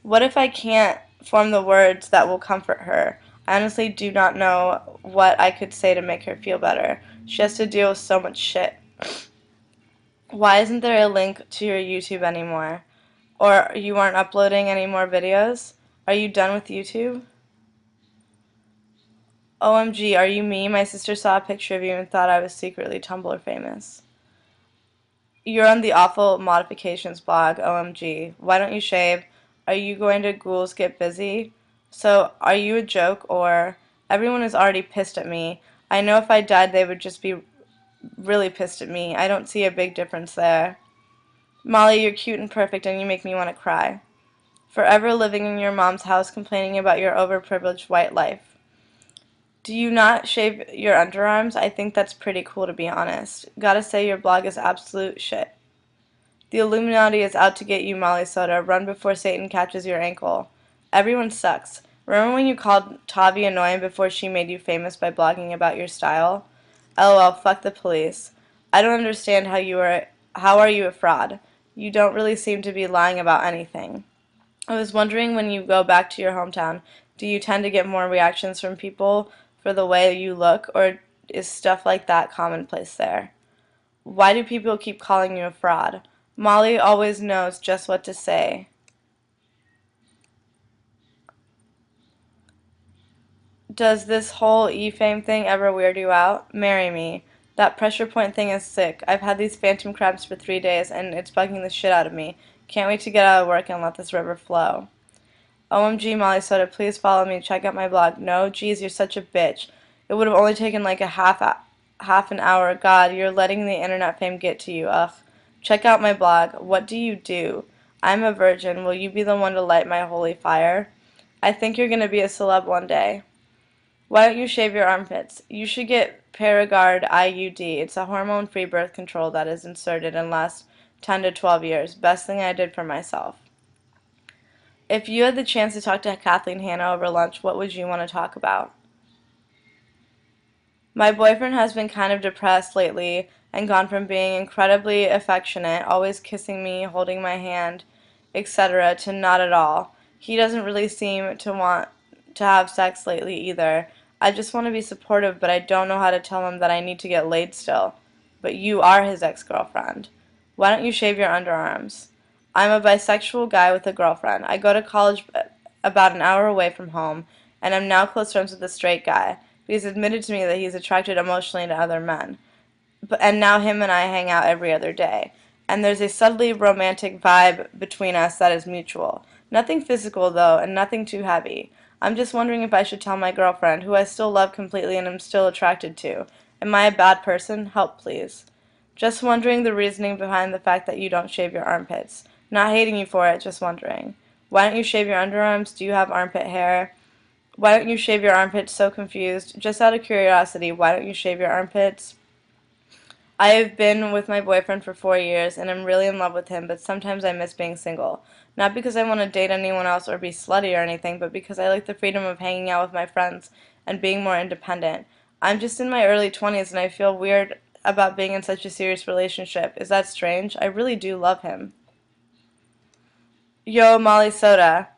What if I can't form the words that will comfort her? I honestly do not know what I could say to make her feel better. She has to deal with so much shit. Why isn't there a link to your YouTube anymore? Or you aren't uploading any more videos? Are you done with YouTube? OMG, are you me? My sister saw a picture of you and thought I was secretly Tumblr famous. You're on the Awful Modifications blog, OMG. Why don't you shave? Are you going to Ghouls Get Busy? So, are you a joke, or everyone is already pissed at me? I know if I died they would just be really pissed at me. I don't see a big difference there. Molly, you're cute and perfect and you make me want to cry. Forever living in your mom's house complaining about your overprivileged white life. Do you not shave your underarms? I think that's pretty cool, to be honest. Gotta say your blog is absolute shit. The Illuminati is out to get you, Molly Soda. Run before Satan catches your ankle. Everyone sucks. Remember when you called Tavi annoying before she made you famous by blogging about your style? LOL, fuck the police. I don't understand how are you a fraud? You don't really seem to be lying about anything. I was wondering, when you go back to your hometown, do you tend to get more reactions from people for the way you look, or is stuff like that commonplace there? Why do people keep calling you a fraud? Molly always knows just what to say. Does this whole e-fame thing ever weird you out? Marry me. That pressure point thing is sick. I've had these phantom cramps for 3 days, and it's bugging the shit out of me. Can't wait to get out of work and let this river flow. OMG, Molly Soda, please follow me. Check out my blog. No, geez, you're such a bitch. It would have only taken like a half an hour. God, you're letting the internet fame get to you. Ugh. Check out my blog. What do you do? I'm a virgin. Will you be the one to light my holy fire? I think you're going to be a celeb one day. Why don't you shave your armpits? You should get Paragard IUD. It's a hormone-free birth control that is inserted and lasts 10 to 12 years. Best thing I did for myself. If you had the chance to talk to Kathleen Hanna over lunch, what would you want to talk about? My boyfriend has been kind of depressed lately and gone from being incredibly affectionate, always kissing me, holding my hand, etc., to not at all. He doesn't really seem to want to have sex lately either. I just want to be supportive, but I don't know how to tell him that I need to get laid still. But you are his ex-girlfriend. Why don't you shave your underarms? I'm a bisexual guy with a girlfriend. I go to college about an hour away from home, and I'm now close friends with a straight guy. He's admitted to me that he's attracted emotionally to other men. And now him and I hang out every other day. And there's a subtly romantic vibe between us that is mutual. Nothing physical, though, and nothing too heavy. I'm just wondering if I should tell my girlfriend, who I still love completely and am still attracted to. Am I a bad person? Help, please. Just wondering the reasoning behind the fact that you don't shave your armpits. Not hating you for it, just wondering. Why don't you shave your underarms? Do you have armpit hair? Why don't you shave your armpits? So confused. Just out of curiosity, why don't you shave your armpits? I have been with my boyfriend for 4 years, and I'm really in love with him, but sometimes I miss being single. Not because I want to date anyone else or be slutty or anything, but because I like the freedom of hanging out with my friends and being more independent. I'm just in my early 20s, and I feel weird about being in such a serious relationship. Is that strange? I really do love him. Yo, Molly Soda.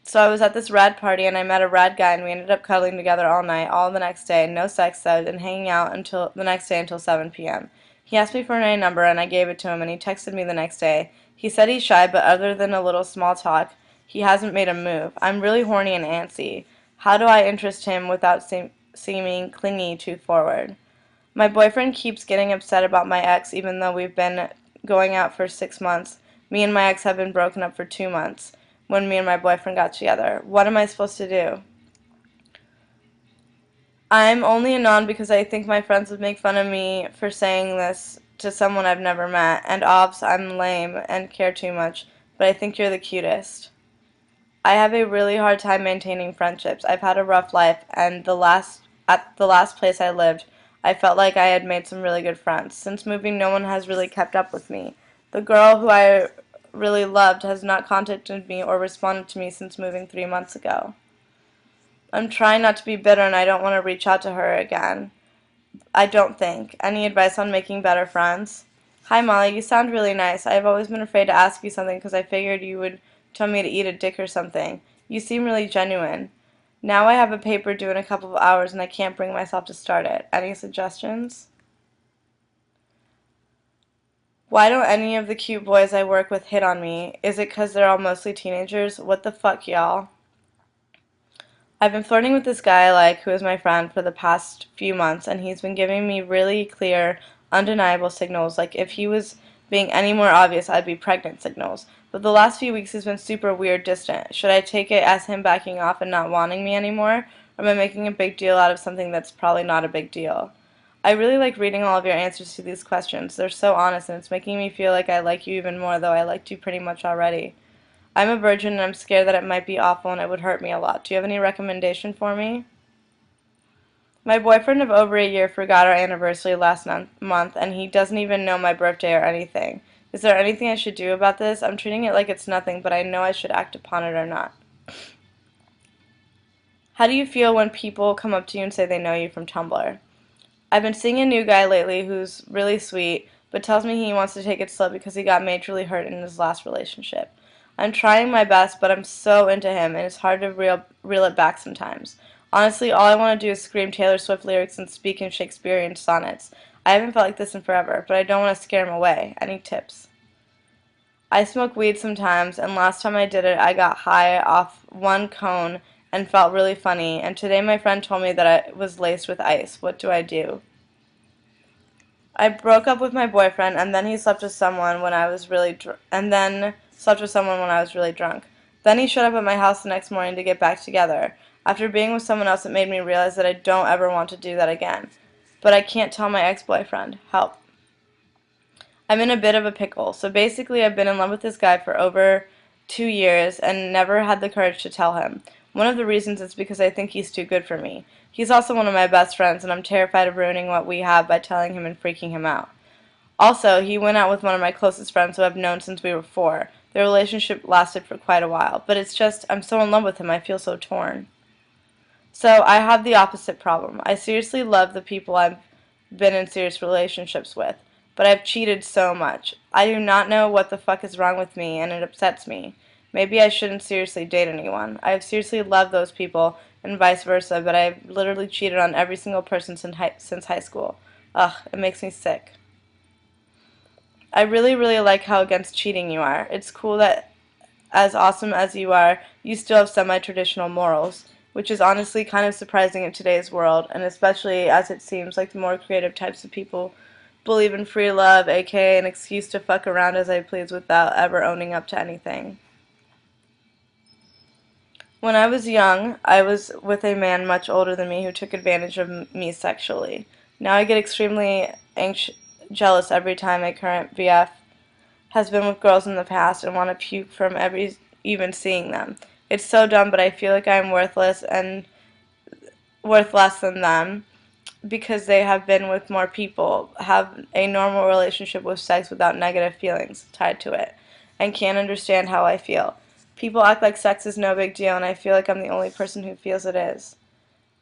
So I was at this rad party and I met a rad guy and we ended up cuddling together all night, all the next day, no sex though, and hanging out until the next day until 7 p.m. He asked me for my number and I gave it to him and he texted me the next day. He said he's shy, but other than a little small talk, he hasn't made a move. I'm really horny and antsy. How do I interest him without seeming clingy too forward? My boyfriend keeps getting upset about my ex even though we've been going out for 6 months. Me and my ex have been broken up for 2 months when me and my boyfriend got together. What am I supposed to do? I'm only a non because I think my friends would make fun of me for saying this to someone I've never met, and obs, I'm lame and care too much, but I think you're the cutest. I have a really hard time maintaining friendships. I've had a rough life, and at the last place I lived, I felt like I had made some really good friends. Since moving, no one has really kept up with me. The girl who I really loved has not contacted me or responded to me since moving 3 months ago. I'm trying not to be bitter and I don't want to reach out to her again. I don't think. Any advice on making better friends? Hi Molly, you sound really nice. I've always been afraid to ask you something because I figured you would tell me to eat a dick or something. You seem really genuine. Now I have a paper due in a couple of hours and I can't bring myself to start it. Any suggestions? Why don't any of the cute boys I work with hit on me? Is it 'cause they're all mostly teenagers? What the fuck, y'all? I've been flirting with this guy I like, who is my friend, for the past few months, and he's been giving me really clear, undeniable signals, like if he was being any more obvious, I'd be pregnant signals. But the last few weeks he's been super weird, distant. Should I take it as him backing off and not wanting me anymore, or am I making a big deal out of something that's probably not a big deal? I really like reading all of your answers to these questions. They're so honest, and it's making me feel like I like you even more, though I liked you pretty much already. I'm a virgin and I'm scared that it might be awful and it would hurt me a lot. Do you have any recommendation for me? My boyfriend of over a year forgot our anniversary last month and he doesn't even know my birthday or anything. Is there anything I should do about this? I'm treating it like it's nothing, but I know I should act upon it or not. How do you feel when people come up to you and say they know you from Tumblr? I've been seeing a new guy lately who's really sweet, but tells me he wants to take it slow because he got majorly hurt in his last relationship. I'm trying my best, but I'm so into him, and it's hard to reel it back sometimes. Honestly, all I want to do is scream Taylor Swift lyrics and speak in Shakespearean sonnets. I haven't felt like this in forever, but I don't want to scare him away. Any tips? I smoke weed sometimes, and last time I did it, I got high off one cone and felt really funny, and today my friend told me that it was laced with ice. What do I do? I broke up with my boyfriend, and then he slept with someone when I was really drunk. Then he showed up at my house the next morning to get back together. After being with someone else, it made me realize that I don't ever want to do that again. But I can't tell my ex-boyfriend. Help. I'm in a bit of a pickle. So basically, I've been in love with this guy for over 2 years and never had the courage to tell him. One of the reasons is because I think he's too good for me. He's also one of my best friends, and I'm terrified of ruining what we have by telling him and freaking him out. Also, he went out with one of my closest friends who I've known since we were 4. Their relationship lasted for quite a while, but it's just, I'm so in love with him, I feel so torn. So, I have the opposite problem. I seriously love the people I've been in serious relationships with, but I've cheated so much. I do not know what the fuck is wrong with me, and it upsets me. Maybe I shouldn't seriously date anyone. I have seriously loved those people, and vice versa, but I've literally cheated on every single person since high school. Ugh, it makes me sick. I really, really like how against cheating you are. It's cool that, as awesome as you are, you still have semi-traditional morals, which is honestly kind of surprising in today's world, and especially as it seems like the more creative types of people believe in free love, aka an excuse to fuck around as I please without ever owning up to anything. When I was young, I was with a man much older than me who took advantage of me sexually. Now I get extremely jealous every time a current VF has been with girls in the past and want to puke from even seeing them. It's so dumb, but I feel like I'm worthless and worth less than them because they have been with more people, have a normal relationship with sex without negative feelings tied to it, and can't understand how I feel. People act like sex is no big deal, and I feel like I'm the only person who feels it is.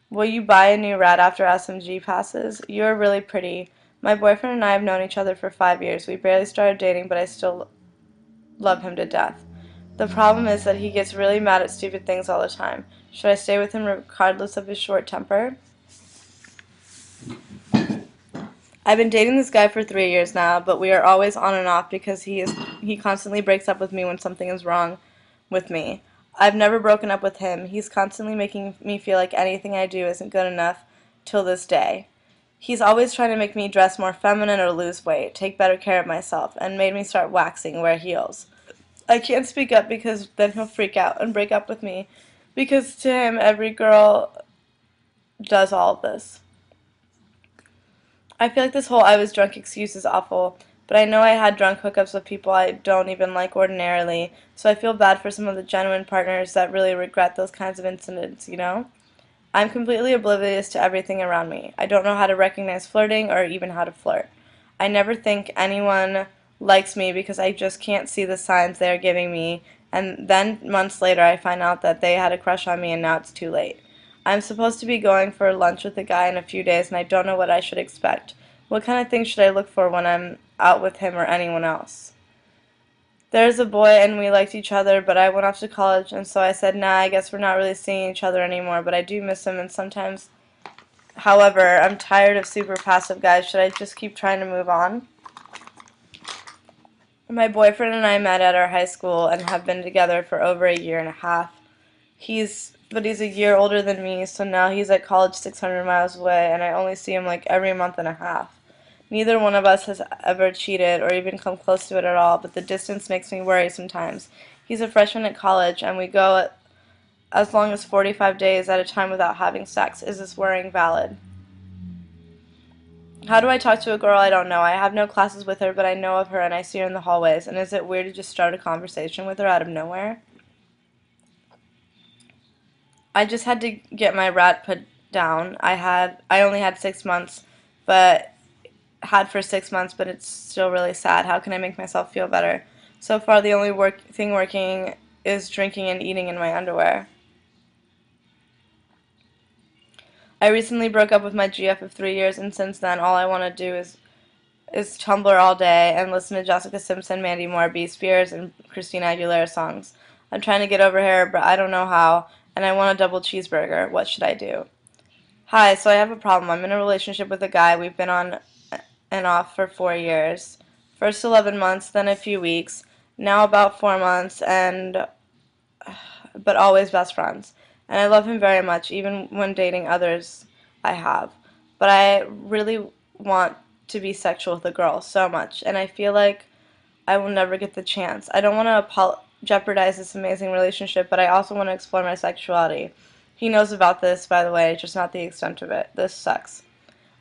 Will you buy a new rat after SMG passes? You're really pretty. My boyfriend and I have known each other for 5 years. We barely started dating, but I still love him to death. The problem is that he gets really mad at stupid things all the time. Should I stay with him regardless of his short temper? I've been dating this guy for 3 years now, but we are always on and off because he constantly breaks up with me when something is wrong with me. I've never broken up with him. He's constantly making me feel like anything I do isn't good enough till this day. He's always trying to make me dress more feminine or lose weight, take better care of myself, and made me start waxing, wear heels. I can't speak up because then he'll freak out and break up with me because to him every girl does all of this. I feel like this whole I was drunk excuse is awful, but I know I had drunk hookups with people I don't even like ordinarily, so I feel bad for some of the genuine partners that really regret those kinds of incidents, you know? I'm completely oblivious to everything around me. I don't know how to recognize flirting or even how to flirt. I never think anyone likes me because I just can't see the signs they are giving me, and then months later I find out that they had a crush on me and now it's too late. I'm supposed to be going for lunch with a guy in a few days and I don't know what I should expect. What kind of things should I look for when I'm out with him or anyone else? There's a boy and we liked each other, but I went off to college, and so I said, nah, I guess we're not really seeing each other anymore, but I do miss him, and sometimes, however, I'm tired of super passive guys. Should I just keep trying to move on? My boyfriend and I met at our high school and have been together for over a year and a half. But he's a year older than me, so now he's at college 600 miles away, and I only see him like every month and a half. Neither one of us has ever cheated or even come close to it at all, but the distance makes me worry sometimes. He's a freshman at college, and we go as long as 45 days at a time without having sex. Is this worrying valid? How do I talk to a girl I don't know? I have no classes with her, but I know of her and I see her in the hallways. And is it weird to just start a conversation with her out of nowhere? I just had to get my rat put down. I only had 6 months, but had for 6 months, but it's still really sad. How can I make myself feel better? So far, the only thing working is drinking and eating in my underwear. I recently broke up with my GF of 3 years, and since then, all I want to do is Tumblr all day and listen to Jessica Simpson, Mandy Moore, B. Spears, and Christina Aguilera songs. I'm trying to get over here, but I don't know how, and I want a double cheeseburger. What should I do? Hi, so I have a problem. I'm in a relationship with a guy. We've been on and off for 4 years. First 11 months, then a few weeks, now about 4 months, and but always best friends. And I love him very much, even when dating others I have. But I really want to be sexual with a girl so much, and I feel like I will never get the chance. I don't want to jeopardize this amazing relationship, but I also want to explore my sexuality. He knows about this, by the way, just not the extent of it. This sucks.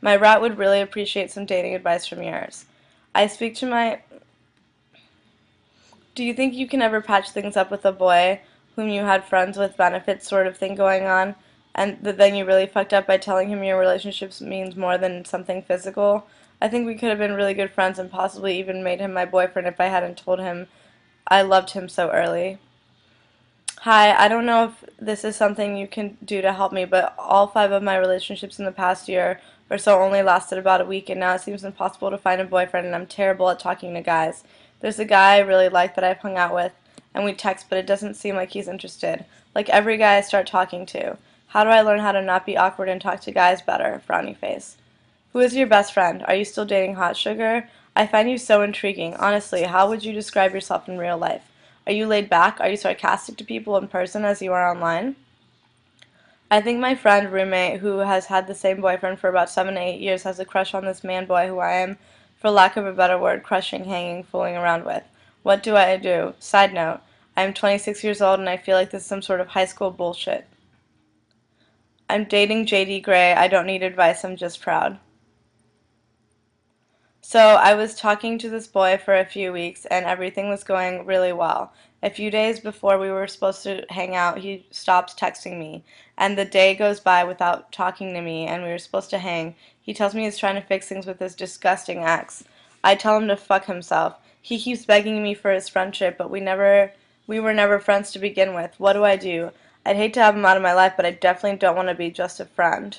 My rat would really appreciate some dating advice from yours. I speak to my... Do you think you can ever patch things up with a boy whom you had friends with benefits sort of thing going on, and then you really fucked up by telling him your relationships means more than something physical? I think we could have been really good friends and possibly even made him my boyfriend if I hadn't told him I loved him so early. Hi, I don't know if this is something you can do to help me, but all 5 of my relationships in the past year or so only lasted about a week, and now it seems impossible to find a boyfriend, and I'm terrible at talking to guys. There's a guy I really like that I've hung out with, and we text, but it doesn't seem like he's interested. Like every guy I start talking to. How do I learn how to not be awkward and talk to guys better? Frowny face. Who is your best friend? Are you still dating Hot Sugar? I find you so intriguing. Honestly, how would you describe yourself in real life? Are you laid back? Are you sarcastic to people in person as you are online? I think my friend roommate who has had the same boyfriend for about 7 to 8 years has a crush on this man boy who I am, for lack of a better word, crushing, hanging, fooling around with. What do I do? Side note, I am 26 years old and I feel like this is some sort of high school bullshit. I'm dating JD Gray. I don't need advice. I'm just proud. So I was talking to this boy for a few weeks and everything was going really well. A few days before we were supposed to hang out, he stops texting me, and the day goes by without talking to me, and we were supposed to hang. He tells me he's trying to fix things with his disgusting ex. I tell him to fuck himself. He keeps begging me for his friendship, but we were never friends to begin with. What do I do? I'd hate to have him out of my life, but I definitely don't want to be just a friend.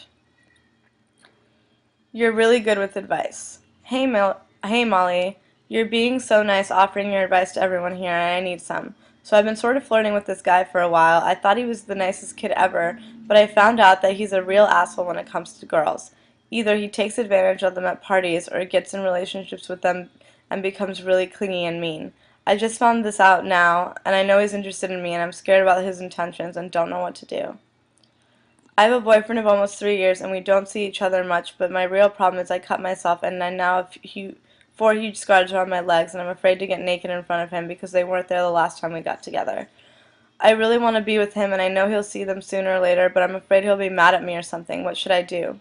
You're really good with advice. Hey Molly, you're being so nice offering your advice to everyone here, and I need some. So I've been sort of flirting with this guy for a while. I thought he was the nicest kid ever, but I found out that he's a real asshole when it comes to girls. Either he takes advantage of them at parties, or gets in relationships with them and becomes really clingy and mean. I just found this out now, and I know he's interested in me, and I'm scared about his intentions and don't know what to do. I have a boyfriend of almost 3 years, and we don't see each other much, but my real problem is I cut myself, and I now have 4 huge scars around my legs, and I'm afraid to get naked in front of him because they weren't there the last time we got together. I really want to be with him, and I know he'll see them sooner or later, but I'm afraid he'll be mad at me or something. What should I do?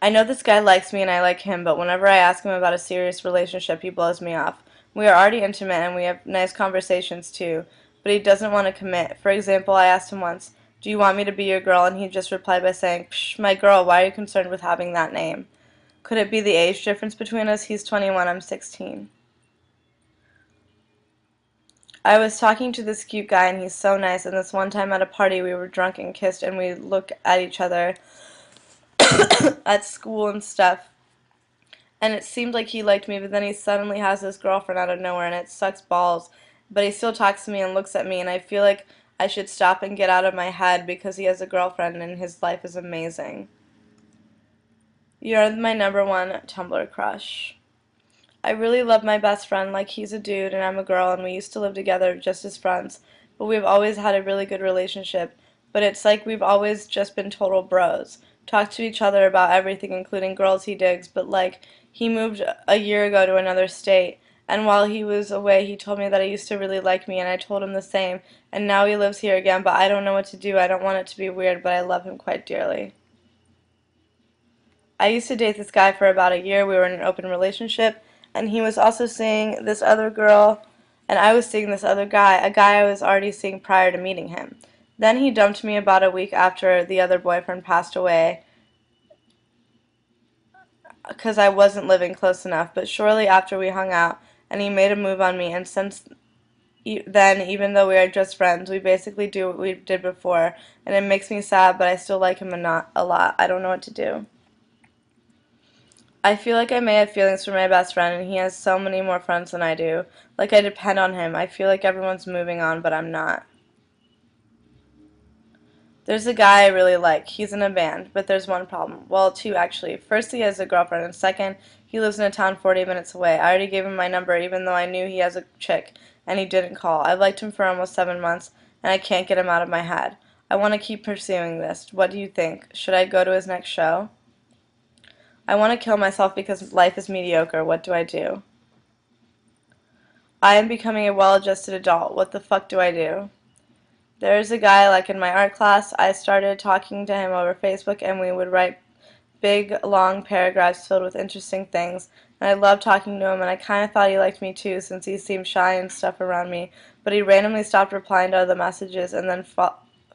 I know this guy likes me, and I like him, but whenever I ask him about a serious relationship, he blows me off. We are already intimate, and we have nice conversations, too, but he doesn't want to commit. For example, I asked him once, do you want me to be your girl? And he just replied by saying, psh, my girl, why are you concerned with having that name? Could it be the age difference between us? He's 21, I'm 16. I was talking to this cute guy, and he's so nice, and this one time at a party we were drunk and kissed, and we looked at each other at school and stuff, and it seemed like he liked me, but then he suddenly has this girlfriend out of nowhere, and it sucks balls. But he still talks to me and looks at me, and I feel like I should stop and get out of my head because he has a girlfriend and his life is amazing. You're my number one Tumblr crush. I really love my best friend like he's a dude and I'm a girl, and we used to live together just as friends, but we've always had a really good relationship. But it's like we've always just been total bros. Talk to each other about everything, including girls he digs, but like he moved a year ago to another state, and while he was away he told me that he used to really like me, and I told him the same, and now he lives here again, but I don't know what to do. I don't want it to be weird, but I love him quite dearly. I used to date this guy for about a year. We were in an open relationship, and he was also seeing this other girl, and I was seeing this other guy, a guy I was already seeing prior to meeting him. Then he dumped me about a week after the other boyfriend passed away because I wasn't living close enough, but shortly after we hung out, and he made a move on me, and since then, even though we are just friends, we basically do what we did before, and it makes me sad, but I still like him a lot. I don't know what to do. I feel like I may have feelings for my best friend, and he has so many more friends than I do. Like I depend on him. I feel like everyone's moving on, but I'm not. There's a guy I really like. He's in a band, but there's one problem. Well, two actually. First, he has a girlfriend, and second, he lives in a town 40 minutes away. I already gave him my number, even though I knew he has a chick, and he didn't call. I've liked him for almost 7 months, and I can't get him out of my head. I want to keep pursuing this. What do you think? Should I go to his next show? I want to kill myself because life is mediocre. What do I do? I am becoming a well-adjusted adult. What the fuck do I do? There's a guy like in my art class. I started talking to him over Facebook, and we would write big, long paragraphs filled with interesting things. And I loved talking to him, and I kind of thought he liked me too, since he seemed shy and stuff around me. But he randomly stopped replying to other messages and then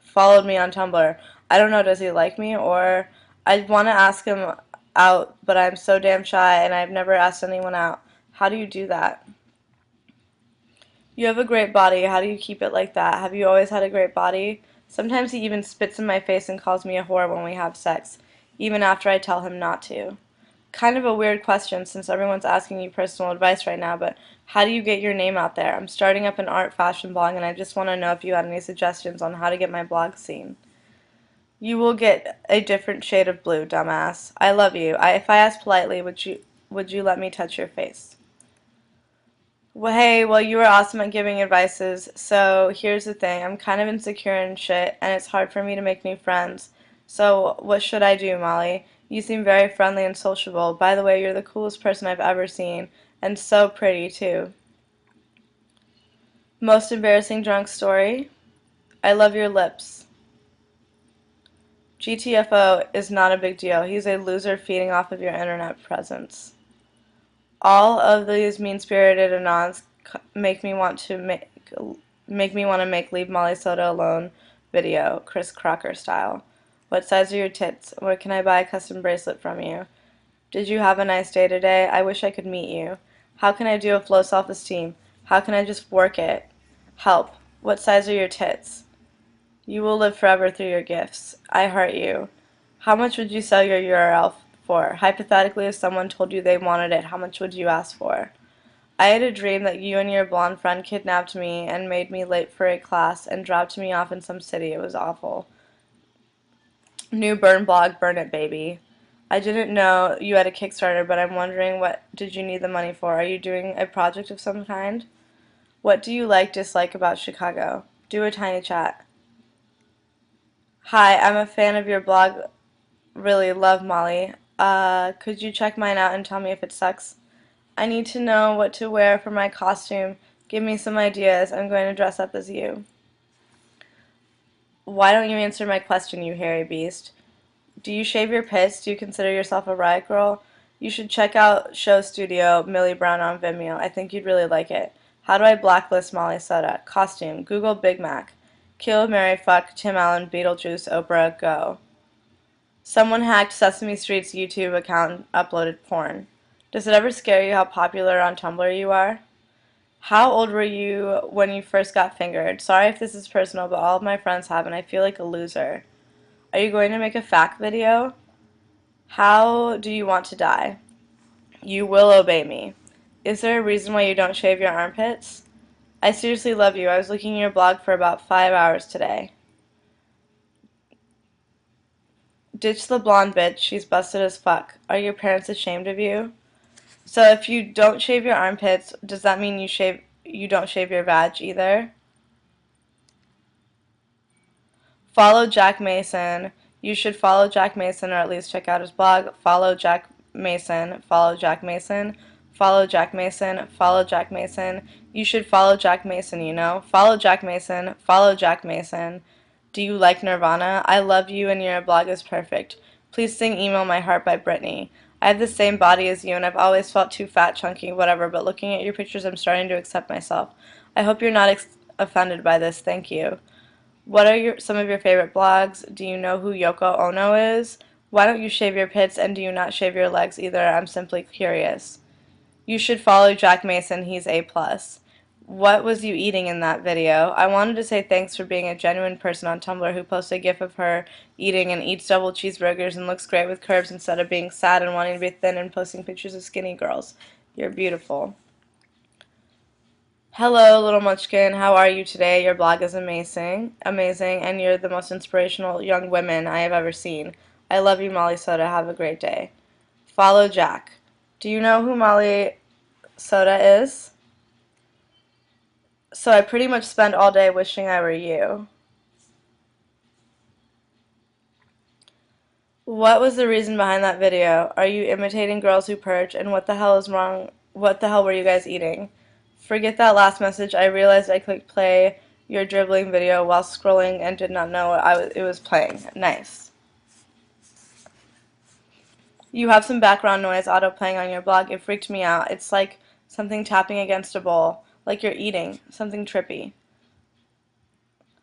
followed me on Tumblr. I don't know, does he like me? Or I want to ask him out, but I'm so damn shy, and I've never asked anyone out. How do you do that? You have a great body. How do you keep it like that? Have you always had a great body? Sometimes he even spits in my face and calls me a whore when we have sex, even after I tell him not to. Kind of a weird question since everyone's asking you personal advice right now, but how do you get your name out there? I'm starting up an art fashion blog, and I just want to know if you had any suggestions on how to get my blog seen. You will get a different shade of blue, dumbass. I love you. If I ask politely, would you let me touch your face? Well, hey, well, you were awesome at giving advices, so here's the thing. I'm kind of insecure and shit, and it's hard for me to make new friends. So, what should I do, Molly? You seem very friendly and sociable. By the way, you're the coolest person I've ever seen, and so pretty, too. Most embarrassing drunk story? I love your lips. GTFO is not a big deal. He's a loser feeding off of your internet presence. All of these mean-spirited anons make me want to make Leave Molly Soda Alone video, Chris Crocker style. What size are your tits? Where can I buy a custom bracelet from you? Did you have a nice day today? I wish I could meet you. How can I do a flow self-esteem? How can I just work it? Help. What size are your tits? You will live forever through your gifts. I heart you. How much would you sell your URL for? Hypothetically, if someone told you they wanted it, how much would you ask for? I had a dream that you and your blonde friend kidnapped me and made me late for a class and dropped me off in some city. It was awful. New burn blog, burn it, baby. I didn't know you had a Kickstarter, but I'm wondering, what did you need the money for? Are you doing a project of some kind? What do you dislike about Chicago? Do a tiny chat. Hi, I'm a fan of your blog. Really love Molly. Could you check mine out and tell me if it sucks? I need to know what to wear for my costume. Give me some ideas. I'm going to dress up as you. Why don't you answer my question, you hairy beast? Do you shave your pits? Do you consider yourself a riot girl? You should check out Show Studio Millie Brown on Vimeo. I think you'd really like it. How do I blacklist Molly Soda? Costume. Google Big Mac. Kill, marry, fuck, Tim Allen, Beetlejuice, Oprah, go. Someone hacked Sesame Street's YouTube account and uploaded porn. Does it ever scare you how popular on Tumblr you are? How old were you when you first got fingered? Sorry if this is personal, but all of my friends have, and I feel like a loser. Are you going to make a fact video? How do you want to die? You will obey me. Is there a reason why you don't shave your armpits? I seriously love you. I was looking at your blog for about 5 hours today. Ditch the blonde bitch. She's busted as fuck. Are your parents ashamed of you? So if you don't shave your armpits, does that mean you don't shave your vag either? Follow Jack Mason. You should follow Jack Mason or at least check out his blog. Follow Jack Mason. Follow Jack Mason. Follow Jack Mason. Follow Jack Mason. You should follow Jack Mason, you know? Follow Jack Mason. Follow Jack Mason. Do you like Nirvana? I love you and your blog is perfect. Please sing Email My Heart by Britney. I have the same body as you and I've always felt too fat, chunky, whatever, but looking at your pictures I'm starting to accept myself. I hope you're not offended by this. Thank you. What are some of your favorite blogs? Do you know who Yoko Ono is? Why don't you shave your pits and do you not shave your legs either? I'm simply curious. You should follow Jack Mason. He's A+. What was you eating in that video? I wanted to say thanks for being a genuine person on Tumblr who posts a gif of her eating and eats double cheeseburgers and looks great with curves instead of being sad and wanting to be thin and posting pictures of skinny girls. You're beautiful. Hello, little munchkin. How are you today? Your blog is amazing, and you're the most inspirational young women I have ever seen. I love you, Molly Soda. Have a great day. Follow Jack. Do you know who Molly Soda is? So I pretty much spend all day wishing I were you. What was the reason behind that video? Are you imitating girls who purge? And what the hell is wrong? What the hell were you guys eating? Forget that last message. I realized I clicked play your dribbling video while scrolling and did not know it was playing. Nice. You have some background noise auto playing on your blog. It freaked me out. It's like something tapping against a bowl. Like you're eating. Something trippy.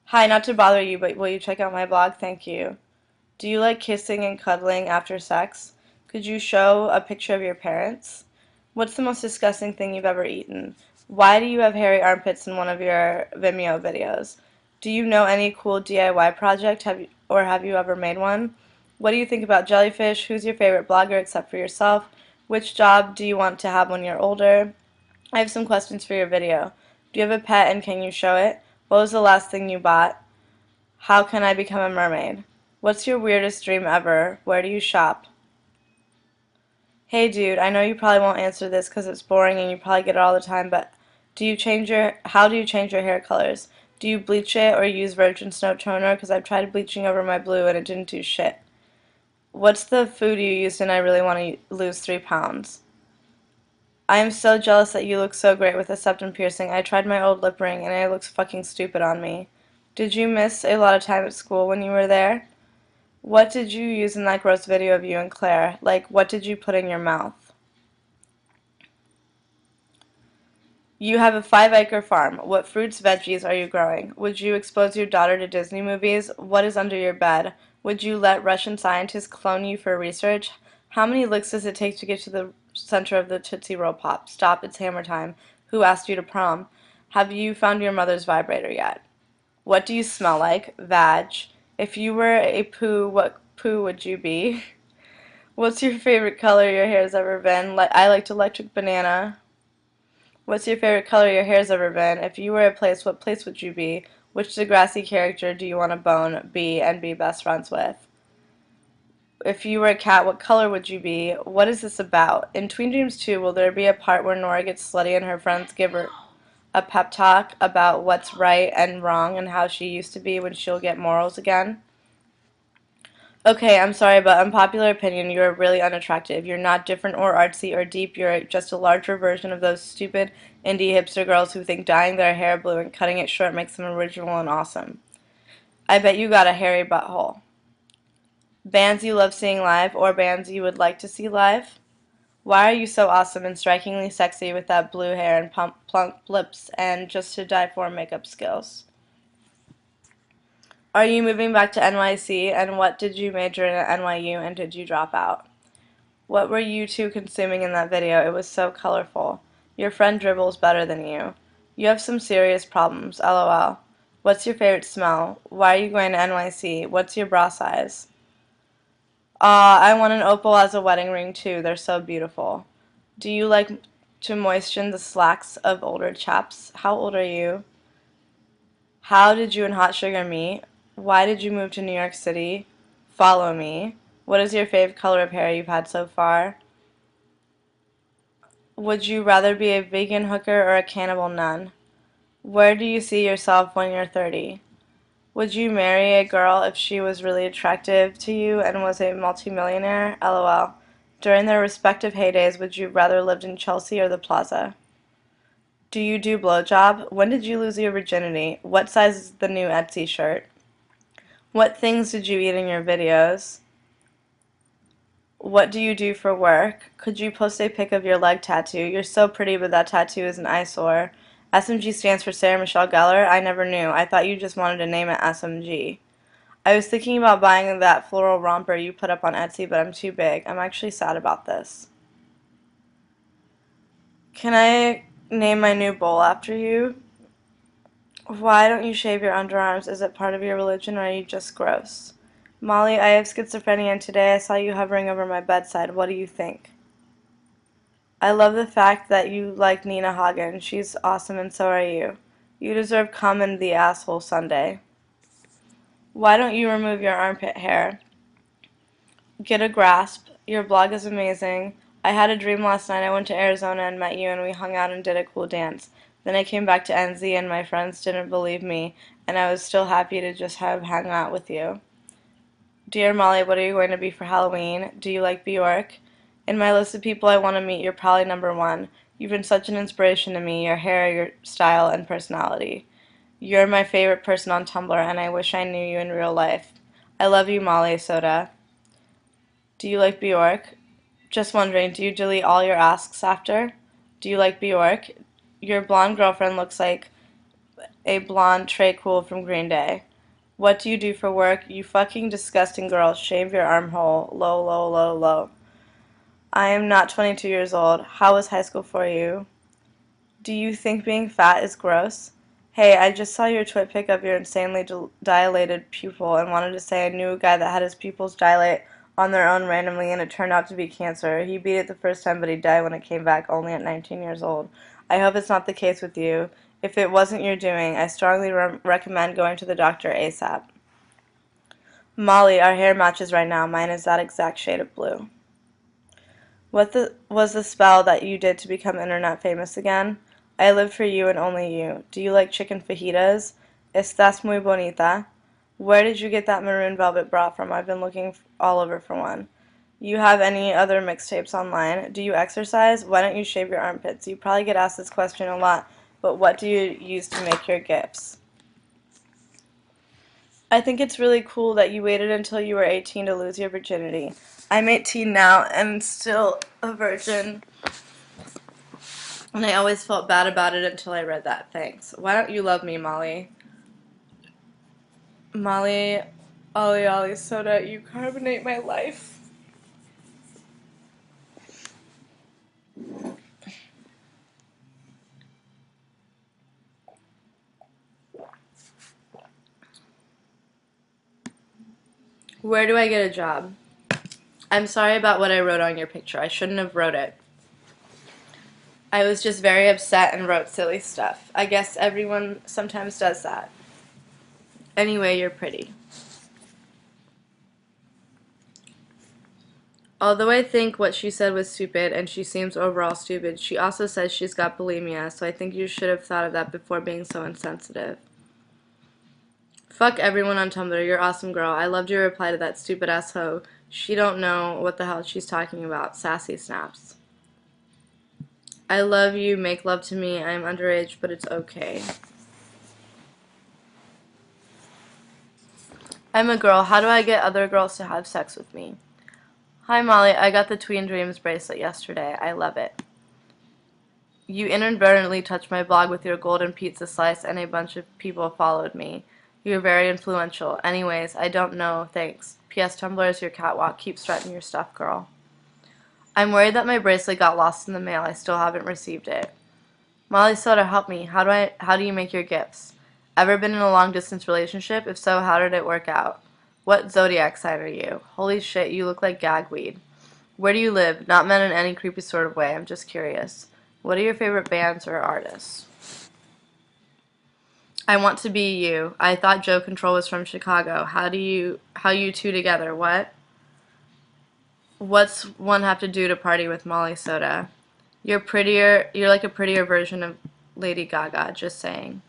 Hi, not to bother you, but will you check out my blog? Thank you. Do you like kissing and cuddling after sex? Could you show a picture of your parents? What's the most disgusting thing you've ever eaten? Why do you have hairy armpits in one of your Vimeo videos? Do you know any cool DIY project? Have you ever made one? What do you think about jellyfish? Who's your favorite blogger except for yourself? Which job do you want to have when you're older? I have some questions for your video. Do you have a pet and can you show it? What was the last thing you bought? How can I become a mermaid? What's your weirdest dream ever? Where do you shop? Hey dude, I know you probably won't answer this because it's boring and you probably get it all the time, but how do you change your hair colors? Do you bleach it or use Virgin Snow Toner? Because I've tried bleaching over my blue and it didn't do shit. What's the food you used and I really want to lose 3 pounds? I am so jealous that you look so great with a septum piercing. I tried my old lip ring and it looks fucking stupid on me. Did you miss a lot of time at school when you were there? What did you use in that gross video of you and Claire? Like, what did you put in your mouth? You have a 5-acre farm. What fruits, veggies are you growing? Would you expose your daughter to Disney movies? What is under your bed? Would you let Russian scientists clone you for research? How many licks does it take to get to the center of the Tootsie Roll Pop? Stop, it's hammer time. Who asked you to prom? Have you found your mother's vibrator yet? What do you smell like? Vag. If you were a poo, what poo would you be? What's your favorite color your hair's ever been? I liked electric banana. What's your favorite color your hair's ever been? If you were a place, what place would you be? Which Degrassi character do you want to bone, be, and be best friends with? If you were a cat, what color would you be? What is this about? In Tween Dreams 2, will there be a part where Nora gets slutty and her friends give her a pep talk about what's right and wrong and how she used to be when she'll get morals again? Okay, I'm sorry, but unpopular opinion, you're really unattractive. You're not different or artsy or deep. You're just a larger version of those stupid indie hipster girls who think dyeing their hair blue and cutting it short makes them original and awesome. I bet you got a hairy butthole. Bands you love seeing live or bands you would like to see live? Why are you so awesome and strikingly sexy with that blue hair and plump lips and just to die for makeup skills? Are you moving back to NYC and what did you major in at NYU and did you drop out? What were you two consuming in that video? It was so colorful. Your friend dribbles better than you. You have some serious problems, lol. What's your favorite smell? Why are you going to NYC? What's your bra size? I want an opal as a wedding ring too. They're so beautiful. Do you like to moisten the slacks of older chaps? How old are you? How did you and Hot Sugar meet? Why did you move to New York City? Follow me. What is your favorite color of hair you've had so far? Would you rather be a vegan hooker or a cannibal nun? Where do you see yourself when you're 30? Would you marry a girl if she was really attractive to you and was a multimillionaire? LOL. During their respective heydays, would you rather lived in Chelsea or the Plaza? Do you do blowjob? When did you lose your virginity? What size is the new Etsy shirt? What things did you eat in your videos? What do you do for work? Could you post a pic of your leg tattoo? You're so pretty, but that tattoo is an eyesore. SMG stands for Sarah Michelle Gellar. I never knew. I thought you just wanted to name it SMG. I was thinking about buying that floral romper you put up on Etsy, but I'm too big. I'm actually sad about this. Can I name my new bowl after you? Why don't you shave your underarms? Is it part of your religion or are you just gross? Molly, I have schizophrenia and today I saw you hovering over my bedside. What do you think? I love the fact that you like Nina Hagen. She's awesome and so are you. You deserve cum in the asshole Sunday. Why don't you remove your armpit hair? Get a grasp. Your blog is amazing. I had a dream last night. I went to Arizona and met you and we hung out and did a cool dance. Then I came back to NZ and my friends didn't believe me and I was still happy to just have hung out with you. Dear Molly, what are you going to be for Halloween? Do you like Bjork? In my list of people I want to meet, you're probably number one. You've been such an inspiration to me, your hair, your style, and personality. You're my favorite person on Tumblr, and I wish I knew you in real life. I love you, Molly Soda. Do you like Bjork? Just wondering, do you delete all your asks after? Do you like Bjork? Your blonde girlfriend looks like a blonde Trey Cool from Green Day. What do you do for work? You fucking disgusting girl. Shave your armhole. Low, low, low, low. I am not 22 years old. How was high school for you? Do you think being fat is gross? Hey, I just saw your twit pic of your insanely dilated pupil and wanted to say I knew a guy that had his pupils dilate on their own randomly and it turned out to be cancer. He beat it the first time but he died when it came back only at 19 years old. I hope it's not the case with you. If it wasn't your doing, I strongly recommend going to the doctor ASAP. Molly, our hair matches right now. Mine is that exact shade of blue. Was the spell that you did to become internet famous again? I live for you and only you. Do you like chicken fajitas? Estás muy bonita. Where did you get that maroon velvet bra from? I've been looking all over for one. You have any other mixtapes online? Do you exercise? Why don't you shave your armpits? You probably get asked this question a lot, but what do you use to make your gifts? I think it's really cool that you waited until you were 18 to lose your virginity. I'm 18 now and still a virgin. And I always felt bad about it until I read that. Thanks. Why don't you love me, Molly? Molly, Ollie Ollie Soda, you carbonate my life. Where do I get a job? I'm sorry about what I wrote on your picture. I shouldn't have wrote it. I was just very upset and wrote silly stuff. I guess everyone sometimes does that. Anyway, you're pretty. Although I think what she said was stupid, and she seems overall stupid, she also says she's got bulimia, so I think you should have thought of that before being so insensitive. Fuck everyone on Tumblr, you're awesome girl. I loved your reply to that stupid ass hoe. She don't know what the hell she's talking about. Sassy snaps. I love you, make love to me. I'm underage, but it's okay. I'm a girl. How do I get other girls to have sex with me? Hi Molly, I got the Tween Dreams bracelet yesterday. I love it. You inadvertently touched my blog with your golden pizza slice and a bunch of people followed me. You're very influential. Anyways, I don't know. Thanks. P.S. Tumblr is your catwalk. Keep strutting your stuff, girl. I'm worried that my bracelet got lost in the mail. I still haven't received it. Molly Soda, help me. How do you make your gifts? Ever been in a long-distance relationship? If so, how did it work out? What zodiac sign are you? Holy shit, you look like gagweed. Where do you live? Not meant in any creepy sort of way. I'm just curious. What are your favorite bands or artists? I want to be you. I thought Joe Control was from Chicago. How you two together? What? What's one have to do to party with Molly Soda? You're prettier. You're like a prettier version of Lady Gaga. Just saying.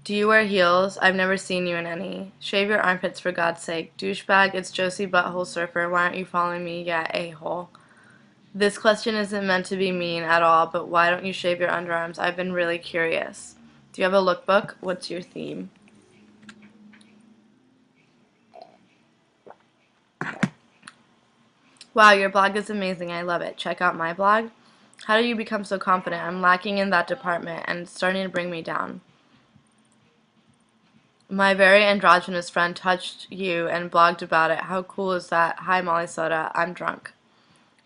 Do you wear heels? I've never seen you in any. Shave your armpits for God's sake. Douchebag, it's Josie Butthole Surfer. Why aren't you following me? Yeah, a-hole. This question isn't meant to be mean at all, but why don't you shave your underarms? I've been really curious. Do you have a lookbook? What's your theme? Wow, your blog is amazing. I love it. Check out my blog. How do you become so confident? I'm lacking in that department, and it's starting to bring me down. My very androgynous friend touched you and blogged about it. How cool is that? Hi, Molly Soda. I'm drunk.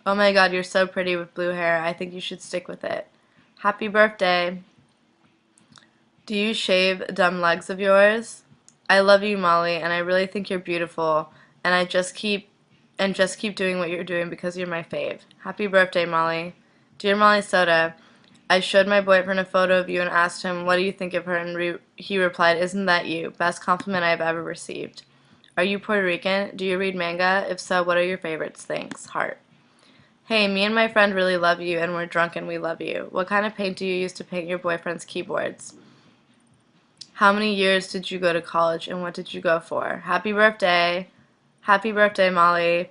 Oh my god, you're so pretty with blue hair. I think you should stick with it. Happy birthday. Do you shave dumb legs of yours? I love you, Molly, and I really think you're beautiful, and just keep doing what you're doing because you're my fave. Happy birthday, Molly. Dear Molly Soda, I showed my boyfriend a photo of you and asked him, what do you think of her? And he replied, isn't that you? Best compliment I've ever received. Are you Puerto Rican? Do you read manga? If so, what are your favorites? Thanks. Heart. Hey, me and my friend really love you, and we're drunk and we love you. What kind of paint do you use to paint your boyfriend's keyboards? How many years did you go to college, and what did you go for? Happy birthday. Happy birthday, Molly.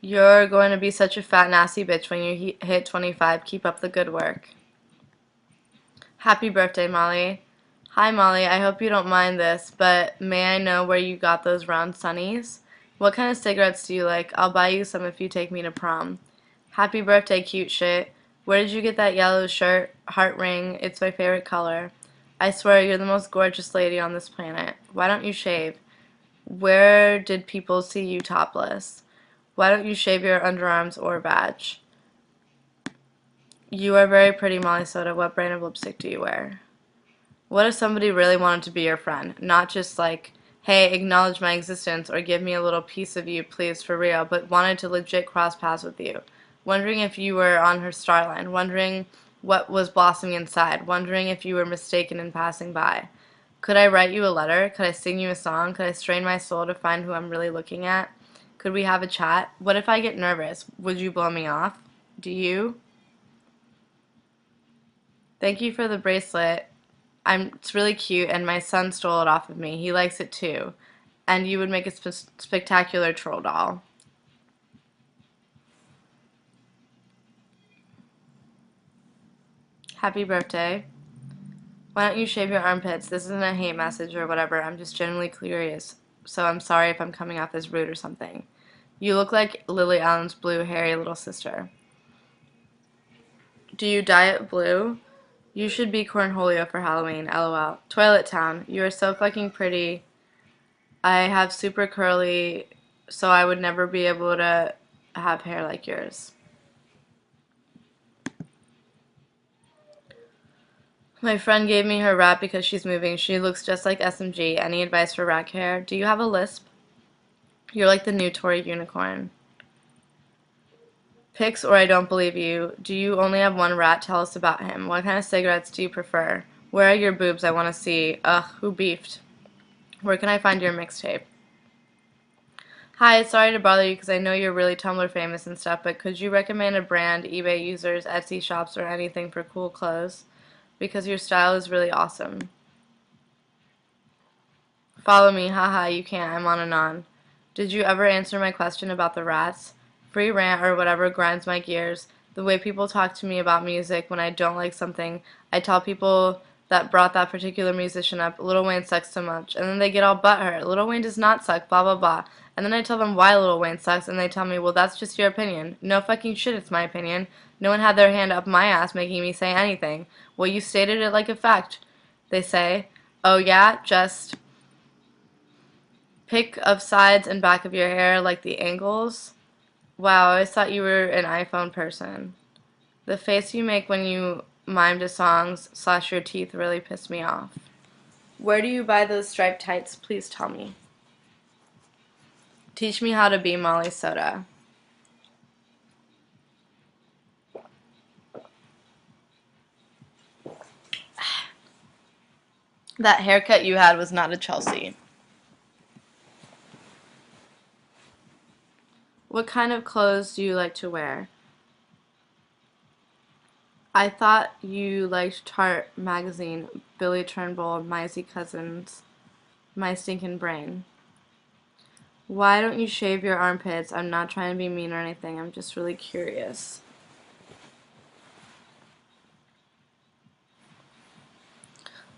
You're going to be such a fat, nasty bitch when you hit 25. Keep up the good work. Happy birthday, Molly. Hi, Molly. I hope you don't mind this, but may I know where you got those round sunnies? What kind of cigarettes do you like? I'll buy you some if you take me to prom. Happy birthday, cute shit. Where did you get that yellow shirt, heart ring? It's my favorite color. I swear you're the most gorgeous lady on this planet. Why don't you shave? Where did people see you topless? Why don't you shave your underarms or badge? You are very pretty, Molly Soda. What brand of lipstick do you wear? What if somebody really wanted to be your friend? Not just like, hey, acknowledge my existence or give me a little piece of you, please, for real, but wanted to legit cross paths with you. Wondering if you were on her star line. Wondering what was blossoming inside. Wondering if you were mistaken in passing by. Could I write you a letter? Could I sing you a song? Could I strain my soul to find who I'm really looking at? Could we have a chat? What if I get nervous? Would you blow me off? Do you? Thank you for the bracelet. It's really cute, and my son stole it off of me. He likes it too. And you would make a spectacular troll doll. Happy birthday. Why don't you shave your armpits? This isn't a hate message or whatever. I'm just genuinely curious. So I'm sorry if I'm coming off as rude or something. You look like Lily Allen's blue, hairy little sister. Do you dye it blue? You should be Cornholio for Halloween, lol. Toilet Town, you are so fucking pretty. I have super curly, so I would never be able to have hair like yours. My friend gave me her wrap because she's moving. She looks just like SMG. Any advice for rack hair? Do you have a lisp? You're like the new Tory unicorn. Pics or I don't believe you. Do you only have one rat? Tell us about him. What kind of cigarettes do you prefer? Where are your boobs? I want to see. Ugh, who beefed? Where can I find your mixtape? Hi, sorry to bother you because I know you're really Tumblr famous and stuff, but could you recommend a brand, eBay users, Etsy shops, or anything for cool clothes? Because your style is really awesome. Follow me, haha, you can't, I'm on and on. Did you ever answer my question about the rats? Free rant or whatever grinds my gears. The way people talk to me about music when I don't like something, I tell people that brought that particular musician up, Lil Wayne sucks so much, and then they get all butthurt. Lil Wayne does not suck, blah blah blah. And then I tell them why Lil Wayne sucks, and they tell me, well, that's just your opinion. No fucking shit, it's my opinion. No one had their hand up my ass making me say anything. Well, you stated it like a fact, they say. Oh yeah, just pick of sides and back of your hair like the angles. Wow, I always thought you were an iPhone person. The face you make when you mime to songs / your teeth really piss me off. Where do you buy those striped tights? Please tell me. Teach me how to be Molly Soda. That haircut you had was not a Chelsea. What kind of clothes do you like to wear? I thought you liked Tart magazine, Billy Turnbull, Maisie Cousins, My Stinkin' Brain. Why don't you shave your armpits? I'm not trying to be mean or anything. I'm just really curious.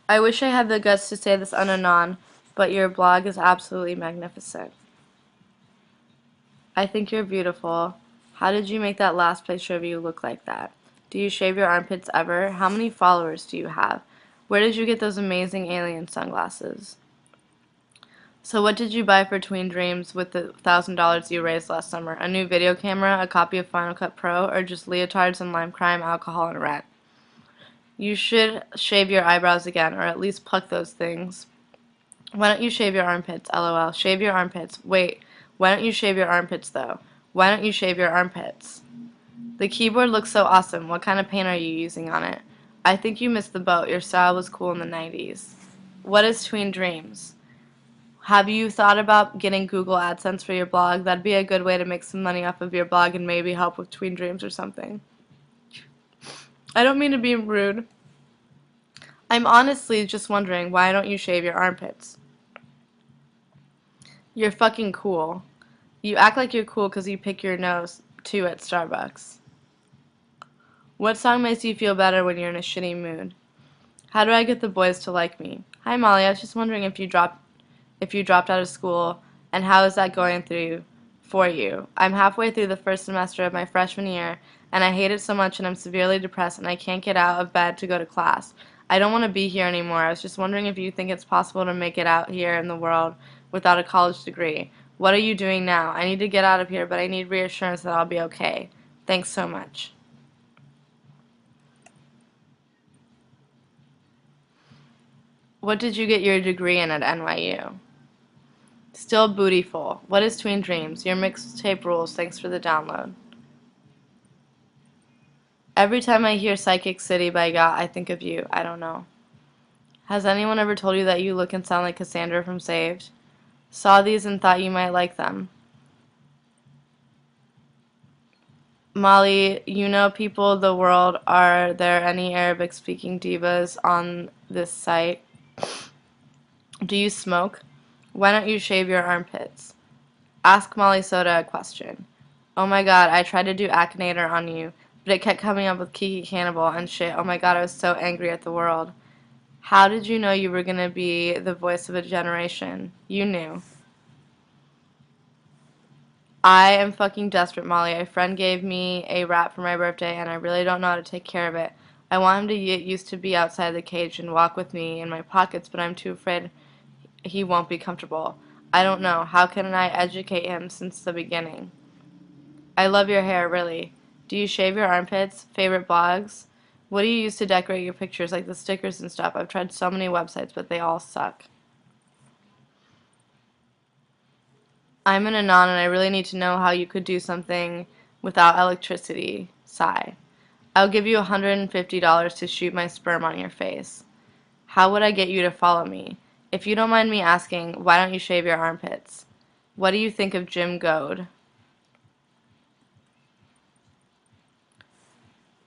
I wish I had the guts to say this unanon, but your blog is absolutely magnificent. I think you're beautiful. How did you make that last picture of you look like that? Do you shave your armpits ever? How many followers do you have? Where did you get those amazing alien sunglasses? So what did you buy for Tween Dreams with the $1,000 you raised last summer? A new video camera, a copy of Final Cut Pro, or just leotards and lime crime, alcohol, and rent? You should shave your eyebrows again, or at least pluck those things. Why don't you shave your armpits? LOL. Shave your armpits. Wait. Why don't you shave your armpits, though? Why don't you shave your armpits? The keyboard looks so awesome. What kind of paint are you using on it? I think you missed the boat. Your style was cool in the 90s. What is Tween Dreams? Have you thought about getting Google AdSense for your blog? That'd be a good way to make some money off of your blog and maybe help with Tween Dreams or something. I don't mean to be rude. I'm honestly just wondering, why don't you shave your armpits? You're fucking cool. You act like you're cool because you pick your nose, too, at Starbucks. What song makes you feel better when you're in a shitty mood? How do I get the boys to like me? Hi, Molly. I was just wondering if you dropped out of school, and how is that going for you? I'm halfway through the first semester of my freshman year, and I hate it so much, and I'm severely depressed, and I can't get out of bed to go to class. I don't want to be here anymore. I was just wondering if you think it's possible to make it out here in the world without a college degree. What are you doing now? I need to get out of here, but I need reassurance that I'll be okay. Thanks so much. What did you get your degree in at NYU? Still bootyful. What is Tween Dreams? Your mixtape rules. Thanks for the download. Every time I hear Psychic City by Yacht, I think of you. I don't know. Has anyone ever told you that you look and sound like Cassandra from Saved? Saw these and thought you might like them. Molly, you know people of the world. Are there any Arabic-speaking divas on this site? Do you smoke? Why don't you shave your armpits? Ask Molly Soda a question. Oh my god, I tried to do Akinator on you, but it kept coming up with Kiki Cannibal and shit. Oh my god, I was so angry at the world. How did you know you were gonna be the voice of a generation? You knew. I am fucking desperate, Molly. A friend gave me a rat for my birthday, and I really don't know how to take care of it. I want him to get used to be outside the cage and walk with me in my pockets, but I'm too afraid he won't be comfortable. I don't know. How can I educate him since the beginning? I love your hair, really. Do you shave your armpits? Favorite blogs? What do you use to decorate your pictures, like the stickers and stuff? I've tried so many websites, but they all suck. I'm an Anon, and I really need to know how you could do something without electricity. Sigh. I'll give you $150 to shoot my sperm on your face. How would I get you to follow me? If you don't mind me asking, why don't you shave your armpits? What do you think of Jim Goad?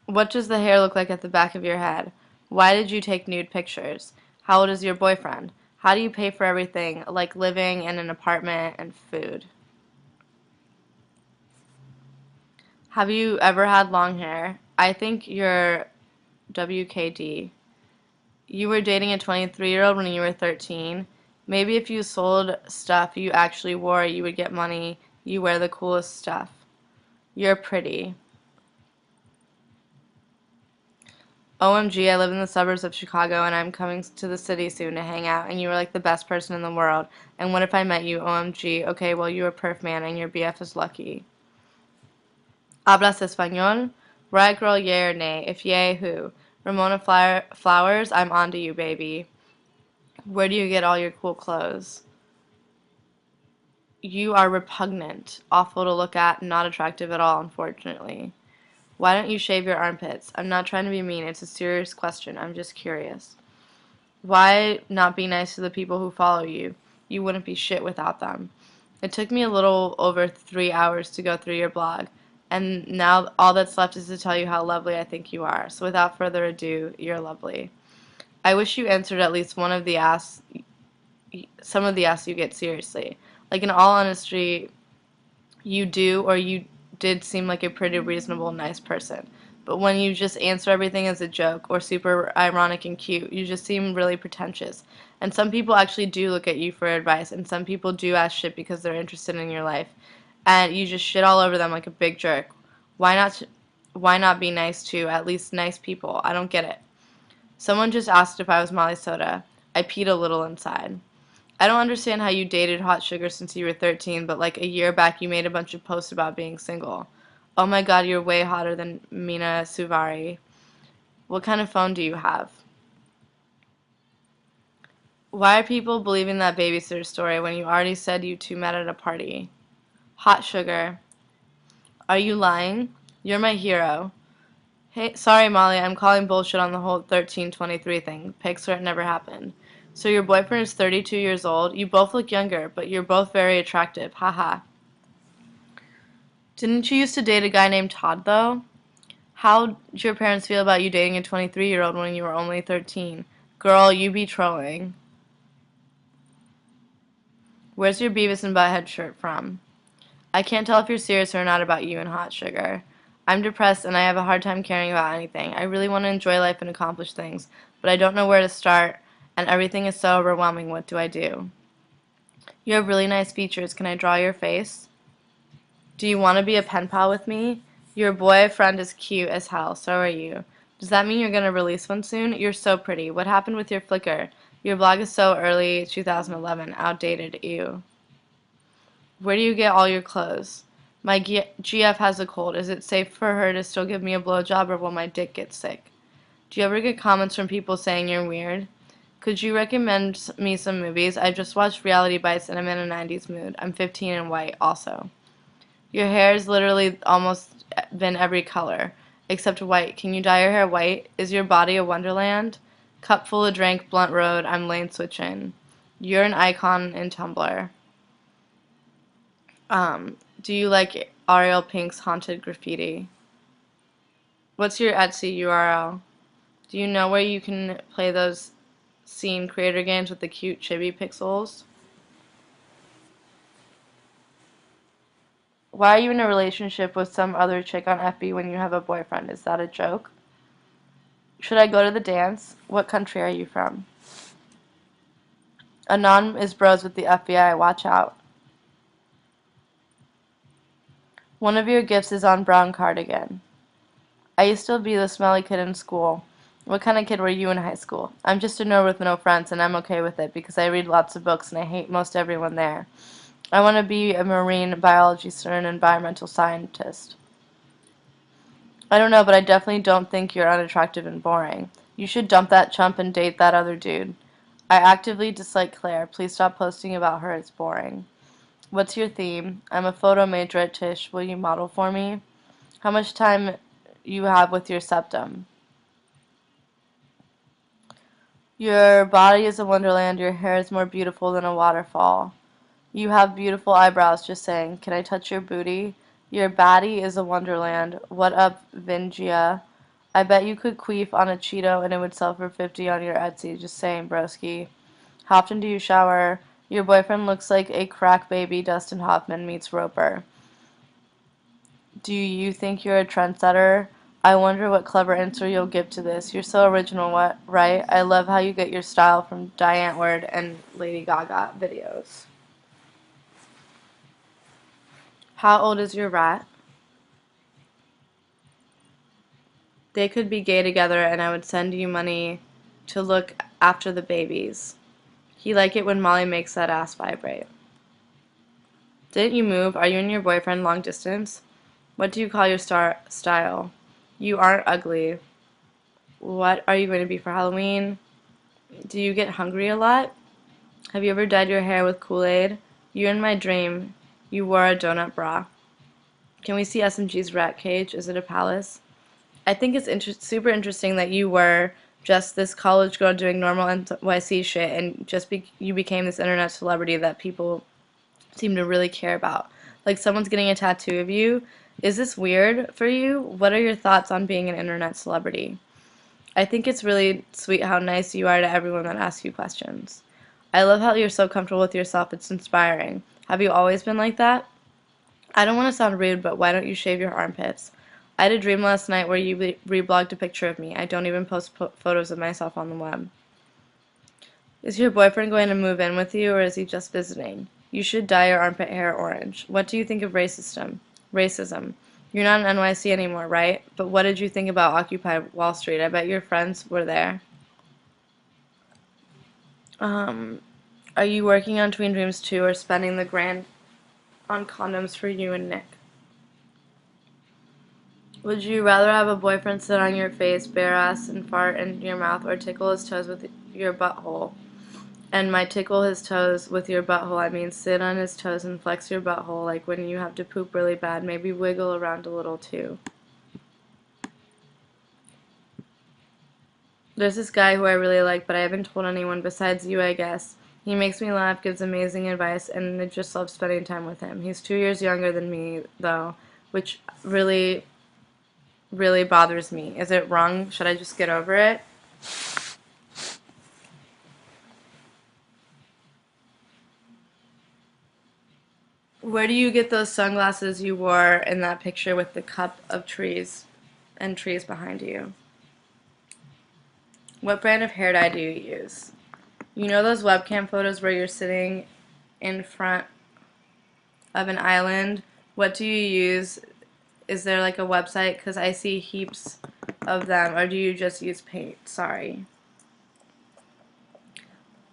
What does the hair look like at the back of your head? Why did you take nude pictures? How old is your boyfriend? How do you pay for everything, like living in an apartment and food? Have you ever had long hair? I think you're WKD. You were dating a 23-year-old when you were 13. Maybe if you sold stuff you actually wore, you would get money. You wear the coolest stuff. You're pretty. OMG, I live in the suburbs of Chicago and I'm coming to the city soon to hang out, and you were like the best person in the world. And what if I met you? OMG. Okay, well, you're a perf man and your BF is lucky. Hablas español? Right, girl, yay or nay? If yay, who? Ramona Flowers, I'm onto you, baby. Where do you get all your cool clothes? You are repugnant, awful to look at, not attractive at all, unfortunately. Why don't you shave your armpits? I'm not trying to be mean. It's a serious question. I'm just curious. Why not be nice to the people who follow you? You wouldn't be shit without them. It took me a little over 3 hours to go through your blog, and now all that's left is to tell you how lovely I think you are. So without further ado, you're lovely. I wish you answered at least some of the asks you get seriously. Like, in all honesty, you do or you did seem like a pretty reasonable, nice person. But when you just answer everything as a joke or super ironic and cute, you just seem really pretentious. And some people actually do look at you for advice, and some people do ask shit because they're interested in your life. And you just shit all over them like a big jerk. Why not why not be nice to at least nice people? I don't get it. Someone just asked if I was Molly Soda. I peed a little inside. I don't understand how you dated Hot Sugar since you were 13, but like a year back you made a bunch of posts about being single. Oh my god, you're way hotter than Mina Suvari. What kind of phone do you have? Why are people believing that babysitter story when you already said you two met at a party? Hot Sugar. Are you lying? You're my hero. Hey, sorry Molly, I'm calling bullshit on the whole 1323 thing. Pics swear it never happened. So your boyfriend is 32 years old. You both look younger, but you're both very attractive. Haha. Didn't you used to date a guy named Todd, though? How'd your parents feel about you dating a 23-year-old when you were only 13? Girl, you be trolling. Where's your Beavis and Butthead shirt from? I can't tell if you're serious or not about you and Hot Sugar. I'm depressed and I have a hard time caring about anything. I really want to enjoy life and accomplish things, but I don't know where to start, and everything is so overwhelming. What do I do? You have really nice features. Can I draw your face? Do you want to be a pen pal with me? Your boyfriend is cute as hell, so are you. Does that mean you're going to release one soon? You're so pretty. What happened with your Flickr? Your blog is so early 2011. Outdated. Ew. Where do you get all your clothes? My GF has a cold. Is it safe for her to still give me a blowjob, or will my dick get sick? Do you ever get comments from people saying you're weird? Could you recommend me some movies? I just watched Reality Bites and I'm in a 90s mood. I'm 15 and white also. Your hair has literally almost been every color except white. Can you dye your hair white? Is your body a wonderland? Cup full of drink, blunt road, I'm lane switching. You're an icon in Tumblr. Do you like Ariel Pink's Haunted Graffiti? What's your Etsy URL? Do you know where you can play those scene creator games with the cute chibi pixels? Why are you in a relationship with some other chick on FB when you have a boyfriend? Is that a joke? Should I go to the dance? What country are you from? Anon is bros with the FBI. Watch out. One of your gifts is on brown cardigan. I used to be the smelly kid in school. What kind of kid were you in high school? I'm just a nerd with no friends, and I'm okay with it because I read lots of books and I hate most everyone there. I want to be a marine biologist or an environmental scientist. I don't know, but I definitely don't think you're unattractive and boring. You should dump that chump and date that other dude. I actively dislike Claire. Please stop posting about her. It's boring. What's your theme? I'm a photo major at Tisch. Will you model for me? How much time you have with your septum? Your body is a wonderland. Your hair is more beautiful than a waterfall. You have beautiful eyebrows, just saying. Can I touch your booty? Your baddie is a wonderland. What up, Vingia? I bet you could queef on a Cheeto and it would sell for 50 on your Etsy. Just saying, broski. How often do you shower? Your boyfriend looks like a crack baby Dustin Hoffman meets Roper. Do you think you're a trendsetter? I wonder what clever answer you'll give to this. You're so original, what, right? I love how you get your style from Diane Ward and Lady Gaga videos. How old is your rat? They could be gay together and I would send you money to look after the babies. He like it when Molly makes that ass vibrate. Didn't you move? Are you and your boyfriend long distance? What do you call your style? You aren't ugly. What are you going to be for Halloween? Do you get hungry a lot? Have you ever dyed your hair with Kool-Aid? You're in my dream. You wore a donut bra. Can we see SMG's rat cage? Is it a palace? I think it's super interesting that you were just this college girl doing normal NYC shit and you became this internet celebrity that people seem to really care about. Like someone's getting a tattoo of you. Is this weird for you? What are your thoughts on being an internet celebrity? I think it's really sweet how nice you are to everyone that asks you questions. I love how you're so comfortable with yourself. It's inspiring. Have you always been like that? I don't want to sound rude, but why don't you shave your armpits? I had a dream last night where you reblogged a picture of me. I don't even post photos of myself on the web. Is your boyfriend going to move in with you, or is he just visiting? You should dye your armpit hair orange. What do you think of racism? You're not in NYC anymore, right? But what did you think about Occupy Wall Street? I bet your friends were there. Are you working on Tween Dreams too, or spending the grand on condoms for you and Nick? Would you rather have a boyfriend sit on your face, bare ass, and fart in your mouth, or tickle his toes with your butthole? And by tickle his toes with your butthole, I mean sit on his toes and flex your butthole like when you have to poop really bad. Maybe wiggle around a little too. There's this guy who I really like, but I haven't told anyone besides you, I guess. He makes me laugh, gives amazing advice, and I just love spending time with him. He's 2 years younger than me, though, which really, really bothers me. Is it wrong? Should I just get over it? Where do you get those sunglasses you wore in that picture with the cup of trees and trees behind you? What brand of hair dye do you use? You know those webcam photos where you're sitting in front of an island? What do you use? Is there like a website? Because I see heaps of them. Or do you just use paint? Sorry.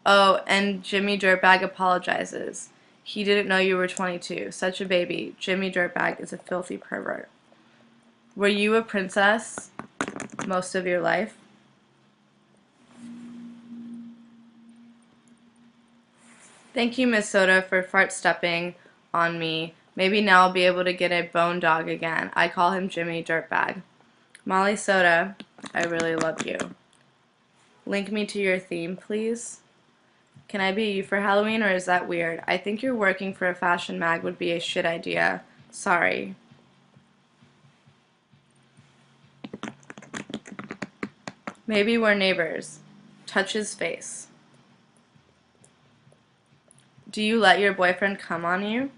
Oh, and Jimmy Dirtbag apologizes. He didn't know you were 22. Such a baby. Jimmy Dirtbag is a filthy pervert. Were you a princess most of your life? Thank you, Miss Soda, for fart stepping on me. Maybe now I'll be able to get a bone dog again. I call him Jimmy Dirtbag. Molly Soda, I really love you. Link me to your theme, please. Can I be you for Halloween, or is that weird? I think you're working for a fashion mag would be a shit idea. Sorry. Maybe we're neighbors. Touch his face. Do you let your boyfriend come on you?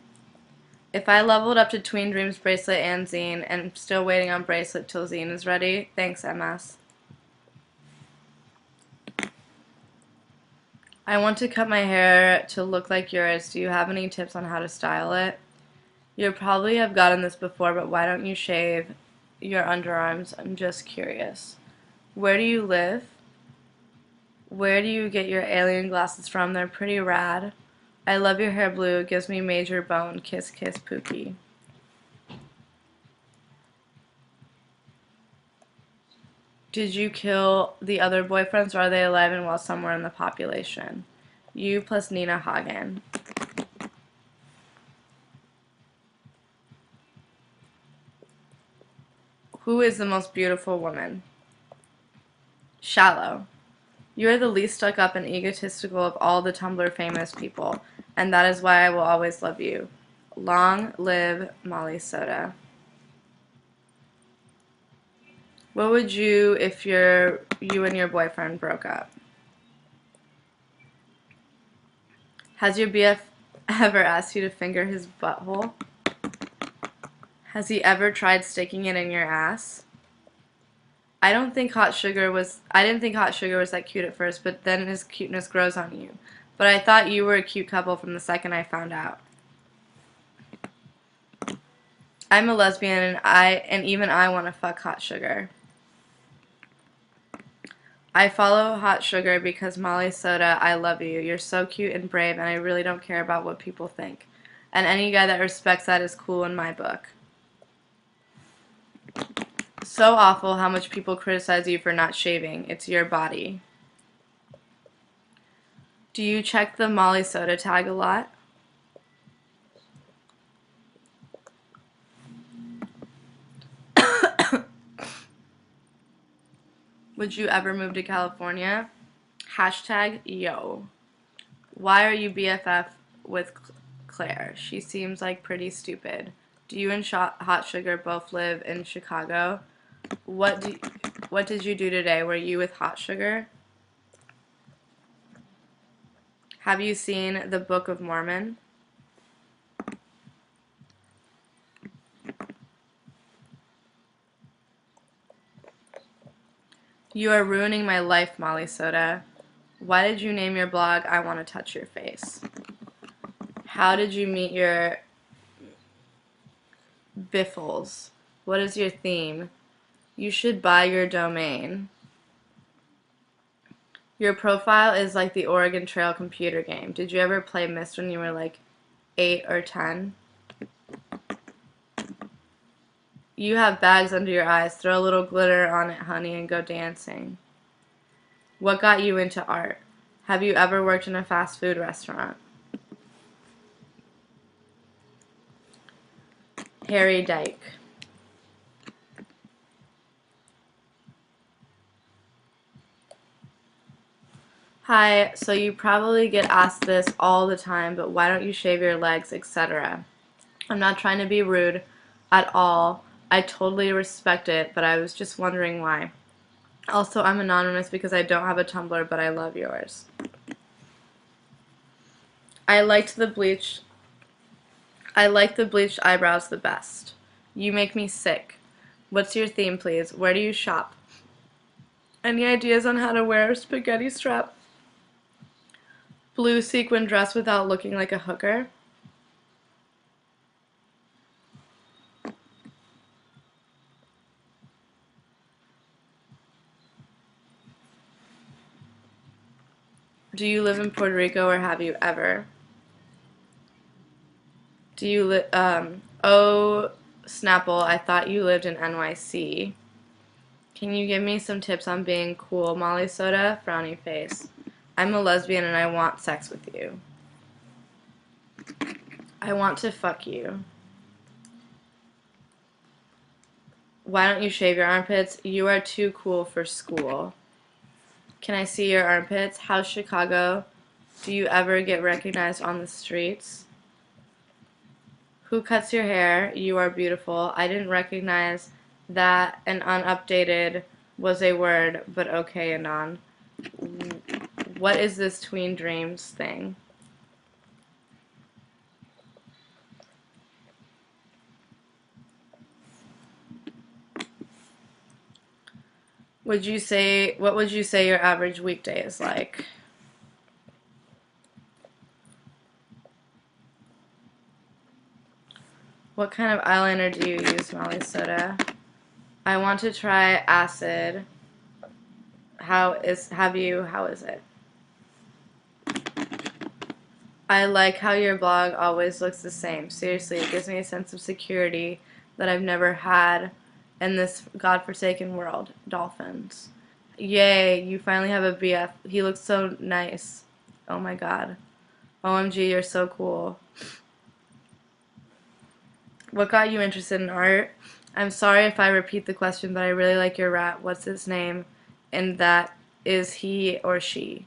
If I leveled up to Tween Dreams bracelet and zine and I'm still waiting on bracelet till zine is ready, thanks MS. I want to cut my hair to look like yours. Do you have any tips on how to style it? You probably have gotten this before, but why don't you shave your underarms? I'm just curious. Where do you live? Where do you get your alien glasses from? They're pretty rad. I love your hair blue. It gives me major bone. Kiss, kiss, Pookie. Did you kill the other boyfriends, or are they alive and well somewhere in the population? You plus Nina Hagen. Who is the most beautiful woman? Shallow. You are the least stuck up and egotistical of all the Tumblr famous people, and that is why I will always love you. Long live Molly Soda. What would you if you and your boyfriend broke up? Has your BF ever asked you to finger his butthole? Has he ever tried sticking it in your ass? I didn't think Hot Sugar was that cute at first, but then his cuteness grows on you. But I thought you were a cute couple from the second I found out. I'm a lesbian and even I want to fuck Hot Sugar. I follow Hot Sugar because Molly Soda, I love you. You're so cute and brave, and I really don't care about what people think. And any guy that respects that is cool in my book. So awful how much people criticize you for not shaving. It's your body. Do you check the Molly Soda tag a lot? Would you ever move to California? Hashtag yo. Why are you BFF with Claire? She seems like pretty stupid. Do you and Hot Sugar both live in Chicago? What did you do today? Were you with Hot Sugar? Have you seen the Book of Mormon? You are ruining my life, Molly Soda. Why did you name your blog I Want to Touch Your Face? How did you meet your biffles? What is your theme? You should buy your domain. Your profile is like the Oregon Trail computer game. Did you ever play Myst when you were like 8 or 10? You have bags under your eyes. Throw a little glitter on it, honey, and go dancing. What got you into art? Have you ever worked in a fast food restaurant? Harry Dyke. Hi, so you probably get asked this all the time, but why don't you shave your legs, etc. I'm not trying to be rude at all. I totally respect it, but I was just wondering why. Also, I'm anonymous because I don't have a Tumblr, but I love yours. I like the bleached eyebrows the best. You make me sick. What's your theme, please? Where do you shop? Any ideas on how to wear a spaghetti strap blue sequin dress without looking like a hooker? Do you live in Puerto Rico or have you ever? Do you oh, Snapple, I thought you lived in NYC. Can you give me some tips on being cool, Molly Soda? Frowny face. I'm a lesbian and I want sex with you. I want to fuck you. Why don't you shave your armpits? You are too cool for school. Can I see your armpits? How's Chicago? Do you ever get recognized on the streets? Who cuts your hair? You are beautiful. I didn't recognize that an unupdated was a word, but okay, Anon. What is this tween dreams thing? What would you say your average weekday is like? What kind of eyeliner do you use, Molly Soda? I want to try acid. How is it? I like how your blog always looks the same. Seriously, it gives me a sense of security that I've never had in this godforsaken world. Dolphins. Yay, you finally have a BF. He looks so nice. Oh my god. OMG, you're so cool. What got you interested in art? I'm sorry if I repeat the question, but I really like your rat. What's his name? And that is he or she.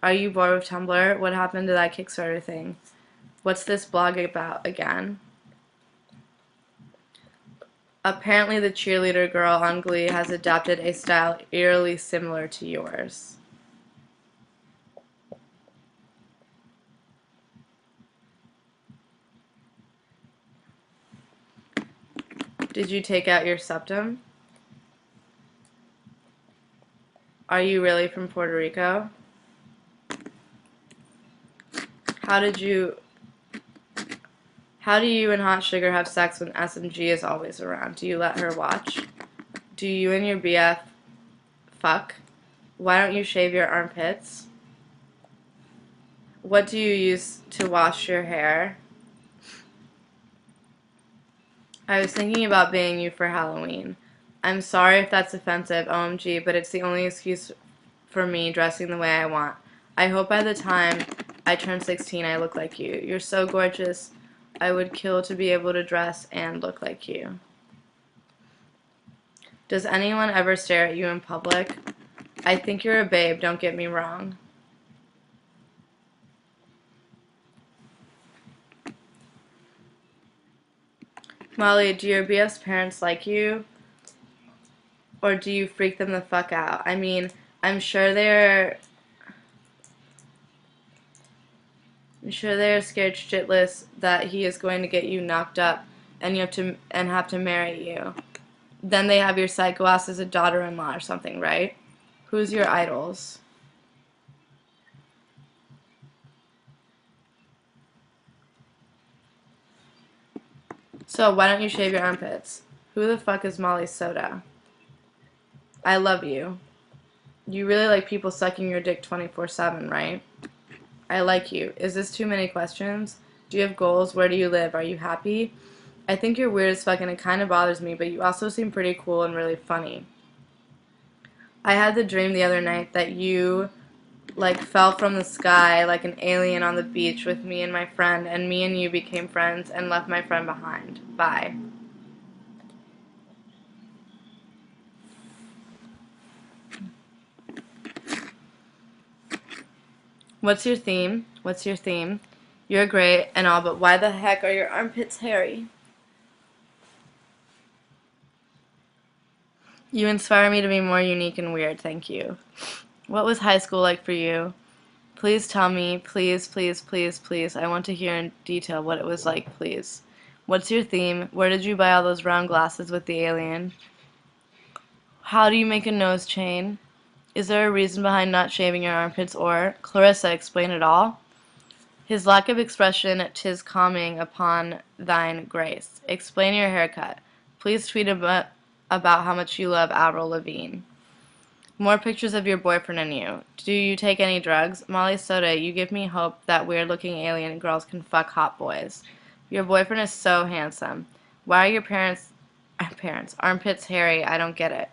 Are you bored with Tumblr? What happened to that Kickstarter thing? What's this blog about again? Apparently the cheerleader girl on Glee has adopted a style eerily similar to yours. Did you take out your septum? Are you really from Puerto Rico? How do you and Hot Sugar have sex when SMG is always around? Do you let her watch? Do you and your BF fuck? Why don't you shave your armpits? What do you use to wash your hair? I was thinking about being you for Halloween. I'm sorry if that's offensive, OMG, but it's the only excuse for me dressing the way I want. I hope by the time I turn 16 I look like you. You're so gorgeous. I would kill to be able to dress and look like you. Does anyone ever stare at you in public? I think you're a babe, don't get me wrong. Molly, do your BF's parents like you? Or do you freak them the fuck out? I mean, I'm sure they're I'm sure they're scared shitless that he is going to get you knocked up and have to marry you. Then they have your psycho ass as a daughter-in-law or something, right? Who's your idols? So why don't you shave your armpits? Who the fuck is Molly Soda? I love you. You really like people sucking your dick 24/7, right? I like you. Is this too many questions? Do you have goals? Where do you live? Are you happy? I think you're weird as fuck and it kind of bothers me, but you also seem pretty cool and really funny. I had the dream the other night that you fell from the sky like an alien on the beach with me and my friend, and me and you became friends and left my friend behind. Bye. What's your theme? What's your theme? You're great and all, but why the heck are your armpits hairy? You inspire me to be more unique and weird, thank you. What was high school like for you? Please tell me, please, please, please, please. I want to hear in detail what it was like, please. What's your theme? Where did you buy all those round glasses with the alien? How do you make a nose chain? Is there a reason behind not shaving your armpits or, Clarissa, explain it all? His lack of expression, 'tis calming upon thine grace. Explain your haircut. Please tweet about how much you love Avril Lavigne. More pictures of your boyfriend and you. Do you take any drugs? Molly Soda, you give me hope that weird-looking alien girls can fuck hot boys. Your boyfriend is so handsome. Why are your parents armpits hairy? I don't get it.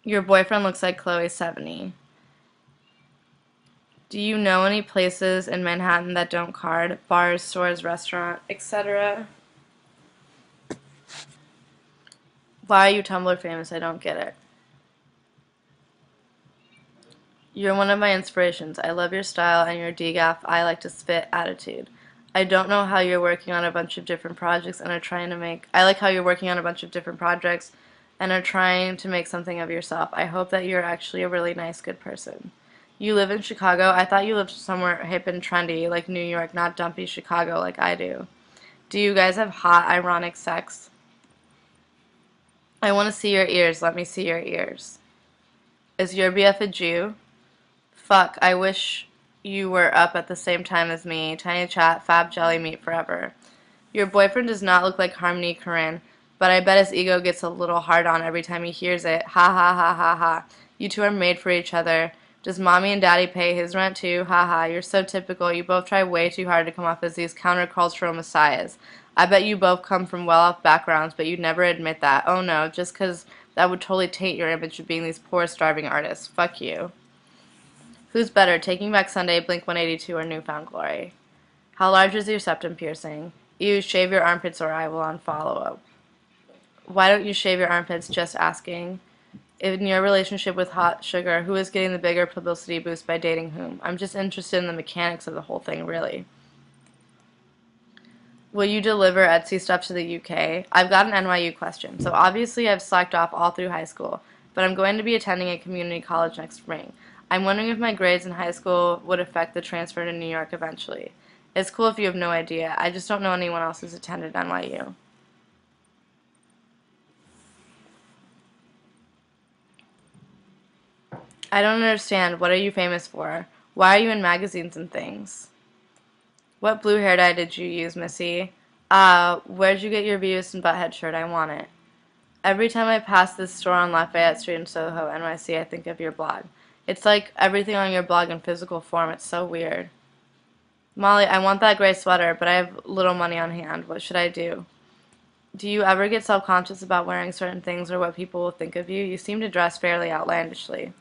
Your boyfriend looks like Chloe 70. Do you know any places in Manhattan that don't card? Bars, stores, restaurant, etc.? Why are you Tumblr famous? I don't get it. You're one of my inspirations. I love your style and your degaff I like to spit attitude. I don't know how you're working on a bunch of different projects and are trying to make I like how you're working on a bunch of different projects and are trying to make something of yourself. I hope that you're actually a really nice, good person. You live in Chicago? I thought you lived somewhere hip and trendy, like New York, not dumpy Chicago like I do. Do you guys have hot, ironic sex? I want to see your ears. Let me see your ears. Is your BF a Jew? Fuck, I wish you were up at the same time as me. Tiny chat, fab jelly meat forever. Your boyfriend does not look like Harmony Korine, but I bet his ego gets a little hard on every time he hears it. Ha ha ha ha ha. You two are made for each other. Does mommy and daddy pay his rent too? Ha ha, you're so typical. You both try way too hard to come off as these countercultural messiahs. I bet you both come from well-off backgrounds, but you'd never admit that. Oh no, just 'cause that would totally taint your image of being these poor, starving artists. Fuck you. Who's better, Taking Back Sunday, Blink-182, or New Found Glory? How large is your septum piercing? You shave your armpits or I will unfollow. Why don't you shave your armpits? Just asking. In your relationship with Hot Sugar, who is getting the bigger publicity boost by dating whom? I'm just interested in the mechanics of the whole thing, really. Will you deliver Etsy stuff to the UK? I've got an NYU question. So obviously I've slacked off all through high school, but I'm going to be attending a community college next spring. I'm wondering if my grades in high school would affect the transfer to New York eventually. It's cool if you have no idea. I just don't know anyone else who's attended NYU. I don't understand. What are you famous for? Why are you in magazines and things? What blue hair dye did you use, Missy? Where'd you get your Beavis and Butthead shirt? I want it. Every time I pass this store on Lafayette Street in Soho, NYC, I think of your blog. It's like everything on your blog in physical form. It's so weird. Molly, I want that gray sweater, but I have little money on hand. What should I do? Do you ever get self-conscious about wearing certain things or what people will think of you? You seem to dress fairly outlandishly.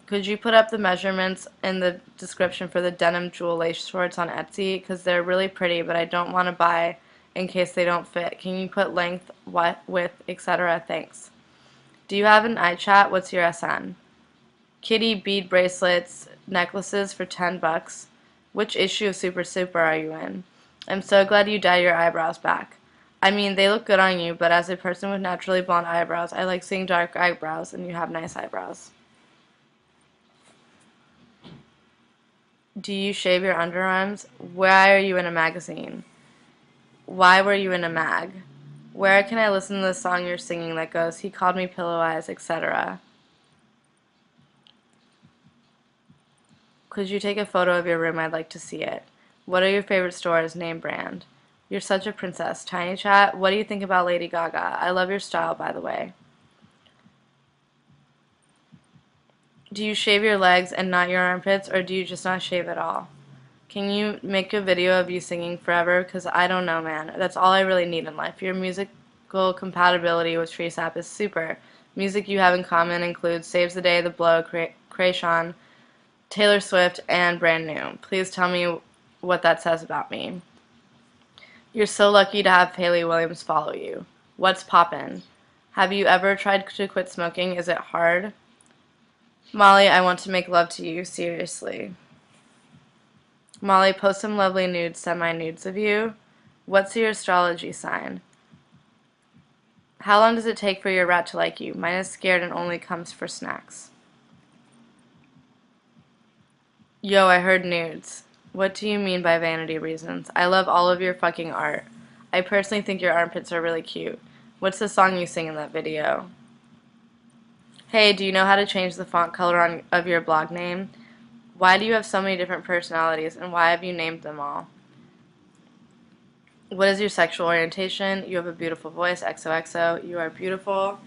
Could you put up the measurements in the description for the denim jewel lace shorts on Etsy? Because they're really pretty, but I don't want to buy in case they don't fit. Can you put length, what, width, etc.? Thanks. Do you have an iChat? What's your SN? Kitty bead bracelets, necklaces for $10. Which issue of Super Super are you in? I'm so glad you dyed your eyebrows back. I mean, they look good on you, but as a person with naturally blonde eyebrows, I like seeing dark eyebrows, and you have nice eyebrows. Do you shave your underarms? Why are you in a magazine? Why were you in a mag? Where can I listen to the song you're singing that goes, he called me pillow eyes, etc.? Could you take a photo of your room? I'd like to see it. What are your favorite stores? Name brand. You're such a princess. Tiny Chat, what do you think about Lady Gaga? I love your style, by the way. Do you shave your legs and not your armpits, or do you just not shave at all? Can you make a video of you singing forever? Because I don't know, man. That's all I really need in life. Your musical compatibility with Treesap is super. Music you have in common includes Saves the Day, The Blow, Krayshawn, Taylor Swift, and Brand New. Please tell me what that says about me. You're so lucky to have Hayley Williams follow you. What's poppin'? Have you ever tried to quit smoking? Is it hard? Molly, I want to make love to you. Seriously. Molly, post some lovely nudes, semi-nudes of you. What's your astrology sign? How long does it take for your rat to like you? Mine is scared and only comes for snacks. Yo, I heard nudes. What do you mean by vanity reasons? I love all of your fucking art. I personally think your armpits are really cute. What's the song you sing in that video? Hey, do you know how to change the font color of your blog name? Why do you have so many different personalities, and why have you named them all? What is your sexual orientation? You have a beautiful voice. XOXO. You are beautiful.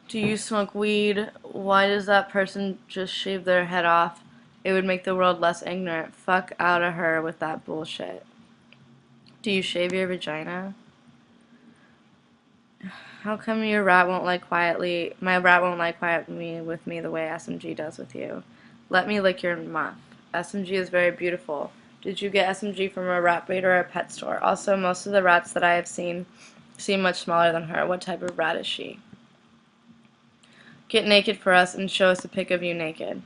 Do you smoke weed? Why does that person just shave their head off? It would make the world less ignorant. Fuck out of her with that bullshit. Do you shave your vagina? How come your rat won't lie quietly? My rat won't lie quietly with me the way SMG does with you. Let me lick your muff. SMG is very beautiful. Did you get SMG from a rat breeder or a pet store? Also, most of the rats that I have seen seem much smaller than her. What type of rat is she? Get naked for us and show us a pic of you naked.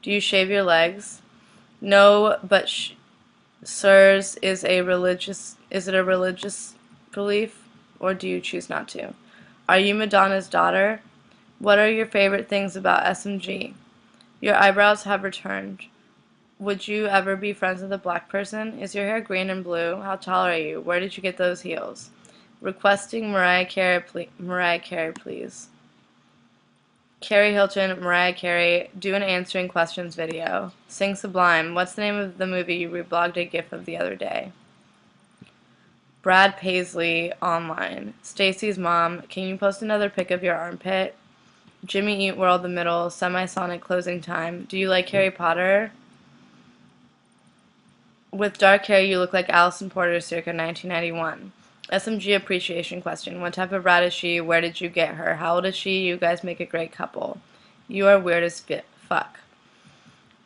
Do you shave your legs? No, but sirs, is it a religious belief, or do you choose not to? Are you Madonna's daughter? What are your favorite things about SMG? Your eyebrows have returned. Would you ever be friends with a black person? Is your hair green and blue? How tall are you? Where did you get those heels? Requesting Mariah Carey, please. Carrie Hilton, Mariah Carey, do an answering questions video. Sing Sublime. What's the name of the movie you reblogged a gif of the other day? Brad Paisley online. Stacy's mom, can you post another pic of your armpit? Jimmy Eat World the middle. Semisonic closing time. Do you like Harry Potter? With dark hair, you look like Allison Porter circa 1991. SMG appreciation question. What type of rat is she? Where did you get her? How old is she? You guys make a great couple. You are weird as fuck.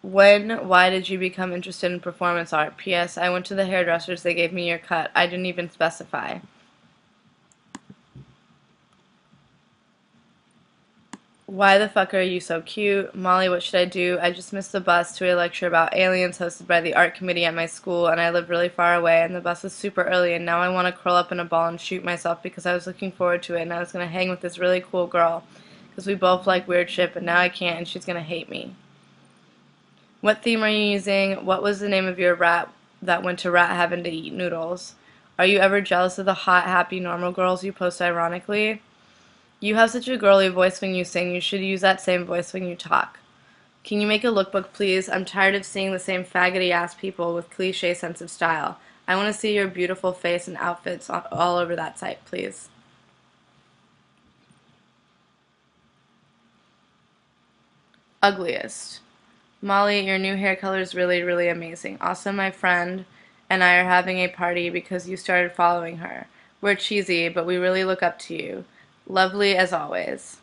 Why did you become interested in performance art? P.S. I went to the hairdressers. They gave me your cut. I didn't even specify. Why the fuck are you so cute? Molly, what should I do? I just missed the bus to a lecture about aliens hosted by the art committee at my school, and I live really far away, and the bus was super early, and now I want to curl up in a ball and shoot myself because I was looking forward to it, and I was going to hang with this really cool girl because we both like weird shit, but now I can't, and she's going to hate me. What theme are you using? What was the name of your rat that went to rat heaven to eat noodles? Are you ever jealous of the hot, happy, normal girls you post ironically? You have such a girly voice when you sing. You should use that same voice when you talk. Can you make a lookbook, please? I'm tired of seeing the same faggoty-ass people with cliche sense of style. I want to see your beautiful face and outfits all over that site, please. Ugliest. Molly, your new hair color is really, really amazing. Also, my friend and I are having a party because you started following her. We're cheesy, but we really look up to you. Lovely as always.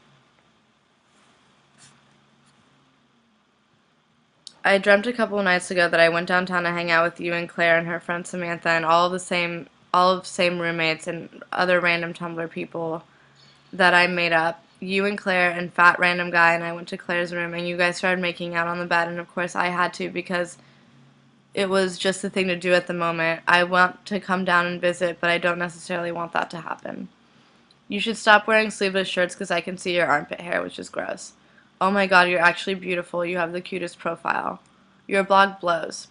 I dreamt a couple of nights ago that I went downtown to hang out with you and Claire and her friend Samantha and all of the same roommates and other random Tumblr people that I made up. You and Claire and fat random guy and I went to Claire's room and you guys started making out on the bed and of course I had to because it was just the thing to do at the moment. I want to come down and visit, but I don't necessarily want that to happen. You should stop wearing sleeveless shirts because I can see your armpit hair, which is gross. Oh my god, you're actually beautiful. You have the cutest profile. Your blog blows.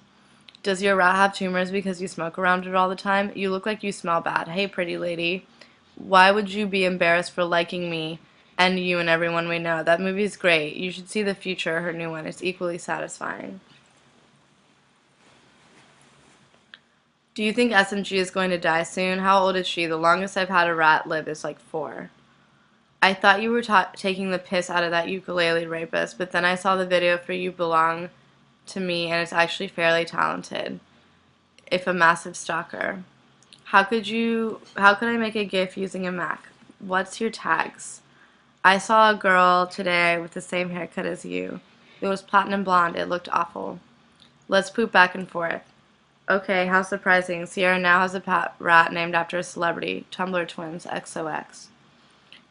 Does your rat have tumors because you smoke around it all the time? You look like you smell bad. Hey, pretty lady. Why would you be embarrassed for liking me and you and everyone we know? That movie's great. You should see The Future, her new one. It's equally satisfying. Do you think SMG is going to die soon? How old is she? The longest I've had a rat live is like 4. I thought you were taking the piss out of that ukulele rapist, but then I saw the video for You Belong to Me, and it's actually fairly talented, if a massive stalker. How could I make a GIF using a Mac? What's your tags? I saw a girl today with the same haircut as you. It was platinum blonde. It looked awful. Let's poop back and forth. Okay, how surprising. Sierra now has a pet rat named after a celebrity. Tumblr twins, XOX.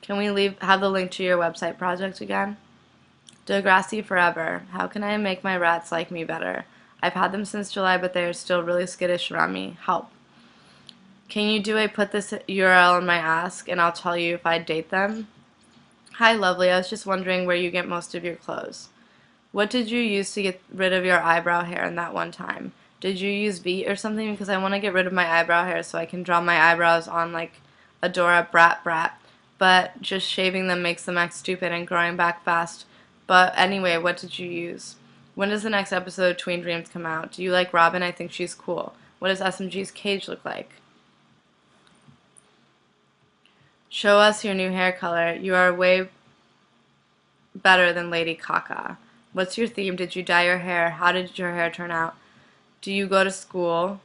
Can we have the link to your website project again? Degrassi forever. How can I make my rats like me better? I've had them since July, but they are still really skittish around me. Help. Can you do a put this URL in my ask, and I'll tell you if I'd date them? Hi, lovely. I was just wondering where you get most of your clothes. What did you use to get rid of your eyebrow hair in that one time? Did you use Veet or something? Because I want to get rid of my eyebrow hair so I can draw my eyebrows on like Adora Brat. But just shaving them makes them act stupid and growing back fast. But anyway, what did you use? When does the next episode of Tween Dreams come out? Do you like Robin? I think she's cool. What does SMG's cage look like? Show us your new hair color. You are way better than Lady Caca. What's your theme? Did you dye your hair? How did your hair turn out? Do you go to school?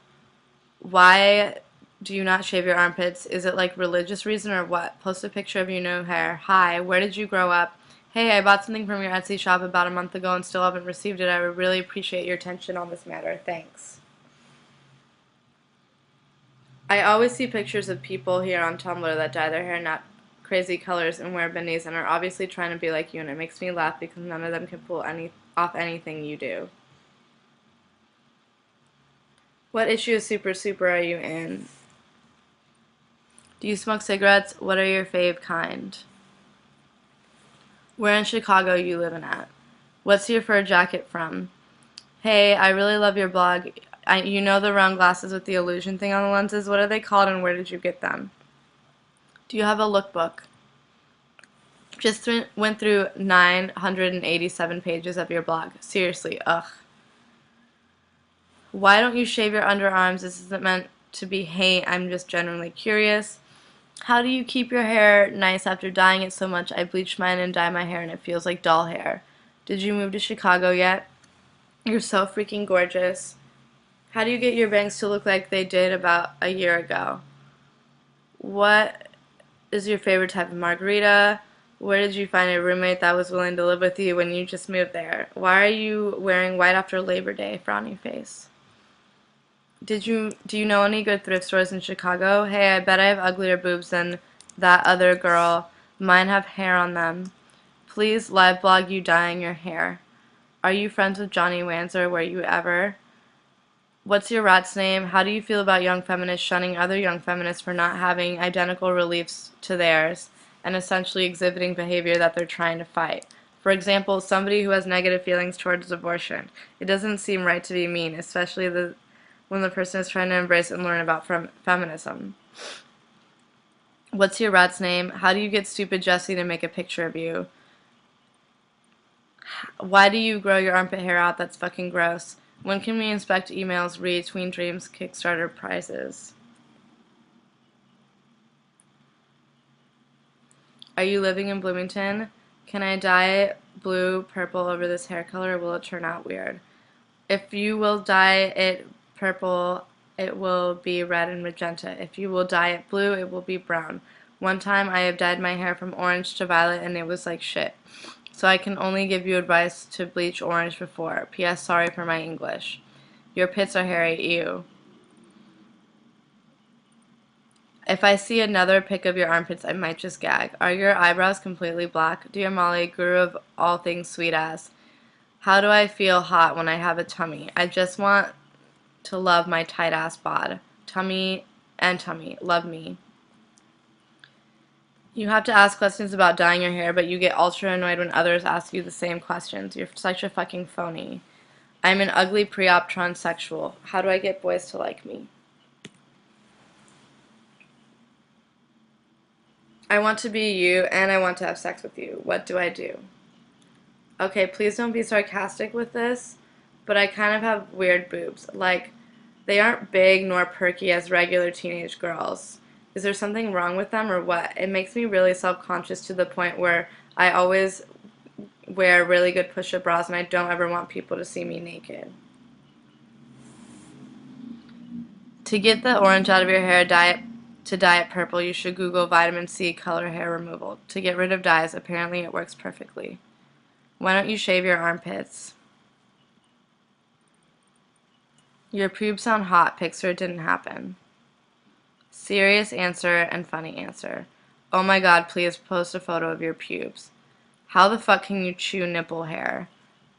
Why do you not shave your armpits? Is it like religious reason or what? Post a picture of your new hair. Hi, where did you grow up? Hey, I bought something from your Etsy shop about a month ago and still haven't received it. I would really appreciate your attention on this matter. Thanks. I always see pictures of people here on Tumblr that dye their hair not crazy colors and wear beanies and are obviously trying to be like you, and it makes me laugh because none of them can pull off anything you do. What issue of Super Super are you in? Do you smoke cigarettes? What are your fave kind? Where in Chicago you living at? What's your fur jacket from? Hey, I really love your blog. You know the round glasses with the illusion thing on the lenses? What are they called and where did you get them? Do you have a lookbook? Just went through 987 pages of your blog. Seriously, ugh. Why don't you shave your underarms? This isn't meant to be hate. I'm just genuinely curious. How do you keep your hair nice after dyeing it so much? I bleach mine and dye my hair and it feels like doll hair. Did you move to Chicago yet? You're so freaking gorgeous. How do you get your bangs to look like they did about a year ago? What is your favorite type of margarita? Where did you find a roommate that was willing to live with you when you just moved there? Why are you wearing white after Labor Day? Frowny face. Do you know any good thrift stores in Chicago? Hey, I bet I have uglier boobs than that other girl. Mine have hair on them. Please live blog you dyeing your hair. Are you friends with Johnny Wanzer? Were you ever? What's your rat's name? How do you feel about young feminists shunning other young feminists for not having identical reliefs to theirs and essentially exhibiting behavior that they're trying to fight? For example, somebody who has negative feelings towards abortion. It doesn't seem right to be mean, especially when the person is trying to embrace and learn about feminism. What's your rat's name? How do you get stupid Jesse to make a picture of you? Why do you grow your armpit hair out? That's fucking gross. When can we inspect emails, read Tween Dreams Kickstarter prizes? Are you living in Bloomington? Can I dye blue, purple over this hair color or will it turn out weird? If you will dye it purple, it will be red and magenta. If you will dye it blue, it will be brown. One time I have dyed my hair from orange to violet and it was like shit. So I can only give you advice to bleach orange before. P.S. Sorry for my English. Your pits are hairy. Ew. If I see another pic of your armpits, I might just gag. Are your eyebrows completely black? Dear Molly, guru of all things sweet ass. How do I feel hot when I have a tummy? I just want to love my tight ass bod. Tummy and tummy. Love me. You have to ask questions about dyeing your hair, but you get ultra annoyed when others ask you the same questions. You're such a fucking phony. I'm an ugly pre-op transsexual. How do I get boys to like me? I want to be you, and I want to have sex with you. What do I do? Okay, please don't be sarcastic with this, but I kind of have weird boobs. Like, they aren't big nor perky as regular teenage girls. Is there something wrong with them or what? It makes me really self-conscious to the point where I always wear really good push-up bras and I don't ever want people to see me naked. To get the orange out of your hair, to dye it purple, you should Google vitamin C color hair removal. To get rid of dyes, apparently it works perfectly. Why don't you shave your armpits? Your pubes sound hot. Picture it didn't happen. Serious answer and funny answer. Oh my god, please post a photo of your pubes. How the fuck can you chew nipple hair?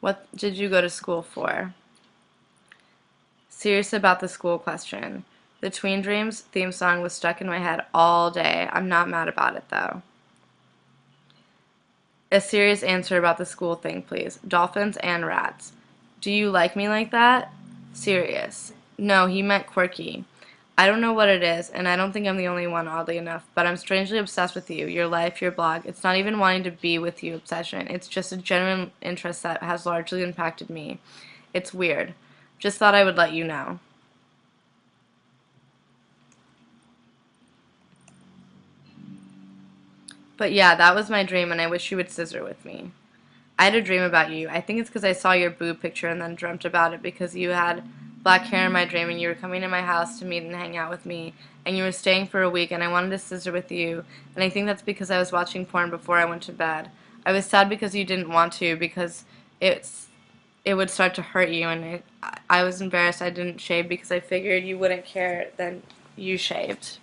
What did you go to school for? Serious about the school question. The Tween Dreams theme song was stuck in my head all day. I'm not mad about it though. A serious answer about the school thing, please. Dolphins and rats. Do you like me like that? Serious. No, he meant quirky. I don't know what it is, and I don't think I'm the only one, oddly enough, but I'm strangely obsessed with you, your life, your blog. It's not even wanting to be with you obsession. It's just a genuine interest that has largely impacted me. It's weird. Just thought I would let you know. But yeah, that was my dream, and I wish you would scissor with me. I had a dream about you. I think it's because I saw your boob picture and then dreamt about it because you had black hair in my dream and you were coming to my house to meet and hang out with me and you were staying for a week and I wanted to scissor with you and I think that's because I was watching porn before I went to bed. I was sad because you didn't want to because it would start to hurt you and I was embarrassed I didn't shave because I figured you wouldn't care then you shaved.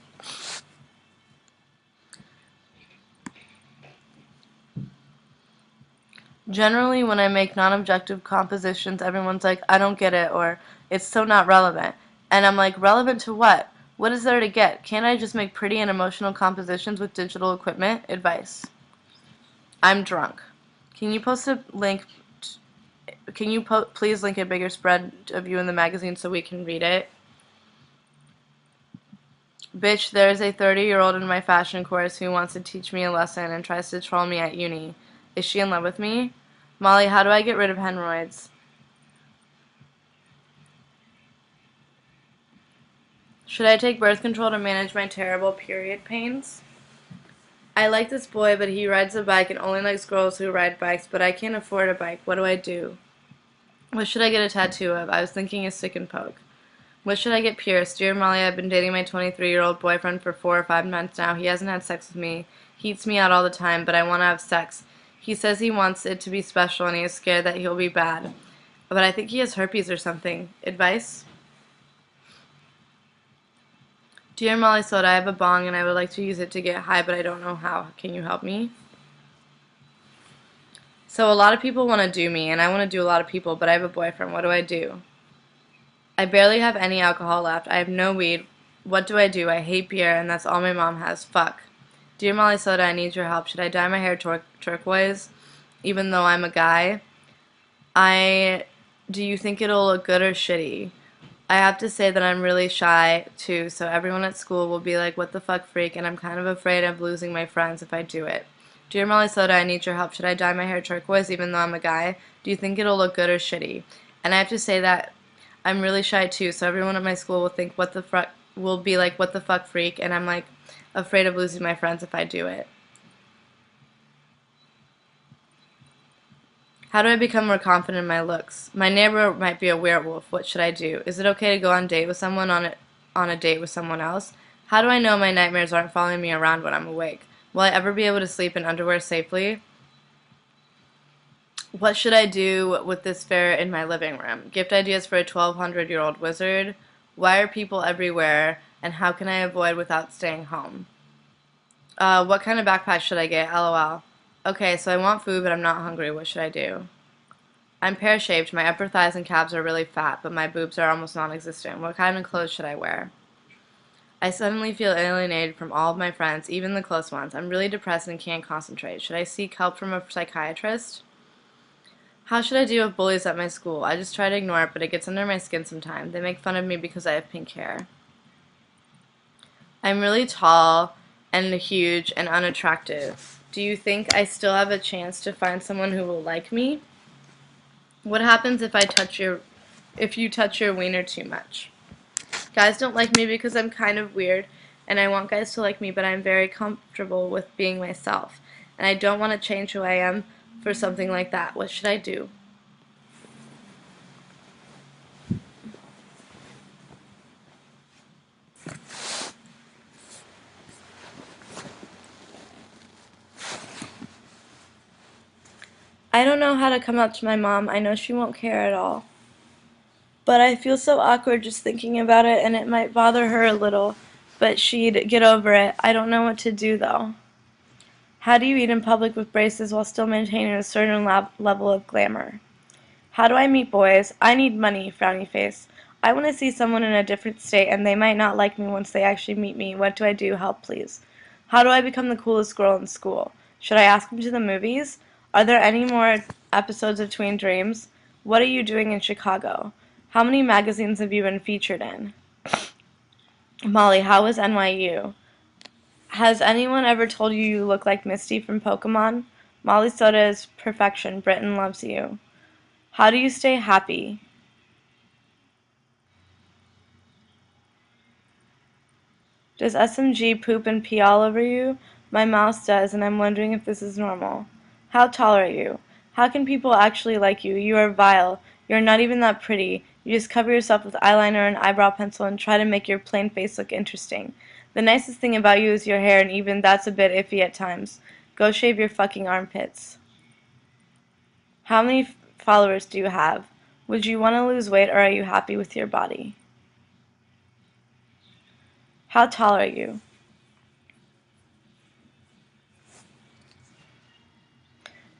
Generally, when I make non-objective compositions, everyone's like, I don't get it, or it's so not relevant. And I'm like, relevant to what? What is there to get? Can't I just make pretty and emotional compositions with digital equipment? Advice. I'm drunk. Can you post a link? Can you please link a bigger spread of you in the magazine so we can read it? Bitch, there is a 30-year-old in my fashion course who wants to teach me a lesson and tries to troll me at uni. Is she in love with me? Molly, how do I get rid of hemorrhoids? Should I take birth control to manage my terrible period pains? I like this boy, but he rides a bike and only likes girls who ride bikes, but I can't afford a bike. What do I do? What should I get a tattoo of? I was thinking a stick and poke. What should I get pierced? Dear Molly, I've been dating my 23-year-old boyfriend for 4 or 5 months now. He hasn't had sex with me. He eats me out all the time, but I want to have sex. He says he wants it to be special and he is scared that he'll be bad. But I think he has herpes or something. Advice? Dear Molly Soda, I have a bong and I would like to use it to get high, but I don't know how. Can you help me? So a lot of people want to do me, and I want to do a lot of people, but I have a boyfriend. What do I do? I barely have any alcohol left. I have no weed. What do? I hate beer, and that's all my mom has. Fuck. Dear Molly Soda, I need your help. Should I dye my hair turquoise, even though I'm a guy? Do you think it'll look good or shitty? I have to say that I'm really shy, too, so everyone at school will be like, what the fuck, freak, and I'm kind of afraid of losing my friends if I do it. Dear Molly Soda, I need your help. Should I dye my hair turquoise, even though I'm a guy? Do you think it'll look good or shitty? And I have to say that I'm really shy, too, so everyone at my school will think, what the fuck, will be like, what the fuck, freak, and I'm, like, afraid of losing my friends if I do it. How do I become more confident in my looks? My neighbor might be a werewolf. What should I do? Is it okay to go on a date with someone on a date with someone else? How do I know my nightmares aren't following me around when I'm awake? Will I ever be able to sleep in underwear safely? What should I do with this ferret in my living room? Gift ideas for a 1200-year-old wizard. Why are people everywhere? And how can I avoid without staying home? What kind of backpack should I get? LOL. Okay, so I want food, but I'm not hungry. What should I do? I'm pear-shaped. My upper thighs and calves are really fat, but my boobs are almost non-existent. What kind of clothes should I wear? I suddenly feel alienated from all of my friends, even the close ones. I'm really depressed and can't concentrate. Should I seek help from a psychiatrist? How should I deal with bullies at my school? I just try to ignore it, but it gets under my skin sometimes. They make fun of me because I have pink hair. I'm really tall and huge and unattractive. Do you think I still have a chance to find someone who will like me? What happens if you touch your wiener too much? Guys don't like me because I'm kind of weird, and I want guys to like me, but I'm very comfortable with being myself, and I don't want to change who I am for something like that. What should I do? I don't know how to come up to my mom. I know she won't care at all. But I feel so awkward just thinking about it, and it might bother her a little, but she'd get over it. I don't know what to do, though. How do you eat in public with braces while still maintaining a certain level of glamour? How do I meet boys? I need money, frowny face. I want to see someone in a different state, and they might not like me once they actually meet me. What do I do? Help, please. How do I become the coolest girl in school? Should I ask them to the movies? Are there any more episodes of Twin Dreams? What are you doing in Chicago? How many magazines have you been featured in? Molly, how was NYU? Has anyone ever told you you look like Misty from Pokemon? Molly Soda is perfection. Britain loves you. How do you stay happy? Does SMG poop and pee all over you? My mouse does, and I'm wondering if this is normal. How tall are you? How can people actually like you? You are vile. You are not even that pretty. You just cover yourself with eyeliner and eyebrow pencil and try to make your plain face look interesting. The nicest thing about you is your hair, and even that's a bit iffy at times. Go shave your fucking armpits. How many followers do you have? Would you want to lose weight, or are you happy with your body? How tall are you?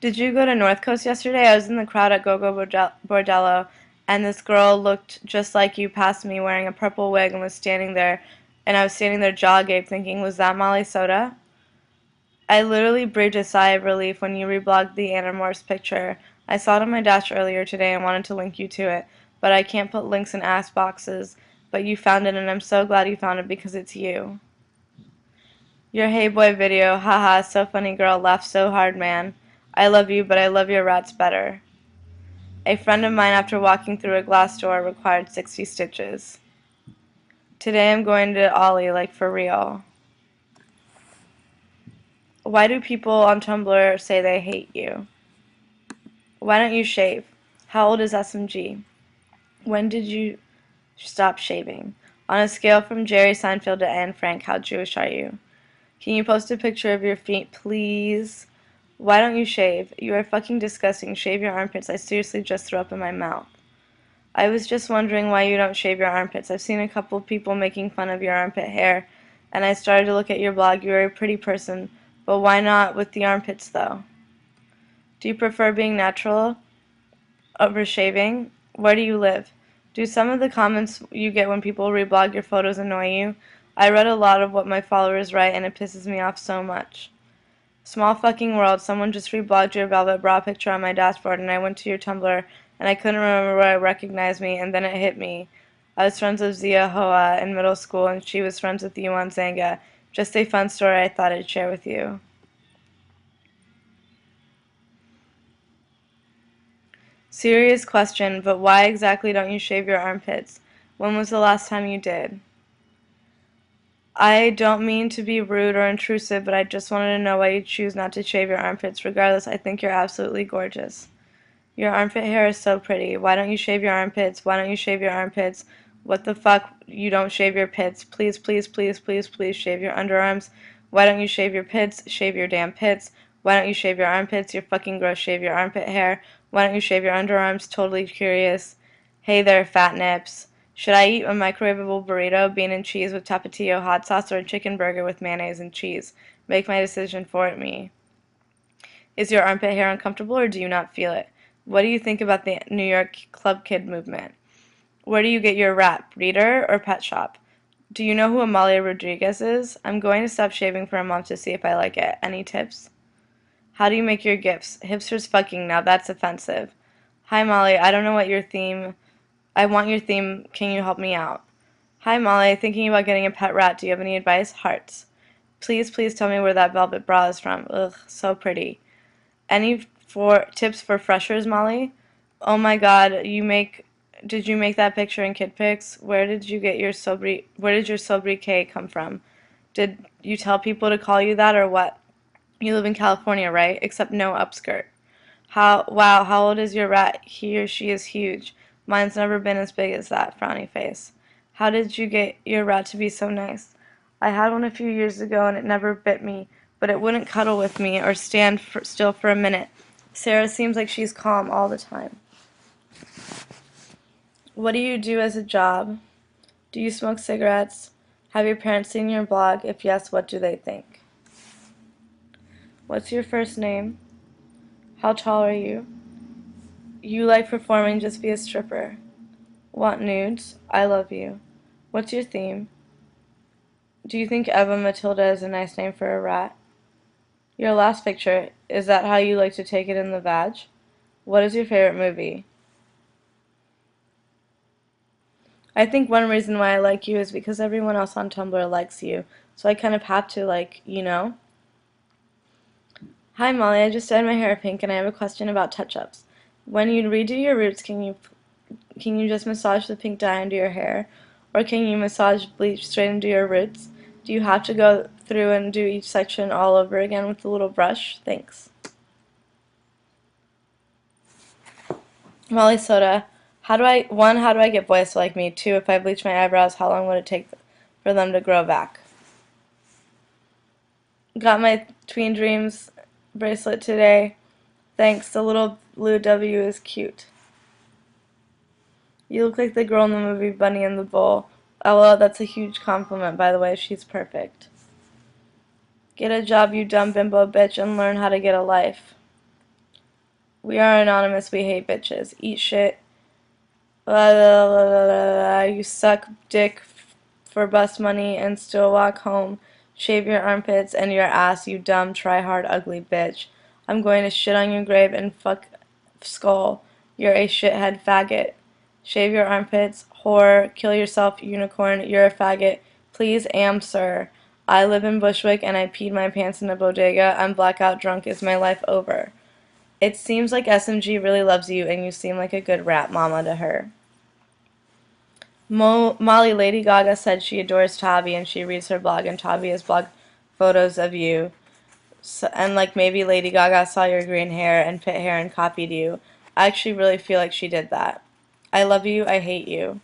Did you go to North Coast yesterday? I was in the crowd at Gogo Bordello, and this girl looked just like you passed me wearing a purple wig and was standing there, and I was standing there jaw agape thinking, was that Molly Soda? I literally breathed a sigh of relief when you reblogged the Animorphs picture. I saw it on my dash earlier today and wanted to link you to it, but I can't put links in ass boxes, but you found it, and I'm so glad you found it because it's you. Your Hey Boy video, haha, so funny girl, laughed so hard, man. I love you, but I love your rats better. A friend of mine, after walking through a glass door, required 60 stitches. Today I'm going to Ollie, like for real. Why do people on Tumblr say they hate you? Why don't you shave? How old is SMG? When did you stop shaving? On a scale from Jerry Seinfeld to Anne Frank, how Jewish are you? Can you post a picture of your feet, please? Why don't you shave? You are fucking disgusting. Shave your armpits. I seriously just threw up in my mouth. I was just wondering why you don't shave your armpits. I've seen a couple of people making fun of your armpit hair, and I started to look at your blog. You are a pretty person, but why not with the armpits, though? Do you prefer being natural over shaving? Where do you live? Do some of the comments you get when people reblog your photos annoy you? I read a lot of what my followers write, and it pisses me off so much. Small fucking world, someone just reblogged your velvet bra picture on my dashboard, and I went to your Tumblr, and I couldn't remember where it recognized me, and then it hit me. I was friends with Zia Hoa in middle school, and she was friends with Yuan Zanga. Just a fun story I thought I'd share with you. Serious question, but why exactly don't you shave your armpits? When was the last time you did? I don't mean to be rude or intrusive, but I just wanted to know why you choose not to shave your armpits. Regardless, I think you're absolutely gorgeous. Your armpit hair is so pretty. Why don't you shave your armpits? Why don't you shave your armpits? What the fuck? You don't shave your pits. Please, please, please, please, please shave your underarms. Why don't you shave your pits? Shave your damn pits. Why don't you shave your armpits? You're fucking gross. Shave your armpit hair. Why don't you shave your underarms? Totally curious. Hey there, fat nips. Should I eat a microwavable burrito, bean and cheese with tapatio hot sauce, or a chicken burger with mayonnaise and cheese? Make my decision for me. Is your armpit hair uncomfortable or do you not feel it? What do you think about the New York Club Kid movement? Where do you get your rap? Reader or pet shop? Do you know who Amalia Rodriguez is? I'm going to stop shaving for a month to see if I like it. Any tips? How do you make your gifts? Hipsters fucking, now that's offensive. Hi Molly, I don't know what your theme. I want your theme. Can you help me out? Hi Molly, thinking about getting a pet rat. Do you have any advice? Hearts. Please, please tell me where that velvet bra is from. Ugh, so pretty. Any tips for freshers, Molly? Oh my God, did you make that picture in Kid Pics? Where did your sobriquet come from? Did you tell people to call you that or what? You live in California, right? Except no upskirt. Wow, how old is your rat? He or she is huge. Mine's never been as big as that, frowny face. How did you get your rat to be so nice? I had one a few years ago and it never bit me, but it wouldn't cuddle with me or still for a minute. Sarah seems like she's calm all the time. What do you do as a job? Do you smoke cigarettes? Have your parents seen your blog? If yes, what do they think? What's your first name? How tall are you? You like performing, just be a stripper. Want nudes? I love you. What's your theme? Do you think Eva Matilda is a nice name for a rat? Your last picture, is that how you like to take it in the vag? What is your favorite movie? I think one reason why I like you is because everyone else on Tumblr likes you, so I kind of have to, like, you know? Hi Molly, I just dyed my hair pink and I have a question about touch-ups. When you redo your roots, can you just massage the pink dye into your hair? Or can you massage bleach straight into your roots? Do you have to go through and do each section all over again with a little brush? Thanks. Molly Soda, how do I get boys to like me? Two, if I bleach my eyebrows, how long would it take for them to grow back? Got my Tween Dreams bracelet today. Thanks, the little blue W is cute. You look like the girl in the movie Bunny and the Bull. LOL, that's a huge compliment, by the way. She's perfect. Get a job, you dumb bimbo bitch, and learn how to get a life. We are anonymous, we hate bitches. Eat shit. You suck dick for bus money and still walk home. Shave your armpits and your ass, you dumb, try-hard, ugly bitch. I'm going to shit on your grave and fuck skull. You're a shithead faggot. Shave your armpits, whore, kill yourself, unicorn, you're a faggot. Please am, sir. I live in Bushwick and I peed my pants in a bodega. I'm blackout drunk. Is my life over? It seems like SMG really loves you and you seem like a good rap mama to her. Molly, Lady Gaga said she adores Tavi and she reads her blog and Tavi has blog photos of you. So, and like maybe Lady Gaga saw your green hair and pit hair and copied you. I actually really feel like she did that. I love you, I hate you.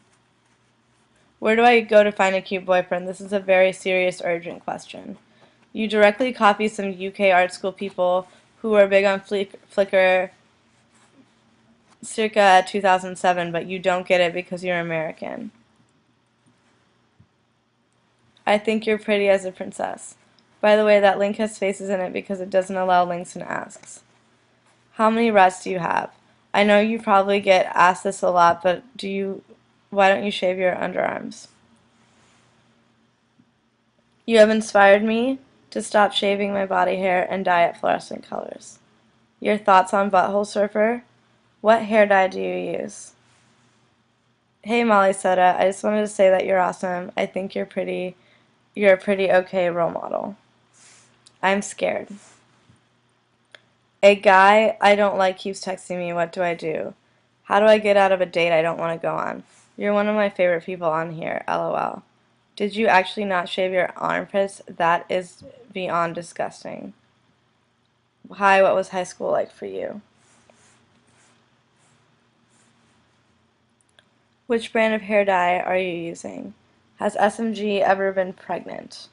Where do I go to find a cute boyfriend? This is a very serious, urgent question. You directly copy some UK art school people who were big on Flickr circa 2007, but you don't get it because you're American. I think you're pretty as a princess. By the way, that link has faces in it because it doesn't allow links and asks. How many rats do you have? I know you probably get asked this a lot, but why don't you shave your underarms? You have inspired me to stop shaving my body hair and dye it fluorescent colors. Your thoughts on Butthole Surfer? What hair dye do you use? Hey Molly Soda, I just wanted to say that you're awesome. I think you're a pretty okay role model. I'm scared. A guy I don't like keeps texting me. What do I do? How do I get out of a date I don't want to go on? You're one of my favorite people on here. LOL. Did you actually not shave your armpits? That is beyond disgusting. Hi, what was high school like for you? Which brand of hair dye are you using? Has SMG ever been pregnant?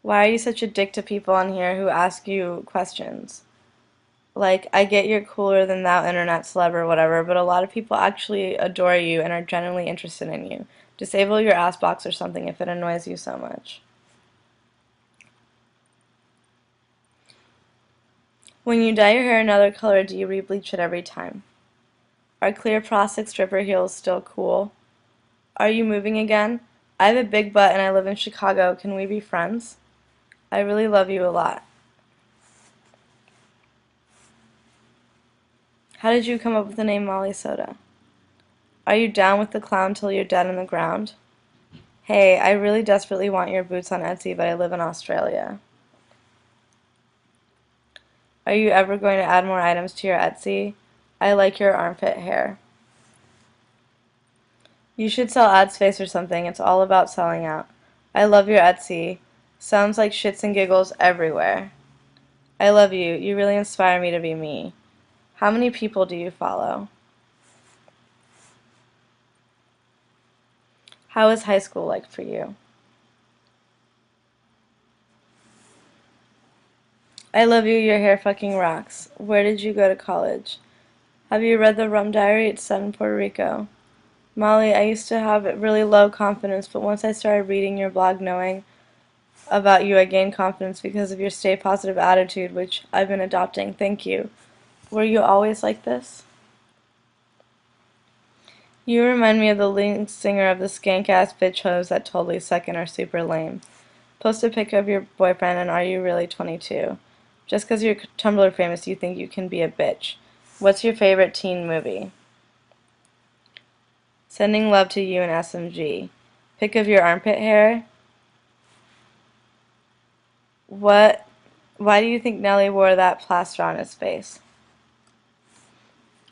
Why are you such a dick to people on here who ask you questions? Like, I get you're cooler than that internet celeb or whatever, but a lot of people actually adore you and are genuinely interested in you. Disable your ass box or something if it annoys you so much. When you dye your hair another color, do you rebleach it every time? Are clear plastic stripper heels still cool? Are you moving again? I have a big butt and I live in Chicago. Can we be friends? I really love you a lot. How did you come up with the name Molly Soda? Are you down with the clown till you're dead in the ground? Hey, I really desperately want your boots on Etsy, but I live in Australia. Are you ever going to add more items to your Etsy? I like your armpit hair. You should sell ad space or something. It's all about selling out. I love your Etsy. Sounds like shits and giggles everywhere. I love you. You really inspire me to be me. How many people do you follow? How is high school like for you? I love you. Your hair fucking rocks. Where did you go to college? Have you read the Rum Diary? It's set in Puerto Rico. Molly, I used to have really low confidence, but once I started reading your blog knowing about you, I gained confidence because of your stay positive attitude, which I've been adopting. Thank you. Were you always like this? You remind me of the lead singer of the skank-ass bitch hoes that totally suck and are super lame. Post a pic of your boyfriend and are you really 22? Just because you're Tumblr famous, you think you can be a bitch. What's your favorite teen movie? Sending love to you and SMG. Pic of your armpit hair? What? Why do you think Nelly wore that plaster on his face?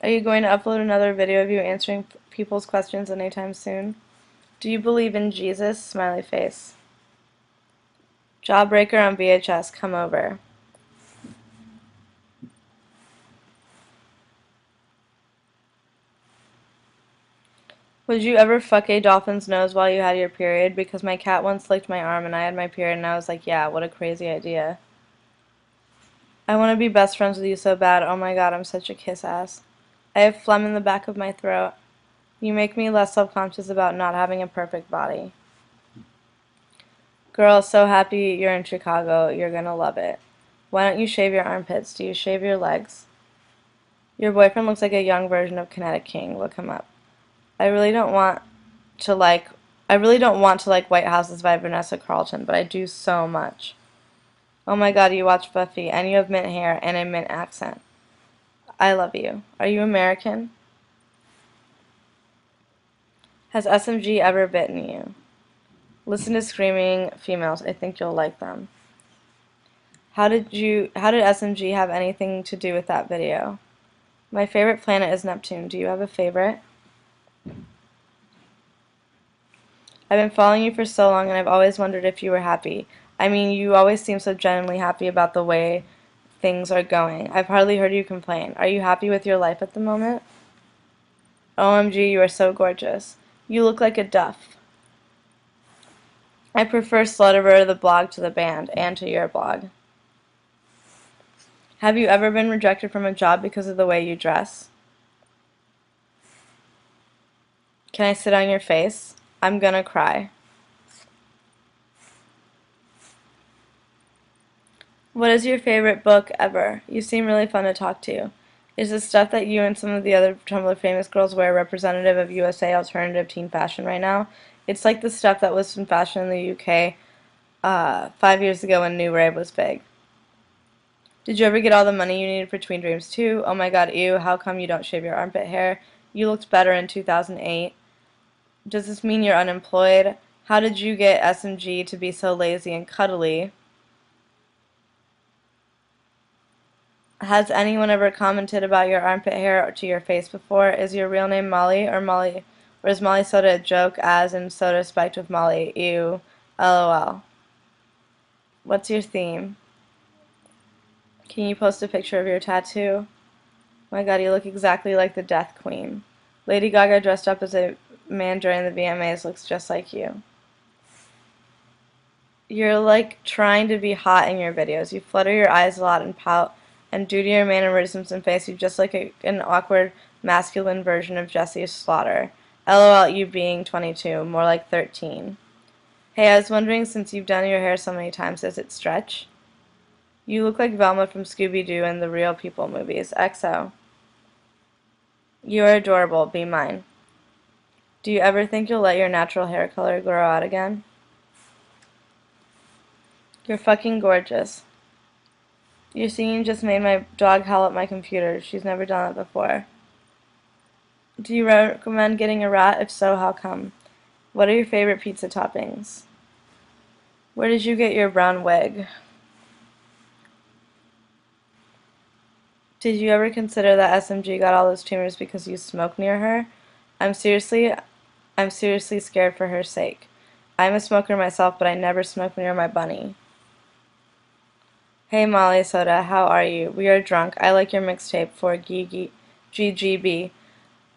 Are you going to upload another video of you answering people's questions anytime soon? Do you believe in Jesus? Smiley face. Jawbreaker on VHS, come over. Would you ever fuck a dolphin's nose while you had your period? Because my cat once licked my arm and I had my period and I was like, yeah, what a crazy idea. I want to be best friends with you so bad. Oh my god, I'm such a kiss ass. I have phlegm in the back of my throat. You make me less self-conscious about not having a perfect body. Girl, so happy you're in Chicago. You're gonna love it. Why don't you shave your armpits? Do you shave your legs? Your boyfriend looks like a young version of Kinetic King. Look him up. I really don't want to like White Houses by Vanessa Carlton, but I do so much. Oh my god, you watch Buffy, and you have mint hair and a mint accent. I love you. Are you American? Has SMG ever bitten you? Listen to screaming females. I think you'll like them. How did SMG have anything to do with that video? My favorite planet is Neptune. Do you have a favorite? I've been following you for so long and I've always wondered if you were happy. I mean, you always seem so genuinely happy about the way things are going. I've hardly heard you complain. Are you happy with your life at the moment? OMG, you are so gorgeous. You look like a duff. I prefer Slutterver the blog to the band and to your blog. Have you ever been rejected from a job because of the way you dress? Can I sit on your face? I'm gonna cry. What is your favorite book ever? You seem really fun to talk to. Is the stuff that you and some of the other Tumblr famous girls wear representative of USA alternative teen fashion right now? It's like the stuff that was in fashion in the UK 5 years ago when New Rave was big. Did you ever get all the money you needed for Tween Dreams 2? Oh my god, ew, how come you don't shave your armpit hair? You looked better in 2008. Does this mean you're unemployed? How did you get SMG to be so lazy and cuddly? Has anyone ever commented about your armpit hair to your face before? Is your real name Molly, or is Molly Soda a joke as in soda spiked with Molly? Ew. LOL. What's your theme? Can you post a picture of your tattoo? My god, you look exactly like the Death Queen. Lady Gaga dressed up as a man during the VMAs looks just like you. You're like trying to be hot in your videos. You flutter your eyes a lot and pout, and due to your mannerisms and face, you just like an awkward masculine version of Jesse Slaughter. LOL, you being 22, more like 13. Hey, I was wondering, since you've done your hair so many times, does it stretch? You look like Velma from Scooby-Doo and the Real People movies. XO. You are adorable. Be mine. Do you ever think you'll let your natural hair color grow out again? You're fucking gorgeous. Your singing just made my dog howl at my computer. She's never done it before. Do you recommend getting a rat? If so, how come? What are your favorite pizza toppings? Where did you get your brown wig? Did you ever consider that SMG got all those tumors because you smoke near her? I'm seriously scared for her sake. I'm a smoker myself, but I never smoke near my bunny. Hey Molly Soda, how are you? We are drunk. I like your mixtape for GGB.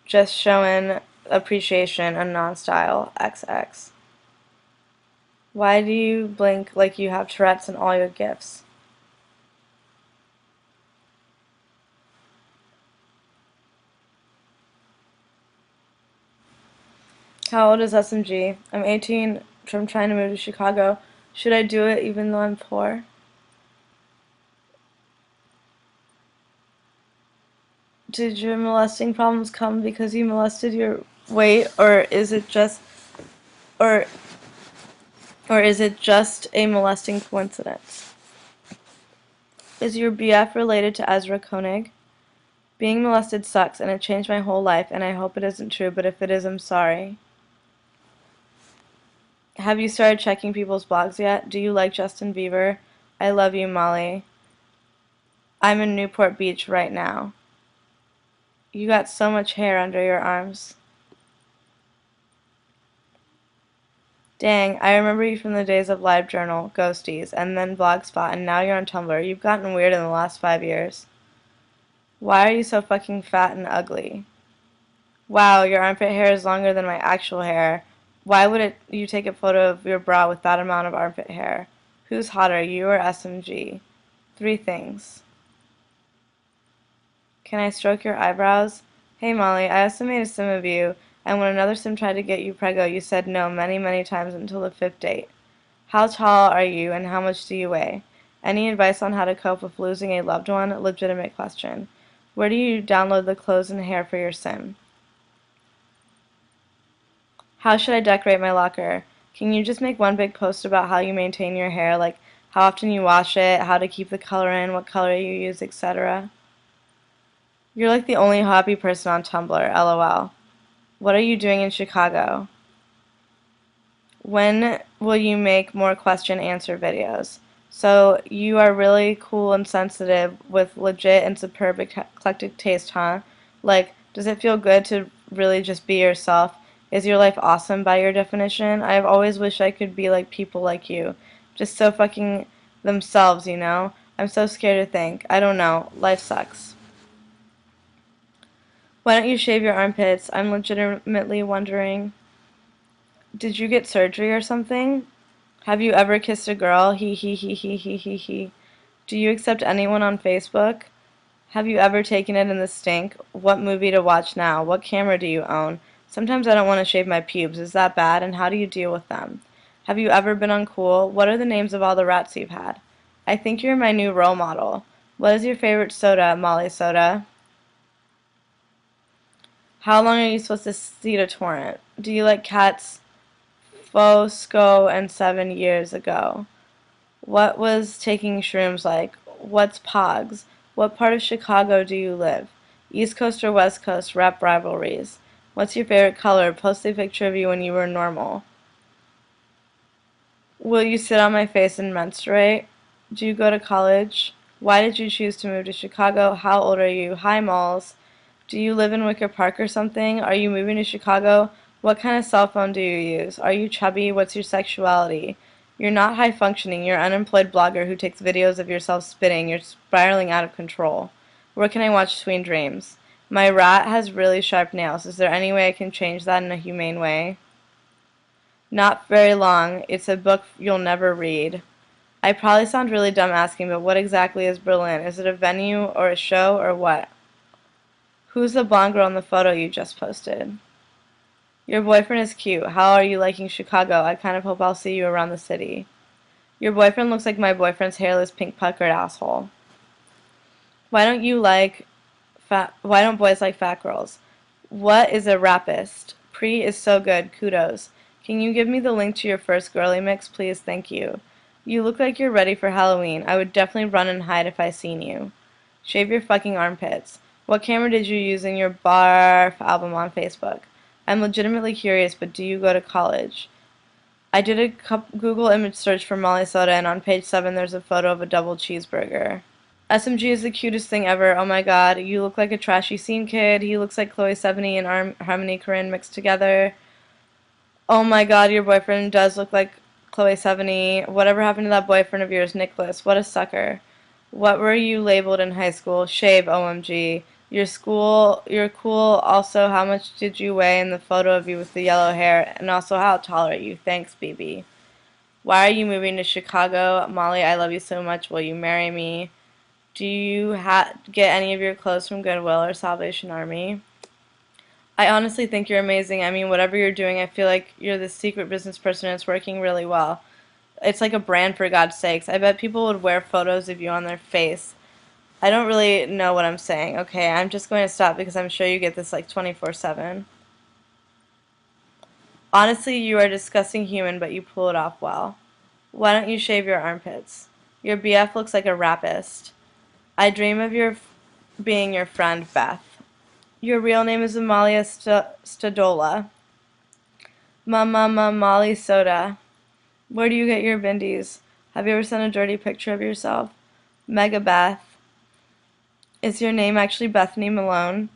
Just showing appreciation and non-style. XX. Why do you blink like you have Tourette's in all your gifts? How old is SMG? I'm 18 from trying to move to Chicago. Should I do it even though I'm poor? Did your molesting problems come because you molested your weight, or is it just or is it just a molesting coincidence? Is your BF related to Ezra Koenig? Being molested sucks and it changed my whole life, and I hope it isn't true, but if it is, I'm sorry. Have you started checking people's blogs yet? Do you like Justin Bieber? I love you, Molly. I'm in Newport Beach right now. You got so much hair under your arms. Dang, I remember you from the days of LiveJournal, Ghosties, and then Blogspot, and now you're on Tumblr. You've gotten weird in the last 5 years. Why are you so fucking fat and ugly? Wow, your armpit hair is longer than my actual hair. Why would you take a photo of your bra with that amount of armpit hair? Who's hotter, you or SMG? 3 things. Can I stroke your eyebrows? Hey Molly, I also made a sim of you, and when another sim tried to get you preggo, you said no many, many times until the 5th date. How tall are you, and how much do you weigh? Any advice on how to cope with losing a loved one? Legitimate question. Where do you download the clothes and hair for your sim? How should I decorate my locker? Can you just make one big post about how you maintain your hair, like how often you wash it, how to keep the color in, what color you use, etc.? You're like the only happy person on Tumblr, LOL. What are you doing in Chicago? When will you make more question-answer videos? So you are really cool and sensitive with legit and superb eclectic taste, huh? Like, does it feel good to really just be yourself? Is your life awesome by your definition? I've always wished I could be like people like you. Just so fucking themselves, you know? I'm so scared to think. I don't know. Life sucks. Why don't you shave your armpits? I'm legitimately wondering, did you get surgery or something? Have you ever kissed a girl? He he he he he he he. Do you accept anyone on Facebook? Have you ever taken it in the stink? What movie to watch now? What camera do you own? Sometimes I don't want to shave my pubes. Is that bad? And how do you deal with them? Have you ever been uncool? What are the names of all the rats you've had? I think you're my new role model. What is your favorite soda, Molly Soda? How long are you supposed to see a torrent? Do you like cats? Fosco and 7 years ago. What was taking shrooms like? What's Pogs? What part of Chicago do you live? East Coast or West Coast? Rap rivalries. What's your favorite color? Post a picture of you when you were normal. Will you sit on my face and menstruate? Do you go to college? Why did you choose to move to Chicago? How old are you? Hi, Malls. Do you live in Wicker Park or something? Are you moving to Chicago? What kind of cell phone do you use? Are you chubby? What's your sexuality? You're not high functioning. You're an unemployed blogger who takes videos of yourself spitting. You're spiraling out of control. Where can I watch Sweet Dreams? My rat has really sharp nails. Is there any way I can change that in a humane way? Not very long. It's a book you'll never read. I probably sound really dumb asking, but what exactly is Berlin? Is it a venue or a show or what? Who's the blonde girl in the photo you just posted? Your boyfriend is cute. How are you liking Chicago? I kind of hope I'll see you around the city. Your boyfriend looks like my boyfriend's hairless, pink puckered asshole. Why don't you like why don't boys like fat girls? What is a rapist? Pre is so good. Kudos. Can you give me the link to your first girly mix, please? Thank you. You look like you're ready for Halloween. I would definitely run and hide if I seen you. Shave your fucking armpits. What camera did you use in your Barf album on Facebook? I'm legitimately curious, but do you go to college? I did a Google image search for Molly Soda, and on page 7 there's a photo of a double cheeseburger. SMG is the cutest thing ever. Oh my god, you look like a trashy scene kid. He looks like Chloe Sevigny and Harmony Korine mixed together. Oh my god, your boyfriend does look like Chloe Sevigny. Whatever happened to that boyfriend of yours, Nicholas? What a sucker. What were you labeled in high school? Shave, OMG. You're cool. Also, how much did you weigh in the photo of you with the yellow hair? And also, how tall are you? Thanks, BB. Why are you moving to Chicago? Molly, I love you so much. Will you marry me? Do you get any of your clothes from Goodwill or Salvation Army? I honestly think you're amazing. I mean, whatever you're doing, I feel like you're this secret business person and it's working really well. It's like a brand, for God's sakes. I bet people would wear photos of you on their face. I don't really know what I'm saying. Okay, I'm just going to stop because I'm sure you get this like 24/7. Honestly, you are a disgusting human, but you pull it off well. Why don't you shave your armpits? Your BF looks like a rapist. I dream of being your friend, Beth. Your real name is Amalia Stadola. Molly Soda. Where do you get your bindies? Have you ever sent a dirty picture of yourself? Mega Beth. Is your name actually Bethany Malone?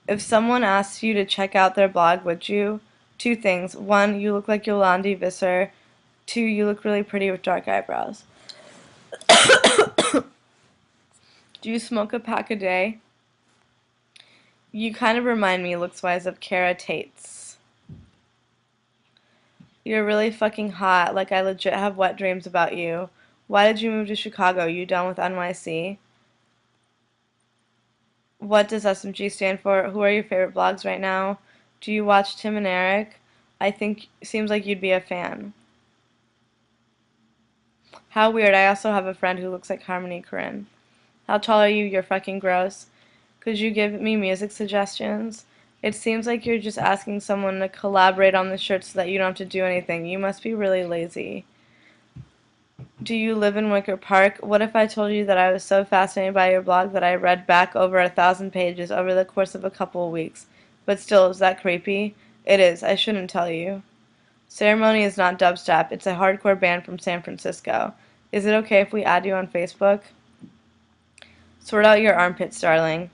If someone asked you to check out their blog, would you? Two things. One, you look like Yolandi Visser. Two, you look really pretty with dark eyebrows. Do you smoke a pack a day? You kind of remind me, looks-wise, of Cara Tates. You're really fucking hot. Like, I legit have wet dreams about you. Why did you move to Chicago? You done with NYC? What does SMG stand for? Who are your favorite blogs right now? Do you watch Tim and Eric? I think seems like you'd be a fan. How weird. I also have a friend who looks like Harmony Korine. How tall are you? You're fucking gross. Could you give me music suggestions? It seems like you're just asking someone to collaborate on the shirt so that you don't have to do anything. You must be really lazy. Do you live in Wicker Park? What if I told you that I was so fascinated by your blog that I read back over 1,000 pages over the course of a couple of weeks? But still, is that creepy? It is. I shouldn't tell you. Ceremony is not dubstep. It's a hardcore band from San Francisco. Is it okay if we add you on Facebook? Sort out your armpits, darling.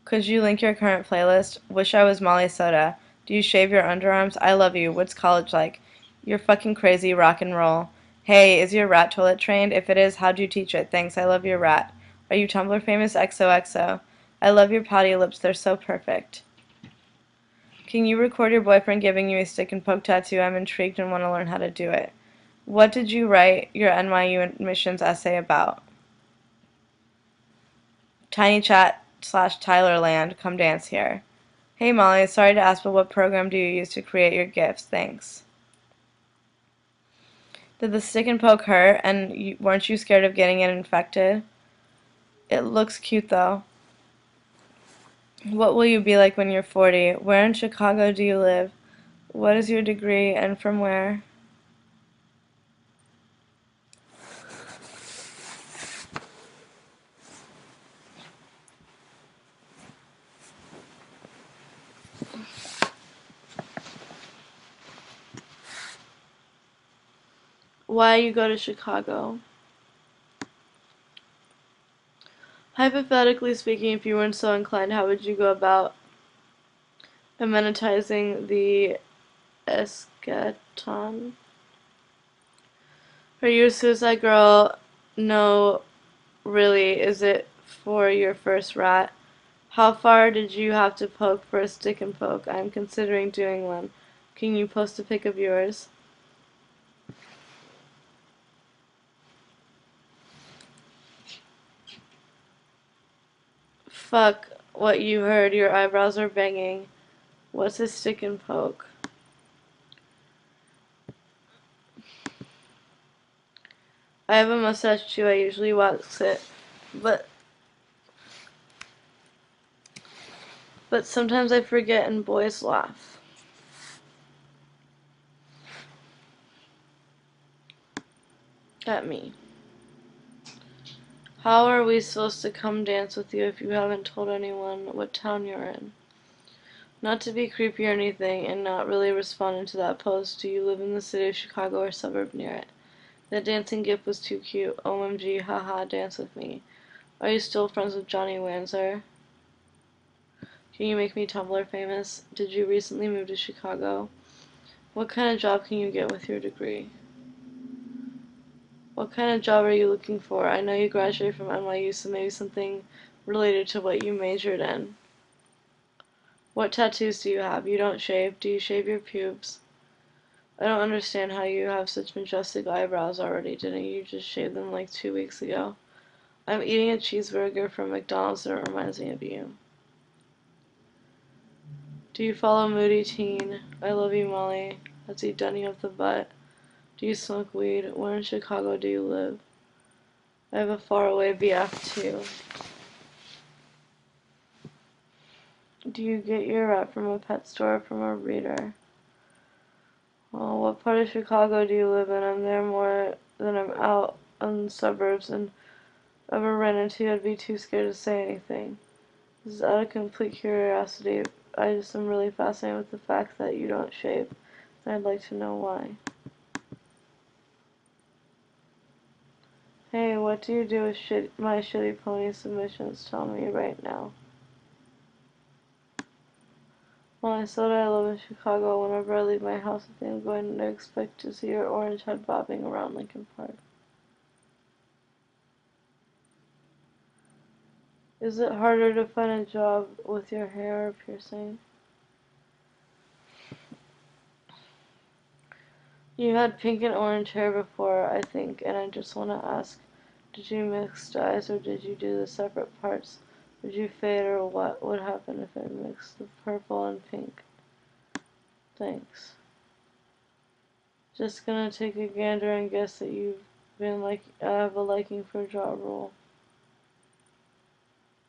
Could you link your current playlist? Wish I was Molly Soda. Do you shave your underarms? I love you. What's college like? You're fucking crazy. Rock and roll. Hey, is your rat toilet trained? If it is, how'd you teach it? Thanks, I love your rat. Are you Tumblr famous? XOXO. I love your pouty lips. They're so perfect. Can you record your boyfriend giving you a stick and poke tattoo? I'm intrigued and want to learn how to do it. What did you write your NYU admissions essay about? TinyChat/Tylerland. Come dance here. Hey Molly, sorry to ask, but what program do you use to create your GIFs? Thanks. Did the stick and poke hurt, and weren't you scared of getting it infected? It looks cute though. What will you be like when you're 40? Where in Chicago do you live? What is your degree and from where? Why you go to Chicago? Hypothetically speaking, if you weren't so inclined, how would you go about amenitizing the eschaton? Are you a suicide girl? No, really. Is it for your first rat? How far did you have to poke for a stick and poke? I'm considering doing one. Can you post a pic of yours? Fuck what you heard. Your eyebrows are banging. What's a stick and poke? I have a mustache too. I usually wax it, but sometimes I forget and boys laugh at me. How are we supposed to come dance with you if you haven't told anyone what town you're in? Not to be creepy or anything, and not really responding to that post, do you live in the city of Chicago or suburb near it? That dancing gif was too cute. OMG, haha, dance with me. Are you still friends with Johnny Wanzer? Can you make me Tumblr famous? Did you recently move to Chicago? What kind of job can you get with your degree? What kind of job are you looking for? I know you graduated from NYU, so maybe something related to what you majored in. What tattoos do you have? You don't shave. Do you shave your pubes? I don't understand how you have such majestic eyebrows already. Didn't you just shave them like 2 weeks ago? I'm eating a cheeseburger from McDonald's and it reminds me of you. Do you follow Moody Teen? I love you, Molly. Has he done you up the butt? Do you smoke weed? Where in Chicago do you live? I have a faraway BF too. Do you get your rep from a pet store or from a reader? Oh, what part of Chicago do you live in? I'm there more than I'm out in the suburbs, and ever ran into you, I'd be too scared to say anything. This is out of complete curiosity. I just am really fascinated with the fact that you don't shave, and I'd like to know why. Hey, what do you do with my shitty pony submissions? Tell me right now. Well, I said I live in Chicago. Whenever I leave my house, I think I'm going to expect to see your orange head bobbing around Lincoln Park. Is it harder to find a job with your hair or piercing? You had pink and orange hair before, I think, and I just want to ask, did you mix dyes or did you do the separate parts? Did you fade or what would happen if I mixed the purple and pink? Thanks. Just gonna take a gander and guess that you've been have a liking for Ja Rule.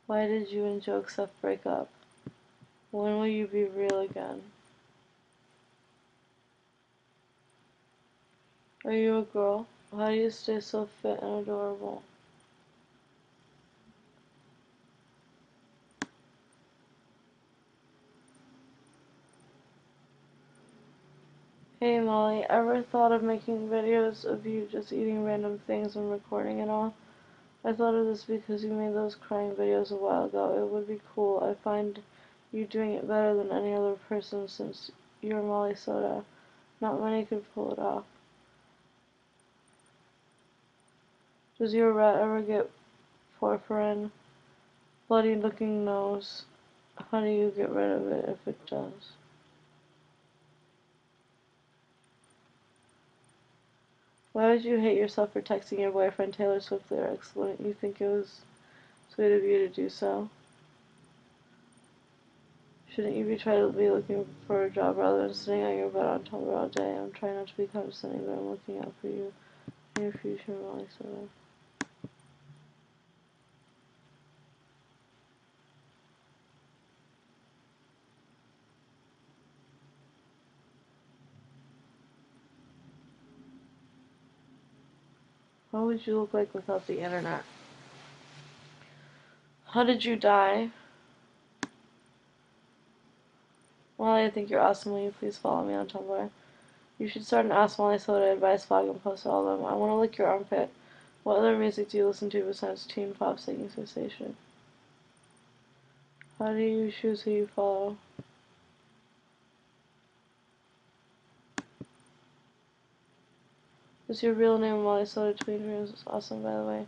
Why did you and Joseph break up? When will you be real again? Are you a girl? How do you stay so fit and adorable? Hey Molly, ever thought of making videos of you just eating random things and recording it all? I thought of this because you made those crying videos a while ago. It would be cool. I find you doing it better than any other person since you're Molly Soda. Not many could pull it off. Does your rat ever get porphyrin? Bloody looking nose. How do you get rid of it if it does? Why would you hate yourself for texting your boyfriend Taylor Swift lyrics? Wouldn't you think it was sweet of you to do so? Shouldn't you be trying to be looking for a job rather than sitting on your butt on Tumblr all day? I'm trying not to be condescending, but I'm looking out for you and your future, Molly Soda. What would you look like without the internet? How did you die? Molly, I think you're awesome. Will you please follow me on Tumblr? You should start an Ask Molly Soda advice blog and post all of them. I want to lick your armpit. What other music do you listen to besides teen pop singing sensation? How do you choose who you follow? Is your real name Molly Soda? Tween Dreams was awesome, by the way.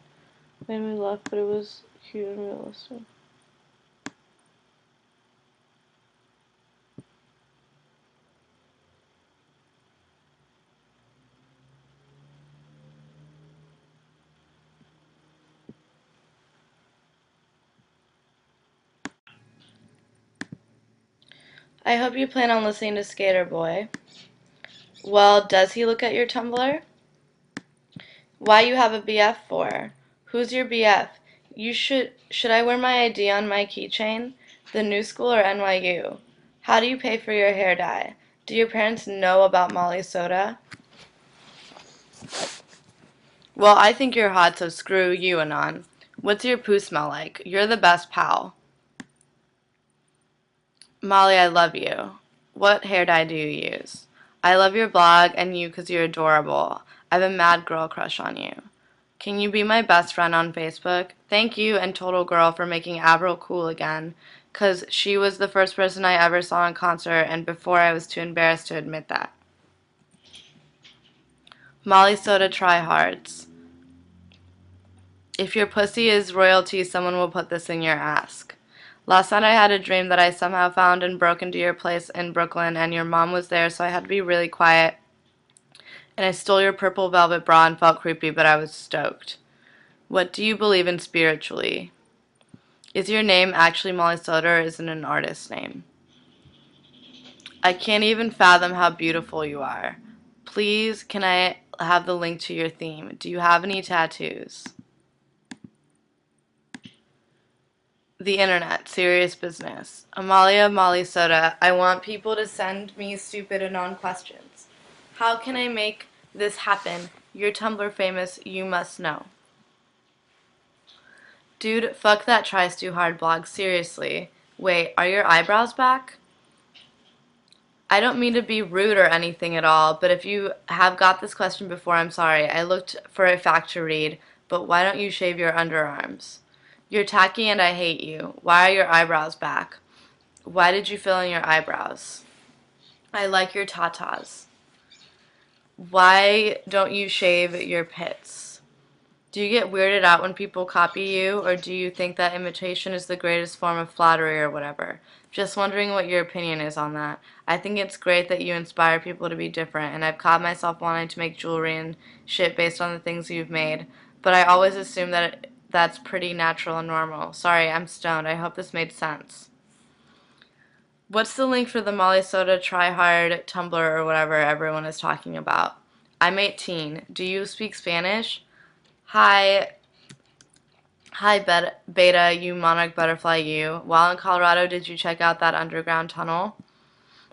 Made me laugh, but it was cute and realistic. I hope you plan on listening to Skater Boy. Well, does he look at your Tumblr? Why you have a BF for? Who's your BF? Should I wear my ID on my keychain? The new school or NYU? How do you pay for your hair dye? Do your parents know about Molly Soda? Well, I think you're hot, so screw you, Anon. What's your poo smell like? You're the best pal. Molly, I love you. What hair dye do you use? I love your blog and you 'cause you're adorable. I have a mad girl crush on you. Can you be my best friend on Facebook? Thank you and Total Girl for making Avril cool again, 'cause she was the first person I ever saw in concert and before I was too embarrassed to admit that. Molly Soda tryhards. If your pussy is royalty, someone will put this in your ask. Last night I had a dream that I somehow found and broke into your place in Brooklyn and your mom was there, so I had to be really quiet. And I stole your purple velvet bra and felt creepy, but I was stoked. What do you believe in spiritually? Is your name actually Molly Soda or is it an artist's name? I can't even fathom how beautiful you are. Please, can I have the link to your theme? Do you have any tattoos? The internet, serious business. Amalia Molly Soda, I want people to send me stupid Anon questions. How can I make this happen? You're Tumblr famous, you must know. Dude, fuck that Tries Too Hard blog, seriously. Wait, are your eyebrows back? I don't mean to be rude or anything at all, but if you have got this question before, I'm sorry. I looked for a fact to read, but why don't you shave your underarms? You're tacky and I hate you. Why are your eyebrows back? Why did you fill in your eyebrows? I like your tatas. Why don't you shave your pits? Do you get weirded out when people copy you, or do you think that imitation is the greatest form of flattery or whatever? Just wondering what your opinion is on that. I think it's great that you inspire people to be different, and I've caught myself wanting to make jewelry and shit based on the things you've made, but I always assume that that's pretty natural and normal. Sorry, I'm stoned. I hope this made sense. What's the link for the Molly Soda Try Hard Tumblr or whatever everyone is talking about? I'm 18. Do you speak Spanish? Hi, Beta, you monarch butterfly, you. While in Colorado, did you check out that underground tunnel?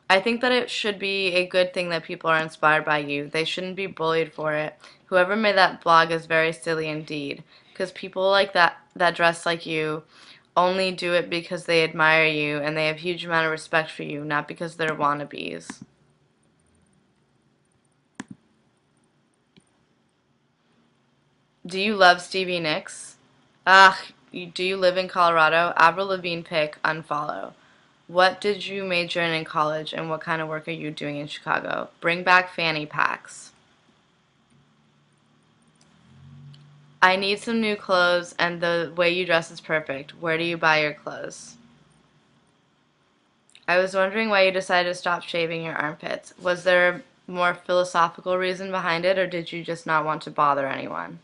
I think that it should be a good thing that people are inspired by you. They shouldn't be bullied for it. Whoever made that blog is very silly indeed. Because people like that dress like you only do it because they admire you and they have a huge amount of respect for you, not because they're wannabes. Do you love Stevie Nicks? Ugh, do you live in Colorado? Avril Lavigne pick, unfollow. What did you major in college and what kind of work are you doing in Chicago? Bring back fanny packs. I need some new clothes and the way you dress is perfect. Where do you buy your clothes? I was wondering why you decided to stop shaving your armpits. Was there a more philosophical reason behind it or did you just not want to bother anyone?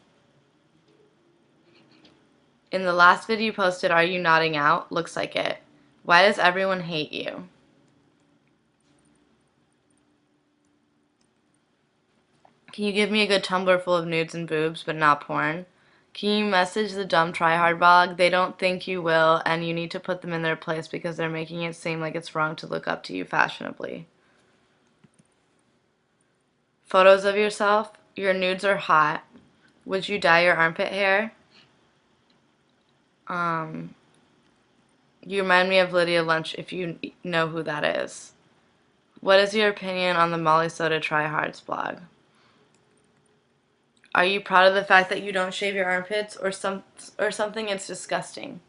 In the last video you posted, are you nodding out? Looks like it. Why does everyone hate you? Can you give me a good Tumblr full of nudes and boobs, but not porn? Can you message the dumb tryhard blog? They don't think you will, and you need to put them in their place because they're making it seem like it's wrong to look up to you fashionably. Photos of yourself? Your nudes are hot. Would you dye your armpit hair? You remind me of Lydia Lunch if you know who that is. What is your opinion on the Molly Soda Tryhards blog? Are you proud of the fact that you don't shave your armpits or something? It's disgusting.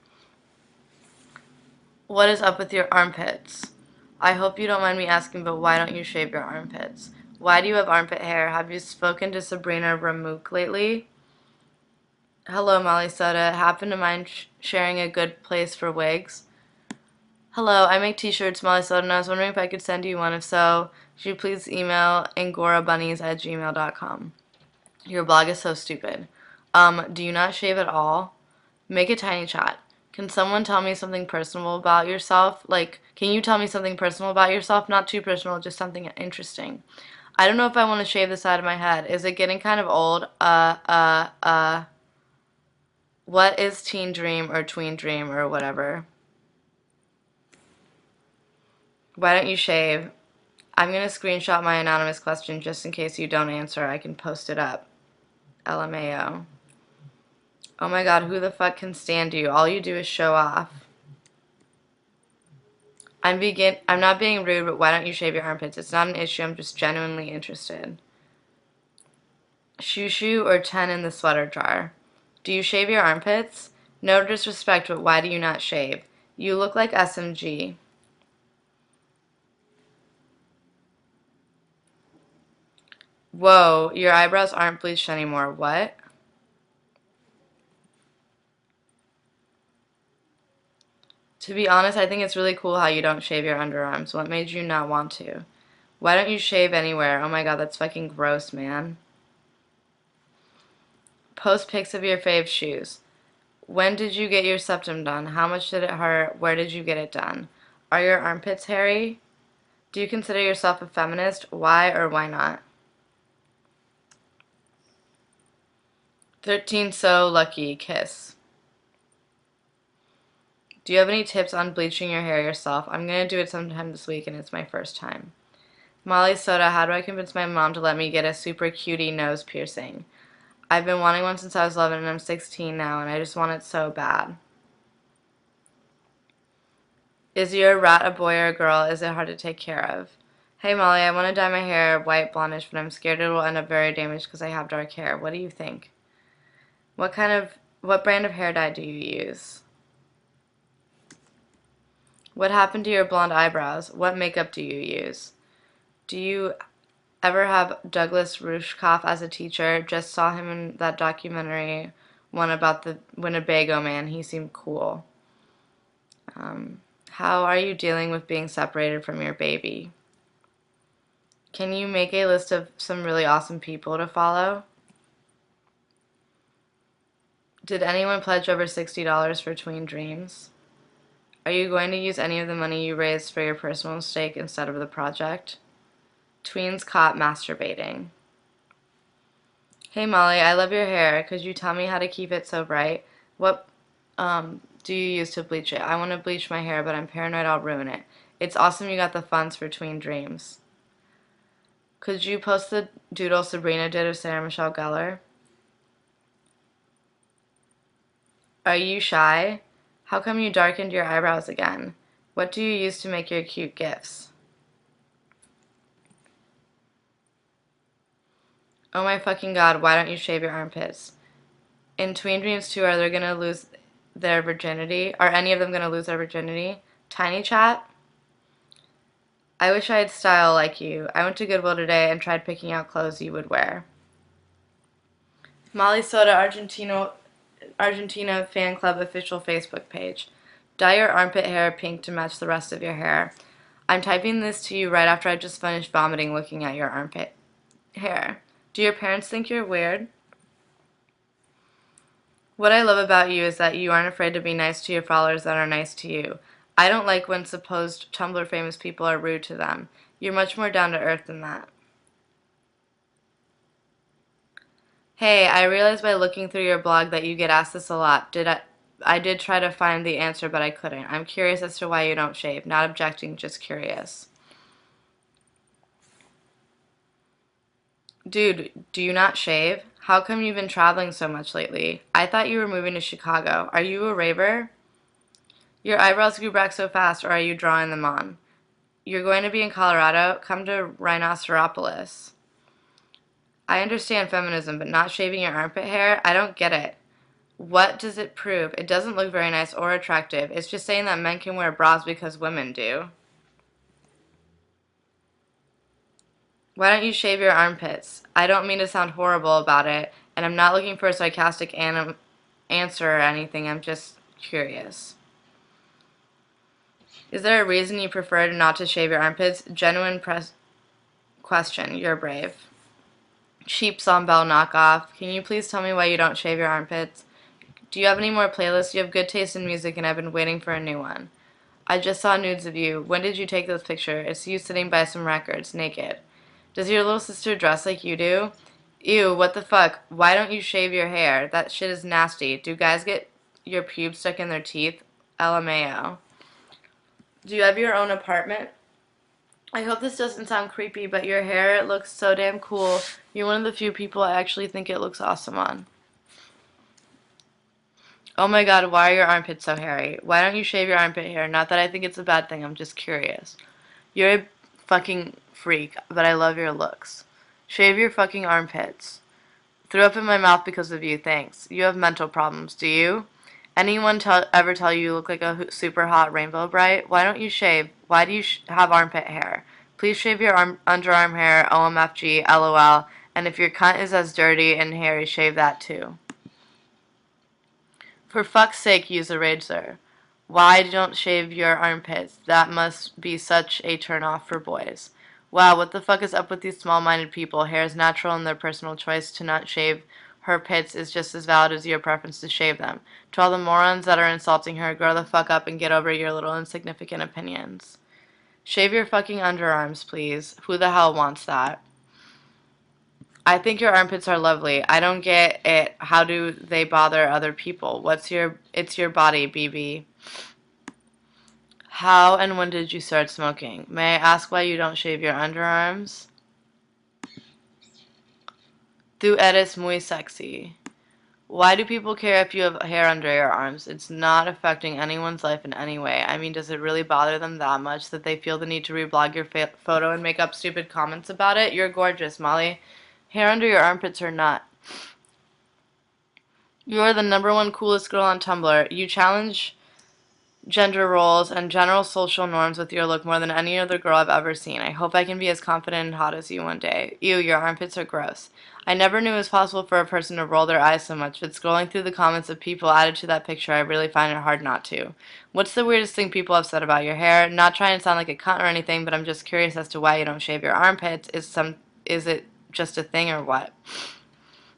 What is up with your armpits? I hope you don't mind me asking, but why don't you shave your armpits? Why do you have armpit hair? Have you spoken to Sabrina Ramook lately? Hello, Molly Soda. Happen to mind sharing a good place for wigs? Hello, I make t-shirts, Molly Soda, and I was wondering if I could send you one. If so, could you please email angorabunnies@gmail.com. Your blog is so stupid. Do you not shave at all? Make a tiny chat. Can someone tell me something personal about yourself? Like, can you tell me something personal about yourself? Not too personal, just something interesting. I don't know if I want to shave the side of my head. Is it getting kind of old? What is teen dream or tween dream or whatever? Why don't you shave? I'm going to screenshot my anonymous question just in case you don't answer. I can post it up. LMAO. Oh my god, who the fuck can stand you? All you do is show off. I'm not being rude, but why don't you shave your armpits? It's not an issue, I'm just genuinely interested. Shoo or 10 in the sweater jar. Do you shave your armpits? No disrespect, but why do you not shave? You look like SMG. Whoa, your eyebrows aren't bleached anymore. What? To be honest, I think it's really cool how you don't shave your underarms. What made you not want to? Why don't you shave anywhere? Oh my god, that's fucking gross, man. Post pics of your fave shoes. When did you get your septum done? How much did it hurt? Where did you get it done? Are your armpits hairy? Do you consider yourself a feminist? Why or why not? 13 so lucky. Kiss. Do you have any tips on bleaching your hair yourself? I'm going to do it sometime this week and it's my first time. Molly Soda, how do I convince my mom to let me get a super cutie nose piercing? I've been wanting one since I was 11 and I'm 16 now and I just want it so bad. Is your rat a boy or a girl? Is it hard to take care of? Hey Molly, I want to dye my hair white blondish, but I'm scared it will end up very damaged because I have dark hair. What do you think? What brand of hair dye do you use? What happened to your blonde eyebrows? What makeup do you use? Do you ever have Douglas Rushkoff as a teacher? Just saw him in that documentary one about the Winnebago man. He seemed cool. How are you dealing with being separated from your baby? Can you make a list of some really awesome people to follow? Did anyone pledge over $60 for Tween Dreams? Are you going to use any of the money you raised for your personal stake instead of the project? Tweens caught masturbating. Hey Molly, I love your hair. Could you tell me how to keep it so bright? What do you use to bleach it? I want to bleach my hair, but I'm paranoid I'll ruin it. It's awesome you got the funds for Tween Dreams. Could you post the doodle Sabrina did of Sarah Michelle Gellar? Are you shy? How come you darkened your eyebrows again? What do you use to make your cute gifs? Oh my fucking god, why don't you shave your armpits? In Tween Dreams 2, are they gonna lose their virginity? Are any of them gonna lose their virginity? Tiny Chat? I wish I had style like you. I went to Goodwill today and tried picking out clothes you would wear. Molly Soda Argentina Fan Club official Facebook page. Dye your armpit hair pink to match the rest of your hair. I'm typing this to you right after I just finished vomiting looking at your armpit hair. Do your parents think you're weird? What I love about you is that you aren't afraid to be nice to your followers that are nice to you. I don't like when supposed Tumblr famous people are rude to them. You're much more down to earth than that. Hey, I realized by looking through your blog that you get asked this a lot. I did try to find the answer, but I couldn't. I'm curious as to why you don't shave. Not objecting, just curious. Dude, do you not shave? How come you've been traveling so much lately? I thought you were moving to Chicago. Are you a raver? Your eyebrows grew back so fast, or are you drawing them on? You're going to be in Colorado? Come to Rhinoceropolis. I understand feminism, but not shaving your armpit hair? I don't get it. What does it prove? It doesn't look very nice or attractive. It's just saying that men can wear bras because women do. Why don't you shave your armpits? I don't mean to sound horrible about it, and I'm not looking for a sarcastic answer or anything. I'm just curious. Is there a reason you prefer not to shave your armpits? Genuine question. You're brave. Sheep Sawbell knockoff. Can you please tell me why you don't shave your armpits? Do you have any more playlists? You have good taste in music, and I've been waiting for a new one. I just saw nudes of you. When did you take those pictures? It's you sitting by some records, naked. Does your little sister dress like you do? Ew, what the fuck? Why don't you shave your hair? That shit is nasty. Do guys get your pubes stuck in their teeth? LMAO. Do you have your own apartment? I hope this doesn't sound creepy, but your hair looks so damn cool. You're one of the few people I actually think it looks awesome on. Oh my god, why are your armpits so hairy? Why don't you shave your armpit hair? Not that I think it's a bad thing, I'm just curious. You're a fucking freak, but I love your looks. Shave your fucking armpits. Threw up in my mouth because of you, thanks. You have mental problems, do you? Anyone ever tell you look like a super hot rainbow bright? Why don't you shave? Why do you have armpit hair? Please shave your underarm hair, OMFG, LOL, and if your cunt is as dirty and hairy, shave that too. For fuck's sake, use a razor. Why don't shave your armpits? That must be such a turn-off for boys. Wow, what the fuck is up with these small-minded people? Hair is natural and their personal choice to not shave her pits is just as valid as your preference to shave them. To all the morons that are insulting her, grow the fuck up and get over your little insignificant opinions. Shave your fucking underarms, please. Who the hell wants that? I think your armpits are lovely. I don't get it. How do they bother other people? It's your body, BB. How and when did you start smoking? May I ask why you don't shave your underarms? Tu eres muy sexy. Why do people care if you have hair under your arms? It's not affecting anyone's life in any way. I mean, does it really bother them that much that they feel the need to reblog your photo and make up stupid comments about it? You're gorgeous, Molly. Hair under your armpits or not. You're the #1 coolest girl on Tumblr. You challenge gender roles and general social norms with your look more than any other girl I've ever seen. I hope I can be as confident and hot as you one day. Ew, your armpits are gross. I never knew it was possible for a person to roll their eyes so much, but scrolling through the comments of people added to that picture, I really find it hard not to. What's the weirdest thing people have said about your hair? Not trying to sound like a cunt or anything, but I'm just curious as to why you don't shave your armpits. Is it just a thing or what?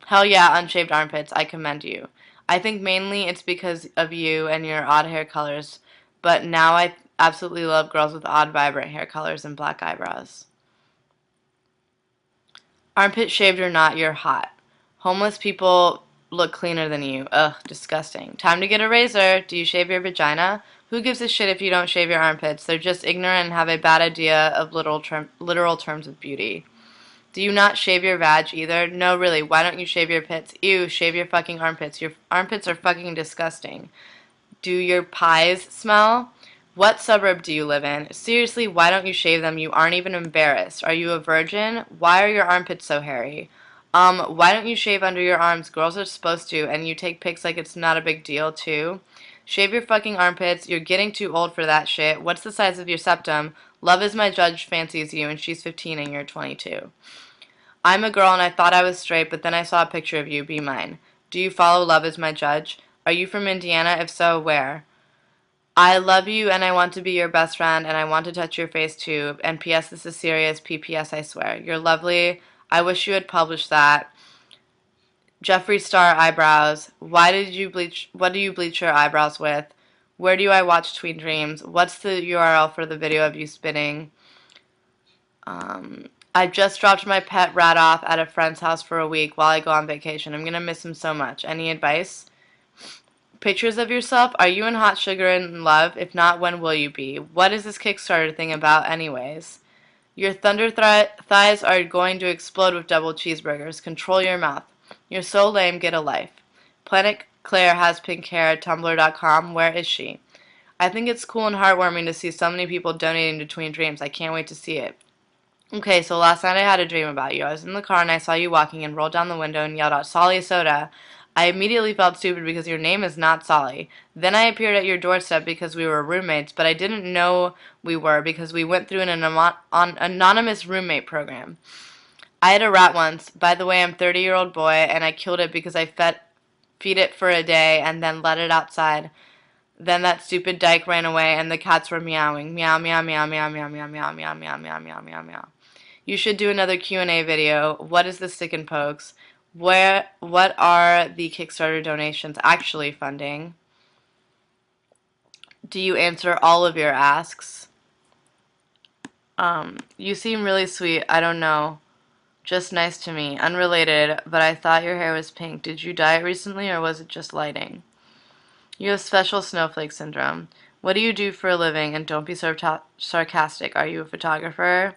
Hell yeah, unshaved armpits. I commend you. I think mainly it's because of you and your odd hair colors, but now I absolutely love girls with odd, vibrant hair colors and black eyebrows. Armpit shaved or not, you're hot. Homeless people look cleaner than you. Ugh, disgusting. Time to get a razor. Do you shave your vagina? Who gives a shit if you don't shave your armpits? They're just ignorant and have a bad idea of literal terms of beauty. Do you not shave your vag either? No, really, why don't you shave your pits? Ew, shave your fucking armpits. Your armpits are fucking disgusting. Do your pies smell? What suburb do you live in? Seriously, why don't you shave them? You aren't even embarrassed. Are you a virgin? Why are your armpits so hairy? Why don't you shave under your arms? Girls are supposed to, and you take pics like it's not a big deal, too. Shave your fucking armpits. You're getting too old for that shit. What's the size of your septum? Love is my judge fancies you, and she's 15 and you're 22. I'm a girl and I thought I was straight, but then I saw a picture of you. Be mine. Do you follow Love is my judge? Are you from Indiana? If so, where? I love you and I want to be your best friend and I want to touch your face too. And P.S. This is serious. P.P.S. I swear. You're lovely. I wish you had published that. Jeffree Star eyebrows. What do you bleach your eyebrows with? Where do I watch Tween Dreams? What's the URL for the video of you spitting? I just dropped my pet rat off at a friend's house for a week while I go on vacation. I'm gonna miss him so much. Any advice? Pictures of yourself? Are you and Hot Sugar in love? If not, when will you be? What is this Kickstarter thing about anyways? Your thunder thighs are going to explode with double cheeseburgers. Control your mouth. You're so lame, get a life. Planet Claire has pink hair at tumblr.com. Where is she? I think it's cool and heartwarming to see so many people donating to Tween Dreams. I can't wait to see it. Okay, so last night I had a dream about you. I was in the car and I saw you walking and rolled down the window and yelled out, Solly Soda. I immediately felt stupid because your name is not Solly. Then I appeared at your doorstep because we were roommates, but I didn't know we were because we went through an anonymous roommate program. I had a rat once. By the way, I'm a 30-year-old boy, and I killed it because I feed it for a day and then let it outside. Then that stupid dyke ran away, and the cats were meowing. Meow, meow, meow, meow, meow, meow, meow, meow, meow, meow, meow, meow, meow. You should do another Q&A video. What is the stick and pokes? What are the Kickstarter donations actually funding? Do you answer all of your asks? You seem really sweet. I don't know. Just nice to me. Unrelated, but I thought your hair was pink. Did you dye it recently or was it just lighting? You have special snowflake syndrome. What do you do for a living? And don't be so sarcastic. Are you a photographer?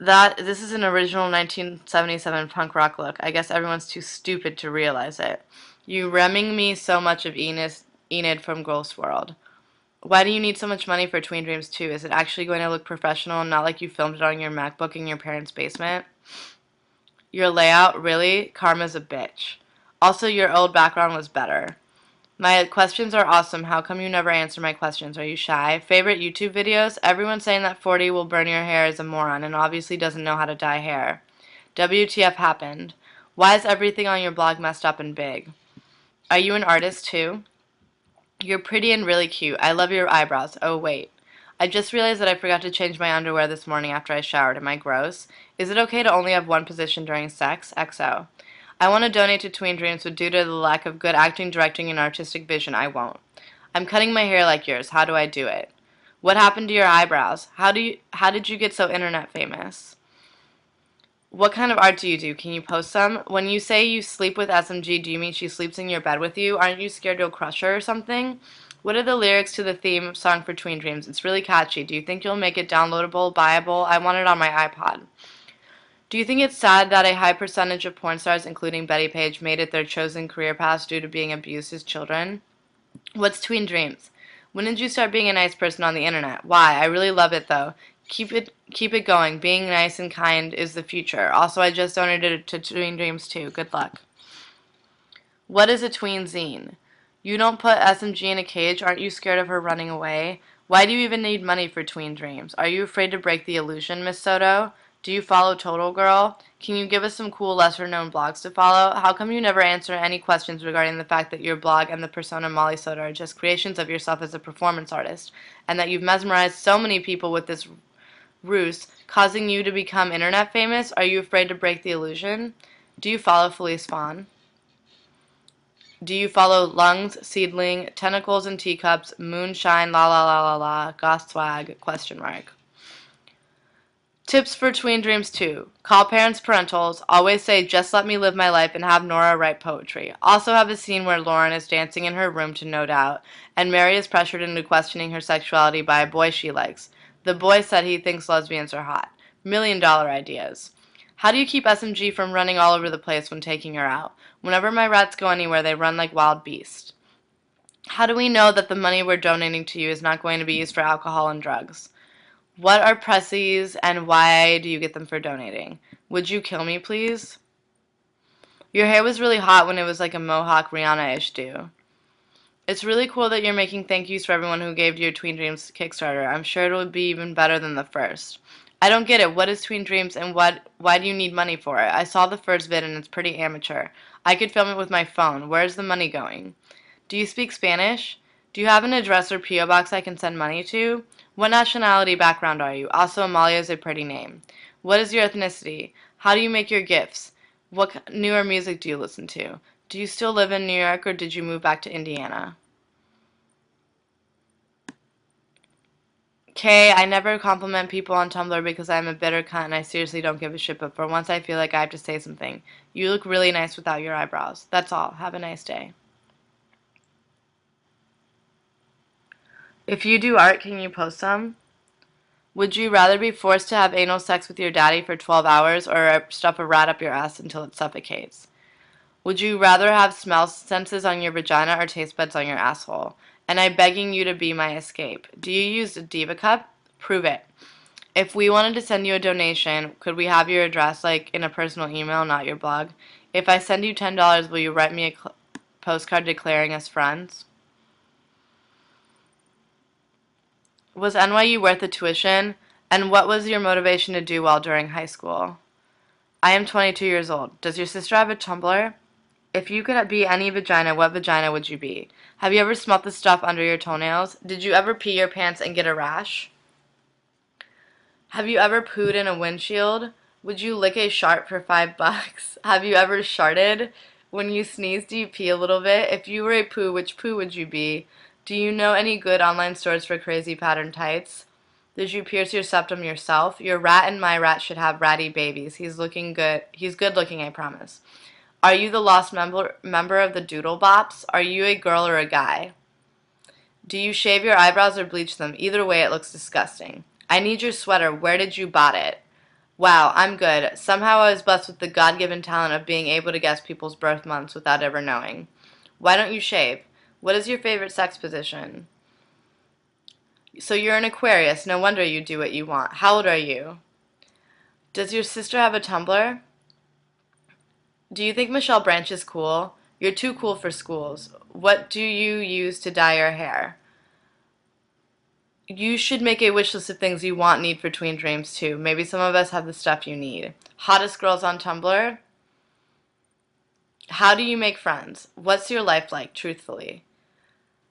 This is an original 1977 punk rock look. I guess everyone's too stupid to realize it. You remming me so much of Enid from Ghost World. Why do you need so much money for Tween Dreams 2? Is it actually going to look professional and not like you filmed it on your MacBook in your parents' basement? Your layout, really? Karma's a bitch. Also, your old background was better. My questions are awesome. How come you never answer my questions? Are you shy? Favorite YouTube videos? Everyone saying that 40 will burn your hair is a moron and obviously doesn't know how to dye hair. WTF happened? Why is everything on your blog messed up and big? Are you an artist too? You're pretty and really cute. I love your eyebrows. Oh, wait. I just realized that I forgot to change my underwear this morning after I showered. Am I gross? Is it okay to only have one position during sex? XO. I want to donate to Tween Dreams, but due to the lack of good acting, directing, and artistic vision, I won't. I'm cutting my hair like yours. How do I do it? What happened to your eyebrows? How did you get so internet famous? What kind of art do you do? Can you post some? When you say you sleep with SMG, do you mean she sleeps in your bed with you? Aren't you scared you'll crush her or something? What are the lyrics to the theme song for Tween Dreams? It's really catchy. Do you think you'll make it downloadable, buyable? I want it on my iPod. Do you think it's sad that a high percentage of porn stars, including Betty Page, made it their chosen career path due to being abused as children? What's Tween Dreams? When did you start being a nice person on the internet? Why? I really love it though. Keep it going. Being nice and kind is the future. Also, I just donated it to Tween Dreams too. Good luck. What is a tween zine? You don't put SMG in a cage. Aren't you scared of her running away? Why do you even need money for Tween Dreams? Are you afraid to break the illusion, Miss Soto? Do you follow Total Girl? Can you give us some cool, lesser-known blogs to follow? How come you never answer any questions regarding the fact that your blog and the persona Molly Soto are just creations of yourself as a performance artist, and that you've mesmerized so many people with this ruse, causing you to become internet famous? Are you afraid to break the illusion? Do you follow Felice Fawn? Do you follow Lungs, Seedling, Tentacles and Teacups, Moonshine, La La La La La, Goth Swag, question mark. Tips for Tween Dreams 2. Call parents parentals. Always say, just let me live my life, and have Nora write poetry. Also have a scene where Lauren is dancing in her room to No Doubt, and Mary is pressured into questioning her sexuality by a boy she likes. The boy said he thinks lesbians are hot. $1 million ideas. How do you keep SMG from running all over the place when taking her out? Whenever my rats go anywhere, they run like wild beasts. How do we know that the money we're donating to you is not going to be used for alcohol and drugs? What are pressies and why do you get them for donating? Would you kill me, please? Your hair was really hot when it was like a mohawk Rihanna-ish do. It's really cool that you're making thank yous for everyone who gave to your Tween Dreams Kickstarter. I'm sure it will be even better than the first. I don't get it. What is Tween Dreams and why do you need money for it? I saw the first vid and it's pretty amateur. I could film it with my phone. Where's the money going? Do you speak Spanish? Do you have an address or P.O. box I can send money to? What nationality background are you? Also, Amalia is a pretty name. What is your ethnicity? How do you make your gifts? What newer music do you listen to? Do you still live in New York or did you move back to Indiana? Kay, I never compliment people on Tumblr because I'm a bitter cunt and I seriously don't give a shit, but for once I feel like I have to say something. You look really nice without your eyebrows. That's all. Have a nice day. If you do art, can you post some? Would you rather be forced to have anal sex with your daddy for 12 hours or stuff a rat up your ass until it suffocates? Would you rather have smell senses on your vagina or taste buds on your asshole? And I'm begging you to be my escape. Do you use a Diva Cup? Prove it. If we wanted to send you a donation, could we have your address, like, in a personal email, not your blog? If I send you $10, will you write me a postcard declaring us friends? Was NYU worth the tuition? And what was your motivation to do well during high school? I am 22 years old. Does your sister have a Tumblr? If you could be any vagina, what vagina would you be? Have you ever smelt the stuff under your toenails? Did you ever pee your pants and get a rash? Have you ever pooed in a windshield? Would you lick a shark for $5? Have you ever sharted? When you sneeze, do you pee a little bit? If you were a poo, which poo would you be? Do you know any good online stores for crazy pattern tights? Did you pierce your septum yourself? Your rat and my rat should have ratty babies. He's looking good. He's good looking, I promise. Are you the lost member of the Doodle Bops? Are you a girl or a guy? Do you shave your eyebrows or bleach them? Either way, it looks disgusting. I need your sweater. Where did you bought it? Wow, I'm good. Somehow I was blessed with the God-given talent of being able to guess people's birth months without ever knowing. Why don't you shave? What is your favorite sex position? So you're an Aquarius. No wonder you do what you want. How old are you? Does your sister have a Tumblr? Do you think Michelle Branch is cool? You're too cool for schools. What do you use to dye your hair? You should make a wish list of things you want, need for Tween Dreams too. Maybe some of us have the stuff you need. Hottest girls on Tumblr? How do you make friends? What's your life like, truthfully?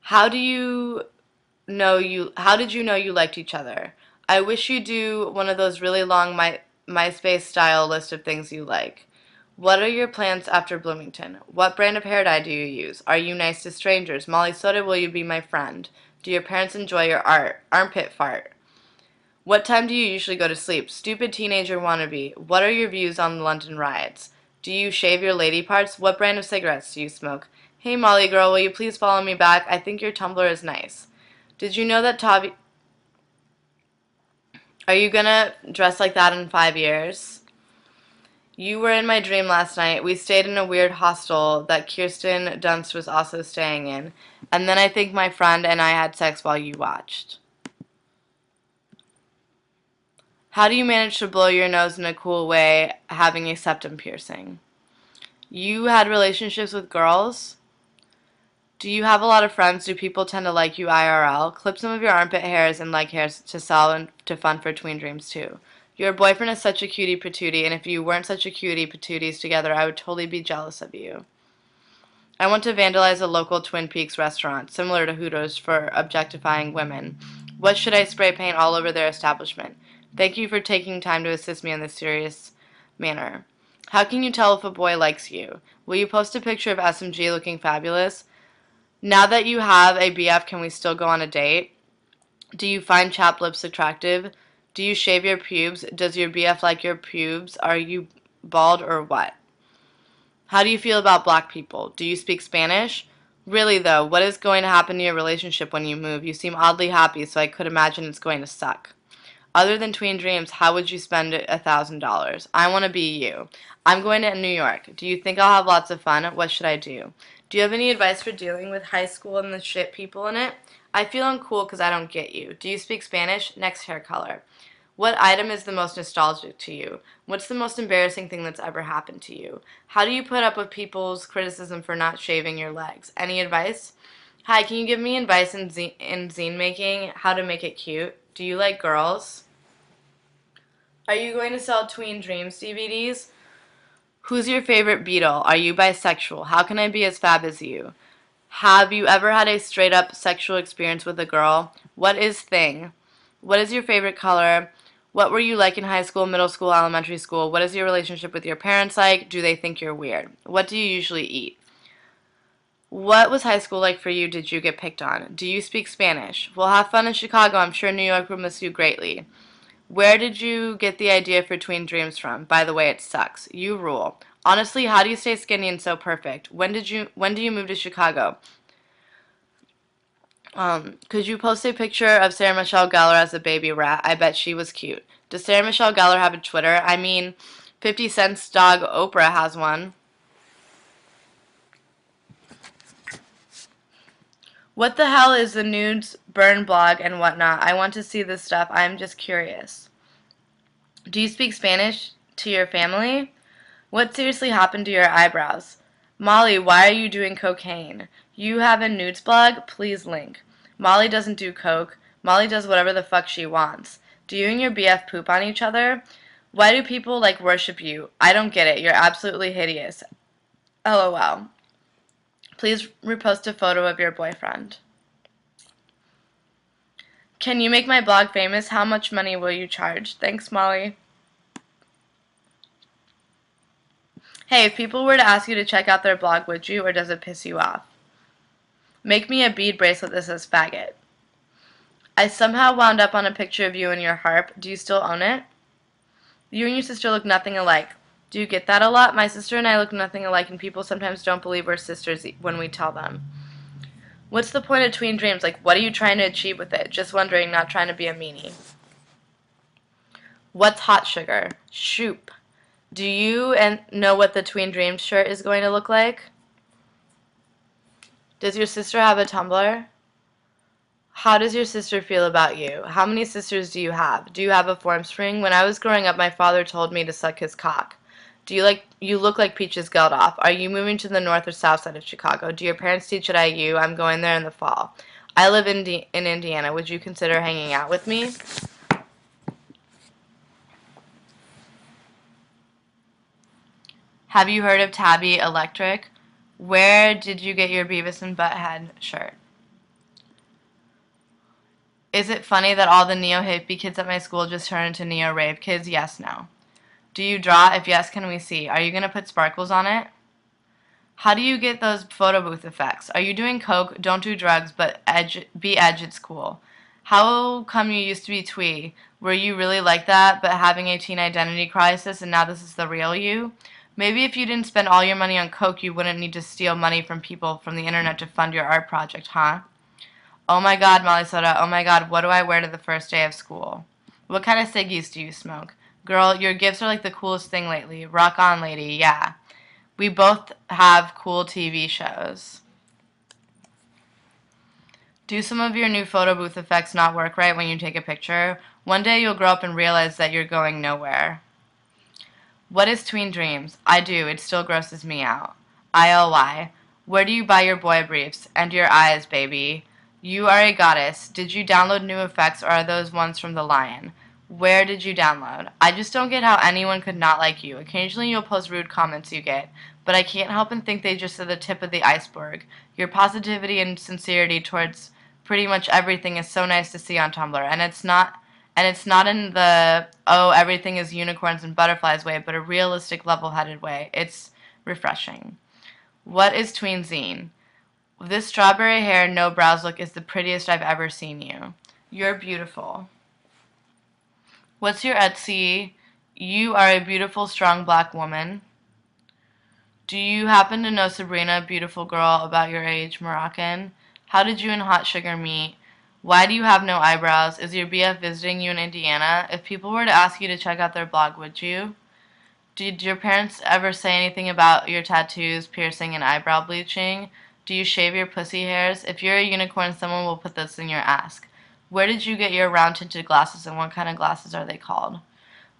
How did you know you liked each other? I wish you do one of those really long MySpace style list of things you like. What are your plans after Bloomington? What brand of hair dye do you use? Are you nice to strangers? Molly Soda, will you be my friend? Do your parents enjoy your art? Armpit fart. What time do you usually go to sleep? Stupid teenager wannabe. What are your views on the London riots? Do you shave your lady parts? What brand of cigarettes do you smoke? Hey Molly girl, will you please follow me back? I think your Tumblr is nice. Did you know that Tavi... Are you gonna dress like that in 5 years? You were in my dream last night. We stayed in a weird hostel that Kirsten Dunst was also staying in. And then I think my friend and I had sex while you watched. How do you manage to blow your nose in a cool way having a septum piercing? You had relationships with girls? Do you have a lot of friends? Do people tend to like you IRL? Clip some of your armpit hairs and leg hairs to sell and to fun for Tween Dreams too. Your boyfriend is such a cutie patootie, and if you weren't such a cutie patooties together, I would totally be jealous of you. I want to vandalize a local Twin Peaks restaurant, similar to Hooters, for objectifying women. What should I spray paint all over their establishment? Thank you for taking time to assist me in this serious manner. How can you tell if a boy likes you? Will you post a picture of SMG looking fabulous? Now that you have a BF, can we still go on a date? Do you find chapped lips attractive? Do you shave your pubes? Does your BF like your pubes? Are you bald or what? How do you feel about black people? Do you speak Spanish? Really though, what is going to happen to your relationship when you move? You seem oddly happy, so I could imagine it's going to suck. Other than Tween Dreams, how would you spend $1,000? I want to be you. I'm going to New York. Do you think I'll have lots of fun? What should I do? Do you have any advice for dealing with high school and the shit people in it? I feel uncool because I don't get you. Do you speak Spanish? Next hair color. What item is the most nostalgic to you? What's the most embarrassing thing that's ever happened to you? How do you put up with people's criticism for not shaving your legs? Any advice? Hi, can you give me advice in zine making? How to make it cute? Do you like girls? Are you going to sell Tween Dreams DVDs? Who's your favorite Beatle? Are you bisexual? How can I be as fab as you? Have you ever had a straight up sexual experience with a girl? What is thing? What is your favorite color? What were you like in high school, middle school, elementary school? What is your relationship with your parents like? Do they think you're weird? What do you usually eat? What was high school like for you? Did you get picked on? Do you speak Spanish? Well, have fun in Chicago. I'm sure New York will miss you greatly. Where did you get the idea for Tween Dreams from? By the way, it sucks. You rule. Honestly, how do you stay skinny and so perfect? When do you move to Chicago? Could you post a picture of Sarah Michelle Gellar as a baby rat? I bet she was cute. Does Sarah Michelle Gellar have a Twitter? I mean, 50 Cent's dog Oprah has one. What the hell is the nudes burn blog and whatnot? I want to see this stuff. I'm just curious. Do you speak Spanish to your family? What seriously happened to your eyebrows? Molly, why are you doing cocaine? You have a nudes blog? Please link. Molly doesn't do coke. Molly does whatever the fuck she wants. Do you and your BF poop on each other? Why do people like worship you? I don't get it. You're absolutely hideous. LOL. Please repost a photo of your boyfriend. Can you make my blog famous? How much money will you charge? Thanks, Molly. Hey, if people were to ask you to check out their blog, would you, or does it piss you off? Make me a bead bracelet that says faggot. I somehow wound up on a picture of you and your harp. Do you still own it? You and your sister look nothing alike. Do you get that a lot? My sister and I look nothing alike, and people sometimes don't believe we're sisters when we tell them. What's the point of tween dreams? Like, what are you trying to achieve with it? Just wondering, not trying to be a meanie. What's hot sugar? Shoop. Do you know what the tween dreams shirt is going to look like? Does your sister have a Tumblr? How does your sister feel about you? How many sisters do you have? Do you have a form spring? When I was growing up, my father told me to suck his cock. You look like Peaches Geldof. Are you moving to the north or south side of Chicago? Do your parents teach at IU? I'm going there in the fall. I live in Indiana. Would you consider hanging out with me? Have you heard of Tabby Electric? Where did you get your Beavis and Butthead shirt? Is it funny that all the neo-hippie kids at my school just turned into neo-rave kids? Yes, no. Do you draw? If yes, can we see? Are you going to put sparkles on it? How do you get those photo booth effects? Are you doing coke? Don't do drugs, but be edge, it's cool. How come you used to be twee? Were you really like that, but having a teen identity crisis, and now this is the real you? Maybe if you didn't spend all your money on coke, you wouldn't need to steal money from people from the internet to fund your art project, huh? Oh my god, Molly Soda, oh my god, what do I wear to the first day of school? What kind of ciggies do you smoke? Girl, your gifts are like the coolest thing lately. Rock on, lady, yeah. We both have cool TV shows. Do some of your new photo booth effects not work right when you take a picture? One day you'll grow up and realize that you're going nowhere. What is tween dreams? I do, it still grosses me out. ILY. Where do you buy your boy briefs? And your eyes, baby. You are a goddess. Did you download new effects, or are those ones from The Lion? Where did you download? I just don't get how anyone could not like you. Occasionally you'll post rude comments you get, but I can't help and think they just are the tip of the iceberg. Your positivity and sincerity towards pretty much everything is so nice to see on Tumblr, and it's not in the, oh, everything is unicorns and butterflies way, but a realistic, level-headed way. It's refreshing. What is tween zine? This strawberry hair, no brows look is the prettiest I've ever seen you. You're beautiful. What's your Etsy? You are a beautiful, strong black woman. Do you happen to know Sabrina, beautiful girl, about your age, Moroccan? How did you and Hot Sugar meet? Why do you have no eyebrows? Is your BF visiting you in Indiana? If people were to ask you to check out their blog, would you? Did your parents ever say anything about your tattoos, piercing, and eyebrow bleaching? Do you shave your pussy hairs? If you're a unicorn, someone will put this in your ask. Where did you get your round-tinted glasses, and what kind of glasses are they called?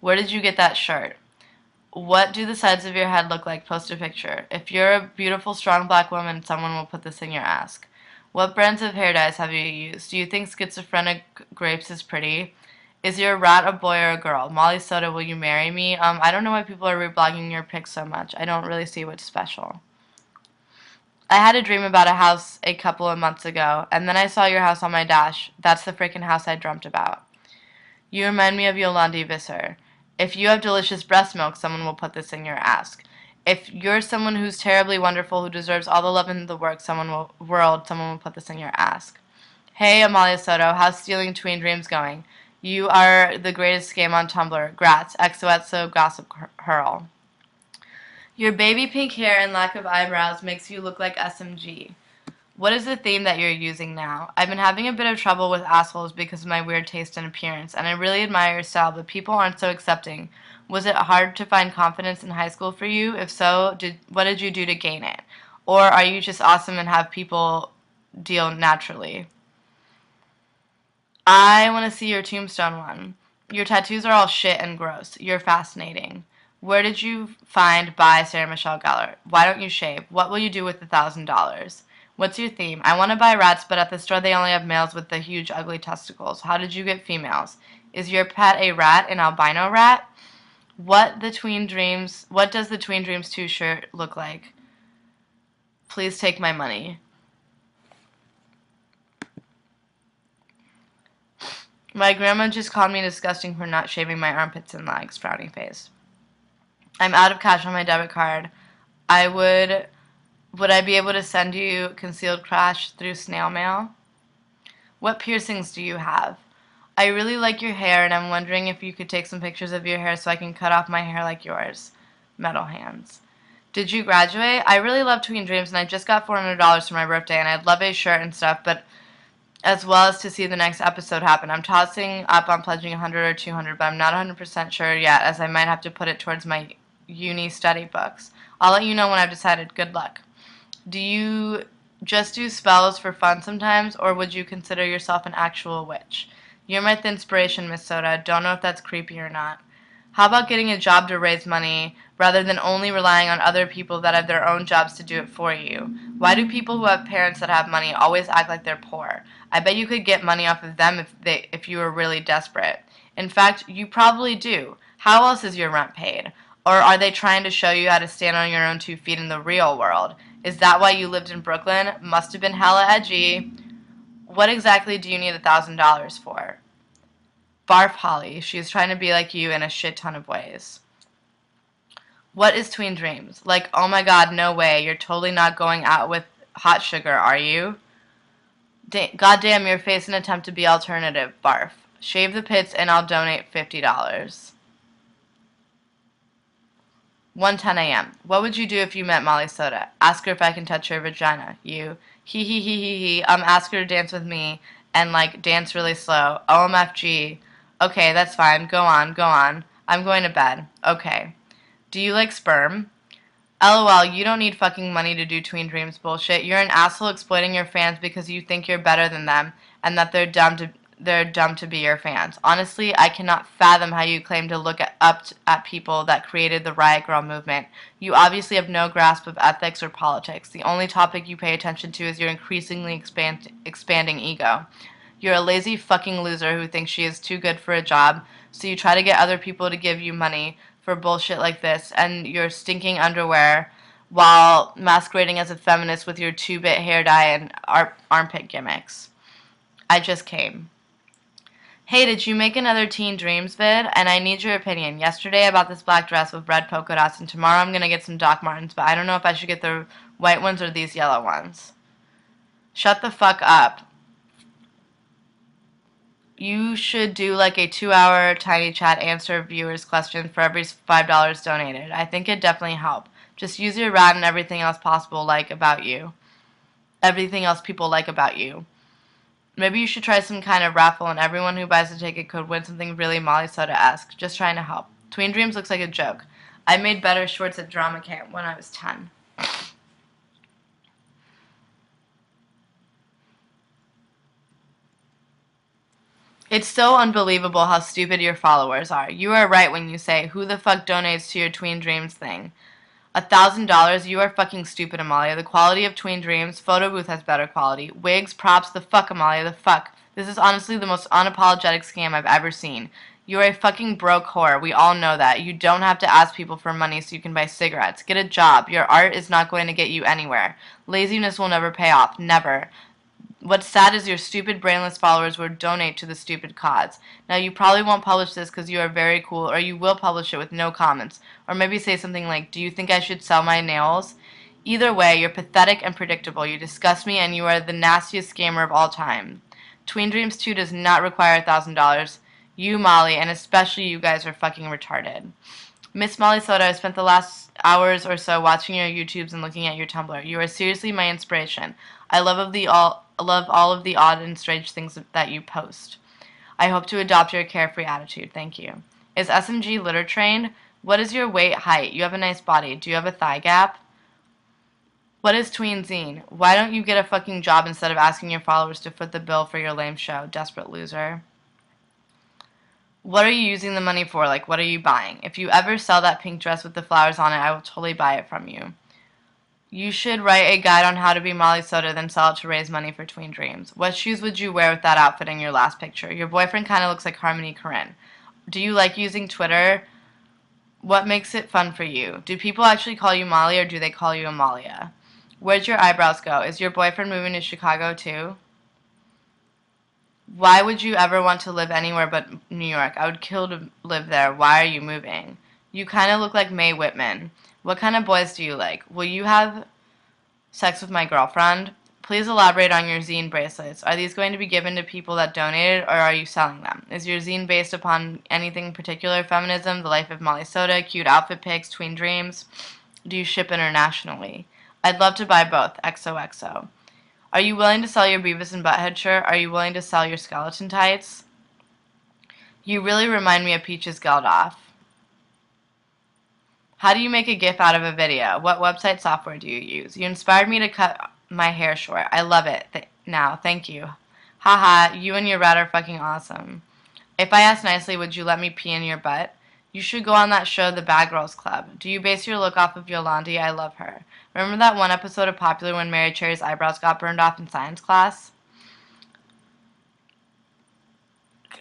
Where did you get that shirt? What do the sides of your head look like? Post a picture. If you're a beautiful, strong black woman, someone will put this in your ask. What brands of hair dyes have you used? Do you think schizophrenic grapes is pretty? Is your rat a boy or a girl? Molly Soda, will you marry me? I don't know why people are reblogging your pics so much. I don't really see what's special. I had a dream about a house a couple of months ago, and then I saw your house on my dash. That's the freaking house I dreamt about. You remind me of Yolandi Visser. If you have delicious breast milk, someone will put this in your ask. If you're someone who's terribly wonderful, who deserves all the love in the world, someone will put this in your ask. Hey, Amalia Soto, how's stealing tween dreams going? You are the greatest scam on Tumblr. Grats. XOXO Gossip Hurl. Your baby pink hair and lack of eyebrows makes you look like SMG. What is the theme that you're using now? I've been having a bit of trouble with assholes because of my weird taste and appearance, and I really admire your style, but people aren't so accepting. Was it hard to find confidence in high school for you? If so, what did you do to gain it? Or are you just awesome and have people deal naturally? I want to see your tombstone one. Your tattoos are all shit and gross. You're fascinating. Where did you find buy Sarah Michelle Gellar? Why don't you shave? What will you do with the $1,000? What's your theme? I want to buy rats, but at the store they only have males with the huge ugly testicles. How did you get females? Is your pet a rat, an albino rat? What does the Tween Dreams 2 shirt look like? Please take my money. My grandma just called me disgusting for not shaving my armpits and legs. Frowny face. I'm out of cash on my debit card. Would I be able to send you concealed crash through snail mail? What piercings do you have? I really like your hair, and I'm wondering if you could take some pictures of your hair so I can cut off my hair like yours. Metal hands. Did you graduate? I really love Tween Dreams, and I just got $400 for my birthday, and I'd love a shirt and stuff, but as well as to see the next episode happen. I'm tossing up on pledging 100 or 200, but I'm not 100% sure yet, as I might have to put it towards my uni study books. I'll let you know when I've decided. Good luck. Do you just do spells for fun sometimes, or would you consider yourself an actual witch? You're my inspiration, Miss Soda. Don't know if that's creepy or not. How about getting a job to raise money rather than only relying on other people that have their own jobs to do it for you? Why do people who have parents that have money always act like they're poor? I bet you could get money off of them if you were really desperate. In fact, you probably do. How else is your rent paid? Or are they trying to show you how to stand on your own 2 feet in the real world? Is that why you lived in Brooklyn? Must have been hella edgy. What exactly do you need $1,000 for? Barf Holly. She is trying to be like you in a shit ton of ways. What is Tween Dreams? Like, oh my god, no way. You're totally not going out with hot sugar, are you? Goddamn, your face and attempt to be alternative. Barf. Shave the pits and I'll donate $50. 1:10 a.m. What would you do if you met Molly Soda? Ask her if I can touch her vagina. You. Hee hee hee hee hee. Ask her to dance with me and, like, dance really slow. OMFG. Okay, that's fine. Go on, go on. I'm going to bed. Okay. Do you like sperm? LOL, you don't need fucking money to do Tween Dreams bullshit. You're an asshole exploiting your fans because you think you're better than them and that they're dumb to be your fans. Honestly, I cannot fathom how you claim to look at people that created the Riot Grrrl movement. You obviously have no grasp of ethics or politics. The only topic you pay attention to is your increasingly expanding ego. You're a lazy fucking loser who thinks she is too good for a job, so you try to get other people to give you money for bullshit like this and your stinking underwear while masquerading as a feminist with your 2-bit hair dye and armpit gimmicks. I just came. Hey, did you make another Teen Dreams vid? And I need your opinion. Yesterday I bought this black dress with red polka dots, and tomorrow I'm going to get some Doc Martens, but I don't know if I should get the white ones or these yellow ones. Shut the fuck up. You should do like a 2-hour tiny chat answer viewers question for every $5 donated. I think it'd definitely help. Just use your rat and everything else possible like about you. Everything else people like about you. Maybe you should try some kind of raffle and everyone who buys the ticket could win something really Molly Soda-esque. Just trying to help. Tween Dreams looks like a joke. I made better shorts at drama camp when I was 10. It's so unbelievable how stupid your followers are. You are right when you say, who the fuck donates to your Tween Dreams thing? $1,000? You are fucking stupid, Amalia. The quality of Tween Dreams, photo booth has better quality. Wigs, props, the fuck, Amalia, the fuck. This is honestly the most unapologetic scam I've ever seen. You're a fucking broke whore. We all know that. You don't have to ask people for money so you can buy cigarettes. Get a job. Your art is not going to get you anywhere. Laziness will never pay off. Never. What's sad is your stupid, brainless followers will donate to the stupid cause. Now, you probably won't publish this because you are very cool, or you will publish it with no comments. Or maybe say something like, do you think I should sell my nails? Either way, you're pathetic and predictable. You disgust me, and you are the nastiest scammer of all time. Tween Dreams 2 does not require $1,000. You, Molly, and especially you guys are fucking retarded. Miss Molly Soda, I spent the last hours or so watching your YouTubes and looking at your Tumblr. You are seriously my inspiration. I love all of the odd and strange things that you post. I hope to adopt your carefree attitude. Thank you. Is SMG litter trained? What is your weight, height? You have a nice body. Do you have a thigh gap? What is Tween Zine? Why don't you get a fucking job instead of asking your followers to foot the bill for your lame show? Desperate loser. What are you using the money for? Like, what are you buying? If you ever sell that pink dress with the flowers on it, I will totally buy it from you. You should write a guide on how to be Molly Soda, then sell it to raise money for Tween Dreams. What shoes would you wear with that outfit in your last picture? Your boyfriend kind of looks like Harmony Korine. Do you like using Twitter? What makes it fun for you? Do people actually call you Molly, or do they call you Amalia? Where'd your eyebrows go? Is your boyfriend moving to Chicago too? Why would you ever want to live anywhere but New York? I would kill to live there. Why are you moving? You kind of look like Mae Whitman. What kind of boys do you like? Will you have sex with my girlfriend? Please elaborate on your zine bracelets. Are these going to be given to people that donated, or are you selling them? Is your zine based upon anything particular? Feminism, the life of Molly Soda, cute outfit pics, tween dreams? Do you ship internationally? I'd love to buy both. XOXO. Are you willing to sell your Beavis and Butthead shirt? Are you willing to sell your skeleton tights? You really remind me of Peaches Geldof. How do you make a GIF out of a video? What website software do you use? You inspired me to cut my hair short. I love it now. Thank you. Haha, you and your rat are fucking awesome. If I asked nicely, would you let me pee in your butt? You should go on that show, The Bad Girls Club. Do you base your look off of Yolandi? I love her. Remember that one episode of Popular when Mary Cherry's eyebrows got burned off in science class?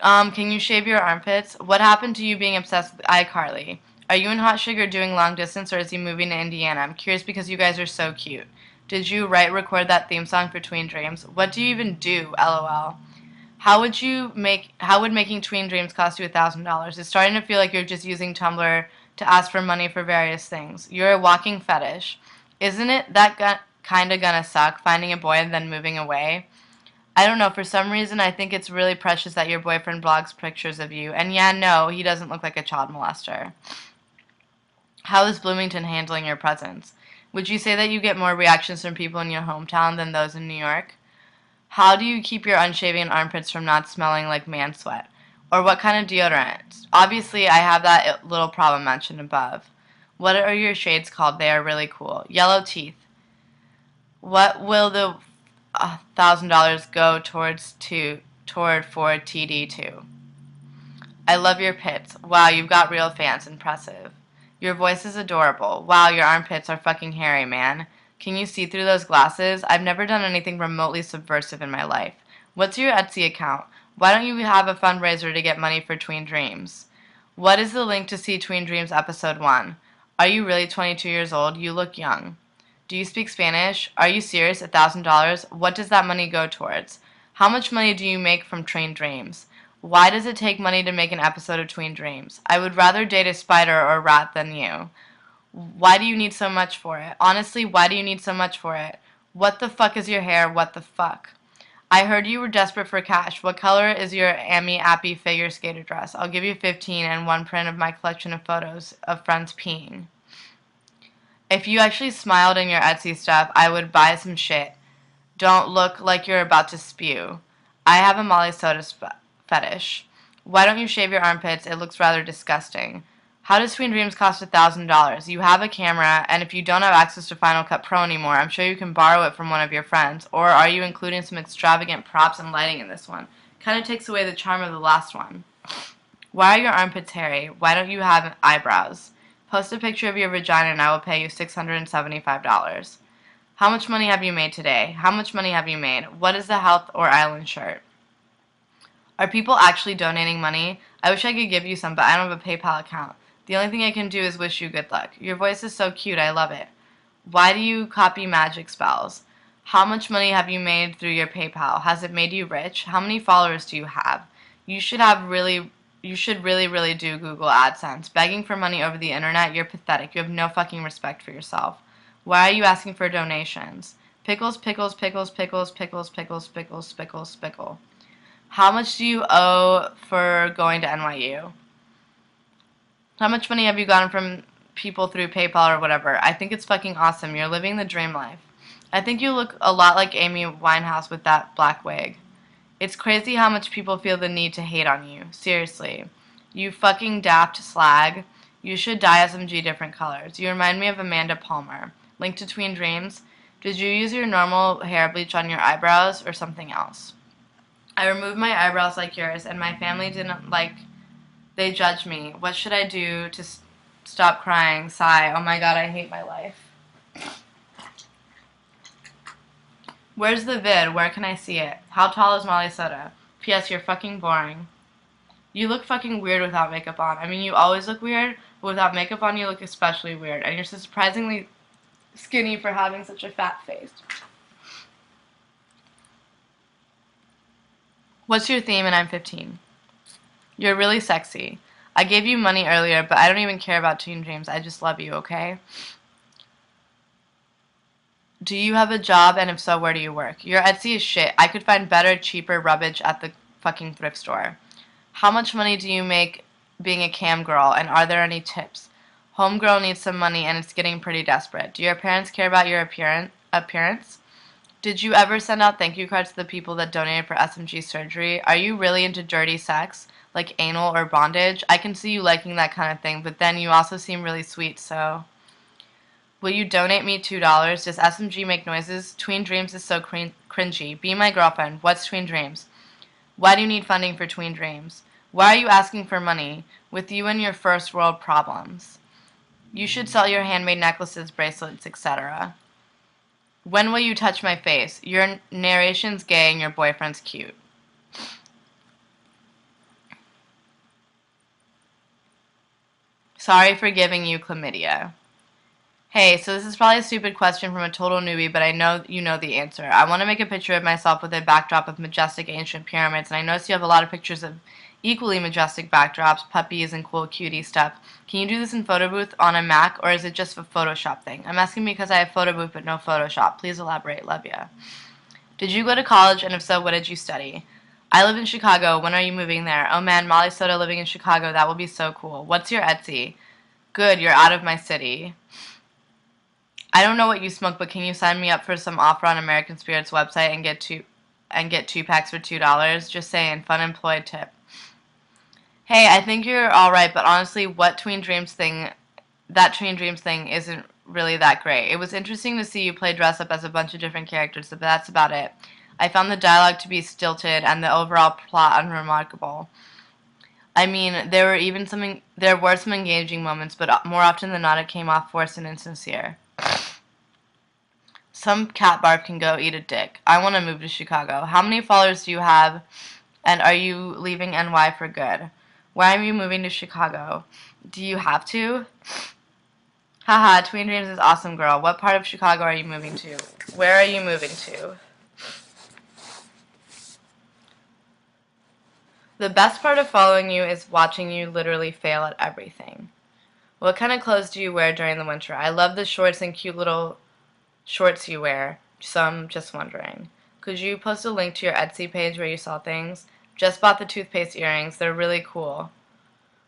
Can you shave your armpits? What happened to you being obsessed with iCarly? Are you and Hot Sugar doing long distance, or is he moving to Indiana? I'm curious because you guys are so cute. Did you record that theme song for Tween Dreams? What do you even do? LOL. How would making Tween Dreams cost you $1,000? It's starting to feel like you're just using Tumblr to ask for money for various things. You're a walking fetish. Isn't it that kinda gonna suck, finding a boy and then moving away? I don't know, for some reason I think it's really precious that your boyfriend blogs pictures of you. And yeah, no, he doesn't look like a child molester. How is Bloomington handling your presence? Would you say that you get more reactions from people in your hometown than those in New York? How do you keep your unshaven armpits from not smelling like man sweat? Or what kind of deodorant? Obviously, I have that little problem mentioned above. What are your shades called? They are really cool. Yellow teeth. What will the $1,000 go toward for TD2? I love your pits. Wow, you've got real fans. Impressive. Your voice is adorable. Wow, your armpits are fucking hairy, man. Can you see through those glasses? I've never done anything remotely subversive in my life. What's your Etsy account? Why don't you have a fundraiser to get money for Tween Dreams? What is the link to see Tween Dreams episode 1? Are you really 22 years old? You look young. Do you speak Spanish? Are you serious? $1,000? What does that money go towards? How much money do you make from Tween Dreams? Why does it take money to make an episode of Tween Dreams? I would rather date a spider or a rat than you. Why do you need so much for it? Honestly, why do you need so much for it? What the fuck is your hair? What the fuck? I heard you were desperate for cash. What color is your Amy Appy figure skater dress? I'll give you 15 and one print of my collection of photos of friends peeing. If you actually smiled in your Etsy stuff, I would buy some shit. Don't look like you're about to spew. I have a Molly Soda fetish. Why don't you shave your armpits? It looks rather disgusting. How does Tween Dreams cost $1,000? You have a camera, and if you don't have access to Final Cut Pro anymore, I'm sure you can borrow it from one of your friends. Or are you including some extravagant props and lighting in this one? Kind of takes away the charm of the last one. Why are your armpits hairy? Why don't you have eyebrows? Post a picture of your vagina and I will pay you $675. How much money have you made today? How much money have you made? What is the Health or Island shirt? Are people actually donating money? I wish I could give you some, but I don't have a PayPal account. The only thing I can do is wish you good luck. Your voice is so cute. I love it. Why do you copy magic spells? How much money have you made through your PayPal? Has it made you rich? How many followers do you have? You should really do Google AdSense. Begging for money over the internet, you're pathetic. You have no fucking respect for yourself. Why are you asking for donations? Pickles, pickles, pickles, pickles, pickles, pickles, pickles, pickles, pickle. How much do you owe for going to NYU? How much money have you gotten from people through PayPal or whatever? I think it's fucking awesome. You're living the dream life. I think you look a lot like Amy Winehouse with that black wig. It's crazy how much people feel the need to hate on you. Seriously. You fucking daft slag. You should dye SMG different colors. You remind me of Amanda Palmer. Link to Tween Dreams. Did you use your normal hair bleach on your eyebrows or something else? I removed my eyebrows like yours, and my family didn't like. They judged me. What should I do to stop crying? Sigh. Oh my god, I hate my life. Where's the vid? Where can I see it? How tall is Molly Soda? P.S. You're fucking boring. You look fucking weird without makeup on. I mean, you always look weird, but without makeup on, you look especially weird. And you're surprisingly skinny for having such a fat face. What's your theme? And I'm 15. You're really sexy. I gave you money earlier, but I don't even care about tween dreams. I just love you, okay? Do you have a job, and if so, where do you work? Your Etsy is shit. I could find better, cheaper rubbish at the fucking thrift store. How much money do you make being a cam girl, and are there any tips? Homegirl needs some money, and it's getting pretty desperate. Do your parents care about your appearance? Did you ever send out thank you cards to the people that donated for SMG surgery? Are you really into dirty sex, like anal or bondage? I can see you liking that kind of thing, but then you also seem really sweet, so... Will you donate me $2? Does SMG make noises? Tween Dreams is so cringy. Be my girlfriend. What's Tween Dreams? Why do you need funding for Tween Dreams? Why are you asking for money? With you and your first world problems. You should sell your handmade necklaces, bracelets, etc. When will you touch my face? Your narration's gay and your boyfriend's cute. Sorry for giving you chlamydia. Hey, so this is probably a stupid question from a total newbie, but I know you know the answer. I want to make a picture of myself with a backdrop of majestic ancient pyramids, and I notice you have a lot of pictures of equally majestic backdrops, puppies, and cool cutie stuff. Can you do this in Photo Booth on a Mac, or is it just a Photoshop thing? I'm asking because I have Photo Booth but no Photoshop. Please elaborate. Love ya. Did you go to college, and if so, what did you study? I live in Chicago. When are you moving there? Oh man, Molly Soda living in Chicago. That will be so cool. What's your Etsy? Good, you're out of my city. I don't know what you smoke, but can you sign me up for some offer on American Spirit's website and get two packs for $2? Just saying, fun employed tip. Hey, I think you're all right, but honestly, that Tween Dreams thing isn't really that great. It was interesting to see you play dress up as a bunch of different characters, but that's about it. I found the dialogue to be stilted and the overall plot unremarkable. I mean, there were some engaging moments, but more often than not, it came off forced and insincere. Some cat barf can go eat a dick. I want to move to Chicago. How many followers do you have, and are you leaving NY for good? Why are you moving to Chicago? Do you have to? Haha, Tween Dreams is awesome, girl. What part of Chicago are you moving to? Where are you moving to? The best part of following you is watching you literally fail at everything. What kind of clothes do you wear during the winter? I love the shorts and cute little shorts you wear, so I'm just wondering. Could you post a link to your Etsy page where you saw things? Just bought the toothpaste earrings. They're really cool.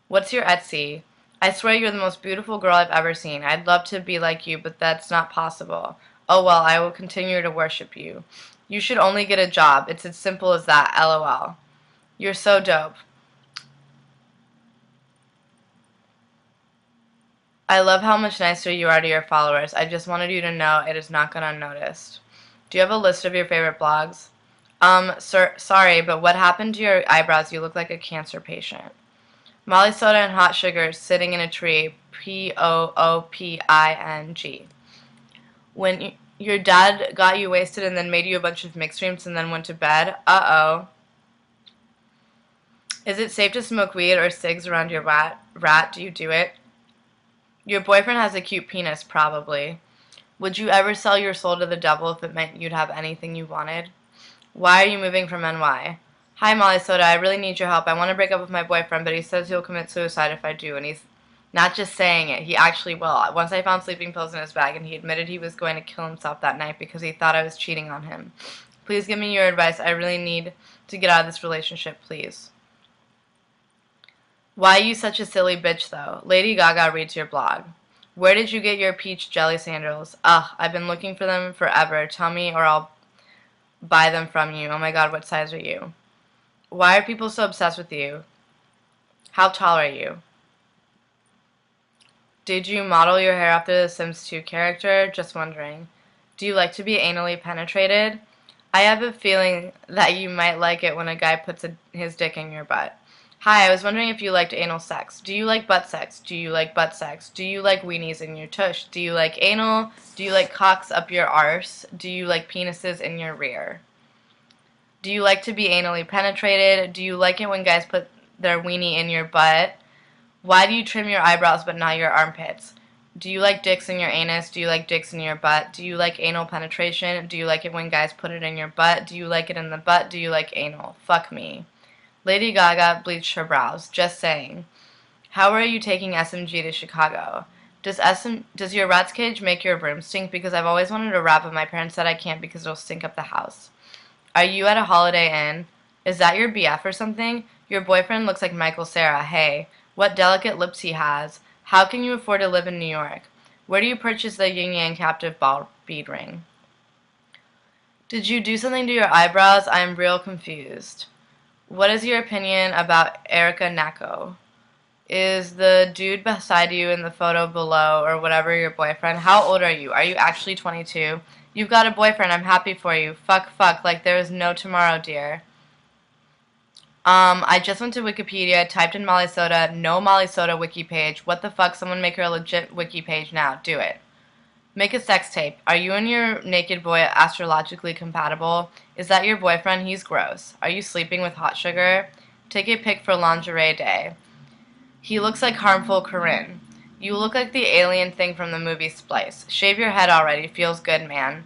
What's your Etsy? I swear you're the most beautiful girl I've ever seen. I'd love to be like you, but that's not possible. Oh well, I will continue to worship you. You should only get a job. It's as simple as that, LOL. You're so dope. I love how much nicer you are to your followers. I just wanted you to know it is not gone unnoticed. Do you have a list of your favorite blogs? Sorry, but what happened to your eyebrows? You look like a cancer patient. Molly Soda and Hot Sugar sitting in a tree. Pooping. When your dad got you wasted and then made you a bunch of mixed drinks and then went to bed? Uh-oh. Is it safe to smoke weed or cigs around your rat? Do you do it? Your boyfriend has a cute penis, probably. Would you ever sell your soul to the devil if it meant you'd have anything you wanted? Why are you moving from NY? Hi, Molly Soda. I really need your help. I want to break up with my boyfriend, but he says he'll commit suicide if I do, and he's not just saying it. He actually will. Once I found sleeping pills in his bag, and he admitted he was going to kill himself that night because he thought I was cheating on him. Please give me your advice. I really need to get out of this relationship, please. Why are you such a silly bitch, though? Lady Gaga reads your blog. Where did you get your peach jelly sandals? Ugh, I've been looking for them forever. Tell me or I'll buy them from you. Oh my god, what size are you? Why are people so obsessed with you? How tall are you? Did you model your hair after the Sims 2 character? Just wondering. Do you like to be anally penetrated? I have a feeling that you might like it when a guy puts his dick in your butt. Hi, I was wondering if you liked anal sex. Do you like butt sex? Do you like butt sex? Do you like weenies in your tush? Do you like anal? Do you like cocks up your arse? Do you like penises in your rear? Do you like to be anally penetrated? Do you like it when guys put their weenie in your butt? Why do you trim your eyebrows but not your armpits? Do you like dicks in your anus? Do you like dicks in your butt? Do you like anal penetration? Do you like it when guys put it in your butt? Do you like it in the butt? Do you like anal? Fuck me. Lady Gaga bleached her brows. Just saying. How are you taking SMG to Chicago? Does your rat's cage make your room stink? Because I've always wanted a rat, but my parents said I can't because it'll stink up the house. Are you at a Holiday Inn? Is that your BF or something? Your boyfriend looks like Michael Cera. Hey, what delicate lips he has. How can you afford to live in New York? Where do you purchase the yin yang captive ball bead ring? Did you do something to your eyebrows? I am real confused. What is your opinion about Erica Nako? Is the dude beside you in the photo below or whatever your boyfriend? How old are you? Are you actually 22? You've got a boyfriend. I'm happy for you. Fuck, like there is no tomorrow, dear. I just went to Wikipedia, typed in Molly Soda, no Molly Soda wiki page. What the fuck? Someone make her a legit wiki page now. Do it. Make a sex tape. Are you and your naked boy astrologically compatible? Is that your boyfriend? He's gross. Are you sleeping with hot sugar? Take a pic for lingerie day. He looks like harmful Corinne. You look like the alien thing from the movie Splice. Shave your head already. Feels good, man.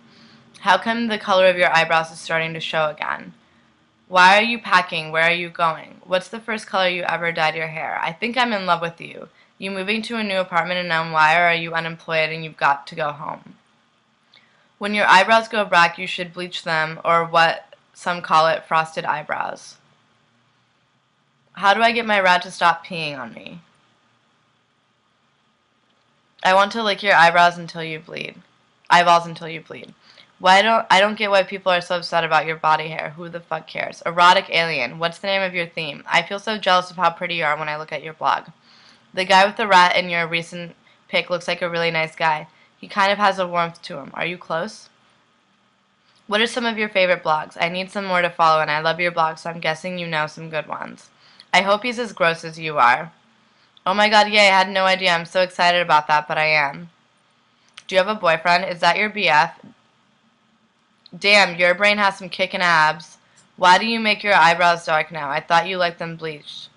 How come the color of your eyebrows is starting to show again? Why are you packing? Where are you going? What's the first color you ever dyed your hair? I think I'm in love with you. You moving to a new apartment in NY, or are you unemployed and you've got to go home? When your eyebrows go black, you should bleach them, or what some call it, frosted eyebrows. How do I get my rat to stop peeing on me? I want to lick your eyebrows until you bleed. Eyeballs until you bleed. I don't get why people are so upset about your body hair. Who the fuck cares? Erotic alien. What's the name of your theme? I feel so jealous of how pretty you are when I look at your blog. The guy with the rat in your recent pic looks like a really nice guy. He kind of has a warmth to him. Are you close? What are some of your favorite blogs? I need some more to follow, and I love your blog, so I'm guessing you know some good ones. I hope he's as gross as you are. Oh my god, yay, I had no idea. I'm so excited about that, but I am. Do you have a boyfriend? Is that your BF? Damn, your brain has some kickin' abs. Why do you make your eyebrows dark now? I thought you liked them bleached.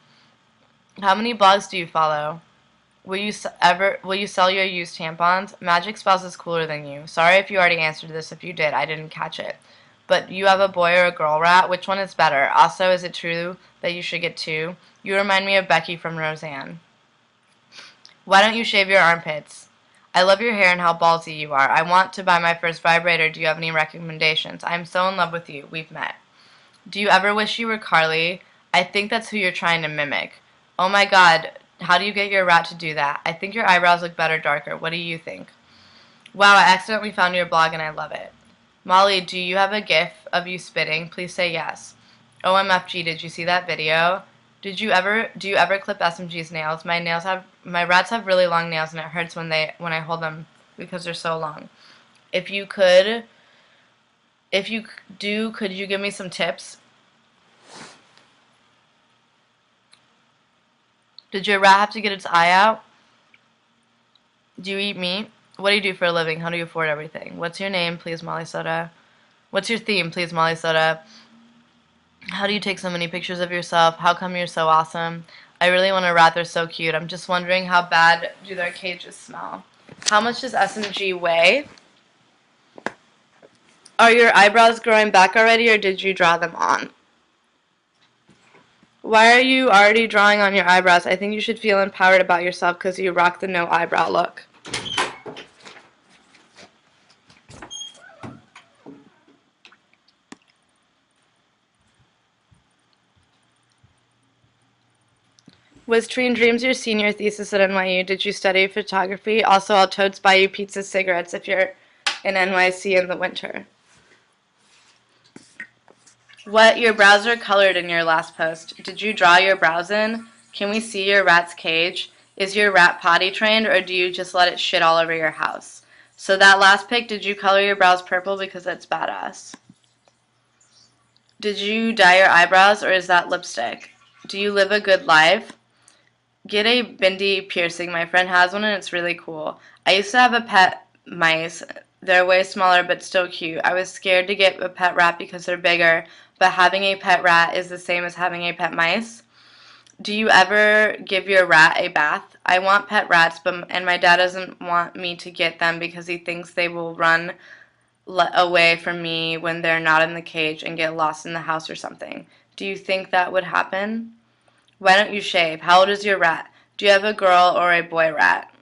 How many blogs do you follow? Will you sell your used tampons? Magic Spells is cooler than you. Sorry if you already answered this. If you did, I didn't catch it. But you have a boy or a girl rat? Which one is better? Also, is it true that you should get two? You remind me of Becky from Roseanne. Why don't you shave your armpits? I love your hair and how ballsy you are. I want to buy my first vibrator. Do you have any recommendations? I'm so in love with you. We've met. Do you ever wish you were Carly? I think that's who you're trying to mimic. Oh my god, how do you get your rat to do that? I think your eyebrows look better darker. What do you think? Wow, I accidentally found your blog and I love it. Molly, do you have a gif of you spitting? Please say yes. OMFG, did you see that video? Do you ever clip SMG's nails? My rats have really long nails and it hurts when I hold them because they're so long. If you do, could you give me some tips? Did your rat have to get its eye out? Do you eat meat? What do you do for a living? How do you afford everything? What's your name, please, Molly Soda? What's your theme, please, Molly Soda? How do you take so many pictures of yourself? How come you're so awesome? I really want a rat. They're so cute. I'm just wondering how bad do their cages smell? How much does SMG weigh? Are your eyebrows growing back already, or did you draw them on? Why are you already drawing on your eyebrows? I think you should feel empowered about yourself because you rock the no eyebrow look. Was Treen Dreams your senior thesis at NYU? Did you study photography? Also, I'll totes buy you pizza cigarettes if you're in NYC in the winter. Your brows are colored in your last post. Did you draw your brows in? Can we see your rat's cage? Is your rat potty trained, or do you just let it shit all over your house? So that last pic, did you color your brows purple because that's badass? Did you dye your eyebrows, or is that lipstick? Do you live a good life? Get a bindi piercing. My friend has one and it's really cool. I used to have a pet mice. They're way smaller but still cute. I was scared to get a pet rat because they're bigger, but having a pet rat is the same as having a pet mice. Do you ever give your rat a bath? I want pet rats, and my dad doesn't want me to get them because he thinks they will run away from me when they're not in the cage and get lost in the house or something. Do you think that would happen? Why don't you shave? How old is your rat? Do you have a girl or a boy rat?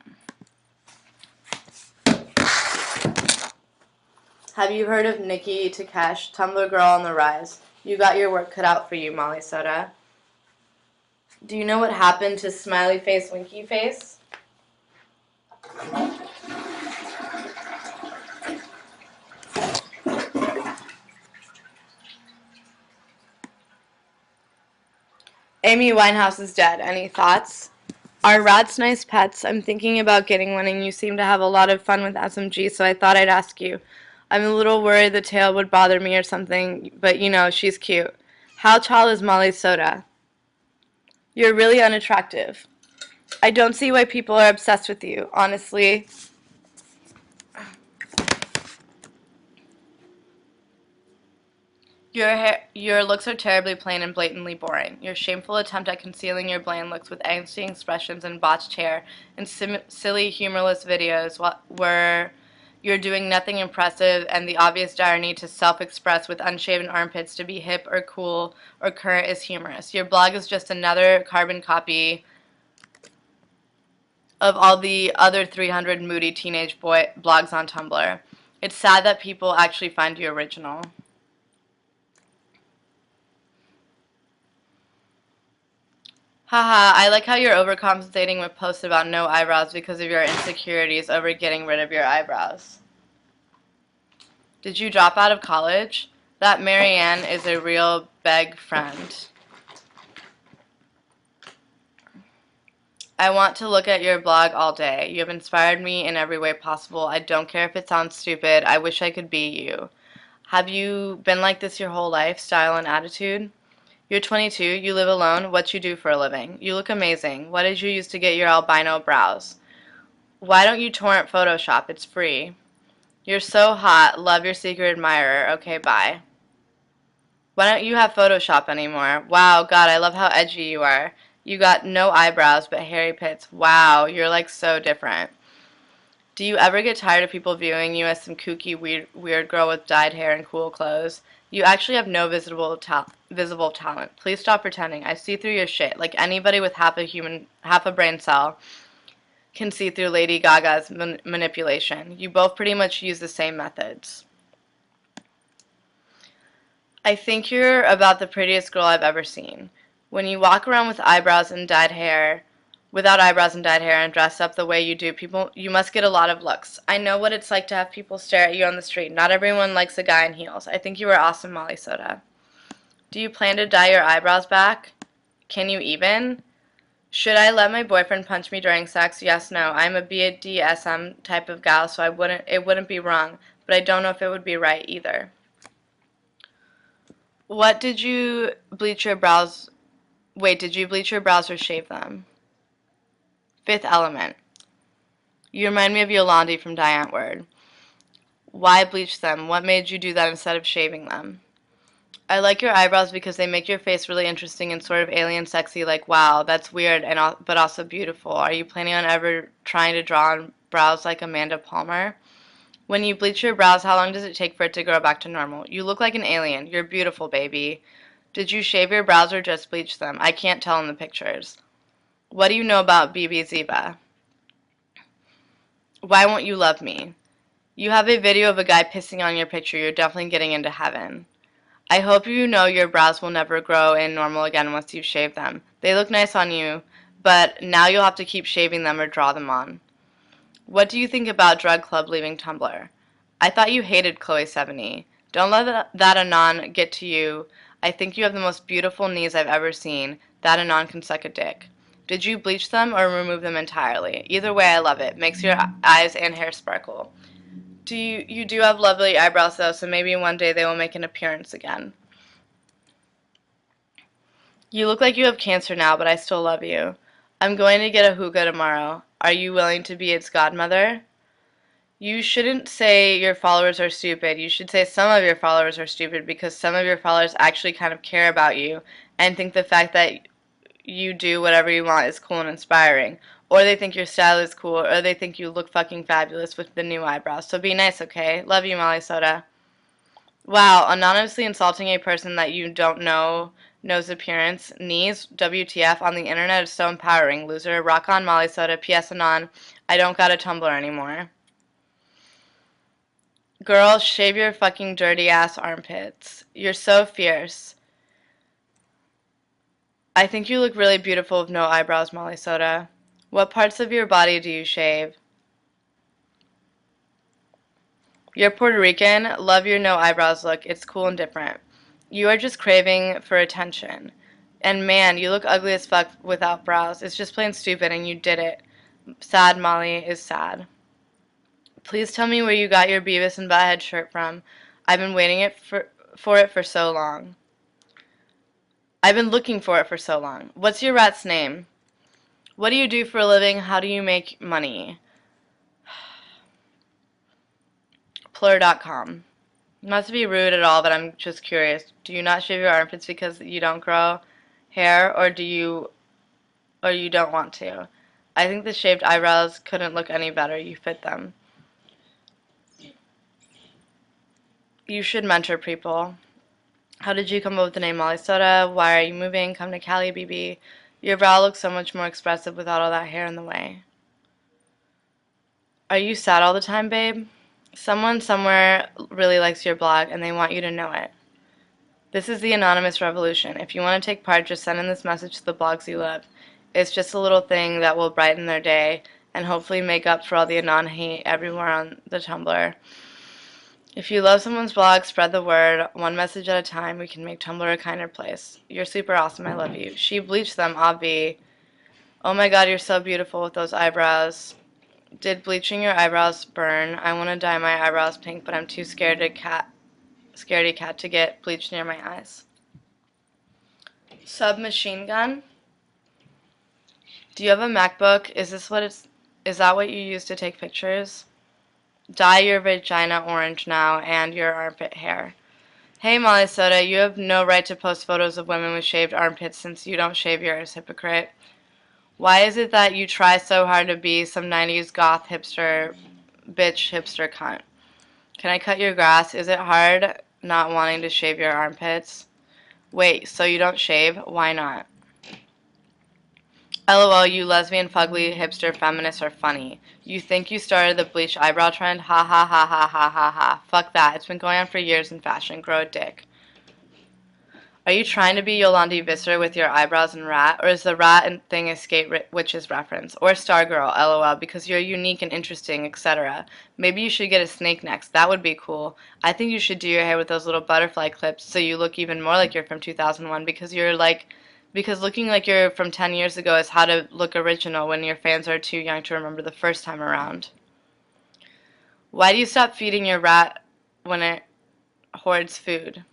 Have you heard of Nikki Takesh, Tumblr girl on the rise? You got your work cut out for you, Molly Soda. Do you know what happened to Smiley Face, Winky Face? Amy Winehouse is dead. Any thoughts? Are rats nice pets? I'm thinking about getting one, and you seem to have a lot of fun with SMG, so I thought I'd ask you. I'm a little worried the tail would bother me or something, but you know, she's cute. How tall is Molly Soda? You're really unattractive. I don't see why people are obsessed with you, honestly. Your looks are terribly plain and blatantly boring. Your shameful attempt at concealing your bland looks with angsty expressions and botched hair and silly, humorless videos where you're doing nothing impressive and the obvious dire need to self-express with unshaven armpits to be hip or cool or current is humorous. Your blog is just another carbon copy of all the other 300 moody teenage boy blogs on Tumblr. It's sad that people actually find you original. Haha, I like how you're overcompensating with posts about no eyebrows because of your insecurities over getting rid of your eyebrows. Did you drop out of college? That Marianne is a real beg friend. I want to look at your blog all day. You have inspired me in every way possible. I don't care if it sounds stupid. I wish I could be you. Have you been like this your whole life, style and attitude? You're 22, you live alone, what you do for a living. You look amazing. What did you use to get your albino brows? Why don't you torrent Photoshop? It's free. You're so hot, love your secret admirer. Okay, bye. Why don't you have Photoshop anymore? Wow, God, I love how edgy you are. You got no eyebrows but hairy pits. Wow, you're like so different. Do you ever get tired of people viewing you as some kooky, weird girl with dyed hair and cool clothes? You actually have no visible talent. Please stop pretending. I see through your shit. Like anybody with half a brain cell can see through Lady Gaga's manipulation. You both pretty much use the same methods. I think you're about the prettiest girl I've ever seen. When you walk around with eyebrows and dyed hair, without eyebrows and dyed hair and dress up the way you do, you must get a lot of looks. I know what it's like to have people stare at you on the street. Not everyone likes a guy in heels. I think you are awesome, Molly Soda. Do you plan to dye your eyebrows back? Can you even? Should I let my boyfriend punch me during sex? Yes, no. I'm a BDSM type of gal, so it wouldn't be wrong, but I don't know if it would be right either. What did you bleach your brows? Wait, did you bleach your brows or shave them? Fifth Element. You remind me of Yolandi from Die Antwoord. Why bleach them? What made you do that instead of shaving them? I like your eyebrows because they make your face really interesting and sort of alien sexy, like, wow, that's weird but also beautiful. Are you planning on ever trying to draw on brows like Amanda Palmer? When you bleach your brows, how long does it take for it to grow back to normal? You look like an alien. You're beautiful, baby. Did you shave your brows or just bleach them? I can't tell in the pictures. What do you know about BB Ziva? Why won't you love me? You have a video of a guy pissing on your picture. You're definitely getting into heaven. I hope you know your brows will never grow in normal again once you shave them. They look nice on you, but now you'll have to keep shaving them or draw them on. What do you think about Drug Club leaving Tumblr? I thought you hated Chloe Sevigny. Don't let that Anon get to you. I think you have the most beautiful knees I've ever seen. That Anon can suck a dick. Did you bleach them or remove them entirely? Either way, I love it. Makes your eyes and hair sparkle. You do have lovely eyebrows, though, so maybe one day they will make an appearance again. You look like you have cancer now, but I still love you. I'm going to get a hookah tomorrow. Are you willing to be its godmother? You shouldn't say your followers are stupid. You should say some of your followers are stupid because some of your followers actually kind of care about you and think the fact that you do whatever you want is cool and inspiring. Or they think your style is cool, or they think you look fucking fabulous with the new eyebrows. So be nice, okay? Love you, Molly Soda. Wow, anonymously insulting a person that you don't know Nose appearance. Knees. WTF on the internet is so empowering. Loser. Rock on Molly Soda. PS Anon. I don't got a Tumblr anymore. Girl, shave your fucking dirty ass armpits. You're so fierce. I think you look really beautiful with no eyebrows, Molly Soda. What parts of your body do you shave? You're Puerto Rican. Love your no eyebrows look. It's cool and different. You are just craving for attention. And man, you look ugly as fuck without brows. It's just plain stupid and you did it. Sad Molly is sad. Please tell me where you got your Beavis and Butthead shirt from. I've been waiting for it for so long. I've been looking for it for so long. What's your rat's name? What do you do for a living? How do you make money? Plur.com. Not to be rude at all, but I'm just curious. Do you not shave your armpits because you don't grow hair, or you don't want to? I think the shaved eyebrows couldn't look any better. You fit them. You should mentor people. How did you come up with the name Molly Soda? Why are you moving? Come to Cali, BB. Your brow looks so much more expressive without all that hair in the way. Are you sad all the time, babe? Someone somewhere really likes your blog, and they want you to know it. This is the anonymous revolution. If you want to take part, just send in this message to the blogs you love. It's just a little thing that will brighten their day and hopefully make up for all the anon hate everywhere on the Tumblr. If you love someone's blog, spread the word. One message at a time. We can make Tumblr a kinder place. You're super awesome. I love you. She bleached them, Obvi. Oh my god, you're so beautiful with those eyebrows. Did bleaching your eyebrows burn? I want to dye my eyebrows pink, but I'm too scaredy cat to get bleach near my eyes. Submachine gun. Do you have a MacBook? Is that what you use to take pictures? Dye your vagina orange now and your armpit hair. Hey Molly Soda, you have no right to post photos of women with shaved armpits since you don't shave yours, hypocrite. Why is it that you try so hard to be some 90s goth hipster cunt? Can I cut your grass? Is it hard not wanting to shave your armpits? Wait, so you don't shave? Why not? LOL, you lesbian, fugly, hipster feminists are funny. You think you started the bleach eyebrow trend? Ha ha ha ha ha ha ha. Fuck that. It's been going on for years in fashion. Grow a dick. Are you trying to be Yolandi Visser with your eyebrows and rat? Or is the rat and thing a skate witches reference? Or Stargirl, LOL, because you're unique and interesting, etc. Maybe you should get a snake next. That would be cool. I think you should do your hair with those little butterfly clips so you look even more like you're from 2001 because looking like you're from 10 years ago is how to look original when your fans are too young to remember the first time around. Why do you stop feeding your rat when it hoards food?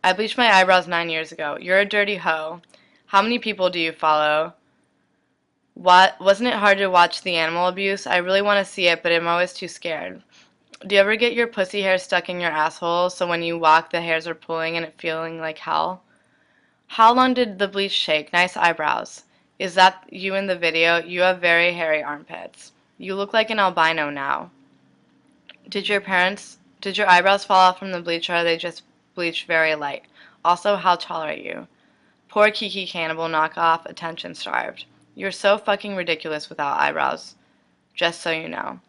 I bleached my eyebrows 9 years ago. You're a dirty hoe. How many people do you follow? Wasn't it hard to watch the animal abuse? I really want to see it, but I'm always too scared. Do you ever get your pussy hair stuck in your asshole so when you walk the hairs are pulling and it feeling like hell? How long did the bleach take? Nice eyebrows. Is that you in the video? You have very hairy armpits. You look like an albino now. Did your eyebrows fall off from the bleach, or are they just bleached very light? Also, how tall are you? Poor Kiki Cannibal knockoff, attention starved. You're so fucking ridiculous without eyebrows. Just so you know.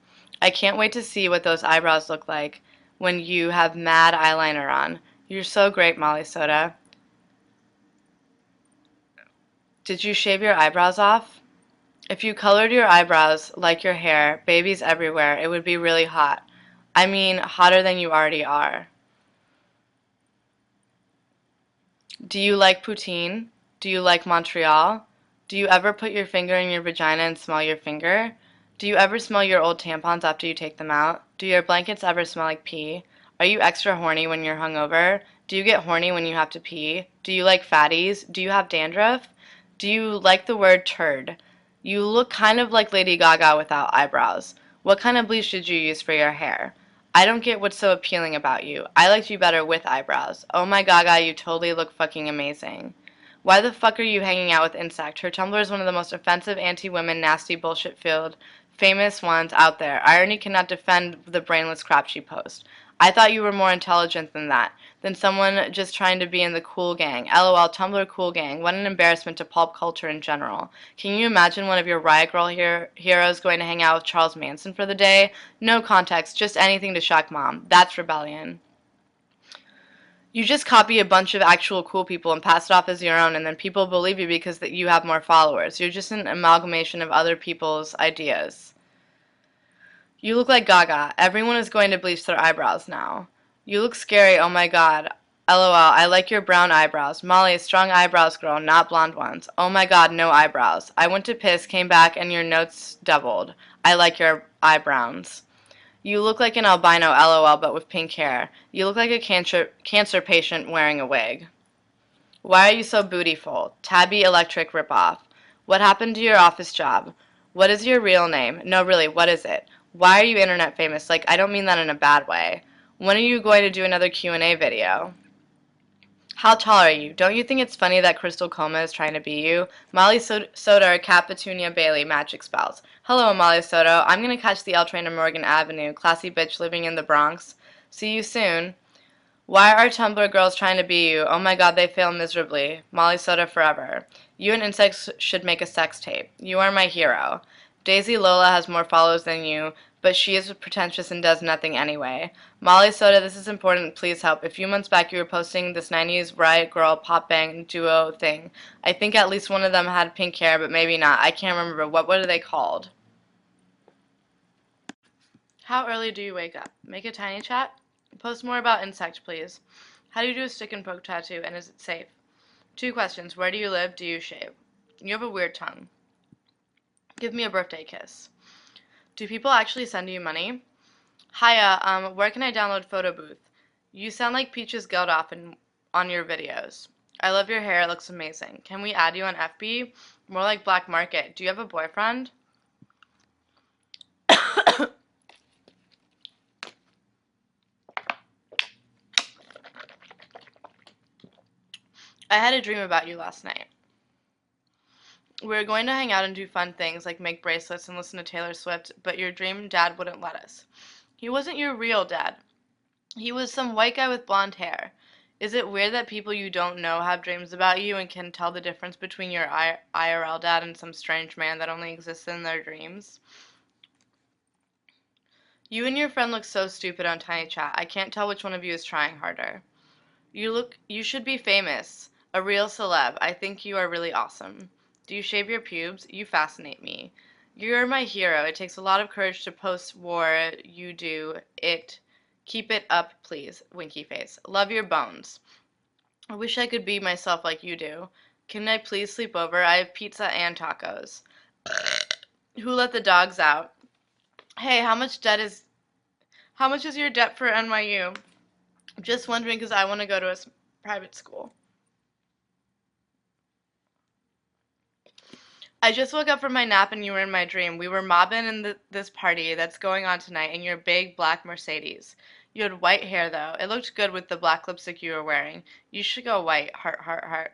I can't wait to see what those eyebrows look like when you have mad eyeliner on. You're so great, Molly Soda. Did you shave your eyebrows off? If you colored your eyebrows like your hair, babies everywhere, it would be really hot. I mean, hotter than you already are. Do you like poutine? Do you like Montreal? Do you ever put your finger in your vagina and smell your finger? Do you ever smell your old tampons after you take them out? Do your blankets ever smell like pee? Are you extra horny when you're hungover? Do you get horny when you have to pee? Do you like fatties? Do you have dandruff? Do you like the word turd? You look kind of like Lady Gaga without eyebrows. What kind of bleach did you use for your hair? I don't get what's so appealing about you. I liked you better with eyebrows. Oh my Gaga, you totally look fucking amazing. Why the fuck are you hanging out with Insect? Her Tumblr is one of the most offensive anti-women, nasty, bullshit-filled, famous ones out there. Irony cannot defend the brainless crap she posts. I thought you were more intelligent than that, than someone just trying to be in the cool gang. LOL, Tumblr cool gang. What an embarrassment to pulp culture in general. Can you imagine one of your Riot Girl heroes going to hang out with Charles Manson for the day? No context, just anything to shock mom. That's rebellion. You just copy a bunch of actual cool people and pass it off as your own, and then people believe you because that you have more followers. You're just an amalgamation of other people's ideas. You look like Gaga. Everyone is going to bleach their eyebrows now. You look scary, oh my god. LOL, I like your brown eyebrows. Molly, strong eyebrows, girl, not blonde ones. Oh my god, no eyebrows. I went to piss, came back, and your notes doubled. I like your eyebrows. You look like an albino, LOL, but with pink hair. You look like a cancer patient wearing a wig. Why are you so bootyful? Tabby Electric ripoff. What happened to your office job? What is your real name? No, really, what is it? Why are you internet famous? Like, I don't mean that in a bad way. When are you going to do another Q&A video? How tall are you? Don't you think it's funny that Crystal Coma is trying to be you? Molly Soda or Cat Petunia Bailey, magic spells. Hello, Molly Soto. I'm going to catch the L train to Morgan Avenue. Classy bitch living in the Bronx. See you soon. Why are Tumblr girls trying to be you? Oh my god, they fail miserably. Molly Soda forever. You and insects should make a sex tape. You are my hero. Daisy Lola has more followers than you, but she is pretentious and does nothing anyway. Molly Soda, this is important. Please help. A few months back, you were posting this 90s Riot Girl pop bang duo thing. I think at least one of them had pink hair, but maybe not. I can't remember. What are they called? How early do you wake up? Make a tiny chat? Post more about insect, please. How do you do a stick and poke tattoo, and is it safe? 2 questions. Where do you live? Do you shave? You have a weird tongue. Give me a birthday kiss. Do people actually send you money? Hiya, where can I download Photo Booth? You sound like Peaches Geldof on your videos. I love your hair, it looks amazing. Can we add you on FB? More like Black Market. Do you have a boyfriend? I had a dream about you last night. We were going to hang out and do fun things like make bracelets and listen to Taylor Swift, but your dream dad wouldn't let us. He wasn't your real dad. He was some white guy with blonde hair. Is it weird that people you don't know have dreams about you and can tell the difference between your IRL dad and some strange man that only exists in their dreams? You and your friend look so stupid on Tiny Chat. I can't tell which one of you is trying harder. You should be famous. A real celeb. I think you are really awesome. Do you shave your pubes? You fascinate me. You're my hero. It takes a lot of courage to post war. You do it. Keep it up, please. Winky face. Love your bones. I wish I could be myself like you do. Can I please sleep over? I have pizza and tacos. Who let the dogs out? Hey, how much is your debt for NYU? Just wondering because I want to go to a private school. I just woke up from my nap and you were in my dream. We were mobbing in this party that's going on tonight in your big black Mercedes. You had white hair, though. It looked good with the black lipstick you were wearing. You should go white. Heart, heart, heart.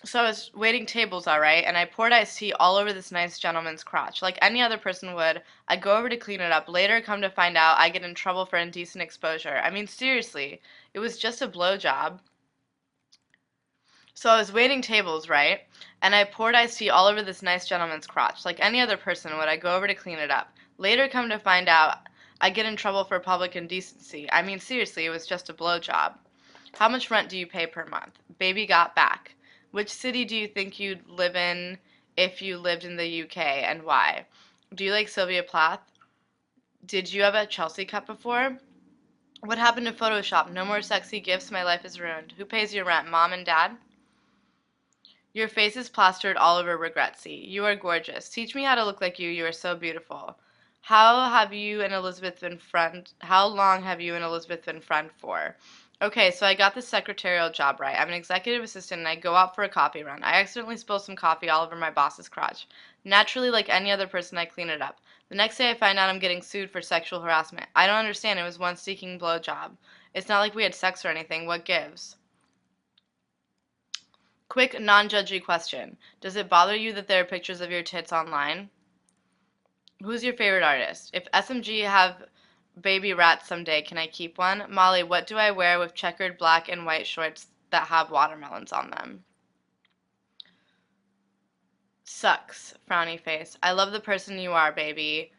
So I was waiting tables, all right, and I poured iced tea all over this nice gentleman's crotch. Like any other person would, I go over to clean it up. Later, come to find out, I get in trouble for indecent exposure. I mean, seriously, it was just a blowjob. So I was waiting tables, right? And I poured iced tea all over this nice gentleman's crotch. Like any other person would, I go over to clean it up. Later, come to find out, I get in trouble for public indecency. I mean, seriously, it was just a blowjob. How much rent do you pay per month? Baby got back. Which city do you think you'd live in if you lived in the UK, and why? Do you like Sylvia Plath? Did you have a Chelsea cup before? What happened to Photoshop? No more sexy gifts, my life is ruined. Who pays your rent, mom and dad? Your face is plastered all over Regretsy. You are gorgeous. Teach me how to look like you. You are so beautiful. How long have you and Elizabeth been friend for? Okay, so I got this secretarial job, right? I'm an executive assistant and I go out for a coffee run. I accidentally spill some coffee all over my boss's crotch. Naturally, like any other person, I clean it up. The next day I find out I'm getting sued for sexual harassment. I don't understand. It was one seeking blowjob. It's not like we had sex or anything. What gives? Quick, non-judgy question. Does it bother you that there are pictures of your tits online? Who's your favorite artist? If SMG have baby rat someday. Can I keep one? Molly, what do I wear with checkered black and white shorts that have watermelons on them? Sucks. Frowny face. I love the person you are, baby.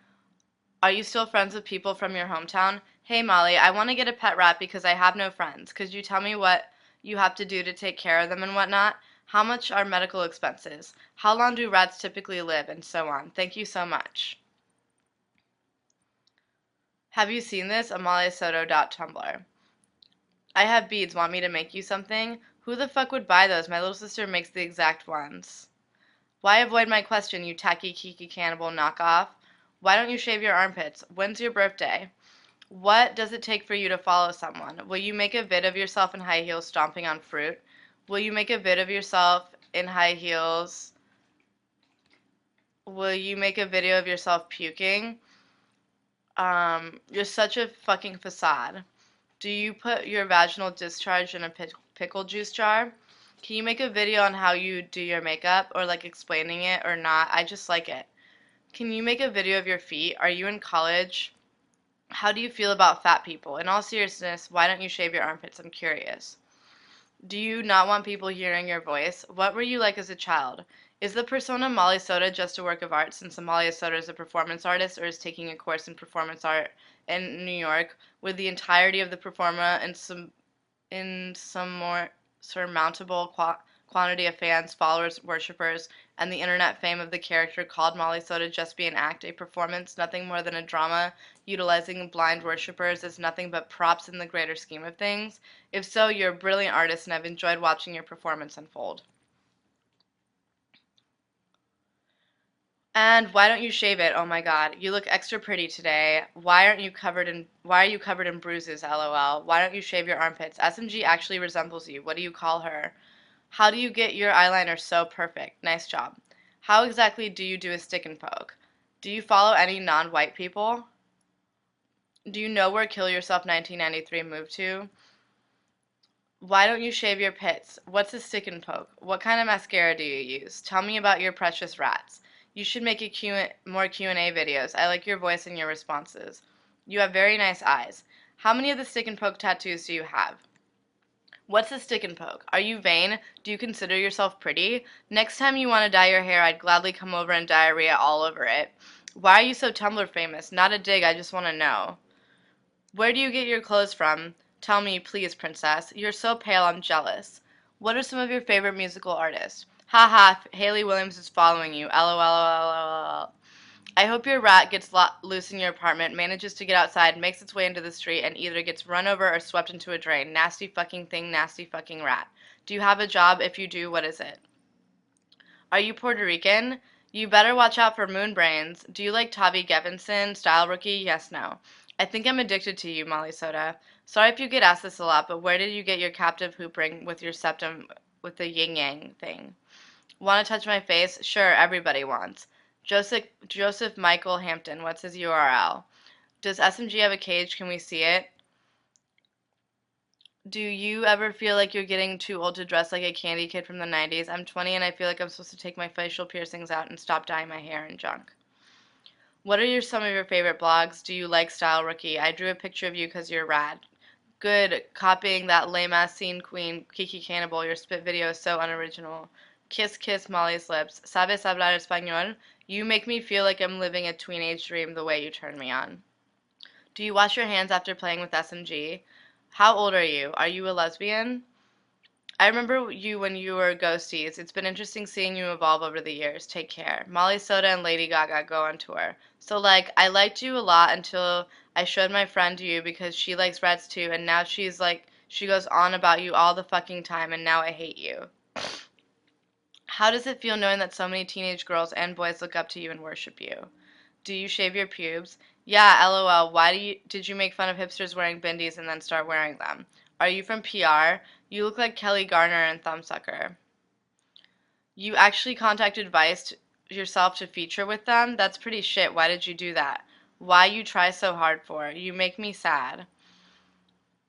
Are you still friends with people from your hometown? Hey, Molly, I want to get a pet rat because I have no friends. Could you tell me what you have to do to take care of them and whatnot? How much are medical expenses? How long do rats typically live? And so on. Thank you so much. Have you seen this? AmaliaSoto.tumblr. I have beads. Want me to make you something? Who the fuck would buy those? My little sister makes the exact ones. Why avoid my question, you tacky kiki cannibal knockoff? Why don't you shave your armpits? When's your birthday? What does it take for you to follow someone? Will you make a vid of yourself in high heels stomping on fruit? Will you make a vid of yourself in high heels? Will you make a video of yourself puking? You're such a fucking facade. Do you put your vaginal discharge in a pickle juice jar? Can you make a video on how you do your makeup or like explaining it or not? I just like it. Can you make a video of your feet? Are you in college? How do you feel about fat people? In all seriousness, why don't you shave your armpits? I'm curious. Do you not want people hearing your voice? What were you like as a child? Is the persona Molly Soda just a work of art since Amalia Soda is a performance artist or is taking a course in performance art in New York with the entirety of the performer and some more surmountable quantity of fans, followers, worshippers, and the internet fame of the character called Molly Soda just be an act, a performance, nothing more than a drama, utilizing blind worshippers as nothing but props in the greater scheme of things? If so, you're a brilliant artist, and I've enjoyed watching your performance unfold. And why don't you shave it? Oh my God, you look extra pretty today. Why are you covered in bruises? LOL. Why don't you shave your armpits? SMG actually resembles you. What do you call her? How do you get your eyeliner so perfect? Nice job. How exactly do you do a stick and poke? Do you follow any non-white people? Do you know where Kill Yourself 1993 moved to? Why don't you shave your pits? What's a stick and poke? What kind of mascara do you use? Tell me about your precious rats. You should make more Q&A videos. I like your voice and your responses. You have very nice eyes. How many of the stick and poke tattoos do you have? What's a stick and poke? Are you vain? Do you consider yourself pretty? Next time you want to dye your hair, I'd gladly come over and diarrhea all over it. Why are you so Tumblr famous? Not a dig, I just want to know. Where do you get your clothes from? Tell me, please, princess. You're so pale, I'm jealous. What are some of your favorite musical artists? Haha, Haley Williams is following you. LOL. I hope your rat gets loose in your apartment, manages to get outside, makes its way into the street, and either gets run over or swept into a drain. Nasty fucking thing, nasty fucking rat. Do you have a job? If you do, what is it? Are you Puerto Rican? You better watch out for moon brains. Do you like Tavi Gevinson? Style rookie? Yes, no. I think I'm addicted to you, Molly Soda. Sorry if you get asked this a lot, but where did you get your captive hoop ring with your septum with the yin yang thing? Want to touch my face? Sure, everybody wants. Joseph Michael Hampton. What's his URL? Does SMG have a cage? Can we see it? Do you ever feel like you're getting too old to dress like a candy kid from the 90s? I'm 20 and I feel like I'm supposed to take my facial piercings out and stop dyeing my hair and junk. What are some of your favorite blogs? Do you like Style Rookie? I drew a picture of you because you're rad. Good. Copying that lame-ass scene queen, Kiki Cannibal. Your spit video is so unoriginal. Kiss, kiss Molly's lips. ¿Sabes hablar español? You make me feel like I'm living a teenage dream the way you turn me on. Do you wash your hands after playing with SMG? How old are you? Are you a lesbian? I remember you when you were ghosties. It's been interesting seeing you evolve over the years. Take care. Molly Soda and Lady Gaga go on tour. So, like, I liked you a lot until I showed my friend you because she likes rats too, and now she's like, she goes on about you all the fucking time, and now I hate you. How does it feel knowing that so many teenage girls and boys look up to you and worship you? Do you shave your pubes? Yeah, LOL. Did you make fun of hipsters wearing bindis and then start wearing them? Are you from PR? You look like Kelly Garner and Thumbsucker. You actually contacted Vice yourself to feature with them? That's pretty shit. Why did you do that? Why you try so hard for? You make me sad.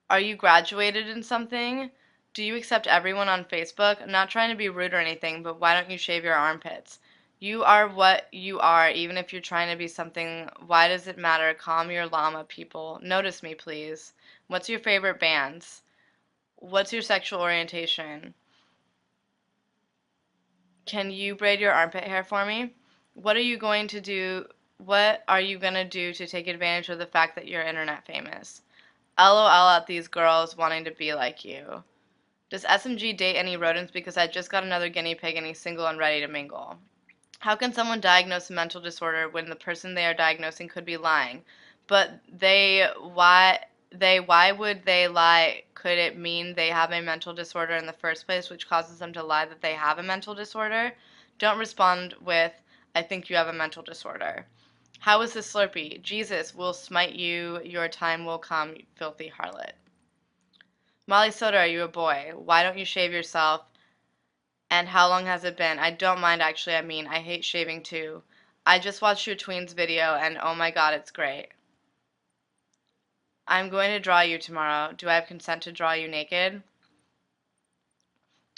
Are you graduated in something? Do you accept everyone on Facebook? I'm not trying to be rude or anything, but why don't you shave your armpits? You are what you are, even if you're trying to be something. Why does it matter? Calm your llama, people. Notice me, please. What's your favorite bands? What's your sexual orientation? Can you braid your armpit hair for me? What are you going to do? What are you going to do to take advantage of the fact that you're internet famous? LOL at these girls wanting to be like you. Does SMG date any rodents? Because I just got another guinea pig and he's single and ready to mingle. How can someone diagnose a mental disorder when the person they are diagnosing could be lying? But why would they lie? Could it mean they have a mental disorder in the first place, which causes them to lie that they have a mental disorder? Don't respond with, I think you have a mental disorder. How is this Slurpee? Jesus will smite you, your time will come, you filthy harlot. Molly Soda, are you a boy? Why don't you shave yourself? And how long has it been? I don't mind actually, I hate shaving too. I just watched your tweens video and oh my god, it's great. I'm going to draw you tomorrow. Do I have consent to draw you naked?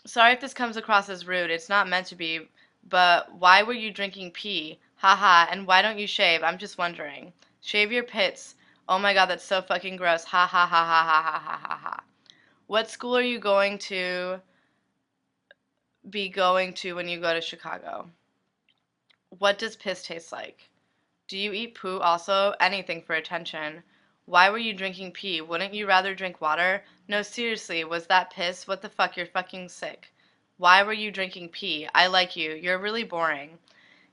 Sorry if this comes across as rude. It's not meant to be, but why were you drinking pee? Haha, and why don't you shave? I'm just wondering. Shave your pits. Oh my god, that's so fucking gross. Ha ha ha ha ha ha ha ha ha. What school are you going to when you go to Chicago? What does piss taste like? Do you eat poo also? Anything for attention. Why were you drinking pee? Wouldn't you rather drink water? No, seriously, was that piss? What the fuck? You're fucking sick. Why were you drinking pee? I like you. You're really boring.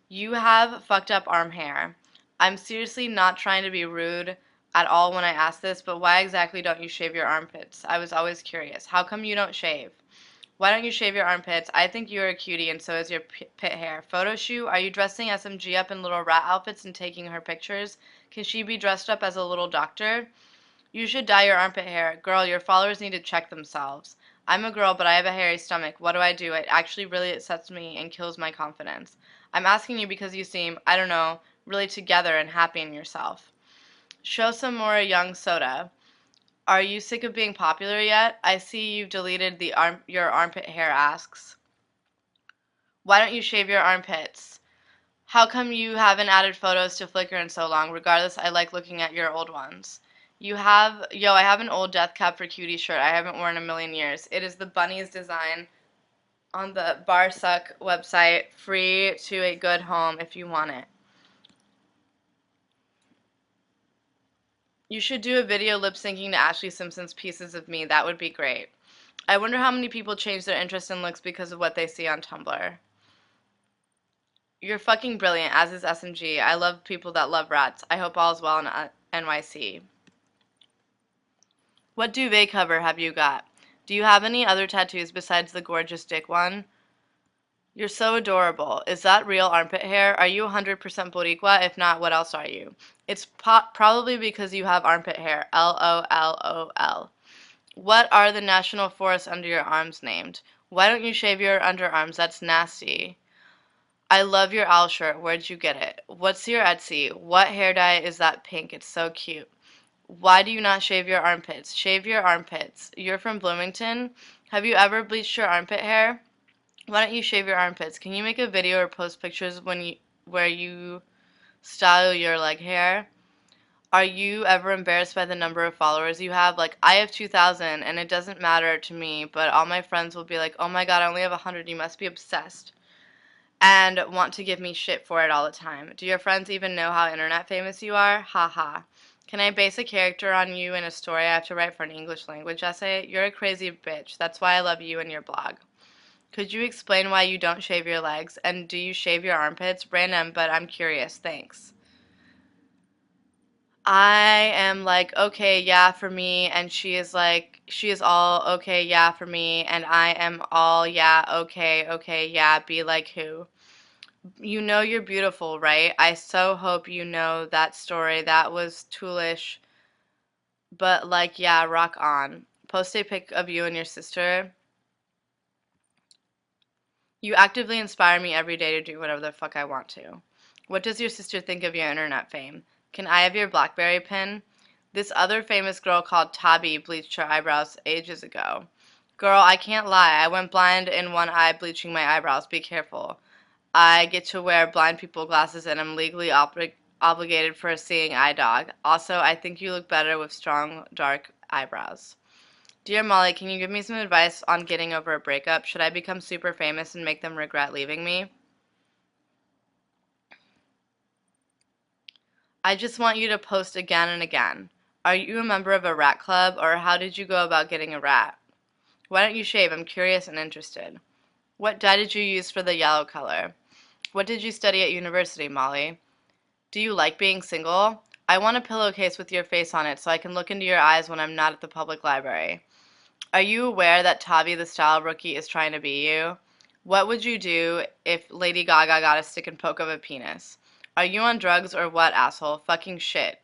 You have fucked up arm hair. I'm seriously not trying to be rude at all when I ask this, but why exactly don't you shave your armpits? I was always curious. How come you don't shave? Why don't you shave your armpits? I think you're a cutie and so is your pit hair. Photo shoot? Are you dressing SMG up in little rat outfits and taking her pictures? Can she be dressed up as a little doctor? You should dye your armpit hair. Girl, your followers need to check themselves. I'm a girl, but I have a hairy stomach. What do I do? It actually really upsets me and kills my confidence. I'm asking you because you seem, I don't know, really together and happy in yourself. Show some more young soda. Are you sick of being popular yet? I see you've deleted your armpit hair asks. Why don't you shave your armpits? How come you haven't added photos to Flickr in so long? Regardless, I like looking at your old ones. I have an old Death Cab for Cutie shirt I haven't worn in a million years. It is the bunny's design on the Barsuck website, free to a good home if you want it. You should do a video lip syncing to Ashley Simpson's Pieces of Me. That would be great. I wonder how many people change their interest in looks because of what they see on Tumblr. You're fucking brilliant, as is SMG. I love people that love rats. I hope all is well in NYC. What duvet cover have you got? Do you have any other tattoos besides the gorgeous dick one? You're so adorable. Is that real armpit hair? Are you 100% Boricua? If not, what else are you? It's probably because you have armpit hair. LOLOL. What are the national forests under your arms named? Why don't you shave your underarms? That's nasty. I love your owl shirt. Where'd you get it? What's your Etsy? What hair dye is that pink? It's so cute. Why do you not shave your armpits? Shave your armpits. You're from Bloomington? Have you ever bleached your armpit hair? Why don't you shave your armpits? Can you make a video or post pictures where you style your leg hair? Are you ever embarrassed by the number of followers you have? Like, I have 2,000 and it doesn't matter to me, but all my friends will be like, oh my god, I only have 100, you must be obsessed. And want to give me shit for it all the time. Do your friends even know how internet famous you are? Haha. Can I base a character on you in a story I have to write for an English language essay? You're a crazy bitch. That's why I love you and your blog. Could you explain why you don't shave your legs? And do you shave your armpits? Random, but I'm curious. Thanks. I am like, okay, yeah, for me. And she is all, okay, yeah, for me. And I am all, yeah, okay, yeah, be like who? You know you're beautiful, right? I so hope you know that story. That was toolish. But like, yeah, rock on. Post a pic of you and your sister. You actively inspire me every day to do whatever the fuck I want to. What does your sister think of your internet fame? Can I have your BlackBerry pin? This other famous girl called Tabi bleached her eyebrows ages ago. Girl, I can't lie. I went blind in one eye bleaching my eyebrows. Be careful. I get to wear blind people glasses and I'm legally obligated for a seeing eye dog. Also, I think you look better with strong, dark eyebrows. Dear Molly, can you give me some advice on getting over a breakup? Should I become super famous and make them regret leaving me? I just want you to post again and again. Are you a member of a rat club, or how did you go about getting a rat? Why don't you shave? I'm curious and interested. What dye did you use for the yellow color? What did you study at university, Molly? Do you like being single? I want a pillowcase with your face on it so I can look into your eyes when I'm not at the public library. Are you aware that Tavi the style rookie is trying to be you? What would you do if Lady Gaga got a stick and poke of a penis? Are you on drugs or what, asshole? Fucking shit.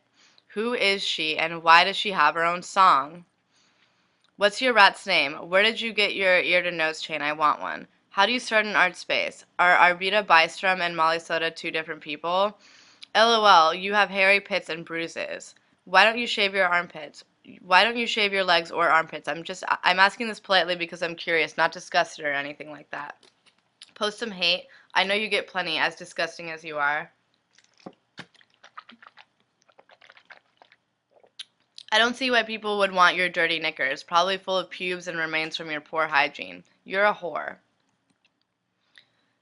Who is she and why does she have her own song? What's your rat's name? Where did you get your ear to nose chain? I want one. How do you start an art space? Are Arvita Bystrom and Molly Soda two different people? LOL, you have hairy pits and bruises. Why don't you shave your armpits? Why don't you shave your legs or armpits? I'm asking this politely because I'm curious, not disgusted or anything like that. Post some hate. I know you get plenty, as disgusting as you are. I don't see why people would want your dirty knickers, probably full of pubes and remains from your poor hygiene. You're a whore.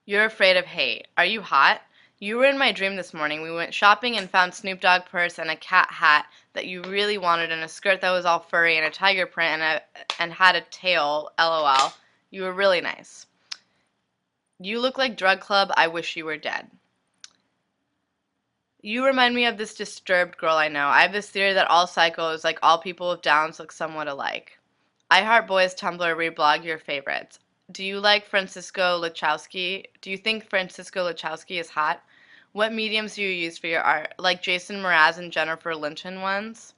You're afraid of hate. Are you hot? You were in my dream this morning. We went shopping and found Snoop Dogg purse and a cat hat that you really wanted and a skirt that was all furry and a tiger print and had a tail, LOL. You were really nice. You look like Drug Club. I wish you were dead. You remind me of this disturbed girl I know. I have this theory that all psychos, like all people with downs, look somewhat alike. I Heart Boys Tumblr reblog your favorites. Do you like Francisco Lachowski? Do you think Francisco Lachowski is hot? What mediums do you use for your art? Like Jason Mraz and Jennifer Linton ones?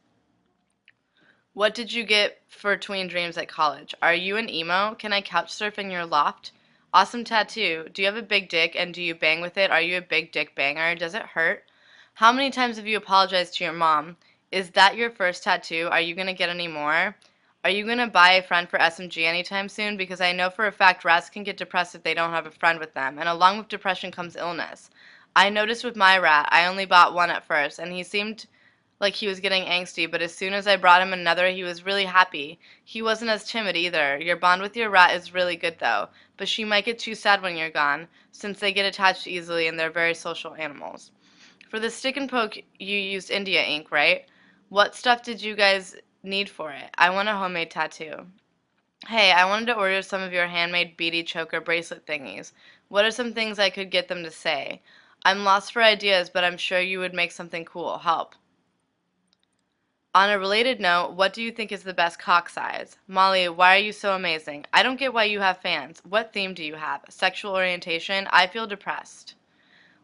What did you get for tween dreams at college? Are you an emo? Can I couch surf in your loft? Awesome tattoo. Do you have a big dick and do you bang with it? Are you a big dick banger? Does it hurt? How many times have you apologized to your mom? Is that your first tattoo? Are you going to get any more? Are you going to buy a friend for SMG anytime soon? Because I know for a fact rats can get depressed if they don't have a friend with them, and along with depression comes illness. I noticed with my rat, I only bought one at first, and he seemed like he was getting angsty, but as soon as I brought him another, he was really happy. He wasn't as timid either. Your bond with your rat is really good though, but she might get too sad when you're gone, since they get attached easily and they're very social animals. For the stick and poke, you used India ink, right? What stuff did you guys need for it? I want a homemade tattoo. Hey, I wanted to order some of your handmade beady choker bracelet thingies. What are some things I could get them to say? I'm lost for ideas, but I'm sure you would make something cool. Help. On a related note, what do you think is the best cock size? Molly, why are you so amazing? I don't get why you have fans. What theme do you have? Sexual orientation? I feel depressed.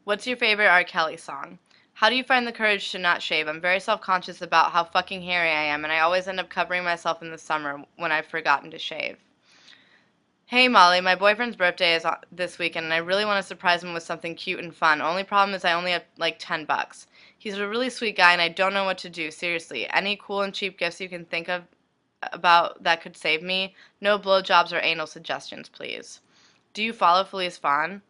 What's your favorite R. Kelly song? How do you find the courage to not shave? I'm very self-conscious about how fucking hairy I am, and I always end up covering myself in the summer when I've forgotten to shave. Hey Molly, my boyfriend's birthday is this weekend and I really want to surprise him with something cute and fun. Only problem is I only have like 10 bucks. He's a really sweet guy and I don't know what to do. Seriously, any cool and cheap gifts you can think of about that could save me? No blowjobs or anal suggestions, please. Do you follow Felice Vaughn?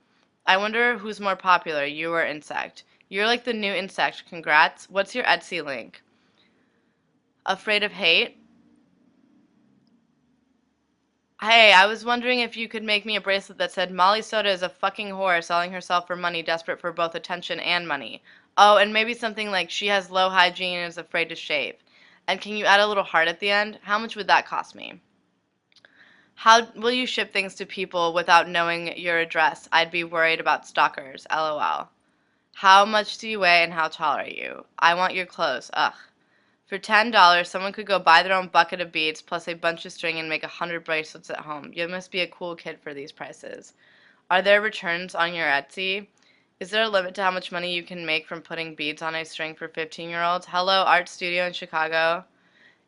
I wonder who's more popular, you or Insect. You're like the new Insect. Congrats. What's your Etsy link? Afraid of hate? Hey, I was wondering if you could make me a bracelet that said Molly Soda is a fucking whore selling herself for money, desperate for both attention and money. Oh, and maybe something like she has low hygiene and is afraid to shave. And can you add a little heart at the end? How much would that cost me? How will you ship things to people without knowing your address? I'd be worried about stalkers. LOL. How much do you weigh and how tall are you? I want your clothes. Ugh. For $10, someone could go buy their own bucket of beads plus a bunch of string and make 100 bracelets at home. You must be a cool kid for these prices. Are there returns on your Etsy? Is there a limit to how much money you can make from putting beads on a string for 15-year-olds? Hello, art studio in Chicago.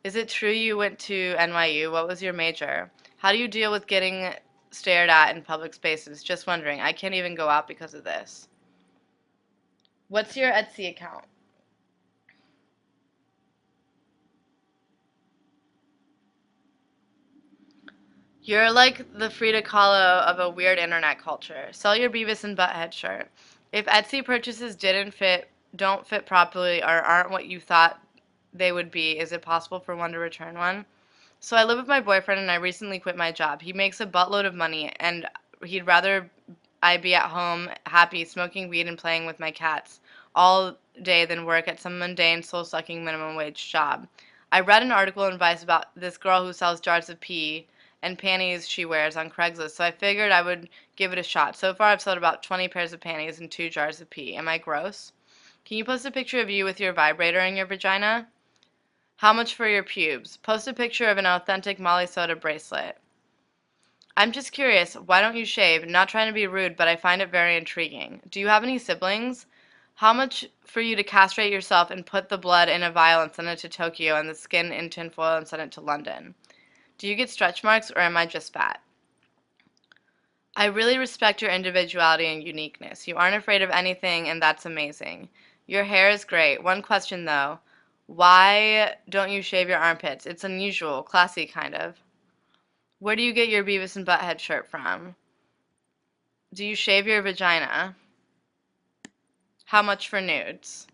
Is it true you went to NYU? What was your major? How do you deal with getting stared at in public spaces? Just wondering. I can't even go out because of this. What's your Etsy account? You're like the Frida Kahlo of a weird internet culture. Sell your Beavis and Butthead shirt. If Etsy purchases don't fit properly, or aren't what you thought they would be, is it possible for one to return one? So I live with my boyfriend and I recently quit my job. He makes a buttload of money and he'd rather I be at home happy smoking weed and playing with my cats all day than work at some mundane soul-sucking minimum wage job. I read an article in Vice about this girl who sells jars of pee and panties she wears on Craigslist, so I figured I would give it a shot. So far I've sold about 20 pairs of panties and 2 jars of pee. Am I gross? Can you post a picture of you with your vibrator in your vagina? How much for your pubes? Post a picture of an authentic Molly Soda bracelet. I'm just curious, why don't you shave? Not trying to be rude, but I find it very intriguing. Do you have any siblings? How much for you to castrate yourself and put the blood in a vial and send it to Tokyo and the skin in tinfoil and send it to London? Do you get stretch marks or am I just fat? I really respect your individuality and uniqueness. You aren't afraid of anything, and that's amazing. Your hair is great. One question, though. Why don't you shave your armpits? It's unusual, classy kind of. Where do you get your Beavis and Butthead shirt from? Do you shave your vagina? How much for nudes?